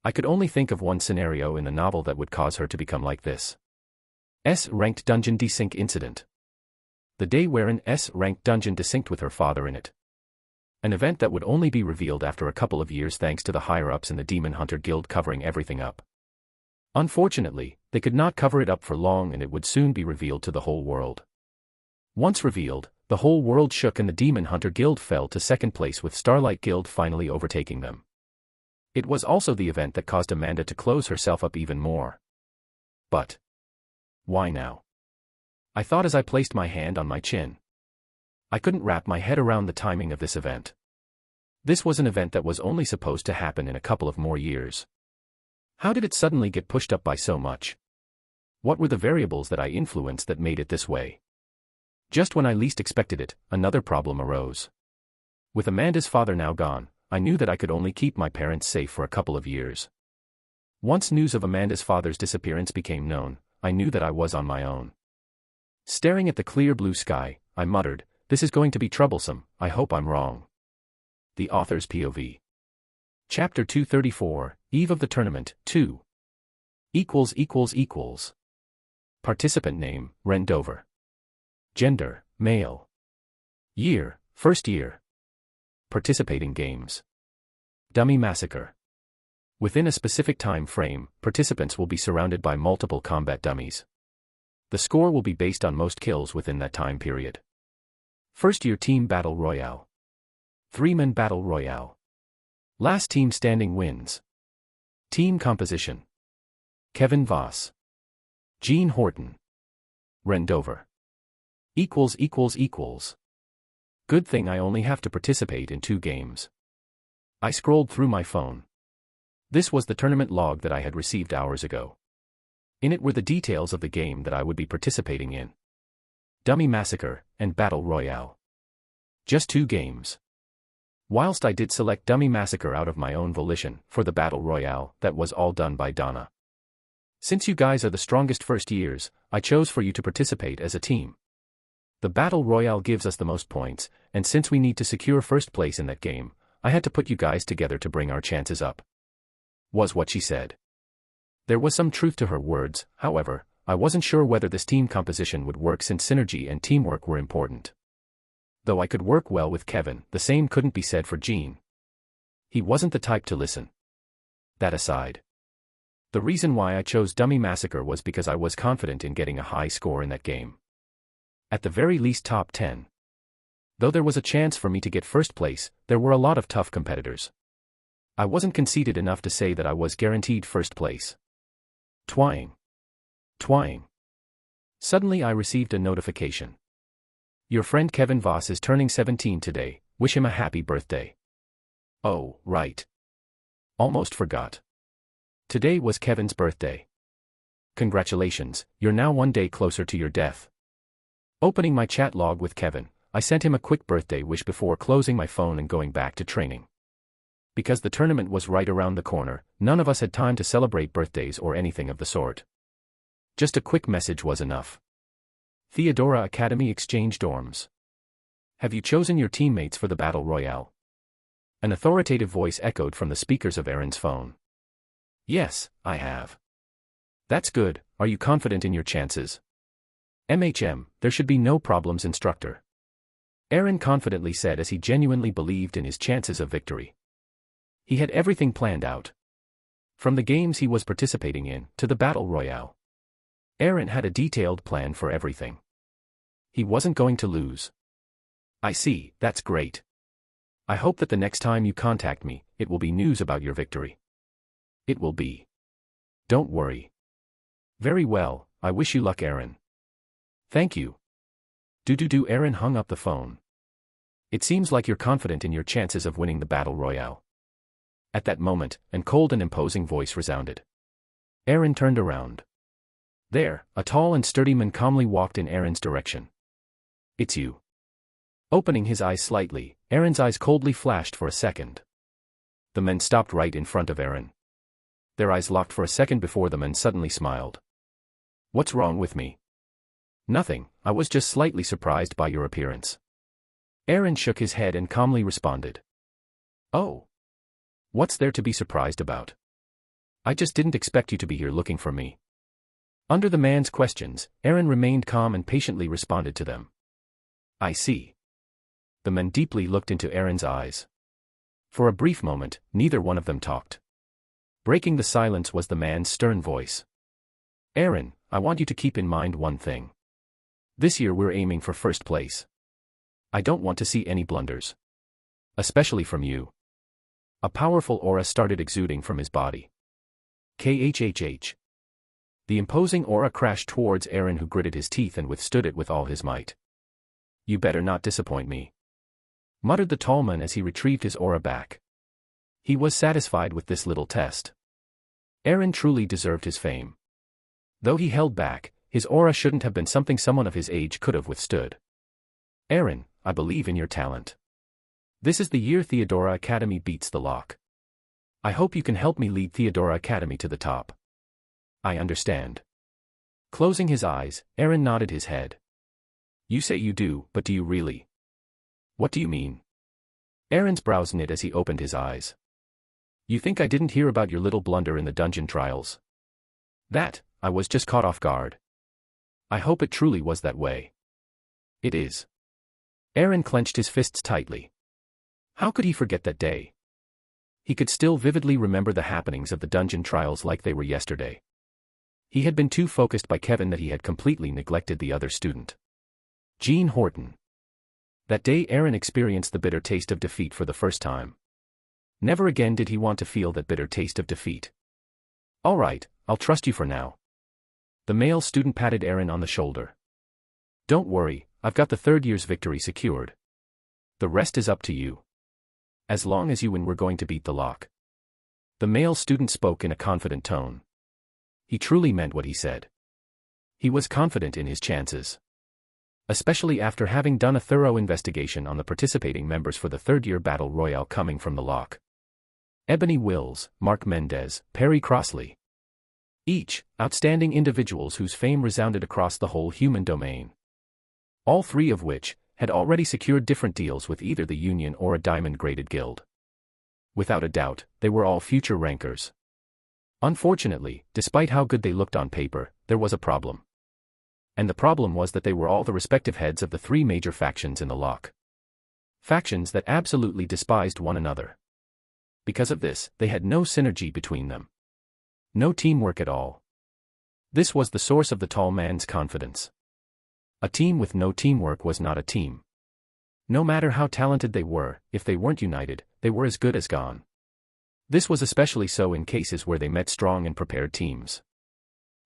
I could only think of one scenario in the novel that would cause her to become like this. S-ranked dungeon desync incident. The day wherein S-ranked dungeon desynced with her father in it. An event that would only be revealed after a couple of years thanks to the higher-ups in the Demon Hunter Guild covering everything up. Unfortunately, they could not cover it up for long and it would soon be revealed to the whole world. Once revealed, the whole world shook and the Demon Hunter Guild fell to second place with Starlight Guild finally overtaking them. It was also the event that caused Amanda to close herself up even more. But why now? I thought as I placed my hand on my chin. I couldn't wrap my head around the timing of this event. This was an event that was only supposed to happen in a couple of more years. How did it suddenly get pushed up by so much? What were the variables that I influenced that made it this way? Just when I least expected it, another problem arose. With Amanda's father now gone, I knew that I could only keep my parents safe for a couple of years. Once news of Amanda's father's disappearance became known, I knew that I was on my own. Staring at the clear blue sky, I muttered, "This is going to be troublesome, I hope I'm wrong." The Author's POV. Chapter 234, Eve of the Tournament, 2. == Participant name, Rendover. Gender, male. Year, first year. Participating games. Dummy massacre. Within a specific time frame, participants will be surrounded by multiple combat dummies. The score will be based on most kills within that time period. First year team battle royale. 3-man battle royale. Last team standing wins. Team composition. Kevin Voss. Gene Horton. Rendover. Good thing I only have to participate in 2 games. I scrolled through my phone. This was the tournament log that I had received hours ago. In it were the details of the game that I would be participating in. Dummy Massacre and Battle Royale. Just 2 games. Whilst I did select Dummy Massacre out of my own volition, for the Battle Royale, that was all done by Donna. Since you guys are the strongest first years, I chose for you to participate as a team. The Battle Royale gives us the most points, and since we need to secure first place in that game, I had to put you guys together to bring our chances up. Was what she said. There was some truth to her words, however, I wasn't sure whether this team composition would work since synergy and teamwork were important. Though I could work well with Kevin, the same couldn't be said for Gene. He wasn't the type to listen. That aside. The reason why I chose Dummy Massacre was because I was confident in getting a high score in that game. At the very least top 10. Though there was a chance for me to get first place, there were a lot of tough competitors. I wasn't conceited enough to say that I was guaranteed first place. Twang. Suddenly I received a notification. Your friend Kevin Voss is turning 17 today, wish him a happy birthday. Oh, right. Almost forgot. Today was Kevin's birthday. Congratulations, you're now 1 day closer to your death. Opening my chat log with Kevin, I sent him a quick birthday wish before closing my phone and going back to training. Because the tournament was right around the corner, none of us had time to celebrate birthdays or anything of the sort. Just a quick message was enough. Theodora Academy Exchange Dorms. Have you chosen your teammates for the Battle Royale? An authoritative voice echoed from the speakers of Aaron's phone. Yes, I have. That's good, are you confident in your chances? There should be no problems, instructor. Aaron confidently said as he genuinely believed in his chances of victory. He had everything planned out. From the games he was participating in, to the Battle Royale. Aaron had a detailed plan for everything. He wasn't going to lose. I see, that's great. I hope that the next time you contact me, it will be news about your victory. It will be. Don't worry. Very well, I wish you luck, Aaron. Thank you. Aaron hung up the phone. It seems like you're confident in your chances of winning the Battle Royale. At that moment, a cold and imposing voice resounded. Aaron turned around. There, a tall and sturdy man calmly walked in Aaron's direction. It's you. Opening his eyes slightly, Aaron's eyes coldly flashed for a second. The man stopped right in front of Aaron. Their eyes locked for a second before the man suddenly smiled. What's wrong with me? Nothing, I was just slightly surprised by your appearance. Aaron shook his head and calmly responded. Oh. What's there to be surprised about? I just didn't expect you to be here looking for me. Under the man's questions, Aaron remained calm and patiently responded to them. I see. The man deeply looked into Aaron's eyes. For a brief moment, neither one of them talked. Breaking the silence was the man's stern voice. Aaron, I want you to keep in mind one thing. This year we're aiming for first place. I don't want to see any blunders. Especially from you. A powerful aura started exuding from his body. KHHH. The imposing aura crashed towards Aaron, who gritted his teeth and withstood it with all his might. You better not disappoint me, muttered the tall man as he retrieved his aura back. He was satisfied with this little test. Aaron truly deserved his fame. Though he held back, his aura shouldn't have been something someone of his age could have withstood. Aaron, I believe in your talent. This is the year Theodora Academy beats the lock. I hope you can help me lead Theodora Academy to the top. I understand. Closing his eyes, Aaron nodded his head. You say you do, but do you really? What do you mean? Aaron's brows knit as he opened his eyes. You think I didn't hear about your little blunder in the dungeon trials? That, I was just caught off guard. I hope it truly was that way. It is. Aaron clenched his fists tightly. How could he forget that day? He could still vividly remember the happenings of the dungeon trials like they were yesterday. He had been too focused by Kevin that he had completely neglected the other student. Jean Horton. That day Aaron experienced the bitter taste of defeat for the first time. Never again did he want to feel that bitter taste of defeat. "All right, I'll trust you for now." The male student patted Aaron on the shoulder. "Don't worry, I've got the third year's victory secured. The rest is up to you. As long as you win, we're going to beat the lock." The male student spoke in a confident tone. He truly meant what he said. He was confident in his chances. Especially after having done a thorough investigation on the participating members for the third-year battle royale coming from the lock. Ebony Wills, Mark Mendez, Perry Crossley. Each, outstanding individuals whose fame resounded across the whole human domain. All three of which had already secured different deals with either the Union or a diamond-graded guild. Without a doubt, they were all future rankers. Unfortunately, despite how good they looked on paper, there was a problem. And the problem was that they were all the respective heads of the three major factions in the lock. Factions that absolutely despised one another. Because of this, they had no synergy between them. No teamwork at all. This was the source of the tall man's confidence. A team with no teamwork was not a team. No matter how talented they were, if they weren't united, they were as good as gone. This was especially so in cases where they met strong and prepared teams.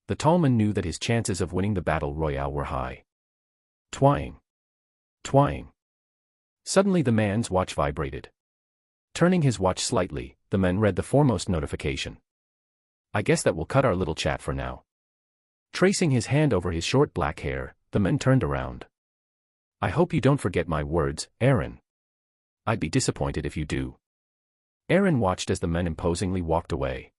The tallman knew that his chances of winning the battle royale were high. Twang. Twang. Suddenly the man's watch vibrated. Turning his watch slightly, the man read the foremost notification. "I guess that will cut our little chat for now." Tracing his hand over his short black hair, the man turned around. "I hope you don't forget my words, Aaron. I'd be disappointed if you do." Aaron watched as the man imposingly walked away.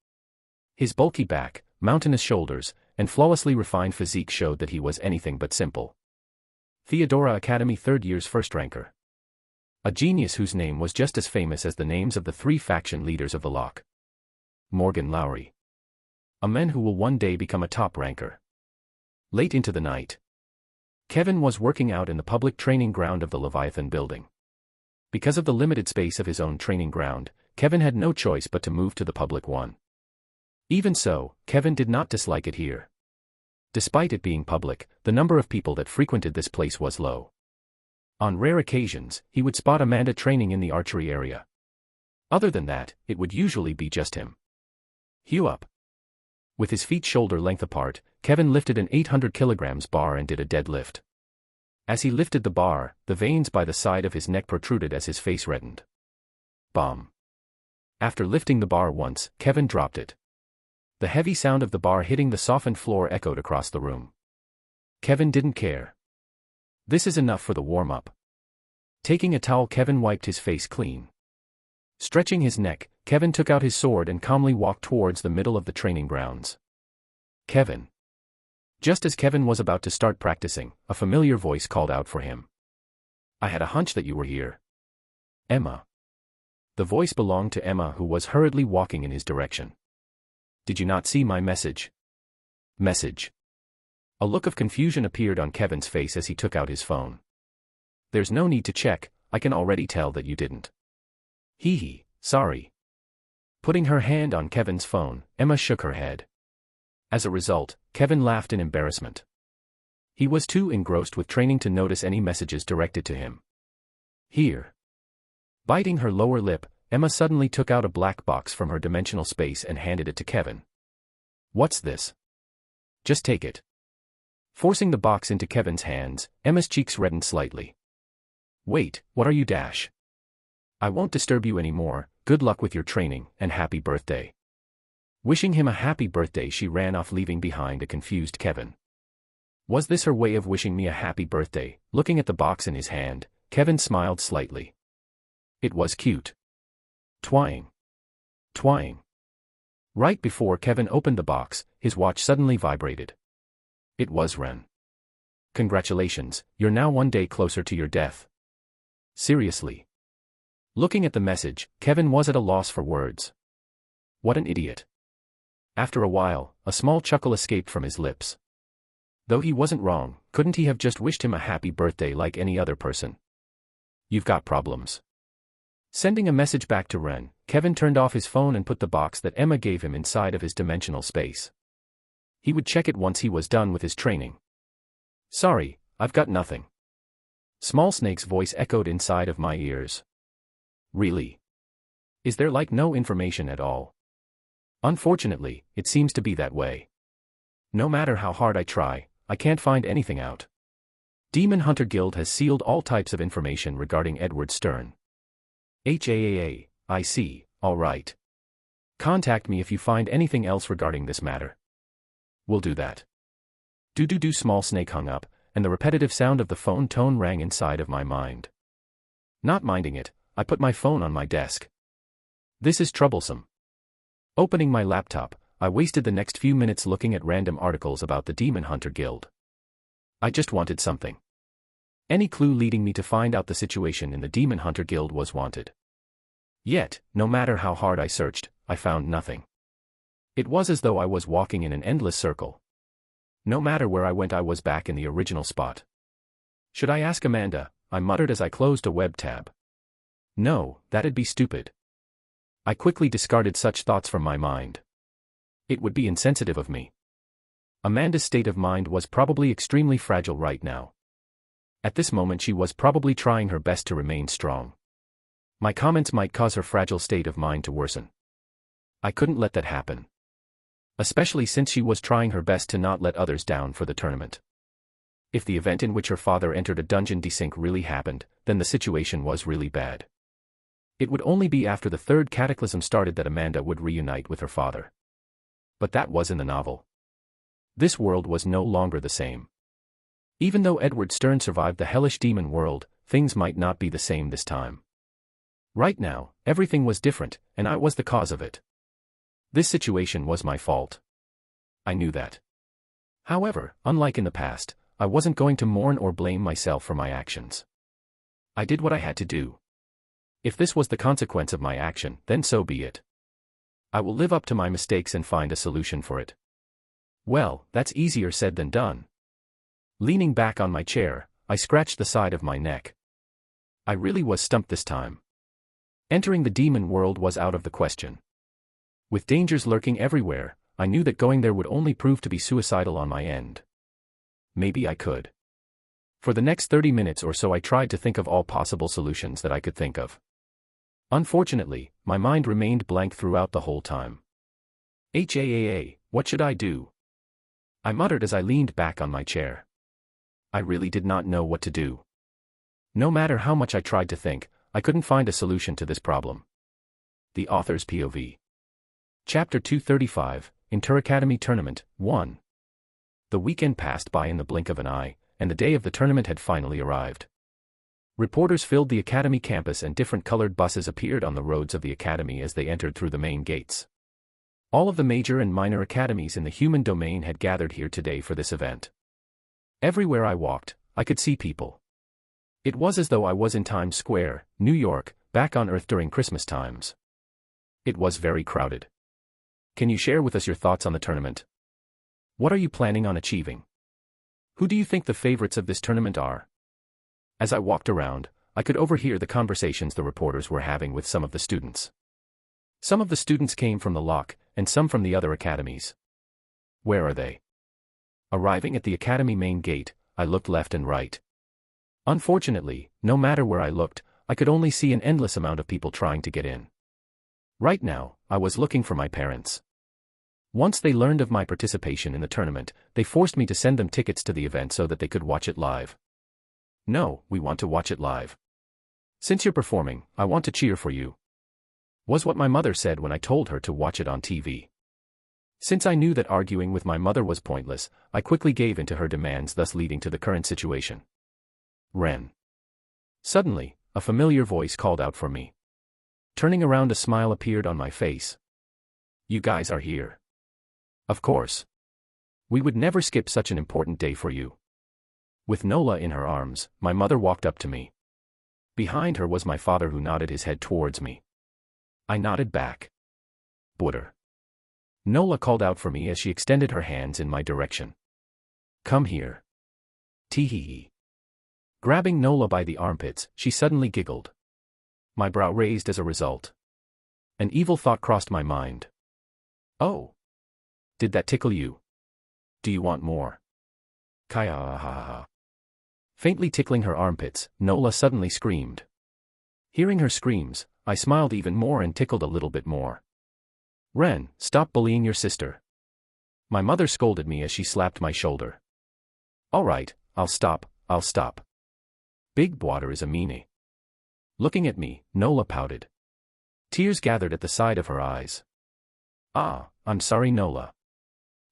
His bulky back, mountainous shoulders, and flawlessly refined physique showed that he was anything but simple. Theodora Academy third year's first ranker. A genius whose name was just as famous as the names of the three faction leaders of the lock. Morgan Lowry. A man who will one day become a top ranker. Late into the night, Kevin was working out in the public training ground of the Leviathan building. Because of the limited space of his own training ground, Kevin had no choice but to move to the public one. Even so, Kevin did not dislike it here. Despite it being public, the number of people that frequented this place was low. On rare occasions, he would spot Amanda training in the archery area. Other than that, it would usually be just him. Hew up. With his feet shoulder-length apart, Kevin lifted an 800 kilograms bar and did a deadlift. As he lifted the bar, the veins by the side of his neck protruded as his face reddened. Bomb. After lifting the bar once, Kevin dropped it. The heavy sound of the bar hitting the softened floor echoed across the room. Kevin didn't care. This is enough for the warm-up. Taking a towel, Kevin wiped his face clean. Stretching his neck, Kevin took out his sword and calmly walked towards the middle of the training grounds. Kevin. Just as Kevin was about to start practicing, a familiar voice called out for him. "I had a hunch that you were here." Emma. The voice belonged to Emma, who was hurriedly walking in his direction. "Did you not see my message?" Message. A look of confusion appeared on Kevin's face as he took out his phone. "There's no need to check, I can already tell that you didn't." Hee, sorry. Putting her hand on Kevin's phone, Emma shook her head. As a result, Kevin laughed in embarrassment. He was too engrossed with training to notice any messages directed to him. Here. Biting her lower lip, Emma suddenly took out a black box from her dimensional space and handed it to Kevin. "What's this?" "Just take it." Forcing the box into Kevin's hands, Emma's cheeks reddened slightly. "Wait, what are you dash? I won't disturb you anymore, good luck with your training, and happy birthday." Wishing him a happy birthday, she ran off, leaving behind a confused Kevin. Was this her way of wishing me a happy birthday? Looking at the box in his hand, Kevin smiled slightly. It was cute. Twang. Twang. Right before Kevin opened the box, his watch suddenly vibrated. It was Ren. "Congratulations, you're now one day closer to your death." Seriously. Looking at the message, Kevin was at a loss for words. What an idiot. After a while, a small chuckle escaped from his lips. Though he wasn't wrong, couldn't he have just wished him a happy birthday like any other person? You've got problems. Sending a message back to Ren, Kevin turned off his phone and put the box that Emma gave him inside of his dimensional space. He would check it once he was done with his training. Sorry, I've got nothing. Small Snake's voice echoed inside of my ears. Really? Is there like no information at all? Unfortunately, it seems to be that way. No matter how hard I try, I can't find anything out. Demon Hunter Guild has sealed all types of information regarding Edward Stern. I see, all right. Contact me if you find anything else regarding this matter. We'll do that. Do. Small Snake hung up, and the repetitive sound of the phone tone rang inside of my mind. Not minding it, I put my phone on my desk. This is troublesome. Opening my laptop, I wasted the next few minutes looking at random articles about the Demon Hunter Guild. I just wanted something. Any clue leading me to find out the situation in the Demon Hunter Guild was wanted. Yet, no matter how hard I searched, I found nothing. It was as though I was walking in an endless circle. No matter where I went, I was back in the original spot. Should I ask Amanda? I muttered as I closed a web tab. No, that'd be stupid. I quickly discarded such thoughts from my mind. It would be insensitive of me. Amanda's state of mind was probably extremely fragile right now. At this moment she was probably trying her best to remain strong. My comments might cause her fragile state of mind to worsen. I couldn't let that happen. Especially since she was trying her best to not let others down for the tournament. If the event in which her father entered a dungeon desync really happened, then the situation was really bad. It would only be after the third cataclysm started that Amanda would reunite with her father. But that was in the novel. This world was no longer the same. Even though Edward Stern survived the hellish demon world, things might not be the same this time. Right now, everything was different, and I was the cause of it. This situation was my fault. I knew that. However, unlike in the past, I wasn't going to mourn or blame myself for my actions. I did what I had to do. If this was the consequence of my action, then so be it. I will live up to my mistakes and find a solution for it. Well, that's easier said than done. Leaning back on my chair, I scratched the side of my neck. I really was stumped this time. Entering the demon world was out of the question. With dangers lurking everywhere, I knew that going there would only prove to be suicidal on my end. Maybe I could. For the next 30 minutes or so I tried to think of all possible solutions that I could think of. Unfortunately, my mind remained blank throughout the whole time. What should I do? I muttered as I leaned back on my chair. I really did not know what to do. No matter how much I tried to think, I couldn't find a solution to this problem. The Author's POV. Chapter 235, Inter-Academy Tournament, 1. The weekend passed by in the blink of an eye, and the day of the tournament had finally arrived. Reporters filled the Academy campus and different colored buses appeared on the roads of the Academy as they entered through the main gates. All of the major and minor academies in the human domain had gathered here today for this event. Everywhere I walked, I could see people. It was as though I was in Times Square, New York, back on Earth during Christmas times. It was very crowded. Can you share with us your thoughts on the tournament? What are you planning on achieving? Who do you think the favorites of this tournament are? As I walked around, I could overhear the conversations the reporters were having with some of the students. Some of the students came from the Lock, and some from the other academies. Where are they? Arriving at the academy main gate, I looked left and right. Unfortunately, no matter where I looked, I could only see an endless amount of people trying to get in. Right now, I was looking for my parents. Once they learned of my participation in the tournament, they forced me to send them tickets to the event so that they could watch it live. No, we want to watch it live. Since you're performing, I want to cheer for you. Was what my mother said when I told her to watch it on TV. Since I knew that arguing with my mother was pointless, I quickly gave in to her demands, thus leading to the current situation. Ren. Suddenly, a familiar voice called out for me. Turning around, a smile appeared on my face. You guys are here. Of course. We would never skip such an important day for you. With Nola in her arms, my mother walked up to me. Behind her was my father, who nodded his head towards me. I nodded back. Butter. Nola called out for me as she extended her hands in my direction. Come here. Tee-hee-hee. Grabbing Nola by the armpits, she suddenly giggled. My brow raised as a result. An evil thought crossed my mind. Oh. Did that tickle you? do you want more? Kaya. Faintly tickling her armpits, Nola suddenly screamed. Hearing her screams, I smiled even more and tickled a little bit more. Ren, stop bullying your sister. My mother scolded me as she slapped my shoulder. All right, I'll stop. Big water is a meanie. Looking at me, Nola pouted. Tears gathered at the side of her eyes. Ah, I'm sorry, Nola.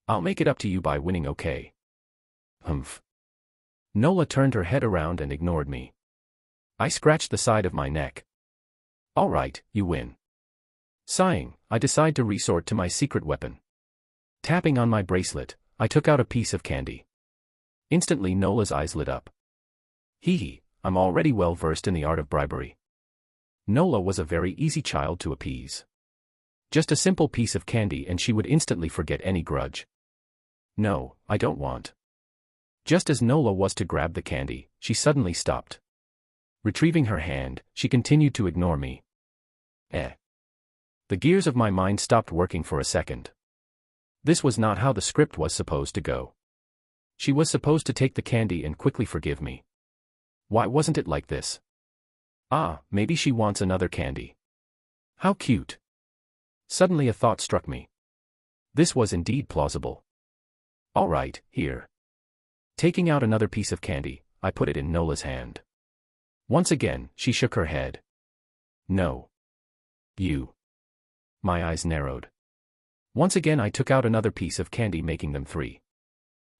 I'll make it up to you by winning, okay? Humph. Nola turned her head around and ignored me. I scratched the side of my neck. All right, you win. Sighing, I decide to resort to my secret weapon. Tapping on my bracelet, I took out a piece of candy. Instantly Nola's eyes lit up. Hee, I'm already well versed in the art of bribery. Nola was a very easy child to appease. Just a simple piece of candy and she would instantly forget any grudge. No, I don't want. Just as Nola was to grab the candy, she suddenly stopped. Retrieving her hand, she continued to ignore me. The gears of my mind stopped working for a second. This was not how the script was supposed to go. She was supposed to take the candy and quickly forgive me. Why wasn't it like this? Ah, maybe she wants another candy. How cute. Suddenly a thought struck me. This was indeed plausible. All right, here. Taking out another piece of candy, I put it in Nola's hand. Once again, she shook her head. No. You. My eyes narrowed. Once again I took out another piece of candy, making them 3.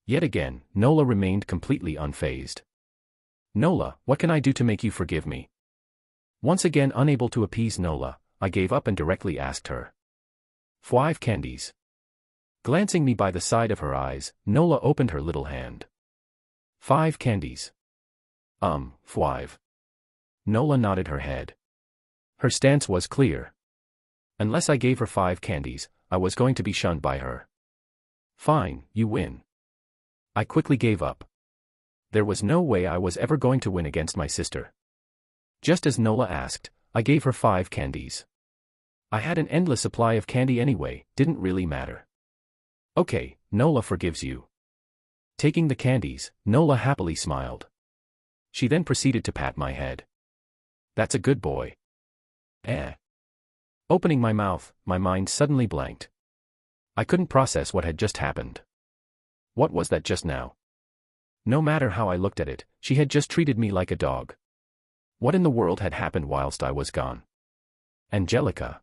Yet again, Nola remained completely unfazed. Nola, what can I do to make you forgive me? Once again unable to appease Nola, I gave up and directly asked her. 5 candies. Glancing me by the side of her eyes, Nola opened her little hand. 5 candies. 5. Nola nodded her head. Her stance was clear. Unless I gave her 5 candies, I was going to be shunned by her. Fine, you win. I quickly gave up. There was no way I was ever going to win against my sister. Just as Nola asked, I gave her 5 candies. I had an endless supply of candy anyway, didn't really matter. Okay, Nola forgives you. Taking the candies, Nola happily smiled. She then proceeded to pat my head. That's a good boy. Opening my mouth, my mind suddenly blanked. I couldn't process what had just happened. What was that just now? No matter how I looked at it, she had just treated me like a dog. What in the world had happened whilst I was gone? Angelica.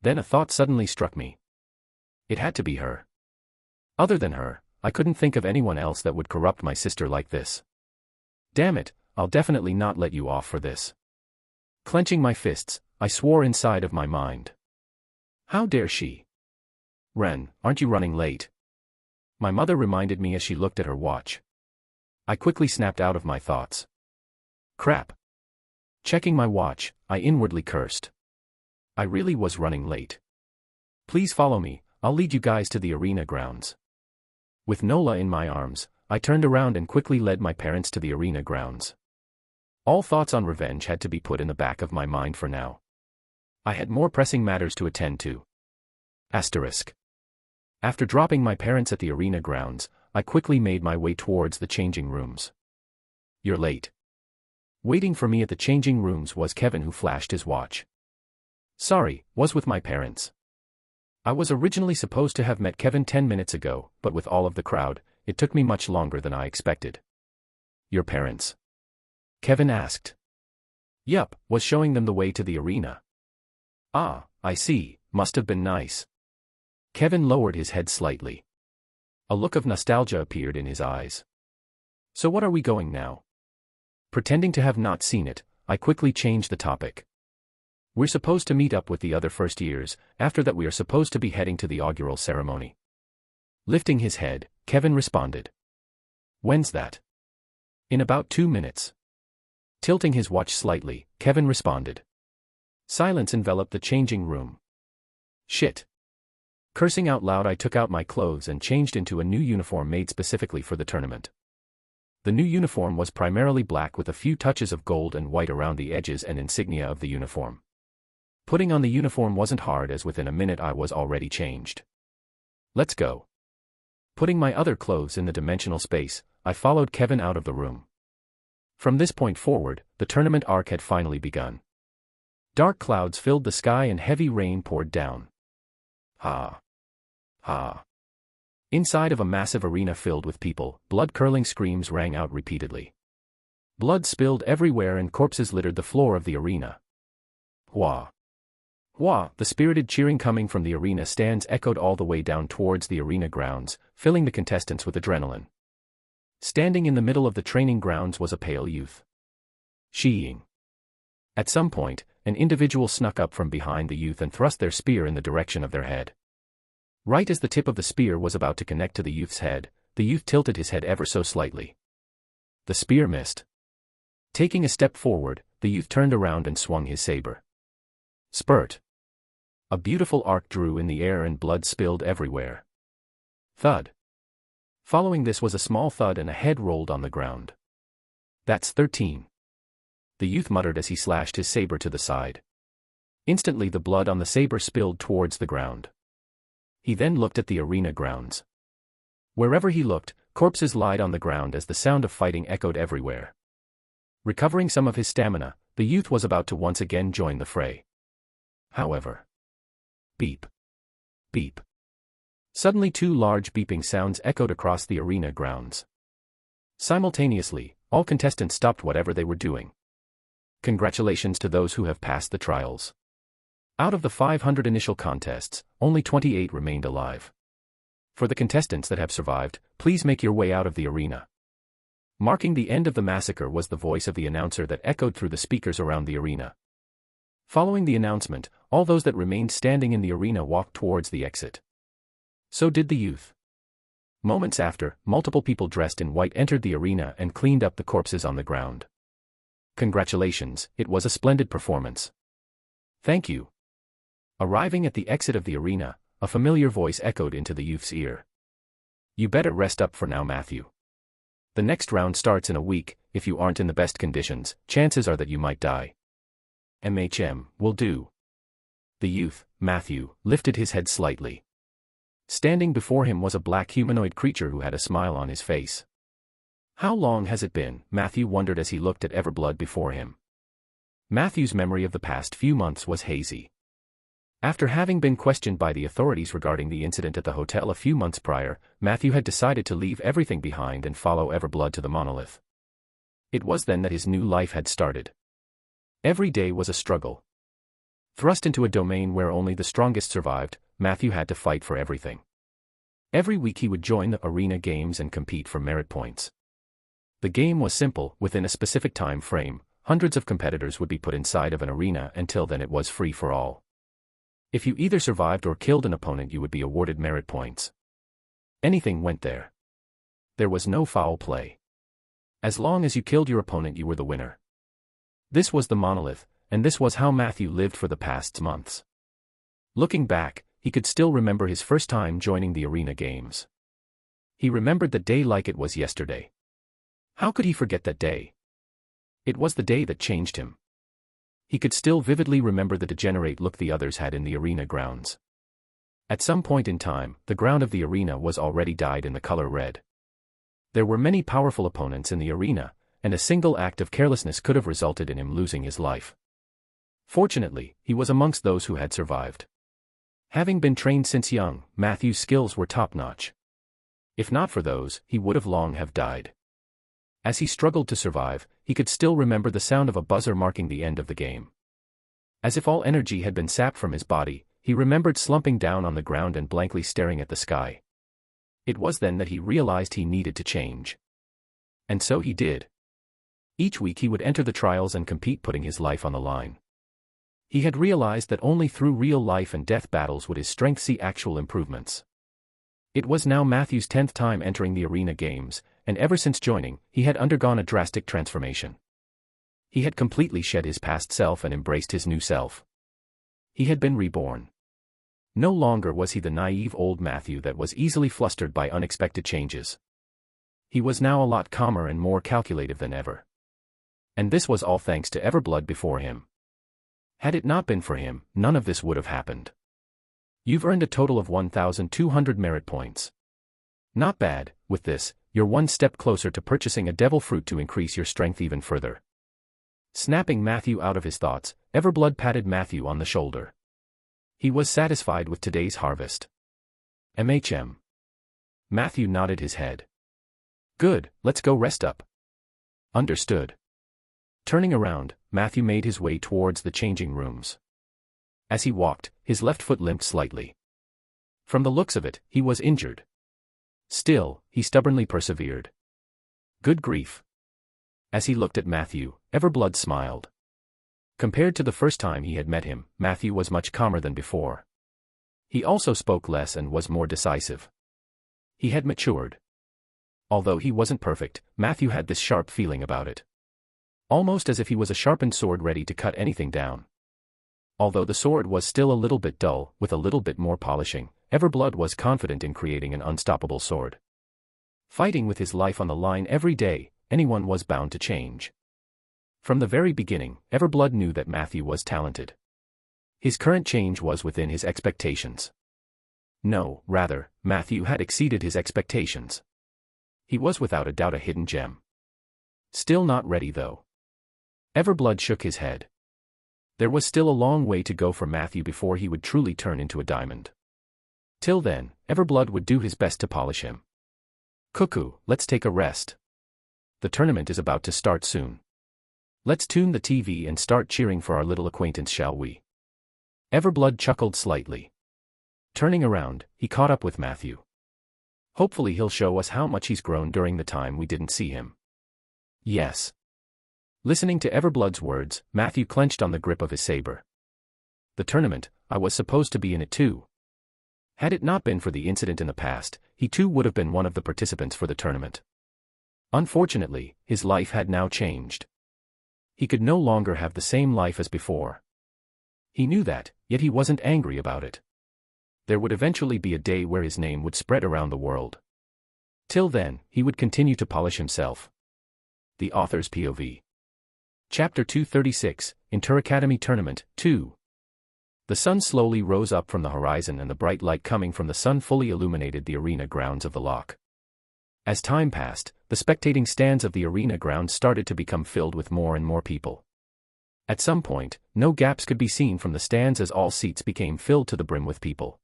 Then a thought suddenly struck me. It had to be her. Other than her, I couldn't think of anyone else that would corrupt my sister like this. Damn it, I'll definitely not let you off for this. Clenching my fists, I swore inside of my mind. How dare she? Ren, aren't you running late? My mother reminded me as she looked at her watch. I quickly snapped out of my thoughts. Crap. Checking my watch, I inwardly cursed. I really was running late. Please follow me, I'll lead you guys to the arena grounds. With Nola in my arms, I turned around and quickly led my parents to the arena grounds. All thoughts on revenge had to be put in the back of my mind for now. I had more pressing matters to attend to. Asterisk. After dropping my parents at the arena grounds, I quickly made my way towards the changing rooms. You're late. Waiting for me at the changing rooms was Kevin, who flashed his watch. Sorry, was with my parents. I was originally supposed to have met Kevin 10 minutes ago, but with all of the crowd, it took me much longer than I expected. Your parents? Kevin asked. Yup, was showing them the way to the arena. Ah, I see, must have been nice. Kevin lowered his head slightly. A look of nostalgia appeared in his eyes. So what are we going now? Pretending to have not seen it, I quickly changed the topic. We're supposed to meet up with the other first years, after that we are supposed to be heading to the augural ceremony. Lifting his head, Kevin responded. When's that? In about 2 minutes. Tilting his watch slightly, Kevin responded. Silence enveloped the changing room. Shit. Cursing out loud, I took out my clothes and changed into a new uniform made specifically for the tournament. The new uniform was primarily black with a few touches of gold and white around the edges and insignia of the uniform. Putting on the uniform wasn't hard, as within a minute I was already changed. Let's go. Putting my other clothes in the dimensional space, I followed Kevin out of the room. From this point forward, the tournament arc had finally begun. Dark clouds filled the sky and heavy rain poured down. Ha! Ha! Inside of a massive arena filled with people, blood-curdling screams rang out repeatedly. Blood spilled everywhere and corpses littered the floor of the arena. Hua! Hua! The spirited cheering coming from the arena stands echoed all the way down towards the arena grounds, filling the contestants with adrenaline. Standing in the middle of the training grounds was a pale youth. Shiying. At some point, an individual snuck up from behind the youth and thrust their spear in the direction of their head. Right as the tip of the spear was about to connect to the youth's head, the youth tilted his head ever so slightly. The spear missed. Taking a step forward, the youth turned around and swung his saber. Spurt. A beautiful arc drew in the air and blood spilled everywhere. Thud. Following this was a small thud and a head rolled on the ground. That's 13. The youth muttered as he slashed his saber to the side. Instantly the blood on the saber spilled towards the ground. He then looked at the arena grounds. Wherever he looked, corpses lied on the ground as the sound of fighting echoed everywhere. Recovering some of his stamina, the youth was about to once again join the fray. However. Beep. Beep. Suddenly 2 large beeping sounds echoed across the arena grounds. Simultaneously, all contestants stopped whatever they were doing. Congratulations to those who have passed the trials. Out of the 500 initial contests, only 28 remained alive. For the contestants that have survived, please make your way out of the arena. Marking the end of the massacre was the voice of the announcer that echoed through the speakers around the arena. Following the announcement, all those that remained standing in the arena walked towards the exit. So did the youth. Moments after, multiple people dressed in white entered the arena and cleaned up the corpses on the ground. Congratulations, it was a splendid performance. Thank you. Arriving at the exit of the arena, a familiar voice echoed into the youth's ear. You better rest up for now, Matthew. The next round starts in a week. If you aren't in the best conditions, chances are that you might die. Will do. The youth, Matthew, lifted his head slightly. Standing before him was a black humanoid creature who had a smile on his face. How long has it been? Matthew wondered as he looked at Everblood before him. Matthew's memory of the past few months was hazy. After having been questioned by the authorities regarding the incident at the hotel a few months prior, Matthew had decided to leave everything behind and follow Everblood to the monolith. It was then that his new life had started. Every day was a struggle. Thrust into a domain where only the strongest survived, Matthew had to fight for everything. Every week he would join the arena games and compete for merit points. The game was simple. Within a specific time frame, hundreds of competitors would be put inside of an arena. Until then it was free for all. If you either survived or killed an opponent, you would be awarded merit points. Anything went there. There was no foul play. As long as you killed your opponent, you were the winner. This was the monolith, and this was how Matthew lived for the past months. Looking back, he could still remember his first time joining the arena games. He remembered the day like it was yesterday. How could he forget that day? It was the day that changed him. He could still vividly remember the degenerate look the others had in the arena grounds. At some point in time, the ground of the arena was already dyed in the color red. There were many powerful opponents in the arena, and a single act of carelessness could have resulted in him losing his life. Fortunately, he was amongst those who had survived. Having been trained since young, Matthew's skills were top-notch. If not for those, he would have long have died. As he struggled to survive, he could still remember the sound of a buzzer marking the end of the game. As if all energy had been sapped from his body, he remembered slumping down on the ground and blankly staring at the sky. It was then that he realized he needed to change. And so he did. Each week he would enter the trials and compete, putting his life on the line. He had realized that only through real life and death battles would his strength see actual improvements. It was now Matthew's 10th time entering the arena games, and ever since joining, he had undergone a drastic transformation. He had completely shed his past self and embraced his new self. He had been reborn. No longer was he the naive old Matthew that was easily flustered by unexpected changes. He was now a lot calmer and more calculative than ever. And this was all thanks to Everblood before him. Had it not been for him, none of this would have happened. You've earned a total of 1,200 merit points. Not bad. With this, you're one step closer to purchasing a devil fruit to increase your strength even further. Snapping Matthew out of his thoughts, Everblood patted Matthew on the shoulder. He was satisfied with today's harvest. MHM. Matthew nodded his head. Good, let's go rest up. Understood. Turning around, Matthew made his way towards the changing rooms. As he walked, his left foot limped slightly. From the looks of it, he was injured. Still, he stubbornly persevered. Good grief. As he looked at Matthew, Everblood smiled. Compared to the first time he had met him, Matthew was much calmer than before. He also spoke less and was more decisive. He had matured. Although he wasn't perfect, Matthew had this sharp feeling about it. Almost as if he was a sharpened sword ready to cut anything down. Although the sword was still a little bit dull, with a little bit more polishing, Everblood was confident in creating an unstoppable sword. Fighting with his life on the line every day, anyone was bound to change. From the very beginning, Everblood knew that Matthew was talented. His current change was within his expectations. No, rather, Matthew had exceeded his expectations. He was without a doubt a hidden gem. Still not ready though. Everblood shook his head. There was still a long way to go for Matthew before he would truly turn into a diamond. Till then, Everblood would do his best to polish him. Cuckoo, let's take a rest. The tournament is about to start soon. Let's tune the TV and start cheering for our little acquaintance, shall we? Everblood chuckled slightly. Turning around, he caught up with Matthew. Hopefully he'll show us how much he's grown during the time we didn't see him. Yes. Listening to Everblood's words, Matthew clenched on the grip of his saber. The tournament, I was supposed to be in it too. Had it not been for the incident in the past, he too would have been one of the participants for the tournament. Unfortunately, his life had now changed. He could no longer have the same life as before. He knew that, yet he wasn't angry about it. There would eventually be a day where his name would spread around the world. Till then, he would continue to polish himself. The Author's POV. Chapter 236, Inter-Academy Tournament, 2. The sun slowly rose up from the horizon and the bright light coming from the sun fully illuminated the arena grounds of the lock. As time passed, the spectating stands of the arena grounds started to become filled with more and more people. At some point, no gaps could be seen from the stands as all seats became filled to the brim with people.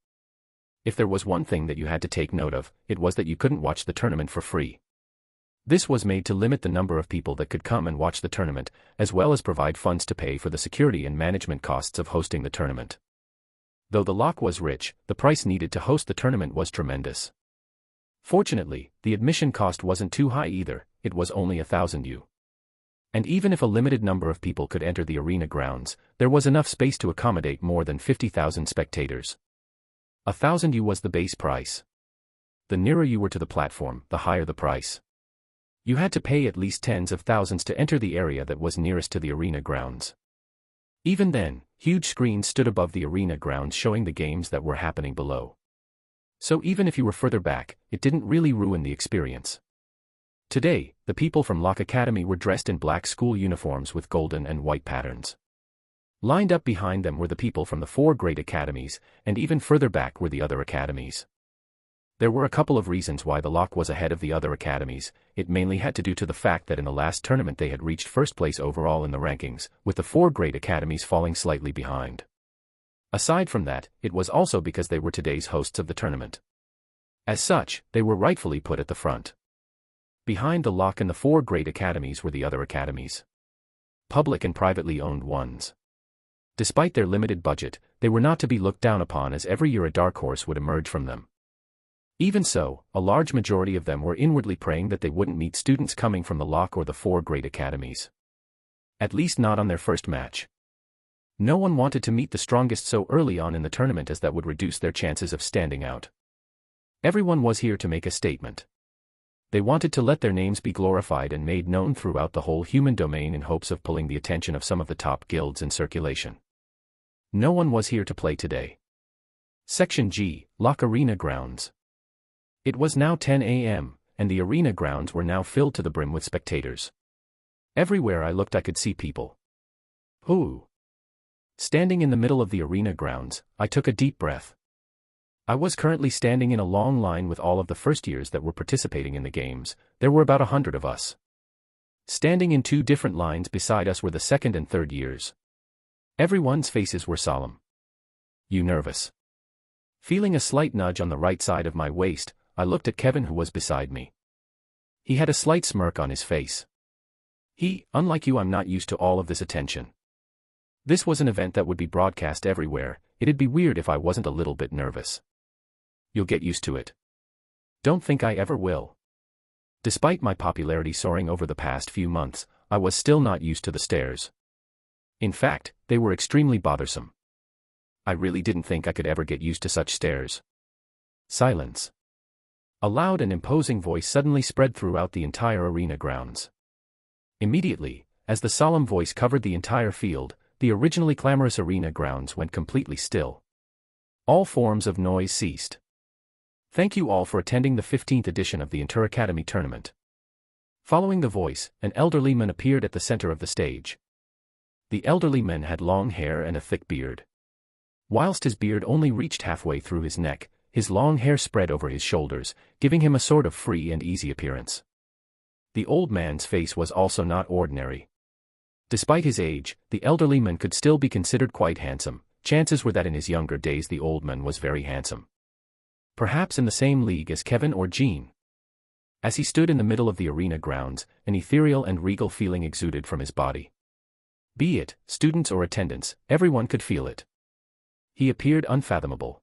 If there was one thing that you had to take note of, it was that you couldn't watch the tournament for free. This was made to limit the number of people that could come and watch the tournament, as well as provide funds to pay for the security and management costs of hosting the tournament. Though the lock was rich, the price needed to host the tournament was tremendous. Fortunately, the admission cost wasn't too high either, it was only 1,000 U. And even if a limited number of people could enter the arena grounds, there was enough space to accommodate more than 50,000 spectators. 1,000 U was the base price. The nearer you were to the platform, the higher the price. You had to pay at least tens of thousands to enter the area that was nearest to the arena grounds. Even then, huge screens stood above the arena grounds showing the games that were happening below. So even if you were further back, it didn't really ruin the experience. Today, the people from Lock Academy were dressed in black school uniforms with golden and white patterns. Lined up behind them were the people from the 4 great academies, and even further back were the other academies. There were a couple of reasons why the Lock was ahead of the other academies. It mainly had to do to the fact that in the last tournament they had reached first place overall in the rankings, with the 4 great academies falling slightly behind. Aside from that, it was also because they were today's hosts of the tournament. As such, they were rightfully put at the front. Behind the Lock and the 4 great academies were the other academies. Public and privately owned ones. Despite their limited budget, they were not to be looked down upon as every year a dark horse would emerge from them. Even so, a large majority of them were inwardly praying that they wouldn't meet students coming from the Lock or the 4 great academies. At least not on their first match. No one wanted to meet the strongest so early on in the tournament as that would reduce their chances of standing out. Everyone was here to make a statement. They wanted to let their names be glorified and made known throughout the whole human domain in hopes of pulling the attention of some of the top guilds in circulation. No one was here to play today. Section G, Lock Arena Grounds. It was now 10 a.m., and the arena grounds were now filled to the brim with spectators. Everywhere I looked I could see people. Who? Standing in the middle of the arena grounds, I took a deep breath. I was currently standing in a long line with all of the first years that were participating in the games. There were about 100 of us. Standing in 2 different lines beside us were the second and third years. Everyone's faces were solemn. "You nervous?" Feeling a slight nudge on the right side of my waist, I looked at Kevin, who was beside me. He had a slight smirk on his face. Unlike you, I'm not used to all of this attention. This was an event that would be broadcast everywhere. It'd be weird if I wasn't a little bit nervous. "You'll get used to it." "Don't think I ever will." Despite my popularity soaring over the past few months, I was still not used to the stairs. In fact, they were extremely bothersome. I really didn't think I could ever get used to such stairs. Silence. A loud and imposing voice suddenly spread throughout the entire arena grounds. Immediately, as the solemn voice covered the entire field, the originally clamorous arena grounds went completely still. All forms of noise ceased. "Thank you all for attending the 15th edition of the Interacademy tournament." Following the voice, an elderly man appeared at the center of the stage. The elderly man had long hair and a thick beard. Whilst his beard only reached halfway through his neck, his long hair spread over his shoulders, giving him a sort of free and easy appearance. The old man's face was also not ordinary. Despite his age, the elderly man could still be considered quite handsome. Chances were that in his younger days the old man was very handsome. Perhaps in the same league as Kevin or Jean. As he stood in the middle of the arena grounds, an ethereal and regal feeling exuded from his body. Be it students or attendants, everyone could feel it. He appeared unfathomable.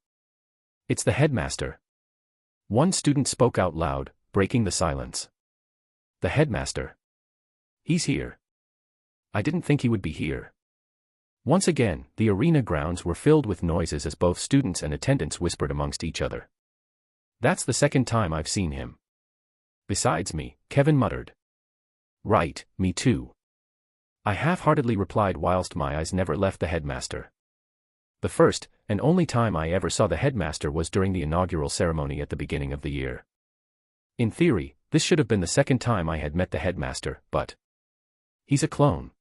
"It's the headmaster." One student spoke out loud, breaking the silence. "The headmaster. He's here. I didn't think he would be here." Once again, the arena grounds were filled with noises as both students and attendants whispered amongst each other. "That's the second time I've seen him." "Besides me," Kevin muttered. "Right, me too." I half-heartedly replied whilst my eyes never left the headmaster. The first, and only time I ever saw the headmaster was during the inaugural ceremony at the beginning of the year. In theory, this should have been the second time I had met the headmaster, but he's a clone.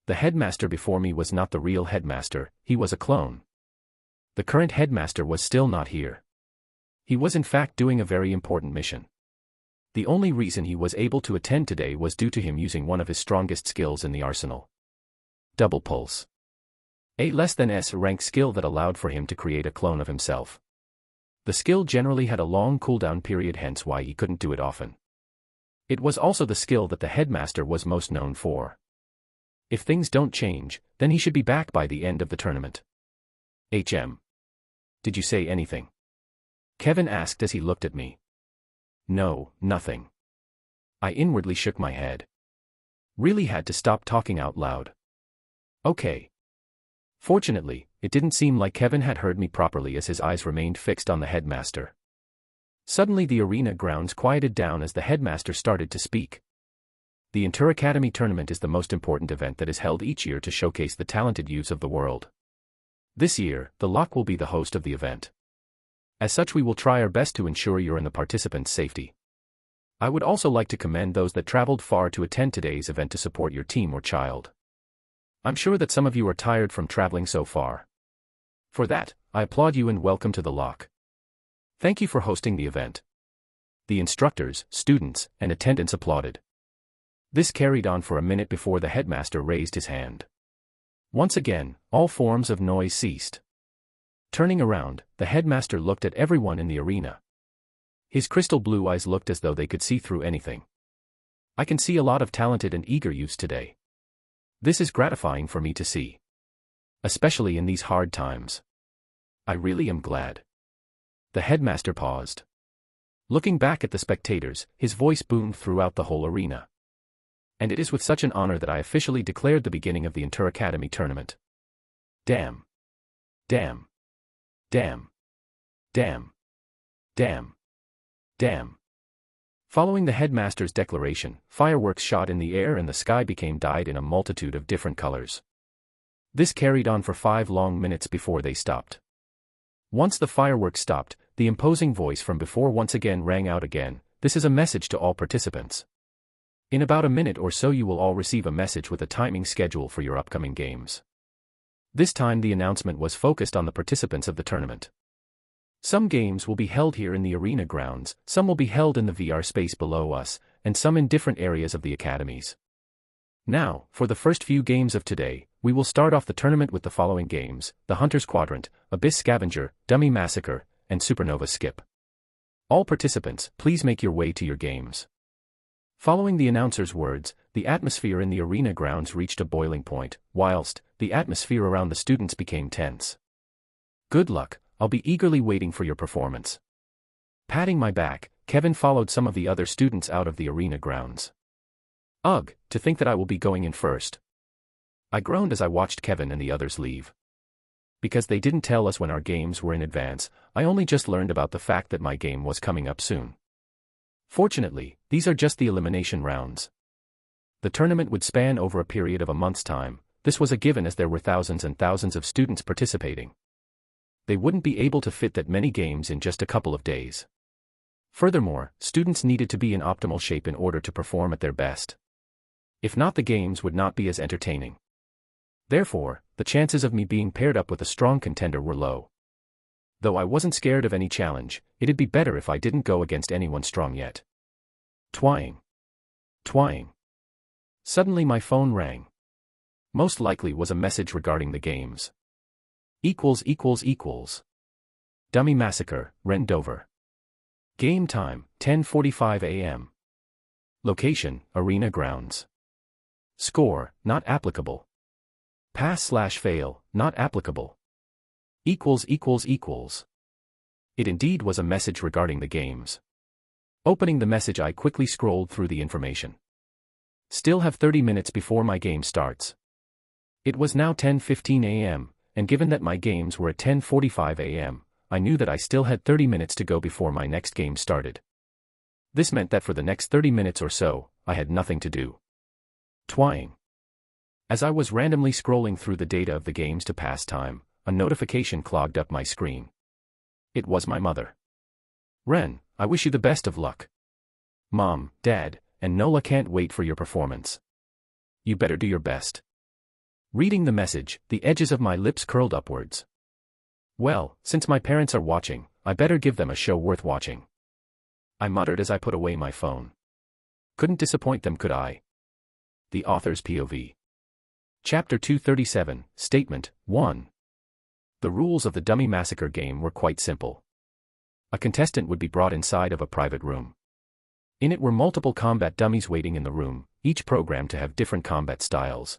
The headmaster before me was not the real headmaster, he was a clone. The current headmaster was still not here. He was in fact doing a very important mission. The only reason he was able to attend today was due to him using one of his strongest skills in the arsenal. Double pulse. A less than S rank skill that allowed for him to create a clone of himself. The skill generally had a long cooldown period, hence why he couldn't do it often. It was also the skill that the headmaster was most known for. If things don't change, then he should be back by the end of the tournament. Did you say anything?" Kevin asked as he looked at me. "No, nothing." I inwardly shook my head. Really had to stop talking out loud. "Okay." Fortunately, it didn't seem like Kevin had heard me properly as his eyes remained fixed on the headmaster. Suddenly the arena grounds quieted down as the headmaster started to speak. The Interacademy tournament is the most important event that is held each year to showcase the talented youths of the world. This year, the LOC will be the host of the event. As such, we will try our best to ensure you and the participants' safety. I would also like to commend those that traveled far to attend today's event to support your team or child. I'm sure that some of you are tired from traveling so far. For that, I applaud you and welcome to the LOC. Thank you for hosting the event. The instructors, students, and attendants applauded. This carried on for a minute before the headmaster raised his hand. Once again, all forms of noise ceased. Turning around, the headmaster looked at everyone in the arena. His crystal blue eyes looked as though they could see through anything. I can see a lot of talented and eager youths today. This is gratifying for me to see. Especially in these hard times. I really am glad. The headmaster paused. Looking back at the spectators, his voice boomed throughout the whole arena. And it is with such an honor that I officially declared the beginning of the Interacademy tournament. Damn. Damn. Damn. Damn. Damn. Damn. Following the headmaster's declaration, fireworks shot in the air and the sky became dyed in a multitude of different colors. This carried on for 5 long minutes before they stopped. Once the fireworks stopped, the imposing voice from before once again rang out again. This is a message to all participants. In about a minute or so you will all receive a message with a timing schedule for your upcoming games. This time the announcement was focused on the participants of the tournament. Some games will be held here in the arena grounds, some will be held in the VR space below us, and some in different areas of the academies. Now, for the first few games of today, we will start off the tournament with the following games: the Hunter's Quadrant, Abyss Scavenger, Dummy Massacre, and Supernova Skip. All participants, please make your way to your games. Following the announcer's words, the atmosphere in the arena grounds reached a boiling point, whilst the atmosphere around the students became tense. Good luck, I'll be eagerly waiting for your performance. Patting my back, Kevin followed some of the other students out of the arena grounds. Ugh, to think that I will be going in first. I groaned as I watched Kevin and the others leave. Because they didn't tell us when our games were in advance, I only just learned about the fact that my game was coming up soon. Fortunately, these are just the elimination rounds. The tournament would span over a period of a month's time. This was a given as there were thousands and thousands of students participating. They wouldn't be able to fit that many games in just a couple of days. Furthermore, students needed to be in optimal shape in order to perform at their best. If not, the games would not be as entertaining. Therefore, the chances of me being paired up with a strong contender were low. Though I wasn't scared of any challenge, it'd be better if I didn't go against anyone strong yet. Twang. Twang. Suddenly my phone rang. Most likely was a message regarding the games. Dummy Massacre, Rendover. Game time, 10:45 a.m. Location, Arena Grounds. Score, not applicable. Pass/fail, not applicable. It indeed was a message regarding the games. Opening the message, I quickly scrolled through the information. Still have 30 minutes before my game starts. It was now 10:15 a.m., and given that my games were at 10:45 a.m., I knew that I still had 30 minutes to go before my next game started. This meant that for the next 30 minutes or so, I had nothing to do. Twang. As I was randomly scrolling through the data of the games to pass time, a notification clogged up my screen. It was my mother. Ren, I wish you the best of luck. Mom, Dad, and Nola can't wait for your performance. You better do your best. Reading the message, the edges of my lips curled upwards. Well, since my parents are watching, I better give them a show worth watching. I muttered as I put away my phone. Couldn't disappoint them, could I? The Author's POV. Chapter 237, Statement 1. The rules of the Dummy Massacre game were quite simple. A contestant would be brought inside of a private room. In it were multiple combat dummies waiting in the room, each programmed to have different combat styles.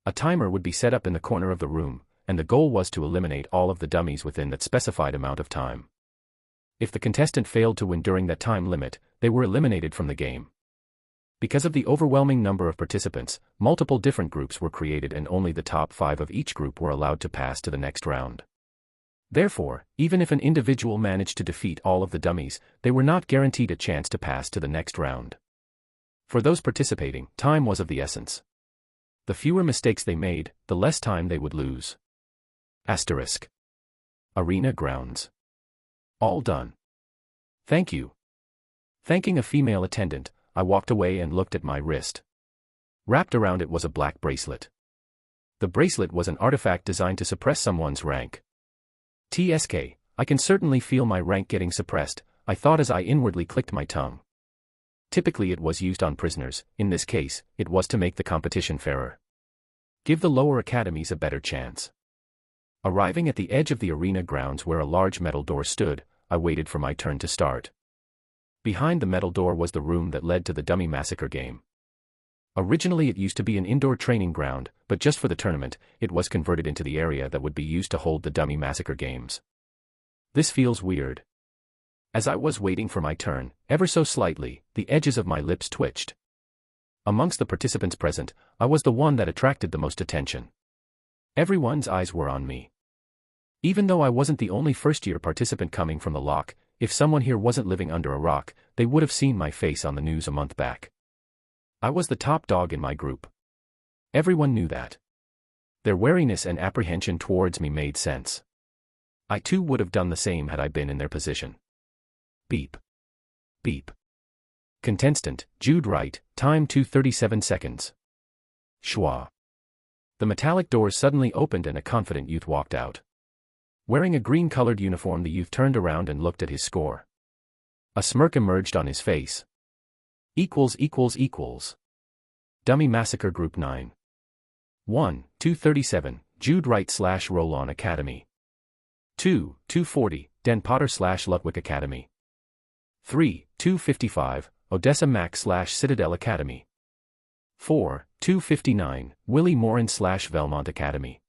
A timer would be set up in the corner of the room, and the goal was to eliminate all of the dummies within that specified amount of time. If the contestant failed to win during that time limit, they were eliminated from the game. Because of the overwhelming number of participants, multiple different groups were created and only the top 5 of each group were allowed to pass to the next round. Therefore, even if an individual managed to defeat all of the dummies, they were not guaranteed a chance to pass to the next round. For those participating, time was of the essence. The fewer mistakes they made, the less time they would lose. Asterisk. Arena Grounds. All done. Thank you. Thanking a female attendant, I walked away and looked at my wrist. Wrapped around it was a black bracelet. The bracelet was an artifact designed to suppress someone's rank. TSK, I can certainly feel my rank getting suppressed, I thought as I inwardly clicked my tongue. Typically it was used on prisoners, in this case, it was to make the competition fairer. Give the lower academies a better chance. Arriving at the edge of the arena grounds where a large metal door stood, I waited for my turn to start. Behind the metal door was the room that led to the Dummy Massacre game. Originally it used to be an indoor training ground, but just for the tournament, it was converted into the area that would be used to hold the Dummy Massacre games. This feels weird. As I was waiting for my turn, ever so slightly, the edges of my lips twitched. Amongst the participants present, I was the one that attracted the most attention. Everyone's eyes were on me. Even though I wasn't the only first-year participant coming from the lock, if someone here wasn't living under a rock, they would have seen my face on the news a month back. I was the top dog in my group. Everyone knew that. Their wariness and apprehension towards me made sense. I too would have done the same had I been in their position. Beep. Beep. Contestant, Jude Wright, time 2:37 seconds. Schwa. The metallic doors suddenly opened and a confident youth walked out. Wearing a green-colored uniform, the youth turned around and looked at his score. A smirk emerged on his face. Equals. Dummy Massacre Group 9. 1, 237, Jude Wright / Roll-On Academy. 2, 240, Den Potter / Lutwick Academy. 3, 255, Odessa Max / Citadel Academy. 4, 259, Willie Morin / Velmont Academy.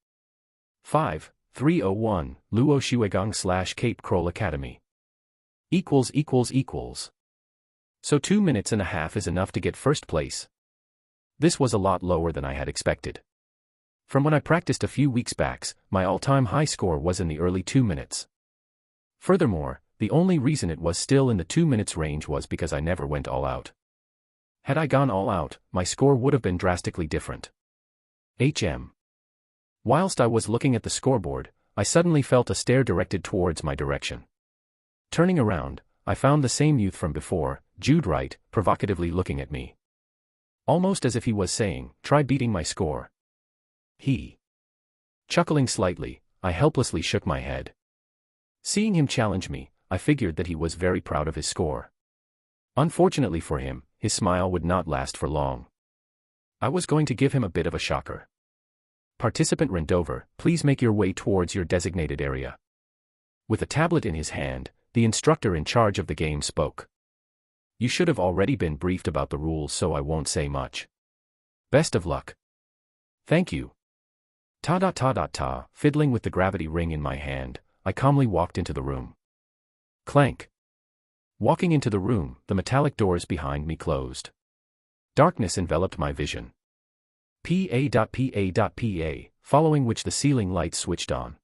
5, 301, Luo Shuegang / Cape Kroll Academy. Equals. So 2 minutes and a half is enough to get first place. This was a lot lower than I had expected. From when I practiced a few weeks back, my all-time high score was in the early 2 minutes. Furthermore, the only reason it was still in the 2 minutes range was because I never went all out. Had I gone all out, my score would have been drastically different. Whilst I was looking at the scoreboard, I suddenly felt a stare directed towards my direction. Turning around, I found the same youth from before, Jude Wright, provocatively looking at me. Almost as if he was saying, "Try beating my score." Chuckling slightly, I helplessly shook my head. Seeing him challenge me, I figured that he was very proud of his score. Unfortunately for him, his smile would not last for long. I was going to give him a bit of a shocker. Participant Rendover, please make your way towards your designated area. With a tablet in his hand, the instructor in charge of the game spoke. You should have already been briefed about the rules, so I won't say much. Best of luck. Thank you. Fiddling with the gravity ring in my hand, I calmly walked into the room. Clank. Walking into the room, the metallic doors behind me closed. Darkness enveloped my vision. PA, following which the ceiling lights switched on.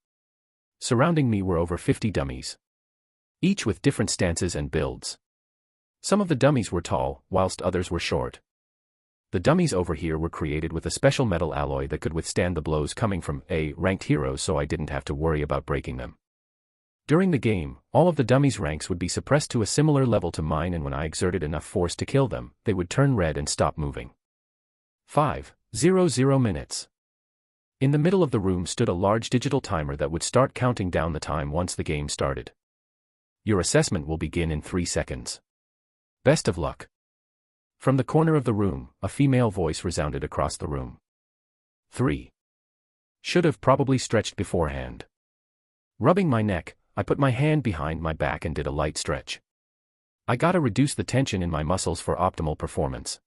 Surrounding me were over 50 dummies. Each with different stances and builds. Some of the dummies were tall, whilst others were short. The dummies over here were created with a special metal alloy that could withstand the blows coming from ranked heroes, so I didn't have to worry about breaking them. During the game, all of the dummies' ranks would be suppressed to a similar level to mine, and when I exerted enough force to kill them, they would turn red and stop moving. 5:00 minutes. In the middle of the room stood a large digital timer that would start counting down the time once the game started. Your assessment will begin in 3 seconds. Best of luck. From the corner of the room, a female voice resounded across the room. 3. Should have probably stretched beforehand. Rubbing my neck, I put my hand behind my back and did a light stretch. I gotta reduce the tension in my muscles for optimal performance.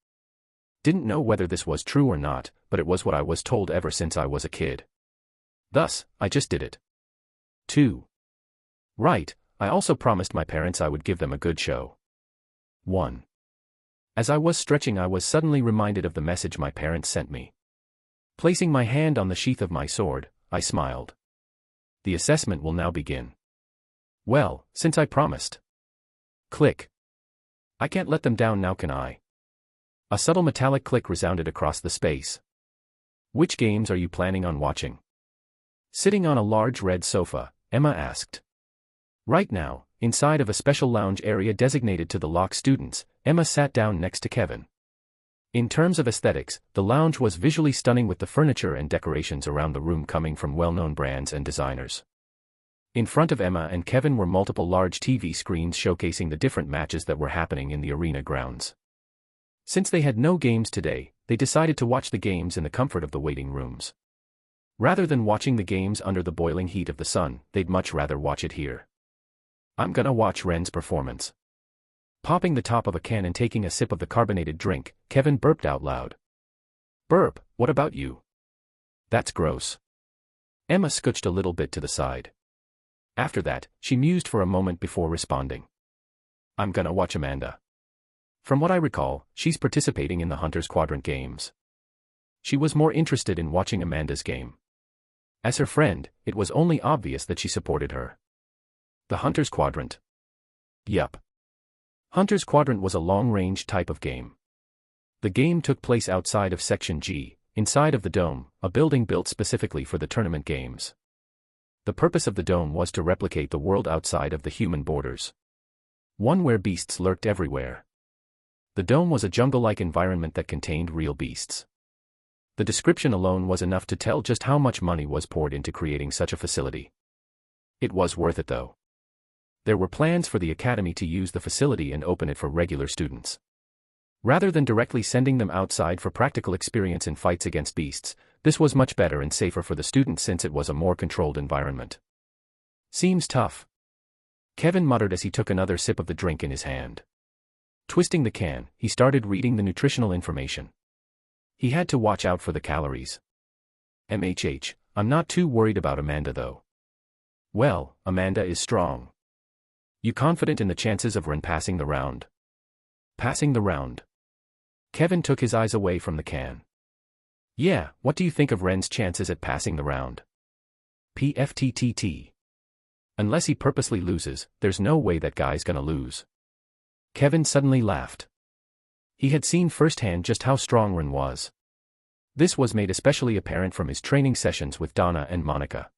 Didn't know whether this was true or not, but it was what I was told ever since I was a kid. Thus, I just did it. 2. Right, I also promised my parents I would give them a good show. 1. As I was stretching, I was suddenly reminded of the message my parents sent me. Placing my hand on the sheath of my sword, I smiled. The assessment will now begin. Well, since I promised. Click. I can't let them down now, can I? A subtle metallic click resounded across the space. Which games are you planning on watching? Sitting on a large red sofa, Emma asked. Right now, inside of a special lounge area designated to the lock students, Emma sat down next to Kevin. In terms of aesthetics, the lounge was visually stunning with the furniture and decorations around the room coming from well-known brands and designers. In front of Emma and Kevin were multiple large TV screens showcasing the different matches that were happening in the arena grounds. Since they had no games today, they decided to watch the games in the comfort of the waiting rooms. Rather than watching the games under the boiling heat of the sun, they'd much rather watch it here. I'm gonna watch Ren's performance. Popping the top of a can and taking a sip of the carbonated drink, Kevin burped out loud. Burp, what about you? That's gross. Emma scooched a little bit to the side. After that, she mused for a moment before responding. I'm gonna watch Amanda. From what I recall, she's participating in the Hunter's Quadrant games. She was more interested in watching Amanda's game. As her friend, it was only obvious that she supported her. The Hunter's Quadrant. Yup. Hunter's Quadrant was a long-range type of game. The game took place outside of Section G, inside of the Dome, a building built specifically for the tournament games. The purpose of the Dome was to replicate the world outside of the human borders. One where beasts lurked everywhere. The Dome was a jungle-like environment that contained real beasts. The description alone was enough to tell just how much money was poured into creating such a facility. It was worth it though. There were plans for the academy to use the facility and open it for regular students. Rather than directly sending them outside for practical experience in fights against beasts, this was much better and safer for the students since it was a more controlled environment. Seems tough. Kevin muttered as he took another sip of the drink in his hand. Twisting the can, he started reading the nutritional information. He had to watch out for the calories. MHH, I'm not too worried about Amanda though. Well, Amanda is strong. You confident in the chances of Ren passing the round? Passing the round. Kevin took his eyes away from the can. Yeah, what do you think of Ren's chances at passing the round? PFTTT. Unless he purposely loses, there's no way that guy's gonna lose. Kevin suddenly laughed. He had seen firsthand just how strong Ren was. This was made especially apparent from his training sessions with Donna and Monica.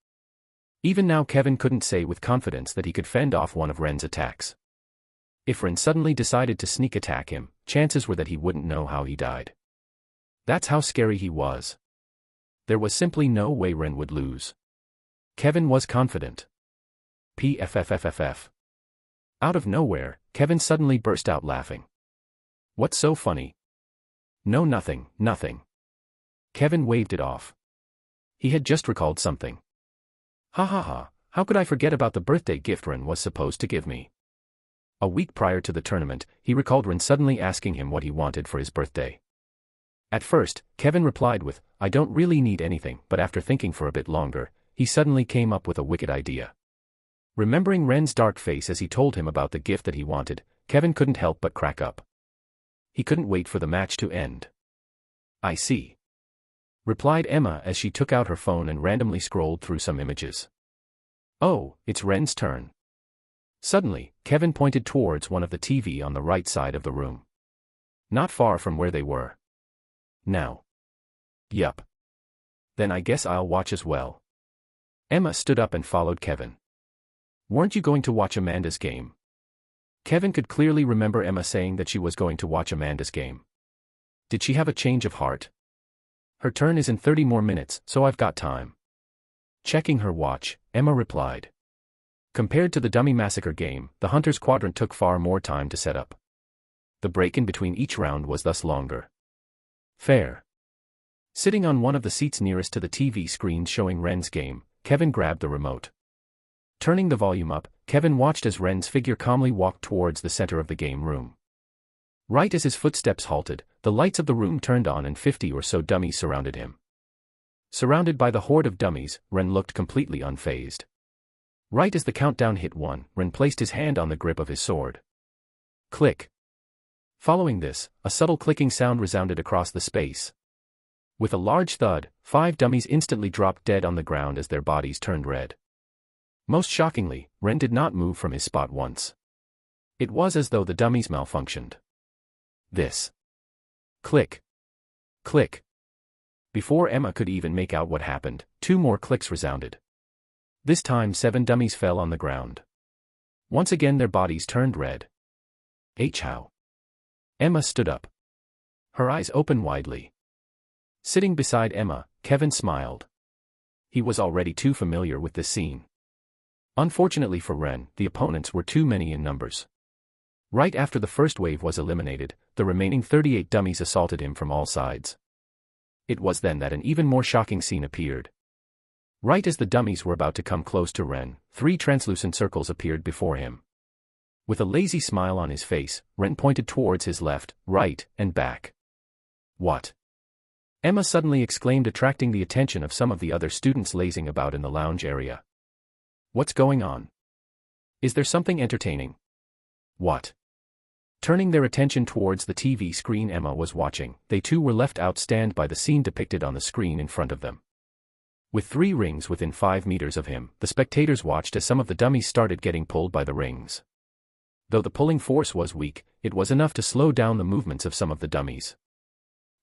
Even now Kevin couldn't say with confidence that he could fend off one of Ren's attacks. If Ren suddenly decided to sneak attack him, chances were that he wouldn't know how he died. That's how scary he was. There was simply no way Ren would lose. Kevin was confident. PFFFFF. Out of nowhere, Kevin suddenly burst out laughing. What's so funny? No, nothing, nothing. Kevin waved it off. He had just recalled something. Ha ha ha, how could I forget about the birthday gift Ren was supposed to give me? A week prior to the tournament, he recalled Ren suddenly asking him what he wanted for his birthday. At first, Kevin replied with, I don't really need anything, but after thinking for a bit longer, he suddenly came up with a wicked idea. Remembering Ren's dark face as he told him about the gift that he wanted, Kevin couldn't help but crack up. He couldn't wait for the match to end. I see. Replied Emma as she took out her phone and randomly scrolled through some images. Oh, it's Ren's turn. Suddenly, Kevin pointed towards one of the TV on the right side of the room. Not far from where they were. Now. Yup. Then I guess I'll watch as well. Emma stood up and followed Kevin. Weren't you going to watch Amanda's game? Kevin could clearly remember Emma saying that she was going to watch Amanda's game. Did she have a change of heart? Her turn is in 30 more minutes, so I've got time. Checking her watch, Emma replied. Compared to the Dummy Massacre game, the Hunter's Quadrant took far more time to set up. The break in between each round was thus longer. Fair. Sitting on one of the seats nearest to the TV screen showing Ren's game, Kevin grabbed the remote. Turning the volume up, Kevin watched as Ren's figure calmly walked towards the center of the game room. Right as his footsteps halted, the lights of the room turned on and 50 or so dummies surrounded him. Surrounded by the horde of dummies, Ren looked completely unfazed. Right as the countdown hit 1, Ren placed his hand on the grip of his sword. Click. Following this, a subtle clicking sound resounded across the space. With a large thud, 5 dummies instantly dropped dead on the ground as their bodies turned red. Most shockingly, Ren did not move from his spot once. It was as though the dummies malfunctioned. This. Click. Click. Before Emma could even make out what happened, 2 more clicks resounded. This time 7 dummies fell on the ground. Once again their bodies turned red. How? Emma stood up. Her eyes opened widely. Sitting beside Emma, Kevin smiled. He was already too familiar with this scene. Unfortunately for Ren, the opponents were too many in numbers. Right after the first wave was eliminated, the remaining 38 dummies assaulted him from all sides. It was then that an even more shocking scene appeared. Right as the dummies were about to come close to Ren, 3 translucent circles appeared before him. With a lazy smile on his face, Ren pointed towards his left, right, and back. What? Emma suddenly exclaimed, attracting the attention of some of the other students lazing about in the lounge area. What's going on? Is there something entertaining? What? Turning their attention towards the TV screen Emma was watching, they too were left outstunned by the scene depicted on the screen in front of them. With 3 rings within 5 meters of him, the spectators watched as some of the dummies started getting pulled by the rings. Though the pulling force was weak, it was enough to slow down the movements of some of the dummies.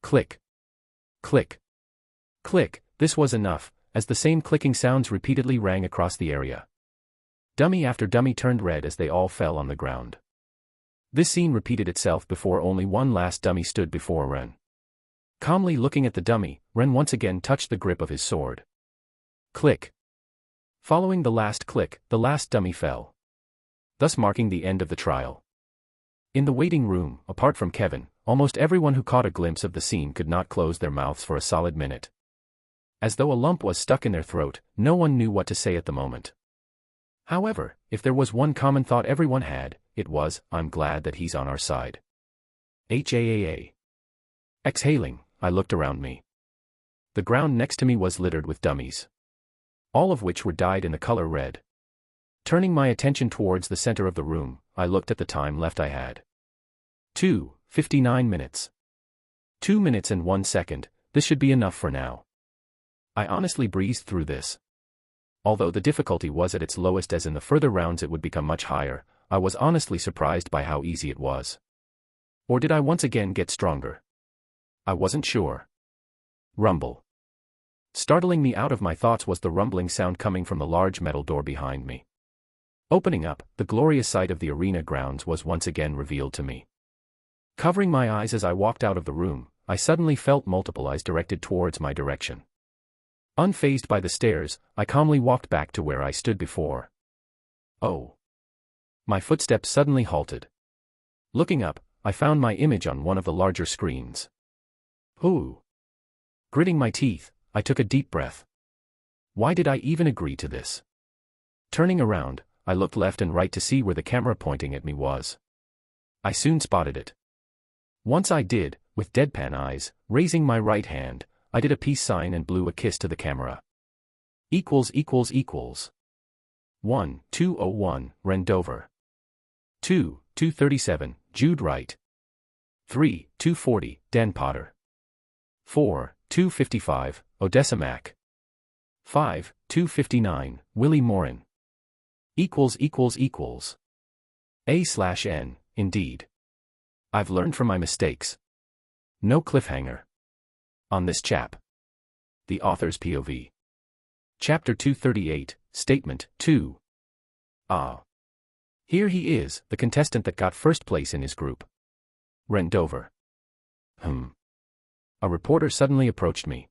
Click. Click. Click. This was enough, as the same clicking sounds repeatedly rang across the area. Dummy after dummy turned red as they all fell on the ground. This scene repeated itself before only one last dummy stood before Ren. Calmly looking at the dummy, Ren once again touched the grip of his sword. Click. Following the last click, the last dummy fell, thus marking the end of the trial. In the waiting room, apart from Kevin, almost everyone who caught a glimpse of the scene could not close their mouths for a solid minute. As though a lump was stuck in their throat, no one knew what to say at the moment. However, if there was one common thought everyone had, it was, "I'm glad that he's on our side." HAAA. Exhaling, I looked around me. The ground next to me was littered with dummies, all of which were dyed in the color red. Turning my attention towards the center of the room, I looked at the time left I had. 2:59 minutes. 2 minutes and 1 second, this should be enough for now. I honestly breezed through this. Although the difficulty was at its lowest, as in the further rounds it would become much higher, I was honestly surprised by how easy it was. Or did I once again get stronger? I wasn't sure. Rumble. Startling me out of my thoughts was the rumbling sound coming from the large metal door behind me. Opening up, the glorious sight of the arena grounds was once again revealed to me. Covering my eyes as I walked out of the room, I suddenly felt multiple eyes directed towards my direction. Unfazed by the stares, I calmly walked back to where I stood before. Oh. My footsteps suddenly halted. Looking up, I found my image on one of the larger screens. Ooh. Gritting my teeth, I took a deep breath. Why did I even agree to this? Turning around, I looked left and right to see where the camera pointing at me was. I soon spotted it. Once I did, with deadpan eyes, raising my right hand, I did a peace sign and blew a kiss to the camera. == 1:2:01, Rendover. 2:2:37, Jude Wright. 3:2:40, Dan Potter. 4:2:55, Odessa Mack. 5:2:59, Willie Morin. == A/N, indeed. I've learned from my mistakes. No cliffhanger on this chap. The Author's POV. Chapter 238, Statement 2. Ah. Here he is, the contestant that got first place in his group. Rendover. A reporter suddenly approached me.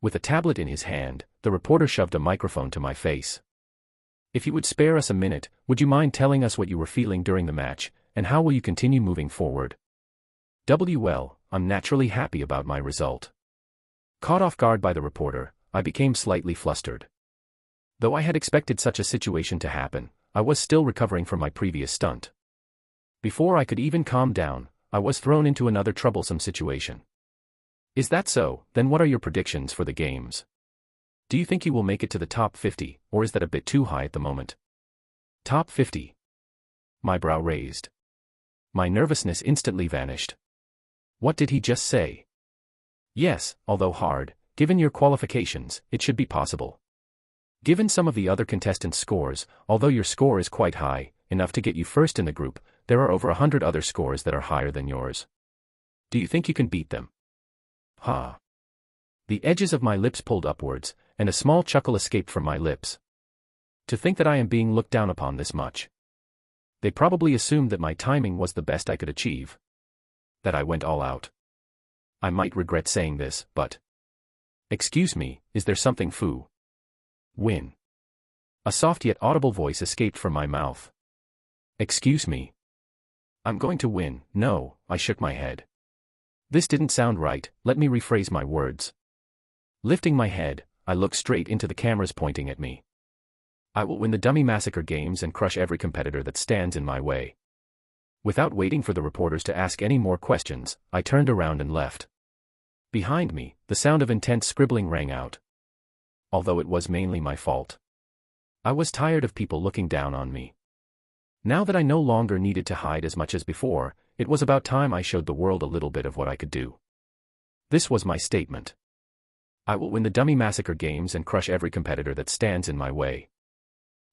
With a tablet in his hand, the reporter shoved a microphone to my face. If you would spare us a minute, would you mind telling us what you were feeling during the match, and how will you continue moving forward? Well, I'm naturally happy about my result. Caught off guard by the reporter, I became slightly flustered. Though I had expected such a situation to happen, I was still recovering from my previous stunt. Before I could even calm down, I was thrown into another troublesome situation. Is that so? Then what are your predictions for the games? Do you think you will make it to the top 50, or is that a bit too high at the moment? Top 50. My brow raised. My nervousness instantly vanished. What did he just say? Yes, although hard, given your qualifications, it should be possible. Given some of the other contestants' scores, although your score is quite high, enough to get you first in the group, there are over 100 other scores that are higher than yours. Do you think you can beat them? Ha. The edges of my lips pulled upwards, and a small chuckle escaped from my lips. To think that I am being looked down upon this much. They probably assumed that my timing was the best I could achieve. That I went all out. I might regret saying this, but... Excuse me, is there something foo? Win. A soft yet audible voice escaped from my mouth. Excuse me. I'm going to win. No, I shook my head. This didn't sound right, let me rephrase my words. Lifting my head, I looked straight into the cameras pointing at me. I will win the Dummy Massacre games and crush every competitor that stands in my way. Without waiting for the reporters to ask any more questions, I turned around and left. Behind me, the sound of intense scribbling rang out. Although it was mainly my fault. I was tired of people looking down on me. Now that I no longer needed to hide as much as before, it was about time I showed the world a little bit of what I could do. This was my statement. I will win the Dummy Massacre games and crush every competitor that stands in my way.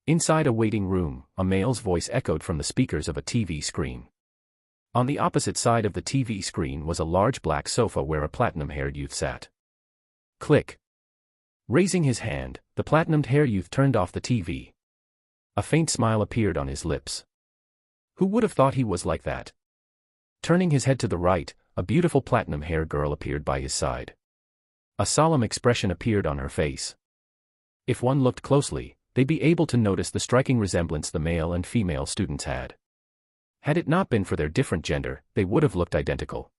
Inside a waiting room, a male's voice echoed from the speakers of a TV screen. On the opposite side of the TV screen was a large black sofa where a platinum-haired youth sat. Click. Raising his hand, the platinum-haired youth turned off the TV. A faint smile appeared on his lips. Who would have thought he was like that? Turning his head to the right, a beautiful platinum-haired girl appeared by his side. A solemn expression appeared on her face. If one looked closely, they'd be able to notice the striking resemblance the male and female students had. Had it not been for their different gender, they would have looked identical.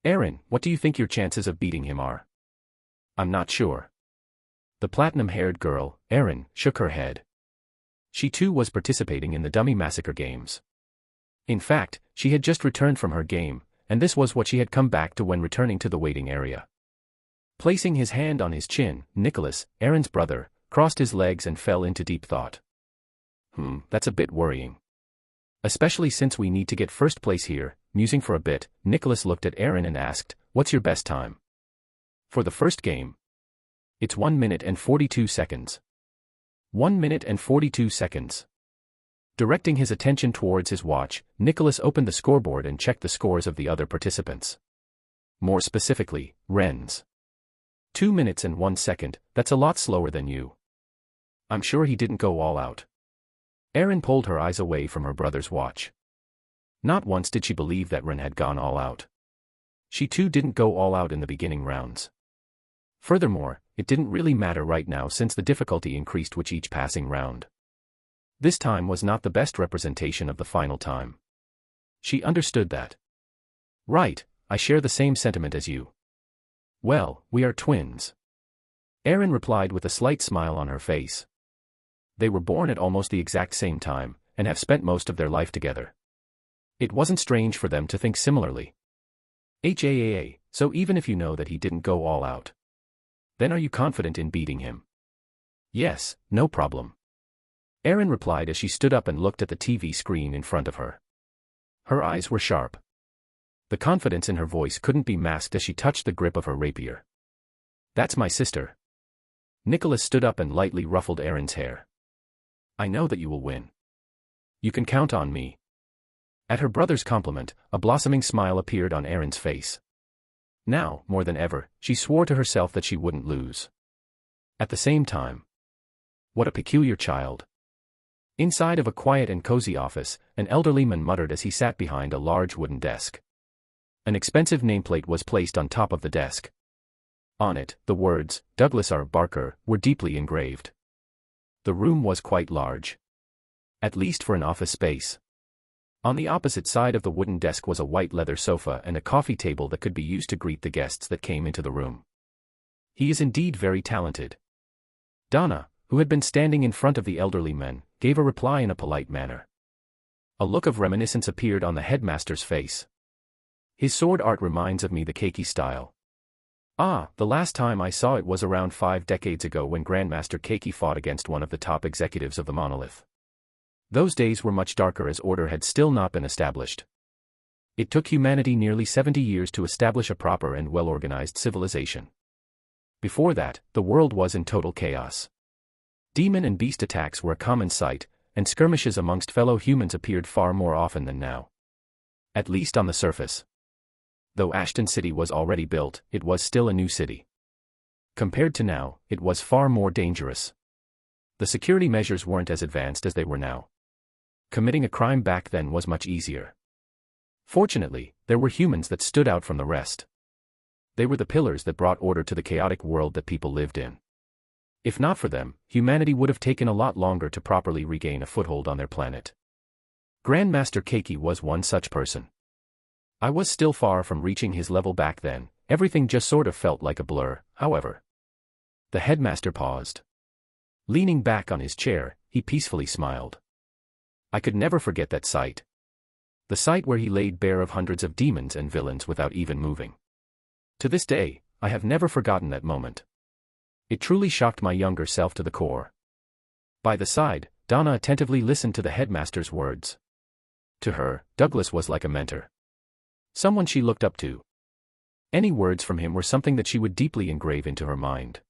Aaron, what do you think your chances of beating him are? I'm not sure. The platinum-haired girl, Erin, shook her head. She too was participating in the Dummy Massacre games. In fact, she had just returned from her game, and this was what she had come back to when returning to the waiting area. Placing his hand on his chin, Nicholas, Erin's brother, crossed his legs and fell into deep thought. That's a bit worrying. Especially since we need to get first place here. Musing for a bit, Nicholas looked at Erin and asked, "What's your best time?" "For the first game?" "It's 1 minute and 42 seconds. 1 minute and 42 seconds. Directing his attention towards his watch, Nicholas opened the scoreboard and checked the scores of the other participants. More specifically, Ren's. 2 minutes and 1 second, that's a lot slower than you. I'm sure he didn't go all out. Erin pulled her eyes away from her brother's watch. Not once did she believe that Ren had gone all out. She too didn't go all out in the beginning rounds. Furthermore, it didn't really matter right now since the difficulty increased with each passing round. This time was not the best representation of the final time. She understood that. Right, I share the same sentiment as you. Well, we are twins. Erin replied with a slight smile on her face. They were born at almost the exact same time, and have spent most of their life together. It wasn't strange for them to think similarly. So even if you know that he didn't go all out, then are you confident in beating him? Yes, no problem. Erin replied as she stood up and looked at the TV screen in front of her. Her eyes were sharp. The confidence in her voice couldn't be masked as she touched the grip of her rapier. That's my sister. Nicholas stood up and lightly ruffled Erin's hair. I know that you will win. You can count on me. At her brother's compliment, a blossoming smile appeared on Erin's face. Now, more than ever, she swore to herself that she wouldn't lose. At the same time, what a peculiar child. Inside of a quiet and cozy office, an elderly man muttered as he sat behind a large wooden desk. An expensive nameplate was placed on top of the desk. On it, the words, Douglas R. Barker, were deeply engraved. The room was quite large. At least for an office space. On the opposite side of the wooden desk was a white leather sofa and a coffee table that could be used to greet the guests that came into the room. He is indeed very talented. Donna, who had been standing in front of the elderly man, gave a reply in a polite manner. A look of reminiscence appeared on the headmaster's face. His sword art reminds of me the Keiki style. Ah, the last time I saw it was around 5 decades ago when Grandmaster Keiki fought against one of the top executives of the monolith. Those days were much darker as order had still not been established. It took humanity nearly 70 years to establish a proper and well-organized civilization. Before that, the world was in total chaos. Demon and beast attacks were a common sight, and skirmishes amongst fellow humans appeared far more often than now. At least on the surface. Though Ashton City was already built, it was still a new city. Compared to now, it was far more dangerous. The security measures weren't as advanced as they were now. Committing a crime back then was much easier. Fortunately, there were humans that stood out from the rest. They were the pillars that brought order to the chaotic world that people lived in. If not for them, humanity would have taken a lot longer to properly regain a foothold on their planet. Grandmaster Keiki was one such person. I was still far from reaching his level back then, everything just sort of felt like a blur, however. The headmaster paused. Leaning back on his chair, he peacefully smiled. I could never forget that sight. The sight where he laid bare of hundreds of demons and villains without even moving. To this day, I have never forgotten that moment. It truly shocked my younger self to the core. By the side, Donna attentively listened to the headmaster's words. To her, Douglas was like a mentor. Someone she looked up to. Any words from him were something that she would deeply engrave into her mind.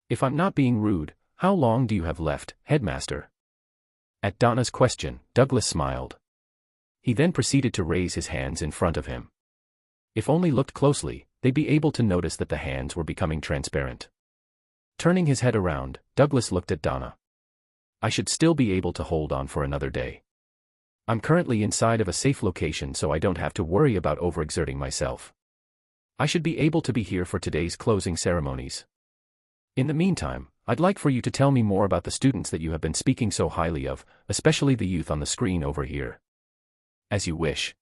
If I'm not being rude, how long do you have left, headmaster? At Donna's question, Douglas smiled. He then proceeded to raise his hands in front of him. If only looked closely, they'd be able to notice that the hands were becoming transparent. Turning his head around, Douglas looked at Donna. I should still be able to hold on for another day. I'm currently inside of a safe location so I don't have to worry about overexerting myself. I should be able to be here for today's closing ceremonies. In the meantime, I'd like for you to tell me more about the students that you have been speaking so highly of, especially the youth on the screen over here. As you wish.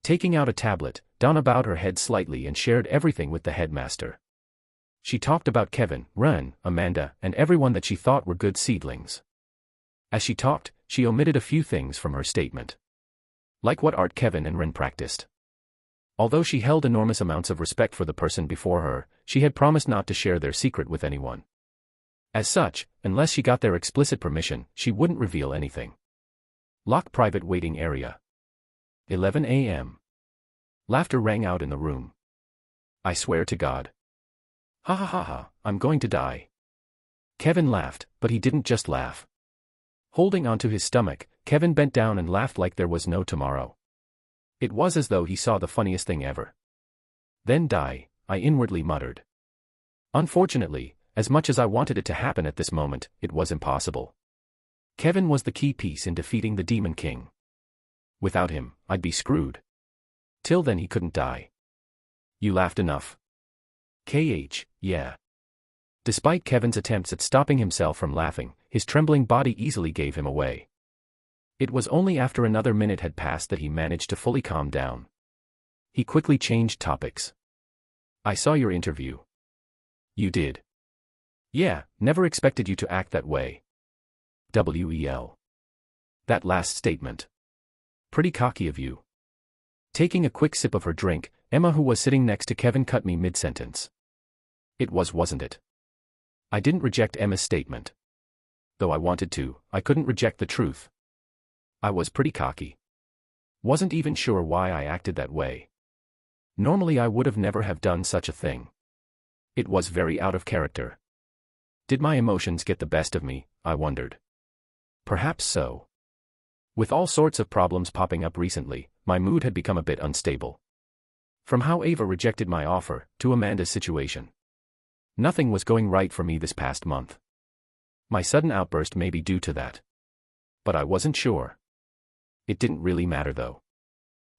Taking out a tablet, Donna bowed her head slightly and shared everything with the headmaster. She talked about Kevin, Ren, Amanda, and everyone that she thought were good seedlings. As she talked, she omitted a few things from her statement. Like what art Kevin and Ren practiced. Although she held enormous amounts of respect for the person before her, she had promised not to share their secret with anyone. As such, unless she got their explicit permission, she wouldn't reveal anything. Lock private waiting area. 11 a.m. Laughter rang out in the room. I swear to God. Ha ha ha ha, I'm going to die. Kevin laughed, but he didn't just laugh. Holding onto his stomach, Kevin bent down and laughed like there was no tomorrow. It was as though he saw the funniest thing ever. Then die, I inwardly muttered. Unfortunately, as much as I wanted it to happen at this moment, it was impossible. Kevin was the key piece in defeating the Demon King. Without him, I'd be screwed. Till then he couldn't die. You laughed enough. Yeah. Despite Kevin's attempts at stopping himself from laughing, his trembling body easily gave him away. It was only after another minute had passed that he managed to fully calm down. He quickly changed topics. I saw your interview. You did. Yeah, never expected you to act that way. Well. That last statement. Pretty cocky of you. Taking a quick sip of her drink, Emma, who was sitting next to Kevin, cut me mid-sentence. It was, wasn't it? I didn't reject Emma's statement. Though I wanted to, I couldn't reject the truth. I was pretty cocky. Wasn't even sure why I acted that way. Normally I would have never have done such a thing. It was very out of character. Did my emotions get the best of me, I wondered. Perhaps so. With all sorts of problems popping up recently, my mood had become a bit unstable. From how Ava rejected my offer, to Amanda's situation. Nothing was going right for me this past month. My sudden outburst may be due to that. But I wasn't sure. It didn't really matter though.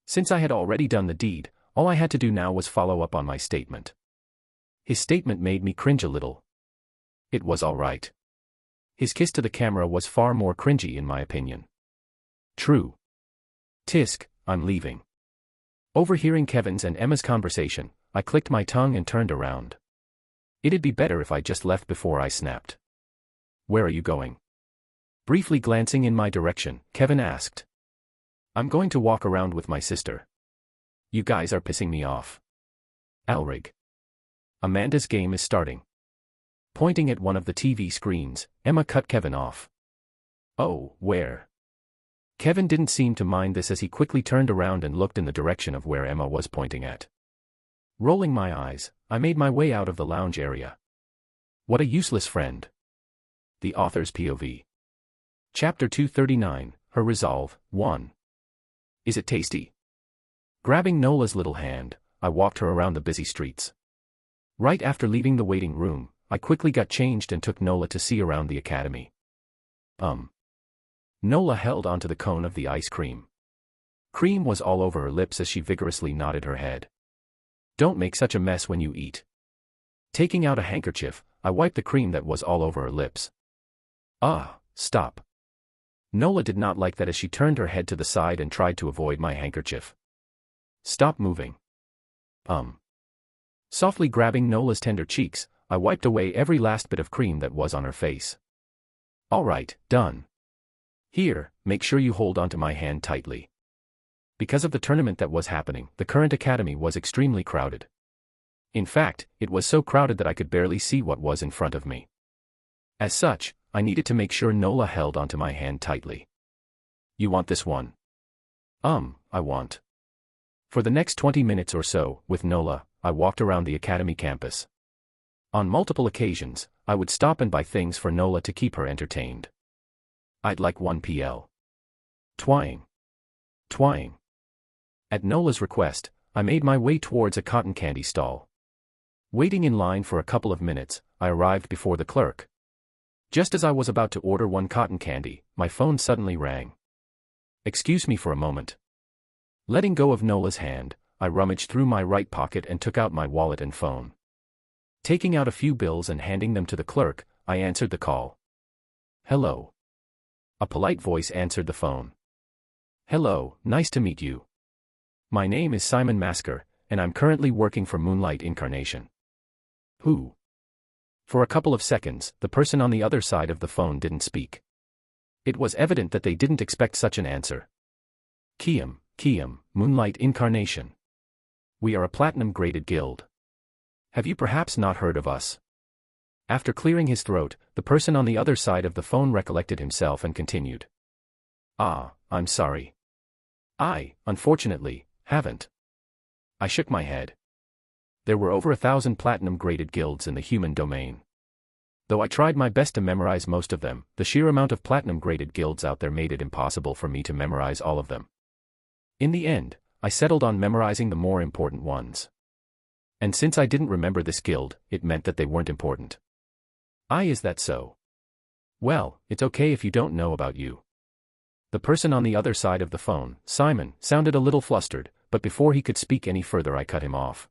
Since I had already done the deed, all I had to do now was follow up on my statement. His statement made me cringe a little. It was all right. His kiss to the camera was far more cringy in my opinion. True. Tisk, I'm leaving. Overhearing Kevin's and Emma's conversation, I clicked my tongue and turned around. It'd be better if I just left before I snapped. Where are you going? Briefly glancing in my direction, Kevin asked. I'm going to walk around with my sister. You guys are pissing me off. Alrig. Amanda's game is starting. Pointing at one of the TV screens, Emma cut Kevin off. Oh, where? Kevin didn't seem to mind this as he quickly turned around and looked in the direction of where Emma was pointing at. Rolling my eyes, I made my way out of the lounge area. What a useless friend. The author's POV. Chapter 239, Her Resolve, 1. Is it tasty? Grabbing Nola's little hand, I walked her around the busy streets. Right after leaving the waiting room, I quickly got changed and took Nola to see around the academy. Nola held onto the cone of the ice cream. Cream was all over her lips as she vigorously nodded her head. Don't make such a mess when you eat. Taking out a handkerchief, I wiped the cream that was all over her lips. Stop. Nola did not like that as she turned her head to the side and tried to avoid my handkerchief. Stop moving. Softly grabbing Nola's tender cheeks, I wiped away every last bit of cream that was on her face. All right, done. Here, make sure you hold onto my hand tightly. Because of the tournament that was happening, the current academy was extremely crowded. In fact, it was so crowded that I could barely see what was in front of me. As such, I needed to make sure Nola held onto my hand tightly. You want this one? I want. For the next 20 minutes or so, with Nola, I walked around the academy campus. On multiple occasions, I would stop and buy things for Nola to keep her entertained. I'd like 1 PL. Twang. At Nola's request, I made my way towards a cotton candy stall. Waiting in line for a couple of minutes, I arrived before the clerk. Just as I was about to order 1 cotton candy, my phone suddenly rang. Excuse me for a moment. Letting go of Nola's hand, I rummaged through my right pocket and took out my wallet and phone. Taking out a few bills and handing them to the clerk, I answered the call. Hello. A polite voice answered the phone. Hello, nice to meet you. My name is Simon Masker, and I'm currently working for Moonlight Incarnation. Who? For a couple of seconds, the person on the other side of the phone didn't speak. It was evident that they didn't expect such an answer. Kiam, Moonlight Incarnation. We are a platinum-graded guild. Have you perhaps not heard of us? After clearing his throat, the person on the other side of the phone recollected himself and continued. I'm sorry. I, unfortunately, haven't. I shook my head. There were over 1,000 platinum-graded guilds in the human domain. Though I tried my best to memorize most of them, the sheer amount of platinum-graded guilds out there made it impossible for me to memorize all of them. In the end, I settled on memorizing the more important ones. And since I didn't remember this guild, it meant that they weren't important. Is that so? Well, it's okay if you don't know about you. The person on the other side of the phone, Simon, sounded a little flustered, but before he could speak any further I cut him off.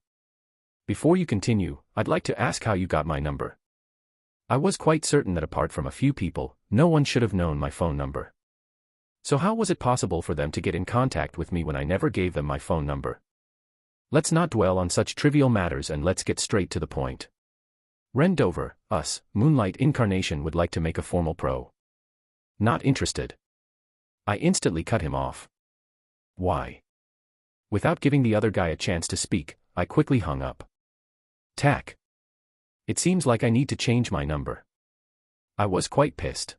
Before you continue, I'd like to ask how you got my number. I was quite certain that apart from a few people, no one should have known my phone number. So how was it possible for them to get in contact with me when I never gave them my phone number? Let's not dwell on such trivial matters and let's get straight to the point. Rendover, us, Moonlight Incarnation would like to make a formal pro. Not interested. I instantly cut him off. Why? Without giving the other guy a chance to speak, I quickly hung up. Tack. It seems like I need to change my number. I was quite pissed.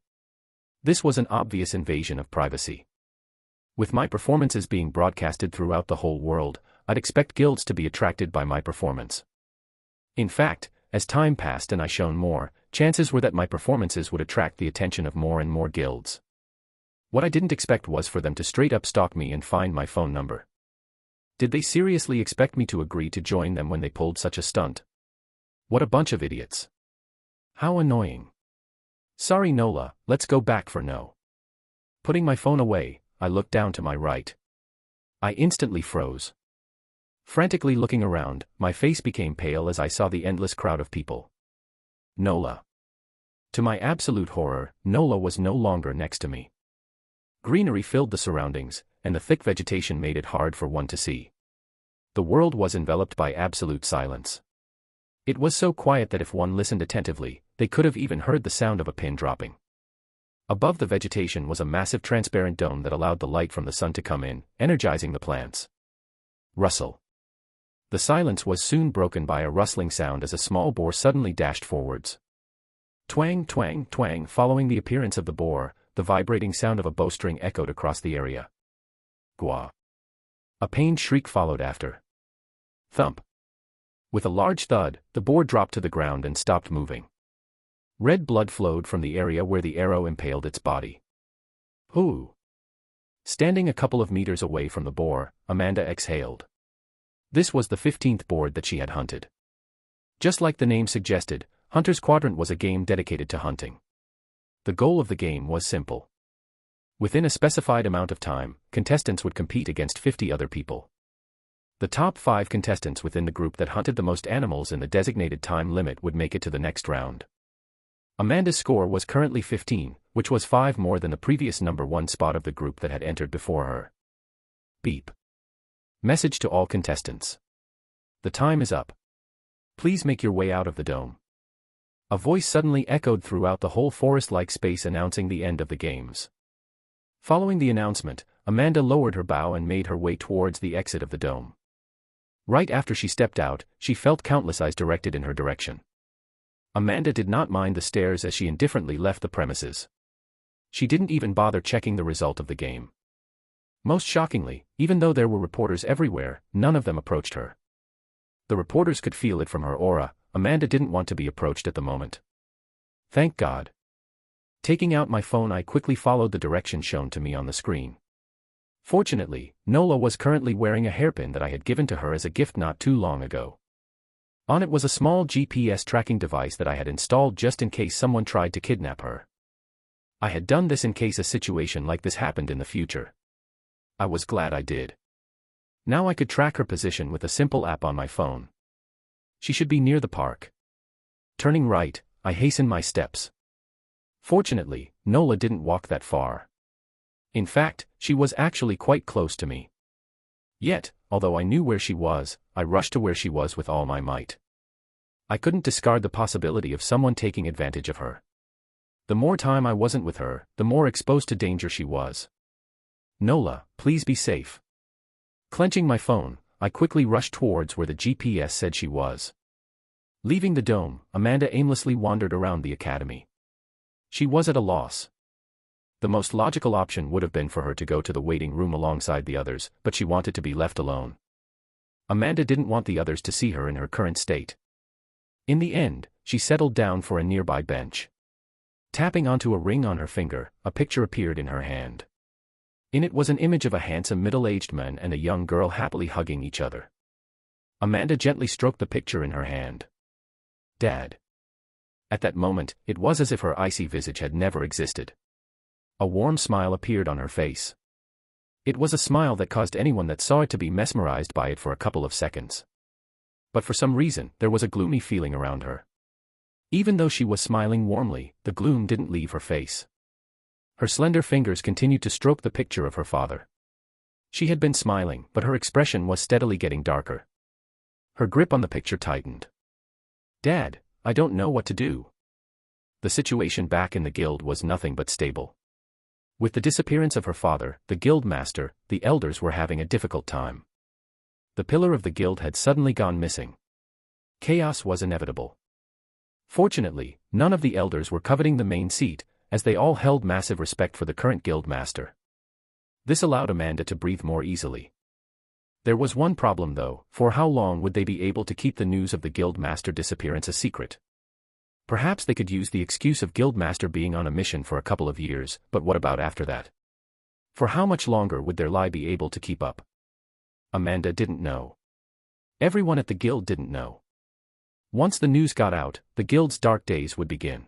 This was an obvious invasion of privacy. With my performances being broadcasted throughout the whole world, I'd expect guilds to be attracted by my performance. In fact, as time passed and I shone more, chances were that my performances would attract the attention of more and more guilds. What I didn't expect was for them to straight up stalk me and find my phone number. Did they seriously expect me to agree to join them when they pulled such a stunt? What a bunch of idiots. How annoying. Sorry Nola, let's go back for no. Putting my phone away, I looked down to my right. I instantly froze. Frantically looking around, my face became pale as I saw the endless crowd of people. Nola. To my absolute horror, Nola was no longer next to me. Greenery filled the surroundings, and the thick vegetation made it hard for one to see. The world was enveloped by absolute silence. It was so quiet that if one listened attentively, they could have even heard the sound of a pin dropping. Above the vegetation was a massive transparent dome that allowed the light from the sun to come in, energizing the plants. Rustle. The silence was soon broken by a rustling sound as a small boar suddenly dashed forwards. Twang, twang, twang. Following the appearance of the boar, the vibrating sound of a bowstring echoed across the area. Gwa. A pained shriek followed after. Thump. With a large thud, the boar dropped to the ground and stopped moving. Red blood flowed from the area where the arrow impaled its body. Ooh. Standing a couple of meters away from the boar, Amanda exhaled. This was the 15th board that she had hunted. Just like the name suggested, Hunter's Quadrant was a game dedicated to hunting. The goal of the game was simple. Within a specified amount of time, contestants would compete against 50 other people. The top 5 contestants within the group that hunted the most animals in the designated time limit would make it to the next round. Amanda's score was currently 15, which was 5 more than the previous number 1 spot of the group that had entered before her. Beep. Message to all contestants. The time is up. Please make your way out of the dome. A voice suddenly echoed throughout the whole forest-like space announcing the end of the games. Following the announcement, Amanda lowered her bow and made her way towards the exit of the dome. Right after she stepped out, she felt countless eyes directed in her direction. Amanda did not mind the stares as she indifferently left the premises. She didn't even bother checking the result of the game. Most shockingly, even though there were reporters everywhere, none of them approached her. The reporters could feel it from her aura. Amanda didn't want to be approached at the moment. Thank God. Taking out my phone, I quickly followed the direction shown to me on the screen. Fortunately, Nola was currently wearing a hairpin that I had given to her as a gift not too long ago. On it was a small GPS tracking device that I had installed just in case someone tried to kidnap her. I had done this in case a situation like this happened in the future. I was glad I did. Now I could track her position with a simple app on my phone. She should be near the park. Turning right, I hastened my steps. Fortunately, Nola didn't walk that far. In fact, she was actually quite close to me. Yet, although I knew where she was, I rushed to where she was with all my might. I couldn't discard the possibility of someone taking advantage of her. The more time I wasn't with her, the more exposed to danger she was. Nola, please be safe. Clenching my phone, I quickly rushed towards where the GPS said she was. Leaving the dome, Amanda aimlessly wandered around the academy. She was at a loss. The most logical option would have been for her to go to the waiting room alongside the others, but she wanted to be left alone. Amanda didn't want the others to see her in her current state. In the end, she settled down for a nearby bench. Tapping onto a ring on her finger, a picture appeared in her hand. In it was an image of a handsome middle-aged man and a young girl happily hugging each other. Amanda gently stroked the picture in her hand. Dad. At that moment, it was as if her icy visage had never existed. A warm smile appeared on her face. It was a smile that caused anyone that saw it to be mesmerized by it for a couple of seconds. But for some reason, there was a gloomy feeling around her. Even though she was smiling warmly, the gloom didn't leave her face. Her slender fingers continued to stroke the picture of her father. She had been smiling, but her expression was steadily getting darker. Her grip on the picture tightened. Dad, I don't know what to do. The situation back in the guild was nothing but stable. With the disappearance of her father, the guild master, the elders were having a difficult time. The pillar of the guild had suddenly gone missing. Chaos was inevitable. Fortunately, none of the elders were coveting the main seat, as they all held massive respect for the current guild master. This allowed Amanda to breathe more easily. There was one problem though: for how long would they be able to keep the news of the guild master disappearance a secret? Perhaps they could use the excuse of guild master being on a mission for a couple of years, but what about after that? For how much longer would their lie be able to keep up? Amanda didn't know. Everyone at the guild didn't know. Once the news got out, the guild's dark days would begin.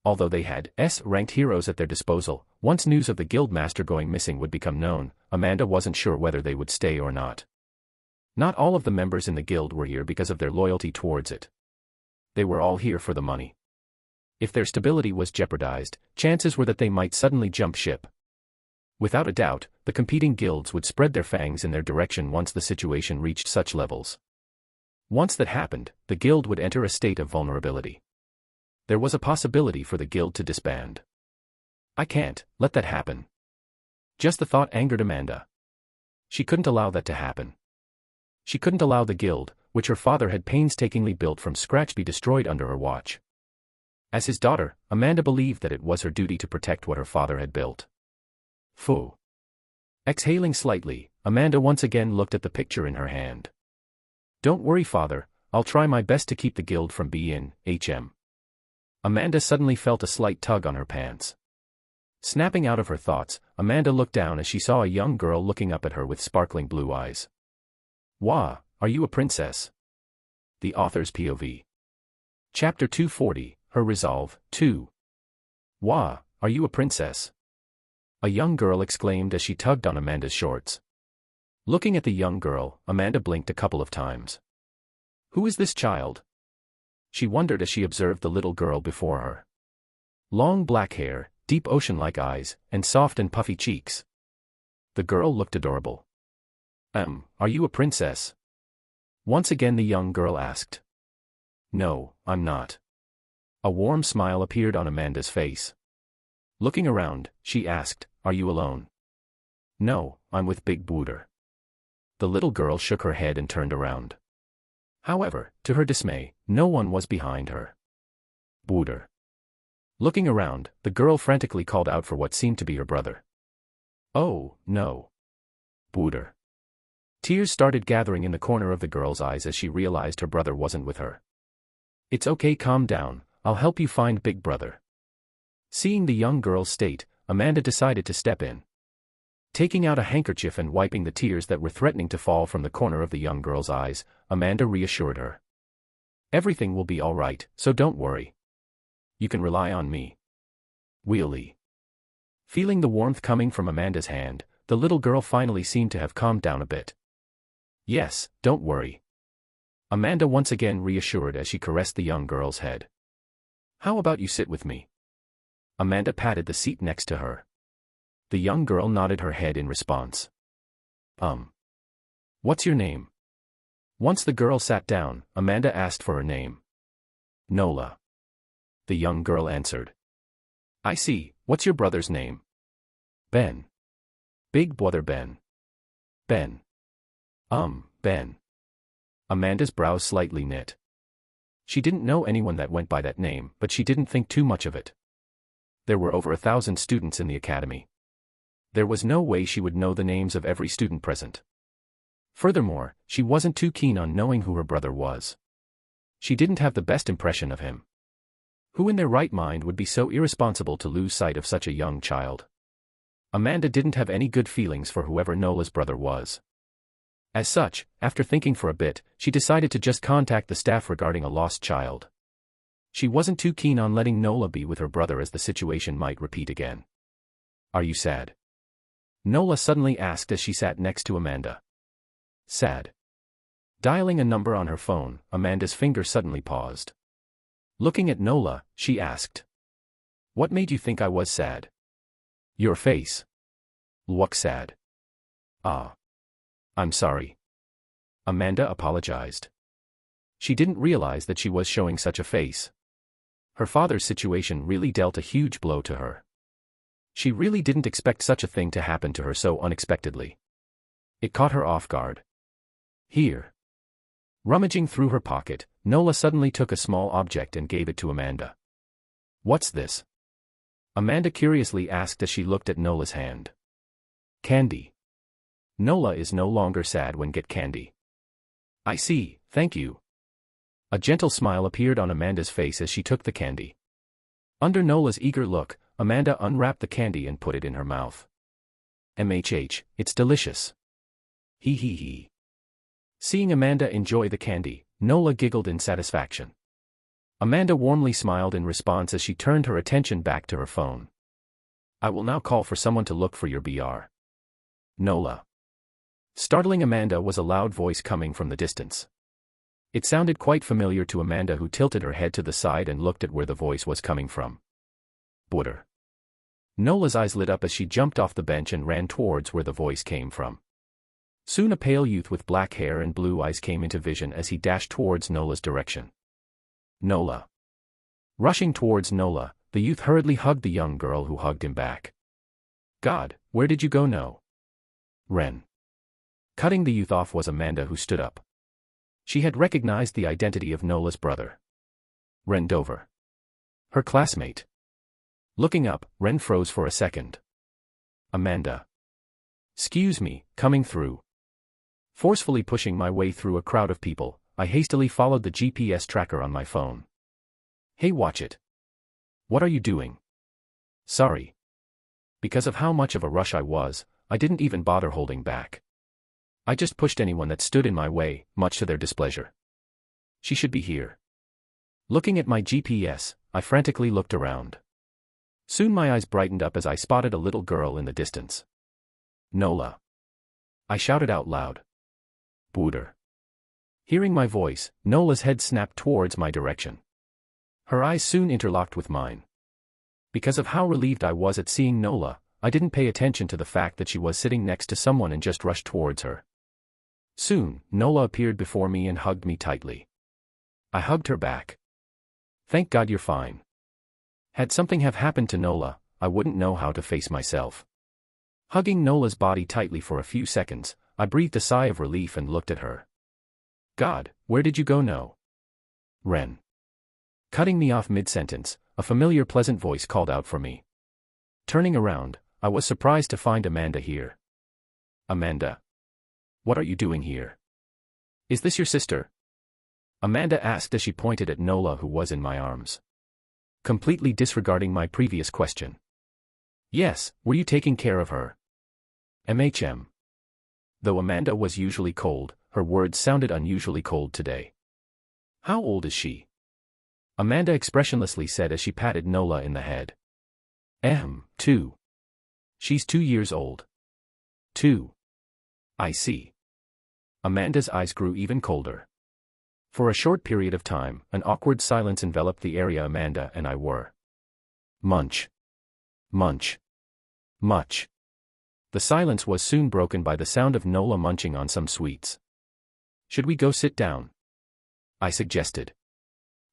Although they had S-ranked heroes at their disposal, once news of the guild master going missing would become known, Amanda wasn't sure whether they would stay or not. Not all of the members in the guild were here because of their loyalty towards it. They were all here for the money. If their stability was jeopardized, chances were that they might suddenly jump ship. Without a doubt, the competing guilds would spread their fangs in their direction once the situation reached such levels. Once that happened, the guild would enter a state of vulnerability. There was a possibility for the guild to disband. I can't let that happen. Just the thought angered Amanda. She couldn't allow that to happen. She couldn't allow the guild, which her father had painstakingly built from scratch, be destroyed under her watch. As his daughter, Amanda believed that it was her duty to protect what her father had built. Phew. Exhaling slightly, Amanda once again looked at the picture in her hand. Don't worry, father, I'll try my best to keep the guild from being HM. Amanda suddenly felt a slight tug on her pants. Snapping out of her thoughts, Amanda looked down as she saw a young girl looking up at her with sparkling blue eyes. Wah, are you a princess? The author's POV. Chapter 240, Her Resolve, 2. Wah, are you a princess? A young girl exclaimed as she tugged on Amanda's shorts. Looking at the young girl, Amanda blinked a couple of times. Who is this child? She wondered as she observed the little girl before her. Long black hair, deep ocean-like eyes, and soft and puffy cheeks. The girl looked adorable. Are you a princess? Once again the young girl asked. No, I'm not. A warm smile appeared on Amanda's face. Looking around, she asked, Are you alone? No, I'm with Big Booter. The little girl shook her head and turned around. However, to her dismay, no one was behind her. Booter. Looking around, the girl frantically called out for what seemed to be her brother. Oh, no. Booter. Tears started gathering in the corner of the girl's eyes as she realized her brother wasn't with her. It's okay, calm down, I'll help you find Big Brother. Seeing the young girl's state, Amanda decided to step in. Taking out a handkerchief and wiping the tears that were threatening to fall from the corner of the young girl's eyes, Amanda reassured her. Everything will be all right, so don't worry. You can rely on me. Wheelie. Feeling the warmth coming from Amanda's hand, the little girl finally seemed to have calmed down a bit. Yes, don't worry. Amanda once again reassured as she caressed the young girl's head. How about you sit with me? Amanda patted the seat next to her. The young girl nodded her head in response. What's your name? Once the girl sat down, Amanda asked for her name. Nola. The young girl answered. I see, what's your brother's name? Ben. Big brother Ben. Ben. Ben. Amanda's brows slightly knit. She didn't know anyone that went by that name, but she didn't think too much of it. There were over 1,000 students in the academy. There was no way she would know the names of every student present. Furthermore, she wasn't too keen on knowing who her brother was. She didn't have the best impression of him. Who in their right mind would be so irresponsible to lose sight of such a young child? Amanda didn't have any good feelings for whoever Nola's brother was. As such, after thinking for a bit, she decided to just contact the staff regarding a lost child. She wasn't too keen on letting Nola be with her brother as the situation might repeat again. Are you sad? Nola suddenly asked as she sat next to Amanda. Sad. Dialing a number on her phone, Amanda's finger suddenly paused. Looking at Nola, she asked. What made you think I was sad? Your face. Look sad. Ah. I'm sorry. Amanda apologized. She didn't realize that she was showing such a face. Her father's situation really dealt a huge blow to her. She really didn't expect such a thing to happen to her so unexpectedly. It caught her off guard. Here. Rummaging through her pocket, Nola suddenly took a small object and gave it to Amanda. What's this? Amanda curiously asked as she looked at Nola's hand. Candy. Nola is no longer sad when get candy. I see, thank you. A gentle smile appeared on Amanda's face as she took the candy. Under Nola's eager look, Amanda unwrapped the candy and put it in her mouth. It's delicious. Hee hee hee. Seeing Amanda enjoy the candy, Nola giggled in satisfaction. Amanda warmly smiled in response as she turned her attention back to her phone. I will now call for someone to look for your BR. Nola. Startling Amanda was a loud voice coming from the distance. It sounded quite familiar to Amanda, who tilted her head to the side and looked at where the voice was coming from. Butter. Nola's eyes lit up as she jumped off the bench and ran towards where the voice came from. Soon a pale youth with black hair and blue eyes came into vision as he dashed towards Nola's direction. Nola. Rushing towards Nola, the youth hurriedly hugged the young girl, who hugged him back. God, where did you go? No. Ren. Cutting the youth off was Amanda, who stood up. She had recognized the identity of Nola's brother. Ren Dover. Her classmate. Looking up, Ren froze for a second. Amanda. Excuse me, coming through. Forcefully pushing my way through a crowd of people, I hastily followed the GPS tracker on my phone. Hey, watch it. What are you doing? Sorry. Because of how much of a rush I was, I didn't even bother holding back. I just pushed anyone that stood in my way, much to their displeasure. She should be here. Looking at my GPS, I frantically looked around. Soon my eyes brightened up as I spotted a little girl in the distance. Nola. I shouted out loud. Booter. Hearing my voice, Nola's head snapped towards my direction. Her eyes soon interlocked with mine. Because of how relieved I was at seeing Nola, I didn't pay attention to the fact that she was sitting next to someone and just rushed towards her. Soon, Nola appeared before me and hugged me tightly. I hugged her back. Thank God you're fine. Had something have happened to Nola, I wouldn't know how to face myself. Hugging Nola's body tightly for a few seconds, I breathed a sigh of relief and looked at her. God, where did you go? No. Ren. Cutting me off mid-sentence, a familiar pleasant voice called out for me. Turning around, I was surprised to find Amanda here. Amanda. What are you doing here? Is this your sister? Amanda asked as she pointed at Nola, who was in my arms. Completely disregarding my previous question. Yes, were you taking care of her? Though Amanda was usually cold, her words sounded unusually cold today. How old is she? Amanda expressionlessly said as she patted Nola in the head. 2. She's 2 years old. 2. I see. Amanda's eyes grew even colder. For a short period of time, an awkward silence enveloped the area Amanda and I were. Munch. Munch. Much. The silence was soon broken by the sound of Nola munching on some sweets. Should we go sit down? I suggested.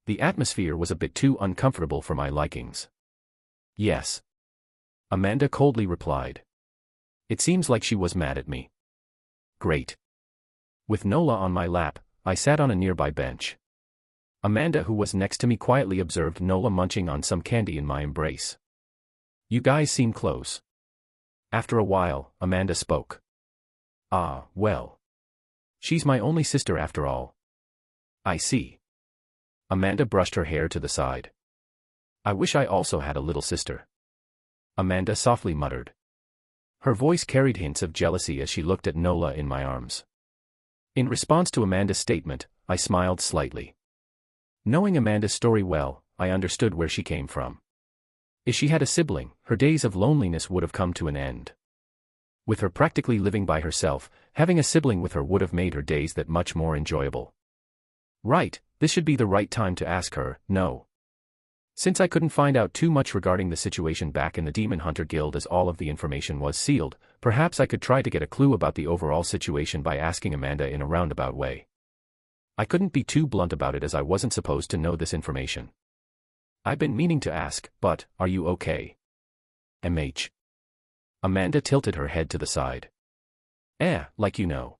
The atmosphere was a bit too uncomfortable for my likings. Yes. Amanda coldly replied. It seems like she was mad at me. Great. With Nola on my lap, I sat on a nearby bench. Amanda, who was next to me, quietly observed Nola munching on some candy in my embrace. You guys seem close. After a while, Amanda spoke. Ah, well. She's my only sister after all. I see. Amanda brushed her hair to the side. I wish I also had a little sister. Amanda softly muttered. Her voice carried hints of jealousy as she looked at Nola in my arms. In response to Amanda's statement, I smiled slightly. Knowing Amanda's story well, I understood where she came from. If she had a sibling, her days of loneliness would have come to an end. With her practically living by herself, having a sibling with her would have made her days that much more enjoyable. Right, this should be the right time to ask her, no. Since I couldn't find out too much regarding the situation back in the Demon Hunter Guild as all of the information was sealed, perhaps I could try to get a clue about the overall situation by asking Amanda in a roundabout way. I couldn't be too blunt about it as I wasn't supposed to know this information. I've been meaning to ask, but, are you okay? MH. Amanda tilted her head to the side. Like you know.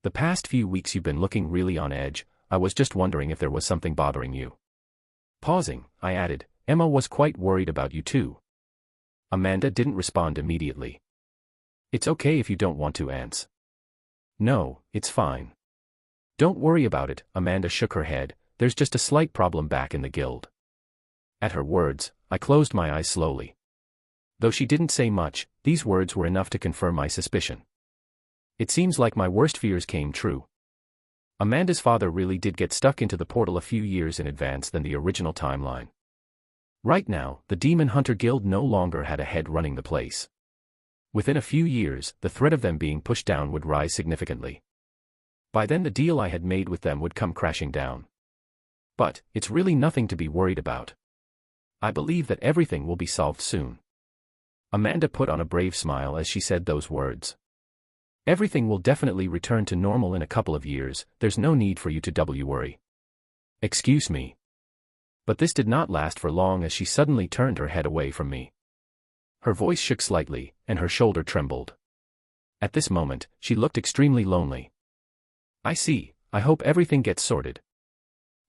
The past few weeks you've been looking really on edge. I was just wondering if there was something bothering you. Pausing, I added, Emma was quite worried about you too. Amanda didn't respond immediately. It's okay if you don't want to, Ants. No, it's fine. Don't worry about it, Amanda shook her head, there's just a slight problem back in the guild. At her words, I closed my eyes slowly. Though she didn't say much, these words were enough to confirm my suspicion. It seems like my worst fears came true. Amanda's father really did get stuck into the portal a few years in advance than the original timeline. Right now, the Demon Hunter Guild no longer had a head running the place. Within a few years, the threat of them being pushed down would rise significantly. By then the deal I had made with them would come crashing down. But, it's really nothing to be worried about. I believe that everything will be solved soon. Amanda put on a brave smile as she said those words. Everything will definitely return to normal in a couple of years, there's no need for you to worry. Excuse me. But this did not last for long as she suddenly turned her head away from me. Her voice shook slightly, and her shoulder trembled. At this moment, she looked extremely lonely. I see, I hope everything gets sorted.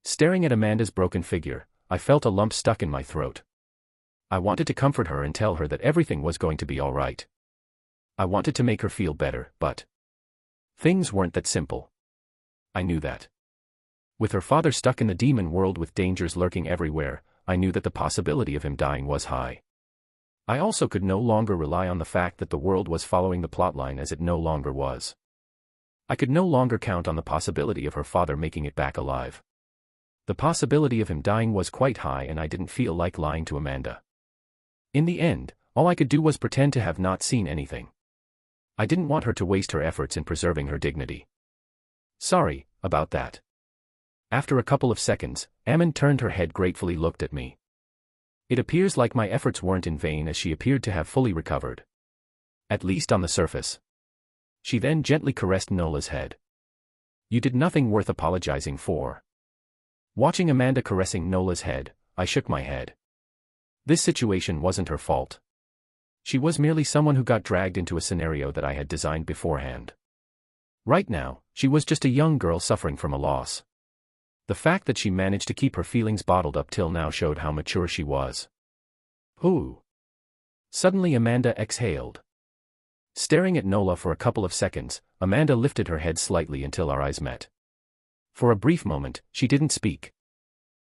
Staring at Amanda's broken figure, I felt a lump stuck in my throat. I wanted to comfort her and tell her that everything was going to be all right. I wanted to make her feel better, but things weren't that simple. I knew that. With her father stuck in the demon world with dangers lurking everywhere, I knew that the possibility of him dying was high. I also could no longer rely on the fact that the world was following the plotline as it no longer was. I could no longer count on the possibility of her father making it back alive. The possibility of him dying was quite high and I didn't feel like lying to Amanda. In the end, all I could do was pretend to have not seen anything. I didn't want her to waste her efforts in preserving her dignity. Sorry about that. After a couple of seconds, Ammon turned her head gratefully looked at me. It appears like my efforts weren't in vain as she appeared to have fully recovered. At least on the surface. She then gently caressed Nola's head. You did nothing worth apologizing for. Watching Amanda caressing Nola's head, I shook my head. This situation wasn't her fault. She was merely someone who got dragged into a scenario that I had designed beforehand. Right now, she was just a young girl suffering from a loss. The fact that she managed to keep her feelings bottled up till now showed how mature she was. Ooh. Suddenly Amanda exhaled. Staring at Nola for a couple of seconds, Amanda lifted her head slightly until our eyes met. For a brief moment, she didn't speak.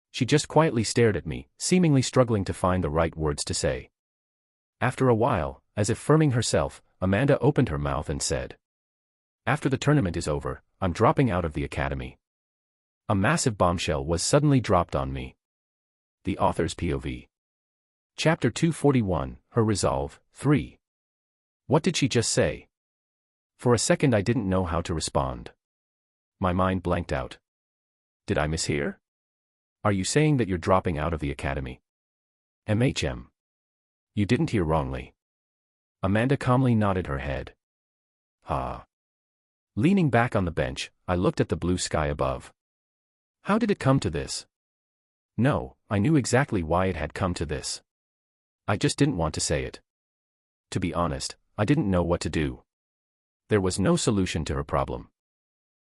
She just quietly stared at me, seemingly struggling to find the right words to say. After a while, as if firming herself, Amanda opened her mouth and said, After the tournament is over, I'm dropping out of the academy. A massive bombshell was suddenly dropped on me. The author's POV. Chapter 241, Her Resolve, 3. What did she just say? For a second I didn't know how to respond. My mind blanked out. Did I mishear? Are you saying that you're dropping out of the academy? MHM. You didn't hear wrongly. Amanda calmly nodded her head. Ah. Leaning back on the bench, I looked at the blue sky above. How did it come to this? No, I knew exactly why it had come to this. I just didn't want to say it. To be honest, I didn't know what to do. There was no solution to her problem.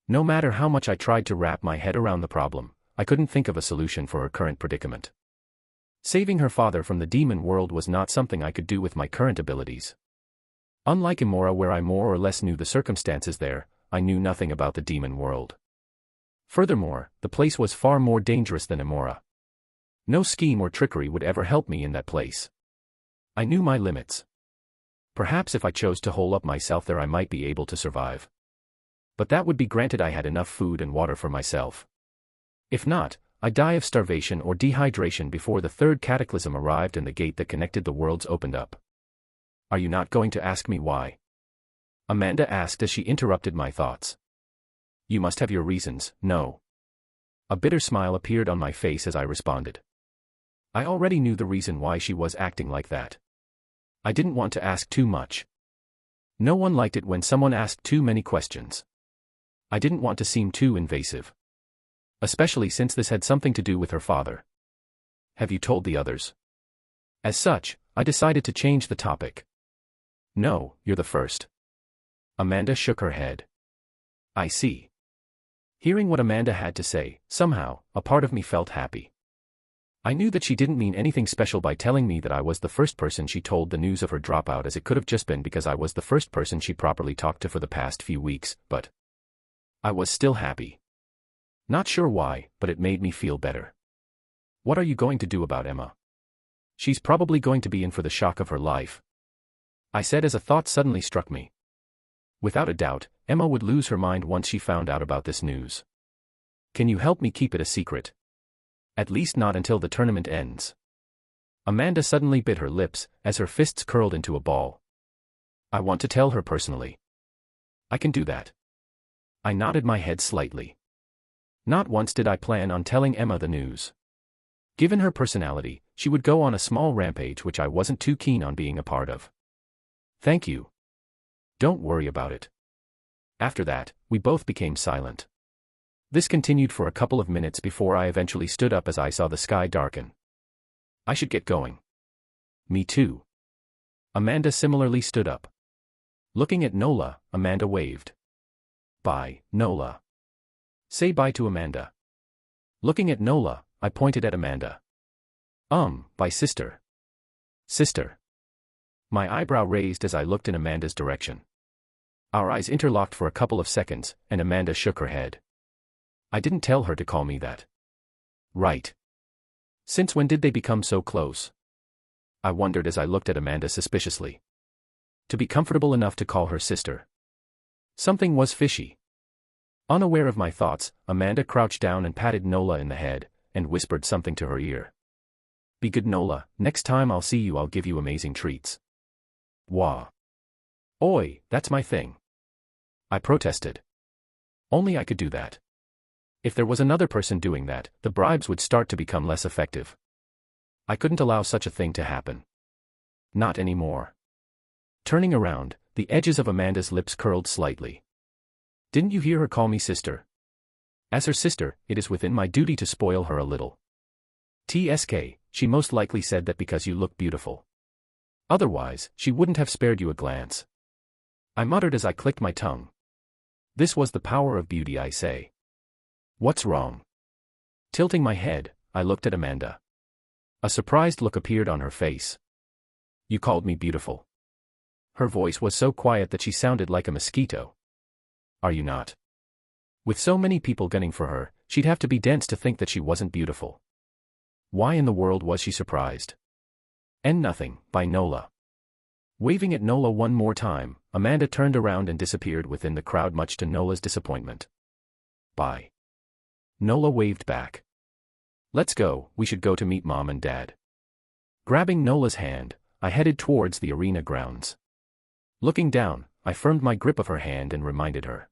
No matter how much I tried to wrap my head around the problem, I couldn't think of a solution for her current predicament. Saving her father from the demon world was not something I could do with my current abilities. Unlike Emora, where I more or less knew the circumstances there, I knew nothing about the demon world. Furthermore, the place was far more dangerous than Emora. No scheme or trickery would ever help me in that place. I knew my limits. Perhaps if I chose to hole up myself there I might be able to survive. But that would be granted I had enough food and water for myself. If not, I'd die of starvation or dehydration before the third cataclysm arrived and the gate that connected the worlds opened up. Are you not going to ask me why? Amanda asked as she interrupted my thoughts. You must have your reasons, no? A bitter smile appeared on my face as I responded. I already knew the reason why she was acting like that. I didn't want to ask too much. No one liked it when someone asked too many questions. I didn't want to seem too invasive. Especially since this had something to do with her father. Have you told the others? As such, I decided to change the topic. No, you're the first. Amanda shook her head. I see. Hearing what Amanda had to say, somehow, a part of me felt happy. I knew that she didn't mean anything special by telling me that I was the first person she told the news of her dropout, as it could have just been because I was the first person she properly talked to for the past few weeks, but I was still happy. Not sure why, but it made me feel better. What are you going to do about Emma? She's probably going to be in for the shock of her life. I said as a thought suddenly struck me. Without a doubt, Emma would lose her mind once she found out about this news. Can you help me keep it a secret? At least not until the tournament ends. Amanda suddenly bit her lips, as her fists curled into a ball. I want to tell her personally. I can do that. I nodded my head slightly. Not once did I plan on telling Emma the news. Given her personality, she would go on a small rampage which I wasn't too keen on being a part of. Thank you. Don't worry about it. After that, we both became silent. This continued for a couple of minutes before I eventually stood up as I saw the sky darken. I should get going. Me too. Amanda similarly stood up. Looking at Nola, Amanda waved. Bye, Nola. Say bye to Amanda. Looking at Nola, I pointed at Amanda. Bye sister. Sister. My eyebrow raised as I looked in Amanda's direction. Our eyes interlocked for a couple of seconds, and Amanda shook her head. I didn't tell her to call me that. Right. Since when did they become so close? I wondered as I looked at Amanda suspiciously. To be comfortable enough to call her sister. Something was fishy. Unaware of my thoughts, Amanda crouched down and patted Nola in the head, and whispered something to her ear. Be good, Nola, next time I'll see you I'll give you amazing treats. Wah. Oi, that's my thing. I protested. Only I could do that. If there was another person doing that, the bribes would start to become less effective. I couldn't allow such a thing to happen. Not anymore. Turning around, the edges of Amanda's lips curled slightly. Didn't you hear her call me sister? As her sister, it is within my duty to spoil her a little. TSK, she most likely said that because you look beautiful. Otherwise, she wouldn't have spared you a glance. I muttered as I clicked my tongue. This was the power of beauty, I say. What's wrong? Tilting my head, I looked at Amanda. A surprised look appeared on her face. You called me beautiful. Her voice was so quiet that she sounded like a mosquito. Are you not? With so many people gunning for her, she'd have to be dense to think that she wasn't beautiful. Why in the world was she surprised? And nothing, by Nola. Waving at Nola one more time, Amanda turned around and disappeared within the crowd, much to Nola's disappointment. Bye. Nola waved back. Let's go, we should go to meet Mom and Dad. Grabbing Nola's hand, I headed towards the arena grounds. Looking down, I firmed my grip of her hand and reminded her.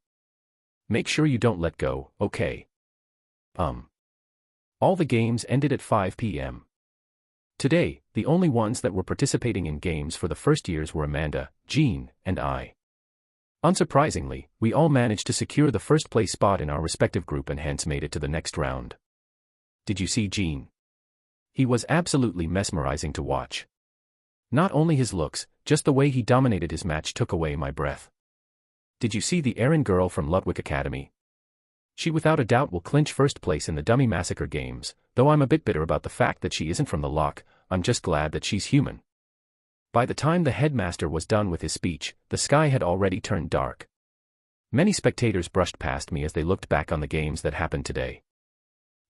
Make sure you don't let go, okay? All the games ended at 5 p.m. Today, the only ones that were participating in games for the first years were Amanda, Jean, and I. Unsurprisingly, we all managed to secure the first place spot in our respective group and hence made it to the next round. Did you see Jean? He was absolutely mesmerizing to watch. Not only his looks, just the way he dominated his match took away my breath. Did you see the Erin girl from Ludwig Academy? She without a doubt will clinch first place in the Dummy Massacre games, though I'm a bit bitter about the fact that she isn't from the lock. I'm just glad that she's human. By the time the headmaster was done with his speech, the sky had already turned dark. Many spectators brushed past me as they looked back on the games that happened today.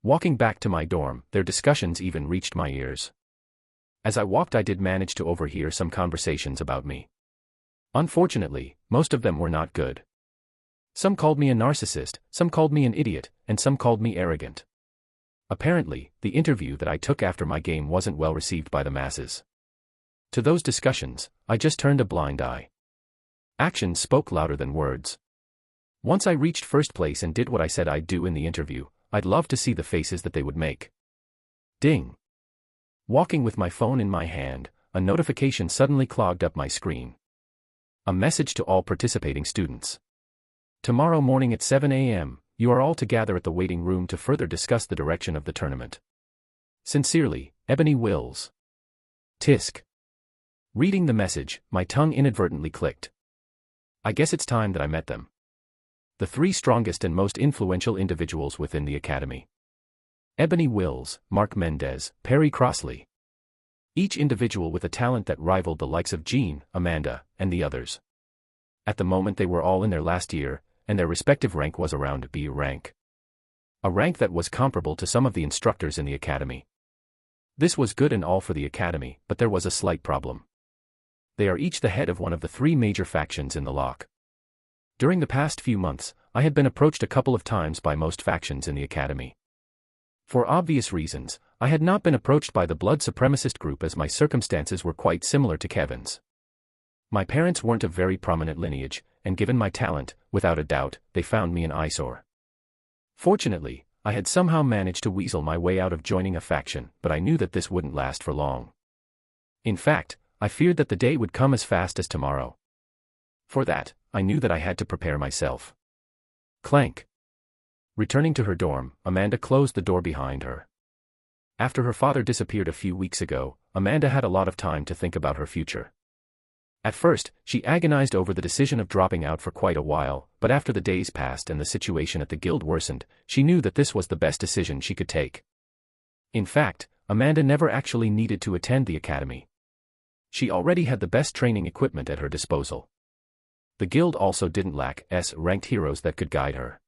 Walking back to my dorm, their discussions even reached my ears. As I walked, I did manage to overhear some conversations about me. Unfortunately, most of them were not good. Some called me a narcissist, some called me an idiot, and some called me arrogant. Apparently, the interview that I took after my game wasn't well received by the masses. To those discussions, I just turned a blind eye. Actions spoke louder than words. Once I reached first place and did what I said I'd do in the interview, I'd love to see the faces that they would make. Ding! Walking with my phone in my hand, a notification suddenly clogged up my screen. A message to all participating students. Tomorrow morning at 7 a.m., you are all to gather at the waiting room to further discuss the direction of the tournament. Sincerely, Ebony Wills. Tisk. Reading the message, my tongue inadvertently clicked. I guess it's time that I met them. The three strongest and most influential individuals within the academy. Ebony Wills, Mark Mendez, Perry Crossley. Each individual with a talent that rivaled the likes of Jean, Amanda, and the others. At the moment they were all in their last year, and their respective rank was around B rank. A rank that was comparable to some of the instructors in the academy. This was good and all for the academy, but there was a slight problem. They are each the head of one of the three major factions in the lock. During the past few months, I had been approached a couple of times by most factions in the academy. For obvious reasons, I had not been approached by the blood supremacist group as my circumstances were quite similar to Kevin's. My parents weren't of very prominent lineage, and given my talent, without a doubt, they found me an eyesore. Fortunately, I had somehow managed to weasel my way out of joining a faction, but I knew that this wouldn't last for long. In fact, I feared that the day would come as fast as tomorrow. For that, I knew that I had to prepare myself. Clank. Returning to her dorm, Amanda closed the door behind her. After her father disappeared a few weeks ago, Amanda had a lot of time to think about her future. At first, she agonized over the decision of dropping out for quite a while, but after the days passed and the situation at the guild worsened, she knew that this was the best decision she could take. In fact, Amanda never actually needed to attend the academy. She already had the best training equipment at her disposal. The guild also didn't lack S-ranked heroes that could guide her.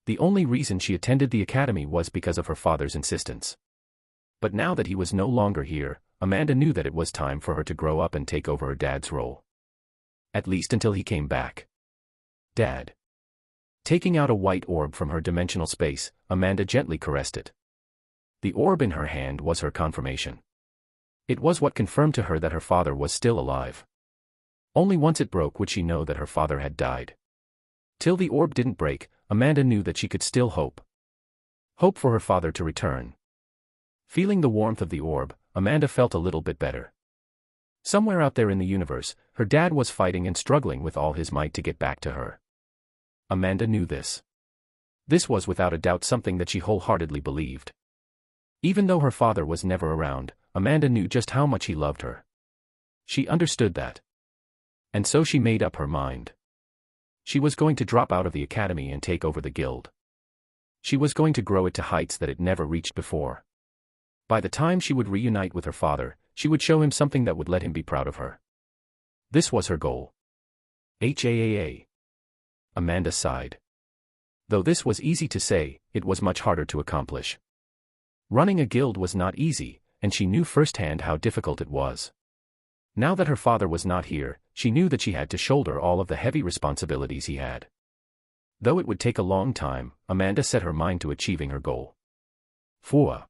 The only reason she attended the academy was because of her father's insistence. But now that he was no longer here, Amanda knew that it was time for her to grow up and take over her dad's role. At least until he came back. Dad. Taking out a white orb from her dimensional space, Amanda gently caressed it. The orb in her hand was her confirmation. It was what confirmed to her that her father was still alive. Only once it broke would she know that her father had died. Till the orb didn't break, Amanda knew that she could still hope. Hope for her father to return. Feeling the warmth of the orb, Amanda felt a little bit better. Somewhere out there in the universe, her dad was fighting and struggling with all his might to get back to her. Amanda knew this. This was without a doubt something that she wholeheartedly believed. Even though her father was never around, Amanda knew just how much he loved her. She understood that. And so she made up her mind. She was going to drop out of the academy and take over the guild. She was going to grow it to heights that it never reached before. By the time she would reunite with her father, she would show him something that would let him be proud of her. This was her goal. HAAA. Amanda sighed. Though this was easy to say, it was much harder to accomplish. Running a guild was not easy, and she knew firsthand how difficult it was. Now that her father was not here, she knew that she had to shoulder all of the heavy responsibilities he had. Though it would take a long time, Amanda set her mind to achieving her goal. Fua.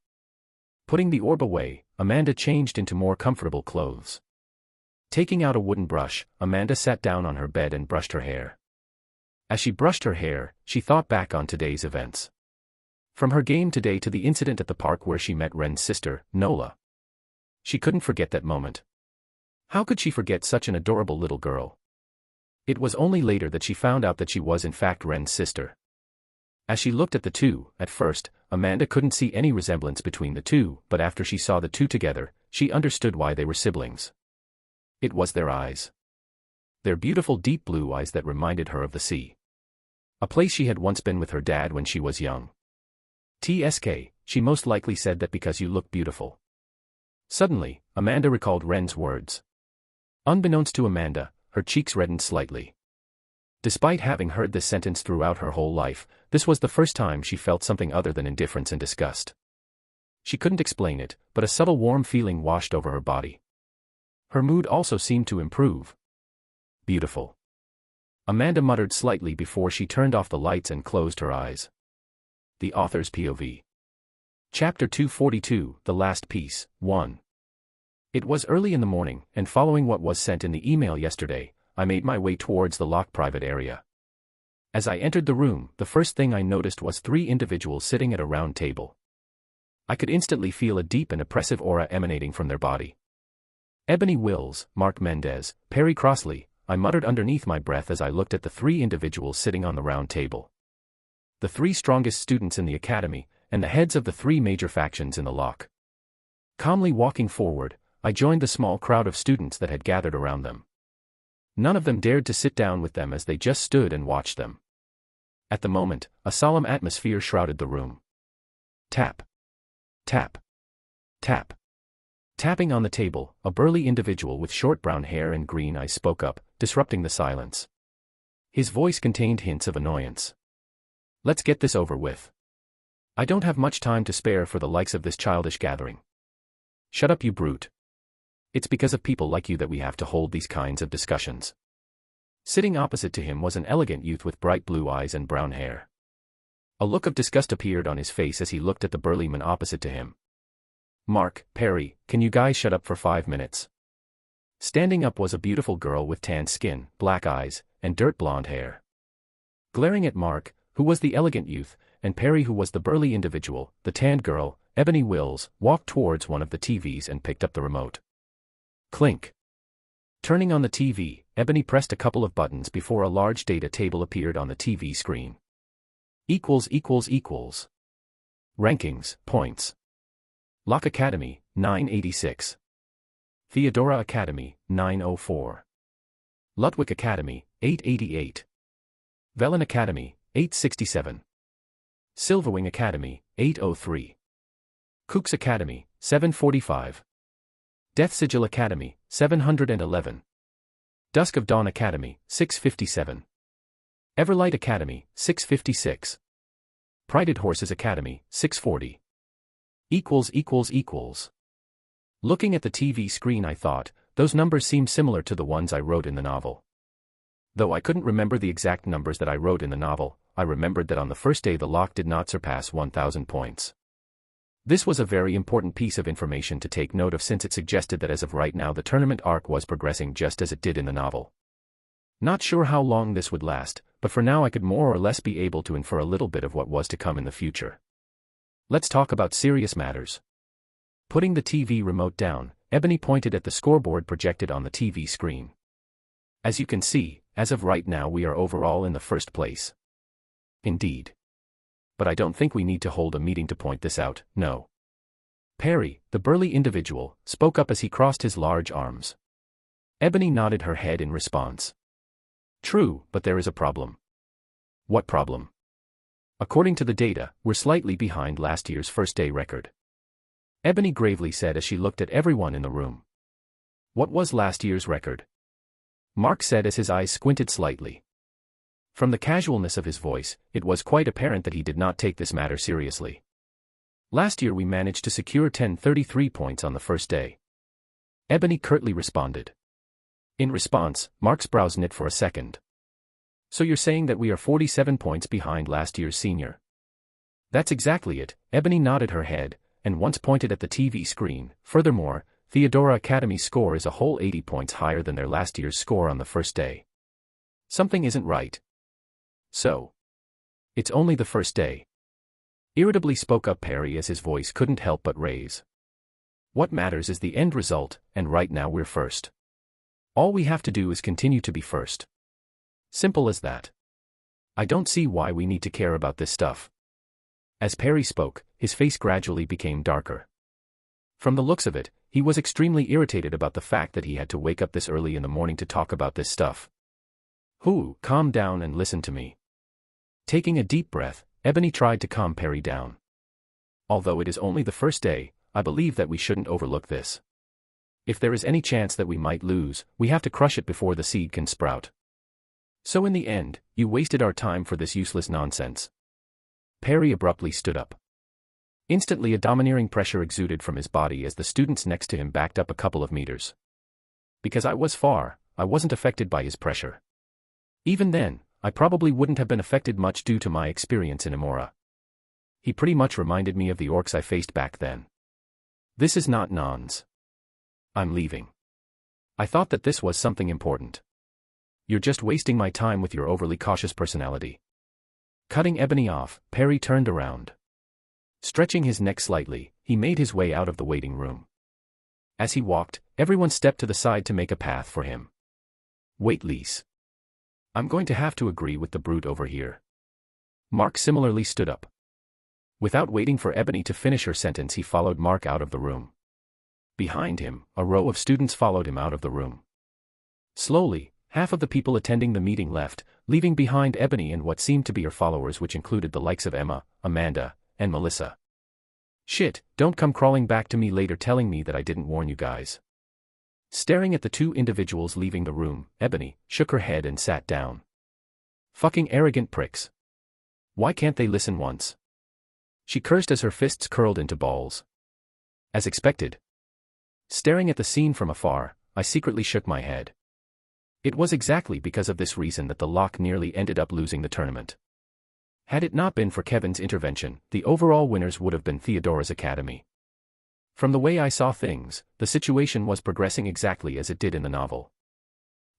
Putting the orb away, Amanda changed into more comfortable clothes. Taking out a wooden brush, Amanda sat down on her bed and brushed her hair. As she brushed her hair, she thought back on today's events. From her game today to the incident at the park where she met Ren's sister, Nola. She couldn't forget that moment. How could she forget such an adorable little girl? It was only later that she found out that she was in fact Ren's sister. As she looked at the two, at first, Amanda couldn't see any resemblance between the two, but after she saw the two together, she understood why they were siblings. It was their eyes. Their beautiful deep blue eyes that reminded her of the sea. A place she had once been with her dad when she was young. TSK, she most likely said that because you look beautiful. Suddenly, Amanda recalled Ren's words. Unbeknownst to Amanda, her cheeks reddened slightly. Despite having heard this sentence throughout her whole life, this was the first time she felt something other than indifference and disgust. She couldn't explain it, but a subtle warm feeling washed over her body. Her mood also seemed to improve. Beautiful. Amanda muttered slightly before she turned off the lights and closed her eyes. The author's POV. Chapter 242, The Last Piece, 1. It was early in the morning, and following what was sent in the email yesterday, I made my way towards the locked private area. As I entered the room, the first thing I noticed was 3 individuals sitting at a round table. I could instantly feel a deep and oppressive aura emanating from their body. Ebony Wills, Mark Mendez, Perry Crossley, I muttered underneath my breath as I looked at the 3 individuals sitting on the round table. The 3 strongest students in the academy, and the heads of the 3 major factions in the lock. Calmly walking forward, I joined the small crowd of students that had gathered around them. None of them dared to sit down with them as they just stood and watched them. At the moment, a solemn atmosphere shrouded the room. Tap. Tap. Tap. Tapping on the table, a burly individual with short brown hair and green eyes spoke up, disrupting the silence. His voice contained hints of annoyance. Let's get this over with. I don't have much time to spare for the likes of this childish gathering. Shut up, you brute. It's because of people like you that we have to hold these kinds of discussions. Sitting opposite to him was an elegant youth with bright blue eyes and brown hair. A look of disgust appeared on his face as he looked at the burly man opposite to him. Mark, Perry, can you guys shut up for 5 minutes? Standing up was a beautiful girl with tan skin, black eyes, and dirt blonde hair. Glaring at Mark, who was the elegant youth, and Perry, who was the burly individual, the tanned girl, Ebony Wills, walked towards one of the TVs and picked up the remote. Clink. Turning on the TV, Ebony pressed a couple of buttons before a large data table appeared on the TV screen. == Rankings, points. Locke Academy, 986. Theodora Academy, 904. Ludwig Academy, 888. Velen Academy, 867. Silverwing Academy, 803. Kooks Academy, 745. Death Sigil Academy, 711. Dusk of Dawn Academy, 657. Everlight Academy, 656. Prided Horses Academy, 640. == Looking at the TV screen, I thought, those numbers seemed similar to the ones I wrote in the novel. Though I couldn't remember the exact numbers that I wrote in the novel, I remembered that on the first day the lock did not surpass 1,000 points. This was a very important piece of information to take note of, since it suggested that as of right now the tournament arc was progressing just as it did in the novel. Not sure how long this would last, but for now I could more or less be able to infer a little bit of what was to come in the future. Let's talk about serious matters. Putting the TV remote down, Ebony pointed at the scoreboard projected on the TV screen. As you can see, as of right now we are overall in the first place. Indeed. But I don't think we need to hold a meeting to point this out, no. Perry, the burly individual, spoke up as he crossed his large arms. Ebony nodded her head in response. True, but there is a problem. What problem? According to the data, we're slightly behind last year's first day record. Ebony gravely said as she looked at everyone in the room. What was last year's record? Mark said as his eyes squinted slightly. From the casualness of his voice, it was quite apparent that he did not take this matter seriously. Last year we managed to secure 1033 points on the first day. Ebony curtly responded. In response, Mark's brows knit for a second. So you're saying that we are 47 points behind last year's senior? That's exactly it, Ebony nodded her head, and once pointed at the TV screen. Furthermore, Theodora Academy's score is a whole 80 points higher than their last year's score on the first day. Something isn't right. So. It's only the first day. Irritably spoke up Perry as his voice couldn't help but raise. What matters is the end result, and right now we're first. All we have to do is continue to be first. Simple as that. I don't see why we need to care about this stuff. As Perry spoke, his face gradually became darker. From the looks of it, he was extremely irritated about the fact that he had to wake up this early in the morning to talk about this stuff. Calm down and listen to me. Taking a deep breath, Ebony tried to calm Perry down. Although it is only the first day, I believe that we shouldn't overlook this. If there is any chance that we might lose, we have to crush it before the seed can sprout. So in the end, you wasted our time for this useless nonsense. Perry abruptly stood up. Instantly a domineering pressure exuded from his body as the students next to him backed up a couple of meters. Because I was far, I wasn't affected by his pressure. Even then, I probably wouldn't have been affected much due to my experience in Amora. He pretty much reminded me of the orcs I faced back then. This is not nons. I'm leaving. I thought that this was something important. You're just wasting my time with your overly cautious personality. Cutting Ebony off, Perry turned around. Stretching his neck slightly, he made his way out of the waiting room. As he walked, everyone stepped to the side to make a path for him. Wait, Lise. I'm going to have to agree with the brute over here. Mark similarly stood up. Without waiting for Ebony to finish her sentence, he followed Mark out of the room. Behind him, a row of students followed him out of the room. Slowly, half of the people attending the meeting left, leaving behind Ebony and what seemed to be her followers, which included the likes of Emma, Amanda, and Melissa. Shit, don't come crawling back to me later telling me that I didn't warn you guys. Staring at the two individuals leaving the room, Ebony shook her head and sat down. Fucking arrogant pricks. Why can't they listen once? She cursed as her fists curled into balls. As expected. Staring at the scene from afar, I secretly shook my head. It was exactly because of this reason that the Lock nearly ended up losing the tournament. Had it not been for Kevin's intervention, the overall winners would have been Theodora's Academy. From the way I saw things, the situation was progressing exactly as it did in the novel.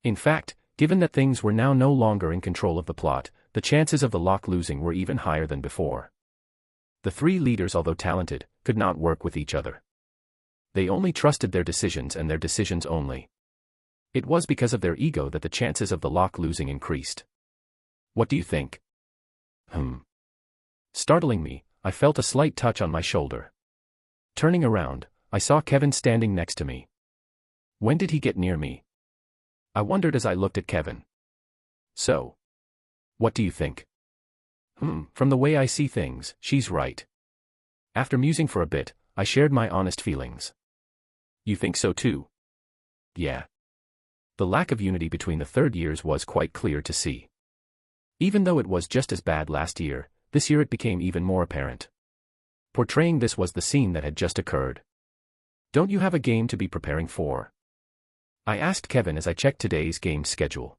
In fact, given that things were now no longer in control of the plot, the chances of the Lock losing were even higher than before. The three leaders, although talented, could not work with each other. They only trusted their decisions and their decisions only. It was because of their ego that the chances of the Lock losing increased. What do you think? Startling me, I felt a slight touch on my shoulder. Turning around, I saw Kevin standing next to me. When did he get near me? I wondered as I looked at Kevin. So. What do you think? From the way I see things, she's right. After musing for a bit, I shared my honest feelings. You think so too? Yeah. The lack of unity between the third years was quite clear to see. Even though it was just as bad last year, this year it became even more apparent. Portraying this was the scene that had just occurred. Don't you have a game to be preparing for? I asked Kevin as I checked today's game schedule.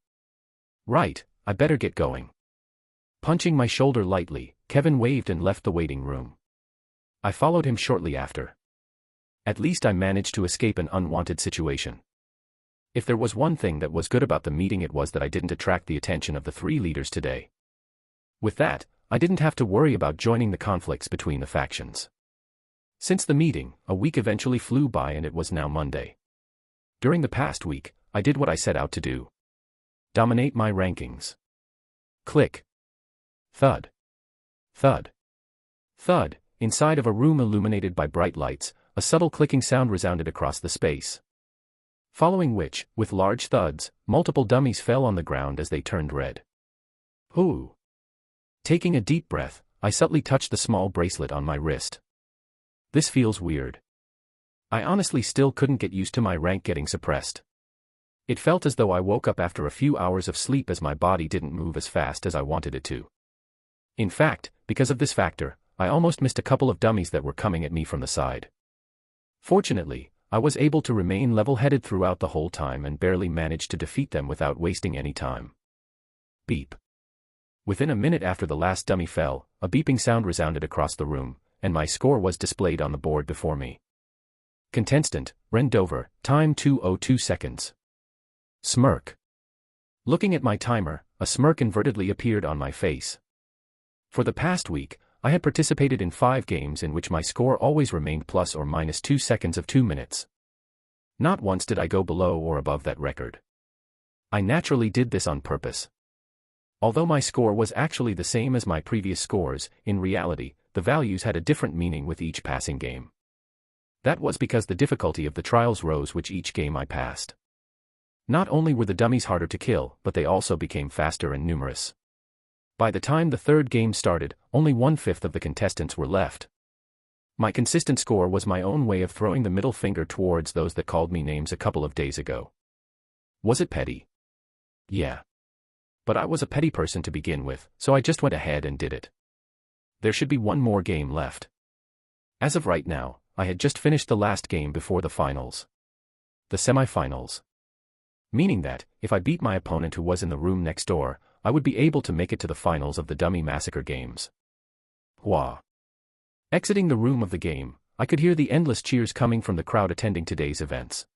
Right, I better get going. Punching my shoulder lightly, Kevin waved and left the waiting room. I followed him shortly after. At least I managed to escape an unwanted situation. If there was one thing that was good about the meeting, it was that I didn't attract the attention of the three leaders today. With that, I didn't have to worry about joining the conflicts between the factions. Since the meeting, a week eventually flew by and it was now Monday. During the past week, I did what I set out to do. Dominate my rankings. Click. Thud. Thud. Thud. Inside of a room illuminated by bright lights, a subtle clicking sound resounded across the space. Following which, with large thuds, multiple dummies fell on the ground as they turned red. Ooh. Taking a deep breath, I subtly touched the small bracelet on my wrist. This feels weird. I honestly still couldn't get used to my rank getting suppressed. It felt as though I woke up after a few hours of sleep as my body didn't move as fast as I wanted it to. In fact, because of this factor, I almost missed a couple of dummies that were coming at me from the side. Fortunately, I was able to remain level-headed throughout the whole time and barely managed to defeat them without wasting any time. Beep. Within a minute after the last dummy fell, a beeping sound resounded across the room, and my score was displayed on the board before me. Contestant, Rendover, time 2:02 seconds. Smirk. Looking at my timer, a smirk invertedly appeared on my face. For the past week, I had participated in 5 games in which my score always remained plus or minus 2 seconds of 2 minutes. Not once did I go below or above that record. I naturally did this on purpose. Although my score was actually the same as my previous scores, in reality, the values had a different meaning with each passing game. That was because the difficulty of the trials rose with each game I passed. Not only were the dummies harder to kill, but they also became faster and numerous. By the time the 3rd game started, only 1/5 of the contestants were left. My consistent score was my own way of throwing the middle finger towards those that called me names a couple of days ago. Was it petty? Yeah. But I was a petty person to begin with, so I just went ahead and did it. There should be one more game left. As of right now, I had just finished the last game before the finals. The semi-finals. Meaning that, if I beat my opponent who was in the room next door, I would be able to make it to the finals of the Dummy Massacre games. Wah. Exiting the room of the game, I could hear the endless cheers coming from the crowd attending today's events.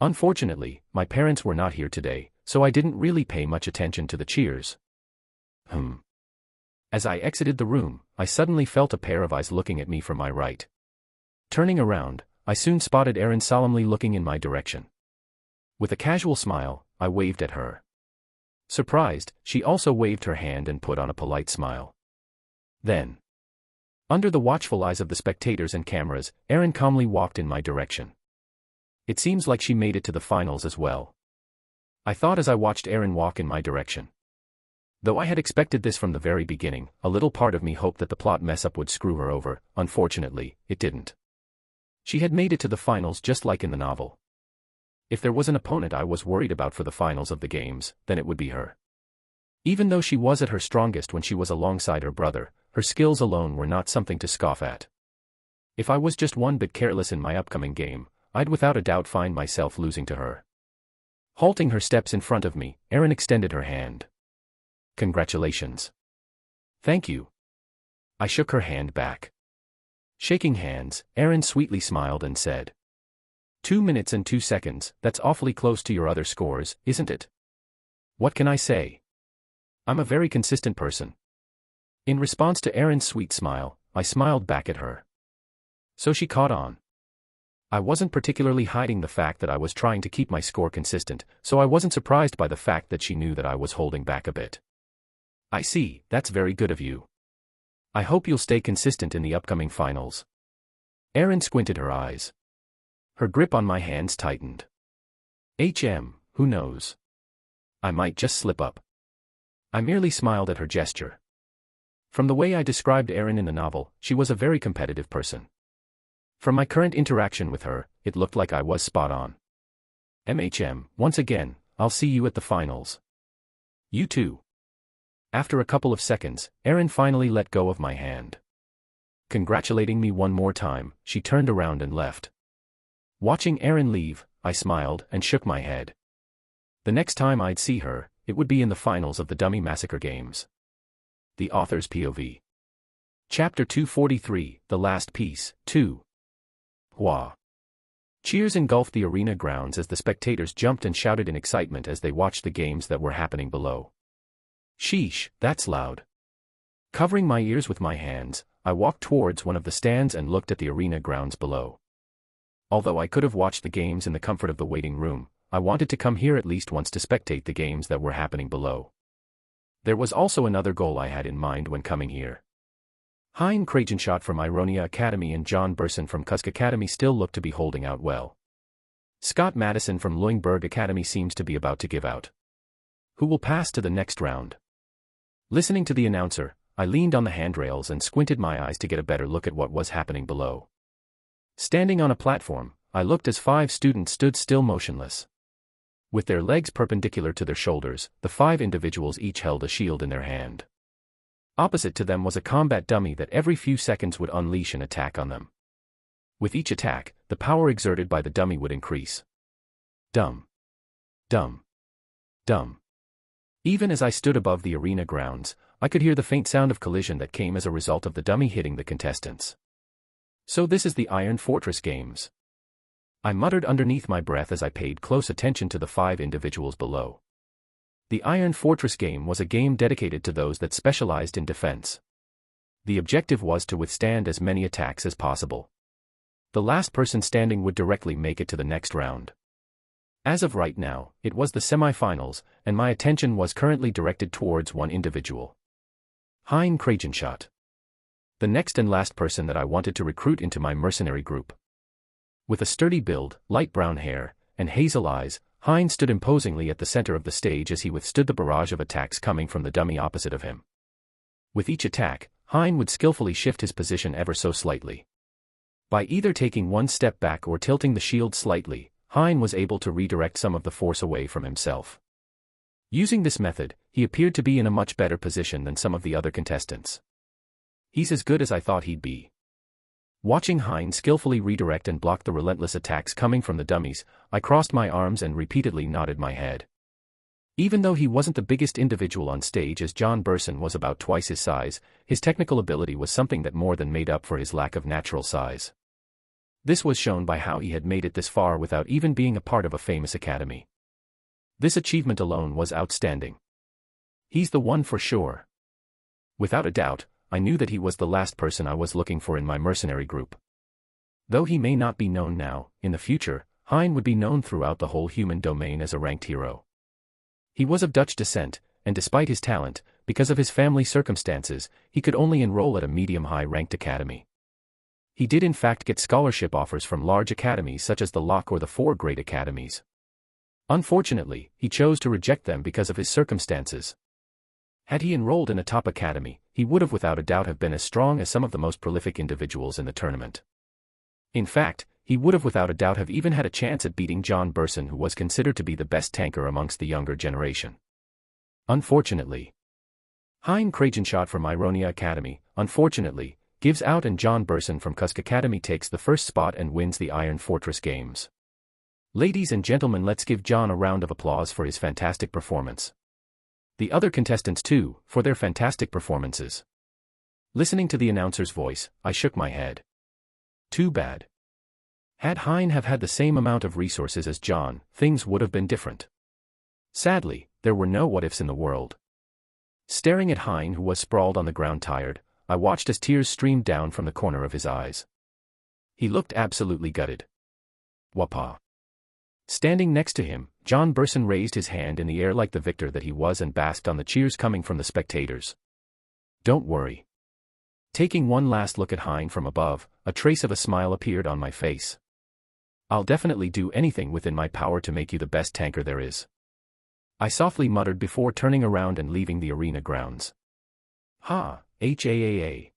Unfortunately, my parents were not here today, so I didn't really pay much attention to the cheers. As I exited the room, I suddenly felt a pair of eyes looking at me from my right. Turning around, I soon spotted Erin solemnly looking in my direction. With a casual smile, I waved at her. Surprised, she also waved her hand and put on a polite smile. Then, under the watchful eyes of the spectators and cameras, Erin calmly walked in my direction. It seems like she made it to the finals as well. I thought as I watched Erin walk in my direction. Though I had expected this from the very beginning, a little part of me hoped that the plot mess-up would screw her over. Unfortunately, it didn't. She had made it to the finals just like in the novel. If there was an opponent I was worried about for the finals of the games, then it would be her. Even though she was at her strongest when she was alongside her brother, her skills alone were not something to scoff at. If I was just one bit careless in my upcoming game, I'd without a doubt find myself losing to her. Halting her steps in front of me, Erin extended her hand. Congratulations. Thank you. I shook her hand back. Shaking hands, Erin sweetly smiled and said, 2 minutes and 2 seconds, that's awfully close to your other scores, isn't it? What can I say? I'm a very consistent person. In response to Erin's sweet smile, I smiled back at her. So she caught on. I wasn't particularly hiding the fact that I was trying to keep my score consistent, so I wasn't surprised by the fact that she knew that I was holding back a bit. I see, that's very good of you. I hope you'll stay consistent in the upcoming finals. Erin squinted her eyes. Her grip on my hands tightened. Who knows? I might just slip up. I merely smiled at her gesture. From the way I described Erin in the novel, she was a very competitive person. From my current interaction with her, it looked like I was spot on. Once again, I'll see you at the finals. You too. After a couple of seconds, Erin finally let go of my hand. Congratulating me one more time, she turned around and left. Watching Erin leave, I smiled and shook my head. The next time I'd see her, it would be in the finals of the Dummy Massacre games. The Author's POV. Chapter 243, The Last Piece, 2. Wah. Cheers engulfed the arena grounds as the spectators jumped and shouted in excitement as they watched the games that were happening below. Sheesh, that's loud. Covering my ears with my hands, I walked towards one of the stands and looked at the arena grounds below. Although I could have watched the games in the comfort of the waiting room, I wanted to come here at least once to spectate the games that were happening below. There was also another goal I had in mind when coming here. Hein Kragenschott from Ironia Academy and John Burson from Kusk Academy still look to be holding out well. Scott Madison from Leuenberg Academy seems to be about to give out. Who will pass to the next round? Listening to the announcer, I leaned on the handrails and squinted my eyes to get a better look at what was happening below. Standing on a platform, I looked as 5 students stood still motionless. With their legs perpendicular to their shoulders, the 5 individuals each held a shield in their hand. Opposite to them was a combat dummy that every few seconds would unleash an attack on them. With each attack, the power exerted by the dummy would increase. Dum. Dum. Dum. Even as I stood above the arena grounds, I could hear the faint sound of collision that came as a result of the dummy hitting the contestants. So this is the Iron Fortress games. I muttered underneath my breath as I paid close attention to the 5 individuals below. The Iron Fortress game was a game dedicated to those that specialized in defense. The objective was to withstand as many attacks as possible. The last person standing would directly make it to the next round. As of right now, it was the semi-finals, and my attention was currently directed towards one individual. Hein Kragenschott. The next and last person that I wanted to recruit into my mercenary group. With a sturdy build, light brown hair, and hazel eyes, Hein stood imposingly at the center of the stage as he withstood the barrage of attacks coming from the dummy opposite of him. With each attack, Hein would skillfully shift his position ever so slightly. By either taking one step back or tilting the shield slightly, Hein was able to redirect some of the force away from himself. Using this method, he appeared to be in a much better position than some of the other contestants. He's as good as I thought he'd be. Watching Hein skillfully redirect and block the relentless attacks coming from the dummies, I crossed my arms and repeatedly nodded my head. Even though he wasn't the biggest individual on stage, as John Burson was about twice his size, his technical ability was something that more than made up for his lack of natural size. This was shown by how he had made it this far without even being a part of a famous academy. This achievement alone was outstanding. He's the one for sure. Without a doubt, I knew that he was the last person I was looking for in my mercenary group. Though he may not be known now, in the future, Hein would be known throughout the whole human domain as a ranked hero. He was of Dutch descent, and despite his talent, because of his family circumstances, he could only enroll at a medium-high ranked academy. He did in fact get scholarship offers from large academies such as the Lock or the Four Great Academies. Unfortunately, he chose to reject them because of his circumstances. Had he enrolled in a top academy, he would have without a doubt have been as strong as some of the most prolific individuals in the tournament. In fact, he would have without a doubt have even had a chance at beating John Burson, who was considered to be the best tanker amongst the younger generation. Unfortunately, Hein Kragenschott from Ironia Academy, unfortunately, gives out, and John Burson from Kusk Academy takes the first spot and wins the Iron Fortress Games. Ladies and gentlemen, let's give John a round of applause for his fantastic performance. The other contestants too, for their fantastic performances. Listening to the announcer's voice, I shook my head. Too bad. Had Hein have had the same amount of resources as John, things would have been different. Sadly, there were no what-ifs in the world. Staring at Hein, who was sprawled on the ground tired, I watched as tears streamed down from the corner of his eyes. He looked absolutely gutted. Wapa. Standing next to him, John Burson raised his hand in the air like the victor that he was and basked on the cheers coming from the spectators. Don't worry. Taking one last look at Hein from above, a trace of a smile appeared on my face. I'll definitely do anything within my power to make you the best tanker there is. I softly muttered before turning around and leaving the arena grounds. Ha, HAAA.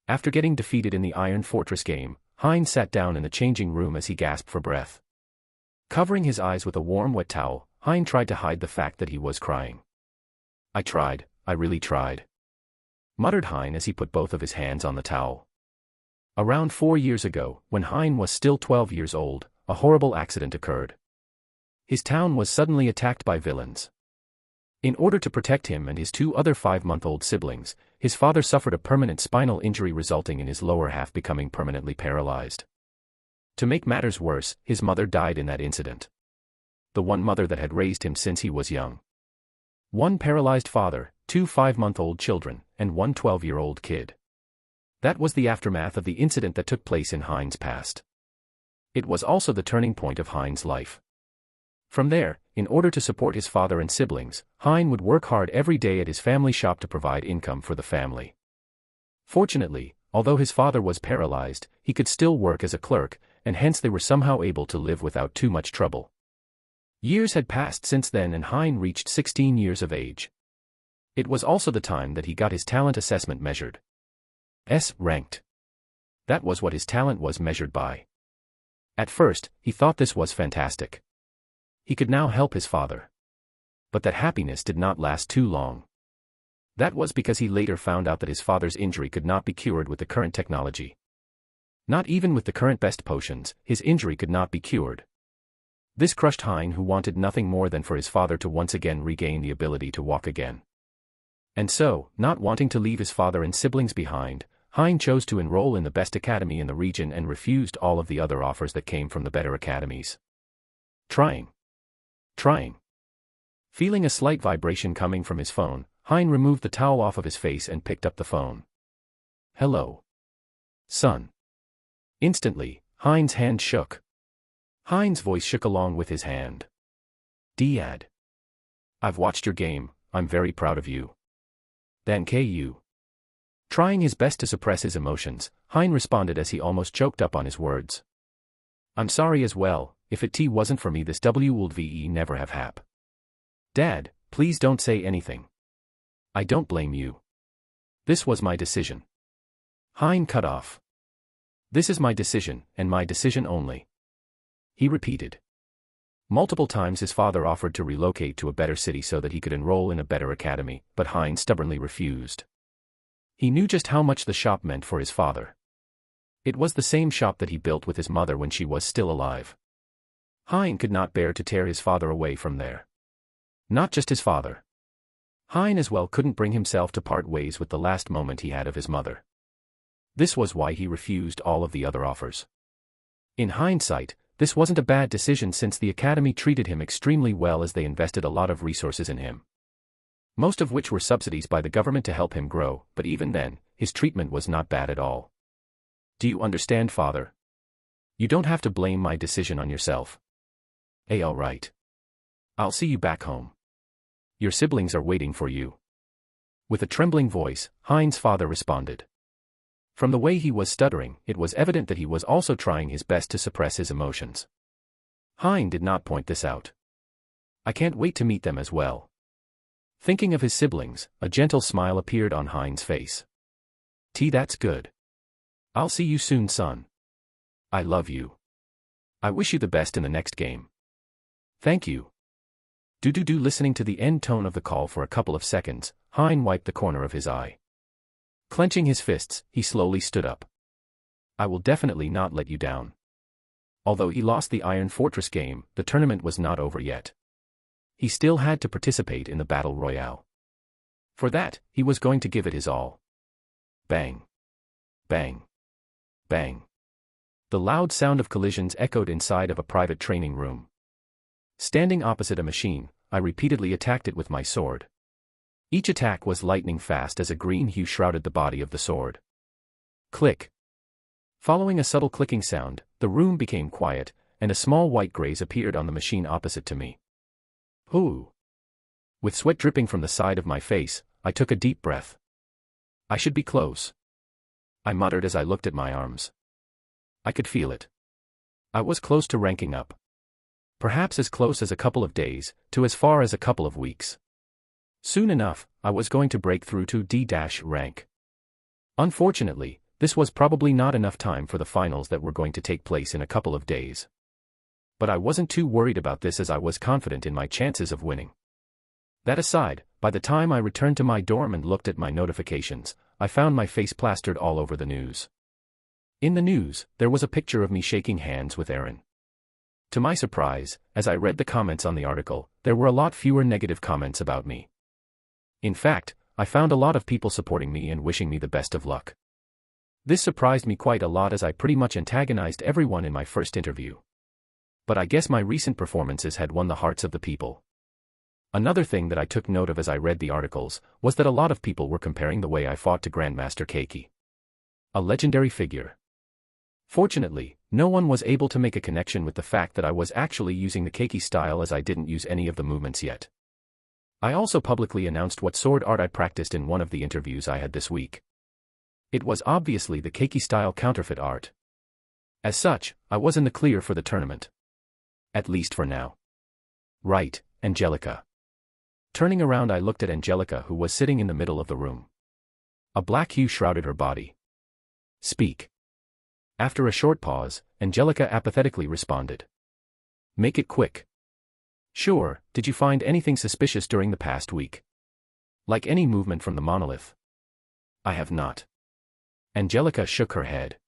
After getting defeated in the Iron Fortress game, Hein sat down in the changing room as he gasped for breath. Covering his eyes with a warm wet towel, Hein tried to hide the fact that he was crying. I tried, I really tried. Muttered Hein as he put both of his hands on the towel. Around 4 years ago, when Hein was still 12 years old, a horrible accident occurred. His town was suddenly attacked by villains. In order to protect him and his 2 other 5-month-old siblings, his father suffered a permanent spinal injury resulting in his lower half becoming permanently paralyzed. To make matters worse, his mother died in that incident. The one mother that had raised him since he was young. 1 paralyzed father, 2 5-month-old children, and 1 12-year-old kid. That was the aftermath of the incident that took place in Hein's past. It was also the turning point of Hein's life. From there, in order to support his father and siblings, Hein would work hard every day at his family shop to provide income for the family. Fortunately, although his father was paralyzed, he could still work as a clerk, and hence they were somehow able to live without too much trouble. Years had passed since then and Hein reached 16 years of age. It was also the time that he got his talent assessment measured. Ranked. That was what his talent was measured by. At first, he thought this was fantastic. He could now help his father. But that happiness did not last too long. That was because he later found out that his father's injury could not be cured with the current technology. Not even with the current best potions, his injury could not be cured. This crushed Hein, who wanted nothing more than for his father to once again regain the ability to walk again. And so, not wanting to leave his father and siblings behind, Hein chose to enroll in the best academy in the region and refused all of the other offers that came from the better academies. Trying. Feeling a slight vibration coming from his phone, Hein removed the towel off of his face and picked up the phone. Hello. Son. Instantly, Hein's hand shook. Hein's voice shook along with his hand. Dad. I've watched your game, I'm very proud of you. Thank you. Trying his best to suppress his emotions, Hein responded as he almost choked up on his words. I'm sorry as well, if it wasn't for me this would never have happened. Dad, please don't say anything. I don't blame you. This was my decision. Hein cut off. This is my decision, and my decision only. He repeated. Multiple times his father offered to relocate to a better city so that he could enroll in a better academy, but Hein stubbornly refused. He knew just how much the shop meant for his father. It was the same shop that he built with his mother when she was still alive. Hein could not bear to tear his father away from there. Not just his father. Hein as well couldn't bring himself to part ways with the last moment he had of his mother. This was why he refused all of the other offers. In hindsight, this wasn't a bad decision since the academy treated him extremely well as they invested a lot of resources in him. Most of which were subsidies by the government to help him grow, but even then, his treatment was not bad at all. Do you understand, father? You don't have to blame my decision on yourself. All right. I'll see you back home. Your siblings are waiting for you. With a trembling voice, Hein's father responded. From the way he was stuttering, it was evident that he was also trying his best to suppress his emotions. Hein did not point this out. I can't wait to meet them as well. Thinking of his siblings, a gentle smile appeared on Hein's face. That's good. I'll see you soon, son. I love you. I wish you the best in the next game. Thank you. Listening to the end tone of the call for a couple of seconds, Hein wiped the corner of his eye. Clenching his fists, he slowly stood up. I will definitely not let you down. Although he lost the Iron Fortress game, the tournament was not over yet. He still had to participate in the Battle Royale. For that, he was going to give it his all. Bang. Bang. Bang. The loud sound of collisions echoed inside of a private training room. Standing opposite a machine, I repeatedly attacked it with my sword. Each attack was lightning fast as a green hue shrouded the body of the sword. Click. Following a subtle clicking sound, the room became quiet, and a small white graze appeared on the machine opposite to me. Ooh. With sweat dripping from the side of my face, I took a deep breath. I should be close. I muttered as I looked at my arms. I could feel it. I was close to ranking up. Perhaps as close as a couple of days, to as far as a couple of weeks. Soon enough, I was going to break through to D-rank. Unfortunately, this was probably not enough time for the finals that were going to take place in a couple of days. But I wasn't too worried about this as I was confident in my chances of winning. That aside, by the time I returned to my dorm and looked at my notifications, I found my face plastered all over the news. In the news, there was a picture of me shaking hands with Aaron. To my surprise, as I read the comments on the article, there were a lot fewer negative comments about me. In fact, I found a lot of people supporting me and wishing me the best of luck. This surprised me quite a lot as I pretty much antagonized everyone in my first interview. But I guess my recent performances had won the hearts of the people. Another thing that I took note of as I read the articles was that a lot of people were comparing the way I fought to Grandmaster Keiki. A legendary figure. Fortunately, no one was able to make a connection with the fact that I was actually using the Keiki style as I didn't use any of the movements yet. I also publicly announced what sword art I practiced in one of the interviews I had this week. It was obviously the Keiki style counterfeit art. As such, I was in the clear for the tournament. At least for now. Right, Angelica. Turning around I looked at Angelica who was sitting in the middle of the room. A black hue shrouded her body. Speak. After a short pause, Angelica apathetically responded. Make it quick. Sure, did you find anything suspicious during the past week? Like any movement from the monolith? I have not. Angelica shook her head.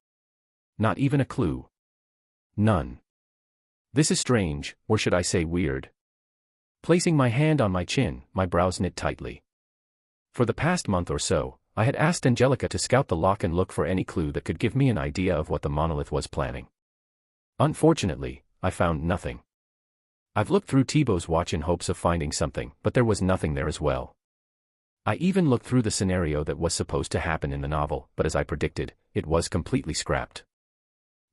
Not even a clue. None. This is strange, or should I say weird. Placing my hand on my chin, my brows knit tightly. For the past month or so, I had asked Angelica to scout the lock and look for any clue that could give me an idea of what the monolith was planning. Unfortunately, I found nothing. I've looked through Thibaut's watch in hopes of finding something, but there was nothing there as well. I even looked through the scenario that was supposed to happen in the novel, but as I predicted, it was completely scrapped.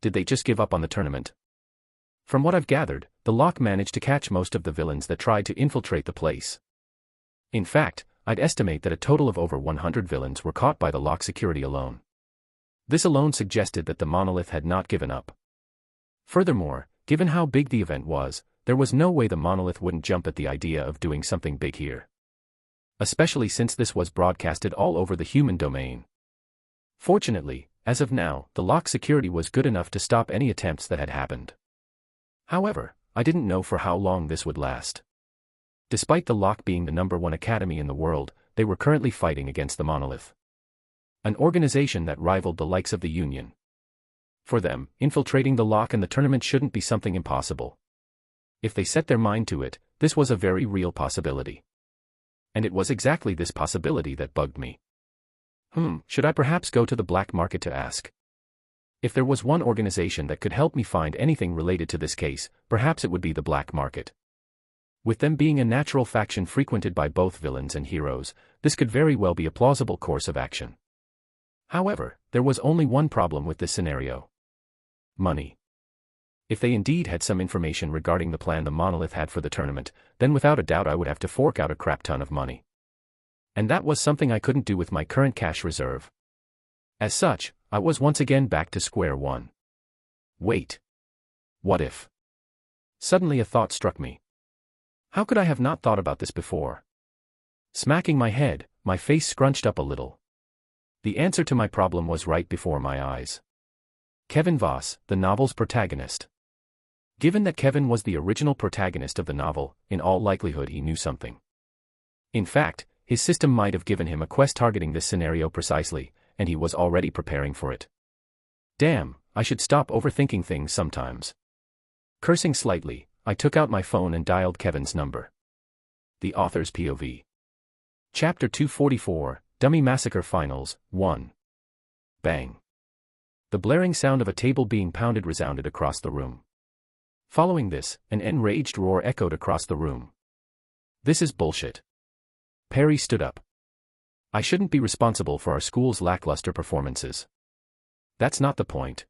Did they just give up on the tournament? From what I've gathered, the lock managed to catch most of the villains that tried to infiltrate the place. In fact, I'd estimate that a total of over 100 villains were caught by the lock security alone. This alone suggested that the monolith had not given up. Furthermore, given how big the event was, there was no way the monolith wouldn't jump at the idea of doing something big here. Especially since this was broadcasted all over the human domain. Fortunately, as of now, the lock security was good enough to stop any attempts that had happened. However, I didn't know for how long this would last. Despite the lock being the #1 academy in the world, they were currently fighting against the monolith. An organization that rivaled the likes of the Union. For them, infiltrating the lock and the tournament shouldn't be something impossible. If they set their mind to it, this was a very real possibility. And it was exactly this possibility that bugged me. Should I perhaps go to the black market to ask? If there was one organization that could help me find anything related to this case, perhaps it would be the black market. With them being a natural faction frequented by both villains and heroes, this could very well be a plausible course of action. However, there was only one problem with this scenario. Money. If they indeed had some information regarding the plan the monolith had for the tournament, then without a doubt I would have to fork out a crap ton of money. And that was something I couldn't do with my current cash reserve. As such, I was once again back to square one. Wait. What if? Suddenly a thought struck me. How could I have not thought about this before? Smacking my head, my face scrunched up a little. The answer to my problem was right before my eyes. Kevin Voss, the novel's protagonist. Given that Kevin was the original protagonist of the novel, in all likelihood he knew something. In fact, his system might have given him a quest targeting this scenario precisely, and he was already preparing for it. Damn, I should stop overthinking things sometimes. Cursing slightly, I took out my phone and dialed Kevin's number. The Author's POV. Chapter 244, Dummy Massacre Finals, 1. Bang. The blaring sound of a table being pounded resounded across the room. Following this, an enraged roar echoed across the room. This is bullshit. Perry stood up. I shouldn't be responsible for our school's lackluster performances. That's not the point.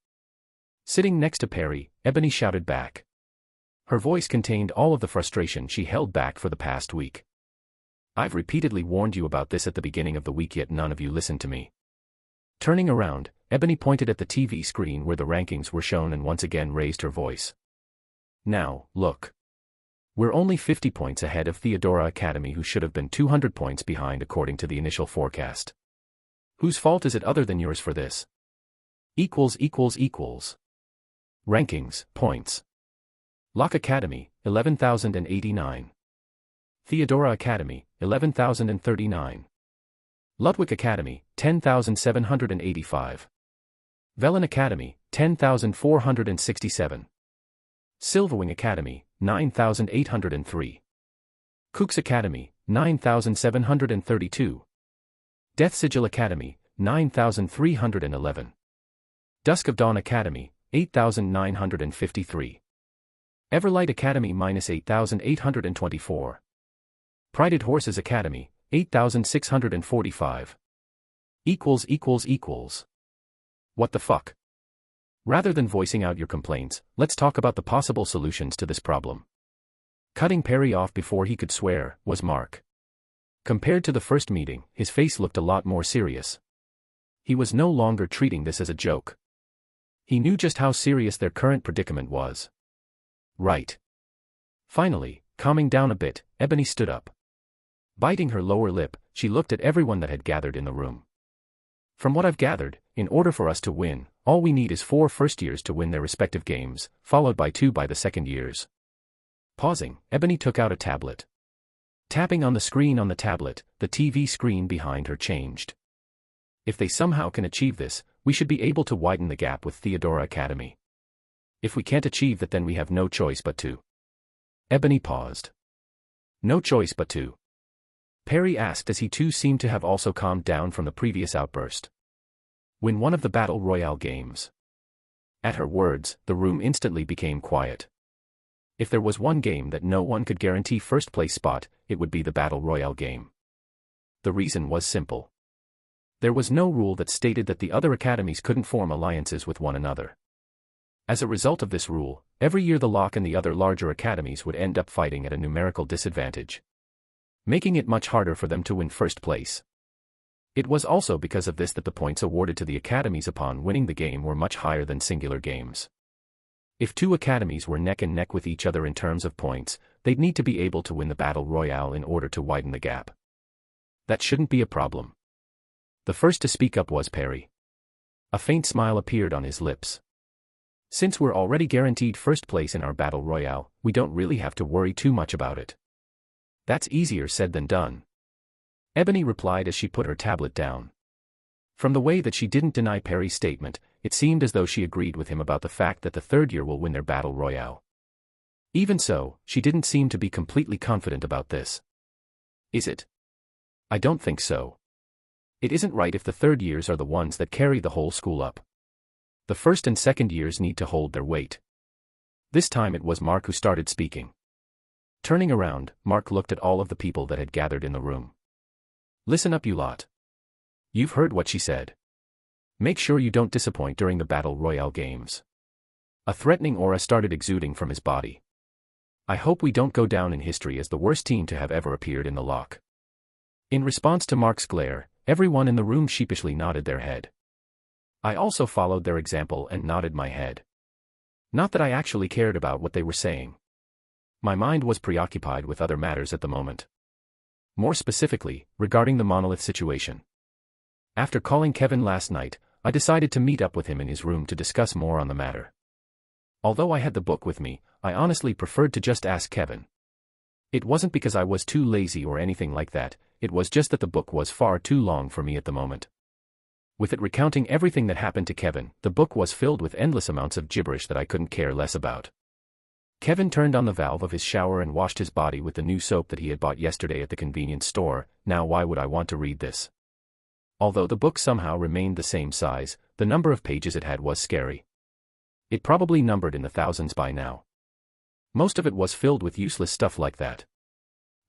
Sitting next to Perry, Ebony shouted back. Her voice contained all of the frustration she held back for the past week. I've repeatedly warned you about this at the beginning of the week, yet none of you listened to me. Turning around, Ebony pointed at the TV screen where the rankings were shown and once again raised her voice. Now, look. We're only 50 points ahead of Theodora Academy, who should have been 200 points behind according to the initial forecast. Whose fault is it other than yours for this? Rankings, points. Locke Academy, 11,089. Theodora Academy, 11,039. Ludwig Academy, 10,785. Velen Academy, 10,467. Silverwing Academy, 9,803. Kooks Academy, 9,732. Death Sigil Academy, 9,311. Dusk of Dawn Academy, 8,953. Everlight Academy -8,824. Prided Horses Academy, 8,645. What the fuck? Rather than voicing out your complaints, let's talk about the possible solutions to this problem. Cutting Perry off before he could swear was Mark. Compared to the first meeting, his face looked a lot more serious. He was no longer treating this as a joke. He knew just how serious their current predicament was. Right. Finally, calming down a bit, Ebony stood up. Biting her lower lip, she looked at everyone that had gathered in the room. From what I've gathered, in order for us to win, all we need is 4 first-years to win their respective games, followed by 2 by the second-years. Pausing, Ebony took out a tablet. Tapping on the screen on the tablet, the TV screen behind her changed. If they somehow can achieve this, we should be able to widen the gap with Theodora Academy. If we can't achieve that, then we have no choice but to. Ebony paused. No choice but to. Perry asked as he too seemed to have also calmed down from the previous outburst. Win one of the Battle Royale games. At her words, the room instantly became quiet. If there was one game that no one could guarantee first place spot, it would be the Battle Royale game. The reason was simple. There was no rule that stated that the other academies couldn't form alliances with one another. As a result of this rule, every year the Lock and the other larger academies would end up fighting at a numerical disadvantage, making it much harder for them to win first place. It was also because of this that the points awarded to the academies upon winning the game were much higher than singular games. If two academies were neck and neck with each other in terms of points, they'd need to be able to win the battle royale in order to widen the gap. That shouldn't be a problem. The first to speak up was Perry. A faint smile appeared on his lips. Since we're already guaranteed first place in our battle royale, we don't really have to worry too much about it. That's easier said than done, Ebony replied as she put her tablet down. From the way that she didn't deny Perry's statement, it seemed as though she agreed with him about the fact that the third year will win their battle royale. Even so, she didn't seem to be completely confident about this. Is it? I don't think so. It isn't right if the third years are the ones that carry the whole school up. The first and second years need to hold their weight. This time it was Mark who started speaking. Turning around, Mark looked at all of the people that had gathered in the room. Listen up, you lot. You've heard what she said. Make sure you don't disappoint during the Battle Royale games. A threatening aura started exuding from his body. I hope we don't go down in history as the worst team to have ever appeared in the Lock. In response to Mark's glare, everyone in the room sheepishly nodded their head. I also followed their example and nodded my head. Not that I actually cared about what they were saying. My mind was preoccupied with other matters at the moment. More specifically, regarding the monolith situation. After calling Kevin last night, I decided to meet up with him in his room to discuss more on the matter. Although I had the book with me, I honestly preferred to just ask Kevin. It wasn't because I was too lazy or anything like that, it was just that the book was far too long for me at the moment. With it recounting everything that happened to Kevin, the book was filled with endless amounts of gibberish that I couldn't care less about. Kevin turned on the valve of his shower and washed his body with the new soap that he had bought yesterday at the convenience store. Now why would I want to read this? Although the book somehow remained the same size, the number of pages it had was scary. It probably numbered in the thousands by now. Most of it was filled with useless stuff like that.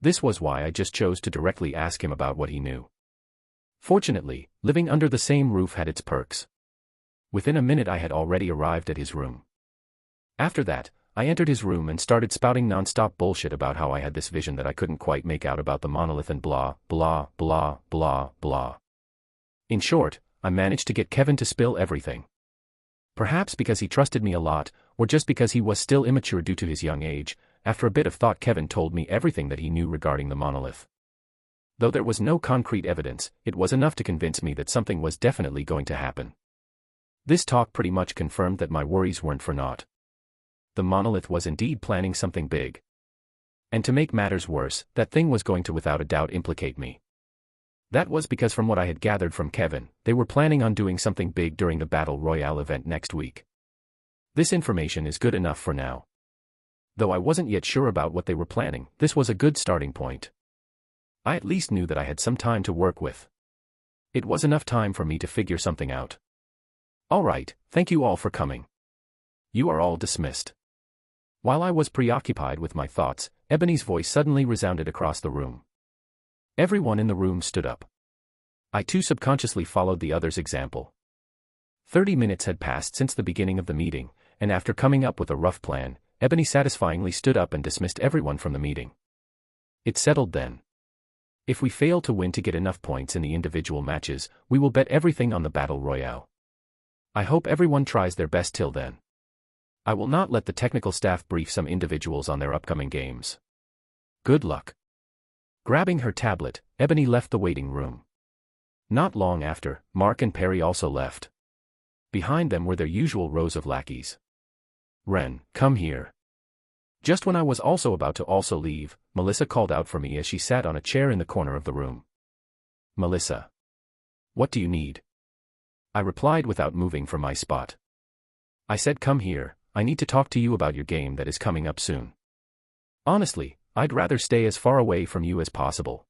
This was why I just chose to directly ask him about what he knew. Fortunately, living under the same roof had its perks. Within a minute I had already arrived at his room. After that, I entered his room and started spouting non-stop bullshit about how I had this vision that I couldn't quite make out about the monolith and blah, blah, blah, blah, blah. In short, I managed to get Kevin to spill everything. Perhaps because he trusted me a lot, or just because he was still immature due to his young age, after a bit of thought Kevin told me everything that he knew regarding the monolith. Though there was no concrete evidence, it was enough to convince me that something was definitely going to happen. This talk pretty much confirmed that my worries weren't for naught. The monolith was indeed planning something big. And to make matters worse, that thing was going to without a doubt implicate me. That was because from what I had gathered from Kevin, they were planning on doing something big during the Battle Royale event next week. This information is good enough for now. Though I wasn't yet sure about what they were planning, this was a good starting point. I at least knew that I had some time to work with. It was enough time for me to figure something out. All right, thank you all for coming. You are all dismissed. While I was preoccupied with my thoughts, Ebony's voice suddenly resounded across the room. Everyone in the room stood up. I too subconsciously followed the others' example. 30 minutes had passed since the beginning of the meeting, and after coming up with a rough plan, Ebony satisfyingly stood up and dismissed everyone from the meeting. It settled then. If we fail to win to get enough points in the individual matches, we will bet everything on the Battle Royale. I hope everyone tries their best till then. I will not let the technical staff brief some individuals on their upcoming games. Good luck. Grabbing her tablet, Ebony left the waiting room. Not long after, Mark and Perry also left. Behind them were their usual rows of lackeys. Ren, come here. Just when I was also about to also leave, Melissa called out for me as she sat on a chair in the corner of the room. Melissa. What do you need? I replied without moving from my spot. I said come here, I need to talk to you about your game that is coming up soon. Honestly, I'd rather stay as far away from you as possible.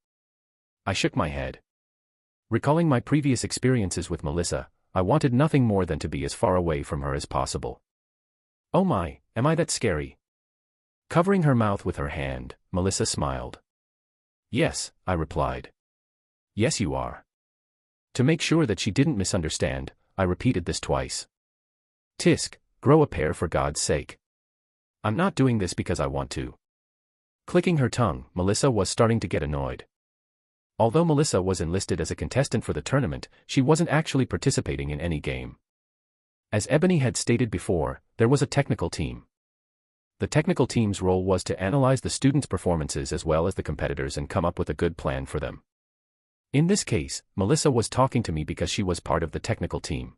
I shook my head. Recalling my previous experiences with Melissa, I wanted nothing more than to be as far away from her as possible. Oh my, am I that scary? Covering her mouth with her hand, Melissa smiled. Yes, I replied. Yes, you are. To make sure that she didn't misunderstand, I repeated this twice. Tisk, grow a pair for God's sake. I'm not doing this because I want to. Clicking her tongue, Melissa was starting to get annoyed. Although Melissa was enlisted as a contestant for the tournament, she wasn't actually participating in any game. As Ebony had stated before, there was a technical team. The technical team's role was to analyze the students' performances as well as the competitors and come up with a good plan for them. In this case, Melissa was talking to me because she was part of the technical team.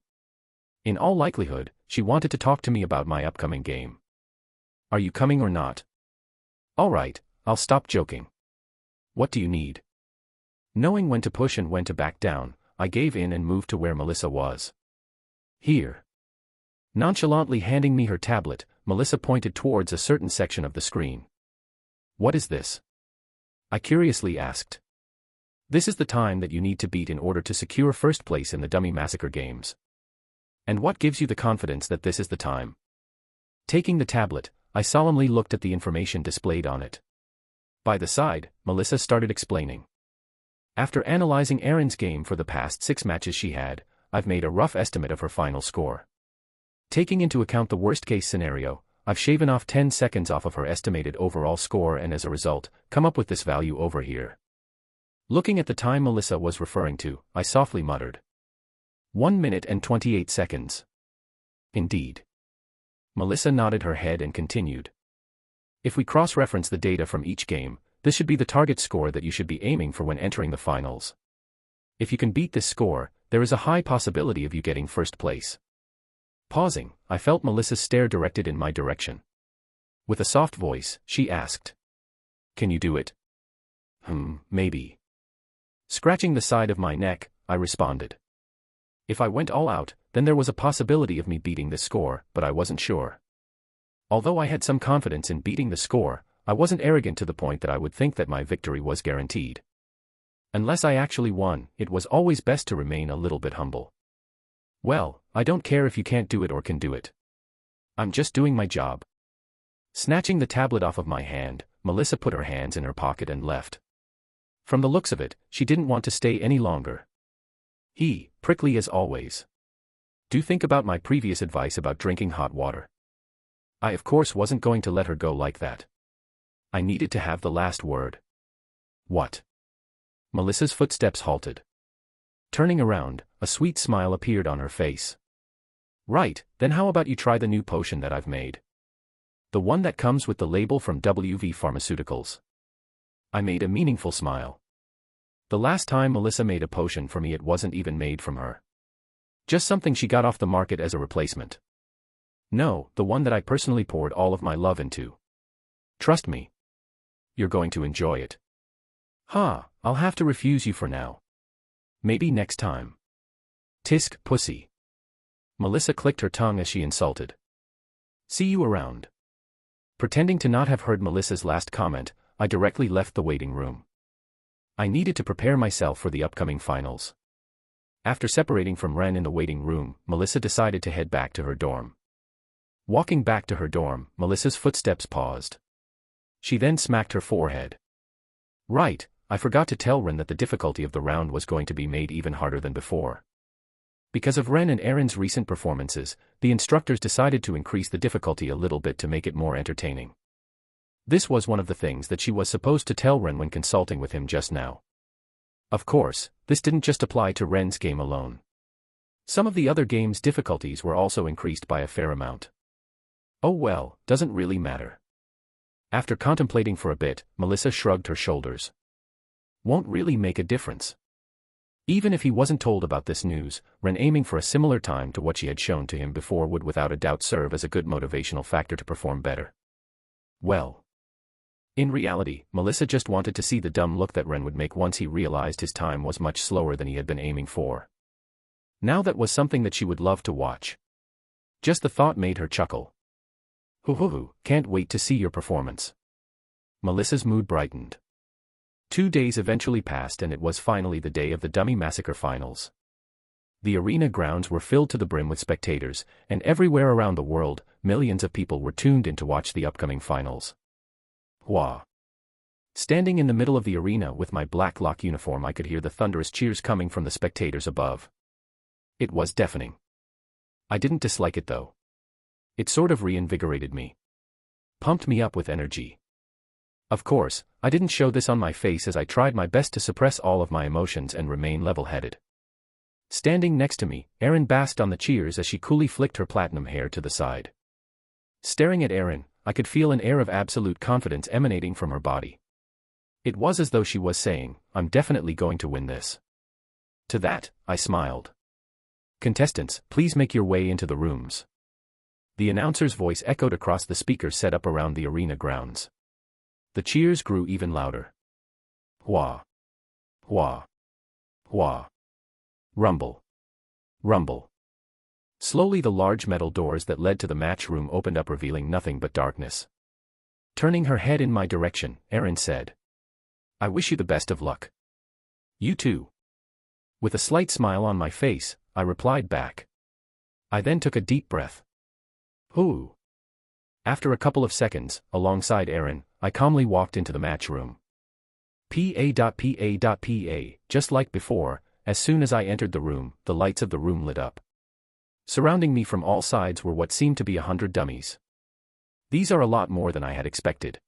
In all likelihood, she wanted to talk to me about my upcoming game. Are you coming or not? All right, I'll stop joking. What do you need? Knowing when to push and when to back down, I gave in and moved to where Melissa was. Here. Nonchalantly handing me her tablet, Melissa pointed towards a certain section of the screen. What is this? I curiously asked. This is the time that you need to beat in order to secure first place in the Dummy Massacre games. And what gives you the confidence that this is the time? Taking the tablet, I solemnly looked at the information displayed on it. By the side, Melissa started explaining. After analyzing Erin's game for the past 6 matches she had, I've made a rough estimate of her final score. Taking into account the worst-case scenario, I've shaven off 10 seconds off of her estimated overall score and as a result, come up with this value over here. Looking at the time Melissa was referring to, I softly muttered. 1 minute and 28 seconds. Indeed. Melissa nodded her head and continued. If we cross-reference the data from each game, this should be the target score that you should be aiming for when entering the finals. If you can beat this score, there is a high possibility of you getting first place. Pausing, I felt Melissa's stare directed in my direction. With a soft voice, she asked. Can you do it? Maybe. Scratching the side of my neck, I responded. If I went all out, then there was a possibility of me beating this score, but I wasn't sure. Although I had some confidence in beating the score, I wasn't arrogant to the point that I would think that my victory was guaranteed. Unless I actually won, it was always best to remain a little bit humble. Well, I don't care if you can't do it or can do it. I'm just doing my job. Snatching the tablet off of my hand, Melissa put her hands in her pocket and left. From the looks of it, she didn't want to stay any longer. Prickly as always. Do think about my previous advice about drinking hot water. I of course wasn't going to let her go like that. I needed to have the last word. What? Melissa's footsteps halted. Turning around, a sweet smile appeared on her face. Right, then how about you try the new potion that I've made? The one that comes with the label from WV Pharmaceuticals. I made a meaningful smile. The last time Melissa made a potion for me, it wasn't even made from her. Just something she got off the market as a replacement. No, the one that I personally poured all of my love into. Trust me. You're going to enjoy it. I'll have to refuse you for now. Maybe next time. Tisk, pussy. Melissa clicked her tongue as she insulted. See you around. Pretending to not have heard Melissa's last comment, I directly left the waiting room. I needed to prepare myself for the upcoming finals. After separating from Ren in the waiting room, Melissa decided to head back to her dorm. Walking back to her dorm, Melissa's footsteps paused. She then smacked her forehead. Right, I forgot to tell Ren that the difficulty of the round was going to be made even harder than before. Because of Ren and Erin's recent performances, the instructors decided to increase the difficulty a little bit to make it more entertaining. This was one of the things that she was supposed to tell Ren when consulting with him just now. Of course, this didn't just apply to Ren's game alone. Some of the other games' difficulties were also increased by a fair amount. Oh well, doesn't really matter. After contemplating for a bit, Melissa shrugged her shoulders. Won't really make a difference. Even if he wasn't told about this news, Ren aiming for a similar time to what she had shown to him before would without a doubt serve as a good motivational factor to perform better. Well. In reality, Melissa just wanted to see the dumb look that Ren would make once he realized his time was much slower than he had been aiming for. Now that was something that she would love to watch. Just the thought made her chuckle. Can't wait to see your performance. Melissa's mood brightened. 2 days eventually passed and it was finally the day of the Dummy Massacre finals. The arena grounds were filled to the brim with spectators, and everywhere around the world, millions of people were tuned in to watch the upcoming finals. Hua. Standing in the middle of the arena with my black lock uniform, I could hear the thunderous cheers coming from the spectators above. It was deafening. I didn't dislike it though. It sort of reinvigorated me. Pumped me up with energy. Of course, I didn't show this on my face as I tried my best to suppress all of my emotions and remain level-headed. Standing next to me, Erin basked on the cheers as she coolly flicked her platinum hair to the side. Staring at Erin, I could feel an air of absolute confidence emanating from her body. It was as though she was saying, "I'm definitely going to win this." To that, I smiled. "Contestants, please make your way into the rooms." The announcer's voice echoed across the speakers set up around the arena grounds. The cheers grew even louder. Wah! Wah! Wah! Rumble! Rumble! Slowly the large metal doors that led to the match room opened up, revealing nothing but darkness. Turning her head in my direction, Erin said, "I wish you the best of luck." "You too." With a slight smile on my face, I replied back. I then took a deep breath. Ooh. After a couple of seconds, alongside Erin, I calmly walked into the match room. PA. Just like before, as soon as I entered the room, the lights of the room lit up. Surrounding me from all sides were what seemed to be 100 dummies. These are a lot more than I had expected.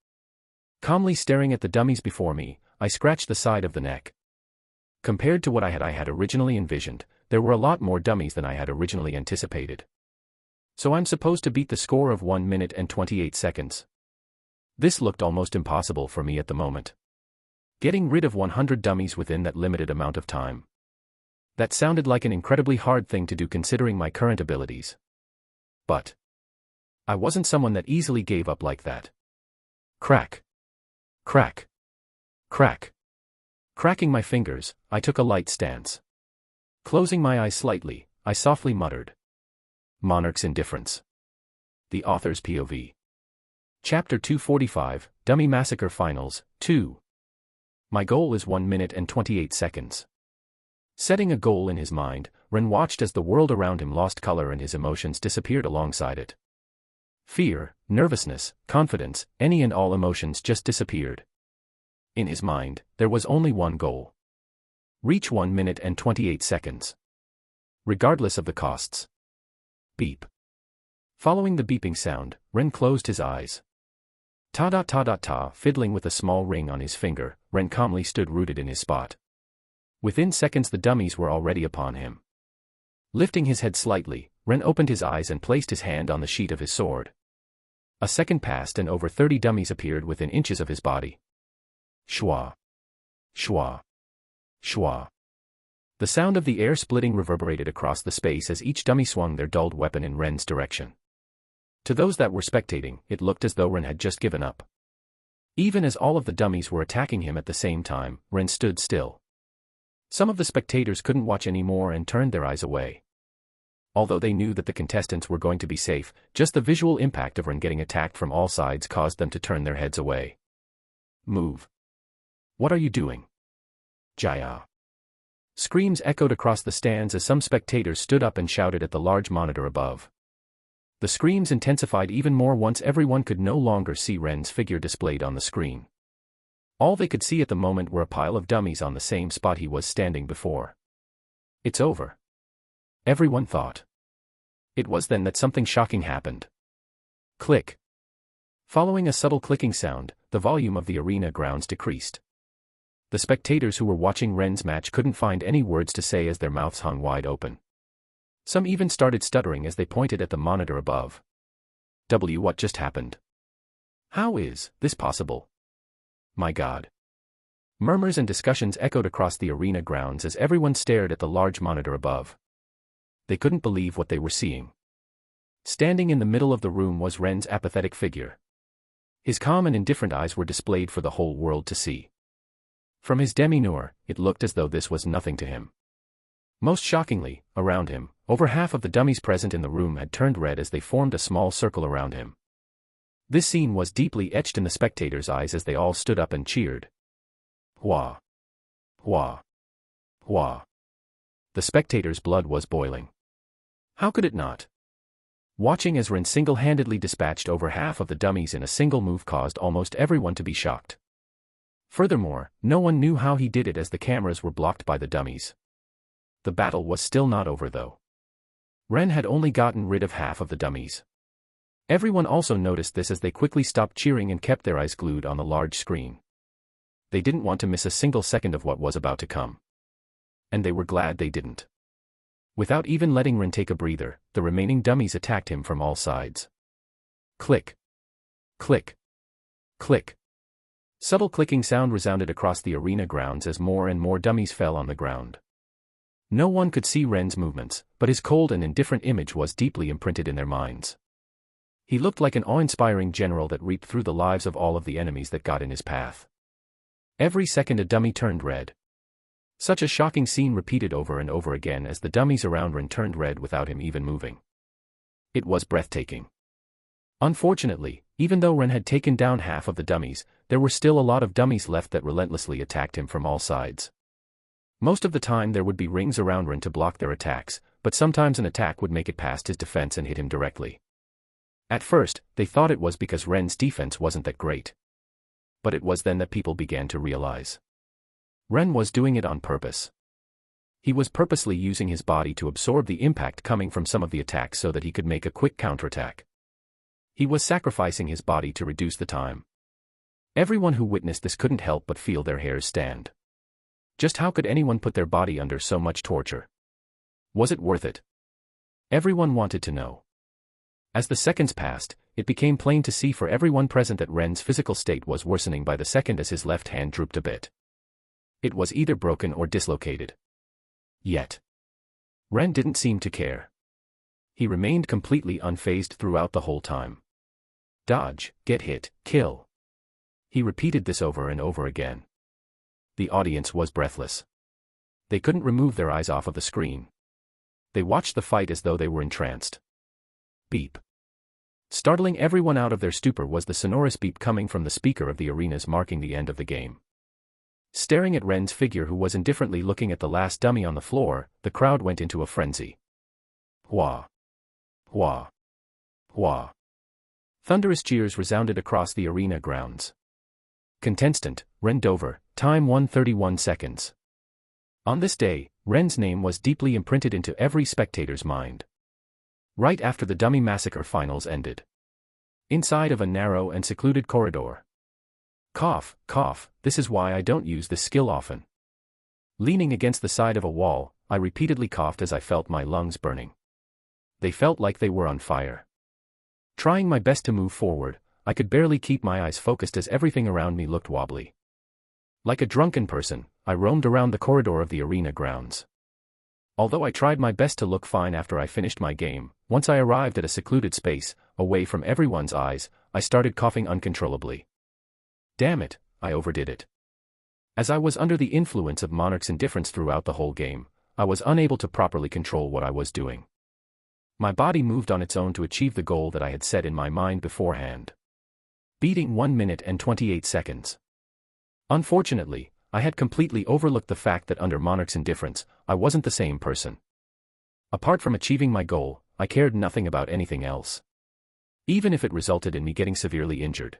Calmly staring at the dummies before me, I scratched the side of the neck. Compared to what I had originally envisioned, there were a lot more dummies than I had originally anticipated. So I'm supposed to beat the score of 1 minute and 28 seconds. This looked almost impossible for me at the moment. Getting rid of 100 dummies within that limited amount of time. That sounded like an incredibly hard thing to do considering my current abilities. But I wasn't someone that easily gave up like that. Crack. Crack. Crack. Cracking my fingers, I took a light stance. Closing my eyes slightly, I softly muttered, "Monarch's Indifference." The author's POV. Chapter 245, Dummy Massacre Finals, 2. My goal is 1 minute and 28 seconds. Setting a goal in his mind, Ren watched as the world around him lost color and his emotions disappeared alongside it. Fear, nervousness, confidence, any and all emotions just disappeared. In his mind, there was only one goal. Reach 1 minute and 28 seconds. Regardless of the costs. Beep. Following the beeping sound, Ren closed his eyes. Ta-da-ta-da-ta, fiddling with a small ring on his finger, Ren calmly stood rooted in his spot. Within seconds the dummies were already upon him. Lifting his head slightly, Ren opened his eyes and placed his hand on the sheath of his sword. A second passed and over 30 dummies appeared within inches of his body. Shwa. Shwa. Shwa. The sound of the air splitting reverberated across the space as each dummy swung their dulled weapon in Ren's direction. To those that were spectating, it looked as though Ren had just given up. Even as all of the dummies were attacking him at the same time, Ren stood still. Some of the spectators couldn't watch anymore and turned their eyes away. Although they knew that the contestants were going to be safe, just the visual impact of Ren getting attacked from all sides caused them to turn their heads away. Move. What are you doing? Jaya. Screams echoed across the stands as some spectators stood up and shouted at the large monitor above. The screams intensified even more once everyone could no longer see Ren's figure displayed on the screen. All they could see at the moment were a pile of dummies on the same spot he was standing before. It's over. Everyone thought. It was then that something shocking happened. Click. Following a subtle clicking sound, the volume of the arena grounds decreased. The spectators who were watching Ren's match couldn't find any words to say as their mouths hung wide open. Some even started stuttering as they pointed at the monitor above. What just happened? How is this possible? My God. Murmurs and discussions echoed across the arena grounds as everyone stared at the large monitor above. They couldn't believe what they were seeing. Standing in the middle of the room was Ren's apathetic figure. His calm and indifferent eyes were displayed for the whole world to see. From his demeanor, it looked as though this was nothing to him. Most shockingly, around him, over half of the dummies present in the room had turned red as they formed a small circle around him. This scene was deeply etched in the spectators' eyes as they all stood up and cheered. Wah! Wah! Wah! The spectators' blood was boiling. How could it not? Watching as Ren single-handedly dispatched over half of the dummies in a single move caused almost everyone to be shocked. Furthermore, no one knew how he did it as the cameras were blocked by the dummies. The battle was still not over though. Ren had only gotten rid of half of the dummies. Everyone also noticed this as they quickly stopped cheering and kept their eyes glued on the large screen. They didn't want to miss a single second of what was about to come. And they were glad they didn't. Without even letting Ren take a breather, the remaining dummies attacked him from all sides. Click. Click. Click. Subtle clicking sound resounded across the arena grounds as more and more dummies fell on the ground. No one could see Ren's movements, but his cold and indifferent image was deeply imprinted in their minds. He looked like an awe-inspiring general that reaped through the lives of all of the enemies that got in his path. Every second a dummy turned red. Such a shocking scene repeated over and over again as the dummies around Ren turned red without him even moving. It was breathtaking. Unfortunately, even though Ren had taken down half of the dummies, there were still a lot of dummies left that relentlessly attacked him from all sides. Most of the time there would be rings around Ren to block their attacks, but sometimes an attack would make it past his defense and hit him directly. At first, they thought it was because Ren's defense wasn't that great. But it was then that people began to realize. Ren was doing it on purpose. He was purposely using his body to absorb the impact coming from some of the attacks so that he could make a quick counterattack. He was sacrificing his body to reduce the time. Everyone who witnessed this couldn't help but feel their hairs stand. Just how could anyone put their body under so much torture? Was it worth it? Everyone wanted to know. As the seconds passed, it became plain to see for everyone present that Ren's physical state was worsening by the second as his left hand drooped a bit. It was either broken or dislocated. Yet, Ren didn't seem to care. He remained completely unfazed throughout the whole time. Dodge, get hit, kill. He repeated this over and over again. The audience was breathless. They couldn't remove their eyes off of the screen. They watched the fight as though they were entranced. Beep. Startling everyone out of their stupor was the sonorous beep coming from the speaker of the arenas marking the end of the game. Staring at Ren's figure who was indifferently looking at the last dummy on the floor, the crowd went into a frenzy. Hua! Hua! Hua! Thunderous cheers resounded across the arena grounds. Contestant, Ren Dover, time 1:31 seconds. On this day, Ren's name was deeply imprinted into every spectator's mind. Right after the dummy massacre finals ended. Inside of a narrow and secluded corridor. Cough, cough, this is why I don't use this skill often. Leaning against the side of a wall, I repeatedly coughed as I felt my lungs burning. They felt like they were on fire. Trying my best to move forward, I could barely keep my eyes focused as everything around me looked wobbly. Like a drunken person, I roamed around the corridor of the arena grounds. Although I tried my best to look fine after I finished my game, once I arrived at a secluded space, away from everyone's eyes, I started coughing uncontrollably. Damn it, I overdid it. As I was under the influence of Monarch's indifference throughout the whole game, I was unable to properly control what I was doing. My body moved on its own to achieve the goal that I had set in my mind beforehand. Beating 1 minute and 28 seconds. Unfortunately, I had completely overlooked the fact that under Monarch's indifference, I wasn't the same person. Apart from achieving my goal, I cared nothing about anything else. Even if it resulted in me getting severely injured.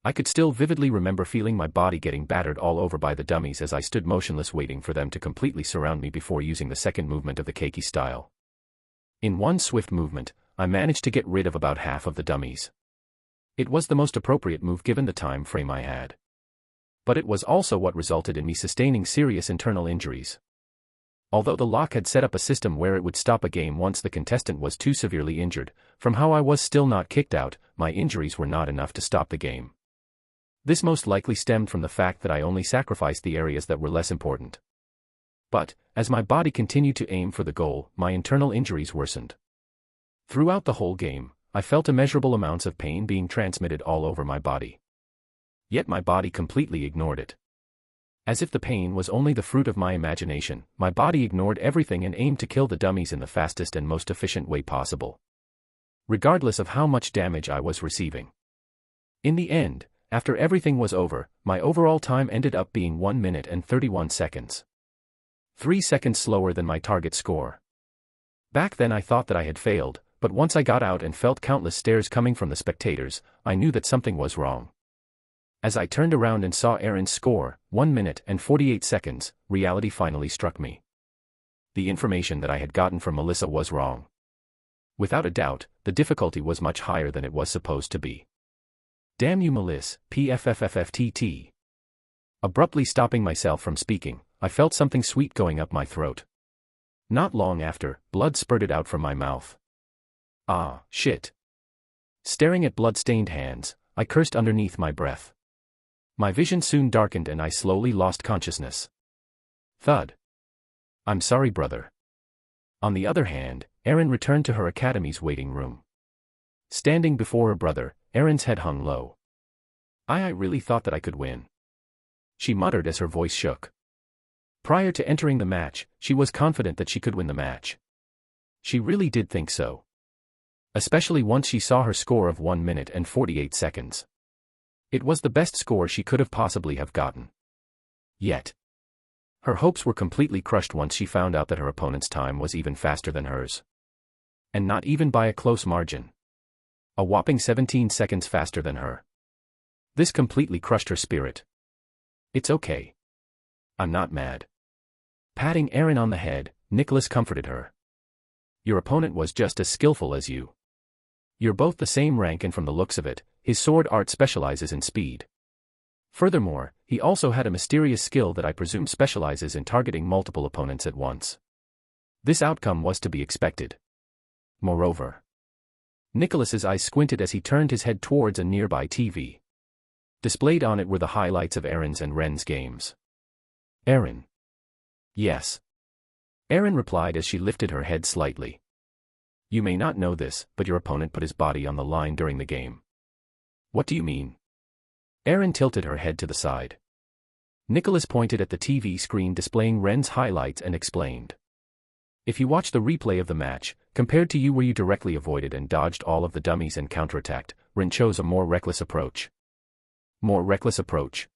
I could still vividly remember feeling my body getting battered all over by the dummies as I stood motionless waiting for them to completely surround me before using the second movement of the keiki style. In one swift movement, I managed to get rid of about half of the dummies. It was the most appropriate move given the time frame I had. But it was also what resulted in me sustaining serious internal injuries. Although the lock had set up a system where it would stop a game once the contestant was too severely injured, from how I was still not kicked out, my injuries were not enough to stop the game. This most likely stemmed from the fact that I only sacrificed the areas that were less important. But, as my body continued to aim for the goal, my internal injuries worsened. Throughout the whole game, I felt immeasurable amounts of pain being transmitted all over my body. Yet my body completely ignored it. As if the pain was only the fruit of my imagination, my body ignored everything and aimed to kill the dummies in the fastest and most efficient way possible. Regardless of how much damage I was receiving. In the end, after everything was over, my overall time ended up being 1 minute and 31 seconds. 3 seconds slower than my target score. Back then I thought that I had failed, but once I got out and felt countless stares coming from the spectators, I knew that something was wrong. As I turned around and saw Erin's score, 1 minute and 48 seconds, reality finally struck me. The information that I had gotten from Melissa was wrong. Without a doubt, the difficulty was much higher than it was supposed to be. Damn you, Melissa, PFFFFTT. Abruptly stopping myself from speaking, I felt something sweet going up my throat. Not long after, blood spurted out from my mouth. Ah, shit. Staring at blood-stained hands, I cursed underneath my breath. My vision soon darkened and I slowly lost consciousness. Thud. I'm sorry, brother. On the other hand, Erin returned to her academy's waiting room. Standing before her brother, Erin's head hung low. I really thought that I could win. She muttered as her voice shook. Prior to entering the match, she was confident that she could win the match. She really did think so. Especially once she saw her score of 1 minute and 48 seconds. It was the best score she could have possibly have gotten. Yet, her hopes were completely crushed once she found out that her opponent's time was even faster than hers. And not even by a close margin. A whopping 17 seconds faster than her. This completely crushed her spirit. It's okay. I'm not mad. Patting Erin on the head, Nicholas comforted her. Your opponent was just as skillful as you. You're both the same rank, and from the looks of it, his sword art specializes in speed. Furthermore, he also had a mysterious skill that I presume specializes in targeting multiple opponents at once. This outcome was to be expected. Moreover, Nicholas's eyes squinted as he turned his head towards a nearby TV. Displayed on it were the highlights of Erin's and Ren's games. Erin. Yes. Erin replied as she lifted her head slightly. You may not know this, but your opponent put his body on the line during the game. What do you mean? Erin tilted her head to the side. Nicholas pointed at the TV screen displaying Ren's highlights and explained. If you watch the replay of the match, compared to you where you directly avoided and dodged all of the dummies and counterattacked, Ren chose a more reckless approach. More reckless approach.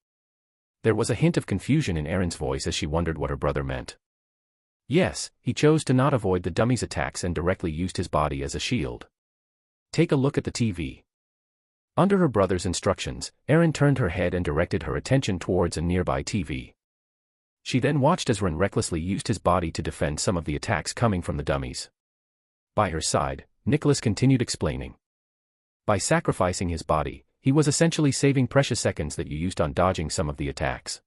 There was a hint of confusion in Erin's voice as she wondered what her brother meant. Yes, he chose to not avoid the dummy's attacks and directly used his body as a shield. Take a look at the TV. Under her brother's instructions, Erin turned her head and directed her attention towards a nearby TV. She then watched as Ren recklessly used his body to defend some of the attacks coming from the dummies. By her side, Nicholas continued explaining. By sacrificing his body, he was essentially saving precious seconds that you used on dodging some of the attacks.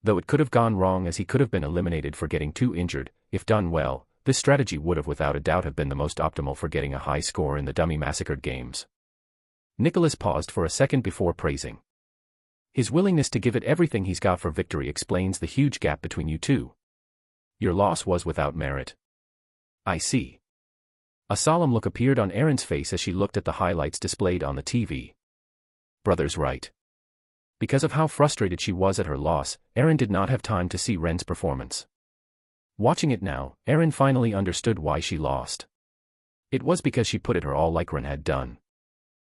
Though it could have gone wrong as he could have been eliminated for getting too injured, if done well, this strategy would have without a doubt have been the most optimal for getting a high score in the dummy massacred games. Nicholas paused for a second before praising. His willingness to give it everything he's got for victory explains the huge gap between you two. Your loss was without merit. I see. A solemn look appeared on Erin's face as she looked at the highlights displayed on the TV. Brother's right. Because of how frustrated she was at her loss, Erin did not have time to see Ren's performance. Watching it now, Erin finally understood why she lost. It was because she put it her all like Ren had done.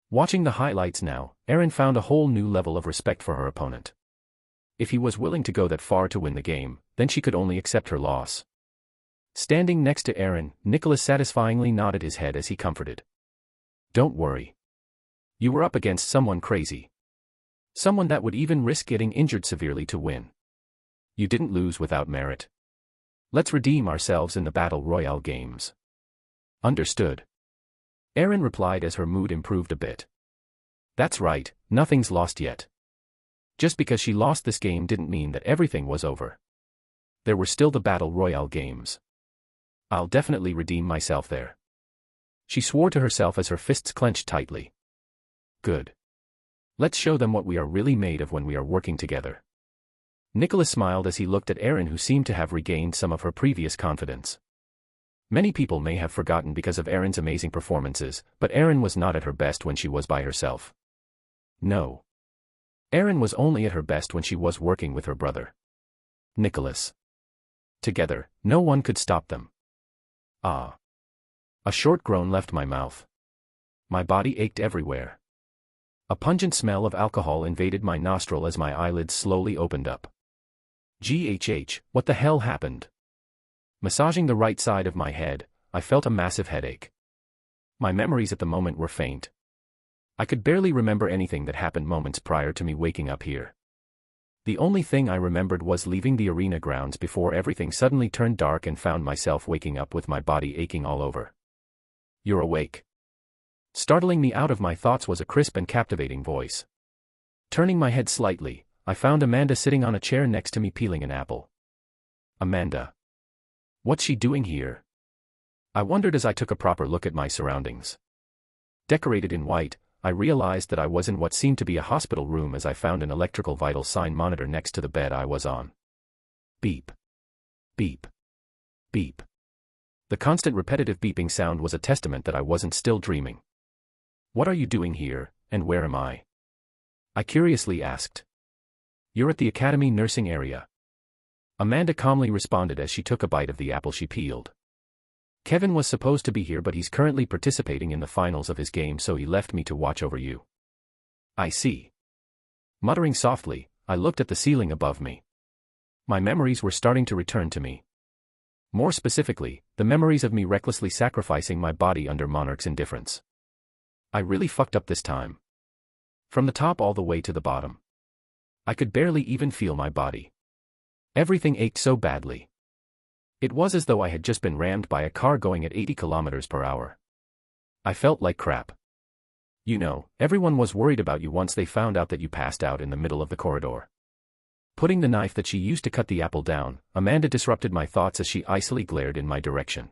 Watching the highlights now, Erin found a whole new level of respect for her opponent. If he was willing to go that far to win the game, then she could only accept her loss. Standing next to Erin, Nicholas satisfyingly nodded his head as he comforted. Don't worry. You were up against someone crazy. Someone that would even risk getting injured severely to win. You didn't lose without merit. Let's redeem ourselves in the Battle Royale games. Understood. Erin replied as her mood improved a bit. That's right, nothing's lost yet. Just because she lost this game didn't mean that everything was over. There were still the Battle Royale games. I'll definitely redeem myself there. She swore to herself as her fists clenched tightly. Good. Let's show them what we are really made of when we are working together. Nicholas smiled as he looked at Erin, who seemed to have regained some of her previous confidence. Many people may have forgotten because of Erin's amazing performances, but Erin was not at her best when she was by herself. No. Erin was only at her best when she was working with her brother. Nicholas. Together, no one could stop them. Ah. A short groan left my mouth. My body ached everywhere. A pungent smell of alcohol invaded my nostril as my eyelids slowly opened up. GHH, what the hell happened? Massaging the right side of my head, I felt a massive headache. My memories at the moment were faint. I could barely remember anything that happened moments prior to me waking up here. The only thing I remembered was leaving the arena grounds before everything suddenly turned dark and found myself waking up with my body aching all over. "You're awake." Startling me out of my thoughts was a crisp and captivating voice. Turning my head slightly, I found Amanda sitting on a chair next to me peeling an apple. Amanda. What's she doing here? I wondered as I took a proper look at my surroundings. Decorated in white, I realized that I was in what seemed to be a hospital room as I found an electrical vital sign monitor next to the bed I was on. Beep. Beep. Beep. The constant repetitive beeping sound was a testament that I wasn't still dreaming. "What are you doing here, and where am I?" I curiously asked. "You're at the academy nursing area." Amanda calmly responded as she took a bite of the apple she peeled. "Kevin was supposed to be here, but he's currently participating in the finals of his game, so he left me to watch over you." "I see." Muttering softly, I looked at the ceiling above me. My memories were starting to return to me. More specifically, the memories of me recklessly sacrificing my body under Monarch's indifference. I really fucked up this time. From the top all the way to the bottom. I could barely even feel my body. Everything ached so badly. It was as though I had just been rammed by a car going at 80 kilometers per hour. I felt like crap. You know, everyone was worried about you once they found out that you passed out in the middle of the corridor. Putting the knife that she used to cut the apple down, Amanda disrupted my thoughts as she icily glared in my direction.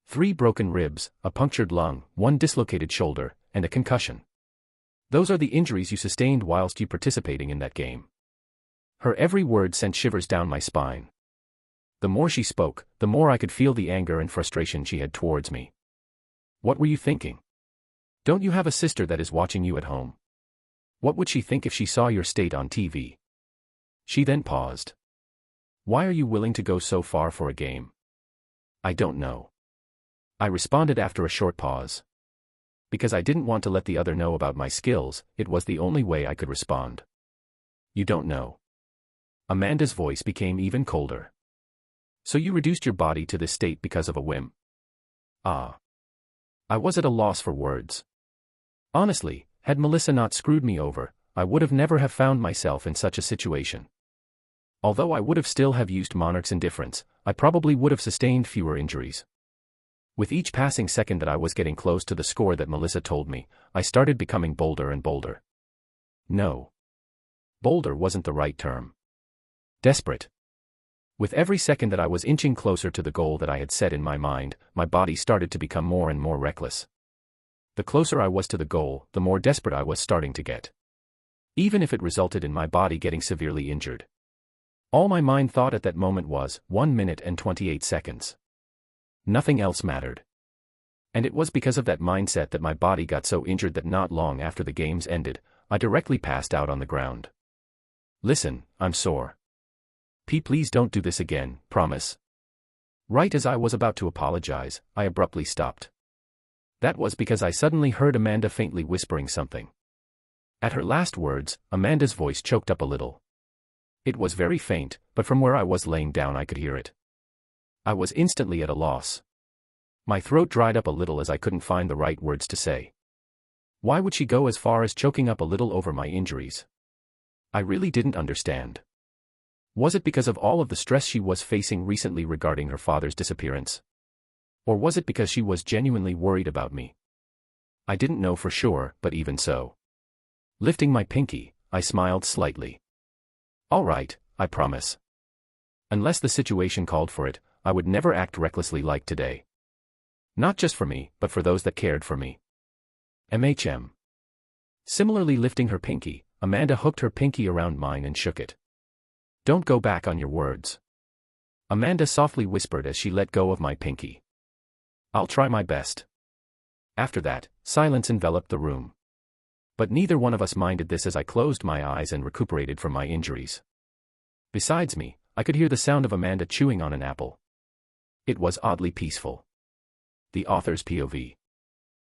3 broken ribs, a punctured lung, 1 dislocated shoulder, and a concussion. Those are the injuries you sustained whilst you participating in that game. Her every word sent shivers down my spine. The more she spoke, the more I could feel the anger and frustration she had towards me. "What were you thinking? Don't you have a sister that is watching you at home? What would she think if she saw your state on TV?" She then paused. "Why are you willing to go so far for a game?" "I don't know." I responded after a short pause. Because I didn't want to let the other know about my skills, it was the only way I could respond. "You don't know." Amanda's voice became even colder. "So you reduced your body to this state because of a whim?" Ah. I was at a loss for words. Honestly, had Melissa not screwed me over, I would have never have found myself in such a situation. Although I would have still have used Monarch's indifference, I probably would have sustained fewer injuries. With each passing second that I was getting close to the score that Melissa told me, I started becoming bolder and bolder. No. Bolder wasn't the right term. Desperate. With every second that I was inching closer to the goal that I had set in my mind, my body started to become more and more reckless. The closer I was to the goal, the more desperate I was starting to get. Even if it resulted in my body getting severely injured. All my mind thought at that moment was, 1 minute and 28 seconds. Nothing else mattered. And it was because of that mindset that my body got so injured that not long after the games ended, I directly passed out on the ground. "Listen, I'm sore. Please don't do this again, promise." Right as I was about to apologize, I abruptly stopped. That was because I suddenly heard Amanda faintly whispering something. At her last words, Amanda's voice choked up a little. It was very faint, but from where I was laying down I could hear it. I was instantly at a loss. My throat dried up a little as I couldn't find the right words to say. Why would she go as far as choking up a little over my injuries? I really didn't understand. Was it because of all of the stress she was facing recently regarding her father's disappearance? Or was it because she was genuinely worried about me? I didn't know for sure, but even so. Lifting my pinky, I smiled slightly. "All right, I promise. Unless the situation called for it, I would never act recklessly like today. Not just for me, but for those that cared for me. MHM." Similarly lifting her pinky, Amanda hooked her pinky around mine and shook it. "Don't go back on your words," Amanda softly whispered as she let go of my pinky. "I'll try my best." After that, silence enveloped the room. But neither one of us minded this as I closed my eyes and recuperated from my injuries. Besides me, I could hear the sound of Amanda chewing on an apple. It was oddly peaceful. The Author's POV.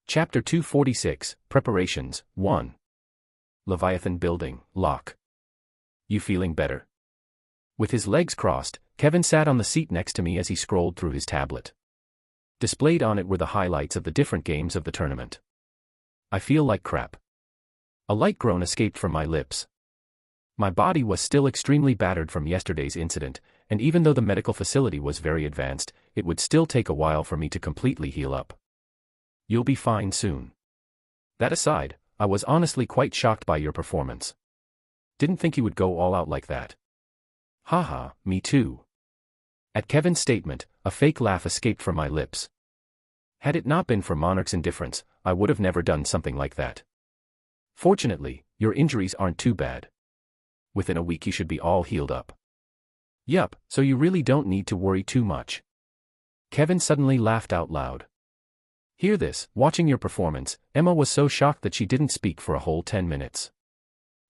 Chapter 246, Preparations, 1. Leviathan Building, Lock. "You feeling better?" With his legs crossed, Kevin sat on the seat next to me as he scrolled through his tablet. Displayed on it were the highlights of the different games of the tournament. I feel like crap. A light groan escaped from my lips. My body was still extremely battered from yesterday's incident, and even though the medical facility was very advanced, it would still take a while for me to completely heal up. You'll be fine soon. That aside, I was honestly quite shocked by your performance. Didn't think you would go all out like that. Haha, me too. At Kevin's statement, a fake laugh escaped from my lips. Had it not been for Monarch's indifference, I would have never done something like that. Fortunately, your injuries aren't too bad. Within a week you should be all healed up. Yup, so you really don't need to worry too much. Kevin suddenly laughed out loud. Hear this, watching your performance, Emma was so shocked that she didn't speak for a whole 10 minutes.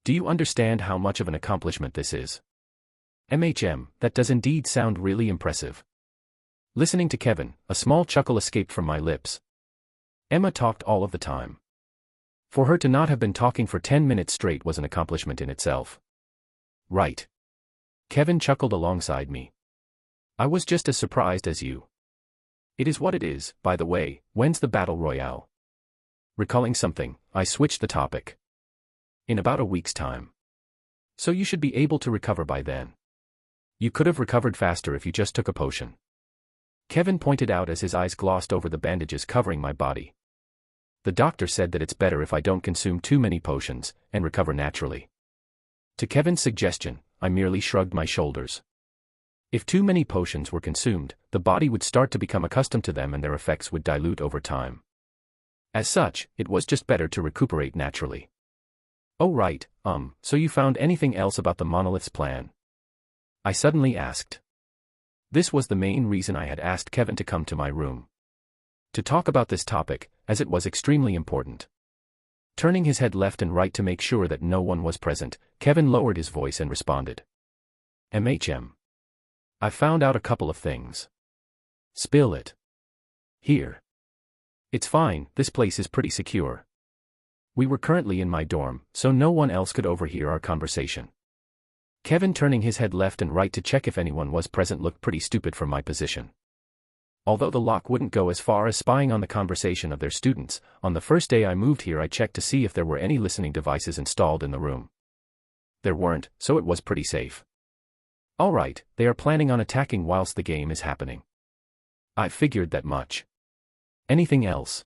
Do you understand how much of an accomplishment this is? That does indeed sound really impressive. Listening to Kevin, a small chuckle escaped from my lips. Emma talked all of the time. For her to not have been talking for 10 minutes straight was an accomplishment in itself. Right. Kevin chuckled alongside me. I was just as surprised as you. It is what it is. By the way, when's the battle royale? Recalling something, I switched the topic. In about a week's time. So you should be able to recover by then. You could have recovered faster if you just took a potion. Kevin pointed out as his eyes glossed over the bandages covering my body. The doctor said that it's better if I don't consume too many potions, and recover naturally. To Kevin's suggestion, I merely shrugged my shoulders. If too many potions were consumed, the body would start to become accustomed to them and their effects would dilute over time. As such, it was just better to recuperate naturally. Oh right, so you found anything else about the monolith's plan? I suddenly asked. This was the main reason I had asked Kevin to come to my room. To talk about this topic, as it was extremely important. Turning his head left and right to make sure that no one was present, Kevin lowered his voice and responded. I found out a couple of things. Spill it. Here. It's fine, this place is pretty secure. We were currently in my dorm, so no one else could overhear our conversation. Kevin, turning his head left and right to check if anyone was present, looked pretty stupid from my position. Although the lock wouldn't go as far as spying on the conversation of their students, on the first day I moved here I checked to see if there were any listening devices installed in the room. There weren't, so it was pretty safe. Alright, they are planning on attacking whilst the game is happening. I figured that much. Anything else?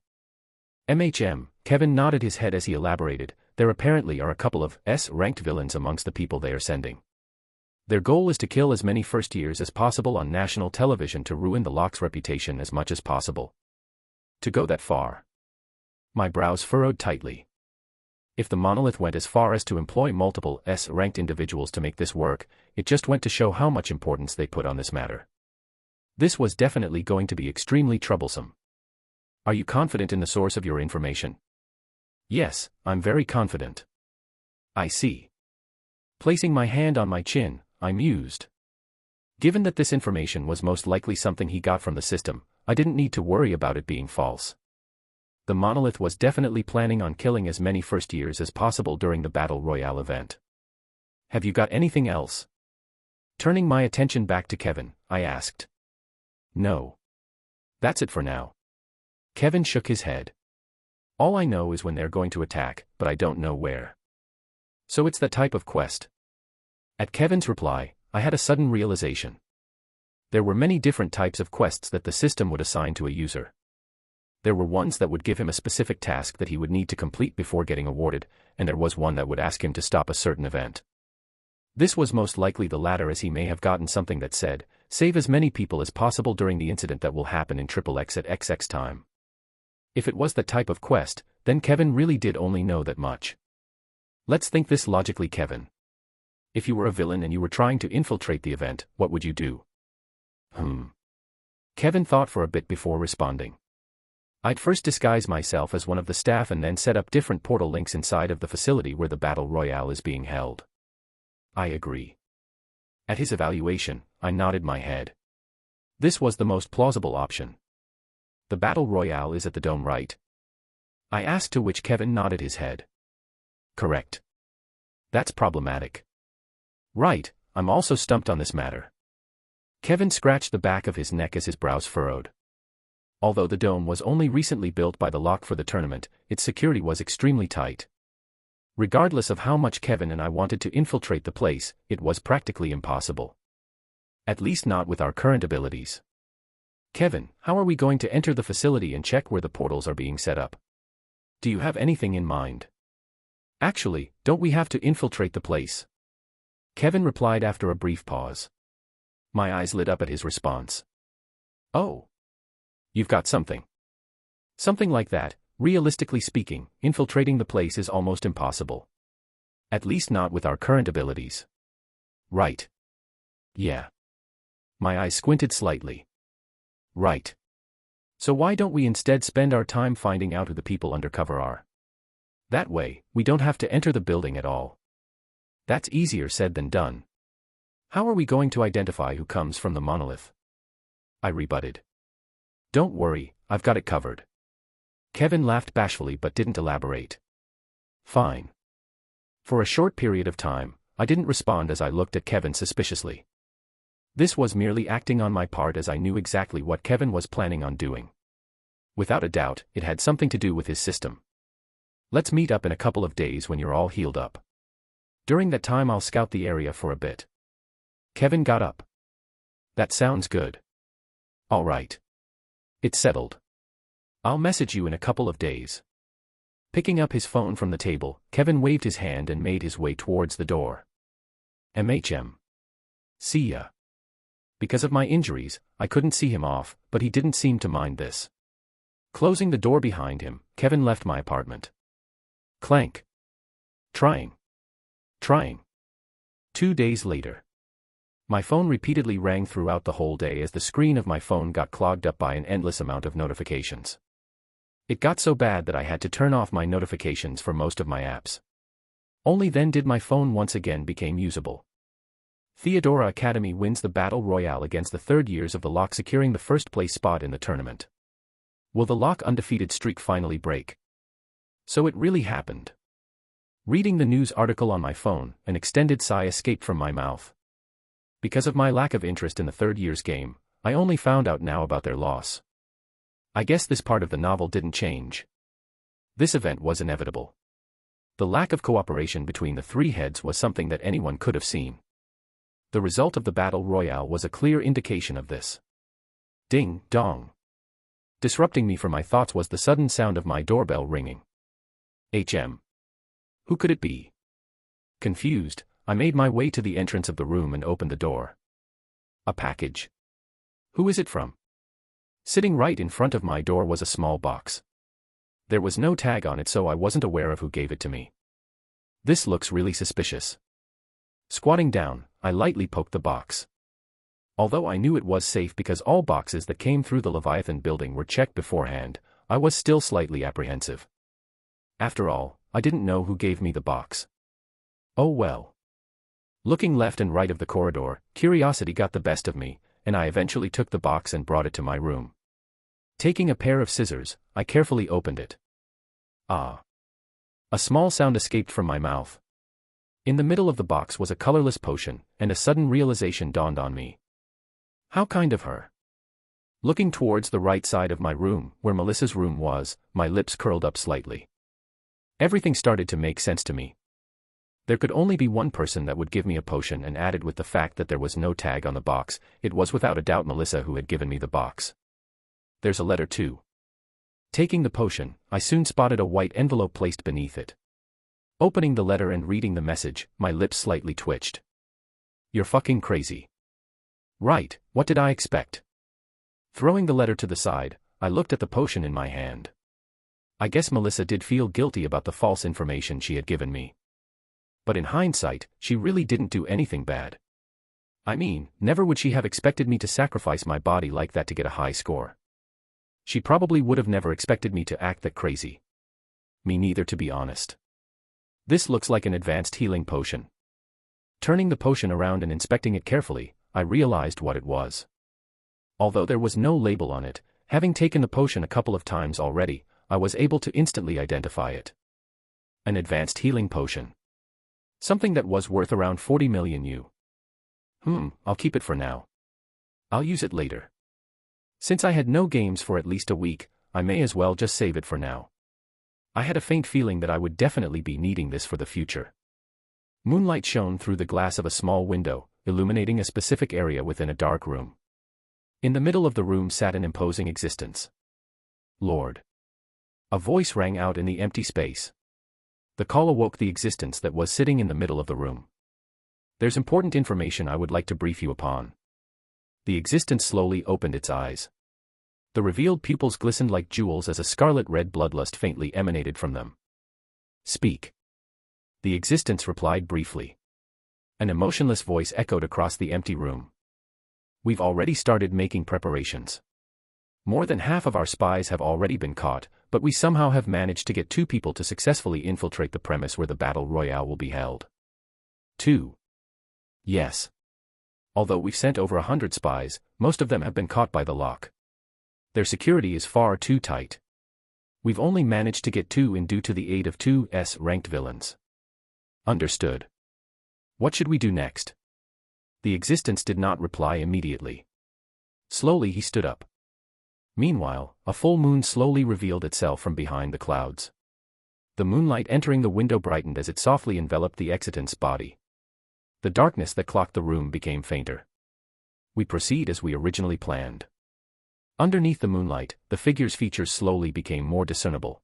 Kevin nodded his head as he elaborated. There apparently are a couple of S-ranked villains amongst the people they are sending. Their goal is to kill as many first years as possible on national television to ruin the lock's reputation as much as possible. To go that far. My brows furrowed tightly. If the monolith went as far as to employ multiple S-ranked individuals to make this work, it just went to show how much importance they put on this matter. This was definitely going to be extremely troublesome. Are you confident in the source of your information? Yes, I'm very confident. I see. Placing my hand on my chin, I mused. Given that this information was most likely something he got from the system, I didn't need to worry about it being false. The monolith was definitely planning on killing as many first years as possible during the Battle Royale event. Have you got anything else? Turning my attention back to Kevin, I asked. No. That's it for now. Kevin shook his head. All I know is when they're going to attack, but I don't know where. So it's that type of quest. At Kevin's reply, I had a sudden realization. There were many different types of quests that the system would assign to a user. There were ones that would give him a specific task that he would need to complete before getting awarded, and there was one that would ask him to stop a certain event. This was most likely the latter, as he may have gotten something that said, save as many people as possible during the incident that will happen in XXX at XX time. If it was that type of quest, then Kevin really did only know that much. Let's think this logically, Kevin. If you were a villain and you were trying to infiltrate the event, what would you do? Kevin thought for a bit before responding. I'd first disguise myself as one of the staff and then set up different portal links inside of the facility where the Battle Royale is being held. I agree. At his evaluation, I nodded my head. This was the most plausible option. The Battle Royale is at the dome, right? I asked, to which Kevin nodded his head. Correct. That's problematic. Right, I'm also stumped on this matter. Kevin scratched the back of his neck as his brows furrowed. Although the dome was only recently built by the lock for the tournament, its security was extremely tight. Regardless of how much Kevin and I wanted to infiltrate the place, it was practically impossible. At least not with our current abilities. Kevin, how are we going to enter the facility and check where the portals are being set up? Do you have anything in mind? Actually, don't we have to infiltrate the place? Kevin replied after a brief pause. My eyes lit up at his response. Oh. You've got something. Something like that. Realistically speaking, infiltrating the place is almost impossible. At least not with our current abilities. Right. Yeah. My eyes squinted slightly. Right. So why don't we instead spend our time finding out who the people undercover are? That way, we don't have to enter the building at all. That's easier said than done. How are we going to identify who comes from the monolith? I rebutted. Don't worry, I've got it covered. Kevin laughed bashfully but didn't elaborate. Fine. For a short period of time, I didn't respond as I looked at Kevin suspiciously. This was merely acting on my part as I knew exactly what Kevin was planning on doing. Without a doubt, it had something to do with his system. Let's meet up in a couple of days when you're all healed up. During that time I'll scout the area for a bit. Kevin got up. That sounds good. All right. It's settled. I'll message you in a couple of days. Picking up his phone from the table, Kevin waved his hand and made his way towards the door. See ya. Because of my injuries, I couldn't see him off, but he didn't seem to mind this. Closing the door behind him, Kevin left my apartment. Clank. Trying. 2 days later. My phone repeatedly rang throughout the whole day as the screen of my phone got clogged up by an endless amount of notifications. It got so bad that I had to turn off my notifications for most of my apps. Only then did my phone once again become usable. Theodora Academy wins the Battle Royale against the third years of the Lock, securing the first place spot in the tournament. Will the Lock undefeated streak finally break? So it really happened. Reading the news article on my phone, an extended sigh escaped from my mouth. Because of my lack of interest in the third year's game, I only found out now about their loss. I guess this part of the novel didn't change. This event was inevitable. The lack of cooperation between the three heads was something that anyone could have seen. The result of the Battle Royale was a clear indication of this. Ding, dong. Disrupting me from my thoughts was the sudden sound of my doorbell ringing. Who could it be? Confused, I made my way to the entrance of the room and opened the door. A package. Who is it from? Sitting right in front of my door was a small box. There was no tag on it, so I wasn't aware of who gave it to me. This looks really suspicious. Squatting down, I lightly poked the box. Although I knew it was safe because all boxes that came through the Leviathan building were checked beforehand, I was still slightly apprehensive. After all, I didn't know who gave me the box. Oh well. Looking left and right of the corridor, curiosity got the best of me, and I eventually took the box and brought it to my room. Taking a pair of scissors, I carefully opened it. Ah! A small sound escaped from my mouth. In the middle of the box was a colorless potion, and a sudden realization dawned on me. How kind of her. Looking towards the right side of my room, where Melissa's room was, my lips curled up slightly. Everything started to make sense to me. There could only be one person that would give me a potion, and added with the fact that there was no tag on the box, it was without a doubt Melissa who had given me the box. There's a letter too. Taking the potion, I soon spotted a white envelope placed beneath it. Opening the letter and reading the message, my lips slightly twitched. You're fucking crazy. Right, what did I expect? Throwing the letter to the side, I looked at the potion in my hand. I guess Melissa did feel guilty about the false information she had given me. But in hindsight, she really didn't do anything bad. I mean, never would she have expected me to sacrifice my body like that to get a high score. She probably would have never expected me to act that crazy. Me neither, to be honest. This looks like an advanced healing potion. Turning the potion around and inspecting it carefully, I realized what it was. Although there was no label on it, having taken the potion a couple of times already, I was able to instantly identify it. An advanced healing potion. Something that was worth around 40 million U. I'll keep it for now. I'll use it later. Since I had no games for at least a week, I may as well just save it for now. I had a faint feeling that I would definitely be needing this for the future. Moonlight shone through the glass of a small window, illuminating a specific area within a dark room. In the middle of the room sat an imposing existence. Lord. A voice rang out in the empty space. The call awoke the existence that was sitting in the middle of the room. There's important information I would like to brief you upon. The existence slowly opened its eyes. The revealed pupils glistened like jewels as a scarlet-red bloodlust faintly emanated from them. Speak. The existence replied briefly. An emotionless voice echoed across the empty room. We've already started making preparations. More than half of our spies have already been caught, but we somehow have managed to get 2 people to successfully infiltrate the premise where the battle royale will be held. 2. Yes. Although we've sent over 100 spies, most of them have been caught by the lock. Their security is far too tight. We've only managed to get 2 in due to the aid of 2 S-ranked villains. Understood. What should we do next? The existence did not reply immediately. Slowly he stood up. Meanwhile, a full moon slowly revealed itself from behind the clouds. The moonlight entering the window brightened as it softly enveloped the existence's body. The darkness that clocked the room became fainter. We proceed as we originally planned. Underneath the moonlight, the figure's features slowly became more discernible.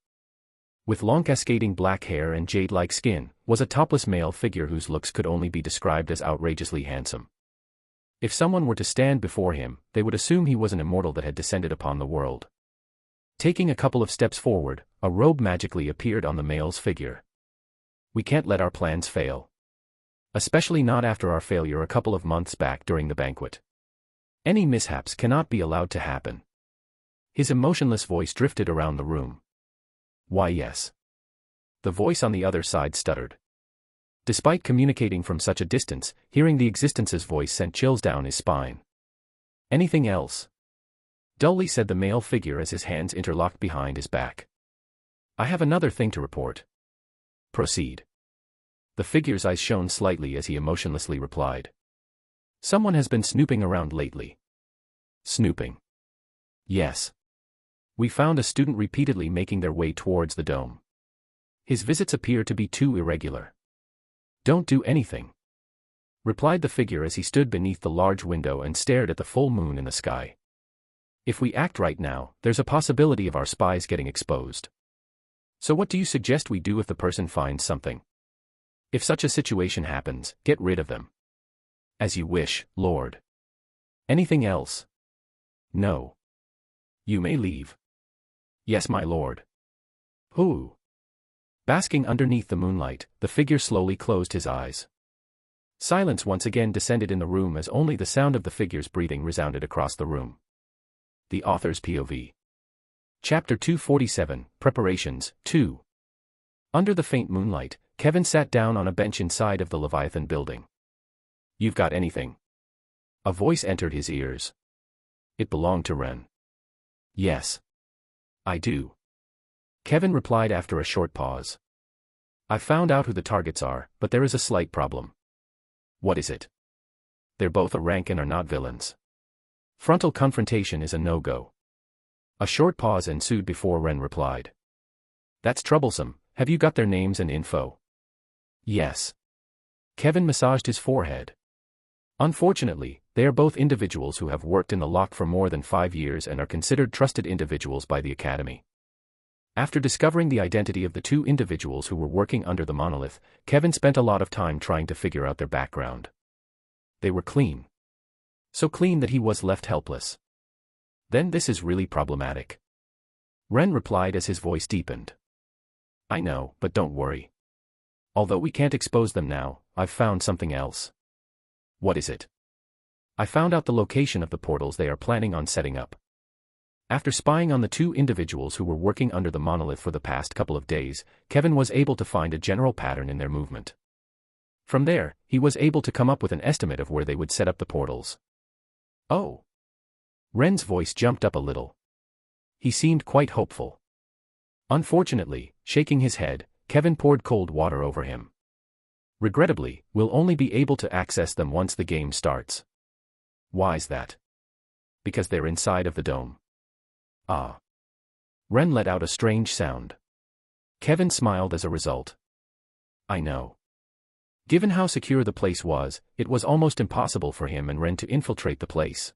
With long cascading black hair and jade-like skin, was a topless male figure whose looks could only be described as outrageously handsome. If someone were to stand before him, they would assume he was an immortal that had descended upon the world. Taking a couple of steps forward, a robe magically appeared on the male's figure. We can't let our plans fail. Especially not after our failure a couple of months back during the banquet. Any mishaps cannot be allowed to happen. His emotionless voice drifted around the room. Why yes. The voice on the other side stuttered. Despite communicating from such a distance, hearing the existence's voice sent chills down his spine. Anything else? Dully said the male figure as his hands interlocked behind his back. I have another thing to report. Proceed. The figure's eyes shone slightly as he emotionlessly replied. Someone has been snooping around lately. Snooping. Yes. We found a student repeatedly making their way towards the dome. His visits appear to be too irregular. Don't do anything, replied the figure as he stood beneath the large window and stared at the full moon in the sky. If we act right now, there's a possibility of our spies getting exposed. So what do you suggest we do if the person finds something? If such a situation happens, get rid of them. As you wish, Lord. Anything else? No. You may leave. Yes, my lord. Who? Basking underneath the moonlight, the figure slowly closed his eyes. Silence once again descended in the room as only the sound of the figure's breathing resounded across the room. The author's POV. Chapter 247, Preparations, 2. Under the faint moonlight, Kevin sat down on a bench inside of the Leviathan building. You've got anything? A voice entered his ears. It belonged to Ren. Yes. I do. Kevin replied after a short pause. I've found out who the targets are, but there is a slight problem. What is it? They're both a rank and are not villains. Frontal confrontation is a no-go. A short pause ensued before Ren replied. That's troublesome. Have you got their names and info? Yes. Kevin massaged his forehead. Unfortunately, they are both individuals who have worked in the lock for more than 5 years and are considered trusted individuals by the Academy. After discovering the identity of the 2 individuals who were working under the monolith, Kevin spent a lot of time trying to figure out their background. They were clean. So clean that he was left helpless. Then this is really problematic. Ren replied as his voice deepened. I know, but don't worry. Although we can't expose them now, I've found something else. What is it? I found out the location of the portals they are planning on setting up. After spying on the 2 individuals who were working under the monolith for the past couple of days, Kevin was able to find a general pattern in their movement. From there, he was able to come up with an estimate of where they would set up the portals. Oh. Ren's voice jumped up a little. He seemed quite hopeful. Unfortunately, shaking his head, Kevin poured cold water over him. Regrettably, we'll only be able to access them once the game starts. Why's that? Because they're inside of the dome. Ah. Ren let out a strange sound. Kevin smiled as a result. I know. Given how secure the place was, it was almost impossible for him and Ren to infiltrate the place.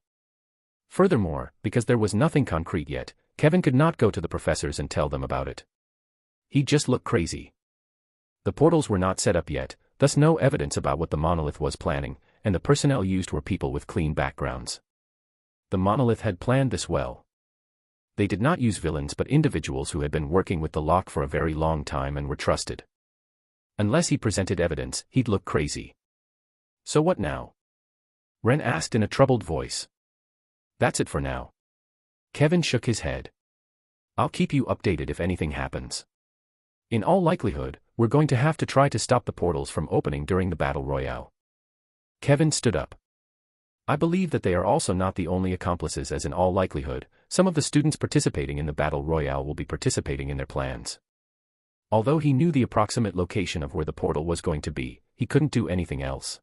Furthermore, because there was nothing concrete yet, Kevin could not go to the professors and tell them about it. He'd just look crazy. The portals were not set up yet, thus no evidence about what the monolith was planning, and the personnel used were people with clean backgrounds. The monolith had planned this well. They did not use villains but individuals who had been working with the lock for a very long time and were trusted. Unless he presented evidence, he'd look crazy. So what now? Ren asked in a troubled voice. That's it for now. Kevin shook his head. I'll keep you updated if anything happens. In all likelihood, we're going to have to try to stop the portals from opening during the battle royale. Kevin stood up. I believe that they are also not the only accomplices, as in all likelihood, some of the students participating in the battle royale will be participating in their plans. Although he knew the approximate location of where the portal was going to be, he couldn't do anything else.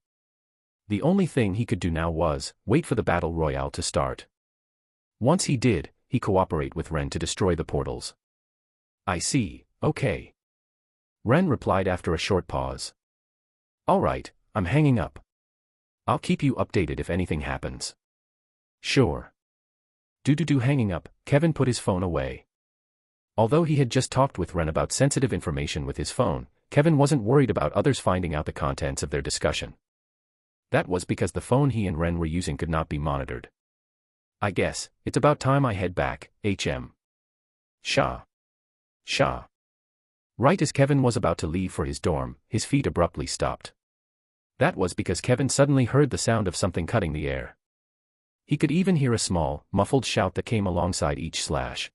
The only thing he could do now was wait for the battle royale to start. Once he did, he cooperate with Ren to destroy the portals. I see, okay. Ren replied after a short pause. Alright, I'm hanging up. I'll keep you updated if anything happens. Sure. Hanging up, Kevin put his phone away. Although he had just talked with Ren about sensitive information with his phone, Kevin wasn't worried about others finding out the contents of their discussion. That was because the phone he and Ren were using could not be monitored. I guess, it's about time I head back, HM. Sha. Right as Kevin was about to leave for his dorm, his feet abruptly stopped. That was because Kevin suddenly heard the sound of something cutting the air. He could even hear a small, muffled shout that came alongside each slash.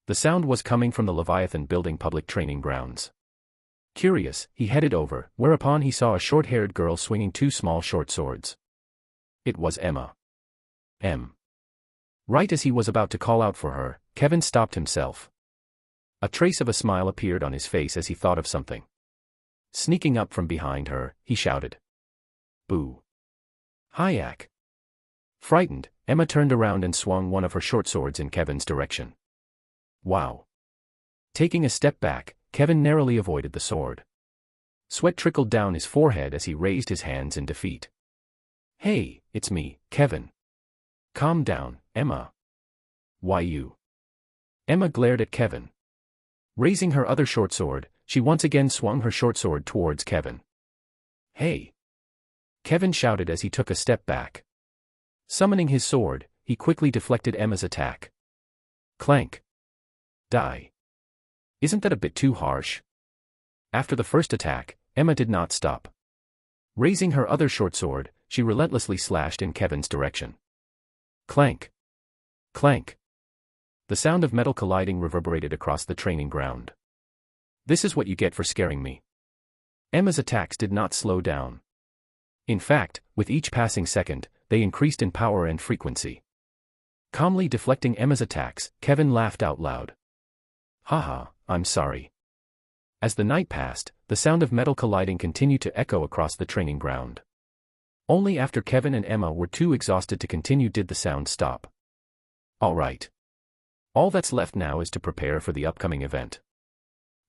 The sound was coming from the Leviathan Building public training grounds. Curious, he headed over, whereupon he saw a short-haired girl swinging two small short swords. It was Emma. Right as he was about to call out for her, Kevin stopped himself. A trace of a smile appeared on his face as he thought of something. Sneaking up from behind her, he shouted. Boo. Hyak. Frightened, Emma turned around and swung one of her short swords in Kevin's direction. Wow. Taking a step back, Kevin narrowly avoided the sword. Sweat trickled down his forehead as he raised his hands in defeat. Hey, it's me, Kevin. Calm down, Emma. Why you? Emma glared at Kevin. Raising her other short sword, she once again swung her short sword towards Kevin. Hey! Kevin shouted as he took a step back. Summoning his sword, he quickly deflected Emma's attack. Clank. Die. Isn't that a bit too harsh? After the first attack, Emma did not stop. Raising her other short sword, she relentlessly slashed in Kevin's direction. Clank. Clank. The sound of metal colliding reverberated across the training ground. This is what you get for scaring me. Emma's attacks did not slow down. In fact, with each passing second, they increased in power and frequency. Calmly deflecting Emma's attacks, Kevin laughed out loud. Haha, I'm sorry. As the night passed, the sound of metal colliding continued to echo across the training ground. Only after Kevin and Emma were too exhausted to continue did the sound stop. All right. All that's left now is to prepare for the upcoming event.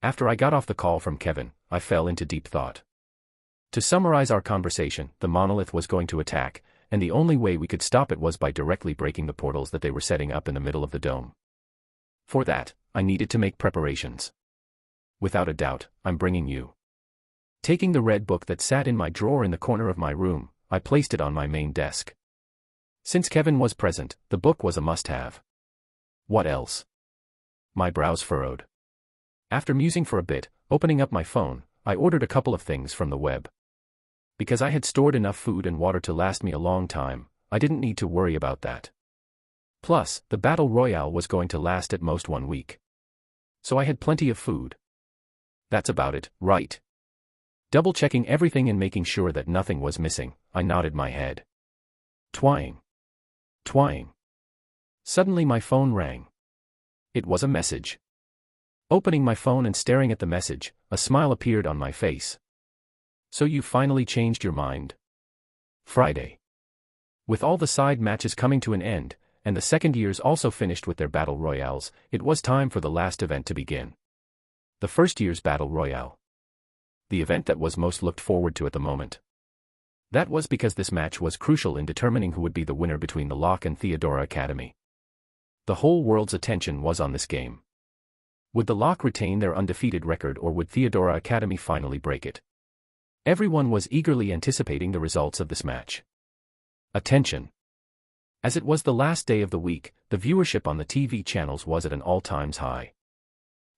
After I got off the call from Kevin, I fell into deep thought. To summarize our conversation, the monolith was going to attack, and the only way we could stop it was by directly breaking the portals that they were setting up in the middle of the dome. For that, I needed to make preparations. Without a doubt, I'm bringing you. Taking the red book that sat in my drawer in the corner of my room, I placed it on my main desk. Since Kevin was present, the book was a must-have. What else? My brows furrowed. After musing for a bit, opening up my phone, I ordered a couple of things from the web. Because I had stored enough food and water to last me a long time, I didn't need to worry about that. Plus, the battle royale was going to last at most 1 week. So I had plenty of food. That's about it, right? Double-checking everything and making sure that nothing was missing, I nodded my head. Twang. Twang. Suddenly my phone rang. It was a message. Opening my phone and staring at the message, a smile appeared on my face. So you finally changed your mind? Friday. With all the side matches coming to an end, and the second years also finished with their battle royales, it was time for the last event to begin. The first year's battle royale. The event that was most looked forward to at the moment. That was because this match was crucial in determining who would be the winner between the Locke and Theodora Academy. The whole world's attention was on this game. Would the Locke retain their undefeated record, or would Theodora Academy finally break it? Everyone was eagerly anticipating the results of this match. Attention. As it was the last day of the week, the viewership on the TV channels was at an all-time high.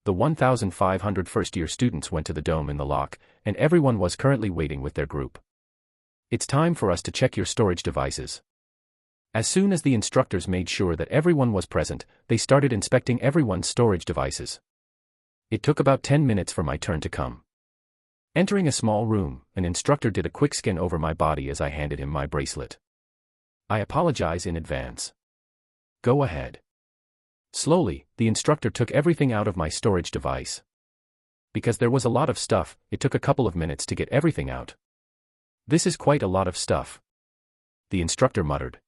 The 1,500 first-year students went to the dome in the Locke, and everyone was currently waiting with their group. It's time for us to check your storage devices. As soon as the instructors made sure that everyone was present, they started inspecting everyone's storage devices. It took about 10 minutes for my turn to come. Entering a small room, an instructor did a quick scan over my body as I handed him my bracelet. I apologize in advance. Go ahead. Slowly, the instructor took everything out of my storage device. Because there was a lot of stuff, it took a couple of minutes to get everything out. This is quite a lot of stuff. The instructor muttered.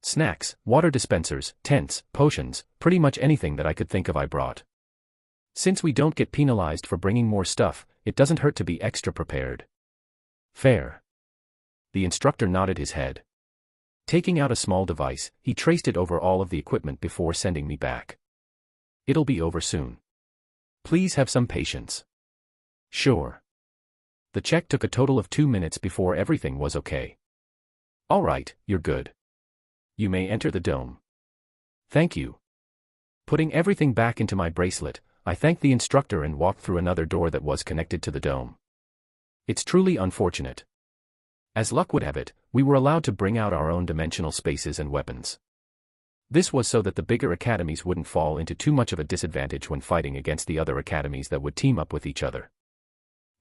Snacks, water dispensers, tents, potions, pretty much anything that I could think of I brought. Since we don't get penalized for bringing more stuff, it doesn't hurt to be extra prepared. Fair. The instructor nodded his head. Taking out a small device, he traced it over all of the equipment before sending me back. It'll be over soon. Please have some patience. Sure. The check took a total of 2 minutes before everything was okay. All right, you're good. You may enter the dome. Thank you. Putting everything back into my bracelet, I thanked the instructor and walked through another door that was connected to the dome. It's truly unfortunate. As luck would have it, we were allowed to bring out our own dimensional spaces and weapons. This was so that the bigger academies wouldn't fall into too much of a disadvantage when fighting against the other academies that would team up with each other.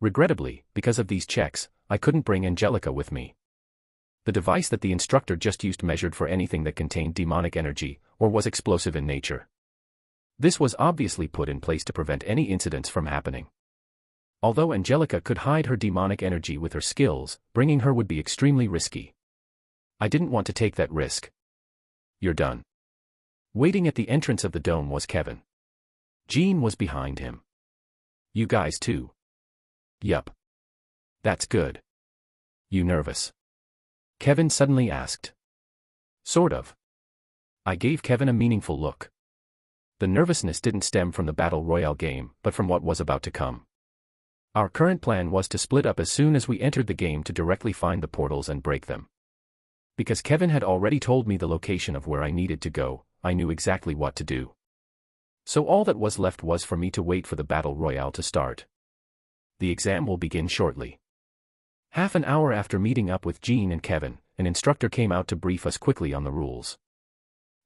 Regrettably, because of these checks, I couldn't bring Angelica with me. The device that the instructor just used measured for anything that contained demonic energy, or was explosive in nature. This was obviously put in place to prevent any incidents from happening. Although Angelica could hide her demonic energy with her skills, bringing her would be extremely risky. I didn't want to take that risk. You're done. Waiting at the entrance of the dome was Kevin. Jean was behind him. You guys too? Yup. That's good. You nervous? Kevin suddenly asked. Sort of. I gave Kevin a meaningful look. The nervousness didn't stem from the Battle Royale game, but from what was about to come. Our current plan was to split up as soon as we entered the game to directly find the portals and break them. Because Kevin had already told me the location of where I needed to go, I knew exactly what to do. So all that was left was for me to wait for the Battle Royale to start. The exam will begin shortly. Half an hour after meeting up with Jean and Kevin, an instructor came out to brief us quickly on the rules.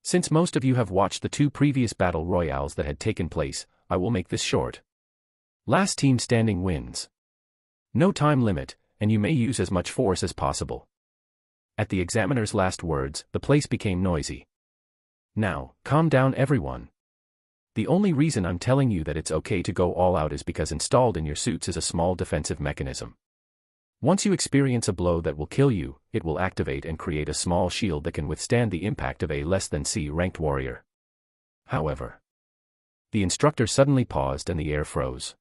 Since most of you have watched the 2 previous Battle Royales that had taken place, I will make this short. Last team standing wins. No time limit, and you may use as much force as possible. At the examiner's last words, the place became noisy. Now, calm down everyone. The only reason I'm telling you that it's okay to go all out is because installed in your suits is a small defensive mechanism. Once you experience a blow that will kill you, it will activate and create a small shield that can withstand the impact of a less than C-ranked warrior. However, the instructor suddenly paused and the air froze.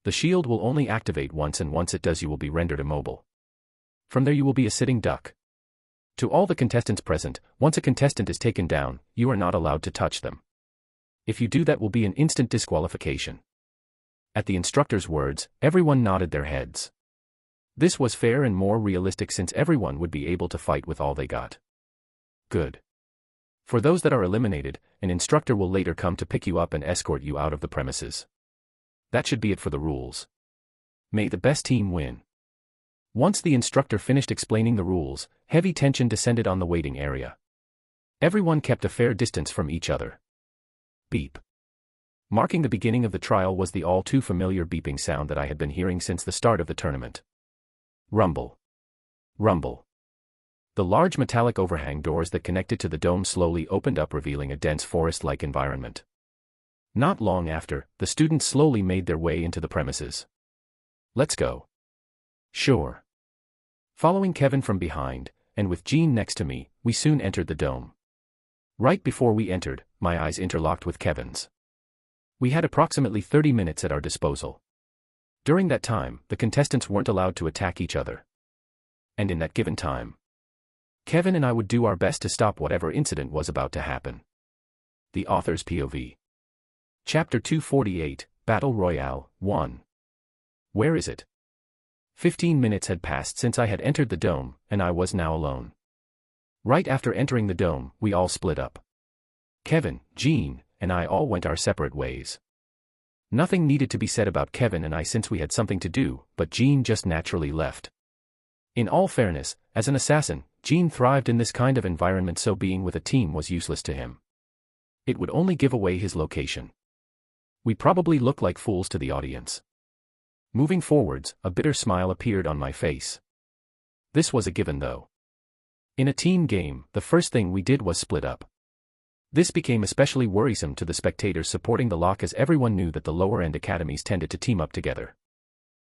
The shield will only activate once, and once it does you will be rendered immobile. From there you will be a sitting duck. To all the contestants present, once a contestant is taken down, you are not allowed to touch them. If you do, that will be an instant disqualification. At the instructor's words, everyone nodded their heads. This was fair and more realistic since everyone would be able to fight with all they got. Good. For those that are eliminated, an instructor will later come to pick you up and escort you out of the premises. That should be it for the rules. May the best team win. Once the instructor finished explaining the rules, heavy tension descended on the waiting area. Everyone kept a fair distance from each other. Beep. Marking the beginning of the trial was the all too familiar beeping sound that I had been hearing since the start of the tournament. Rumble. Rumble. The large metallic overhang doors that connected to the dome slowly opened up, revealing a dense forest-like environment. Not long after, the students slowly made their way into the premises. Let's go. Sure. Following Kevin from behind, and with Jean next to me, we soon entered the dome. Right before we entered, my eyes interlocked with Kevin's. We had approximately 30 minutes at our disposal. During that time, the contestants weren't allowed to attack each other. And in that given time, Kevin and I would do our best to stop whatever incident was about to happen. The Author's POV. Chapter 248, Battle Royale, 1. Where is it? 15 minutes had passed since I had entered the dome, and I was now alone. Right after entering the dome, we all split up. Kevin, Jean, and I all went our separate ways. Nothing needed to be said about Kevin and I since we had something to do, but Jean just naturally left. In all fairness, as an assassin, Jean thrived in this kind of environment, so being with a team was useless to him. It would only give away his location. We probably looked like fools to the audience. Moving forwards, a bitter smile appeared on my face. This was a given though. In a team game, the first thing we did was split up. This became especially worrisome to the spectators supporting the lock, as everyone knew that the lower-end academies tended to team up together.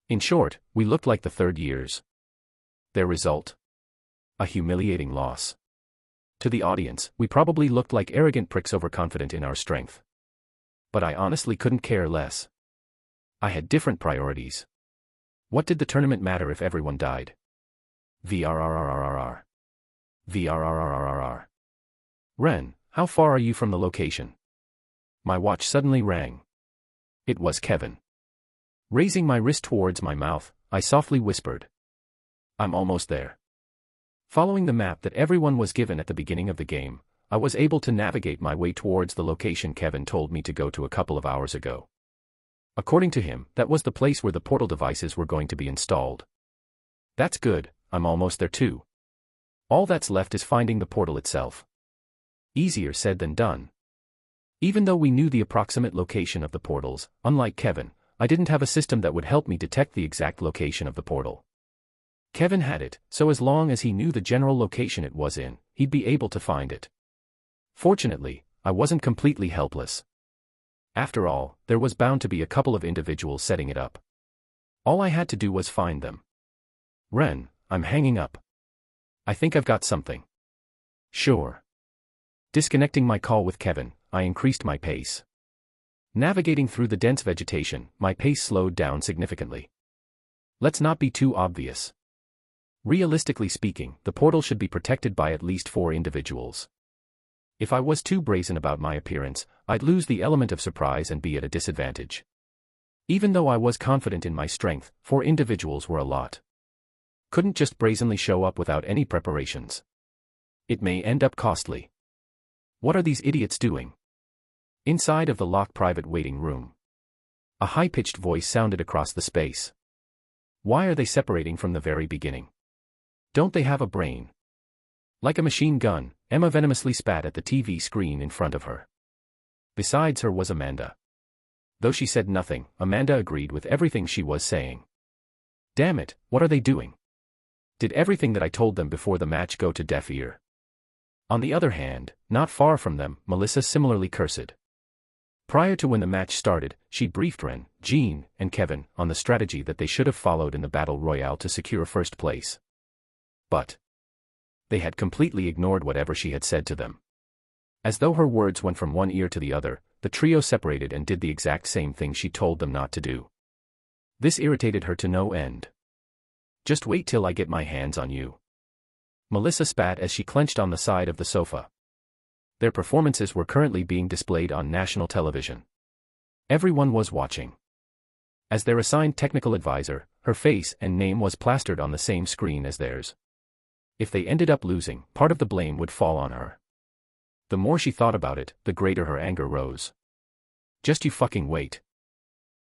In short, we looked like the third years. Their result? A humiliating loss. To the audience, we probably looked like arrogant pricks overconfident in our strength. But I honestly couldn't care less. I had different priorities. What did the tournament matter if everyone died? VRRRRRR. VRRRRRR. Ren, how far are you from the location? My watch suddenly rang. It was Kevin. Raising my wrist towards my mouth, I softly whispered, I'm almost there. Following the map that everyone was given at the beginning of the game, I was able to navigate my way towards the location Kevin told me to go to a couple of hours ago. According to him, that was the place where the portal devices were going to be installed. That's good, I'm almost there too. All that's left is finding the portal itself. Easier said than done. Even though we knew the approximate location of the portals, unlike Kevin, I didn't have a system that would help me detect the exact location of the portal. Kevin had it, so as long as he knew the general location it was in, he'd be able to find it. Fortunately, I wasn't completely helpless. After all, there was bound to be a couple of individuals setting it up. All I had to do was find them. Ren, I'm hanging up. I think I've got something. Sure. Disconnecting my call with Kevin, I increased my pace. Navigating through the dense vegetation, my pace slowed down significantly. Let's not be too obvious. Realistically speaking, the portal should be protected by at least 4 individuals. If I was too brazen about my appearance, I'd lose the element of surprise and be at a disadvantage. Even though I was confident in my strength, 4 individuals were a lot. Couldn't just brazenly show up without any preparations. It may end up costly. What are these idiots doing? Inside of the locked private waiting room, a high-pitched voice sounded across the space. Why are they separating from the very beginning? Don't they have a brain? Like a machine gun, Emma venomously spat at the TV screen in front of her. Besides her was Amanda. Though she said nothing, Amanda agreed with everything she was saying. Damn it, what are they doing? Did everything that I told them before the match go to deaf ear? On the other hand, not far from them, Melissa similarly cursed. Prior to when the match started, she briefed Ren, Jean, and Kevin on the strategy that they should have followed in the Battle Royale to secure first place. But they had completely ignored whatever she had said to them. As though her words went from one ear to the other, the trio separated and did the exact same thing she told them not to do. This irritated her to no end. Just wait till I get my hands on you. Melissa spat as she clenched on the side of the sofa. Their performances were currently being displayed on national television. Everyone was watching. As their assigned technical advisor, her face and name was plastered on the same screen as theirs. If they ended up losing, part of the blame would fall on her. The more she thought about it, the greater her anger rose. Just you fucking wait.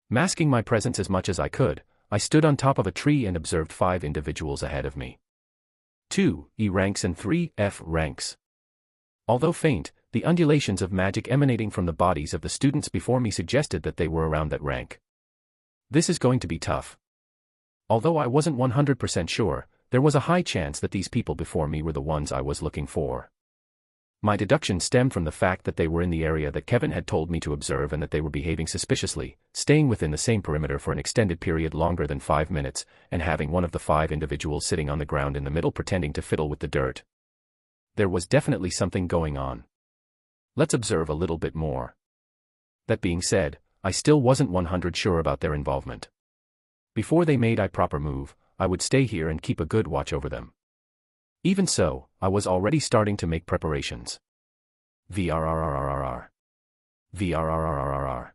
Masking my presence as much as I could, I stood on top of a tree and observed 5 individuals ahead of me. 2 E ranks and 3 F ranks. Although faint, the undulations of magic emanating from the bodies of the students before me suggested that they were around that rank. This is going to be tough. Although I wasn't 100% sure, there was a high chance that these people before me were the ones I was looking for. My deduction stemmed from the fact that they were in the area that Kevin had told me to observe and that they were behaving suspiciously, staying within the same perimeter for an extended period longer than 5 minutes, and having one of the 5 individuals sitting on the ground in the middle pretending to fiddle with the dirt. There was definitely something going on. Let's observe a little bit more. That being said, I still wasn't 100% sure about their involvement. Before they made a proper move, I would stay here and keep a good watch over them. Even so, I was already starting to make preparations. VRRRRRR. VRRRRRR.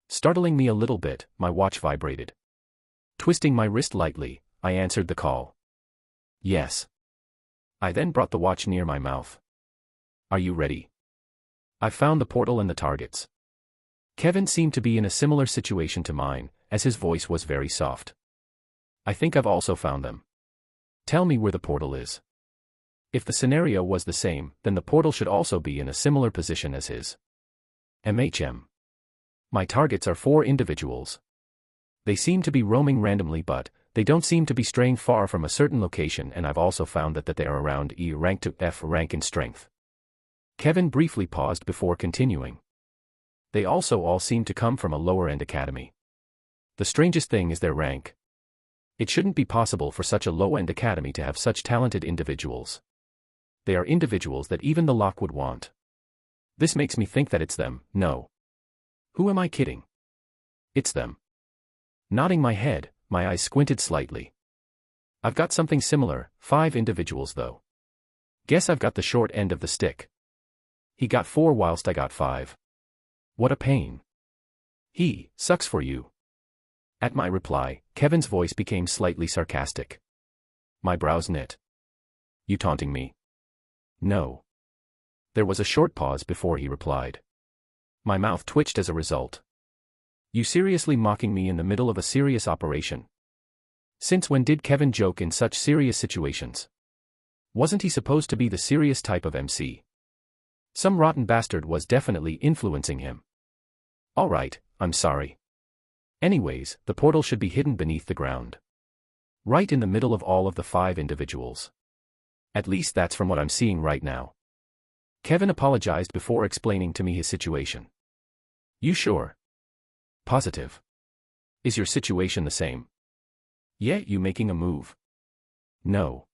Startling me a little bit, my watch vibrated. Twisting my wrist lightly, I answered the call. Yes. I then brought the watch near my mouth. Are you ready? I found the portal and the targets. Kevin seemed to be in a similar situation to mine, as his voice was very soft. I think I've also found them. Tell me where the portal is. If the scenario was the same, then the portal should also be in a similar position as his. MHM. My targets are 4 individuals. They seem to be roaming randomly, but they don't seem to be straying far from a certain location, and I've also found that they are around E rank to F rank in strength. Kevin briefly paused before continuing. They also all seem to come from a lower-end academy. The strangest thing is their rank. It shouldn't be possible for such a low-end academy to have such talented individuals. They are individuals that even the lock would want. This makes me think that it's them. No. Who am I kidding? It's them. Nodding my head, my eyes squinted slightly. I've got something similar, 5 individuals though. Guess I've got the short end of the stick. He got 4 whilst I got 5. What a pain. He sucks for you. At my reply, Kevin's voice became slightly sarcastic. My brows knit. You taunting me? No. There was a short pause before he replied. My mouth twitched as a result. You seriously mocking me in the middle of a serious operation? Since when did Kevin joke in such serious situations? Wasn't he supposed to be the serious type of MC? Some rotten bastard was definitely influencing him. Alright, I'm sorry. Anyways, the portal should be hidden beneath the ground. Right in the middle of all of the 5 individuals. At least that's from what I'm seeing right now. Kevin apologized before explaining to me his situation. You sure? Positive. Is your situation the same? Yeah, you making a move? No.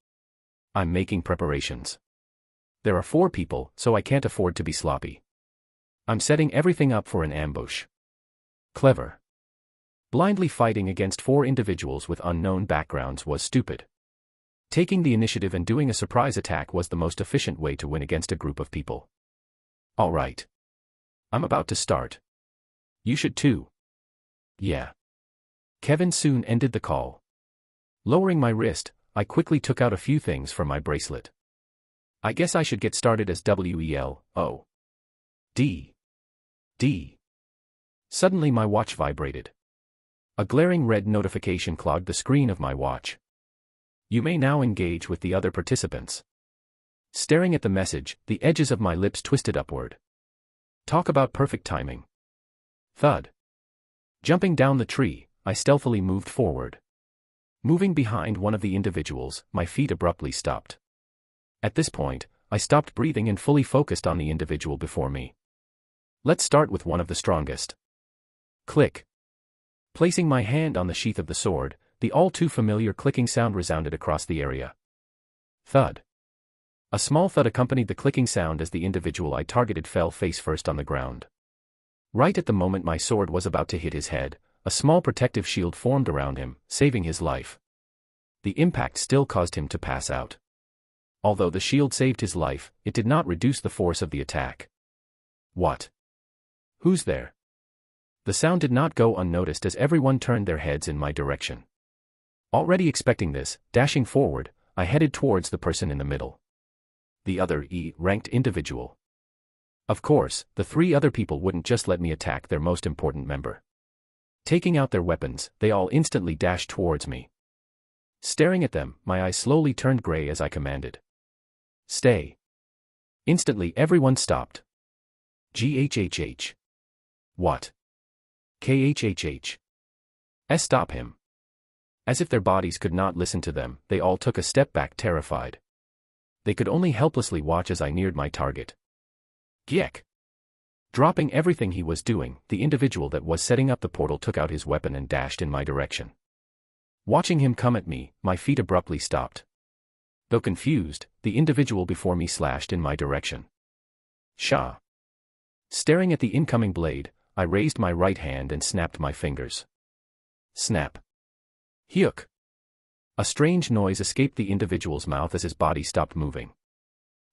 I'm making preparations. There are 4 people, so I can't afford to be sloppy. I'm setting everything up for an ambush. Clever. Blindly fighting against 4 individuals with unknown backgrounds was stupid. Taking the initiative and doing a surprise attack was the most efficient way to win against a group of people. Alright. I'm about to start. You should too. Yeah. Kevin soon ended the call. Lowering my wrist, I quickly took out a few things from my bracelet. I guess I should get started as WELO. D. Suddenly my watch vibrated. A glaring red notification clogged the screen of my watch. You may now engage with the other participants. Staring at the message, the edges of my lips twisted upward. Talk about perfect timing. Thud. Jumping down the tree, I stealthily moved forward. Moving behind one of the individuals, my feet abruptly stopped. At this point, I stopped breathing and fully focused on the individual before me. Let's start with one of the strongest. Click. Placing my hand on the sheath of the sword, the all too familiar clicking sound resounded across the area. Thud. A small thud accompanied the clicking sound as the individual I targeted fell face first on the ground. Right at the moment my sword was about to hit his head, a small protective shield formed around him, saving his life. The impact still caused him to pass out. Although the shield saved his life, it did not reduce the force of the attack. What? Who's there? The sound did not go unnoticed as everyone turned their heads in my direction. Already expecting this, dashing forward, I headed towards the person in the middle. The other E-ranked individual. Of course, the 3 other people wouldn't just let me attack their most important member. Taking out their weapons, they all instantly dashed towards me. Staring at them, my eyes slowly turned gray as I commanded. Stay. Instantly everyone stopped. GHHH. What? KHHH. Stop him. As if their bodies could not listen to them, they all took a step back terrified. They could only helplessly watch as I neared my target. Gyek. Dropping everything he was doing, the individual that was setting up the portal took out his weapon and dashed in my direction. Watching him come at me, my feet abruptly stopped. Though confused, the individual before me slashed in my direction. Shah. Staring at the incoming blade, I raised my right hand and snapped my fingers. Snap. Hyuk. A strange noise escaped the individual's mouth as his body stopped moving.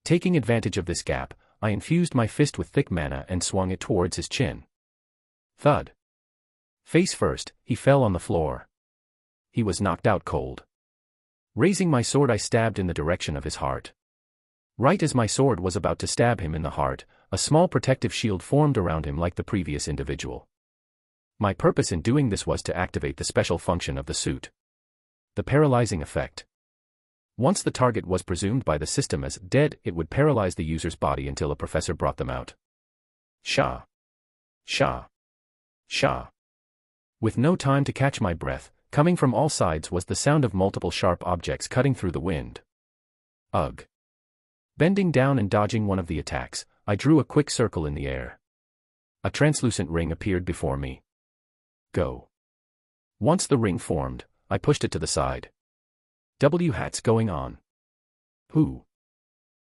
Taking advantage of this gap, I infused my fist with thick mana and swung it towards his chin. Thud. Face first, he fell on the floor. He was knocked out cold. Raising my sword, I stabbed in the direction of his heart. Right as my sword was about to stab him in the heart, a small protective shield formed around him like the previous individual. My purpose in doing this was to activate the special function of the suit. The paralyzing effect. Once the target was presumed by the system as dead, it would paralyze the user's body until a professor brought them out. Sha. Sha. Sha. With no time to catch my breath, coming from all sides was the sound of multiple sharp objects cutting through the wind. Ugh. Bending down and dodging one of the attacks, I drew a quick circle in the air. A translucent ring appeared before me. Go. Once the ring formed, I pushed it to the side. What's going on? Who?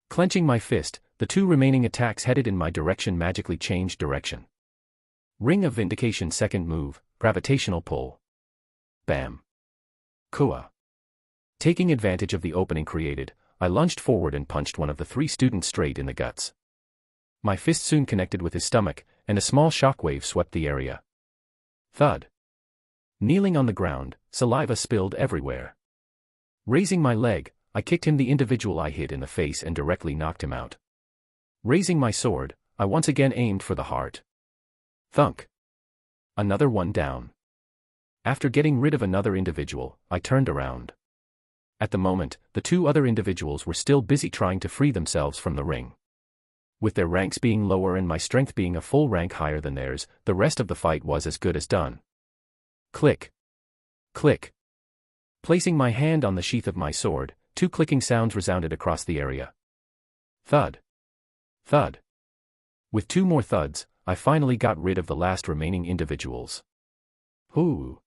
Clenching my fist, the two remaining attacks headed in my direction magically changed direction. Ring of Vindication, second move, gravitational pull. Bam. Kua. Taking advantage of the opening created, I lunged forward and punched one of the three students straight in the guts. My fist soon connected with his stomach, and a small shockwave swept the area. Thud. Kneeling on the ground, saliva spilled everywhere. Raising my leg, I kicked him the individual I hit in the face and directly knocked him out. Raising my sword, I once again aimed for the heart. Thunk. Another one down. After getting rid of another individual, I turned around. At the moment, the two other individuals were still busy trying to free themselves from the ring. With their ranks being lower and my strength being a full rank higher than theirs, the rest of the fight was as good as done. Click. Click. Placing my hand on the sheath of my sword, two clicking sounds resounded across the area. Thud. Thud. With two more thuds, I finally got rid of the last remaining individuals. Hoo.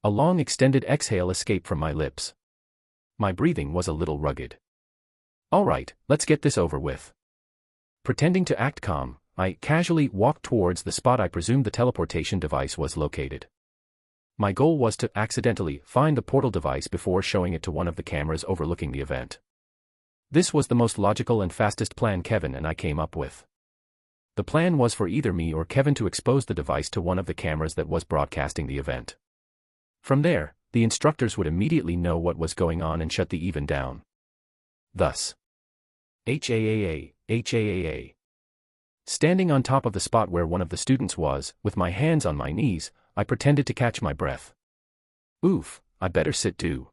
A long extended exhale escaped from my lips. My breathing was a little rugged. Alright, let's get this over with. Pretending to act calm, I casually walked towards the spot I presumed the teleportation device was located. My goal was to accidentally find the portal device before showing it to one of the cameras overlooking the event. This was the most logical and fastest plan Kevin and I came up with. The plan was for either me or Kevin to expose the device to one of the cameras that was broadcasting the event. From there, the instructors would immediately know what was going on and shut the event down. Thus. HAAA. Standing on top of the spot where one of the students was, with my hands on my knees, I pretended to catch my breath. Oof, I better sit too.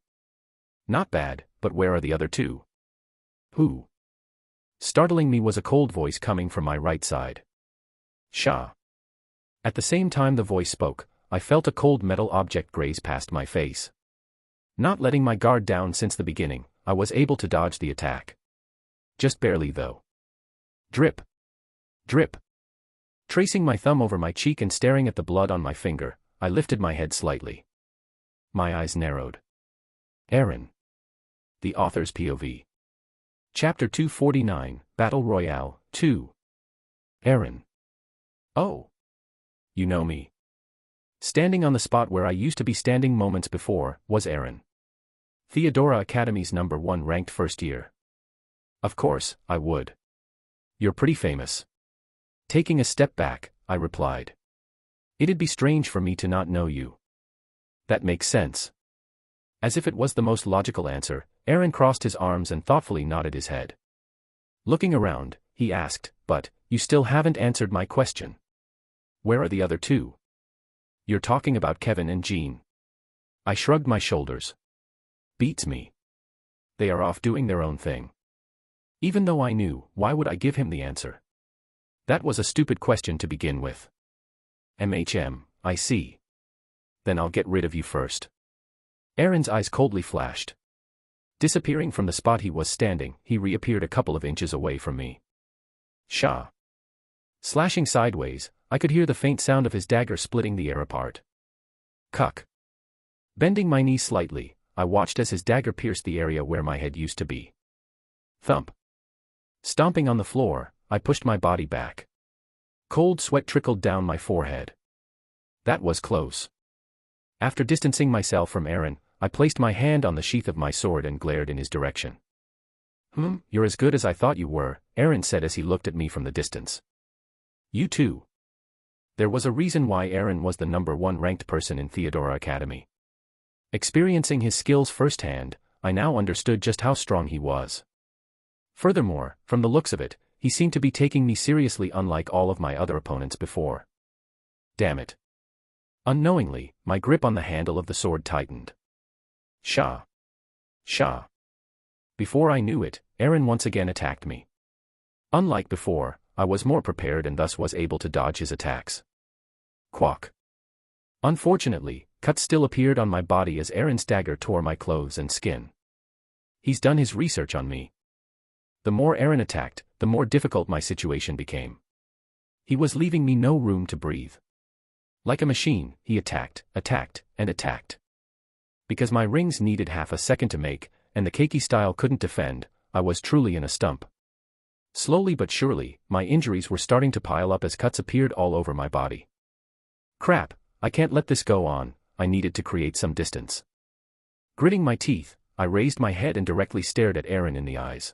Not bad, but where are the other two? Who? Startling me was a cold voice coming from my right side. Sha. At the same time the voice spoke, I felt a cold metal object graze past my face. Not letting my guard down since the beginning, I was able to dodge the attack. Just barely though. Drip. Drip. Tracing my thumb over my cheek and staring at the blood on my finger, I lifted my head slightly. My eyes narrowed. Aaron. The author's POV. Chapter 249, Battle Royale, 2. Aaron. Oh. You know me. Standing on the spot where I used to be standing moments before, was Aaron. Theodora Academy's #1 ranked first year. Of course, I would. You're pretty famous. Taking a step back, I replied. It'd be strange for me to not know you. That makes sense. As if it was the most logical answer, Aaron crossed his arms and thoughtfully nodded his head. Looking around, he asked, but, you still haven't answered my question. Where are the other two? You're talking about Kevin and Jean. I shrugged my shoulders. Beats me. They are off doing their own thing. Even though I knew, why would I give him the answer? That was a stupid question to begin with. I see. Then I'll get rid of you first. Aaron's eyes coldly flashed. Disappearing from the spot he was standing, he reappeared a couple of inches away from me. Sha. Slashing sideways, I could hear the faint sound of his dagger splitting the air apart. Cuck. Bending my knee slightly, I watched as his dagger pierced the area where my head used to be. Thump. Stomping on the floor, I pushed my body back. Cold sweat trickled down my forehead. That was close. After distancing myself from Aaron, I placed my hand on the sheath of my sword and glared in his direction. You're as good as I thought you were, Aaron said as he looked at me from the distance. You too. There was a reason why Aaron was the #1 ranked person in Theodora Academy. Experiencing his skills firsthand, I now understood just how strong he was. Furthermore, from the looks of it, he seemed to be taking me seriously, unlike all of my other opponents before. Damn it. Unknowingly, my grip on the handle of the sword tightened. Shah. Shah. Before I knew it, Aaron once again attacked me. Unlike before, I was more prepared and thus was able to dodge his attacks. Quack. Unfortunately, cuts still appeared on my body as Aaron's dagger tore my clothes and skin. He's done his research on me. The more Aaron attacked, the more difficult my situation became. He was leaving me no room to breathe. Like a machine, he attacked, and attacked. Because my rings needed half a second to make, and the Keiki style couldn't defend, I was truly in a stump. Slowly but surely, my injuries were starting to pile up as cuts appeared all over my body. Crap, I can't let this go on, I needed to create some distance. Gritting my teeth, I raised my head and directly stared at Aaron in the eyes.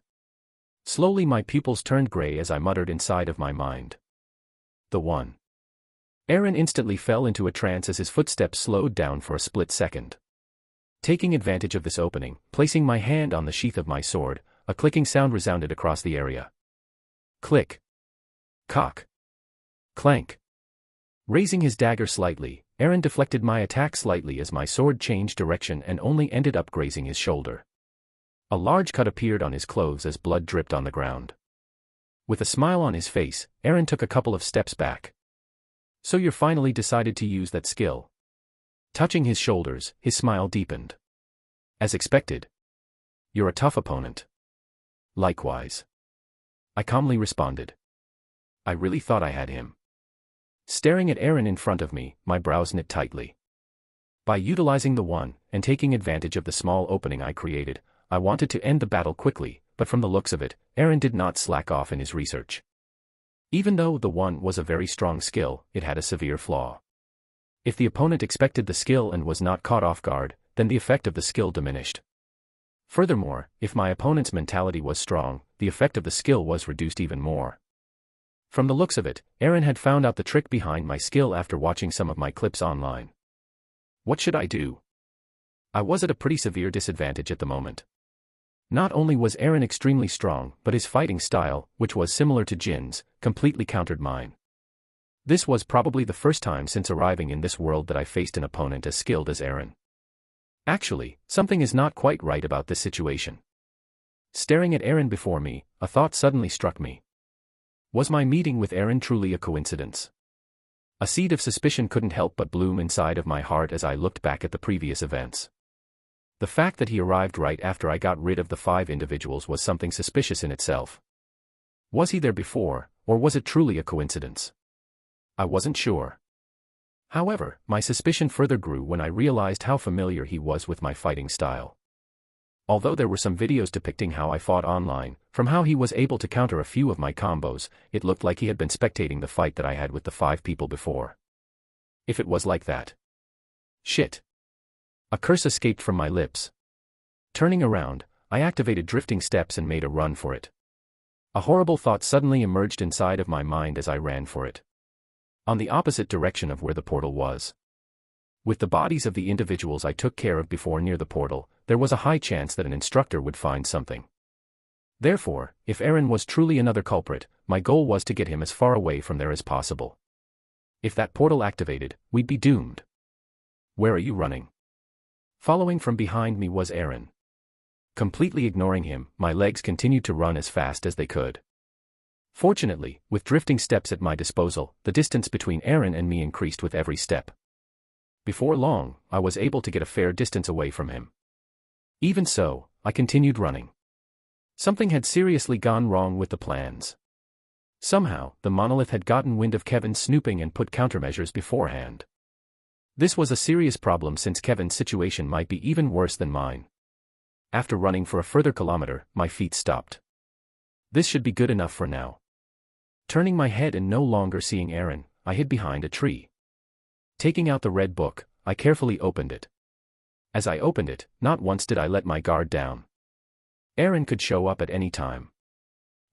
Slowly my pupils turned gray as I muttered inside of my mind. The one. Aaron instantly fell into a trance as his footsteps slowed down for a split second. Taking advantage of this opening, placing my hand on the sheath of my sword, a clicking sound resounded across the area. Click. Cock. Clank. Raising his dagger slightly, Aaron deflected my attack slightly as my sword changed direction and only ended up grazing his shoulder. A large cut appeared on his clothes as blood dripped on the ground. With a smile on his face, Aaron took a couple of steps back. So you finally decided to use that skill. Touching his shoulders, his smile deepened. As expected. You're a tough opponent. Likewise. I calmly responded. I really thought I had him. Staring at Aaron in front of me, my brows knit tightly. By utilizing the one, and taking advantage of the small opening I created, I wanted to end the battle quickly, but from the looks of it, Aaron did not slack off in his research. Even though the one was a very strong skill, it had a severe flaw. If the opponent expected the skill and was not caught off guard, then the effect of the skill diminished. Furthermore, if my opponent's mentality was strong, the effect of the skill was reduced even more. From the looks of it, Aaron had found out the trick behind my skill after watching some of my clips online. What should I do? I was at a pretty severe disadvantage at the moment. Not only was Aaron extremely strong, but his fighting style, which was similar to Jin's, completely countered mine. This was probably the first time since arriving in this world that I faced an opponent as skilled as Aaron. Actually, something is not quite right about this situation. Staring at Aaron before me, a thought suddenly struck me. Was my meeting with Aaron truly a coincidence? A seed of suspicion couldn't help but bloom inside of my heart as I looked back at the previous events. The fact that he arrived right after I got rid of the 5 individuals was something suspicious in itself. Was he there before, or was it truly a coincidence? I wasn't sure. However, my suspicion further grew when I realized how familiar he was with my fighting style. Although there were some videos depicting how I fought online, from how he was able to counter a few of my combos, it looked like he had been spectating the fight that I had with the 5 people before. If it was like that. Shit. A curse escaped from my lips. Turning around, I activated drifting steps and made a run for it. A horrible thought suddenly emerged inside of my mind as I ran for it. On the opposite direction of where the portal was. With the bodies of the individuals I took care of before near the portal, there was a high chance that an instructor would find something. Therefore, if Aaron was truly another culprit, my goal was to get him as far away from there as possible. If that portal activated, we'd be doomed. Where are you running? Following from behind me was Aaron. Completely ignoring him, my legs continued to run as fast as they could. Fortunately, with drifting steps at my disposal, the distance between Aaron and me increased with every step. Before long, I was able to get a fair distance away from him. Even so, I continued running. Something had seriously gone wrong with the plans. Somehow, the monolith had gotten wind of Kevin's snooping and put countermeasures beforehand. This was a serious problem since Kevin's situation might be even worse than mine. After running for a further kilometer, my feet stopped. This should be good enough for now. Turning my head and no longer seeing Aaron, I hid behind a tree. Taking out the red book, I carefully opened it. As I opened it, not once did I let my guard down. Aaron could show up at any time.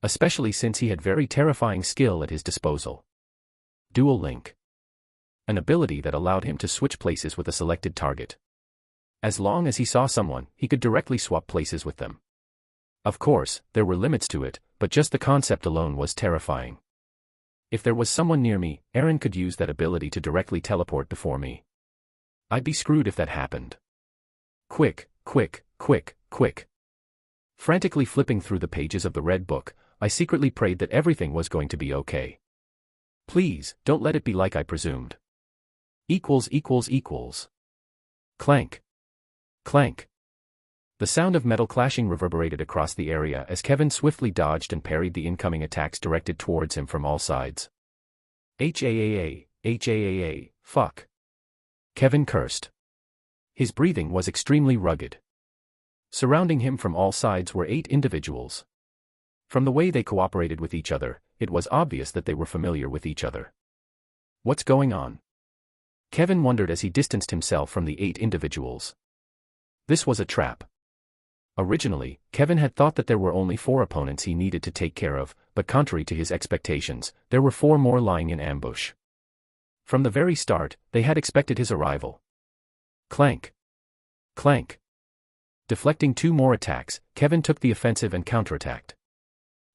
Especially since he had very terrifying skill at his disposal. Dual Link. An ability that allowed him to switch places with a selected target. As long as he saw someone, he could directly swap places with them. Of course, there were limits to it, but just the concept alone was terrifying. If there was someone near me, Aaron could use that ability to directly teleport before me. I'd be screwed if that happened. Quick, quick, quick, quick. Frantically flipping through the pages of the red book, I secretly prayed that everything was going to be okay. Please, don't let it be like I presumed. Clank. Clank. The sound of metal clashing reverberated across the area as Kevin swiftly dodged and parried the incoming attacks directed towards him from all sides. Fuck. Kevin cursed. His breathing was extremely rugged. Surrounding him from all sides were 8 individuals. From the way they cooperated with each other, it was obvious that they were familiar with each other. What's going on? Kevin wondered as he distanced himself from the 8 individuals. This was a trap. Originally, Kevin had thought that there were only 4 opponents he needed to take care of, but contrary to his expectations, there were 4 more lying in ambush. From the very start, they had expected his arrival. Clank. Clank. Deflecting 2 more attacks, Kevin took the offensive and counterattacked.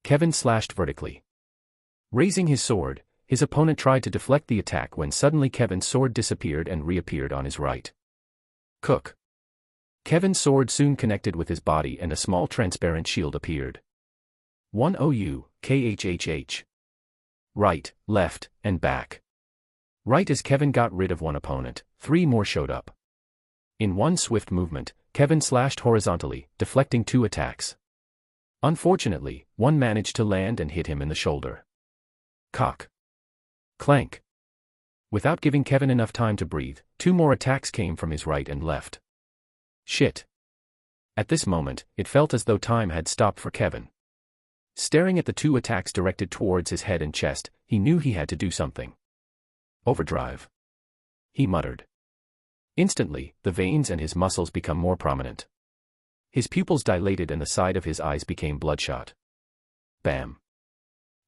Kevin slashed vertically. Raising his sword, his opponent tried to deflect the attack when suddenly Kevin's sword disappeared and reappeared on his right. Cook. Kevin's sword soon connected with his body and a small transparent shield appeared. 1 OU, KHHH. Right, left, and back. Right as Kevin got rid of one opponent, 3 more showed up. In one swift movement, Kevin slashed horizontally, deflecting 2 attacks. Unfortunately, one managed to land and hit him in the shoulder. Cock. Clank. Without giving Kevin enough time to breathe, 2 more attacks came from his right and left. Shit. At this moment, it felt as though time had stopped for Kevin. Staring at the 2 attacks directed towards his head and chest, he knew he had to do something. Overdrive. He muttered. Instantly, the veins and his muscles become more prominent. His pupils dilated and the side of his eyes became bloodshot. Bam.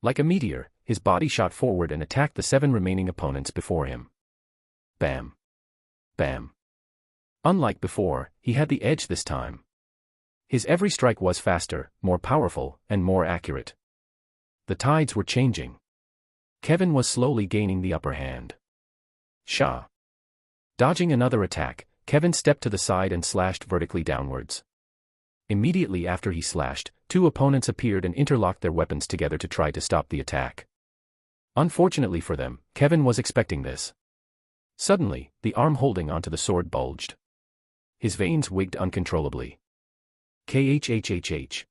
Like a meteor, his body shot forward and attacked the 7 remaining opponents before him. Bam. Bam. Unlike before, he had the edge this time. His every strike was faster, more powerful, and more accurate. The tides were changing. Kevin was slowly gaining the upper hand. Shah. Dodging another attack, Kevin stepped to the side and slashed vertically downwards. Immediately after he slashed, 2 opponents appeared and interlocked their weapons together to try to stop the attack. Unfortunately for them, Kevin was expecting this. Suddenly, the arm holding onto the sword bulged. His veins wigged uncontrollably. KHHHH.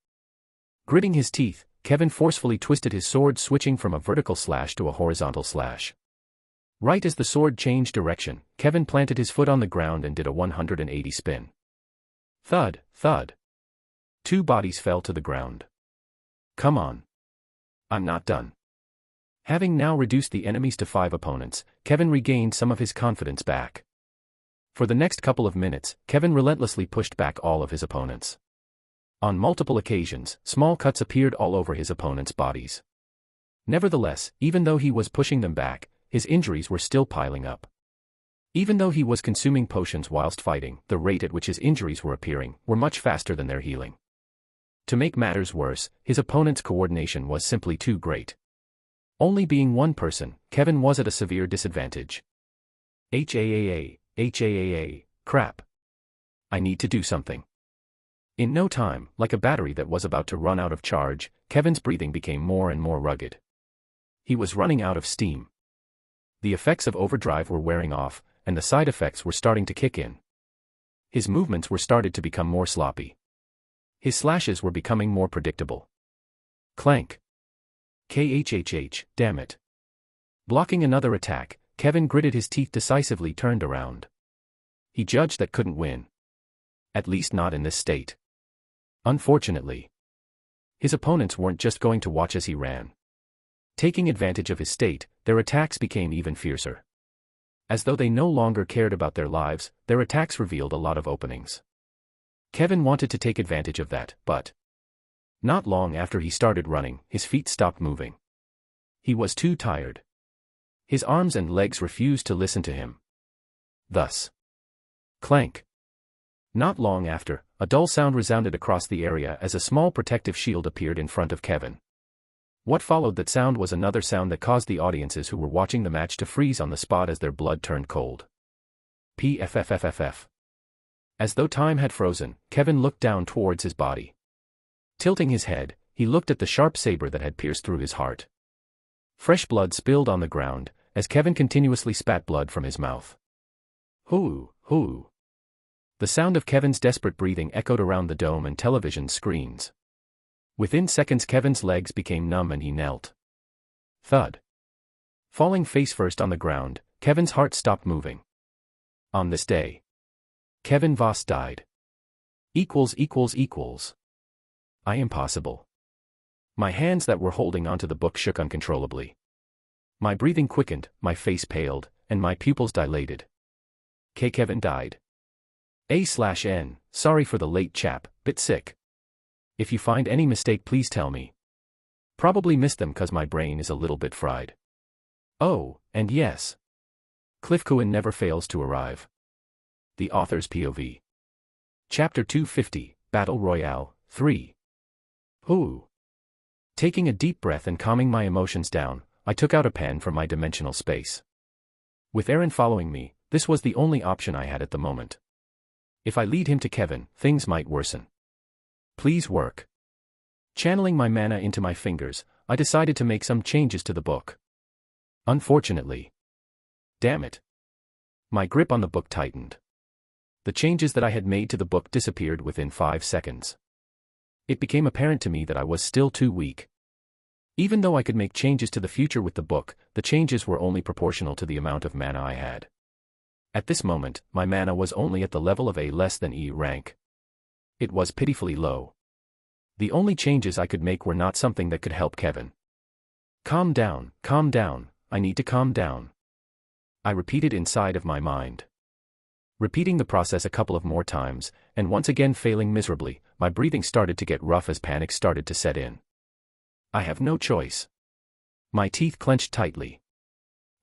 Gritting his teeth, Kevin forcefully twisted his sword, switching from a vertical slash to a horizontal slash. Right as the sword changed direction, Kevin planted his foot on the ground and did a 180 spin. Thud, thud. 2 bodies fell to the ground. Come on. I'm not done. Having now reduced the enemies to 5 opponents, Kevin regained some of his confidence back. For the next couple of minutes, Kevin relentlessly pushed back all of his opponents. On multiple occasions, small cuts appeared all over his opponents' bodies. Nevertheless, even though he was pushing them back, his injuries were still piling up. Even though he was consuming potions whilst fighting, the rate at which his injuries were appearing were much faster than their healing. To make matters worse, his opponent's coordination was simply too great. Only being one person, Kevin was at a severe disadvantage. HAAA, crap. I need to do something. In no time, like a battery that was about to run out of charge, Kevin's breathing became more and more rugged. He was running out of steam. The effects of overdrive were wearing off, and the side effects were starting to kick in. His movements were started to become more sloppy. His slashes were becoming more predictable. Clank. KHHH, damn it. Blocking another attack, Kevin gritted his teeth decisively, turned around. He judged that couldn't win. At least not in this state. Unfortunately. His opponents weren't just going to watch as he ran. Taking advantage of his state, their attacks became even fiercer. As though they no longer cared about their lives, their attacks revealed a lot of openings. Kevin wanted to take advantage of that, but not long after he started running, his feet stopped moving. He was too tired. His arms and legs refused to listen to him. Thus, clank. Not long after, a dull sound resounded across the area as a small protective shield appeared in front of Kevin. What followed that sound was another sound that caused the audiences who were watching the match to freeze on the spot as their blood turned cold. PFFFFF. As though time had frozen, Kevin looked down towards his body. Tilting his head, he looked at the sharp saber that had pierced through his heart. Fresh blood spilled on the ground, as Kevin continuously spat blood from his mouth. Hoo, hoo. The sound of Kevin's desperate breathing echoed around the dome and television screens. Within seconds Kevin's legs became numb and he knelt. Thud. Falling face first on the ground, Kevin's heart stopped moving. On this day, Kevin Voss died. I impossible. My hands that were holding onto the book shook uncontrollably. My breathing quickened, my face paled, and my pupils dilated. Kevin died. A/N, sorry for the late chap, bit sick. If you find any mistake please tell me. Probably missed them cause my brain is a little bit fried. Oh, and yes. Cliff Cohen never fails to arrive. The Author's POV. Chapter 250, Battle Royale, 3. Ooh. Taking a deep breath and calming my emotions down, I took out a pen from my dimensional space. With Aaron following me, this was the only option I had at the moment. If I lead him to Kevin, things might worsen. Please work. Channeling my mana into my fingers, I decided to make some changes to the book. Unfortunately. Damn it. My grip on the book tightened. The changes that I had made to the book disappeared within 5 seconds. It became apparent to me that I was still too weak. Even though I could make changes to the future with the book, the changes were only proportional to the amount of mana I had. At this moment, my mana was only at the level of A less than E rank. It was pitifully low. The only changes I could make were not something that could help Kevin. Calm down, I need to calm down. I repeated inside of my mind. Repeating the process a couple of more times, and once again failing miserably, my breathing started to get rough as panic started to set in. I have no choice. My teeth clenched tightly.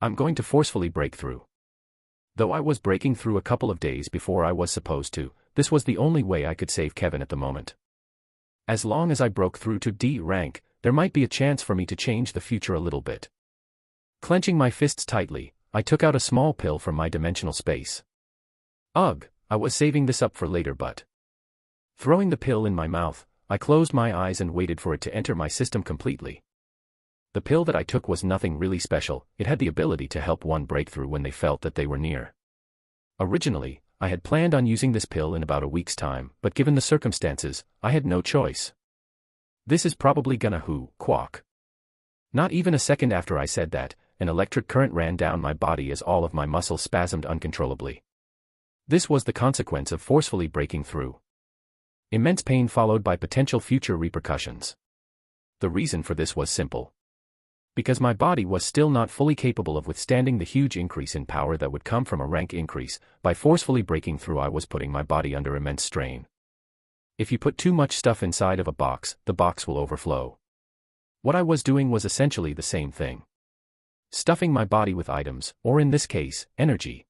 I'm going to forcefully break through. Though I was breaking through a couple of days before I was supposed to, this was the only way I could save Kevin at the moment. As long as I broke through to D rank, there might be a chance for me to change the future a little bit. Clenching my fists tightly, I took out a small pill from my dimensional space. Ugh, I was saving this up for later but. Throwing the pill in my mouth, I closed my eyes and waited for it to enter my system completely. The pill that I took was nothing really special, it had the ability to help one break through when they felt that they were near. Originally, I had planned on using this pill in about a week's time, but given the circumstances, I had no choice. This is probably gonna quack. Not even a second after I said that, an electric current ran down my body as all of my muscles spasmed uncontrollably. This was the consequence of forcefully breaking through. Immense pain followed by potential future repercussions. The reason for this was simple. Because my body was still not fully capable of withstanding the huge increase in power that would come from a rank increase, by forcefully breaking through I was putting my body under immense strain. If you put too much stuff inside of a box, the box will overflow. What I was doing was essentially the same thing. Stuffing my body with items, or in this case, energy.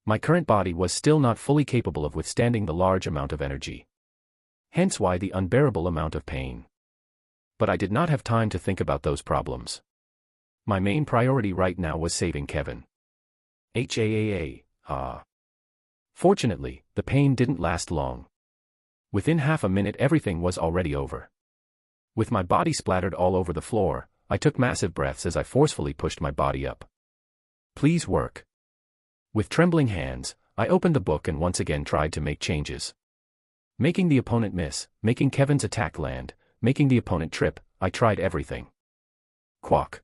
My current body was still not fully capable of withstanding the large amount of energy. Hence why the unbearable amount of pain. But I did not have time to think about those problems. My main priority right now was saving Kevin. Fortunately, the pain didn't last long. Within half a minute everything was already over. With my body splattered all over the floor, I took massive breaths as I forcefully pushed my body up. Please work. With trembling hands, I opened the book and once again tried to make changes. Making the opponent miss, making Kevin's attack land, making the opponent trip, I tried everything. Quack.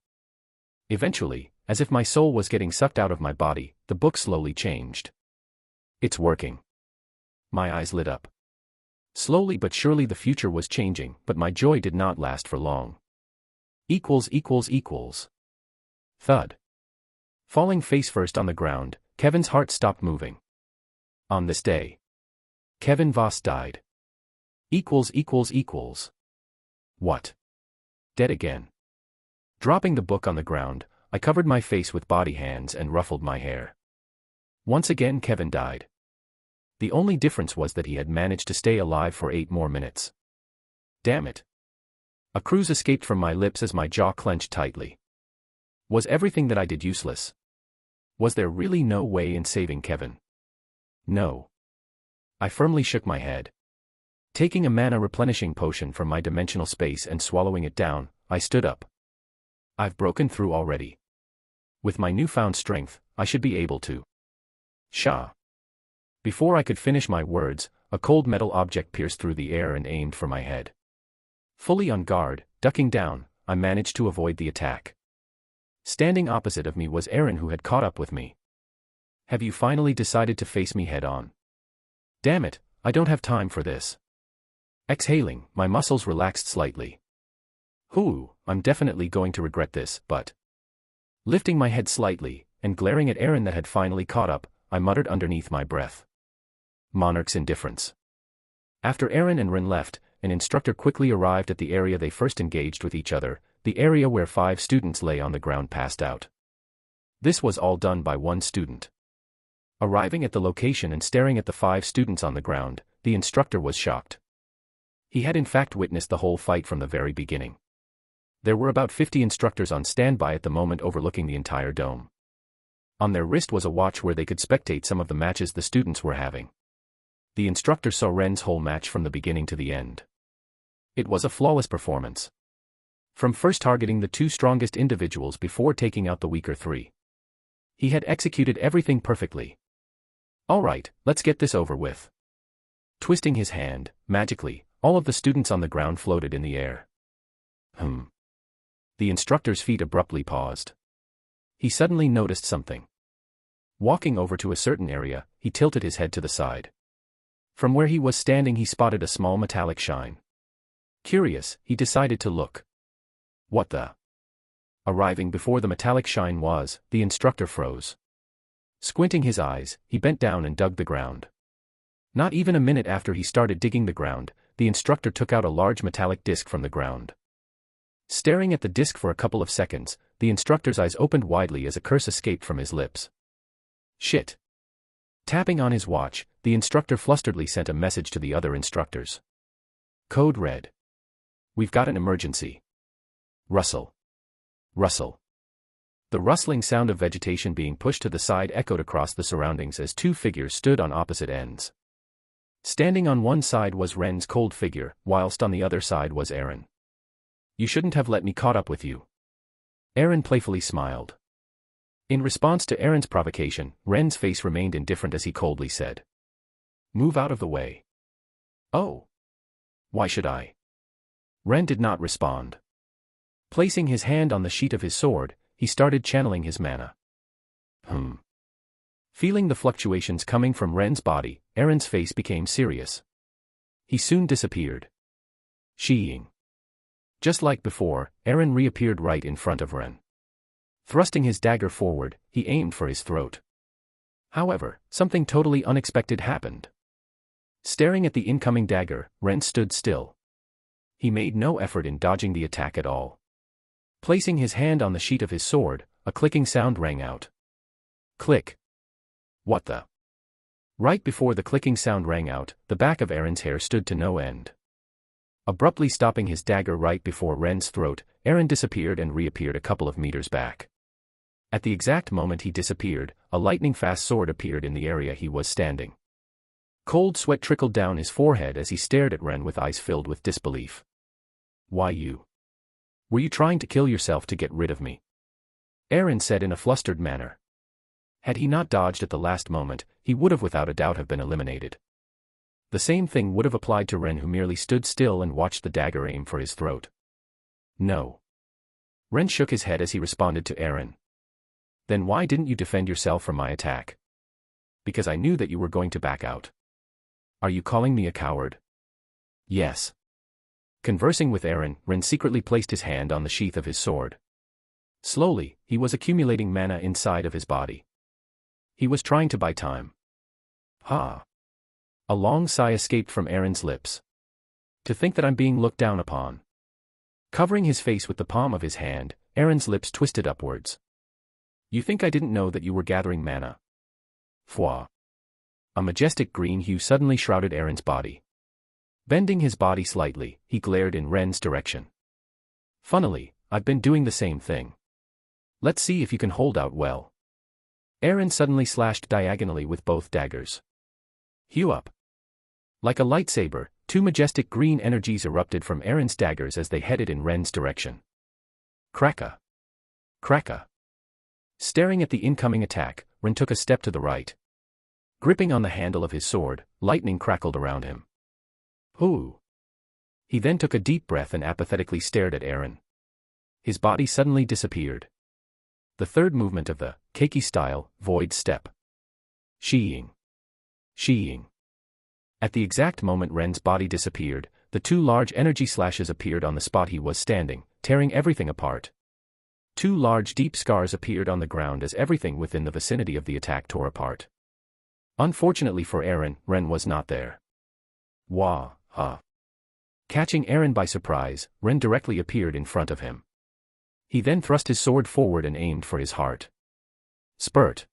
Eventually, as if my soul was getting sucked out of my body, the book slowly changed. It's working. My eyes lit up. Slowly but surely the future was changing, but my joy did not last for long. Equals equals equals. Thud. Falling face first on the ground, Kevin's heart stopped moving. On this day, Kevin Voss died. Equals equals equals. What? Dead again. Dropping the book on the ground, I covered my face with body hands and ruffled my hair. Once again Kevin died. The only difference was that he had managed to stay alive for 8 more minutes. Damn it. A cruise escaped from my lips as my jaw clenched tightly. Was everything that I did useless? Was there really no way in saving Kevin? No. I firmly shook my head. Taking a mana replenishing potion from my dimensional space and swallowing it down, I stood up. I've broken through already. With my newfound strength, I should be able to. Shah. Before I could finish my words, a cold metal object pierced through the air and aimed for my head. Fully on guard, ducking down, I managed to avoid the attack. Standing opposite of me was Aaron, who had caught up with me. Have you finally decided to face me head-on? Damn it, I don't have time for this. Exhaling, my muscles relaxed slightly. I'm definitely going to regret this, but... Lifting my head slightly, and glaring at Aaron that had finally caught up, I muttered underneath my breath. Monarch's indifference. After Aaron and Ren left, an instructor quickly arrived at the area they first engaged with each other, the area where 5 students lay on the ground passed out. This was all done by one student. Arriving at the location and staring at the 5 students on the ground, the instructor was shocked. He had in fact witnessed the whole fight from the very beginning. There were about 50 instructors on standby at the moment, overlooking the entire dome. On their wrist was a watch where they could spectate some of the matches the students were having. The instructor saw Ren's whole match from the beginning to the end. It was a flawless performance. From first targeting the 2 strongest individuals before taking out the weaker 3. He had executed everything perfectly. Alright, let's get this over with. Twisting his hand, magically, all of the students on the ground floated in the air. The instructor's feet abruptly paused. He suddenly noticed something. Walking over to a certain area, he tilted his head to the side. From where he was standing, he spotted a small metallic shine. Curious, he decided to look. What the? Arriving before the metallic shine was, the instructor froze. Squinting his eyes, he bent down and dug the ground. Not even a minute after he started digging the ground, the instructor took out a large metallic disc from the ground. Staring at the disc for a couple of seconds, the instructor's eyes opened widely as a curse escaped from his lips. Shit. Tapping on his watch, the instructor flusteredly sent a message to the other instructors. Code red. We've got an emergency. Rustle. Rustle. The rustling sound of vegetation being pushed to the side echoed across the surroundings as 2 figures stood on opposite ends. Standing on one side was Ren's cold figure, whilst on the other side was Aaron. You shouldn't have let me caught up with you. Aaron playfully smiled. In response to Aaron's provocation, Ren's face remained indifferent as he coldly said. Move out of the way. Oh. Why should I? Ren did not respond. Placing his hand on the sheath of his sword, he started channeling his mana. Feeling the fluctuations coming from Ren's body, Aaron's face became serious. He soon disappeared. Sheeing. Just like before, Aaron reappeared right in front of Ren. Thrusting his dagger forward, he aimed for his throat. However, something totally unexpected happened. Staring at the incoming dagger, Ren stood still. He made no effort in dodging the attack at all. Placing his hand on the sheath of his sword, a clicking sound rang out. Click. What the? Right before the clicking sound rang out, the back of Aaron's hair stood to no end. Abruptly stopping his dagger right before Ren's throat, Aaron disappeared and reappeared a couple of meters back. At the exact moment he disappeared, a lightning-fast sword appeared in the area he was standing. Cold sweat trickled down his forehead as he stared at Ren with eyes filled with disbelief. Why you? Were you trying to kill yourself to get rid of me? Aaron said in a flustered manner. Had he not dodged at the last moment, he would have without a doubt have been eliminated. The same thing would have applied to Ren, who merely stood still and watched the dagger aim for his throat. No. Ren shook his head as he responded to Aaron. Then why didn't you defend yourself from my attack? Because I knew that you were going to back out. Are you calling me a coward? Yes. Conversing with Eren, Ren secretly placed his hand on the sheath of his sword. Slowly, he was accumulating mana inside of his body. He was trying to buy time. Ha! A long sigh escaped from Eren's lips. To think that I'm being looked down upon. Covering his face with the palm of his hand, Eren's lips twisted upwards. You think I didn't know that you were gathering mana? Fwa. A majestic green hue suddenly shrouded Eren's body. Bending his body slightly, he glared in Ren's direction. Funnily, I've been doing the same thing. Let's see if you can hold out well. Eren suddenly slashed diagonally with both daggers. Hue up. Like a lightsaber, two majestic green energies erupted from Eren's daggers as they headed in Ren's direction. Cracka. Cracka. Staring at the incoming attack, Ren took a step to the right. Gripping on the handle of his sword, lightning crackled around him. Ooh. He then took a deep breath and apathetically stared at Eren. His body suddenly disappeared. The third movement of the Keiki style void step. Sheeing. Sheeing. At the exact moment Ren's body disappeared, the two large energy slashes appeared on the spot he was standing, tearing everything apart. Two large deep scars appeared on the ground as everything within the vicinity of the attack tore apart. Unfortunately for Eren, Ren was not there. Wah, ha. Catching Eren by surprise, Ren directly appeared in front of him. He then thrust his sword forward and aimed for his heart. Spurt.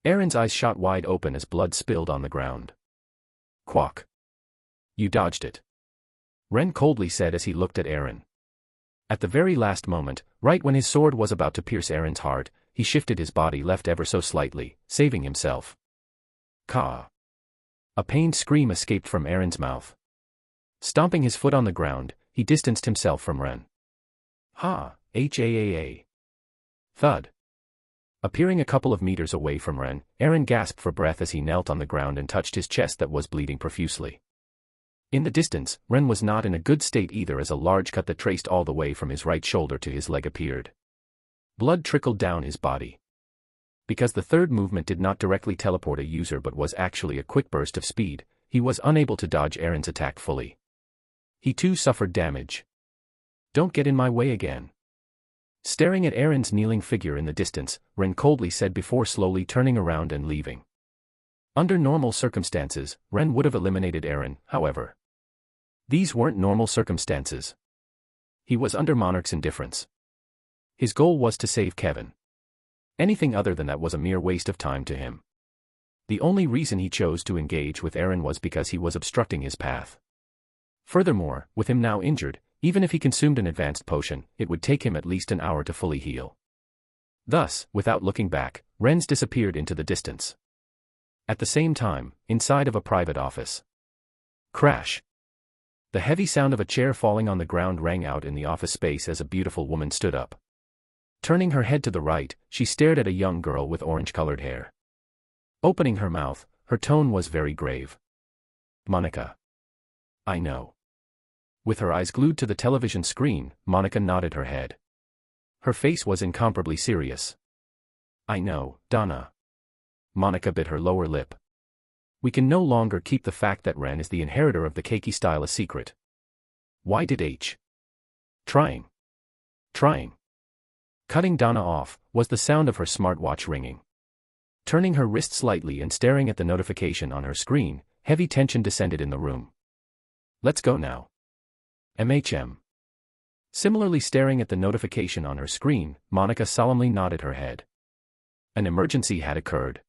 Eren's eyes shot wide open as blood spilled on the ground. Quack. You dodged it. Ren coldly said as he looked at Eren. At the very last moment, right when his sword was about to pierce Eren's heart, he shifted his body left ever so slightly, saving himself. Caw. A pained scream escaped from Eren's mouth. Stomping his foot on the ground, he distanced himself from Ren. Ha! H-A-A-A. Thud. Appearing a couple of meters away from Ren, Eren gasped for breath as he knelt on the ground and touched his chest that was bleeding profusely. In the distance, Ren was not in a good state either as a large cut that traced all the way from his right shoulder to his leg appeared. Blood trickled down his body. Because the third movement did not directly teleport a user but was actually a quick burst of speed, he was unable to dodge Eren's attack fully. He too suffered damage. Don't get in my way again. Staring at Eren's kneeling figure in the distance, Ren coldly said before slowly turning around and leaving. Under normal circumstances, Ren would have eliminated Eren, however. These weren't normal circumstances. He was under Monarch's indifference. His goal was to save Kevin. Anything other than that was a mere waste of time to him. The only reason he chose to engage with Eren was because he was obstructing his path. Furthermore, with him now injured, even if he consumed an advanced potion, it would take him at least an hour to fully heal. Thus, without looking back, Ren's disappeared into the distance. At the same time, inside of a private office. Crash. The heavy sound of a chair falling on the ground rang out in the office space as a beautiful woman stood up. Turning her head to the right, she stared at a young girl with orange-colored hair. Opening her mouth, her tone was very grave. Monica. I know. With her eyes glued to the television screen, Monica nodded her head. Her face was incomparably serious. I know, Donna. Monica bit her lower lip. We can no longer keep the fact that Ren is the inheritor of the Keiki style a secret. Why did H? Trying. Cutting Donna off, was the sound of her smartwatch ringing. Turning her wrist slightly and staring at the notification on her screen, heavy tension descended in the room. Let's go now. MHM. Similarly staring at the notification on her screen, Monica solemnly nodded her head. An emergency had occurred.